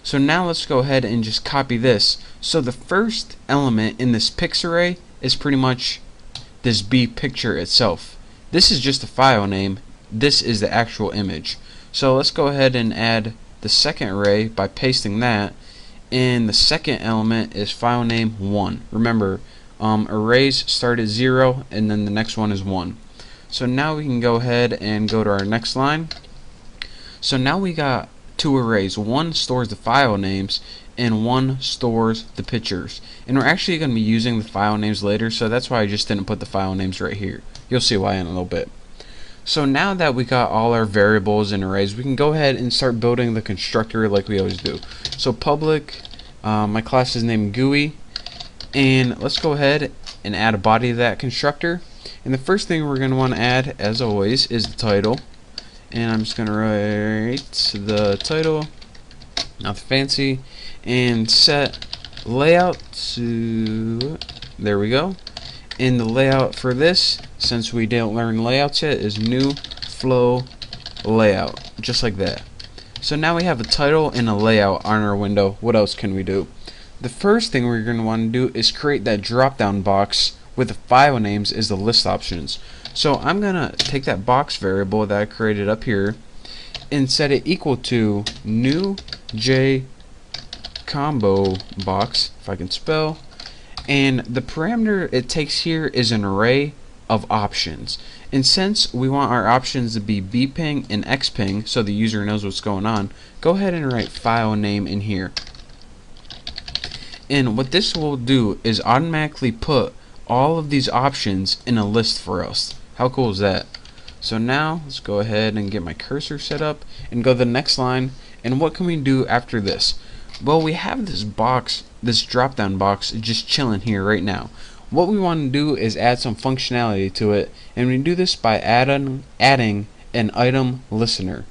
So now let's go ahead and just copy this. So the first element in this pics array is pretty much this B picture itself. This is just a file name. This is the actual image. So let's go ahead and add the second array by pasting that. And the second element is file name 1. Remember, arrays start at 0 and then the next one is 1. So now we can go ahead and go to our next line. So now we got two arrays. One stores the file names and one stores the pictures. And we're actually going to be using the file names later, so that's why I just didn't put the file names right here. You'll see why in a little bit. So now that we got all our variables and arrays, we can go ahead and start building the constructor like we always do. So public, my class is named GUI, and let's go ahead and add a body to that constructor. And the first thing we're going to want to add, as always, is the title. And I'm just going to write the title, nothing fancy, and set layout to, there we go. And the layout for this, since we didn't learn layouts yet, is new flow layout, just like that. So now we have a title and a layout on our window. What else can we do? The first thing we're going to want to do is create that drop down box with the file names is the list options. So I'm gonna take that box variable that I created up here and set it equal to new j combo box, if I can spell, and the parameter it takes here is an array of options. And since we want our options to be bping and xping so the user knows what's going on, go ahead and write file name in here. And what this will do is automatically put all of these options in a list for us. How cool is that? So now let's go ahead and get my cursor set up and go to the next line. And what can we do after this? Well, we have this box, this drop down box just chilling here right now. What we want to do is add some functionality to it, and we do this by adding an item listener.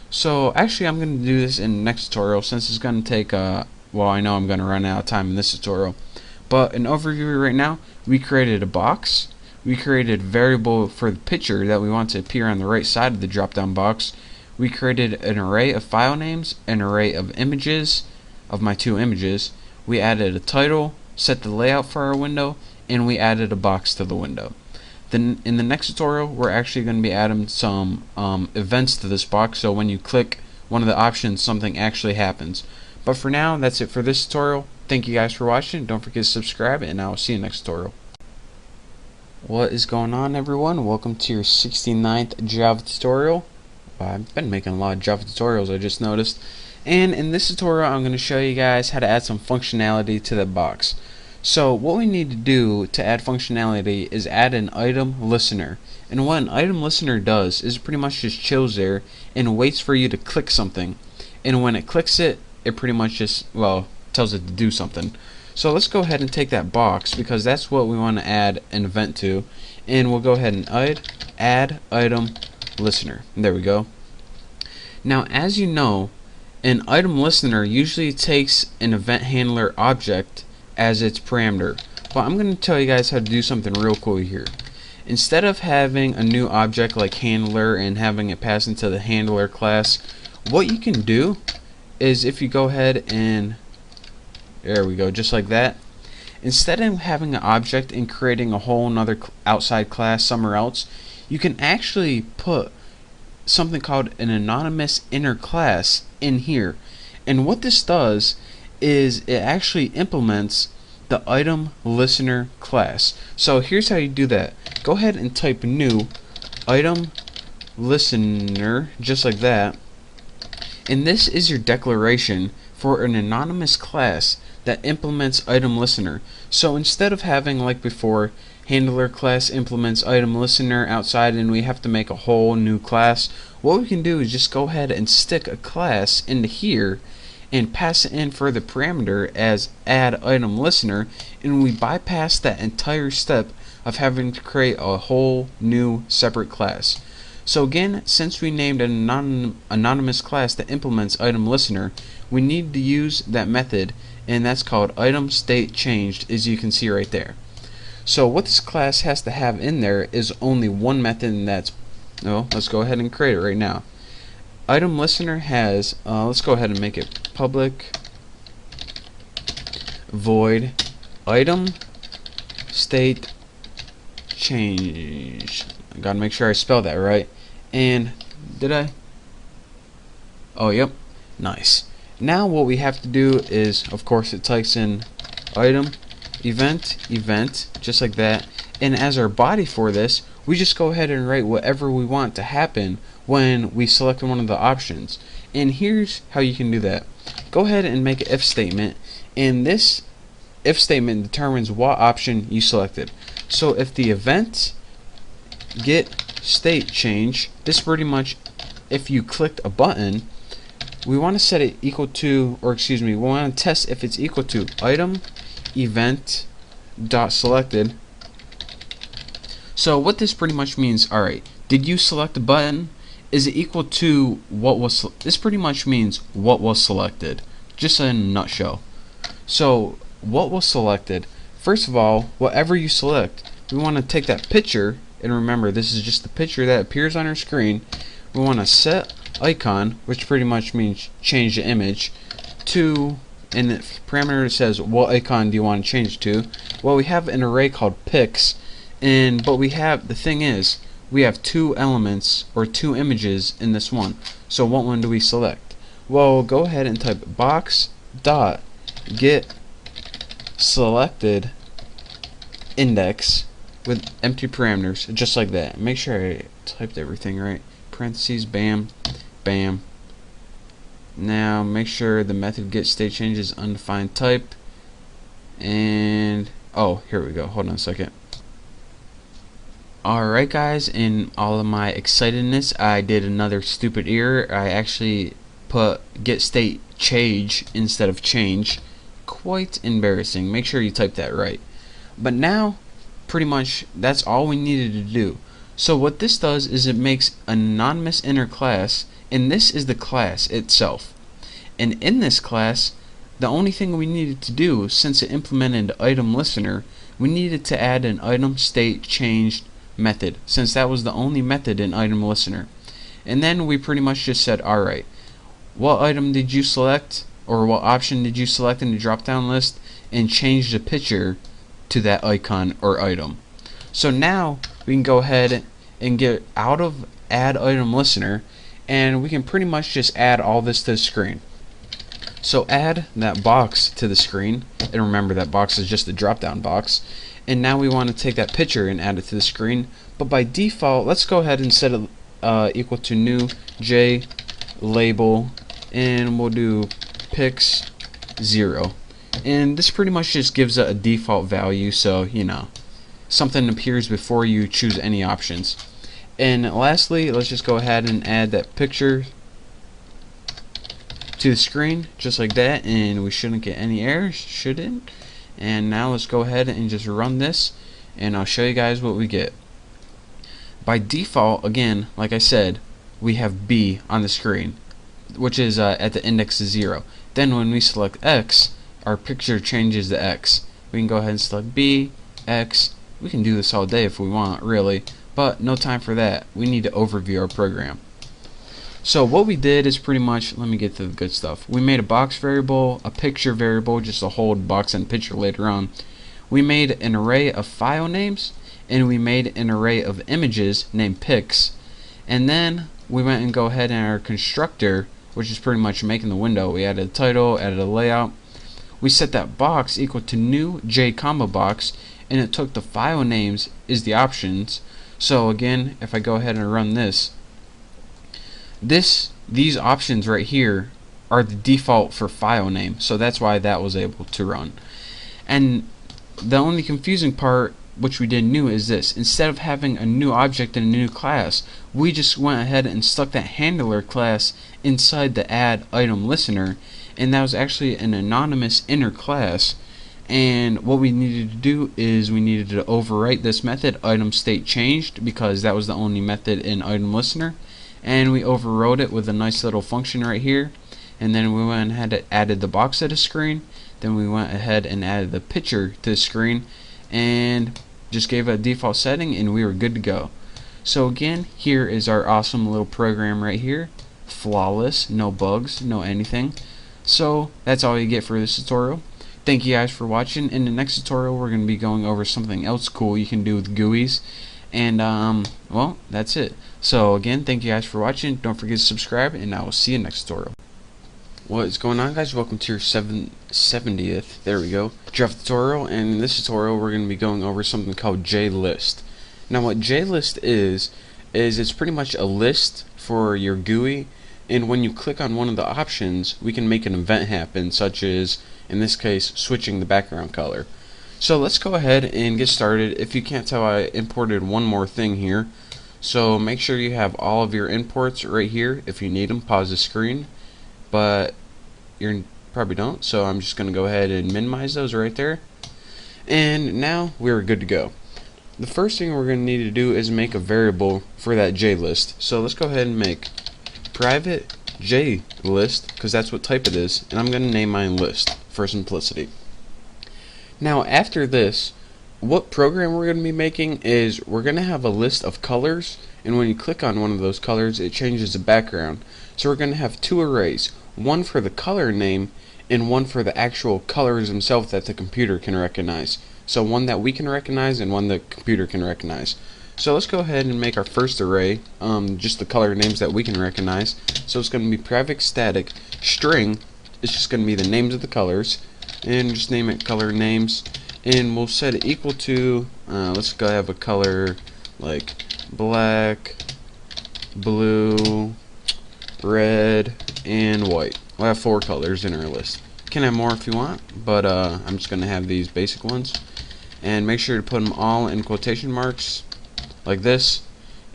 So actually I'm going to do this in the next tutorial since it's going to take well, I know I'm going to run out of time in this tutorial. But an overview right now, we created a box, we created a variable for the picture that we want to appear on the right side of the drop down box, we created an array of file names, an array of images, of my two images, we added a title, set the layout for our window, and we added a box to the window. Then in the next tutorial we're actually going to be adding some events to this box, so when you click one of the options something actually happens. But for now, that's it for this tutorial. Thank you guys for watching. Don't forget to subscribe, and I will see you next tutorial. What is going on, everyone? Welcome to your 69th Java tutorial. I've been making a lot of Java tutorials, I just noticed. And in this tutorial I'm going to show you guys how to add some functionality to that box. So what we need to do to add functionality is add an item listener. And what an item listener does is pretty much just chills there and waits for you to click something. And when it clicks it, it pretty much just, well, tells it to do something. So let's go ahead and take that box, because that's what we want to add an event to, and we'll go ahead and add item listener. There we go. Now, as you know, an item listener usually takes an event handler object as its parameter, but I'm going to tell you guys how to do something real cool here. Instead of having a new object like handler and having it pass into the handler class, what you can do is if you go ahead and there we go, just like that. Instead of having an object and creating a whole nother outside class somewhere else, you can actually put something called an anonymous inner class in here. And what this does is it actually implements the item listener class. So here's how you do that. Go ahead and type new item listener, just like that. And this is your declaration for an anonymous class that implements item listener. So instead of having, like before, handler class implements item listener outside and we have to make a whole new class, what we can do is just go ahead and stick a class into here, and pass it in for the parameter as add item listener, and we bypass that entire step of having to create a whole new separate class. So again, since we named an anonymous class that implements item listener, we need to use that method, and that's called item state changed, as you can see right there. So what this class has to have in there is only one method, and that's, let's go ahead and create it right now. Item listener has, let's go ahead and make it public void item state change. I gotta make sure I spell that right. And did I? Oh, yep. Nice. Now what we have to do is, of course, it types in item event just like that, and as our body for this, we just go ahead and write whatever we want to happen when we select one of the options. And here's how you can do that. Go ahead and make an if statement, and this if statement determines what option you selected. So if the event get state change, this pretty much, if you clicked a button, we want to set it equal to, or excuse me, we want to test if it's equal to item event dot selected. So what this pretty much means, alright, did you select a button? Is it equal to what was, this pretty much means what was selected, just in a nutshell. So what was selected, first of all, whatever you select, we want to take that picture, and remember this is just the picture that appears on our screen. We want to set icon, which pretty much means change the image, to, and the parameter says what icon do you want to change to. Well, we have an array called pics, and but we have, the thing is, we have two elements or two images in this one. So what one do we select? Well, go ahead and type box dot get selected index with empty parameters, just like that. Make sure I typed everything right. Parentheses, bam, bam. Now make sure the method get state change is undefined type, and oh, here we go. Hold on a second. Alright guys, in all of my excitedness, I did another stupid error. I actually put get state change instead of change. Quite embarrassing. Make sure you type that right. But now, pretty much, that's all we needed to do. So what this does is it makes an anonymous inner class, and this is the class itself. And in this class, the only thing we needed to do, since it implemented item listener, we needed to add an item state changed method, since that was the only method in item listener. And then we pretty much just said, alright, what item did you select, or what option did you select in the drop down list, and change the picture to that icon or item. So now we can go ahead and get out of add item listener, and we can pretty much just add all this to the screen. So add that box to the screen, and remember that box is just the drop down box. And now we want to take that picture and add it to the screen, but by default, let's go ahead and set it equal to new j label, and we'll do pics 0. And this pretty much just gives it a default value, so you know, something appears before you choose any options. And lastly, let's just go ahead and add that picture to the screen, just like that, and we shouldn't get any errors, shouldn't. And now let's go ahead and just run this, and I'll show you guys what we get. By default, again, like I said, we have B on the screen, which is at the index of 0. Then when we select X, our picture changes to X. We can go ahead and select B, X. We can do this all day if we want, really, but no time for that. We need to overview our program. So what we did is pretty much, let me get to the good stuff. We made a box variable, a picture variable, just to hold box and picture later on. We made an array of file names, and we made an array of images named pics. And then we went and go ahead and our constructor, which is pretty much making the window. We added a title, added a layout. We set that box equal to new j comma box, and it took the file names is the options. So again, if I go ahead and run this, these options right here are the default for file name, so that's why that was able to run. And the only confusing part, which we did new, is this: instead of having a new object and a new class, we just went ahead and stuck that handler class inside the add item listener, and that was actually an anonymous inner class. And what we needed to do is we needed to overwrite this method item state changed, because that was the only method in item listener, and we overrode it with a nice little function right here. And then we went ahead and added the box to the screen, then we went ahead and added the picture to the screen, and just gave a default setting, and we were good to go. So again, here is our awesome little program right here, flawless, no bugs, no anything. So that's all you get for this tutorial. Thank you guys for watching. In the next tutorial, we're going to be going over something else cool you can do with GUIs. And, well, that's it. So, again, thank you guys for watching. Don't forget to subscribe, and I will see you next tutorial. What is going on, guys? Welcome to your 70th, there we go, Java tutorial. And in this tutorial, we're going to be going over something called JList. Now, what JList is it's pretty much a list for your GUI. And when you click on one of the options, we can make an event happen, such as, in this case, switching the background color. So let's go ahead and get started. If you can't tell, I imported one more thing here. So make sure you have all of your imports right here. If you need them, pause the screen. But you probably don't, so I'm just going to go ahead and minimize those right there. And now we're good to go. The first thing we're going to need to do is make a variable for that JList. So let's go ahead and make private JList, because that's what type it is, and I'm going to name mine list for simplicity. Now after this, what program we're going to be making is we're going to have a list of colors, and when you click on one of those colors, it changes the background. So we're going to have two arrays, one for the color name and one for the actual colors themselves that the computer can recognize. So one that we can recognize and one the computer can recognize. So let's go ahead and make our first array, just the color names that we can recognize. So it's going to be private static string. It's just going to be the names of the colors, and just name it color names. And we'll set it equal to, let's go have a color like black, blue, red, and white. We'll have 4 colors in our list. You can have more if you want, but I'm just going to have these basic ones. And make sure to put them all in quotation marks, like this,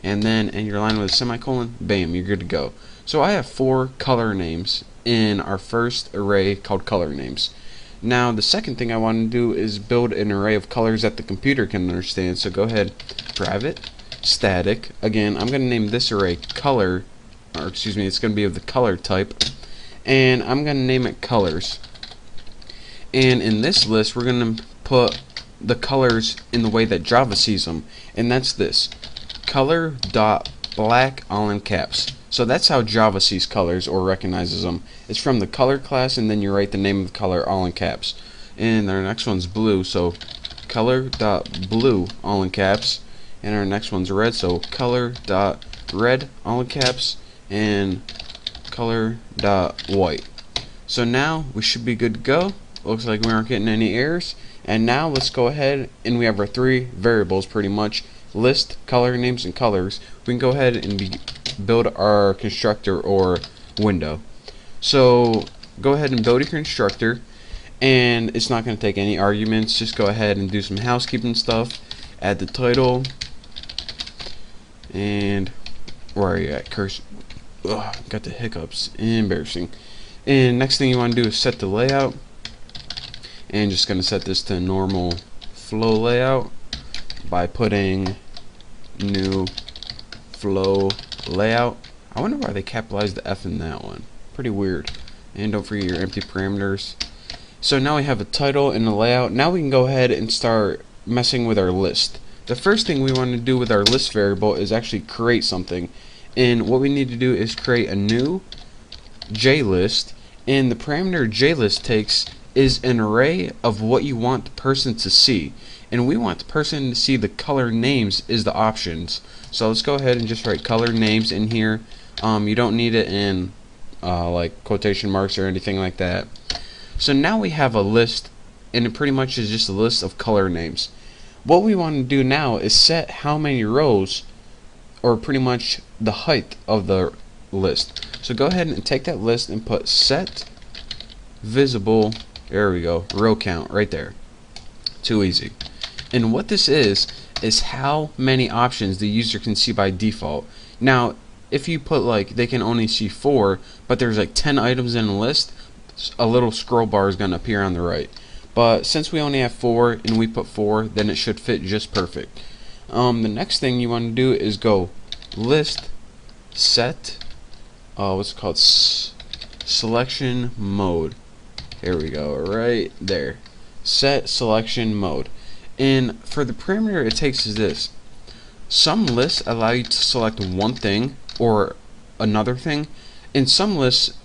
and then in your line with a semicolon, bam, you're good to go. So I have 4 color names in our first array called color names. Now the second thing I want to do is build an array of colors that the computer can understand. So go ahead, private static. Again, I'm going to name this array color, or excuse me, it's going to be of the color type, and I'm going to name it colors. And in this list, we're going to put the colors in the way that Java sees them, and that's this, color dot black, all in caps. So that's how Java sees colors or recognizes them. It's from the color class, and then you write the name of the color all in caps. And our next one's blue, so color dot blue, all in caps. And our next one's red, so color dot red, all in caps, and color dot white. So now we should be good to go. Looks like we aren't getting any errors. And now let's go ahead, and we have our 3 variables pretty much, list, color names, and colors. We can go ahead and build our constructor or window. So go ahead and build your constructor, and it's not going to take any arguments. Just go ahead and do some housekeeping stuff. Add the title, and where are you at, cursor? Ugh, got the hiccups, embarrassing. And next thing you want to do is set the layout, and just going to set this to normal flow layout by putting new flow layout. I wonder why they capitalized the F in that one. Pretty weird. And don't forget your empty parameters. So now we have a title and a layout. Now we can go ahead and start messing with our list. The first thing we want to do with our list variable is actually create something. And what we need to do is create a new JList, and the parameter JList takes is an array of what you want the person to see, and we want the person to see the color names is the options. So let's go ahead and just write color names in here. You don't need it in like quotation marks or anything like that. So now we have a list, and it pretty much is just a list of color names. What we want to do now is set how many rows, or pretty much the height of the list. So go ahead and take that list and put set visible, there we go, row count right there. Too easy. And what this is how many options the user can see by default. Now if you put like they can only see 4, but there's like 10 items in a list, a little scroll bar is going to appear on the right. But since we only have 4 and we put 4, then it should fit just perfect. The next thing you want to do is go list set what's it called, selection mode. There we go, right there. Set selection mode. And for the parameter it takes is this. Some lists allow you to select one thing or another thing, and some lists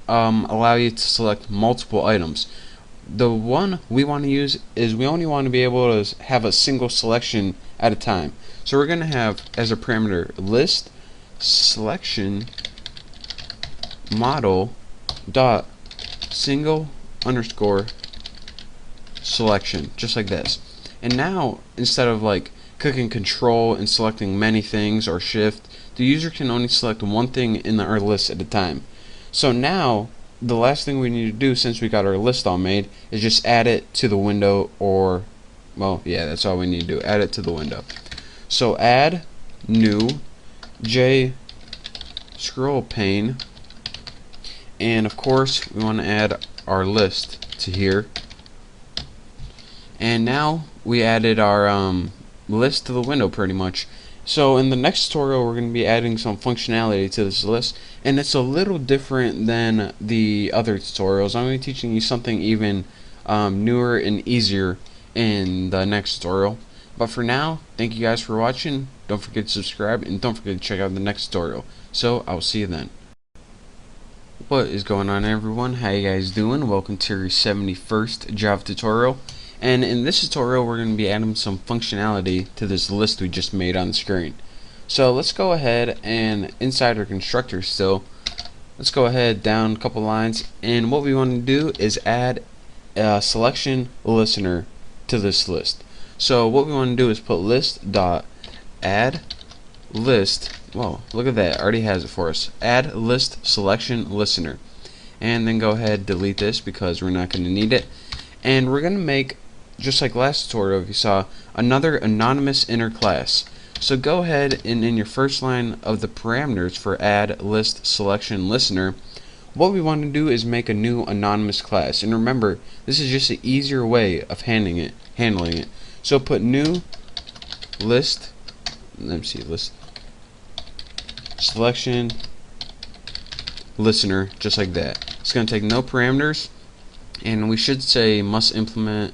allow you to select multiple items. The one we want to use is we only want to be able to have a single selection at a time. So we're going to have as a parameter list selection model dot single underscore selection, just like this. And now instead of like clicking control and selecting many things or shift, the user can only select one thing in our list at a time. So now the last thing we need to do, since we got our list all made, is just add it to the window, or well, yeah, that's all we need to do, add it to the window. So add new J scroll pane, and of course we want to add our list to here. And now we added our list to the window pretty much. So in the next tutorial we're going to be adding some functionality to this list, and it's a little different than the other tutorials. I'm going to be teaching you something even newer and easier in the next tutorial. But for now, thank you guys for watching. Don't forget to subscribe, and don't forget to check out the next tutorial. So I will see you then. What is going on, everyone? How you guys doing? Welcome to your 71st Java tutorial. And in this tutorial we're going to be adding some functionality to this list we just made on the screen. So let's go ahead and inside our constructor still, let's go ahead down a couple lines, and what we want to do is add a selection listener to this list. So what we want to do is put list dot add list. Whoa, look at that, it already has it for us. Add list selection listener, and then go ahead delete this because we're not going to need it. And we're going to make, just like last tutorial if you saw, another anonymous inner class. So go ahead and in your first line of the parameters for add list selection listener, what we want to do is make a new anonymous class. And remember, this is just an easier way of handling it. So put new list, let me see, list selection listener, just like that. It's going to take no parameters, and we should say must implement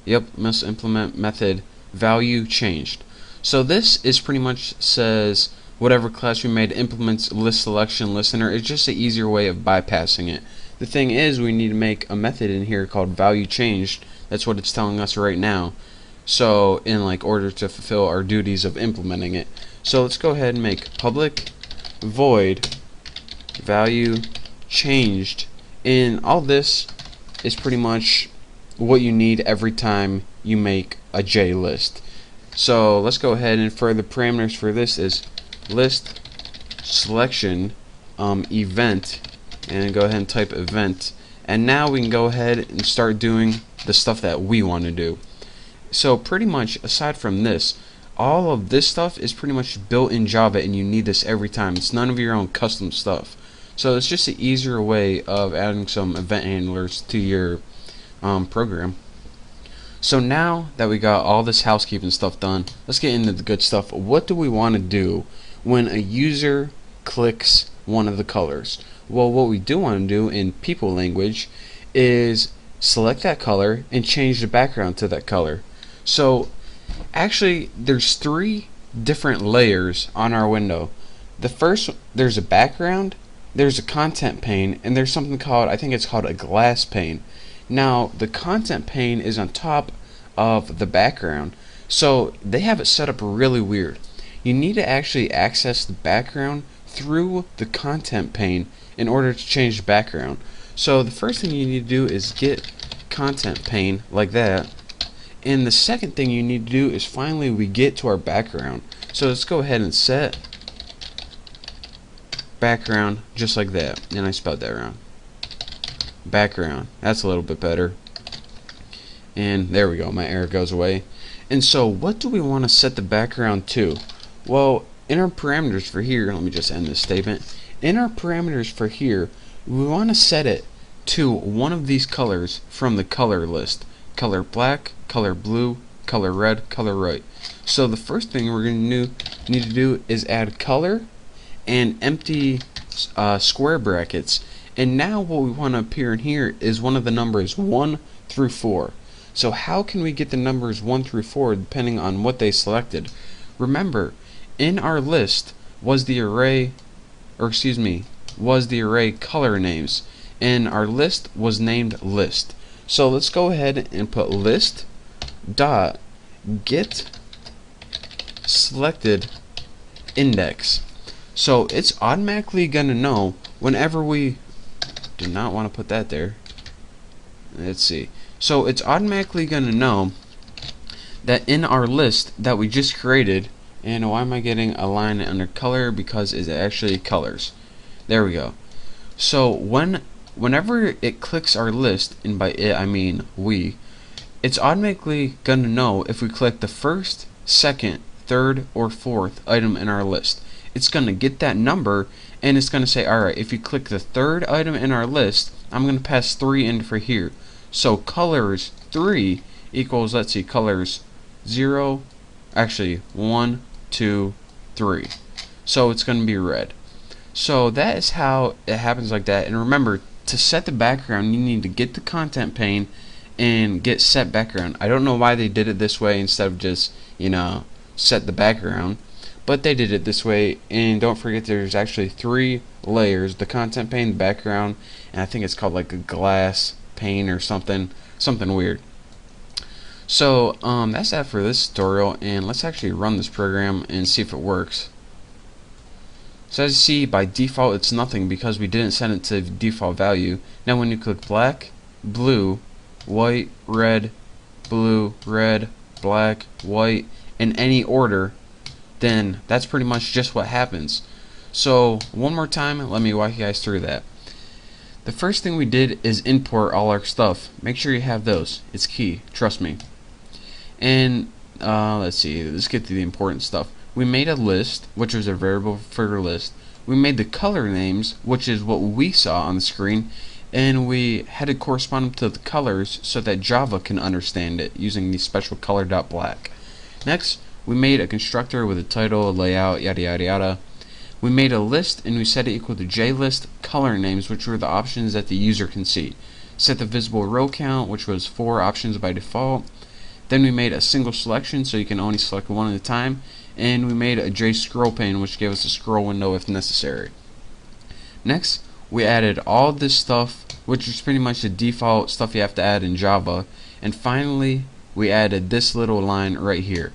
method value changed. So this is pretty much says whatever class we made implements list selection listener. It's just an easier way of bypassing it. The thing is, we need to make a method in here called value changed. That's what it's telling us right now. So in like order to fulfill our duties of implementing it. So let's go ahead and make public void value changed. And all this is pretty much what you need every time you make a J list. So let's go ahead, and for the parameters for this is list selection event, and go ahead and type event, and now we can go ahead and start doing the stuff that we want to do. So pretty much aside from this, all of this stuff is pretty much built in Java, and you need this every time. It's none of your own custom stuff. So it's just an easier way of adding some event handlers to your program. So now that we got all this housekeeping stuff done, let's get into the good stuff. What do we want to do when a user clicks one of the colors? Well, what we do want to do in people language is select that color and change the background to that color. So actually there's 3 different layers on our window. The first, there's a background, there's a content pane, and there's something called, I think it's called a glass pane. Now the content pane is on top of the background, so they have it set up really weird. You need to actually access the background through the content pane in order to change the background. So the first thing you need to do is get content pane like that, and the second thing you need to do is finally we get to our background. So let's go ahead and set background just like that, and I spelled that wrong. Background, that's a little bit better, and there we go, my error goes away. And so what do we want to set the background to? Well, in our parameters for here, let me just end this statement. In our parameters for here, we want to set it to one of these colors from the color list. Color black, color blue, color red, color white. So the first thing we're going to need to do is add color and empty square brackets. And now what we want to appear in here is one of the numbers 1 through 4. So how can we get the numbers 1 through 4 depending on what they selected? Remember, in our list was the array, was the array color names, and our list was named list. So let's go ahead and put list dot get selected index. So it's automatically gonna know whenever we do not want to put that there. Let's see. So it's automatically gonna know that in our list that we just created, and why am I getting a line under color? Because it's actually colors. There we go. So whenever it clicks our list, and by it I mean we, it's automatically gonna know if we click the first, second, third, or fourth item in our list. It's gonna get that number and it's gonna say, alright, if you click the third item in our list, I'm gonna pass 3 in for here. So colors 3 equals, let's see, colors 0, actually 1, 2, 3. So it's gonna be red. So that is how it happens like that. And remember, to set the background, you need to get the content pane and get set background. I don't know why they did it this way instead of just, set the background, but they did it this way. And don't forget, there's actually 3 layers: the content pane, the background, and I think it's called like a glass pane or something weird. So that's that for this tutorial, and let's actually run this program and see if it works. So as you see, by default it's nothing because we didn't set it to default value. Now when you click black, blue, white, red, blue, red, black, white, in any order, then that's pretty much just what happens. So one more time, let me walk you guys through that. The first thing we did is import all our stuff. Make sure you have those. It's key, trust me. And let's see, let's get to the important stuff. We made a list, which was a variable for your list. We made the color names, which is what we saw on the screen, and we had it correspond to the colors so that Java can understand it using the special color.black. Next, we made a constructor with a title, a layout, yada yada yada. We made a list and we set it equal to JList color names, which were the options that the user can see. Set the visible row count, which was 4 options by default. Then we made a single selection so you can only select one at a time, and we made a J scroll pane, which gave us a scroll window if necessary. Next, we added all this stuff, which is pretty much the default stuff you have to add in Java. And finally, we added this little line right here.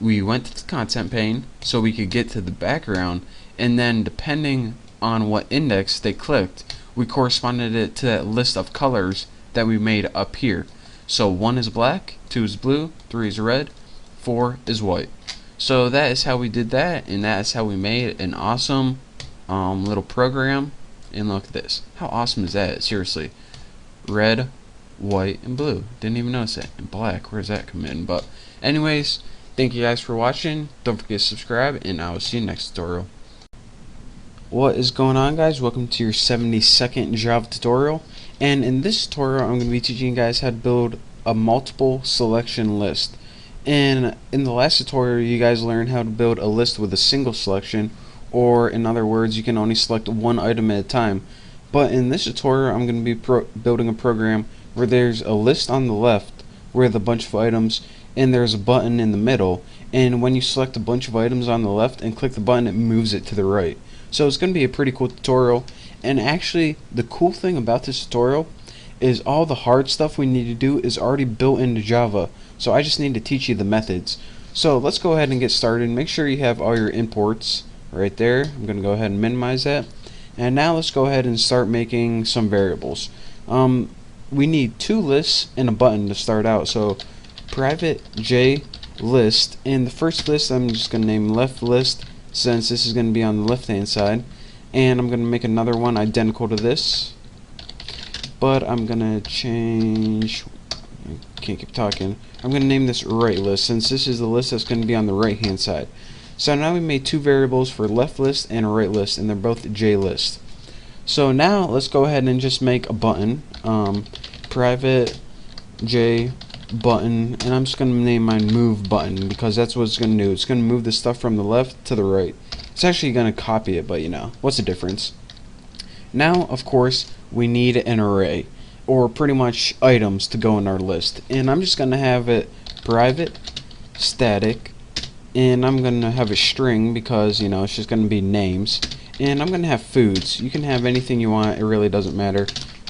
We went to the content pane so we could get to the background, and then depending on what index they clicked, we corresponded it to that list of colors that we made up here. So 1 is black, 2 is blue, 3 is red, 4 is white. So that is how we did that, and that is how we made an awesome little program. And look at this. How awesome is that? Seriously. Red, white, and blue. Didn't even notice it. And black, where's that come in? But anyways, thank you guys for watching. Don't forget to subscribe, and I will see you next tutorial. What is going on, guys? Welcome to your 72nd Java tutorial. And in this tutorial, I'm going to be teaching you guys how to build a multiple selection list. And in the last tutorial, you guys learned how to build a list with a single selection, or in other words, you can only select one item at a time. But in this tutorial, I'm going to be building a program where there's a list on the left with a bunch of items, and there's a button in the middle, and when you select a bunch of items on the left and click the button, it moves it to the right. So it's going to be a pretty cool tutorial. And actually, the cool thing about this tutorial is all the hard stuff we need to do is already built into Java. So I just need to teach you the methods. So let's go ahead and get started. Make sure you have all your imports right there. I'm going to go ahead and minimize that. And now let's go ahead and start making some variables. We need 2 lists and a button to start out. So private J list, and the first list I'm just going to name left list, since this is going to be on the left hand side. And I'm going to make another one identical to this, but I'm going to change, I can't keep talking, I'm going to name this right list, since this is the list that's going to be on the right hand side. So now we made 2 variables for left list and right list, and they're both JList. So now let's go ahead and just make a button, private J button, and I'm just going to name mine move button because that's what it's going to do. It's going to move the stuff from the left to the right. It's actually going to copy it, but you know, what's the difference? Now, of course, we need an array, or pretty much items to go in our list. And I'm just going to have it private static, and I'm going to have a string because, you know, it's just going to be names. And I'm going to have foods. You can have anything you want, it really doesn't matter.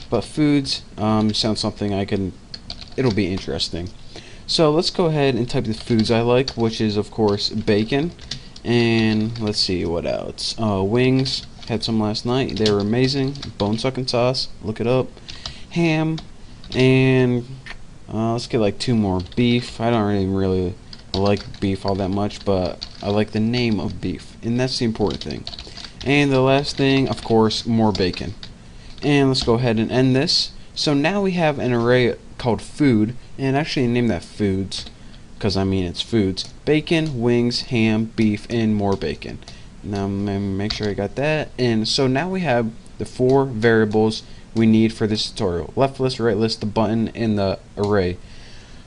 But foods sounds something it'll be interesting. So let's go ahead and type the foods I like, which is of course bacon, and let's see what else. Wings, had some last night, they were amazing. Bone sucking sauce, look it up. Ham, and let's get like 2 more. Beef, I don't really like beef all that much, but I like the name of beef, and that's the important thing. And the last thing, of course, more bacon. And let's go ahead and end this. So now we have an array called food, and actually name that foods because I mean it's foods. Bacon, wings, ham, beef, and more bacon. Now I'm gonna make sure I got that. And so now we have the 4 variables we need for this tutorial: left list, right list, the button, and the array.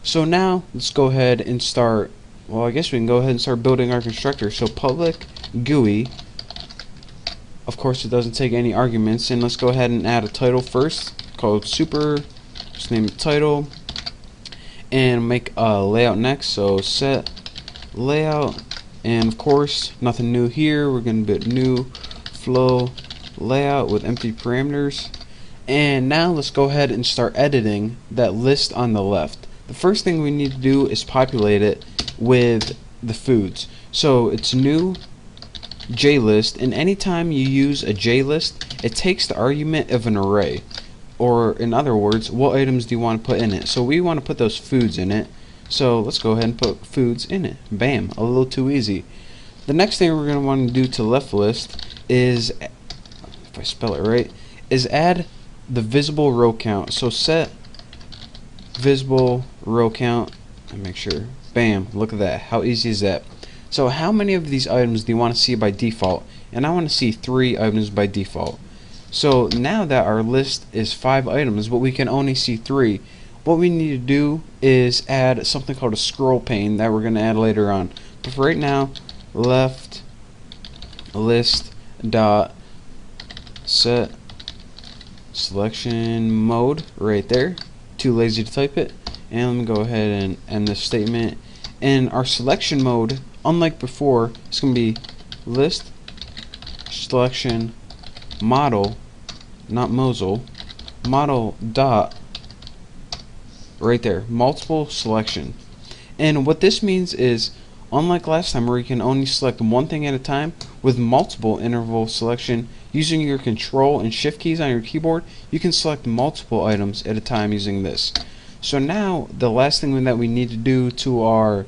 So now let's go ahead and start. Well, I guess we can go ahead and start building our constructor. So public GUI. Of course, it doesn't take any arguments, and let's go ahead and add a title first called super. Just name it title, and make a layout next. So set layout, and of course nothing new here. We're going to build new flow layout with empty parameters. And now let's go ahead and start editing that list on the left. The first thing we need to do is populate it with the foods. So it's new JList, and anytime you use a JList, it takes the argument of an array, or in other words, what items do you want to put in it. So we want to put those foods in it, so let's go ahead and put foods in it. Bam, a little too easy. The next thing we're going to want to do to left list is, if I spell it right, is add the visible row count. So set visible row count, and make sure, bam, look at that, how easy is that? So how many of these items do you want to see by default? And I want to see 3 items by default. So now that our list is 5 items, but we can only see 3, what we need to do is add something called a scroll pane that we're going to add later on. But for right now, left list dot set selection mode right there. Too lazy to type it. And let me go ahead and end this statement. And our selection mode, unlike before, it's going to be list selection model, not Mosel, model dot right there, multiple selection. And what this means is, unlike last time where you can only select one thing at a time, with multiple interval selection, using your control and shift keys on your keyboard, you can select multiple items at a time using this. So now the last thing that we need to do to our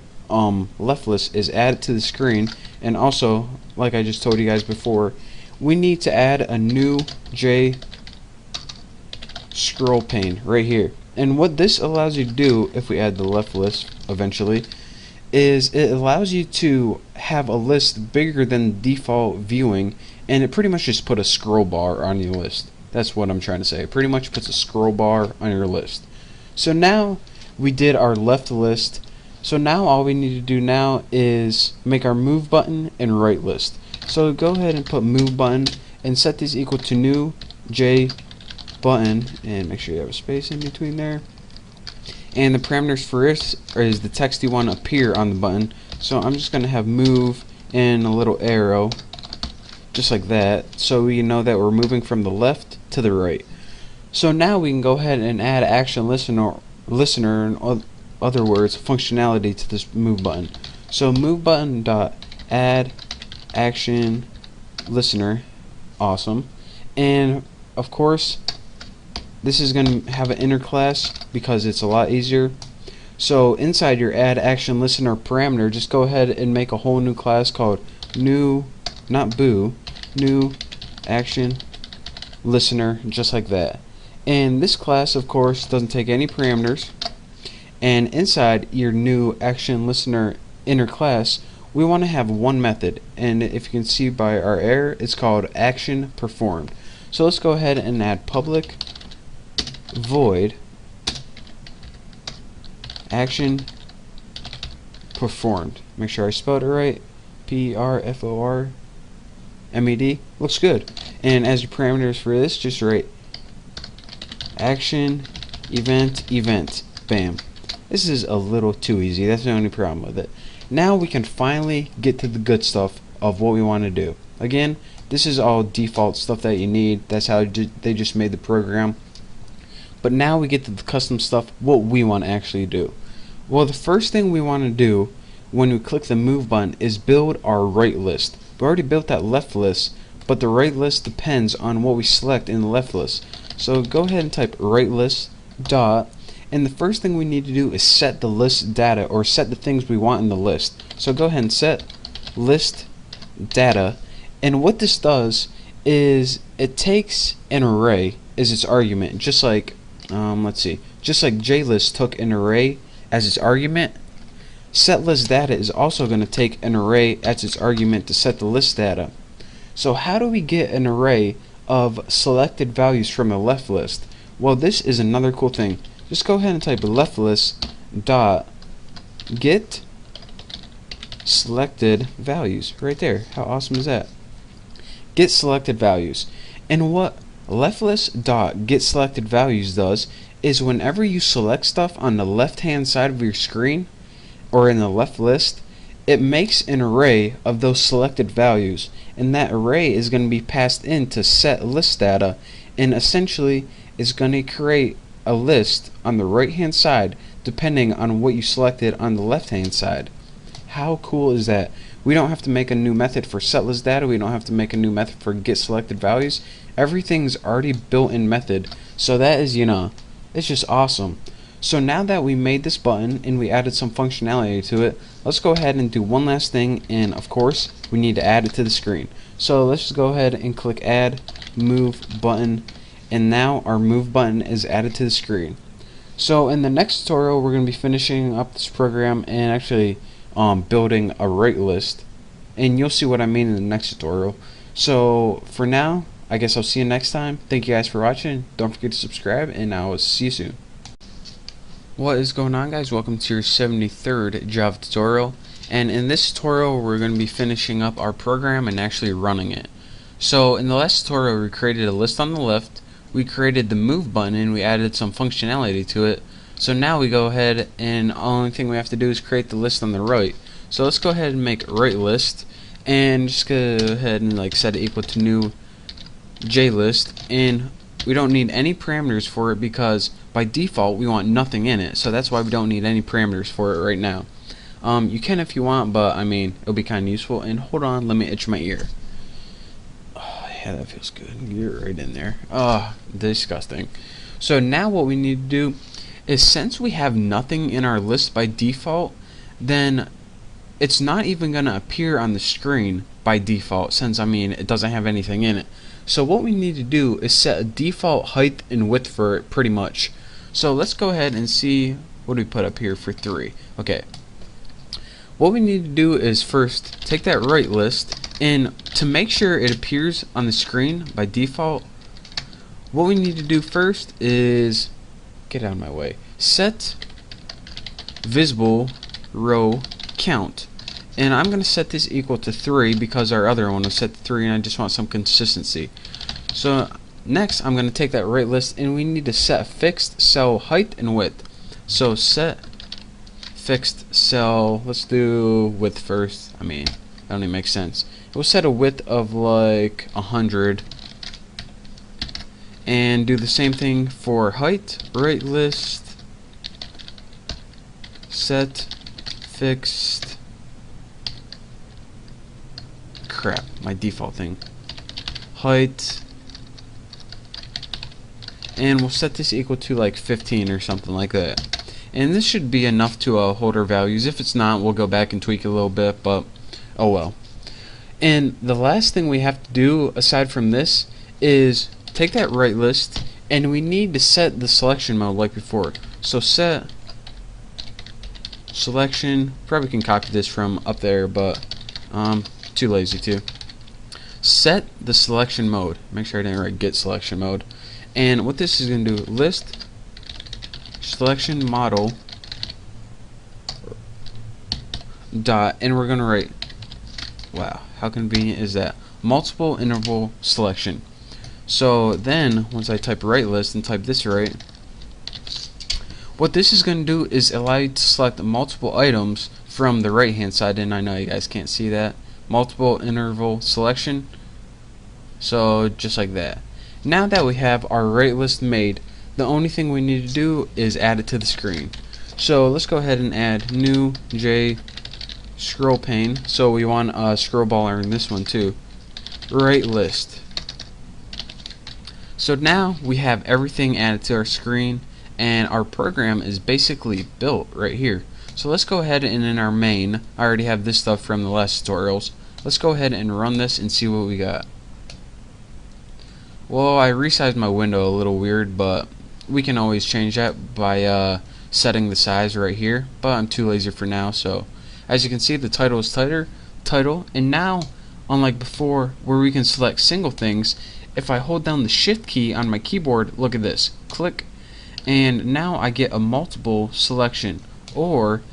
left list is add it to the screen. And also, like I just told you guys before, we need to add a new J scroll pane right here. And what this allows you to do, if we add the left list eventually, is it allows you to have a list bigger than default viewing, and it pretty much just put a scroll bar on your list. That's what I'm trying to say. It pretty much puts a scroll bar on your list. So now we did our left list. So now all we need to do now is make our move button and right list. So go ahead and put move button and set these equal to new J button, and make sure you have a space in between there. And the parameters for this is the text you want to appear on the button. So I'm just going to have move and a little arrow, just like that, so we know that we're moving from the left to the right. So now we can go ahead and add action listener, in other words, functionality to this move button. So move button dot add action listener, awesome. And of course, this is going to have an inner class because it's a lot easier. So inside your add action listener parameter, just go ahead and make a whole new class called new, not boo, new action listener, just like that. And this class, of course, doesn't take any parameters. And inside your new action listener inner class, we want to have one method, and if you can see by our error, it's called action performed. So let's go ahead and add public void action performed. Make sure I spelled it right. Performed. Looks good. And as your parameters for this, just write action event. Bam. This is a little too easy. That's the only problem with it. Now we can finally get to the good stuff of what we want to do. Again, this is all default stuff that you need. That's how they just made the program. But now we get to the custom stuff, what we want to actually do. Well, the first thing we want to do when we click the move button is build our right list. We already built that left list, but the right list depends on what we select in the left list. So go ahead and type right list dot, and the first thing we need to do is set the list data, or set the things we want in the list. So go ahead and set list data, and what this does is it takes an array as its argument, just like just like JList took an array as its argument. Set list data is also going to take an array as its argument to set the list data. So how do we get an array of selected values from a left list? Well, this is another cool thing. Just go ahead and type left list dot get selected values right there. How awesome is that? Get selected values. And what left list dot get selected values does is whenever you select stuff on the left hand side of your screen or in the left list, it makes an array of those selected values, and that array is going to be passed into set list data, and essentially is going to create a list on the right hand side depending on what you selected on the left hand side. How cool is that? We don't have to make a new method for set list data. We don't have to make a new method for get selected values. Everything's already built in method. So that is, it's just awesome. So now that we made this button and we added some functionality to it, let's go ahead and do one last thing, and of course we need to add it to the screen. So let's just go ahead and click add move button, and now our move button is added to the screen. So in the next tutorial we're going to be finishing up this program and actually building a right list, and you'll see what I mean in the next tutorial. So for now, I guess I'll see you next time. Thank you guys for watching. Don't forget to subscribe, and I will see you soon. What is going on, guys? Welcome to your 73rd Java tutorial, and in this tutorial we're going to be finishing up our program and actually running it. So in the last tutorial we created a list on the left, we created the move button, and we added some functionality to it. So now we go ahead, and the only thing we have to do is create the list on the right. So let's go ahead and make right list, and just go ahead and set it equal to new JList, and we don't need any parameters for it because by default we want nothing in it, so that's why we don't need any parameters for it right now. You can if you want, but I mean it'll be kind of useful. And hold on, let me itch my ear. Oh yeah, that feels good. Get right in there. Oh, disgusting. So now what we need to do is, since we have nothing in our list by default, then it's not even going to appear on the screen by default, since it doesn't have anything in it. So what we need to do is set a default height and width for it, pretty much. So let's go ahead and see, what do we put up here for 3? Okay. What we need to do is first take that right list, and to make sure it appears on the screen by default, what we need to do first is, get out of my way, set visible row count. And I'm going to set this equal to 3 because our other one was set to 3, and I just want some consistency. So next I'm going to take that right list, and we need to set a fixed cell height and width. So set fixed cell, let's do width first. That don't even make sense. We'll set a width of like 100, and do the same thing for height. Right list set fixed, crap, my default thing, height, and we'll set this equal to like 15 or something like that. And this should be enough to hold our values. If it's not, we'll go back and tweak it a little bit, but oh well. And the last thing we have to do aside from this is take that right list, and we need to set the selection mode like before. So set selection, probably can copy this from up there, but too lazy to. set the selection mode. Make sure I didn't write get selection mode. And what this is going to do, list selection model dot, and we're going to write, wow, how convenient is that, multiple interval selection. So then once I type right list and type this right, what this is going to do is allow you to select multiple items from the right hand side, and I know you guys can't see that, multiple interval selection. So just like that. Now that we have our right list made, the only thing we need to do is add it to the screen. So let's go ahead and add new J scroll pane. So we want a scroll bar in this one too. Right list. So now we have everything added to our screen, and our program is basically built right here. So let's go ahead and in our main, I already have this stuff from the last tutorials. Let's go ahead and run this and see what we got. Well, I resized my window a little weird, but we can always change that by setting the size right here, but I'm too lazy for now. So as you can see, the title is title, and now unlike before where we can select single things, if I hold down the shift key on my keyboard, look at this, click, and now I get a multiple selection. Or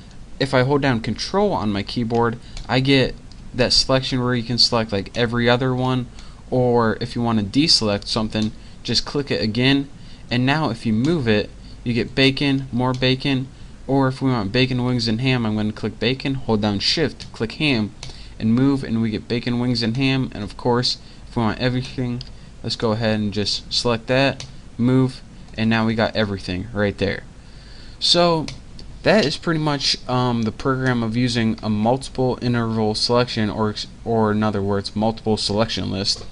if I hold down control on my keyboard, I get that selection where you can select like every other one. Or if you want to deselect something, just click it again, and now if you move it, you get bacon, more bacon. Or if we want bacon, wings, and ham, I'm going to click bacon, hold down shift, click ham, and move, and we get bacon, wings, and ham. And of course, if we want everything, let's go ahead and just select that, move, and now we got everything right there. So that is pretty much the program of using a multiple interval selection, or in other words, multiple selection list.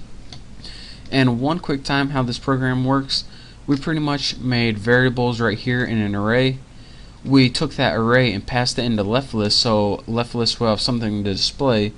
And one quick time how this program works, we pretty much made variables right here in an array. We took that array and passed it into left list, so left list will have something to display.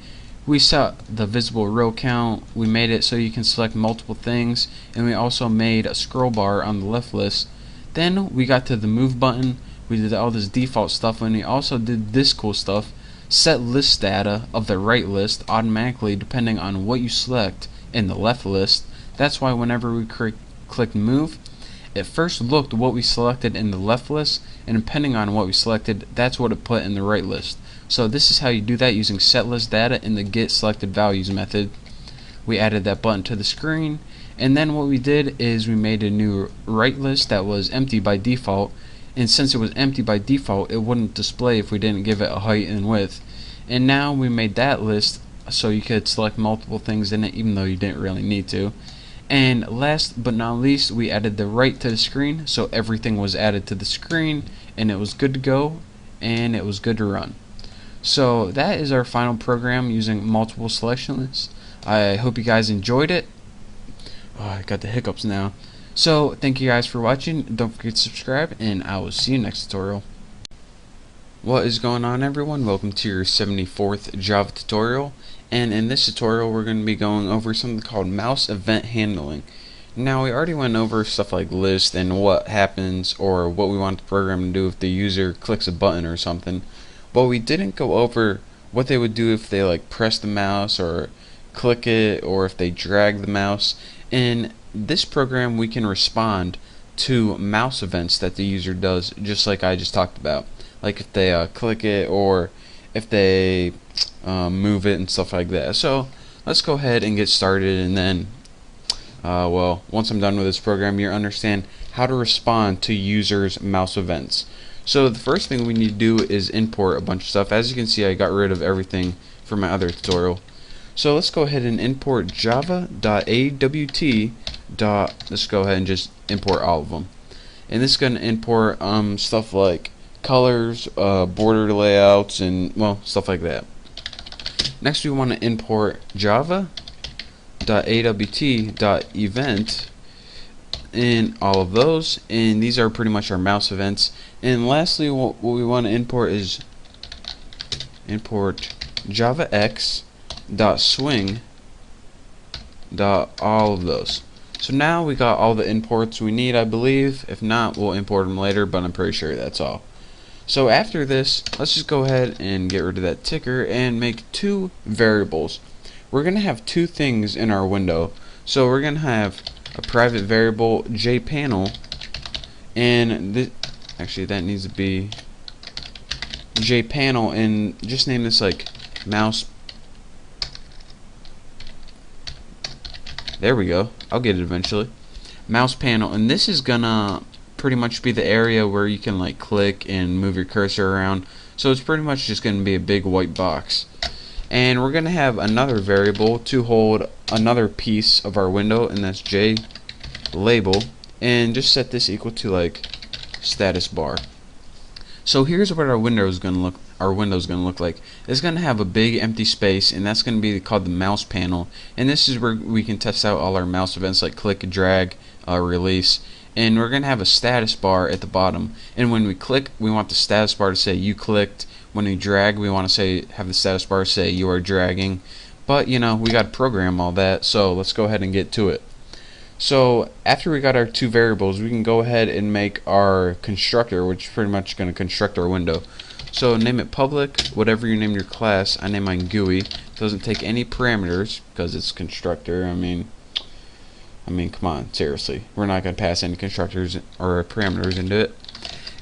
We set the visible row count, we made it so you can select multiple things, and we also made a scroll bar on the left list. Then we got to the move button, we did all this default stuff, and we also did this cool stuff, set list data of the right list automatically depending on what you select in the left list. That's why whenever we clicked move, it first looked what we selected in the left list, and depending on what we selected, that's what it put in the right list. So this is how you do that using set list data in the get selected values method. We added that button to the screen, and then what we did is we made a new right list that was empty by default, and since it was empty by default, it wouldn't display if we didn't give it a height and width. And now we made that list so you could select multiple things in it even though you didn't really need to. And last but not least, we added the right to the screen, so everything was added to the screen, and it was good to go, and it was good to run. So that is our final program using multiple selection lists. I hope you guys enjoyed it. Oh, I got the hiccups now. So thank you guys for watching. Don't forget to subscribe, and I will see you next tutorial. What is going on, everyone? Welcome to your 74th Java tutorial. And in this tutorial we're going to be going over something called mouse event handling. Now we already went over stuff like list and what happens or what we want the program to do if the user clicks a button or something, but we didn't go over what they would do if they like press the mouse or click it, or if they drag the mouse. In this program we can respond to mouse events that the user does, just like I just talked about, like if they click it or if they move it and stuff like that. So let's go ahead and get started, and then well, once I'm done with this program, you'll understand how to respond to users' mouse events. So the first thing we need to do is import a bunch of stuff. As you can see, I got rid of everything from my other tutorial. So let's go ahead and import java.awt. Let's go ahead and just import all of them. And this is going to import stuff like colors, border layouts, and well, stuff like that. Next we want to import java.awt.event in all of those, and these are pretty much our mouse events. And lastly, what we want to import is import javax.swing all of those. So now we got all the imports we need, I believe. If not, we'll import them later, but I'm pretty sure that's all. So after this, let's just go ahead and get rid of that ticker and make two variables. we're going to have two things in our window. So we're going to have a private variable jPanel, and this, actually that needs to be jPanel, and just name this like mouse. There we go. I'll get it eventually. Mouse panel, and this is gonna pretty much be the area where you can like click and move your cursor around. So it's pretty much just gonna be a big white box. And we're gonna have another variable to hold another piece of our window, and that's J label, and just set this equal to like status bar. So here's what our window is gonna look. Our window is gonna look like. It's gonna have a big empty space, and that's gonna be called the mouse panel. And this is where we can test out all our mouse events like click, drag, release. And we're gonna have a status bar at the bottom. And when we click, we want the status bar to say you clicked. When we drag, we want to say have the status bar say you are dragging. But you know, we got to program all that. So let's go ahead and get to it. So after we got our two variables, we can go ahead and make our constructor, which is pretty much going to construct our window. So name it public, whatever you name your class. I name mine GUI. Doesn't take any parameters because it's constructor. I mean, come on, seriously. We're not going to pass any constructors or parameters into it.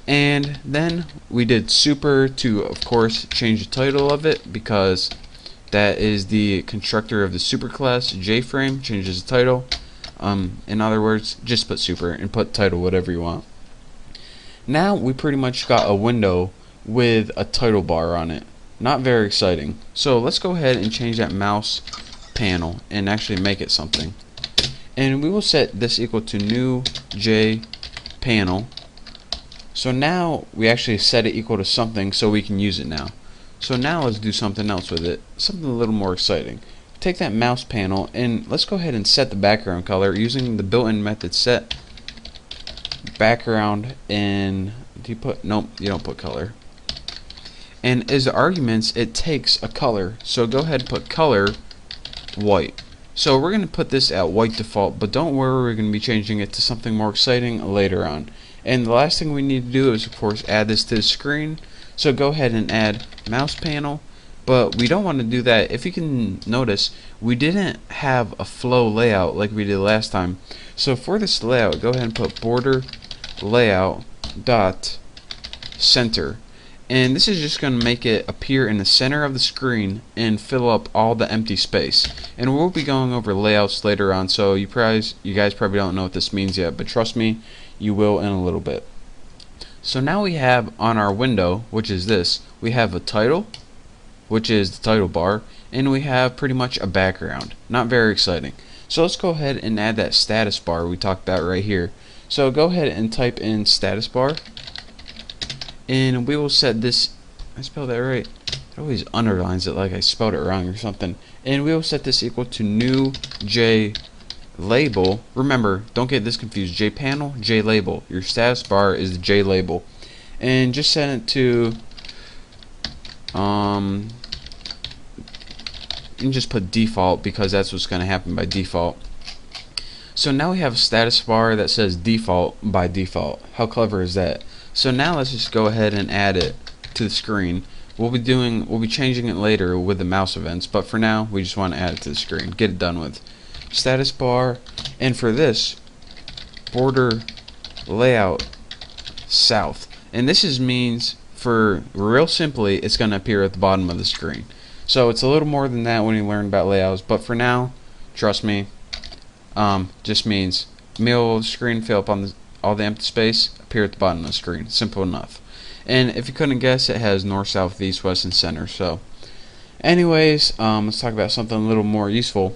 And then we did super to, of course, change the title of it, because that is the constructor of the super class. JFrame changes the title. In other words, just put super and put title whatever you want. Now we pretty much got a window with a title bar on it. Not very exciting. So let's go ahead and change that mouse panel and actually make it something. And we will set this equal to new J panel. So now we actually set it equal to something so we can use it now. So now let's do something else with it. Something a little more exciting. Take that mouse panel and let's go ahead and set the background color using the built-in method set background. And do you put, nope, you don't put color. And as arguments it takes a color, so go ahead and put color white. So we're going to put this at white default, but don't worry, we're going to be changing it to something more exciting later on. And the last thing we need to do is, of course, add this to the screen. So go ahead and add mouse panel, but we don't want to do that. If you can notice, we didn't have a flow layout like we did last time. So for this layout, go ahead and put border layout dot center. And this is just going to make it appear in the center of the screen and fill up all the empty space. And we'll be going over layouts later on, so you guys probably don't know what this means yet, but trust me, you will in a little bit. So now we have on our window, which is this, we have a title, which is the title bar, and we have pretty much a background. Not very exciting. So let's go ahead and add that status bar we talked about right here. So go ahead and type in status bar, and we will set this, I spelled that right, it always underlines it like I spelled it wrong or something, and we will set this equal to new J label. Remember, don't get this confused, J panel, J label. Your status bar is the J label, and just set it to and just put default, because that's what's going to happen by default. So now we have a status bar that says default by default. How clever is that? So now let's just go ahead and add it to the screen. We'll be changing it later with the mouse events, but for now we just want to add it to the screen. Get it done with. Status bar, and for this, border layout south. And this means, for real simply, it's going to appear at the bottom of the screen. So it's a little more than that when you learn about layouts, but for now, trust me, just means middle of the screen, fill up on all the empty space, appear at the bottom of the screen. Simple enough. And if you couldn't guess, it has north, south, east, west, and center. So anyways, let's talk about something a little more useful.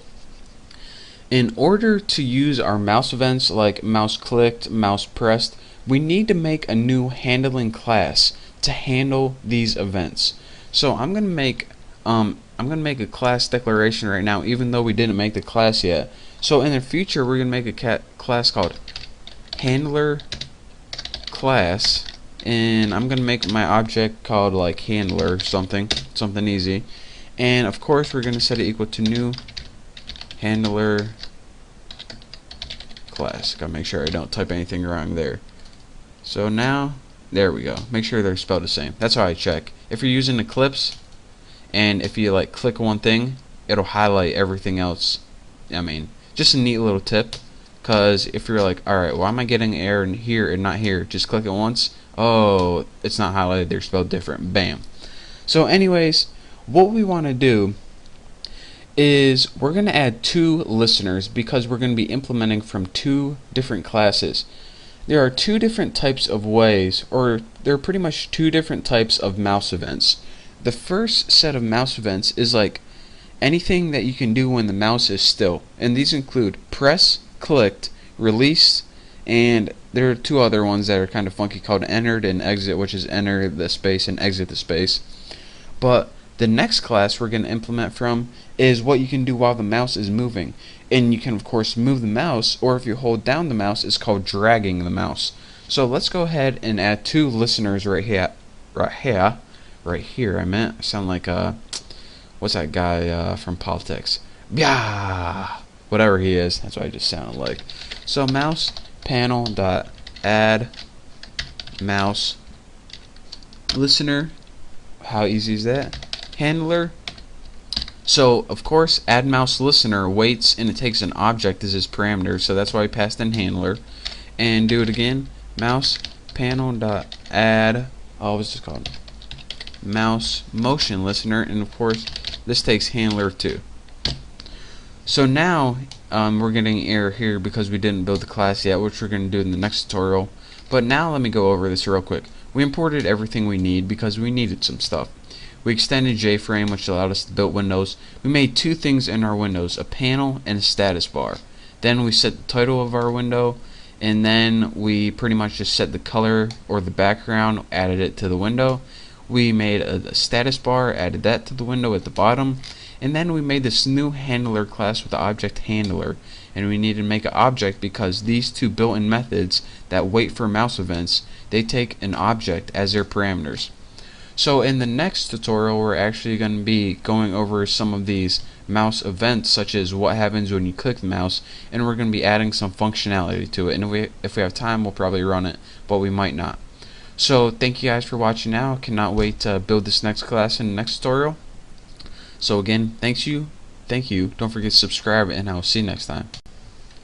In order to use our mouse events like mouse clicked, mouse pressed, we need to make a new handling class to handle these events. So I'm gonna make a class declaration right now, even though we didn't make the class yet. So in the future, we're gonna make a class called handler class, and I'm gonna make my object called like handler something easy. And of course, we're gonna set it equal to new handler class. Gotta make sure I don't type anything wrong there. So now, there we go. Make sure they're spelled the same. That's how I check. If you're using Eclipse, and if you like click one thing, it'll highlight everything else. I mean, just a neat little tip, because if you're like, alright, why am I getting error in here and not here? Just click it once. Oh, it's not highlighted, they're spelled different. Bam. So anyways, what we want to do is we're going to add 2 listeners, because we're going to be implementing from 2 different classes. There are 2 different types of ways, or there are pretty much 2 different types of mouse events. The first set of mouse events is like anything that you can do when the mouse is still, and these include press, clicked, release, and there are 2 other ones that are kind of funky called entered and exit, which is enter the space and exit the space. But the next class we're going to implement from is what you can do while the mouse is moving, and you can of course move the mouse, or if you hold down the mouse, it's called dragging the mouse. So let's go ahead and add 2 listeners right here. I sound like what's that guy from politics? Yeah, whatever he is. That's what I just sounded like. So mouse panel dot add mouse listener. How easy is that? Handler. So of course, add mouse listener waits and it takes an object as its parameter. So that's why we passed in handler. And do it again. Mouse panel dot add. Oh, what's this called? Mouse motion listener, and of course this takes handler too. So now we're getting error here because we didn't build the class yet, which we're going to do in the next tutorial. But now let me go over this real quick. We imported everything we need because we needed some stuff. We extended JFrame, which allowed us to build windows. We made 2 things in our windows, a panel and a status bar. Then we set the title of our window, and then we pretty much just set the color or the background, added it to the window. We made a status bar, added that to the window at the bottom, and then we made this new handler class with the object handler. And we need to make an object because these 2 built-in methods that wait for mouse events, they take an object as their parameters. So in the next tutorial, we're actually going to be going over some of these mouse events, such as what happens when you click the mouse, and we're going to be adding some functionality to it. And if we have time, we'll probably run it, but we might not. So thank you guys for watching now. Cannot wait to build this next class in the next tutorial. So again, thank you. Don't forget to subscribe, and I'll see you next time.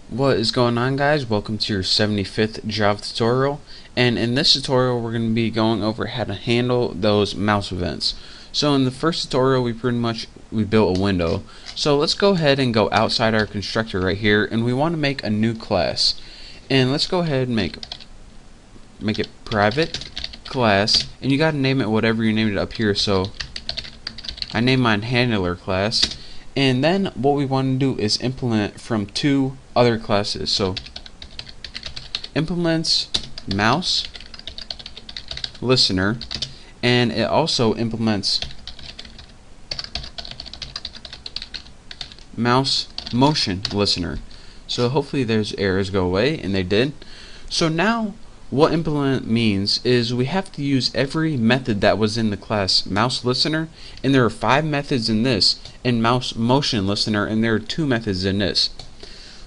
What is going on, guys? Welcome to your 75th Java tutorial, and in this tutorial we're going to be going over how to handle those mouse events. So in the first tutorial we built a window. So let's go ahead and go outside our constructor right here, and we want to make a new class. And let's go ahead and make it private class, and you got to name it whatever you named it up here. So I named mine handler class, and then what we want to do is implement from 2 other classes. So implements mouse listener, and it also implements mouse motion listener. So hopefully those errors go away, and they did. So now what implement means is we have to use every method that was in the class mouse listener, and there are 5 methods in this, and mouse motion listener, and there are 2 methods in this.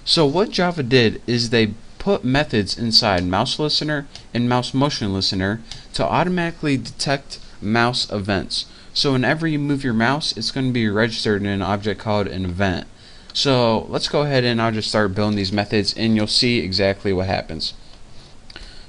So what Java did is they put methods inside mouse listener and mouse motion listener to automatically detect mouse events. So whenever you move your mouse, it's going to be registered in an object called an event. So let's go ahead and I'll just start building these methods, and you'll see exactly what happens.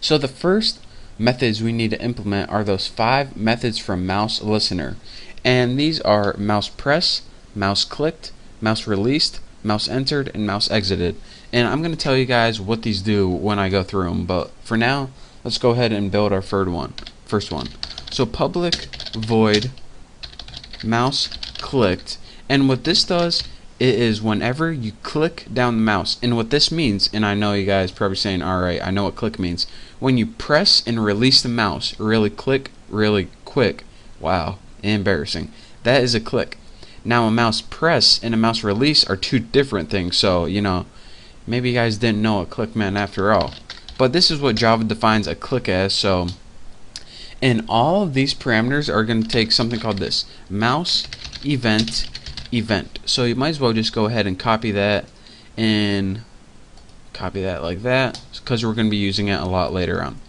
So the first methods we need to implement are those 5 methods from mouse listener, and these are mouse press, mouse clicked, mouse released, mouse entered, and mouse exited. And I'm going to tell you guys what these do when I go through them, but for now let's go ahead and build our first one. So public void mouse clicked, and what this does, it is whenever you click down the mouse. And what this means, and I know you guys probably saying, alright, I know what click means. When you press and release the mouse really quick, wow, embarrassing, that is a click. Now a mouse press and a mouse release are 2 different things, so you know, maybe you guys didn't know what click meant after all. But this is what Java defines a click as. So and all of these parameters are going to take something called this mouse event. So you might as well just go ahead and copy that and copy that like that, because we're going to be using it a lot later on.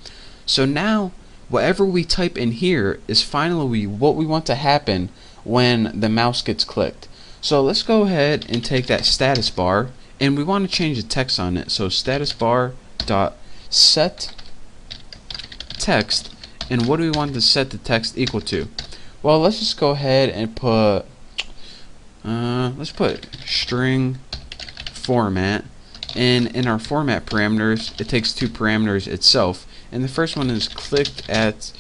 So now whatever we type in here is finally what we want to happen when the mouse gets clicked. So let's go ahead and take that status bar, and we want to change the text on it. So status bar dot set text, and what do we want to set the text equal to? Well, let's just go ahead and put let's put string format, and in our format parameters it takes two parameters itself, and the first one is clicked at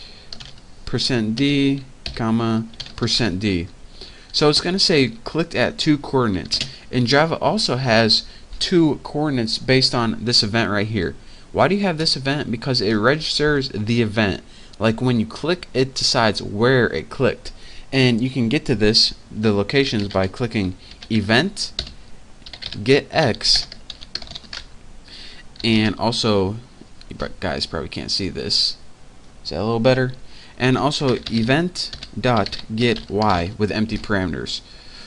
%d, %d. So it's going to say clicked at two coordinates, and Java also has two coordinates based on this event right here. Why do you have this event? Because it registers the event. Like when you click, it decides where it clicked, and you can get to the locations by clicking event get x, and also, you guys probably can't see this. Is that a little better? And also event dot get y with empty parameters.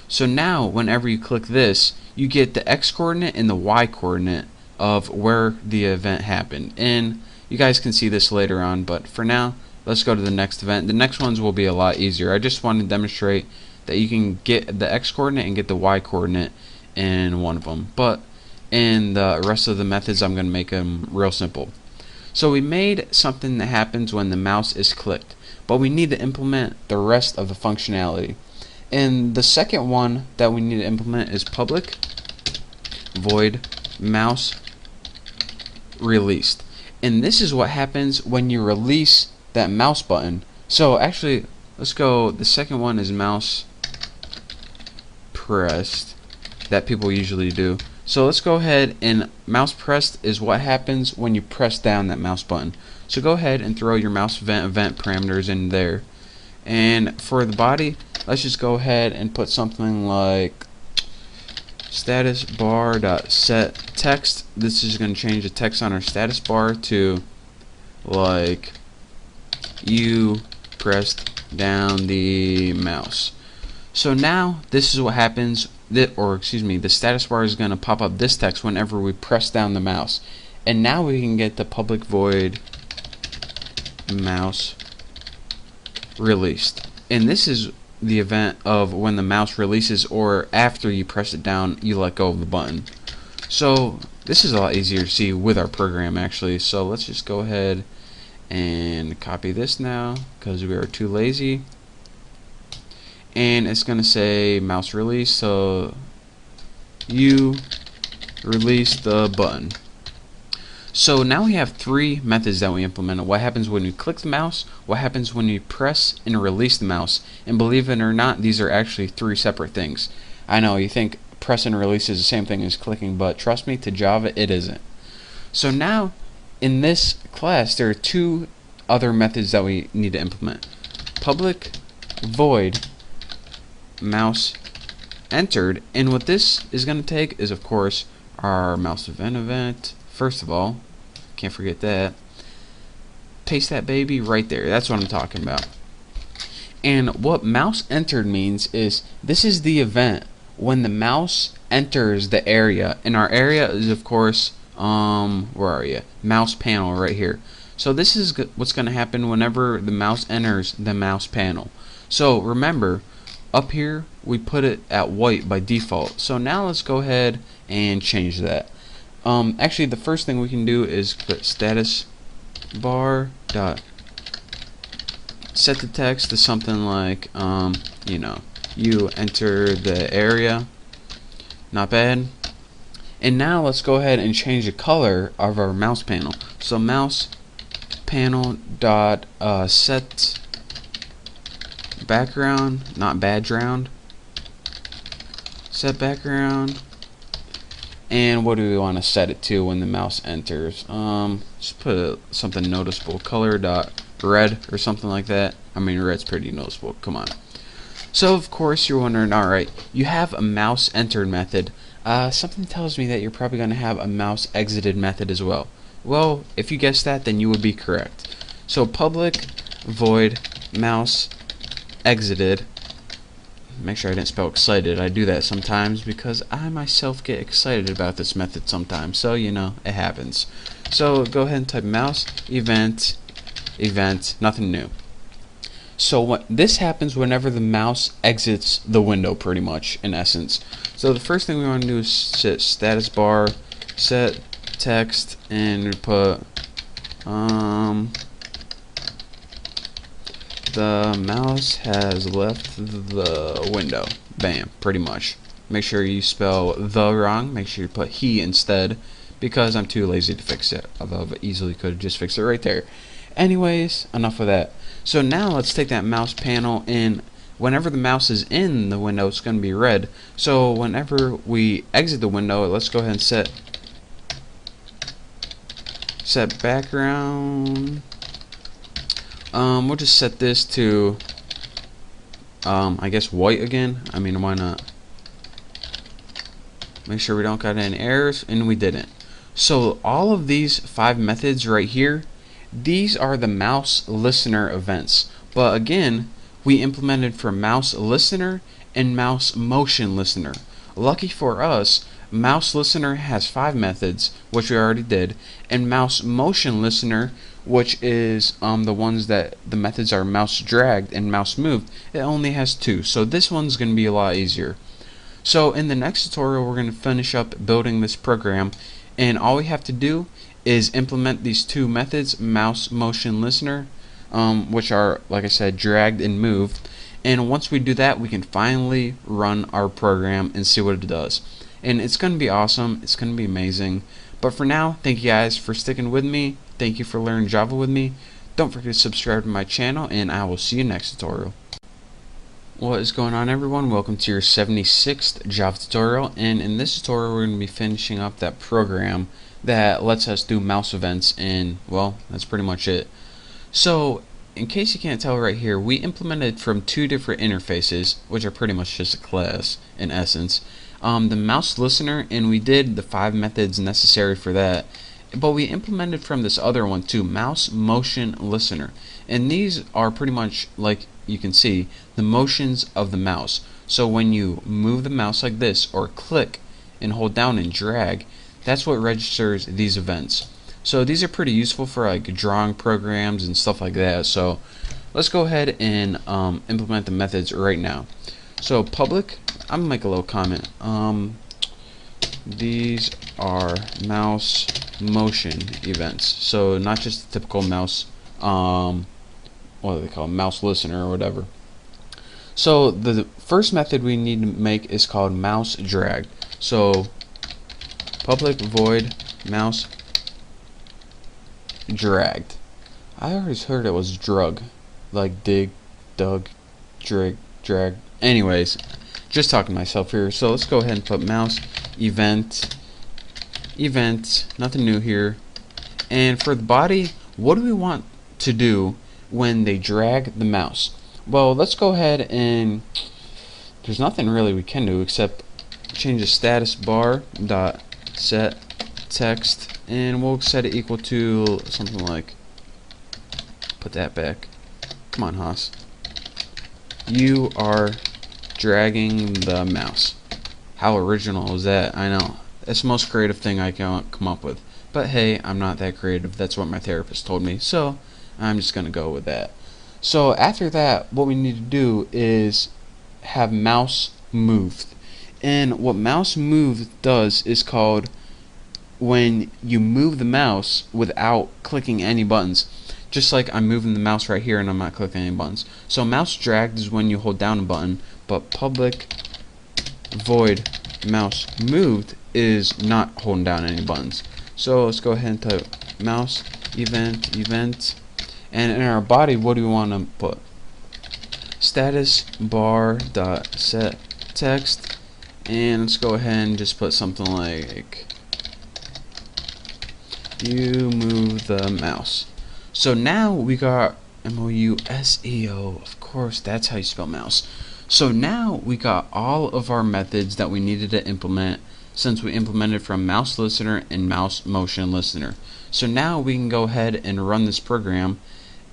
So now whenever you click this, you get the x coordinate and the y coordinate of where the event happened, and you guys can see this later on, but for now let's go to the next event. The next ones will be a lot easier. I just want to demonstrate that you can get the x coordinate and get the y coordinate in one of them, but in the rest of the methods I'm going to make them real simple. So we made something that happens when the mouse is clicked, but we need to implement the rest of the functionality. And the second one that we need to implement is public void mouse released. And this is what happens when you release that mouse button. So actually, let's go, the second one is mouse pressed, that people usually do. So let's go ahead, and mouse pressed is what happens when you press down that mouse button. So go ahead and throw your mouse event parameters in there. And for the body, let's just go ahead and put something like status bar dot set text. This is going to change the text on our status bar to like you pressed down the mouse. So now this is what happens, the status bar is going to pop up this text whenever we press down the mouse. And now we can get the public void mouse released. And this is the event of when the mouse releases, or after you press it down you let go of the button. So this is a lot easier to see with our program actually. So let's just go ahead and copy this now because we are too lazy, and it's going to say mouse release, so you release the button. So now we have three methods that we implemented. What happens when you click the mouse, what happens when you press and release the mouse, and believe it or not, these are actually three separate things. I know you think press and release is the same thing as clicking, but trust me, to Java it isn't. So now in this class there are two other methods that we need to implement. Public void mouse entered, and what this is going to take is of course our mouse event. First of all, can't forget that. Paste that baby right there. That's what I'm talking about. And what mouse entered means is this is the event when the mouse enters the area, and our area is of course where are you? Mouse panel right here. So this is what's going to happen whenever the mouse enters the mouse panel. So remember, up here we put it at white by default. So now let's go ahead and change that. Actually, the first thing we can do is put status bar dot set the text to something like you enter the area. Not bad. And now let's go ahead and change the color of our mouse panel. So mouse panel dot set background, not background, set background. And what do we want to set it to when the mouse enters? Just put something noticeable, color dot red or something like that. I mean, red's pretty noticeable, come on. So of course you're wondering, alright, you have a mouse entered method. Something tells me that you're probably going to have a mouse exited method as well. Well, if you guessed that, then you would be correct. So public void mouse exited. Make sure I didn't spell excited. I do that sometimes because I myself get excited about this method sometimes. So you know, it happens. So go ahead and type mouse event, nothing new. So what this happens whenever the mouse exits the window, pretty much, in essence. So the first thing we want to do is set status bar, set text, and put the mouse has left the window. Bam, pretty much. Make sure you spell the wrong. Make sure you put he instead, because I'm too lazy to fix it. Although I easily could have just fixed it right there. Anyways, enough of that. So now let's take that mouse panel, and whenever the mouse is in the window, it's going to be red. So whenever we exit the window, let's go ahead and set background. We'll just set this to I guess white again. I mean, why not? Make sure we don't got any errors, and we didn't. So all of these 5 methods right here, these are the mouse listener events. But again, we implemented for mouse listener and mouse motion listener. Lucky for us, mouse listener has 5 methods, which we already did, and mouse motion listener, which is the ones that the methods are mouse dragged and mouse moved, it only has 2. So this one's going to be a lot easier. So in the next tutorial, we're going to finish up building this program, and all we have to do is implement these 2 methods, mouse motion listener, which are, like I said, dragged and moved. And once we do that, we can finally run our program and see what it does. And it's going to be awesome. It's going to be amazing. But for now, thank you guys for sticking with me. Thank you for learning Java with me. Don't forget to subscribe to my channel, and I will see you next tutorial. What is going on, everyone? Welcome to your 76th Java tutorial, and in this tutorial we're going to be finishing up that program that lets us do mouse events, and well, that's pretty much it. So in case you can't tell right here, we implemented from 2 different interfaces, which are pretty much just a class in essence, the mouse listener, and we did the 5 methods necessary for that. But we implemented from this other one too, mouse motion listener, and these are pretty much, like you can see, the motions of the mouse. So when you move the mouse like this, or click and hold down and drag, that's what registers these events. So these are pretty useful for like drawing programs and stuff like that. So let's go ahead and implement the methods right now. So public, I'm gonna make a little comment. These are mouse motion events. So not just the typical mouse, what do they call it? Mouse listener or whatever. So the first method we need to make is called mouse drag. So public void mouse dragged. I always heard it was drug, like dig, dug, drag. Anyways, just talking to myself here. So let's go ahead and put mouse event, nothing new here. And for the body, what do we want to do when they drag the mouse? Well, let's go ahead and there's nothing really we can do except change the status bar dot set text, and we'll set it equal to something like, put that back, come on Haas, you are dragging the mouse. How original is that? I know, it's the most creative thing I can come up with, but hey, I'm not that creative. That's what my therapist told me, so I'm just gonna go with that. So after that, what we need to do is have mouse moved, and what mouse moved does is called when you move the mouse without clicking any buttons. Just like I'm moving the mouse right here and I'm not clicking any buttons. So mouse dragged is when you hold down a button, but public void mouse moved is not holding down any buttons. So let's go ahead and type mouse event, and in our body, what do we want to put? Status bar dot set text, and let's go ahead and just put something like you move the mouse. So now we got MOUSEO, of course that's how you spell mouse. So now we got all of our methods that we needed to implement, since we implemented from mouse listener and mouse motion listener. So now we can go ahead and run this program,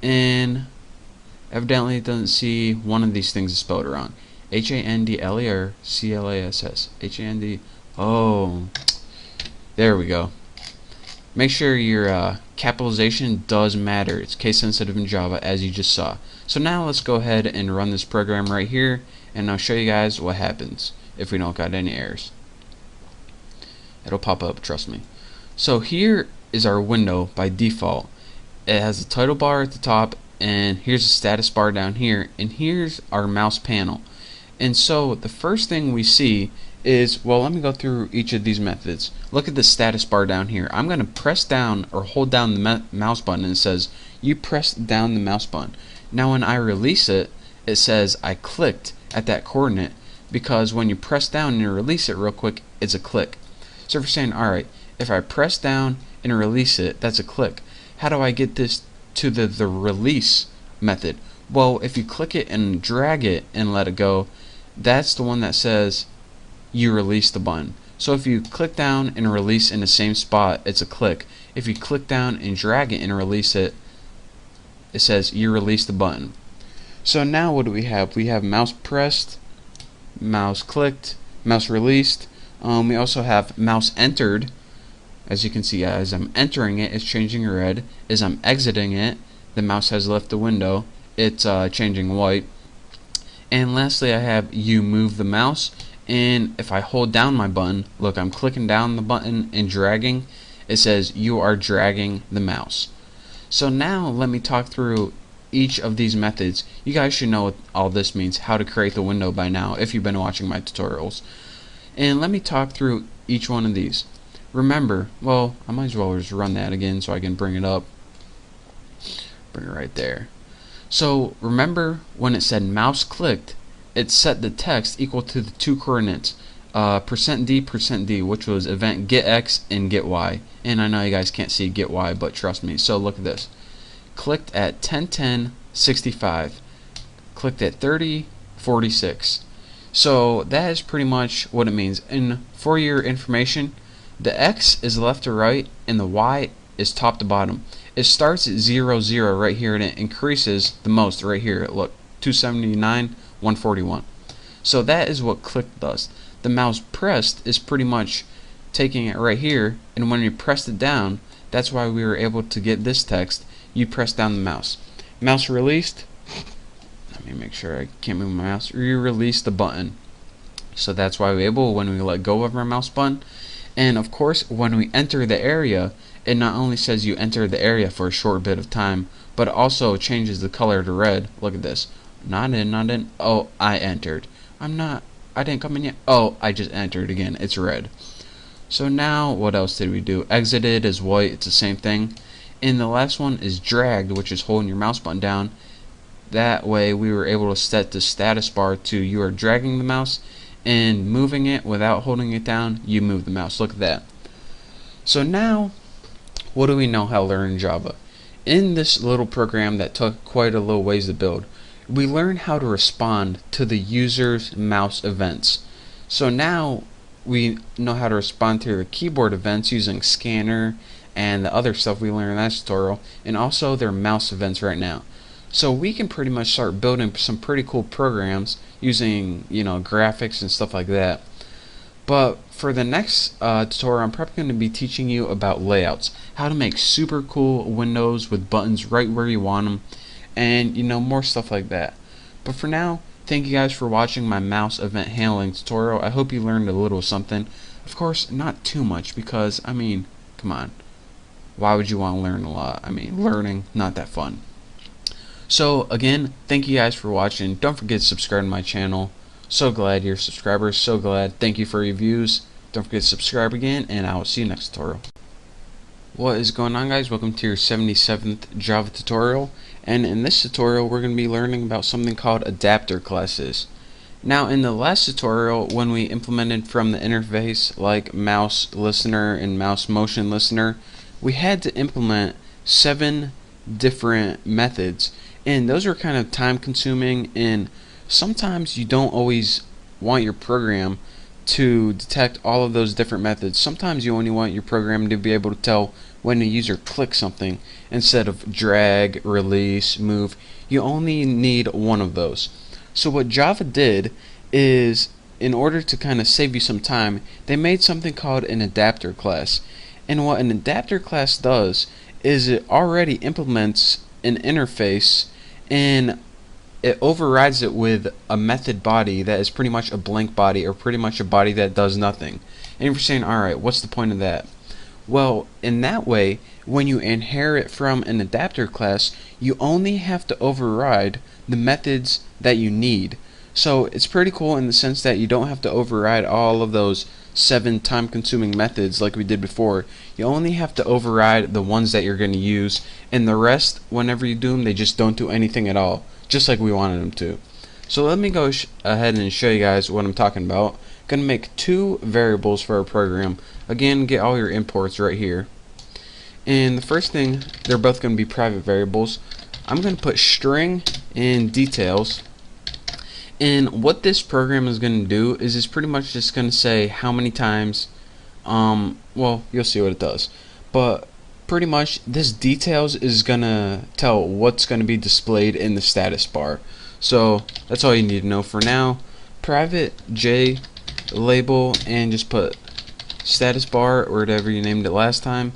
and evidently it doesn't see one of these things is spelled wrong. HANDLE or CLASS? HAND. Oh, there we go. Make sure your capitalization does matter. It's case sensitive in Java, as you just saw. So now let's go ahead and run this program right here, and I'll show you guys what happens if we don't got any errors. It'll pop up, trust me. So here is our window by default. It has a title bar at the top, and here's a status bar down here, and here's our mouse panel. And so the first thing we see is, well, let me go through each of these methods. Look at the status bar down here. I'm going to press down or hold down the mouse button, and it says you pressed down the mouse button. Now when I release it, it says I clicked at that coordinate, because when you press down and release it real quick, it's a click. So if you're saying, alright, if I press down and release it, that's a click. How do I get this to the release method? Well, if you click it and drag it and let it go, that's the one that says you release the button. So if you click down and release in the same spot, it's a click. If you click down and drag it and release it, it says you release the button. So now what do we have? We have mouse pressed, mouse clicked, mouse released. We also have mouse entered. As you can see, as I'm entering it, it's changing red. As I'm exiting it, the mouse has left the window, it's changing white. And lastly, I have you move the mouse, and if I hold down my button, look, I'm clicking down the button and dragging, it says you are dragging the mouse. So now let me talk through each of these methods. You guys should know what all this means, how to create the window by now if you've been watching my tutorials. And let me talk through each one of these. Remember, well, I might as well just run that again so I can bring it up. Bring it right there. So remember when it said mouse clicked, it set the text equal to the two coordinates, %d, which was event get x and get y. And I know you guys can't see get y, but trust me. So look at this. Clicked at 10:10:65. Clicked at 30:46. So that is pretty much what it means. And for your information, the x is left to right and the y is top to bottom. It starts at 0, 0 right here, and it increases the most right here. Look, 279, 141. So that is what click does. The mouse pressed is pretty much taking it right here, and when you pressed it down, that's why we were able to get this text. You press down the mouse. Mouse released. Let me make sure I can't move my mouse. You release the button. So that's why we're able when we let go of our mouse button. And of course, when we enter the area, it not only says you enter the area for a short bit of time, but it also changes the color to red. Look at this. Not in, not in. Oh, I entered. I didn't come in yet. Oh, I just entered again. It's red. So now, what else did we do? Exited is white. It's the same thing. And the last one is dragged, which is holding your mouse button down. That way, we were able to set the status bar to you are dragging the mouse, and moving it without holding it down, you move the mouse. Look at that. So now, what do we know how to learn in Java? In this little program that took quite a little ways to build, we learned how to respond to the user's mouse events. So now we know how to respond to the keyboard events using scanner and the other stuff we learned in that tutorial, and also their mouse events right now. So we can pretty much start building some pretty cool programs using, graphics and stuff like that. But for the next tutorial, I'm probably going to be teaching you about layouts, how to make super cool windows with buttons right where you want them, and more stuff like that. But for now, thank you guys for watching my mouse event handling tutorial. I hope you learned a little something. Of course, not too much, because come on, why would you want to learn a lot? Learning, not that fun. So again, thank you guys for watching. Don't forget to subscribe to my channel. So glad you're subscribers. So glad. Thank you for your views. Don't forget to subscribe again, and I will see you next tutorial. What is going on, guys? Welcome to your 77th Java tutorial. And in this tutorial, we're going to be learning about something called adapter classes. Now, in the last tutorial, when we implemented from the interface like mouse listener and mouse motion listener, we had to implement 7 different methods. And those are kind of time consuming, and sometimes you don't always want your program to detect all of those different methods. Sometimes you only want your program to be able to tell when a user clicks something instead of drag, release, move. You only need one of those. So what Java did is, in order to kind of save you some time, they made something called an adapter class. And what an adapter class does is it already implements an interface, and it overrides it with a method body that is pretty much a blank body, or pretty much a body that does nothing. And if you're saying, alright, what's the point of that? Well, in that way, when you inherit from an adapter class, you only have to override the methods that you need. So it's pretty cool in the sense that you don't have to override all of those 7 time-consuming methods like we did before. You only have to override the ones that you're going to use, and the rest, whenever you do them, they just don't do anything at all, just like we wanted them to. So let me go ahead and show you guys what I'm talking about. I'm going to make 2 variables for our program. Again, get all your imports right here. And the first thing, they're both going to be private variables. I'm going to put string and details. And what this program is going to do is it's pretty much just going to say how many times, well, you'll see what it does. But pretty much this details is going to tell what's going to be displayed in the status bar. So that's all you need to know for now. Private J label and just put status bar or whatever you named it last time.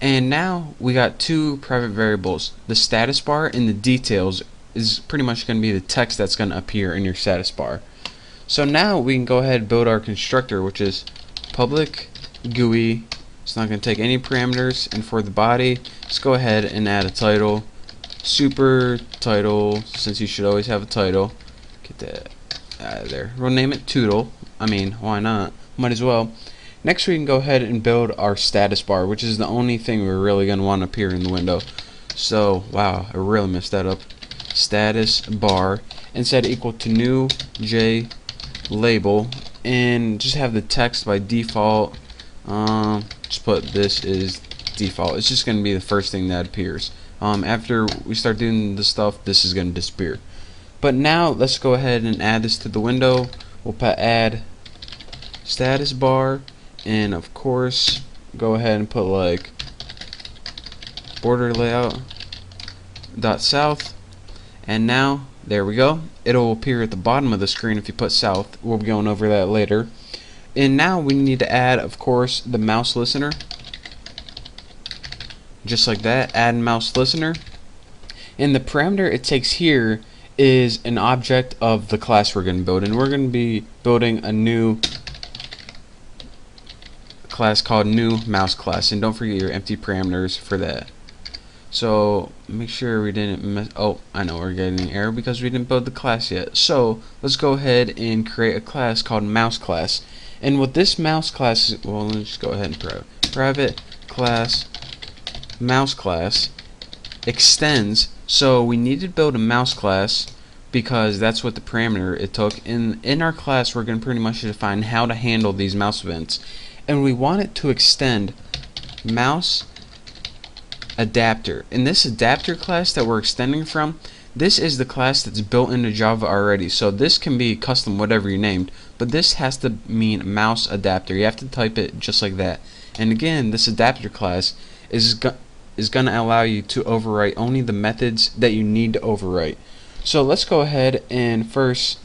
And now we got 2 private variables. The status bar and the details is pretty much going to be the text that's going to appear in your status bar. So now we can go ahead and build our constructor, which is public GUI. It's not going to take any parameters, and for the body, let's go ahead and add a title, super title, since you should always have a title. Get that out of there. We'll name it Toodle. I mean, why not? Might as well. Next, we can go ahead and build our status bar, which is the only thing we're really going to want to appear in the window. So, wow, I really messed that up. Status bar, and set equal to new J label, and just have the text by default. Just put this is default. It's just going to be the first thing that appears. After we start doing the stuff, this is going to disappear. But now let's go ahead and add this to the window. We'll put add status bar, and of course go ahead and put like border layout dot south. And now, there we go. It'll appear at the bottom of the screen if you put south. We'll be going over that later. And now we need to add, of course, the mouse listener. Just like that, add mouse listener. And the parameter it takes here is an object of the class we're going to build. And we're going to be building a new class called new mouse class. And don't forget your empty parameters for that. So make sure we didn't mess. Oh, I know we're getting an error because we didn't build the class yet. So let's go ahead and create a class called mouse class. And what this mouse class is, well, let's just go ahead and private class mouse class extends. So we need to build a mouse class because that's what the parameter it took. In our class, we're going to pretty much define how to handle these mouse events, and we want it to extend mouse adapter. In this adapter class that we're extending from, this is the class that's built into Java already. So this can be custom whatever you named, but this has to mean mouse adapter. You have to type it just like that. And again, this adapter class is going to allow you to overwrite only the methods that you need to overwrite. So let's go ahead and first,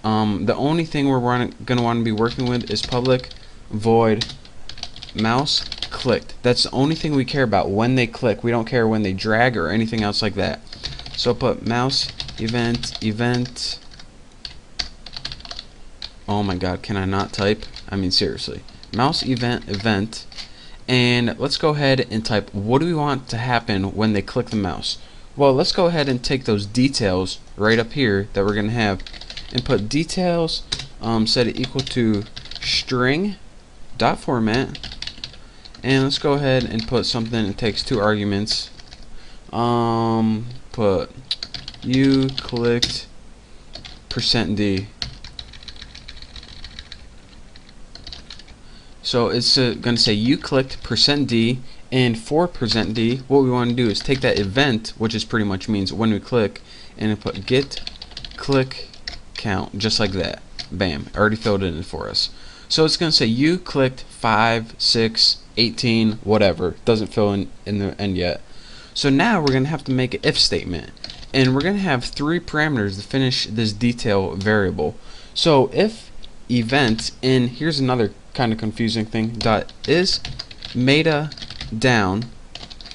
the only thing we're going to want to be working with is public void mouse clicked. That's the only thing we care about when they click. We don't care when they drag or anything else like that. So put mouse event. Oh my god, can I not type? I mean, seriously. Mouse event. And let's go ahead and type what do we want to happen when they click the mouse. Well, let's go ahead and take those details right up here that we're going to have and put details, set it equal to string dot format. And let's go ahead and put something that takes 2 arguments. Put you clicked %d. So it's going to say you clicked %d, and for %d, what we want to do is take that event, which is pretty much means when we click, and put get click count, just like that. Bam, already filled it in for us. So it's going to say you clicked 5, 6, 18, whatever. Doesn't fill in the end yet. So now we're going to have to make an if statement, and we're going to have 3 parameters to finish this detail variable. So if event, and here's another kind of confusing thing, dot is meta down.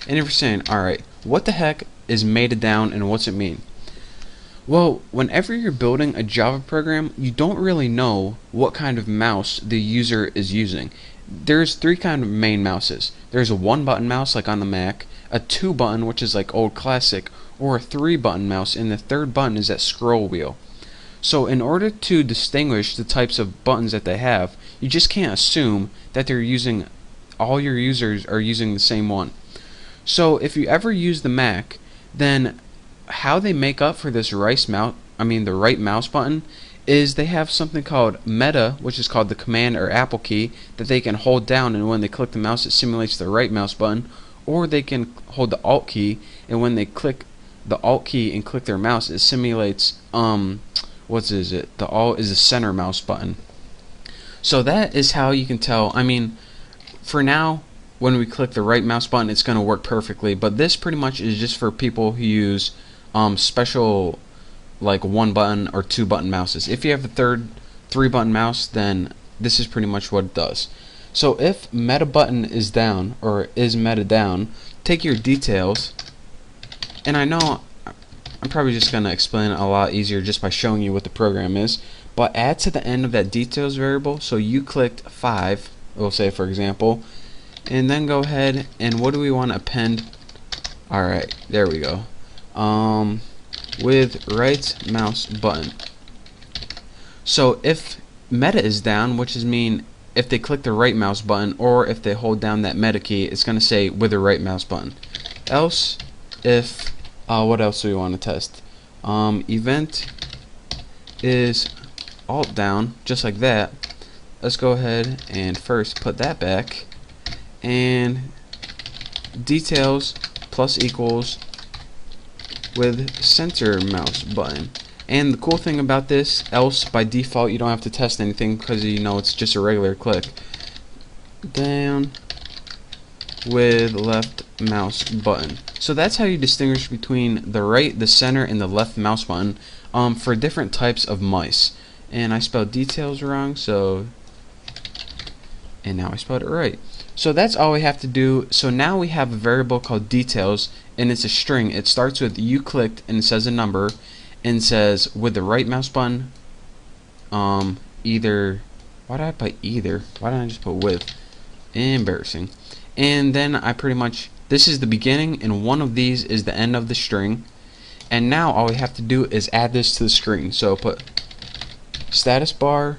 And if you're saying, alright, what the heck is meta down and what's it mean? Well, whenever you're building a Java program, you don't really know what kind of mouse the user is using. There's three kind of main mouses. There's a one button mouse like on the Mac, a two button which is like old classic, or a three button mouse, and the third button is that scroll wheel. So in order to distinguish the types of buttons that they have, you just can't assume that all your users are using the same one. So if you ever use the Mac, then how they make up for this the right mouse button is they have something called meta, which is called the command or Apple key that they can hold down, and when they click the mouse it simulates the right mouse button, or they can hold the alt key, and when they click the alt key and click their mouse it simulates what is it? The alt is the center mouse button. So that is how you can tell. For now, when we click the right mouse button, it's going to work perfectly. But this pretty much is just for people who use special, like one button or two button mouses. If you have a three button mouse, then this is pretty much what it does. So if meta button is down, or is meta down, take your details, and I know I'm probably just going to explain it a lot easier just by showing you what the program is, but add to the end of that details variable. So you clicked 5, we'll say for example, and then go ahead and what do we want to append? Alright, there we go. With right mouse button. So if meta is down, which is mean if they click the right mouse button or if they hold down that meta key, it's going to say with the right mouse button. Else, if what else do we want to test? Event is alt down, just like that. Let's go ahead and first put that back, and details plus equals with center mouse button. And the cool thing about this, else by default you don't have to test anything because you know it's just a regular click. Down with left mouse button. So that's how you distinguish between the right, the center, and the left mouse button for different types of mice. And I spelled details wrong, and now I spelled it right. So that's all we have to do. So now we have a variable called details, and it's a string. It starts with you clicked, and it says a number, and says with the right mouse button, either. Why did I put either? Why didn't I just put with? Embarrassing. And then I pretty much, this is the beginning, and one of these is the end of the string. And now all we have to do is add this to the screen. So put status bar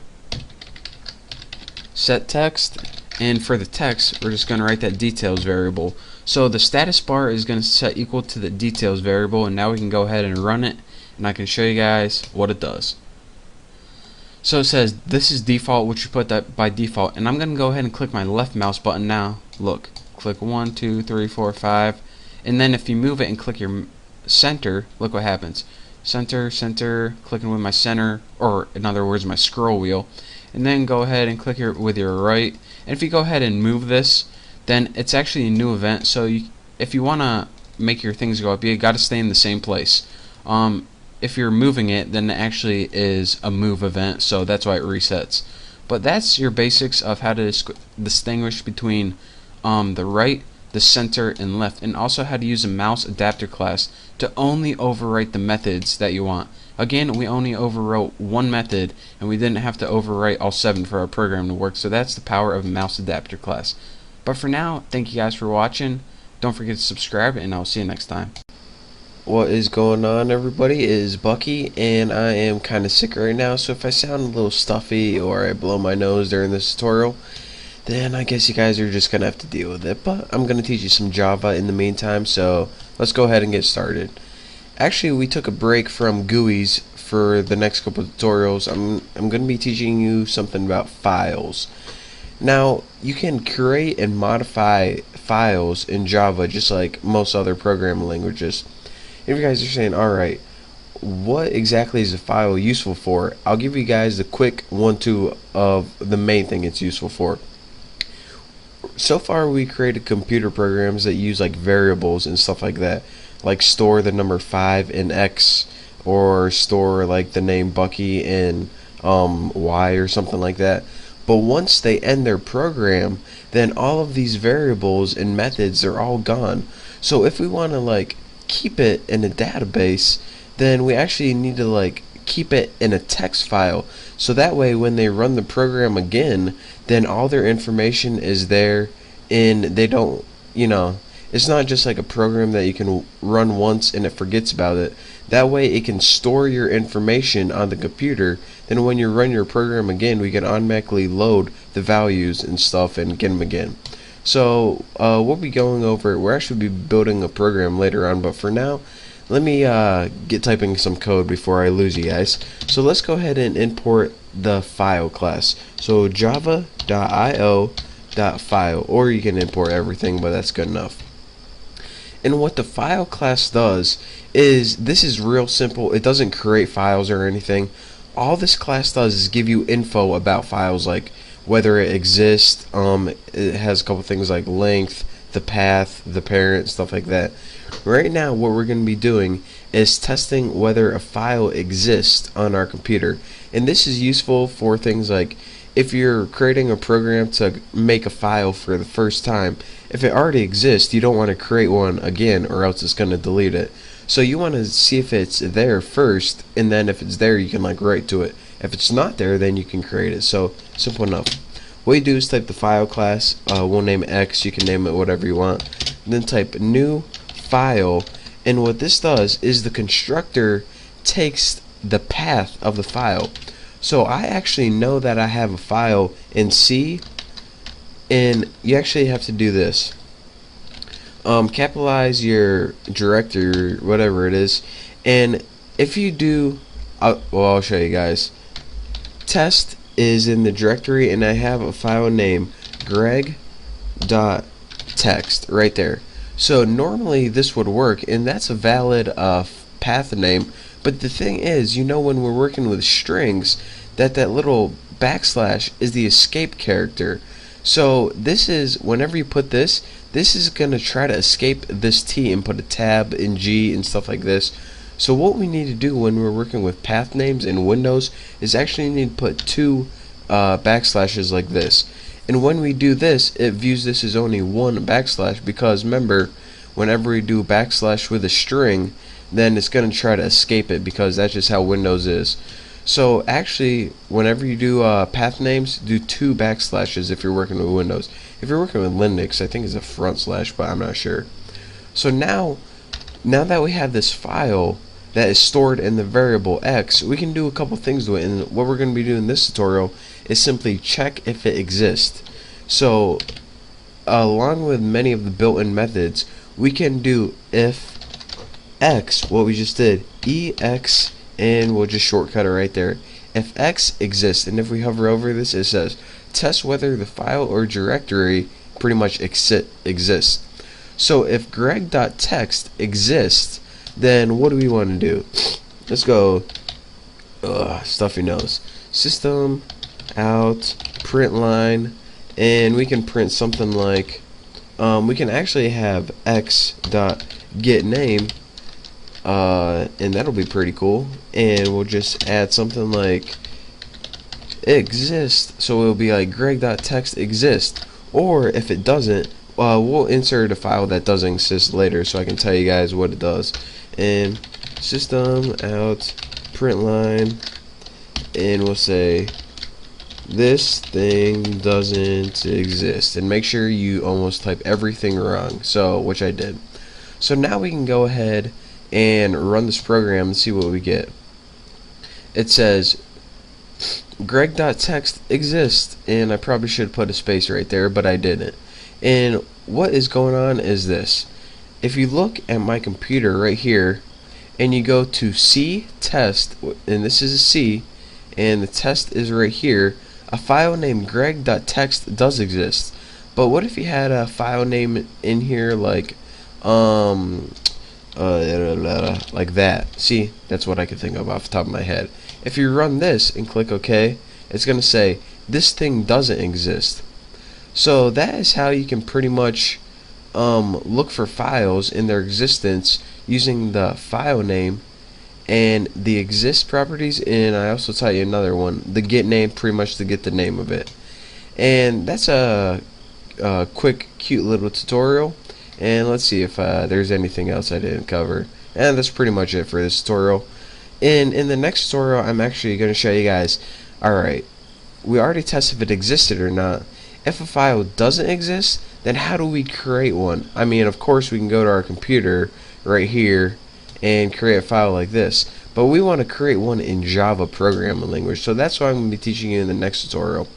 set text, and for the text we're just going to write that details variable. So the status bar is going to set equal to the details variable, and now we can go ahead and run it, and I can show you guys what it does. So it says this is default, which you put that by default, and I'm going to go ahead and click my left mouse button now. Look, click 1, 2, 3, 4, 5, and then if you move it and click your center, look what happens. Center, center, clicking with my center, or in other words my scroll wheel, and then go ahead and click with your right. And if you go ahead and move this, then it's actually a new event. So if you want to make your things go up, you got to stay in the same place. If you're moving it, then it actually is a move event, so that's why it resets. But that's your basics of how to distinguish between the right, the center, and left, and also how to use a mouse adapter class to only overwrite the methods that you want. Again, we only overwrote one method, and we didn't have to overwrite all 7 for our program to work, so that's the power of a mouse adapter class. But for now, thank you guys for watching. Don't forget to subscribe, and I'll see you next time. What is going on, everybody? It is Bucky, and I am kind of sick right now, so if I sound a little stuffy or I blow my nose during this tutorial, then I guess you guys are just going to have to deal with it. But I'm going to teach you some Java in the meantime, so let's go ahead and get started. Actually, we took a break from GUIs for the next couple of tutorials. I'm going to be teaching you something about files. Now, you can create and modify files in Java just like most other programming languages. If you guys are saying, alright, what exactly is a file useful for? I'll give you guys the quick 1-2 of the main thing it's useful for. So far we created computer programs that use like variables and stuff like that, like store the number 5 in X, or store like the name Bucky in Y or something like that. But once they end their program, then all of these variables and methods are all gone. So if we want to like keep it in a database, then we actually need to like keep it in a text file, so that way when they run the program again, then all their information is there, and they don't, it's not just like a program that you can run once and it forgets about it. That way it can store your information on the computer, then when you run your program again, we can automatically load the values and stuff and get them again. So we'll be going over, we'll actually be building a program later on, but for now, let me get typing some code before I lose you guys. So let's go ahead and import the file class. So java.io.file, or you can import everything, but that's good enough. And what the file class does is, this is real simple. It doesn't create files or anything. All this class does is give you info about files, like whether it exists. It has a couple things like length, the path, the parent, stuff like that. Right now what we're going to be doing is testing whether a file exists on our computer, and this is useful for things like if you're creating a program to make a file for the first time. If it already exists, you don't want to create one again, or else it's going to delete it. So you want to see if it's there first, and then if it's there, you can like write to it. If it's not there, then you can create it. So simple enough. What you do is type the file class. We'll name it X. You can name it whatever you want. And then type new file, and what this does is the constructor takes the path of the file. So I actually know that I have a file in C, and you actually have to do this. Capitalize your directory, whatever it is, and if you do, I'll show you guys. Test is in the directory, and I have a file named greg.txt right there. So normally this would work, and that's a valid path name, but the thing is, when we're working with strings, that little backslash is the escape character. So this is, whenever you put this is going to try to escape this T and put a tab in G and stuff like this. So what we need to do when we're working with path names in Windows is actually need to put two backslashes like this. And when we do this, it views this as only one backslash, because remember, whenever we do backslash with a string, then it's going to try to escape it, because that's just how Windows is. So actually, whenever you do path names, do two backslashes if you're working with Windows. If you're working with Linux, I think it's a front slash, but I'm not sure. So now that we have this file that is stored in the variable X, we can do a couple things to it, and what we're going to be doing in this tutorial is simply check if it exists. So along with many of the built-in methods, we can do if X, what we just did, EX, and we'll just shortcut it right there. If X exists, and if we hover over this, it says test whether the file or directory pretty much exists. So if greg.txt exists, then what do we want to do? Let's go stuffy nose, system out print line, and we can print something like we can actually have x.getName, and that'll be pretty cool, and we'll just add something like exist, so it'll be like greg.txt exist. Or if it doesn't, we'll insert a file that doesn't exist later, so I can tell you guys what it does. And system out print line, and we'll say this thing doesn't exist, and make sure you almost type everything wrong, so which I did. So now we can go ahead and run this program and see what we get. It says greg.txt exists, and I probably should put a space right there, but I didn't. And what is going on is this. If you look at my computer right here, and you go to C test, and this is a C, and the test is right here, a file named greg.txt does exist. But what if you had a file name in here like like that? See, that's what I can think of off the top of my head. If you run this and click OK, it's going to say this thing doesn't exist. So that is how you can pretty much look for files in their existence using the file name and the exist properties, and I also tell you another one, the get name, pretty much to get the name of it. And that's a quick cute little tutorial, and let's see if there's anything else I didn't cover. And that's pretty much it for this tutorial. And in the next tutorial, I'm actually going to show you guys, alright, we already tested if it existed or not. If a file doesn't exist, then how do we create one? I mean, of course we can go to our computer right here and create a file like this, but we want to create one in Java programming language. So that's what I'm going to be teaching you in the next tutorial.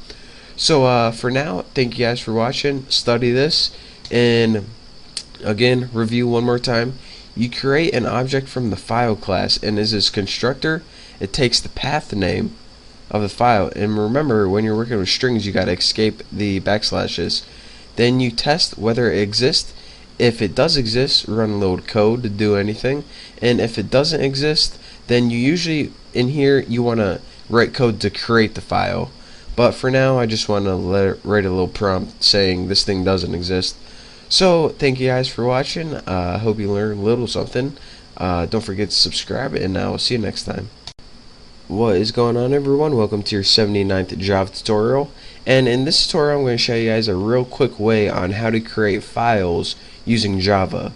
So for now, thank you guys for watching. Study this, and again, review one more time. You create an object from the file class, and as this constructor, it takes the path name of the file. And remember, when you're working with strings, you got to escape the backslashes. Then you test whether it exists. If it does exist, run a little code to do anything. And if it doesn't exist, then you usually in here you want to write code to create the file. But for now, I just want to write a little prompt saying this thing doesn't exist. So thank you guys for watching. I hope you learned a little something. Don't forget to subscribe, and I will see you next time. What is going on, everyone? Welcome to your 79th Java tutorial. And in this tutorial, I'm going to show you guys a real quick way on how to create files using Java.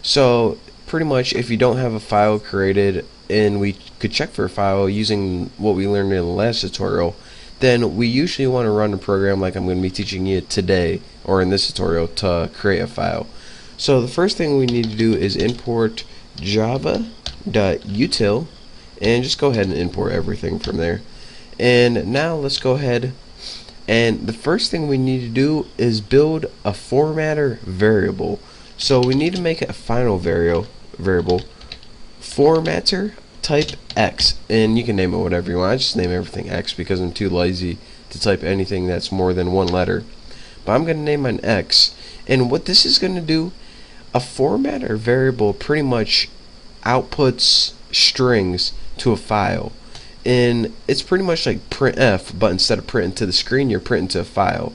So pretty much, if you don't have a file created, and we could check for a file using what we learned in the last tutorial, then we usually want to run a program like I'm going to be teaching you today, or in this tutorial, to create a file. So the first thing we need to do is import java.util, and just go ahead and import everything from there. And now let's go ahead, and the first thing we need to do is build a formatter variable. So we need to make a final variable, formatter type X, and you can name it whatever you want. I just name everything X because I'm too lazy to type anything that's more than one letter. But I'm going to name mine X, and what this is going to do, a formatter variable pretty much outputs strings to a file, and it's pretty much like printf, but instead of printing to the screen, you're printing to a file.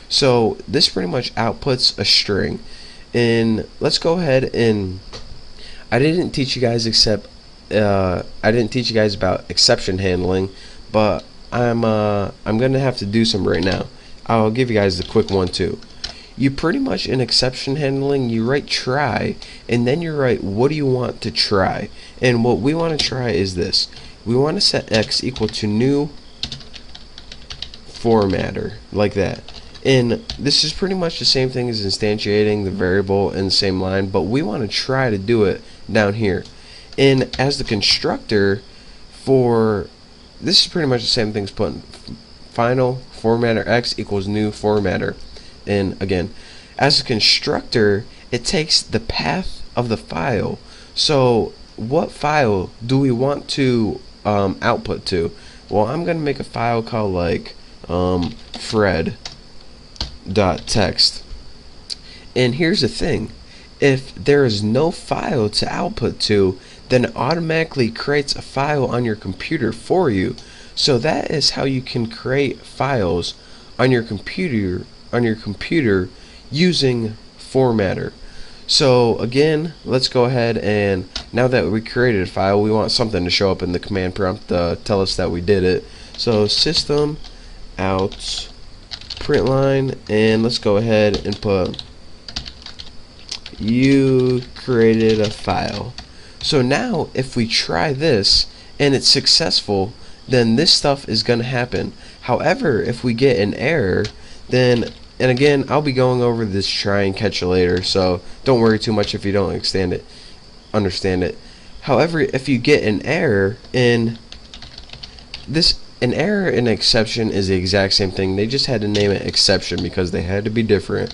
So this pretty much outputs a string. And let's go ahead, and I didn't teach you guys about exception handling, but I'm gonna have to do some right now. I'll give you guys the quick one too. You pretty much, in exception handling, you write try, and then you write what do you want to try. And what we want to try is this. We want to set X equal to new formatter, like that. And this is pretty much the same thing as instantiating the variable in the same line, but we want to try to do it down here. And as the constructor for this is pretty much the same thing as putting final formatter X equals new formatter. And again, as a constructor, it takes the path of the file. So what file do we want to output to? Well, I'm gonna make a file called like fred.txt. And here's the thing, if there is no file to output to, then it automatically creates a file on your computer for you. So that is how you can create files on your computer using formatter. So again, let's go ahead, and now that we created a file, we want something to show up in the command prompt to tell us that we did it. So system out print line, and let's go ahead and put you created a file. So now if we try this and it's successful, then this stuff is going to happen. However, if we get an error, then, and again, I'll be going over this try and catch later, so don't worry too much if you don't understand it. However, if you get an error in this, an error and an exception is the exact same thing. They just had to name it exception because they had to be different.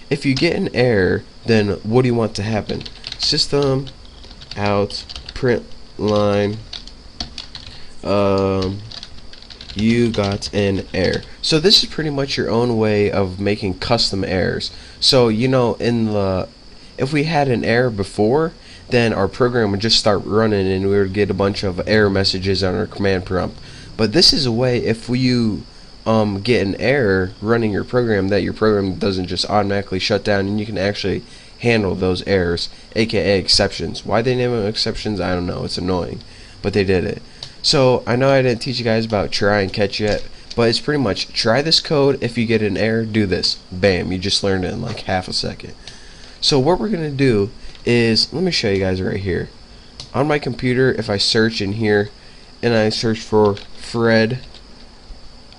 If you get an error, then what do you want to happen? System out print line, you got an error. So this is pretty much your own way of making custom errors. So you know, if we had an error before, then our program would just start running and we would get a bunch of error messages on our command prompt. But this is a way, if you get an error running your program, that your program doesn't just automatically shut down, and you can actually handle those errors, aka exceptions. Why they name them exceptions, I don't know, it's annoying, but they did it. So I know I didn't teach you guys about try and catch yet, but it's pretty much try this code. If you get an error, do this. Bam, you just learned it in like half a second. So what we're gonna do is, let me show you guys right here. on my computer, if I search in here and I search for Fred,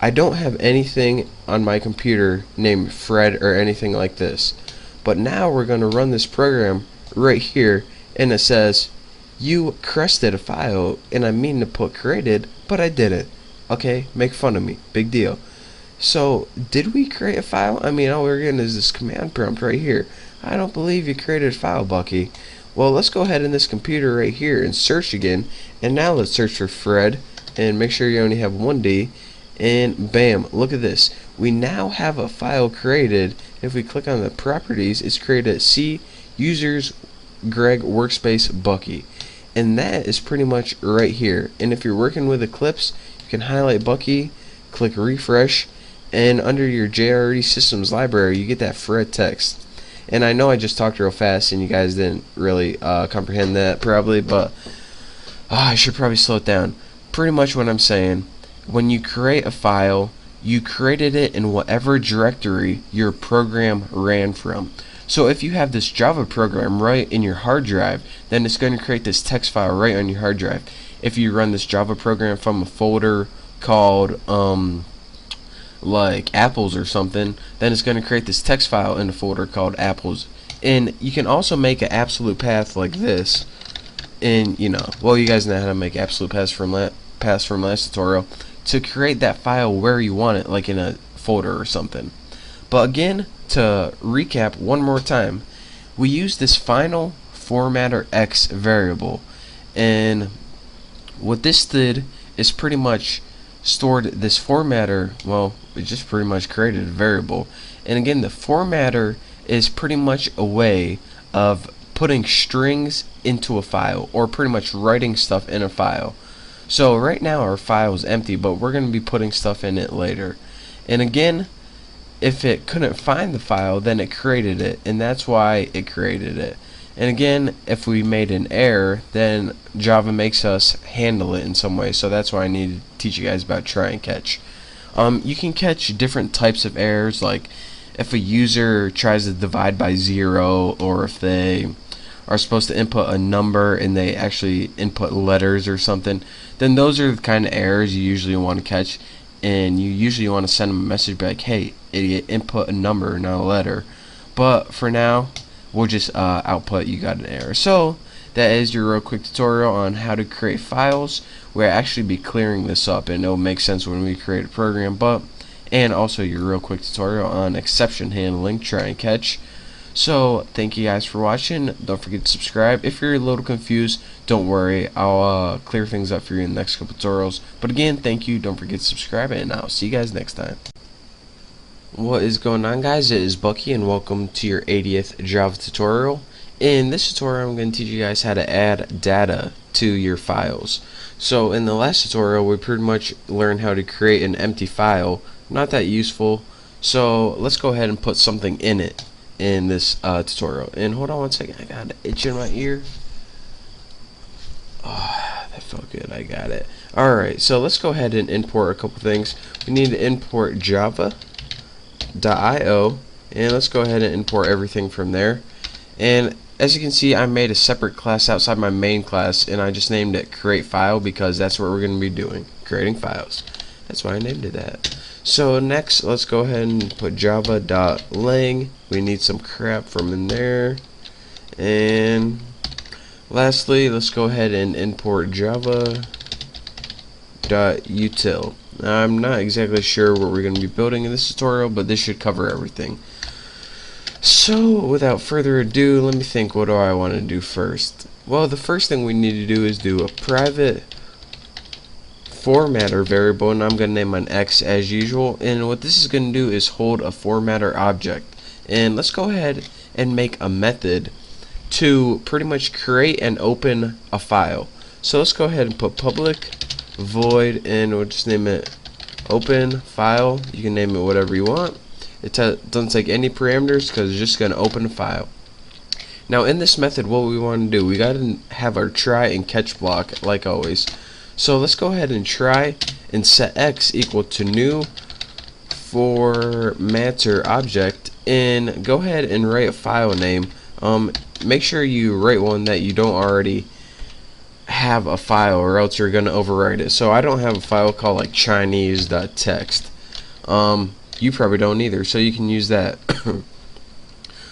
I don't have anything on my computer named Fred or anything like this. But now we're going to run this program right here, and it says you crested a file, and I mean to put created, but I didn't. Okay, make fun of me, big deal. So did we create a file? I mean, all we're getting is this command prompt right here. I don't believe you created a file, Bucky. Well, let's go ahead in this computer right here and search again, and now let's search for Fred and make sure you only have one D, and bam, look at this. We now have a file created. If we click on the properties, it's created C users Greg workspace Bucky, and that is pretty much right here. And if you're working with Eclipse, you can highlight Bucky, click refresh, and under your JRE systems library you get that Fred text. And I know I just talked real fast and you guys didn't really comprehend that probably, but I should probably slow it down. Pretty much what I'm saying, when you create a file, you created it in whatever directory your program ran from. So if you have this Java program right in your hard drive, then it's going to create this text file right on your hard drive. If you run this Java program from a folder called like apples or something, then it's going to create this text file in a folder called apples. And you can also make an absolute path like this, and you guys know how to make absolute paths from last tutorial, to create that file where you want it, like in a folder or something. But again, to recap one more time, we use this final formatter x variable, and what this did is pretty much stored this formatter. Well, it just pretty much created a variable. And again, the formatter is pretty much a way of putting strings into a file, or pretty much writing stuff in a file. So right now our file is empty, but we're going to be putting stuff in it later. And again, if it couldn't find the file, then it created it, and that's why it created it. And again, if we made an error, then Java makes us handle it in some way. So that's why I need to teach you guys about try and catch. You can catch different types of errors, like if a user tries to divide by 0, or if they are supposed to input a number and they actually input letters or something, then those are the kind of errors you usually want to catch, and you usually want to send them a message like, hey idiot, input a number, not a letter. But for now, we'll just output you got an error. So that is your real quick tutorial on how to create files. We'll actually be clearing this up, and it'll make sense when we create a program. And also your real quick tutorial on exception handling, try and catch. So thank you guys for watching. Don't forget to subscribe. If you're a little confused, don't worry, I'll clear things up for you in the next couple tutorials. But again, thank you, don't forget to subscribe, and I'll see you guys next time. What is going on, guys? It is Bucky, and welcome to your 80th Java tutorial. In this tutorial, I'm going to teach you guys how to add data to your files. So in the last tutorial, we pretty much learned how to create an empty file. Not that useful, so let's go ahead and put something in it in this tutorial. And hold on one second, I got an itch in my ear. Oh, that felt good, I got it. Alright, so let's go ahead and import a couple things. We need to import java.io, and let's go ahead and import everything from there. And as you can see, I made a separate class outside my main class, and I just named it create file because that's what we're going to be doing, creating files. That's why I named it that. So next, let's go ahead and put java.lang. We need some crap from in there. And lastly, let's go ahead and import java.util. Now, I'm not exactly sure what we're going to be building in this tutorial, but this should cover everything. So without further ado, let me think, what do I want to do first? Well, the first thing we need to do is do a private formatter variable, and I'm going to name mine X as usual. And what this is going to do is hold a formatter object. And let's go ahead and make a method to pretty much create and open a file. So let's go ahead and put public void, and we'll just name it open file. You can name it whatever you want. It doesn't take any parameters because it's just going to open a file. Now in this method, what we want to do, we got to have our try and catch block like always. So let's go ahead and try and set X equal to new formatter object, and go ahead and write a file name. Make sure you write one that you don't already have a file, or else you're going to overwrite it. So I don't have a file called like Chinese.txt. You probably don't either, so you can use that.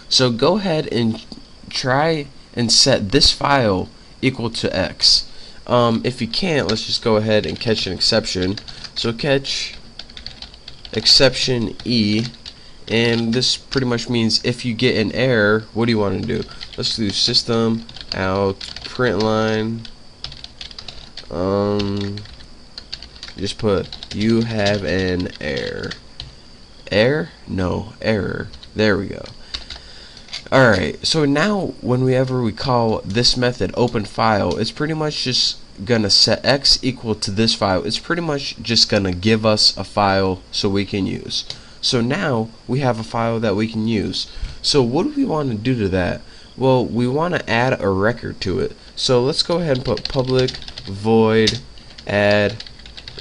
So go ahead and try and set this file equal to X. If you can't, let's just go ahead and catch an exception. So catch exception E, and this pretty much means if you get an error, what do you want to do? Let's do system out print line. Just put you have an error. Error? No, error. There we go. Alright, so now whenever we call this method open file, it's pretty much just gonna set X equal to this file. It's pretty much just gonna give us a file so we can use. So now we have a file that we can use. So what do we want to do to that? Well, we want to add a record to it. So let's go ahead and put public void add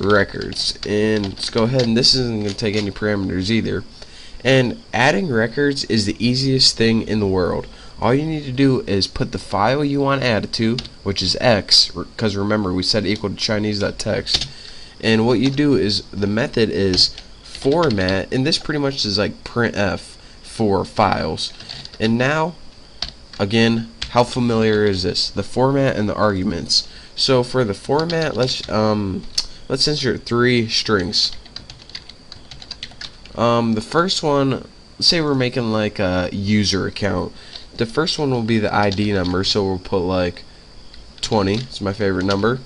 records, and let's go ahead, and this isn't going to take any parameters either. And adding records is the easiest thing in the world. All you need to do is put the file you want added to, which is X, because remember we said equal to Chinese.txt, and what you do is the method is format, and this pretty much is like printf for files. And now again, how familiar is this? The format and the arguments. So for the format, let's insert 3 strings. The first one, say we're making like a user account. The first one will be the ID number, so we'll put like 20. It's my favorite number.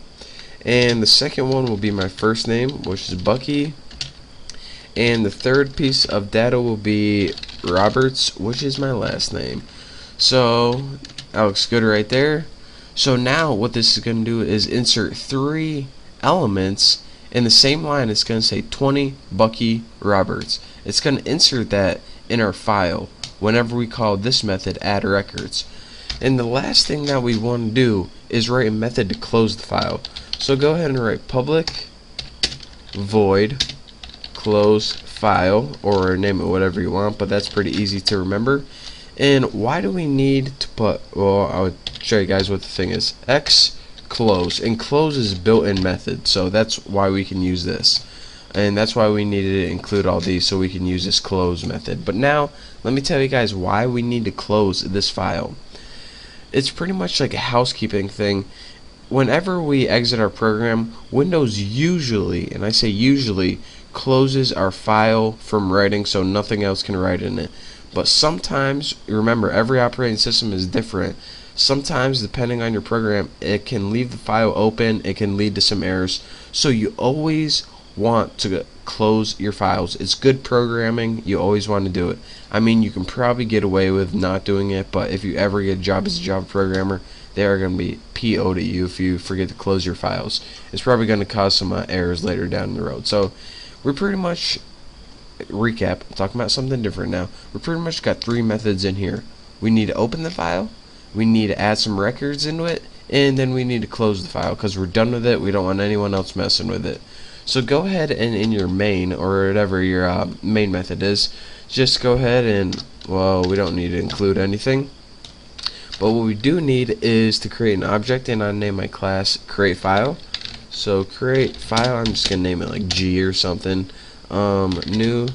And the second one will be my first name, which is Bucky. And the third piece of data will be Roberts, which is my last name. So that looks good right there. So now what this is going to do is insert 3 elements in the same line. It's going to say 20 Bucky Roberts. It's going to insert that in our file whenever we call this method add records. And the last thing that we want to do is write a method to close the file. So go ahead and write public void close file, or name it whatever you want, but that's pretty easy to remember. And why do we need to put, well, I would show you guys what the thing is. X close, and close is built-in method, so that's why we can use this. And that's why we needed to include all these, so we can use this close method. But now let me tell you guys why we need to close this file. It's pretty much like a housekeeping thing. Whenever we exit our program, Windows usually, and I say usually, closes our file from writing so nothing else can write in it. But sometimes, remember, every operating system is different. Sometimes, depending on your program, it can leave the file open, it can lead to some errors. So you always want to close your files. It's good programming, you always want to do it. I mean, you can probably get away with not doing it, but if you ever get a job as a Java programmer, they are going to be PO'd at you if you forget to close your files. It's probably going to cause some errors later down the road. So we're pretty much, recap, talking about something different now. We pretty much got 3 methods in here. We need to open the file, we need to add some records into it, and then we need to close the file because we're done with it. We don't want anyone else messing with it. So go ahead and in your main, or whatever your main method is, just go ahead and, well, we don't need to include anything. But what we do need is to create an object, and I name my class create file. So create file, I'm just gonna name it like G or something. New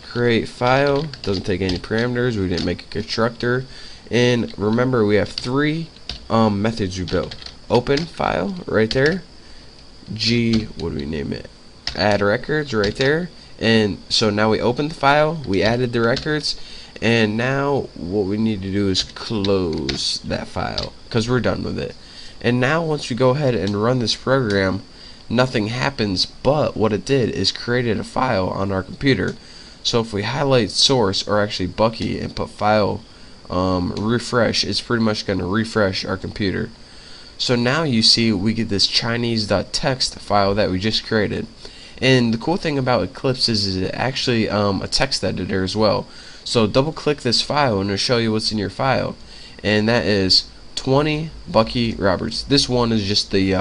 create file, doesn't take any parameters, we didn't make a constructor. And remember, we have 3 methods we built. Open file right there. G, what do we name it? Add records right there. And so now we opened the file, we added the records, and now what we need to do is close that file because we're done with it. And now once we go ahead and run this program, nothing happens, but what it did is created a file on our computer. So if we highlight source, or actually Bucky, and put file refresh, it's pretty much going to refresh our computer. So now you see we get this Chinese.txt file that we just created. And the cool thing about Eclipse is it actually a text editor as well. So double click this file and it'll show you what's in your file. And that is 20 Bucky Roberts. This one is just the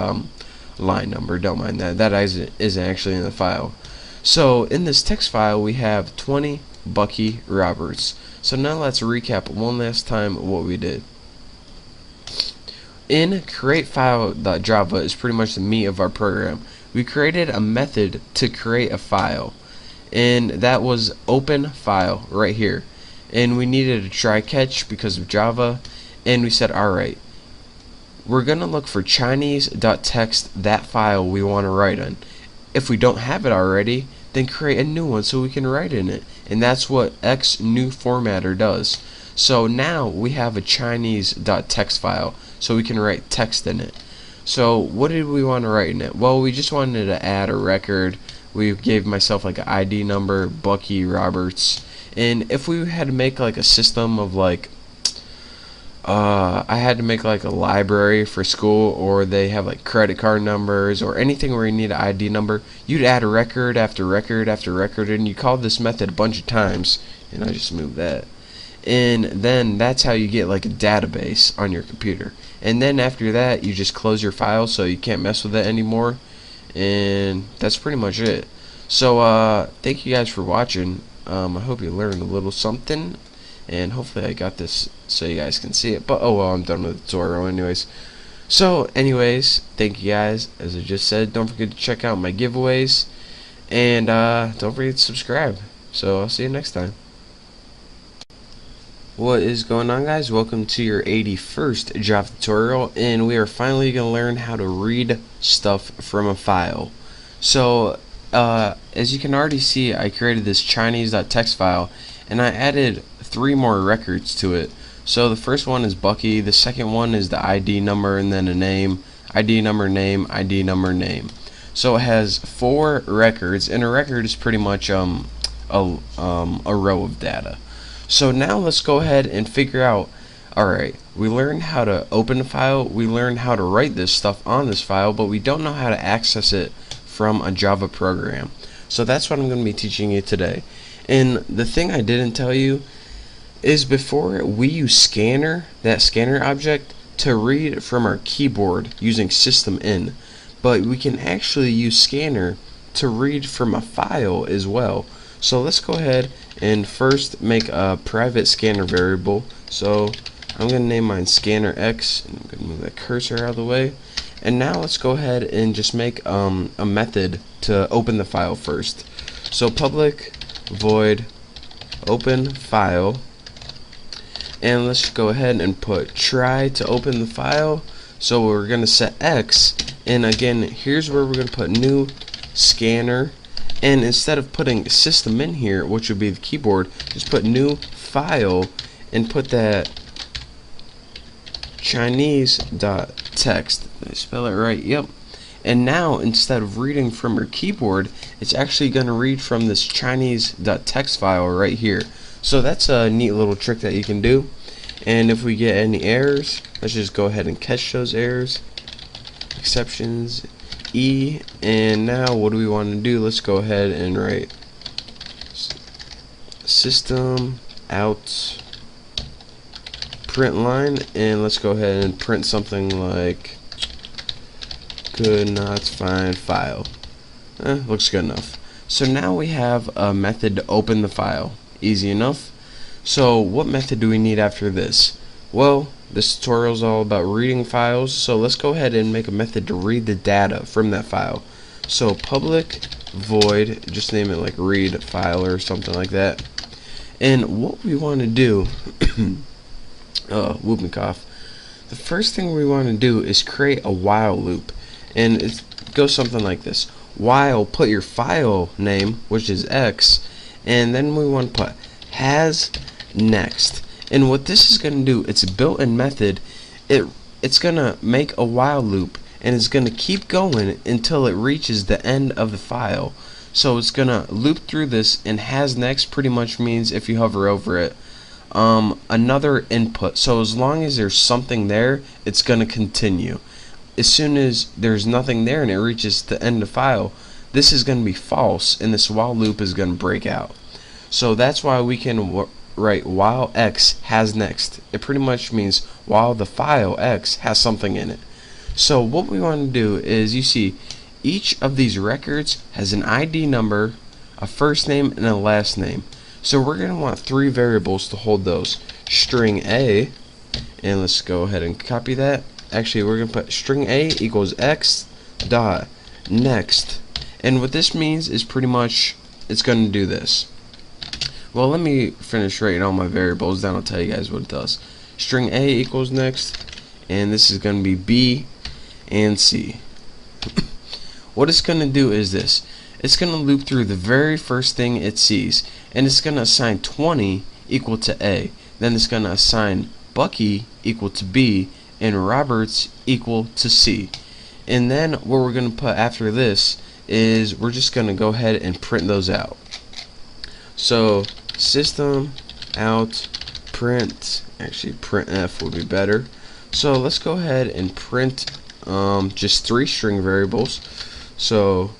line number, don't mind that. That isn't actually in the file. So in this text file we have 20 Bucky Roberts. So now let's recap one last time what we did. in createFile.java is pretty much the meat of our program. We created a method to create a file, and that was open file right here. And we needed a try catch because of Java, and we said, alright, we're gonna look for Chinese.txt, that file we want to write in. If we don't have it already, then create a new one so we can write in it. And that's what X new formatter does. So now we have a Chinese.txt file, so we can write text in it. So what did we want to write in it? Well, we just wanted to add a record. We gave myself like an ID number, Bucky Roberts. And if we had to make like a system of like I had to make like a library for school, or they have like credit card numbers or anything where you need an ID number, you'd add a record after record after record, and you call this method a bunch of times. And I just moved that. And then that's how you get like a database on your computer. And then after that, you just close your file so you can't mess with it anymore. And that's pretty much it. So thank you guys for watching. I hope you learned a little something, and hopefully I got this so you guys can see it. But oh well, I'm done with the tutorial anyways. So anyways, thank you guys. As I just said, don't forget to check out my giveaways, and don't forget to subscribe. So I'll see you next time. What is going on, guys? Welcome to your 81st Java tutorial, and we are finally going to learn how to read stuff from a file. So as you can already see, I created this Chinese.txt file, and I added 3 more records to it. So the first one is Bucky, the second one is the ID number, and then a name, ID number, name, ID number, name. So it has 4 records, and a record is pretty much a row of data. So now let's go ahead and figure out, alright, we learned how to open a file, we learned how to write this stuff on this file, but we don't know how to access it from a Java program. So that's what I'm going to be teaching you today. And the thing I didn't tell you is before we use scanner, that scanner object, to read from our keyboard using system in. But we can actually use scanner to read from a file as well. So let's go ahead and first make a private scanner variable. So I'm going to name mine scanner X, and I'm going to move that cursor out of the way. And now let's go ahead and just make a method to open the file first. So public void open file, and let's go ahead and put try to open the file. So we're going to set X, and again here's where we're going to put new scanner, and instead of putting system in here, which would be the keyboard, just put new file and put that Chinese.txt. Did I spell it right? Yep. And now instead of reading from your keyboard, it's actually going to read from this Chinese.txt file right here. So that's a neat little trick that you can do. And if we get any errors, let's just go ahead and catch those errors. Exceptions E. And now what do we want to do? Let's go ahead and write system out print line, and let's go ahead and print something like could not find file. Looks good enough. So now we have a method to open the file. Easy enough. So what method do we need after this? Well, this tutorial is all about reading files, so let's go ahead and make a method to read the data from that file. So public void, just name it like read file or something like that. And what we want to do whoop and cough. The first thing we want to do is create a while loop, and it goes something like this: while, put your file name, which is X, and then we want to put has next. And what this is going to do, it's a built-in method. It's going to make a while loop, and it's going to keep going until it reaches the end of the file. So it's going to loop through this, and has next pretty much means if you hover over it, another input. So as long as there's something there, it's going to continue. As soon as there's nothing there and it reaches the end of the file, this is going to be false, and this while loop is going to break out. So that's why we can write while X has next. It pretty much means while the file X has something in it. So what we want to do is, you see, each of these records has an ID number, a first name, and a last name. So we're going to want 3 variables to hold those. String A, and let's go ahead and copy that, actually we're gonna put string A equals X dot next, and what this means is pretty much it's gonna do this. Well, let me finish writing all my variables, then I'll tell you guys what it does. String A equals next, and this is gonna be B and C. What it's gonna do is this. It's gonna loop through the very first thing it sees, and it's gonna assign 20 equal to A. Then it's gonna assign Bucky equal to B and Roberts equal to C. And then what we're gonna put after this is we're just gonna go ahead and print those out. So system out print, actually printf would be better. So let's go ahead and print just 3 string variables. So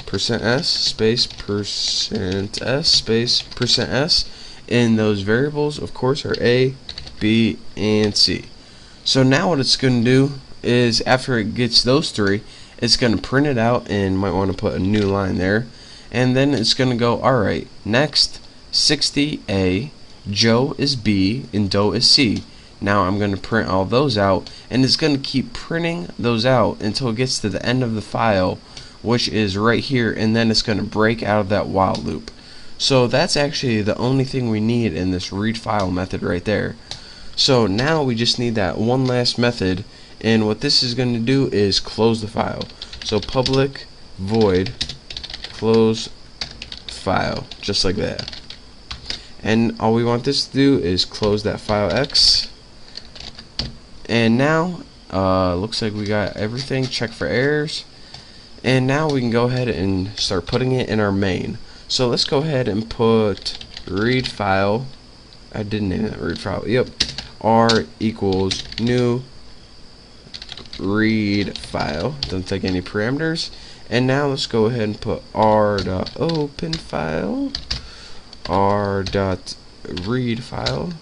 %s space %s space %s, and those variables of course are A, B, and C. So now what it's going to do is after it gets those 3, it's going to print it out, and might want to put a new line there, and then it's going to go, alright, next 60 A, Joe is B, and Doe is C. Now I'm going to print all those out, and it's going to keep printing those out until it gets to the end of the file, which is right here, and then it's going to break out of that while loop. So that's actually the only thing we need in this read file method right there. So now we just need that one last method, and what this is going to do is close the file. So public void close file, just like that. And all we want this to do is close that file X. And now looks like we got everything. Check for errors. And now we can go ahead and start putting it in our main. So let's go ahead and put read file. I didn't name that read file. Yep. R equals new read file. Doesn't take any parameters. And now let's go ahead and put r.open file, r.read file,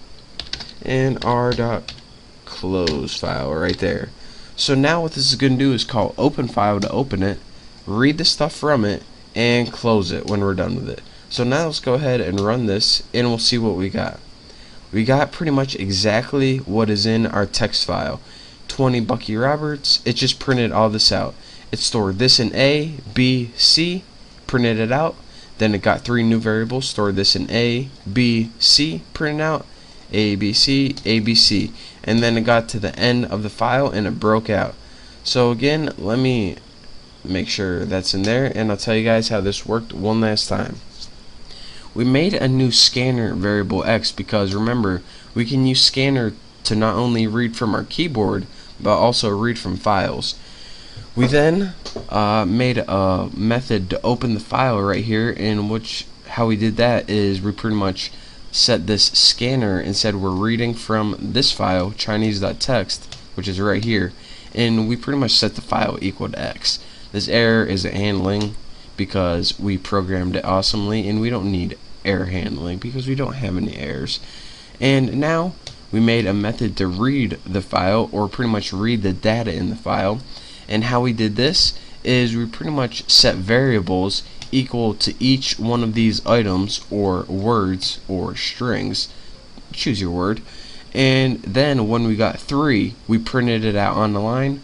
and r.close file right there. So now what this is going to do is call open file to open it, read the stuff from it, and close it when we're done with it. So now let's go ahead and run this, and we'll see what we got. We got pretty much exactly what is in our text file. 20 Bucky Roberts, it just printed all this out. It stored this in A, B, C, printed it out. Then it got 3 new variables, stored this in A, B, C, printed out, A, B, C, A, B, C. And then it got to the end of the file and it broke out. So again, let me make sure that's in there, and I'll tell you guys how this worked one last time. We made a new scanner variable X because remember, we can use scanner to not only read from our keyboard but also read from files. We then made a method to open the file right here, in which how we did that is we pretty much set this scanner and said we're reading from this file, Chinese.txt, which is right here, and we pretty much set the file equal to X. This error is handling because we programmed it awesomely, and we don't need error handling because we don't have any errors. And now we made a method to read the file, or pretty much read the data in the file. And how we did this is we pretty much set variables equal to each one of these items, or words, or strings, choose your word. And then when we got 3, we printed it out on the line,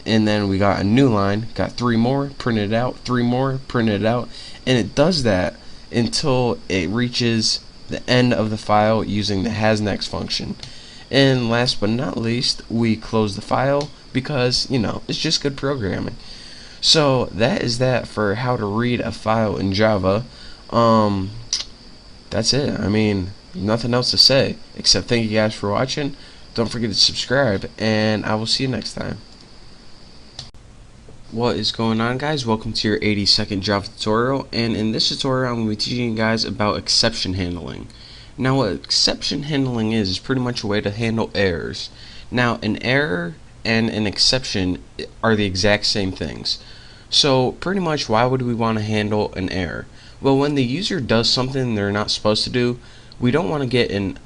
and then we got a new line, got 3 more, printed it out, 3 more, printed it out, and it does that until it reaches the end of the file using the hasNext function. And last but not least, we close the file because, you know, it's just good programming. So that is that for how to read a file in Java. That's it. I mean, nothing else to say except thank you guys for watching. Don't forget to subscribe, and I will see you next time. What is going on, guys? Welcome to your 80-second Java tutorial, and in this tutorial I'm going to be teaching you guys about exception handling. Now what exception handling is pretty much a way to handle errors. Now an error and an exception are the exact same things. So pretty much why would we want to handle an error? Well, when the user does something they're not supposed to do, we don't want to get an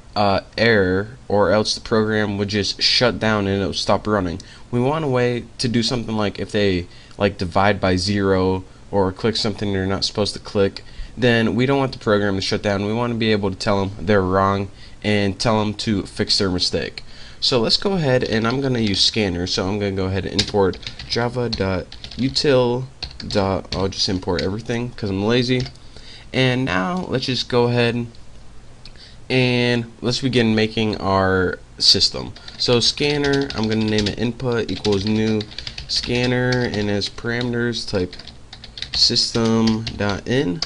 error, or else the program would just shut down and it will stop running. We want a way to do something like if they like divide by 0 or click something they're not supposed to click, then we don't want the program to shut down. We want to be able to tell them they're wrong and tell them to fix their mistake. So let's go ahead, and I'm going to use scanner. So I'm going to go ahead and import java.util. I'll just import everything because I'm lazy. And now let's just go ahead and let's begin making our system. So scanner, I'm going to name it input equals new scanner, and as parameters type system.in.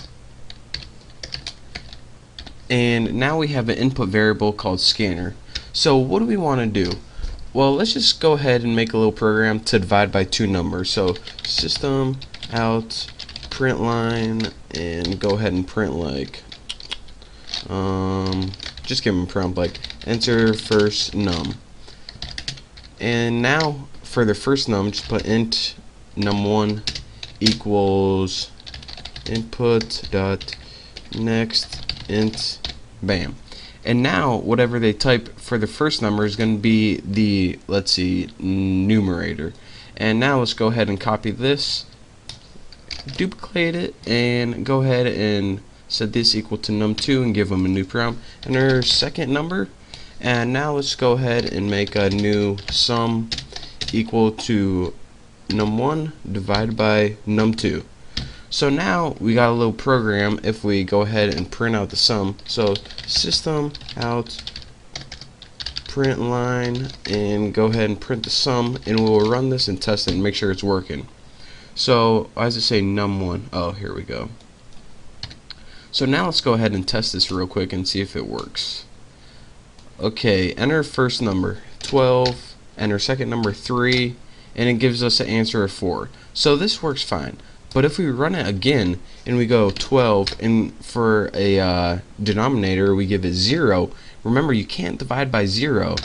And now we have an input variable called scanner. So what do we want to do? Well, let's just go ahead and make a little program to divide by two numbers. So system out print line, and go ahead and print like just give them a prompt like enter first num. And now for the first num, just put int num1 equals input dot next int, bam. And now whatever they type for the first number is going to be the, let's see, numerator. And now let's go ahead and copy this, duplicate it, and go ahead and set this equal to num2 and give them a new prompt and our second number. And now let's go ahead and make a new sum equal to num1 divided by num2. So now we got a little program if we go ahead and print out the sum. So system out print line, and go ahead and print the sum, and we'll run this and test it and make sure it's working. So why does it say num1? Oh, here we go. So now let's go ahead and test this real quick and see if it works. Okay, enter first number 12, enter second number 3, and it gives us an answer of 4. So this works fine. But if we run it again and we go 12, and for a denominator we give it 0, remember you can't divide by 0,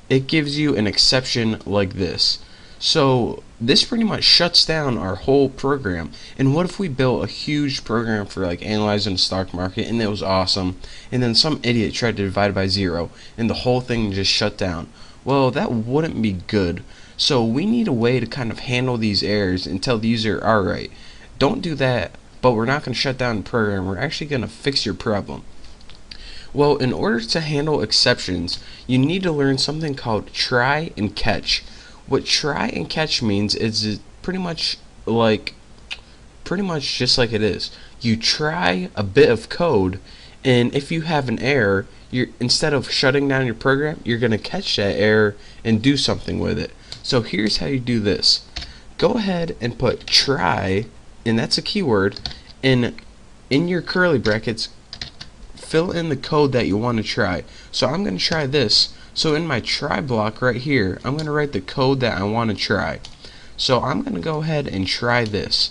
it gives you an exception like this. So this pretty much shuts down our whole program. And what if we built a huge program for like analyzing the stock market, and it was awesome, and then some idiot tried to divide by 0 and the whole thing just shut down? Well, that wouldn't be good. So we need a way to kind of handle these errors and tell the user, alright, don't do that, but we're not going to shut down the program, we're actually going to fix your problem. Well, in order to handle exceptions, you need to learn something called try and catch. What try and catch means is pretty much just like it is. You try a bit of code, and if you have an error, instead of shutting down your program, you're going to catch that error and do something with it. So here's how you do this. Go ahead and put try, and that's a keyword, and in your curly brackets fill in the code that you want to try. So I'm going to try this. So in my try block right here, I'm going to write the code that I want to try. So I'm going to go ahead and try this.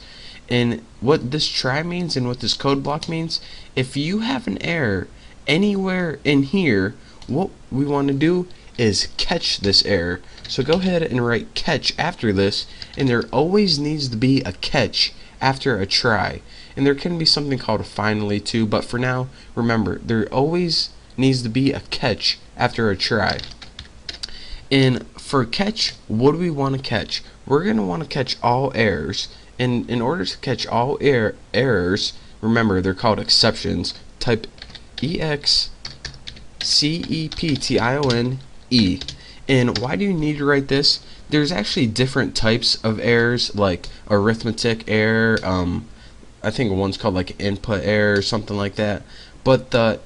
And what this try means and what this code block means, if you have an error anywhere in here, what we want to do is catch this error. So go ahead and write catch after this, and there always needs to be a catch after a try. And there can be something called a finally too, but for now, remember, there always needs to be a catch after a try. And for catch, what do we want to catch? We're going to want to catch all errors. And in order to catch all errors, remember, they're called exceptions. Type exception. And why do you need to write this? There's actually different types of errors, like arithmetic error, I think one's called like input error or something like that. But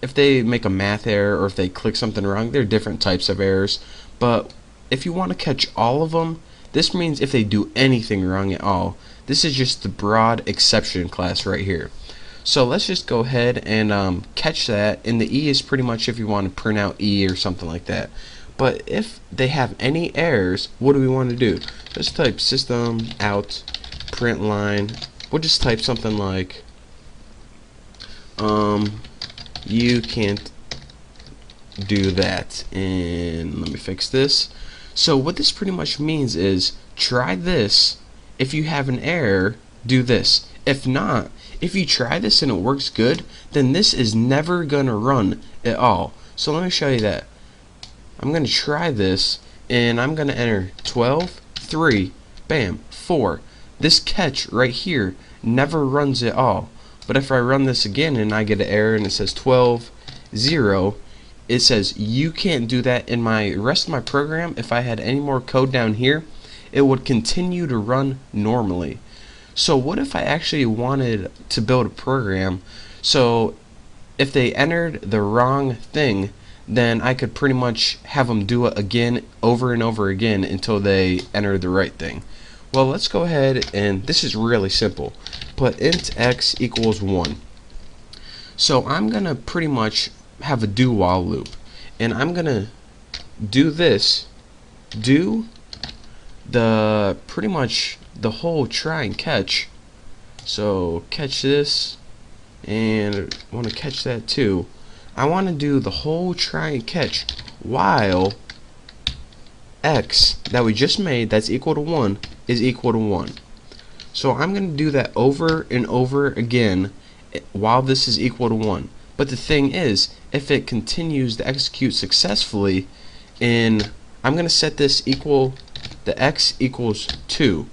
if they make a math error or if they click something wrong, there are different types of errors. But if you want to catch all of them, this means if they do anything wrong at all. This is just the broad exception class right here. So let's just go ahead and catch that, and the E is pretty much if you want to print out E or something like that. But if they have any errors, what do we want to do? Let's type system out print line. We'll just type something like you can't do that, and let me fix this. So what this pretty much means is try this. If you have an error, do this. If not, if you try this and it works good, then this is never gonna run at all. So let me show you that. I'm gonna try this, and I'm gonna enter 12, 3, bam, 4. This catch right here never runs at all. But if I run this again and I get an error and it says 12, 0, it says you can't do that. In my rest of my program, if I had any more code down here, it would continue to run normally. So what if I actually wanted to build a program so if they entered the wrong thing, then I could pretty much have them do it again over and over again until they enter the right thing. Well, let's go ahead, and this is really simple. Put int x equals 1. So I'm going to pretty much have a do while loop, and I'm going to do this, do the pretty much the whole try and catch. So catch this, and I want to catch that too. I want to do the whole try and catch while x that we just made, that's equal to 1, is equal to 1. So I'm going to do that over and over again while this is equal to 1. But the thing is, if it continues to execute successfully, and I'm going to set this equal, the x equals 2.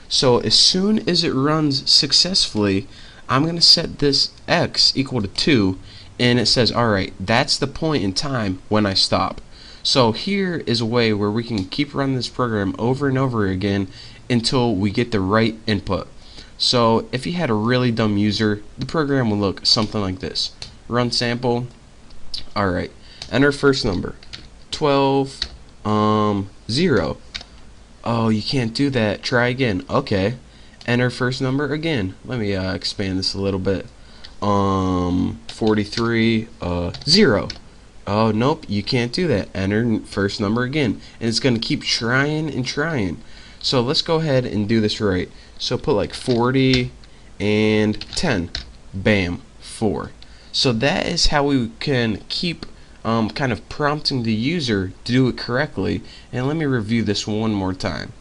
So as soon as it runs successfully, I'm going to set this x equal to 2, and it says, alright, that's the point in time when I stop. So here is a way where we can keep running this program over and over again until we get the right input. So if you had a really dumb user, the program will look something like this. Run sample. Alright, enter first number. 12, 0. Oh, you can't do that. Try again. Okay. Enter first number again. Let me expand this a little bit. 43, 0. Oh, nope, you can't do that. Enter first number again. And it's going to keep trying and trying. So let's go ahead and do this right. So put like 40 and 10. Bam, 4. So that is how we can keep kind of prompting the user to do it correctly. And let me review this one more time.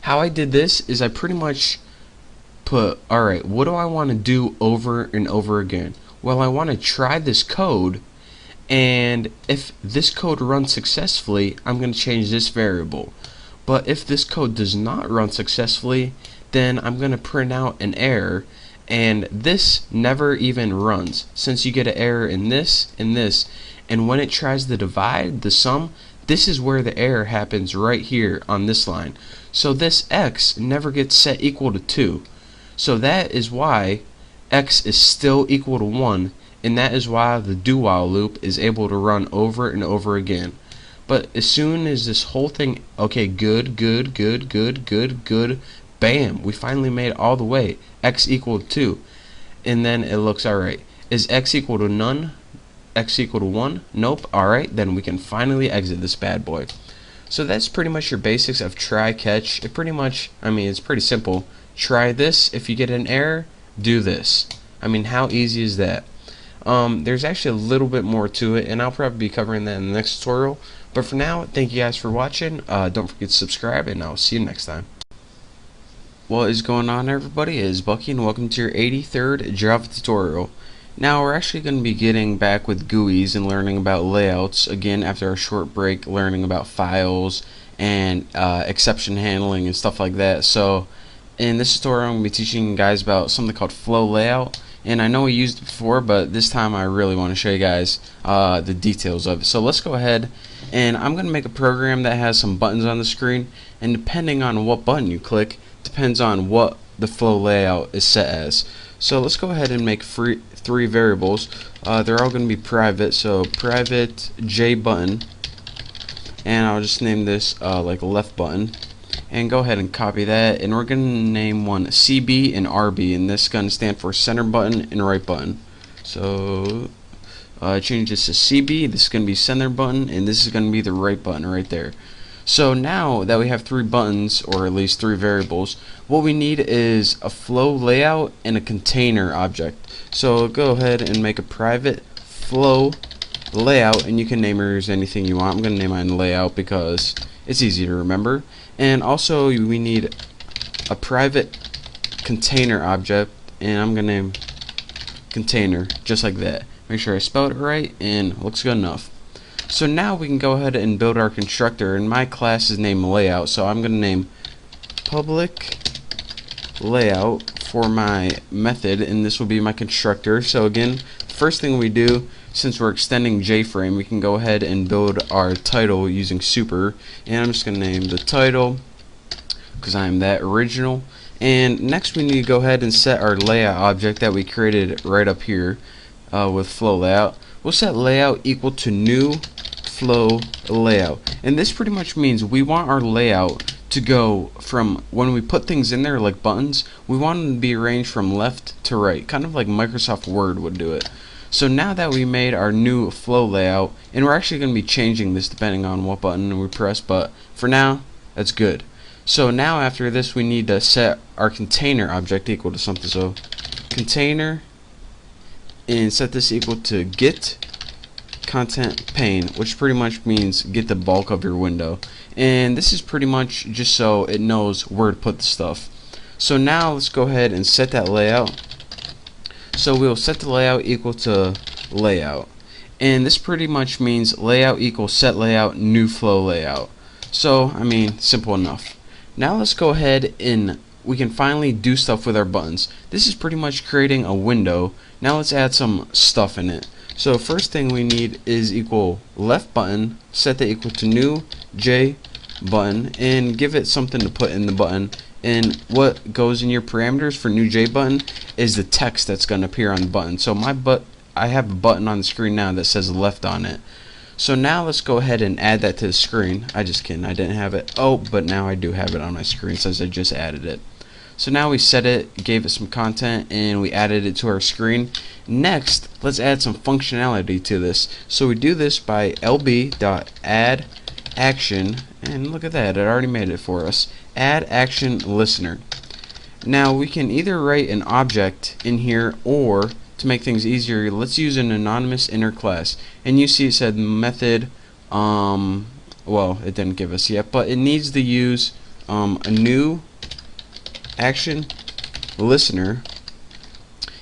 How I did this is I pretty much put, alright, what do I want to do over and over again? Well, I want to try this code, and if this code runs successfully, I'm going to change this variable. But if this code does not run successfully, then I'm going to print out an error, and this never even runs, since you get an error in this and this, and when it tries to divide the sum, this is where the error happens, right here on this line. So this x never gets set equal to 2. So that is why x is still equal to 1, and that is why the do while loop is able to run over and over again. But as soon as this whole thing, okay, good, bam, we finally made it all the way, x equal to 2, and then it looks alright. Is x equal to none? X equal to 1? Nope. Alright, then we can finally exit this bad boy. So that's pretty much your basics of try catch. It pretty much, I mean, it's pretty simple. Try this. If you get an error, do this. I mean, how easy is that? There's actually a little bit more to it, and I'll probably be covering that in the next tutorial. But for now, thank you guys for watching. Don't forget to subscribe, and I'll see you next time. What is going on, everybody? It's Bucky, and welcome to your 83rd Java tutorial. Now we're actually going to be getting back with GUIs and learning about layouts again after a short break, learning about files and exception handling and stuff like that. So in this tutorial I'm going to be teaching you guys about something called flow layout, and I know we used it before, but this time I really want to show you guys the details of it. So let's go ahead, and I'm going to make a program that has some buttons on the screen, and depending on what button you click depends on what the flow layout is set as. So let's go ahead and make three variables. They're all going to be private, so private J button, and I'll just name this like left button, and go ahead and copy that, and we're going to name one CB and RB, and this is going to stand for center button and right button. So change this to CB, this is going to be center button, and this is going to be the right button right there. So now that we have 3 buttons, or at least 3 variables, what we need is a flow layout and a container object. So go ahead and make a private flow layout, and you can name yours anything you want. I'm going to name mine layout because it's easy to remember. And also we need a private container object, and I'm going to name container just like that. Make sure I spelled it right, and it looks good enough. So now we can go ahead and build our constructor, and my class is named layout, so I'm going to name public layout for my method, and this will be my constructor. So again, first thing we do, since we're extending JFrame, we can go ahead and build our title using super, and I'm just going to name the title because I'm that original. And next we need to go ahead and set our layout object that we created right up here with flow layout. We'll set layout equal to new flow layout, and this pretty much means we want our layout to go from when we put things in there like buttons, we want them to be arranged from left to right, kind of like Microsoft Word would do it. So now that we made our new flow layout, and we're actually going to be changing this depending on what button we press, but for now that's good. So now after this we need to set our container object equal to something, so container, and set this equal to get content pane, which pretty much means get the bulk of your window, and this is pretty much just so it knows where to put the stuff. So now let's go ahead and set that layout. So we'll set the layout equal to layout, and this pretty much means layout equals set layout new flow layout. So I mean, simple enough. Now let's go ahead and we can finally do stuff with our buttons. This is pretty much creating a window. Now let's add some stuff in it. So first thing we need is equal left button, set that equal to new J button, and give it something to put in the button. And what goes in your parameters for new J button is the text that's going to appear on the button. So I have a button on the screen now that says left on it. So now let's go ahead and add that to the screen. I just kidding, I didn't have it. Oh, but now I do have it on my screen since I just added it. So now we set it, gave it some content, and we added it to our screen. Next, let's add some functionality to this. So we do this by lb.add action, and look at that, it already made it for us. Add action listener. Now we can either write an object in here, or to make things easier, let's use an anonymous inner class. And you see it said method, well, it didn't give us yet, but it needs to use a new action listener,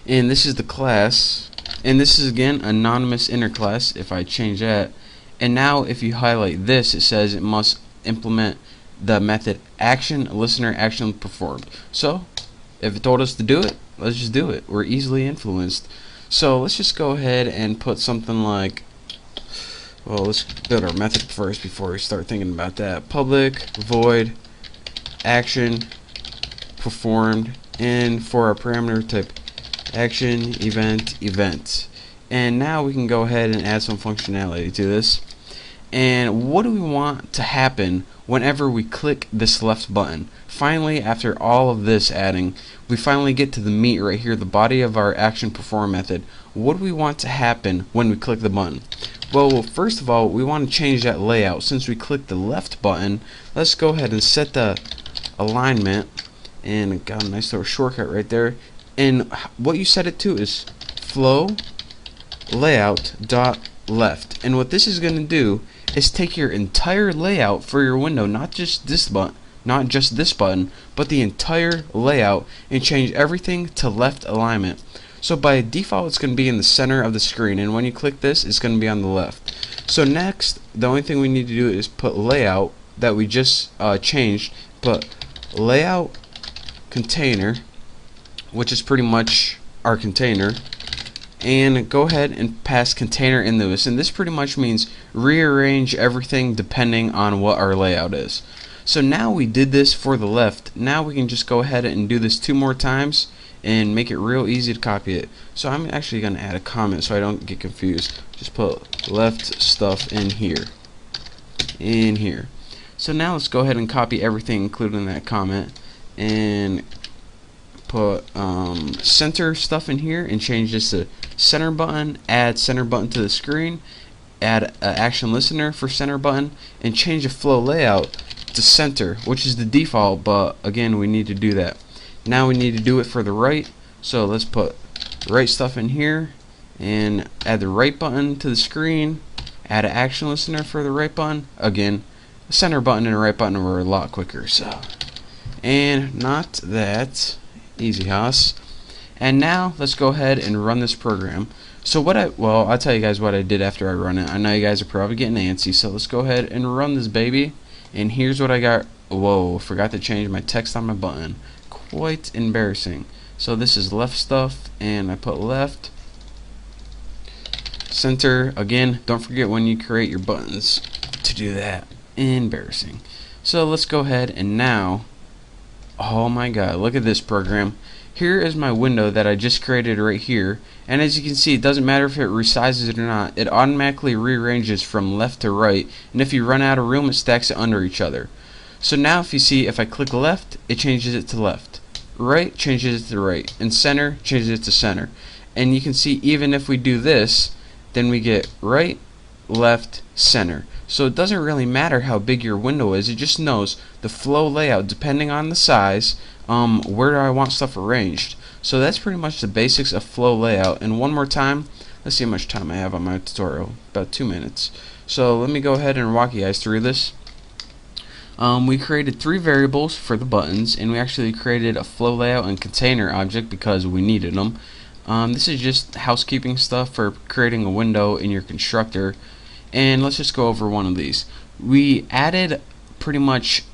and this is the class, and this is again anonymous inner class. If I change that, and now if you highlight this, it says it must implement the method action listener action performed. So if it told us to do it, let's just do it. We're easily influenced. So let's just go ahead and put something like, well, let's build our method first before we start thinking about that. Public void action performed, and for our parameter type action event. And now we can go ahead and add some functionality to this. And what do we want to happen whenever we click this left button? Finally, after all of this adding, we finally get to the meat right here, the body of our action perform method. What do we want to happen when we click the button? Well, first of all, we want to change that layout. Since we clicked the left button, let's go ahead and set the alignment, and got a nice little shortcut right there. And what you set it to is flow layout dot left. And what this is going to do is take your entire layout for your window, not just this button, but the entire layout, and change everything to left alignment. So by default it's going to be in the center of the screen, and when you click this it's going to be on the left. So next, the only thing we need to do is put layout that we just changed, put layout container, which is pretty much our container, and go ahead and pass container into this, and this pretty much means rearrange everything depending on what our layout is. So now we did this for the left. Now we can just go ahead and do this 2 more times and make it real easy to copy it. So I'm actually going to add a comment so I don't get confused. Just put left stuff in here. So now let's go ahead and copy everything including that comment, and put center stuff in here, and change this to center button, add center button to the screen, add action listener for center button, and change the flow layout to center, which is the default, but again we need to do that. Now we need to do it for the right, so let's put right stuff in here, and add the right button to the screen, add an action listener for the right button. Again, the center button and the right button were a lot quicker, so, and not that easy, Haas. And now let's go ahead and run this program. So I'll tell you guys what I did after I run it. I know you guys are probably getting antsy, so let's go ahead and run this baby. And here's what I got. Whoa, forgot to change my text on my button. Quite embarrassing. So this is left stuff, and I put left center. Again, don't forget when you create your buttons to do that. Embarrassing. So let's go ahead and now, oh my god, look at this program. Here is my window that I just created right here, and as you can see, it doesn't matter if it resizes it or not, it automatically rearranges from left to right, and if you run out of room, it stacks it under each other. So now if you see, if I click left, it changes it to left, right changes it to right, and center changes it to center. And you can see even if we do this, then we get right, left, center. So it doesn't really matter how big your window is, it just knows the flow layout depending on the size, where do I want stuff arranged. So that's pretty much the basics of flow layout. And one more time, let's see how much time I have on my tutorial, about 2 minutes. So let me go ahead and walk you guys through this. We created 3 variables for the buttons, and we actually created a flow layout and container object because we needed them. This is just housekeeping stuff for creating a window in your constructor. And let's just go over one of these. We added pretty much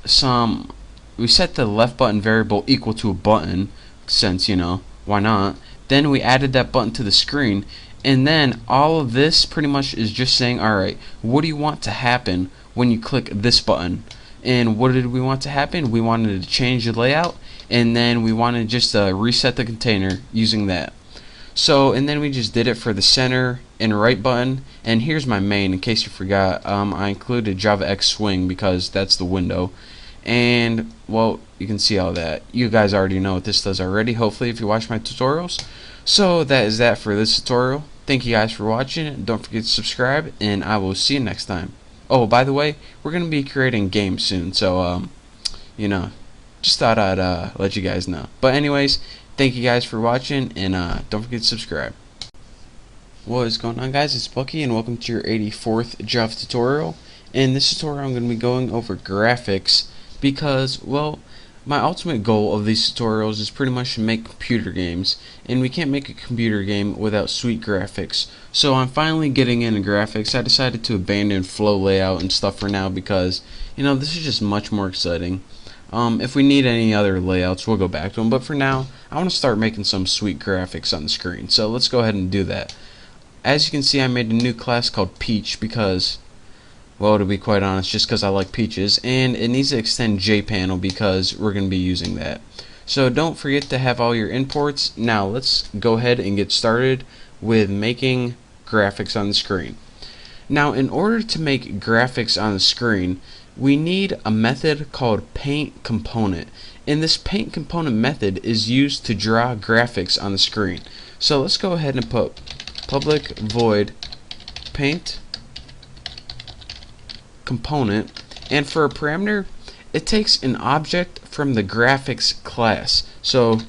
we set the left button variable equal to a button, since, you know, why not? Then we added that button to the screen, and then all of this pretty much is just saying, alright, what do you want to happen when you click this button? And what did we want to happen? We wanted to change the layout, and then we wanted just to reset the container using that. So, and then we just did it for the center and right button. And here's my main, in case you forgot. I included JavaX Swing because that's the window. And, well, you can see all that. You guys already know what this does already, hopefully, if you watch my tutorials. So, that is that for this tutorial. Thank you guys for watching. Don't forget to subscribe, and I will see you next time. Oh, by the way, we're going to be creating games soon, so, you know, just thought I'd let you guys know. But anyways, thank you guys for watching, and don't forget to subscribe. What is going on, guys? It's Bucky, and welcome to your 84th Java tutorial. In this tutorial, I'm going to be going over graphics because, well, my ultimate goal of these tutorials is pretty much to make computer games, and we can't make a computer game without sweet graphics. So I'm finally getting into graphics. I decided to abandon flow layout and stuff for now because, you know, this is just much more exciting. If we need any other layouts, we'll go back to them, but for now, I want to start making some sweet graphics on the screen. So let's go ahead and do that. As you can see, I made a new class called Peach because, well, to be quite honest, just because I like peaches, and it needs to extend JPanel because we're going to be using that. So don't forget to have all your imports. Now let's go ahead and get started with making graphics on the screen. Now, in order to make graphics on the screen, we need a method called paint component, and this paint component method is used to draw graphics on the screen. So let's go ahead and put public void paint component, and for a parameter, it takes an object from the graphics class. So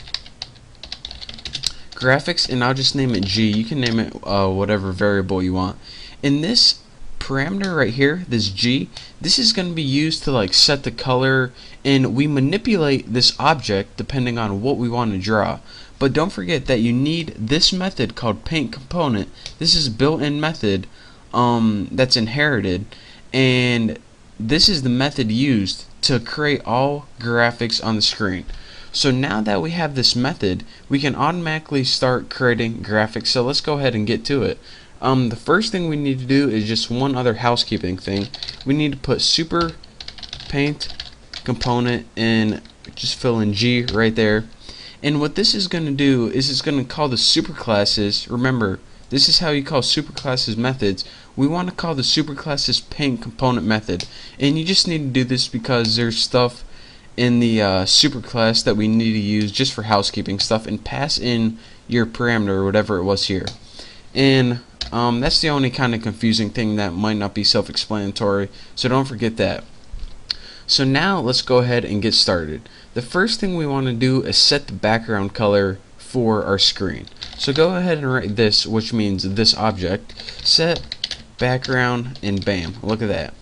graphics, and I'll just name it G. You can name it whatever variable you want. In this parameter right here, this G, this is going to be used to like set the color, and we manipulate this object depending on what we want to draw. But don't forget that you need this method called paint component. This is a built-in method that's inherited, and this is the method used to create all graphics on the screen. So now that we have this method, we can automatically start creating graphics. So let's go ahead and get to it. The first thing we need to do is just one other housekeeping thing. We need to put super paint component and just fill in G right there. And what this is going to do is it's going to call the superclasses. Remember, this is how you call superclasses methods. We want to call the superclasses paint component method. And you just need to do this because there's stuff in the superclass that we need to use just for housekeeping stuff, and pass in your parameter or whatever it was here. And that's the only kind of confusing thing that might not be self-explanatory, so don't forget that. So now let's go ahead and get started. The first thing we want to do is set the background color for our screen. So go ahead and write this, which means this object, set background, and bam, look at that.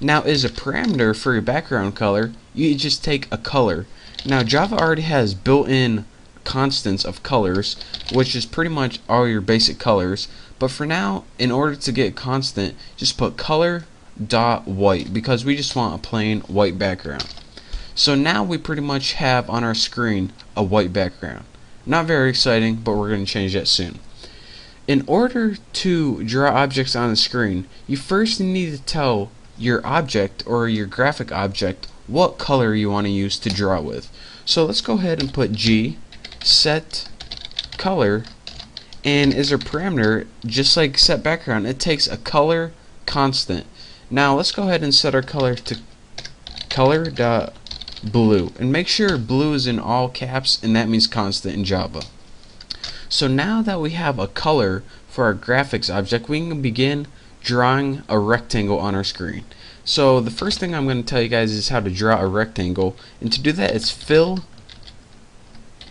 Now, as a parameter for your background color, you just take a color. Now, Java already has built-in constants of colors, which is pretty much all your basic colors. But for now, in order to get constant, just put color dot white because we just want a plain white background. So now we pretty much have on our screen a white background. Not very exciting, but we're going to change that soon. In order to draw objects on the screen, you first need to tell your object or your graphic object what color you want to use to draw with. So let's go ahead and put G set color, and as a parameter, just like set background, it takes a color constant. Now let's go ahead and set our color to color.blue, and make sure blue is in all caps, and that means constant in Java. So now that we have a color for our graphics object, we can begin drawing a rectangle on our screen. So the first thing I'm going to tell you guys is how to draw a rectangle, and to do that it's fill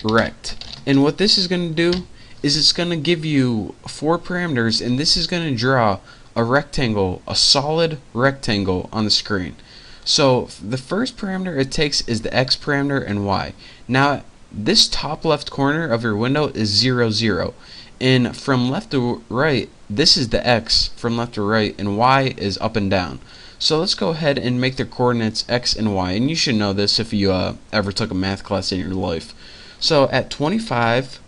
rect. And what this is going to do is it's going to give you 4 parameters, and this is going to draw a rectangle, a solid rectangle on the screen. So the first parameter it takes is the X parameter and Y. Now this top left corner of your window is 0, 0. And from left to right, this is the X from left to right, and Y is up and down. So let's go ahead and make the coordinates X and Y. And you should know this if you ever took a math class in your life. So at 25,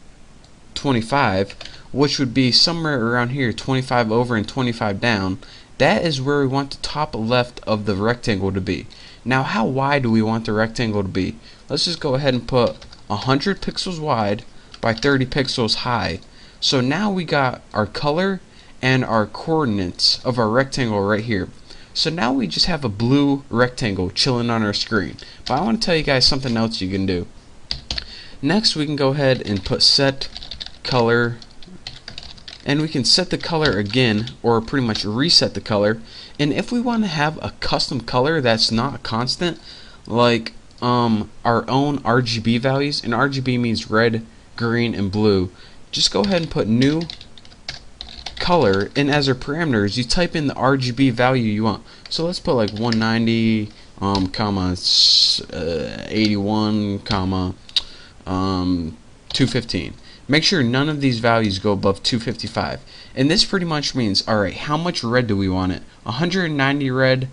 25, which would be somewhere around here, 25 over and 25 down, that is where we want the top left of the rectangle to be. Now how wide do we want the rectangle to be? Let's just go ahead and put 100 pixels wide by 30 pixels high. So now we got our color and our coordinates of our rectangle right here. So now we just have a blue rectangle chilling on our screen. But I want to tell you guys something else you can do. Next we can go ahead and put set color, and we can set the color again, or pretty much reset the color. And if we want to have a custom color that's not a constant, like our own RGB values, and RGB means red, green, and blue, just go ahead and put new color, and as our parameters you type in the RGB value you want. So let's put like 190 comma 81 comma 215. Make sure none of these values go above 255, and this pretty much means, alright, how much red do we want it? 190 red,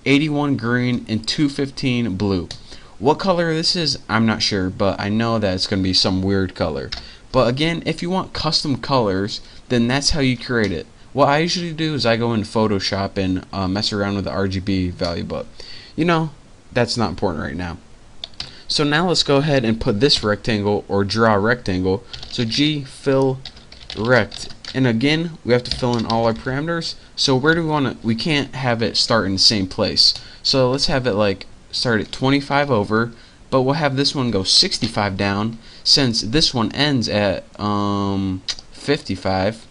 81 green, and 215 blue. What color this is, I'm not sure, but I know that it's going to be some weird color. But again, if you want custom colors, then that's how you create it. What I usually do is I go in Photoshop and mess around with the RGB value, but you know, that's not important right now. So now let's go ahead and put this rectangle, or draw a rectangle. So G fill rect, and again we have to fill in all our parameters. So where do we want to, we can't have it start in the same place, so let's have it like start at 25 over, but we'll have this one go 65 down, since this one ends at 55.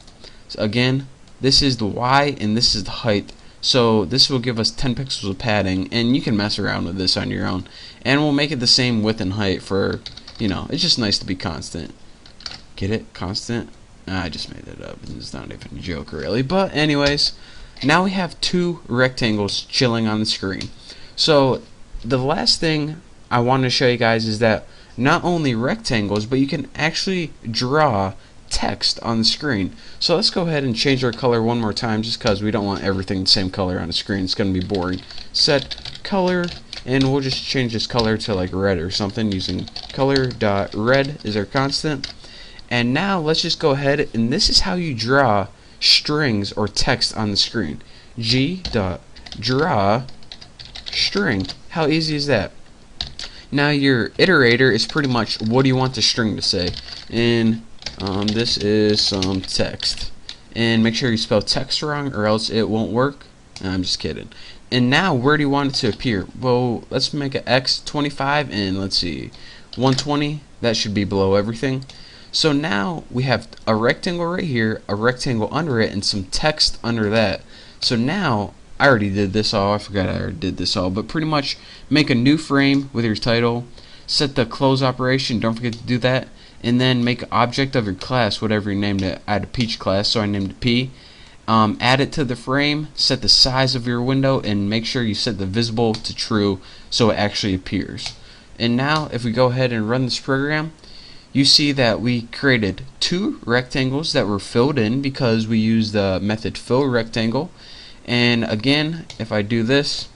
So again, this is the Y and this is the height, so this will give us 10 pixels of padding, and you can mess around with this on your own, and we'll make it the same width and height for, you know, it's just nice to be constant. Get it? Constant? I just made it up. It's not even a joke really, but anyways, now we have 2 rectangles chilling on the screen. So the last thing I want to show you guys is that not only rectangles, but you can actually draw text on the screen. So let's go ahead and change our color one more time, just because we don't want everything the same color on the screen. It's going to be boring. Set color, and we'll just change this color to like red or something using color.red is our constant. And now let's just go ahead, and this is how you draw strings or text on the screen. G.draw string. How easy is that? Now your iterator is pretty much what do you want the string to say, and this is some text, and make sure you spell text wrong or else it won't work. I'm just kidding. And now where do you want it to appear? Well, let's make an X25, and let's see, 120. That should be below everything. So now we have a rectangle right here, a rectangle under it, and some text under that. So now I already did this all. I forgot I already did this all, but pretty much make a new frame with your title, set the close operation, don't forget to do that, and then make an object of your class, whatever you named it. I had a peach class, so I named it P. Add it to the frame, set the size of your window, and make sure you set the visible to true so it actually appears. And now if we go ahead and run this program, you see that we created 2 rectangles that were filled in because we used the method fill rectangle. And again, if I do this,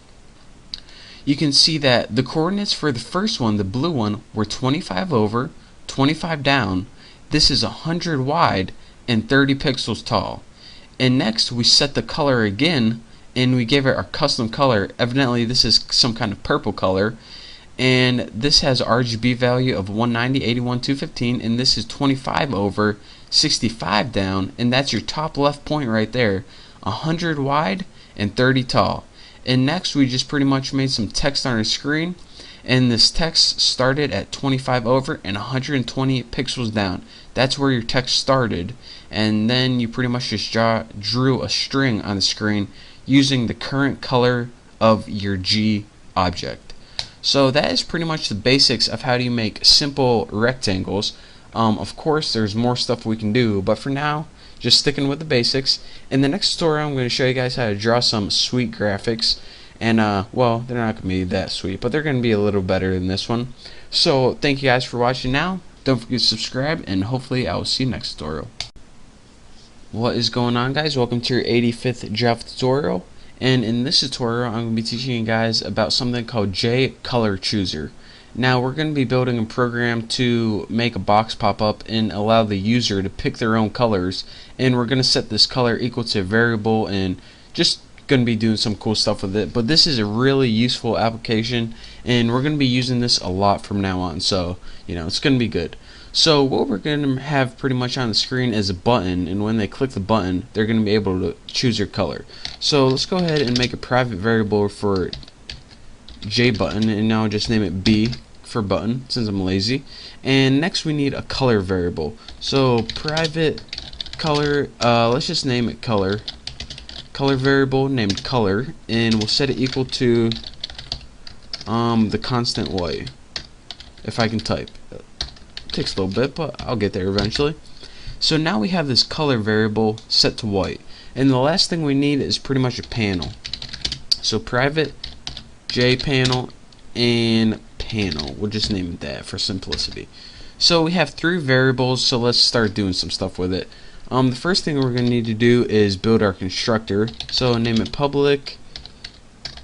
you can see that the coordinates for the first one, the blue one, were 25 over, 25 down. This is 100 wide, and 30 pixels tall. And next we set the color again, and we gave it our custom color. Evidently this is some kind of purple color, and this has RGB value of 190, 81, 215, and this is 25 over, 65 down, and that's your top left point right there, 100 wide and 30 tall. And next we just pretty much made some text on our screen, and this text started at 25 over and 120 pixels down. That's where your text started, and then you pretty much just drew a string on the screen using the current color of your G object. So that is pretty much the basics of how do you make simple rectangles. Of course there's more stuff we can do, but for now just sticking with the basics. In the next tutorial I'm going to show you guys how to draw some sweet graphics, and well, they're not going to be that sweet, but they're going to be a little better than this one. So thank you guys for watching. Now don't forget to subscribe, and hopefully I will see you next tutorial. What is going on, guys? Welcome to your 85th Java tutorial, and in this tutorial I'm going to be teaching you guys about something called J Color Chooser. Now we're going to be building a program to make a box pop up and allow the user to pick their own colors, and we're going to set this color equal to a variable and just going to be doing some cool stuff with it. But this is a really useful application, and we're going to be using this a lot from now on, so you know, it's going to be good. So what we're going to have pretty much on the screen is a button, and when they click the button they're going to be able to choose their color. So let's go ahead and make a private variable for J button, and now just name it B for button since I'm lazy. And next we need a color variable, so private color, let's just name it color variable named color, and we'll set it equal to the constant white. If I can type, it takes a little bit, but I'll get there eventually. So now we have this color variable set to white, and the last thing we need is pretty much a panel. So private J panel and panel, we'll just name it that for simplicity. So we have three variables, so let's start doing some stuff with it. The first thing we're going to need to do is build our constructor. So name it public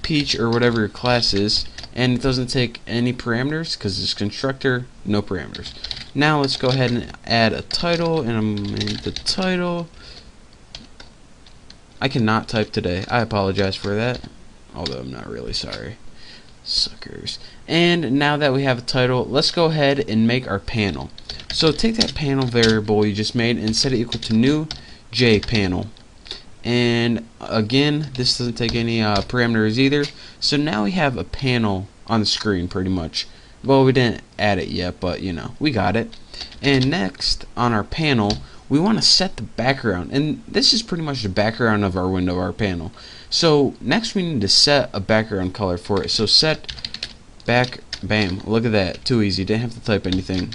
peach or whatever your class is, and it doesn't take any parameters because it's constructor, no parameters. Now let's go ahead and add a title, and I'm going to make the title. I cannot type today, I apologize for that, although I'm not really sorry. Suckers. And now that we have a title, let's go ahead and make our panel. So take that panel variable you just made and set it equal to new J panel. And again, this doesn't take any parameters either. So now we have a panel on the screen pretty much. Well, we didn't add it yet, but you know, we got it. And next on our panel, we want to set the background, and this is pretty much the background of our window, our panel. So next we need to set a background color for it. So set back, bam, look at that, too easy, didn't have to type anything.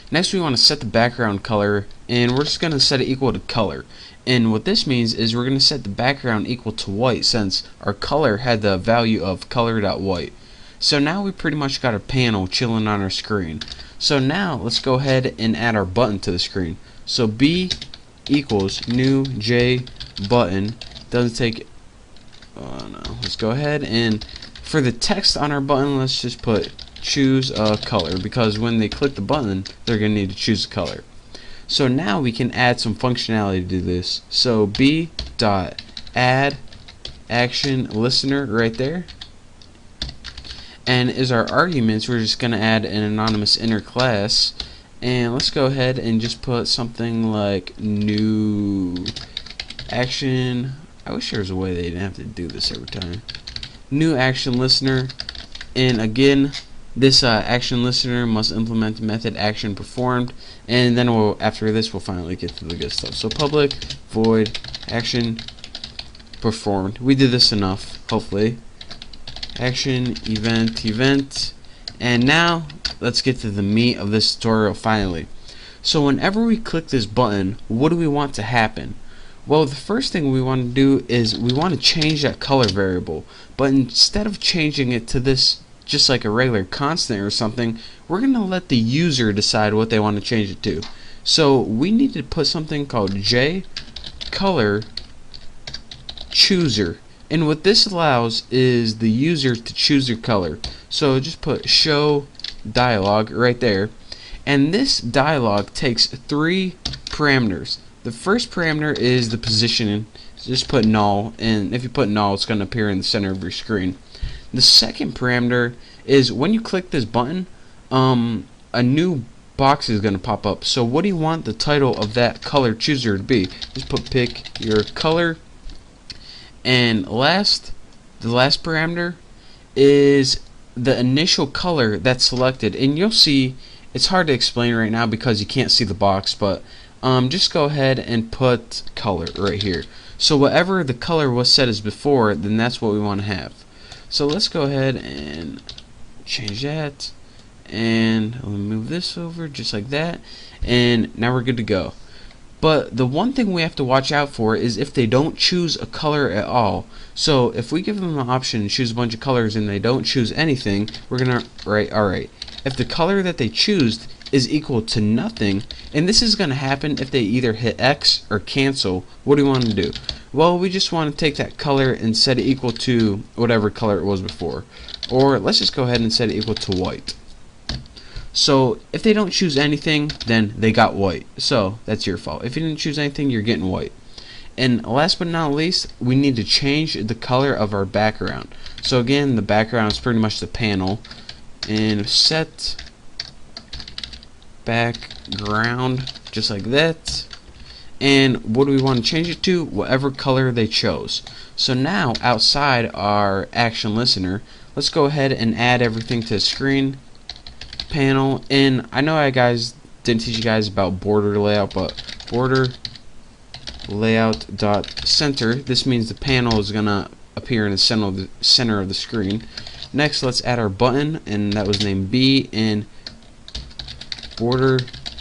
Next we want to set the background color, and we're just going to set it equal to color. And what this means is we're going to set the background equal to white, since our color had the value of color.white. So now we pretty much got a panel chilling on our screen. So now let's go ahead and add our button to the screen. So B equals new J button. Doesn't take, oh no, let's go ahead and for the text on our button, let's just put choose a color, because when they click the button they're going to need to choose a color. So now we can add some functionality to this. So B dot add action listener right there, and as our arguments we're just going to add an anonymous inner class, and let's go ahead and just put something like new action. I wish there was a way they didn't have to do this every time. New action listener, and again this action listener must implement method action performed, and then after this we'll finally get to the good stuff. So public void action performed. We did this enough, hopefully. Action event, and now let's get to the meat of this tutorial finally. So whenever we click this button, what do we want to happen? Well, the first thing we want to do is we want to change that color variable, but instead of changing it to this just like a regular constant or something, we're going to let the user decide what they want to change it to. So we need to put something called J color chooser, and what this allows is the user to choose their color. So just put show dialog right there, and this dialog takes three parameters. The first parameter is the positioning. So just put null, and if you put null, it's going to appear in the center of your screen. The second parameter is when you click this button, a new box is going to pop up. So what do you want the title of that color chooser to be? Just put pick your color. And the last parameter is the initial color that's selected. And you'll see it's hard to explain right now because you can't see the box, but just go ahead and put color right here. So whatever the color was set as before, then that's what we want to have. So let's go ahead and change that, and let me move this over just like that, and now we're good to go. But the one thing we have to watch out for is if they don't choose a color at all. So if we give them an option and choose a bunch of colors and they don't choose anything, we're gonna write alright. If the color that they choose is equal to nothing, and this is going to happen if they either hit X or cancel, what do we want to do? Well, we just want to take that color and set it equal to whatever color it was before. Or let's just go ahead and set it equal to white. So if they don't choose anything, then they got white. So that's your fault. If you didn't choose anything, you're getting white. And last but not least, we need to change the color of our background. So again, the background is pretty much the panel. And set background just like that. And what do we want to change it to? Whatever color they chose. So now outside our action listener, let's go ahead and add everything to the screen panel. And I know I guys didn't teach you guys about border layout, but border layout dot center, this means the panel is gonna appear in the center of the screen. Next, let's add our button, and that was named B, and border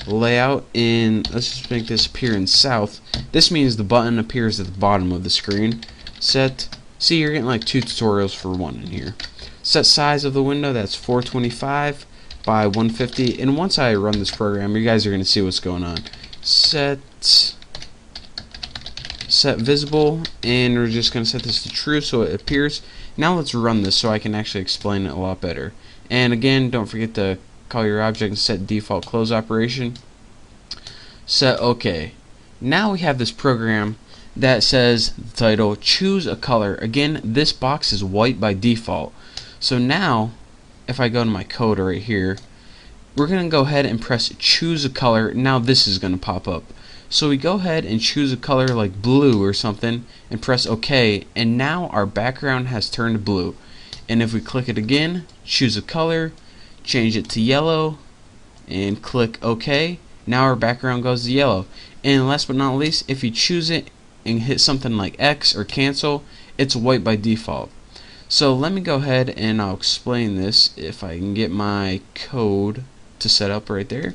layout, and let's just make this appear in south. This means the button appears at the bottom of the screen. Set, see, you're getting like 2 tutorials for one in here. Set size of the window, that's 425 by 150, and once I run this program, you guys are going to see what's going on. Set visible, and we're just going to set this to true so it appears. Now let's run this so I can actually explain it a lot better. And again, don't forget to call your object and set default close operation. Set OK. Now we have this program that says the title, choose a color. Again, this box is white by default. So now, if I go to my code right here, we're going to go ahead and press choose a color. Now this is going to pop up. So we go ahead and choose a color like blue or something and press OK, and now our background has turned blue. And if we click it again, choose a color, change it to yellow, and click OK, now our background goes to yellow. And last but not least, if you choose it and hit something like X or cancel, it's white by default. So let me go ahead and I'll explain this if I can get my code to set up right there.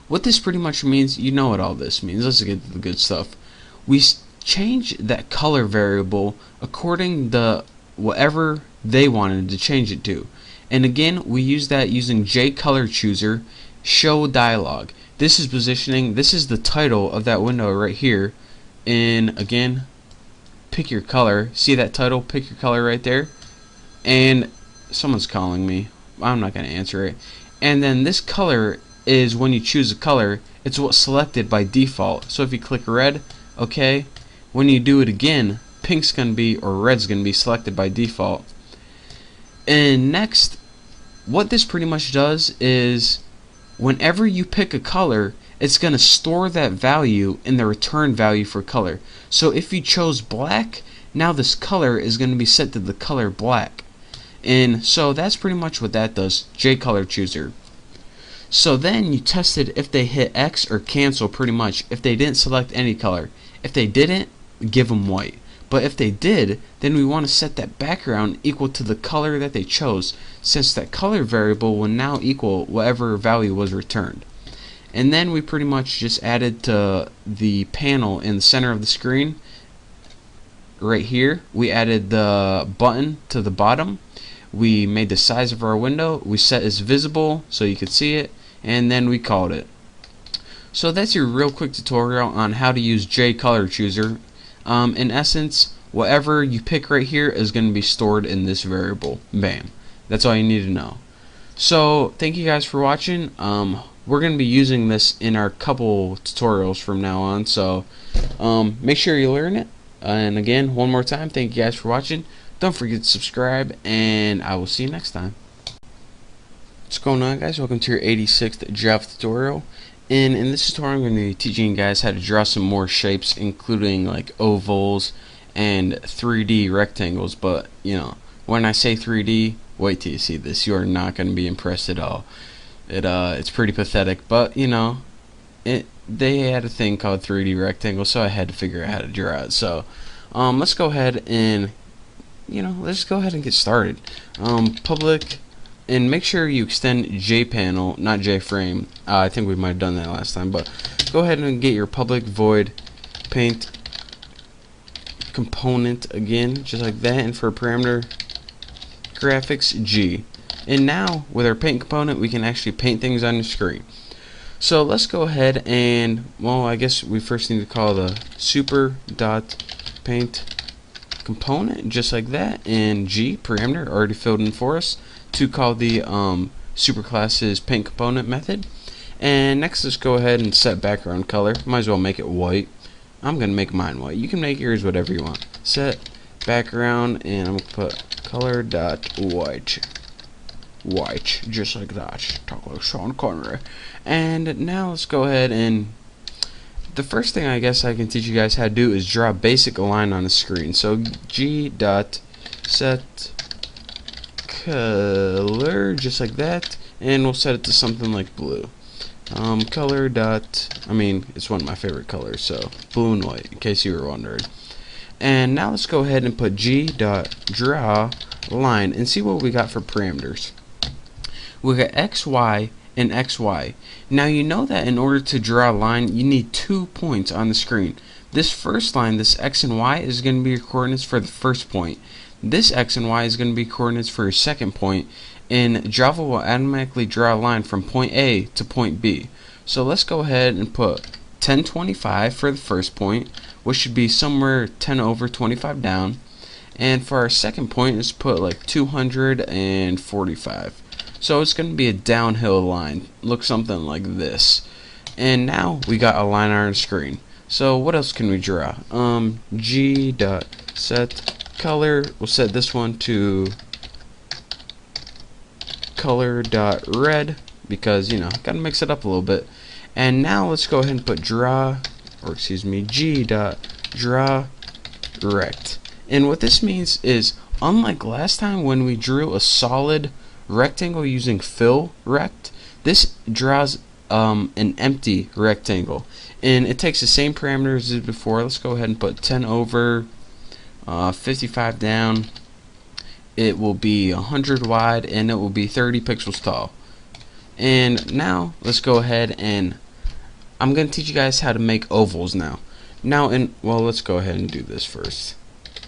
What this pretty much means, you know what all this means. Let's get to the good stuff. We change that color variable according to whatever they wanted to change it to. And again, we use that using jColorChooser show dialog. This is positioning, this is the title of that window right here. And again, pick your color. See that title, pick your color right there. And someone's calling me. I'm not going to answer it. And then this color is when you choose a color, it's what's selected by default. So if you click red, okay, when you do it again, pink's gonna be, or red's gonna be selected by default. And next, what this pretty much does is whenever you pick a color, it's gonna store that value in the return value for color. So if you chose black, now this color is gonna be set to the color black. And so that's pretty much what that does, jColorChooser. So then you tested if they hit X or cancel pretty much, if they didn't select any color. If they didn't, give them white. But if they did, then we want to set that background equal to the color that they chose, since that color variable will now equal whatever value was returned. And then we pretty much just added to the panel in the center of the screen, right here, we added the button to the bottom. We made the size of our window, we set as visible so you could see it, and then we called it. So that's your real quick tutorial on how to use jColorChooser. In essence, whatever you pick right here is going to be stored in this variable. Bam. That's all you need to know. So thank you guys for watching. we're going to be using this in our couple tutorials from now on, so make sure you learn it. And again, one more time, thank you guys for watching. Don't forget to subscribe, and I will see you next time. What's going on, guys? Welcome to your 86th Java tutorial. And in this tutorial, I'm going to be teaching you guys how to draw some more shapes, including like ovals and 3D rectangles. But you know, when I say 3D, wait till you see this. You are not going to be impressed at all. It's pretty pathetic, but you know, they had a thing called 3D rectangle, so I had to figure out how to draw it. So let's go ahead and let's go ahead and get started. Public, and make sure you extend JPanel, not JFrame. I think we might have done that last time, but go ahead and get your public void paint component again, just like that. And for parameter graphics, G. And now with our paint component, we can actually paint things on the screen. So let's go ahead and, well, I guess we first need to call the super.paint component, just like that, and G, parameter, already filled in for us, to call the superclass's paint component method. And next, let's go ahead and set background color. Might as well make it white. I'm gonna make mine white. You can make yours whatever you want. Set background, and I'm gonna put color.white. White, just like that. Talk like Sean Connery. And now let's go ahead and the first thing I guess I can teach you guys how to do is draw a basic line on the screen. So G.set color, just like that, and we'll set it to something like blue. Color dot, it's one of my favorite colors, so blue and white, in case you were wondering. And now let's go ahead and put G.draw line and see what we got for parameters. We got X, Y, and XY. Now you know that in order to draw a line, you need 2 points on the screen. This first line, this X and Y, is going to be your coordinates for the first point. This X and Y is going to be coordinates for your second point, and Java will automatically draw a line from point A to point B. So let's go ahead and put 1025 for the first point, which should be somewhere 10 over 25 down, and for our second point, let's put like 245. So it's going to be a downhill line. Looks something like this. And now we got a line on our screen. So what else can we draw? G.set color. We'll set this one to color.red because, gotta mix it up a little bit. And now let's go ahead and put G.draw rect. And what this means is, unlike last time when we drew a solid rectangle using fill rect, this draws an empty rectangle, and it takes the same parameters as before. Let's go ahead and put 10 over 55 down. It will be 100 wide, and it will be 30 pixels tall. And now let's go ahead and I'm going to teach you guys how to make ovals now. Let's go ahead and do this first.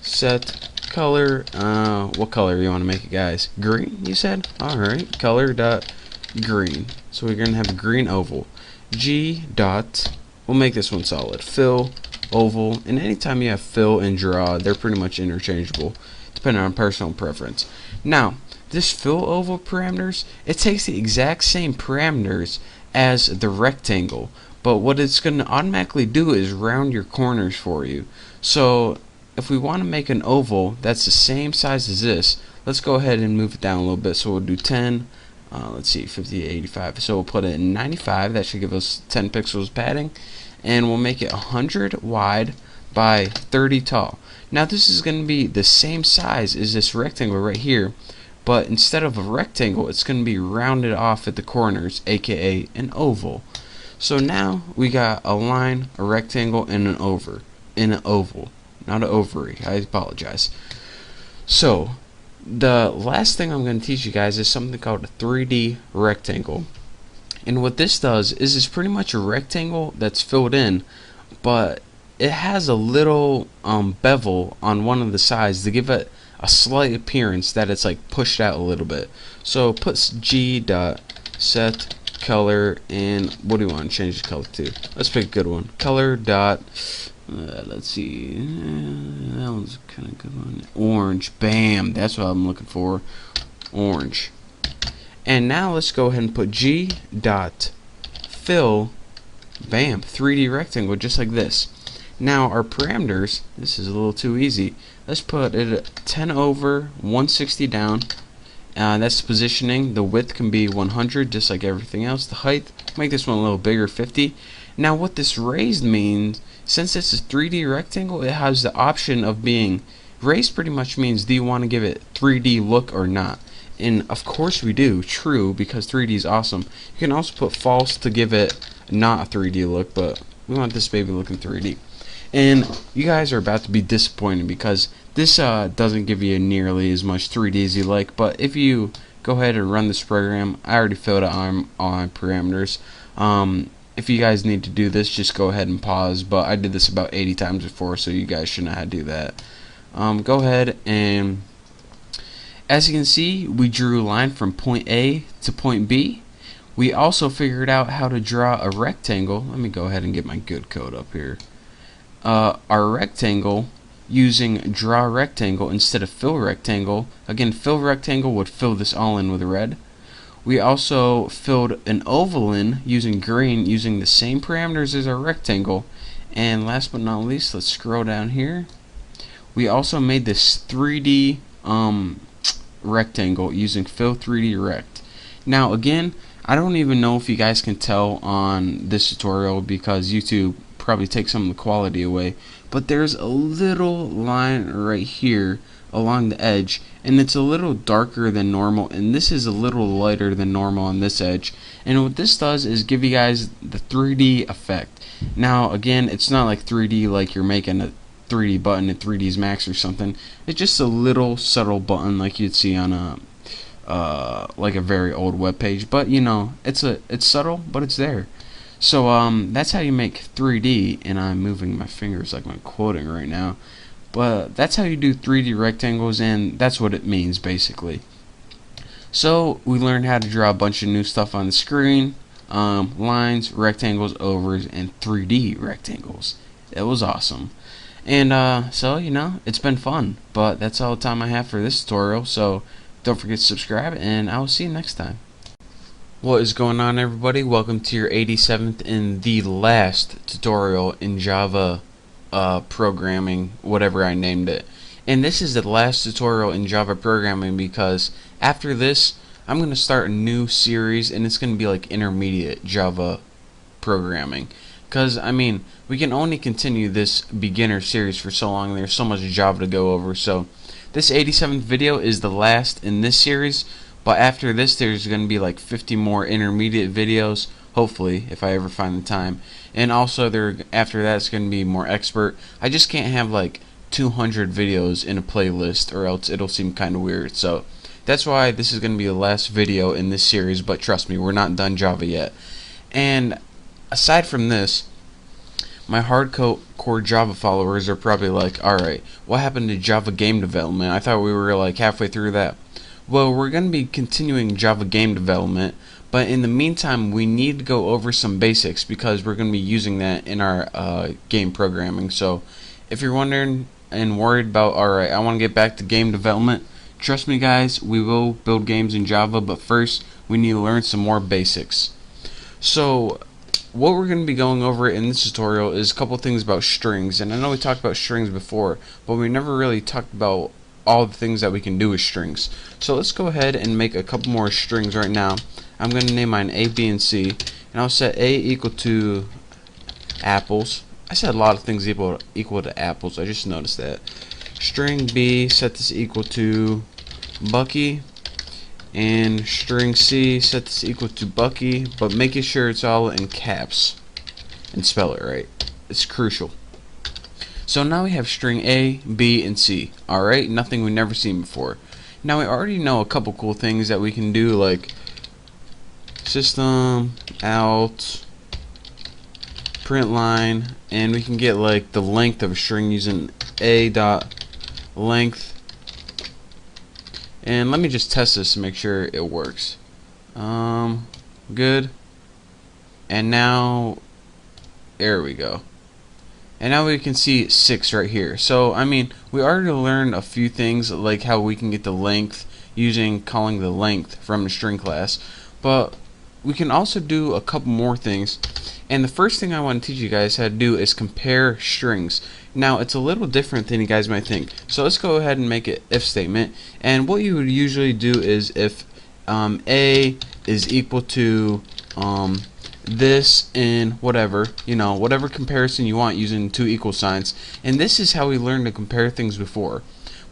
Set color, what color you want to make it, guys? Green, you said? Alright, color dot green. So we're going to have a green oval. G dot, we'll make this one solid. Fill, oval, and anytime you have fill and draw, they're pretty much interchangeable, depending on personal preference. Now, this fill oval parameters, it takes the exact same parameters as the rectangle, but what it's going to automatically do is round your corners for you. So if we want to make an oval that's the same size as this, let's go ahead and move it down a little bit. So we'll do 10, let's see, 50, 85. So we'll put it in 95. That should give us 10 pixels padding. And we'll make it 100 wide by 30 tall. Now this is going to be the same size as this rectangle right here, but instead of a rectangle, it's going to be rounded off at the corners, aka an oval. So now we got a line, a rectangle, and an oval. Not an ovary, I apologize. So the last thing I'm going to teach you guys is something called a 3D rectangle. And what this does is it's pretty much a rectangle that's filled in, but it has a little bevel on one of the sides to give it a slight appearance that it's like pushed out a little bit. So put G.set color, and what do you want to change the color to? Let's pick a good one. Color dot, let's see, that one's kind of good one. Orange, bam, that's what I'm looking for. Orange. And now let's go ahead and put G dot fill, bam, 3D rectangle just like this. Now our parameters, this is a little too easy. Let's put it at 10 over, 160 down. That's positioning. The width can be 100 just like everything else. The height, make this one a little bigger, 50. Now what this raised means, since it's a 3D rectangle, it has the option of being raised. Pretty much means, do you want to give it 3D look or not? And of course we do, true, because 3D is awesome. You can also put false to give it not a 3D look, but we want this baby looking 3D. And you guys are about to be disappointed because this doesn't give you nearly as much 3D as you like. But if you go ahead and run this program, I already filled out on parameters. If you guys need to do this, just go ahead and pause. But I did this about 80 times before, so you guys shouldn't have to do that. Go ahead, and as you can see, we drew a line from point A to point B. We also figured out how to draw a rectangle. Let me go ahead and get my good code up here. Our rectangle using draw rectangle instead of fill rectangle. Again, fill rectangle would fill this all in with red. We also filled an oval in using green, using the same parameters as our rectangle. And last but not least, let's scroll down here. We also made this 3D rectangle using fill 3D rect. Now again, I don't even know if you guys can tell on this tutorial because YouTube probably take some of the quality away, but there's a little line right here along the edge, and it's a little darker than normal, and this is a little lighter than normal on this edge. And what this does is give you guys the 3D effect. Now again, it's not like 3D like you're making a 3D button at 3ds Max or something. It's just a little subtle button like you'd see on a like a very old web page, but you know, it's subtle, but it's there. So that's how you make 3D, and I'm moving my fingers like I'm quoting right now, but that's how you do 3D rectangles, and that's what it means basically. So we learned how to draw a bunch of new stuff on the screen, lines, rectangles, overs, and 3D rectangles. It was awesome. And so, you know, it's been fun, but that's all the time I have for this tutorial, so don't forget to subscribe, and I will see you next time. What is going on, everybody? Welcome to your 87th and the last tutorial in Java programming, whatever I named it. And this is the last tutorial in Java programming because after this I'm going to start a new series, and it's going to be like intermediate Java programming. Because, I mean, we can only continue this beginner series for so long. There's so much Java to go over. So this 87th video is the last in this series. But after this, there's going to be like 50 more intermediate videos, hopefully, if I ever find the time. And also, after that, it's going to be more expert. I just can't have like 200 videos in a playlist, or else it'll seem kind of weird. So that's why this is going to be the last video in this series. But trust me, we're not done Java yet. And aside from this, my hardcore Java followers are probably like, alright, what happened to Java game development? I thought we were like halfway through that. Well, we're going to be continuing Java game development, but in the meantime we need to go over some basics because we're going to be using that in our game programming. So if you're wondering and worried about, alright, I want to get back to game development, trust me guys, we will build games in Java, but first we need to learn some more basics. So what we're going to be going over in this tutorial is a couple things about strings. And I know we talked about strings before, but we never really talked about all the things that we can do with strings. So let's go ahead and make a couple more strings right now. I'm going to name mine A, B, and C, and I'll set A equal to apples. I said a lot of things equal to apples. I just noticed that. String B, set this equal to Bucky, and string C, set this equal to Bucky, but making sure it's all in caps and spell it right. It's crucial. So now we have string A, B, and C. Alright, nothing we've never seen before. Now we already know a couple cool things that we can do, like system out print line, and we can get like the length of a string using a dot length. And let me just test this to make sure it works. Good. And now there we go. And now we can see 6 right here. So I mean, we already learned a few things like how we can get the length using calling the length from the string class, but we can also do a couple more things. And the first thing I want to teach you guys how to do is compare strings. Now, it's a little different than you guys might think. So let's go ahead and make an if statement. And what you would usually do is if A is equal to this in whatever, whatever comparison you want using two equal signs. And this is how we learned to compare things before.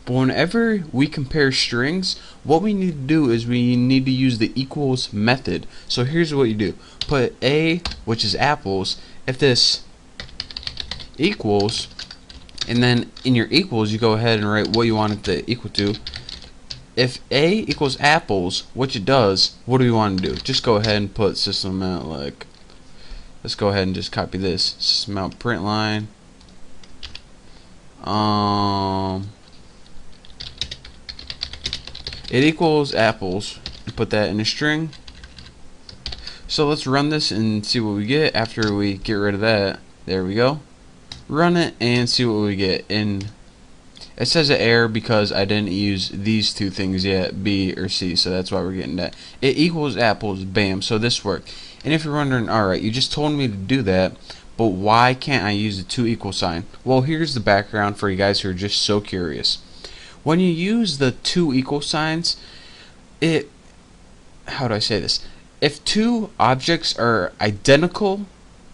But whenever we compare strings, what we need to do is we need to use the equals method. So here's what you do. Put A, which is apples, if this equals, and then in your equals you go ahead and write what you want it to equal to. If A equals apples, which it does, what do we want to do? Just go ahead and put system out, like, let's go ahead and just copy this. System out print line. It equals apples. Put that in a string. So let's run this and see what we get after we get rid of that. There we go. Run it and see what we get. And it says an error because I didn't use these two things yet, B or C, so that's why we're getting that. It equals apples, bam, so this worked. And if you're wondering, alright, you just told me to do that, but why can't I use the two equal sign? Well, here's the background for you guys who are just so curious. When you use the two equal signs, how do I say this? If two objects are identical,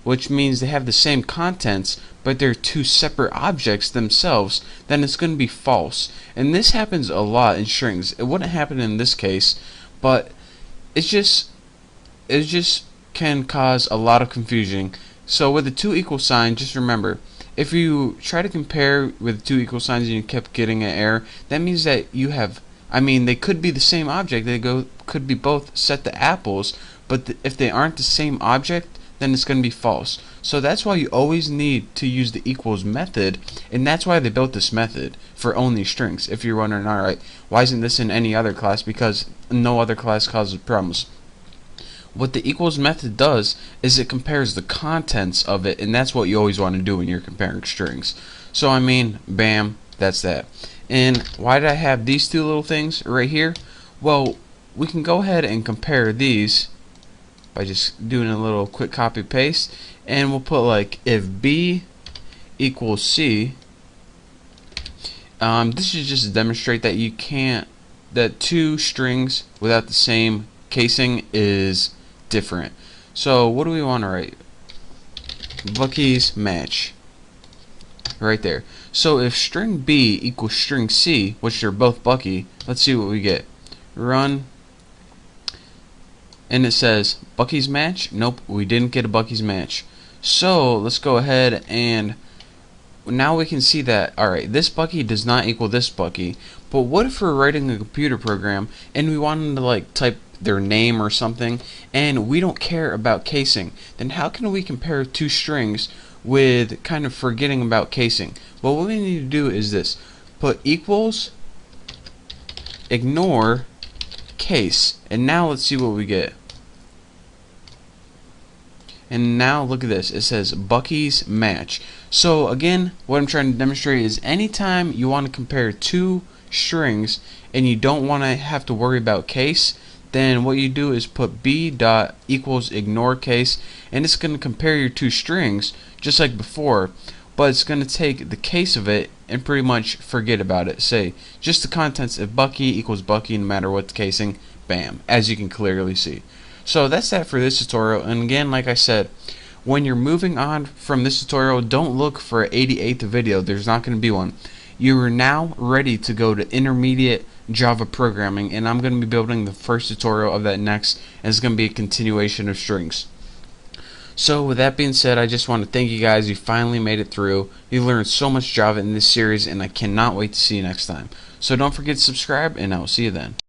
which means they have the same contents, but they're two separate objects themselves, then it's going to be false. And this happens a lot in strings. It wouldn't happen in this case, but it just can cause a lot of confusion. So with the two equal sign, just remember, if you try to compare with two equal signs and you kept getting an error, that means that you have, they could be the same object, could be both set to apples, but if they aren't the same object, then it's going to be false. So that's why you always need to use the equals method, and that's why they built this method for only strings. If you're wondering, alright, why isn't this in any other class? Because no other class causes problems. What the equals method does is it compares the contents of it, and that's what you always want to do when you're comparing strings. So bam, that's that. And why did I have these two little things right here? Well, we can go ahead and compare these by just doing a little quick copy paste, and we'll put like if B equals C. This is just to demonstrate that that two strings without the same casing is different. So what do we want to write? Bucky's match. Right there. So if string B equals string C, which they're both Bucky, let's see what we get. Run. And it says Bucky's match. Nope, we didn't get a Bucky's match. So let's go ahead and now we can see that, alright, this Bucky does not equal this Bucky. But what if we're writing a computer program and we wanted to like type their name or something and we don't care about casing? Then how can we compare two strings with kind of forgetting about casing? Well, what we need to do is this. Put equals, ignore, case. And now let's see what we get. And now look at this. It says Bucky's match. So again, what I'm trying to demonstrate is anytime you want to compare two strings and you don't want to have to worry about case, then what you do is put B dot equals ignore case, and it's going to compare your two strings just like before, but it's going to take the case of it and pretty much forget about it. Say just the contents. If Bucky equals Bucky, no matter what the casing, bam, as you can clearly see. So that's that for this tutorial. And again, like I said, when you're moving on from this tutorial, don't look for an 88th video. There's not going to be one. You are now ready to go to intermediate Java programming, and I'm going to be building the first tutorial of that next, and it's going to be a continuation of strings. So with that being said, I just want to thank you guys. You finally made it through. You learned so much Java in this series, and I cannot wait to see you next time. So don't forget to subscribe, and I will see you then.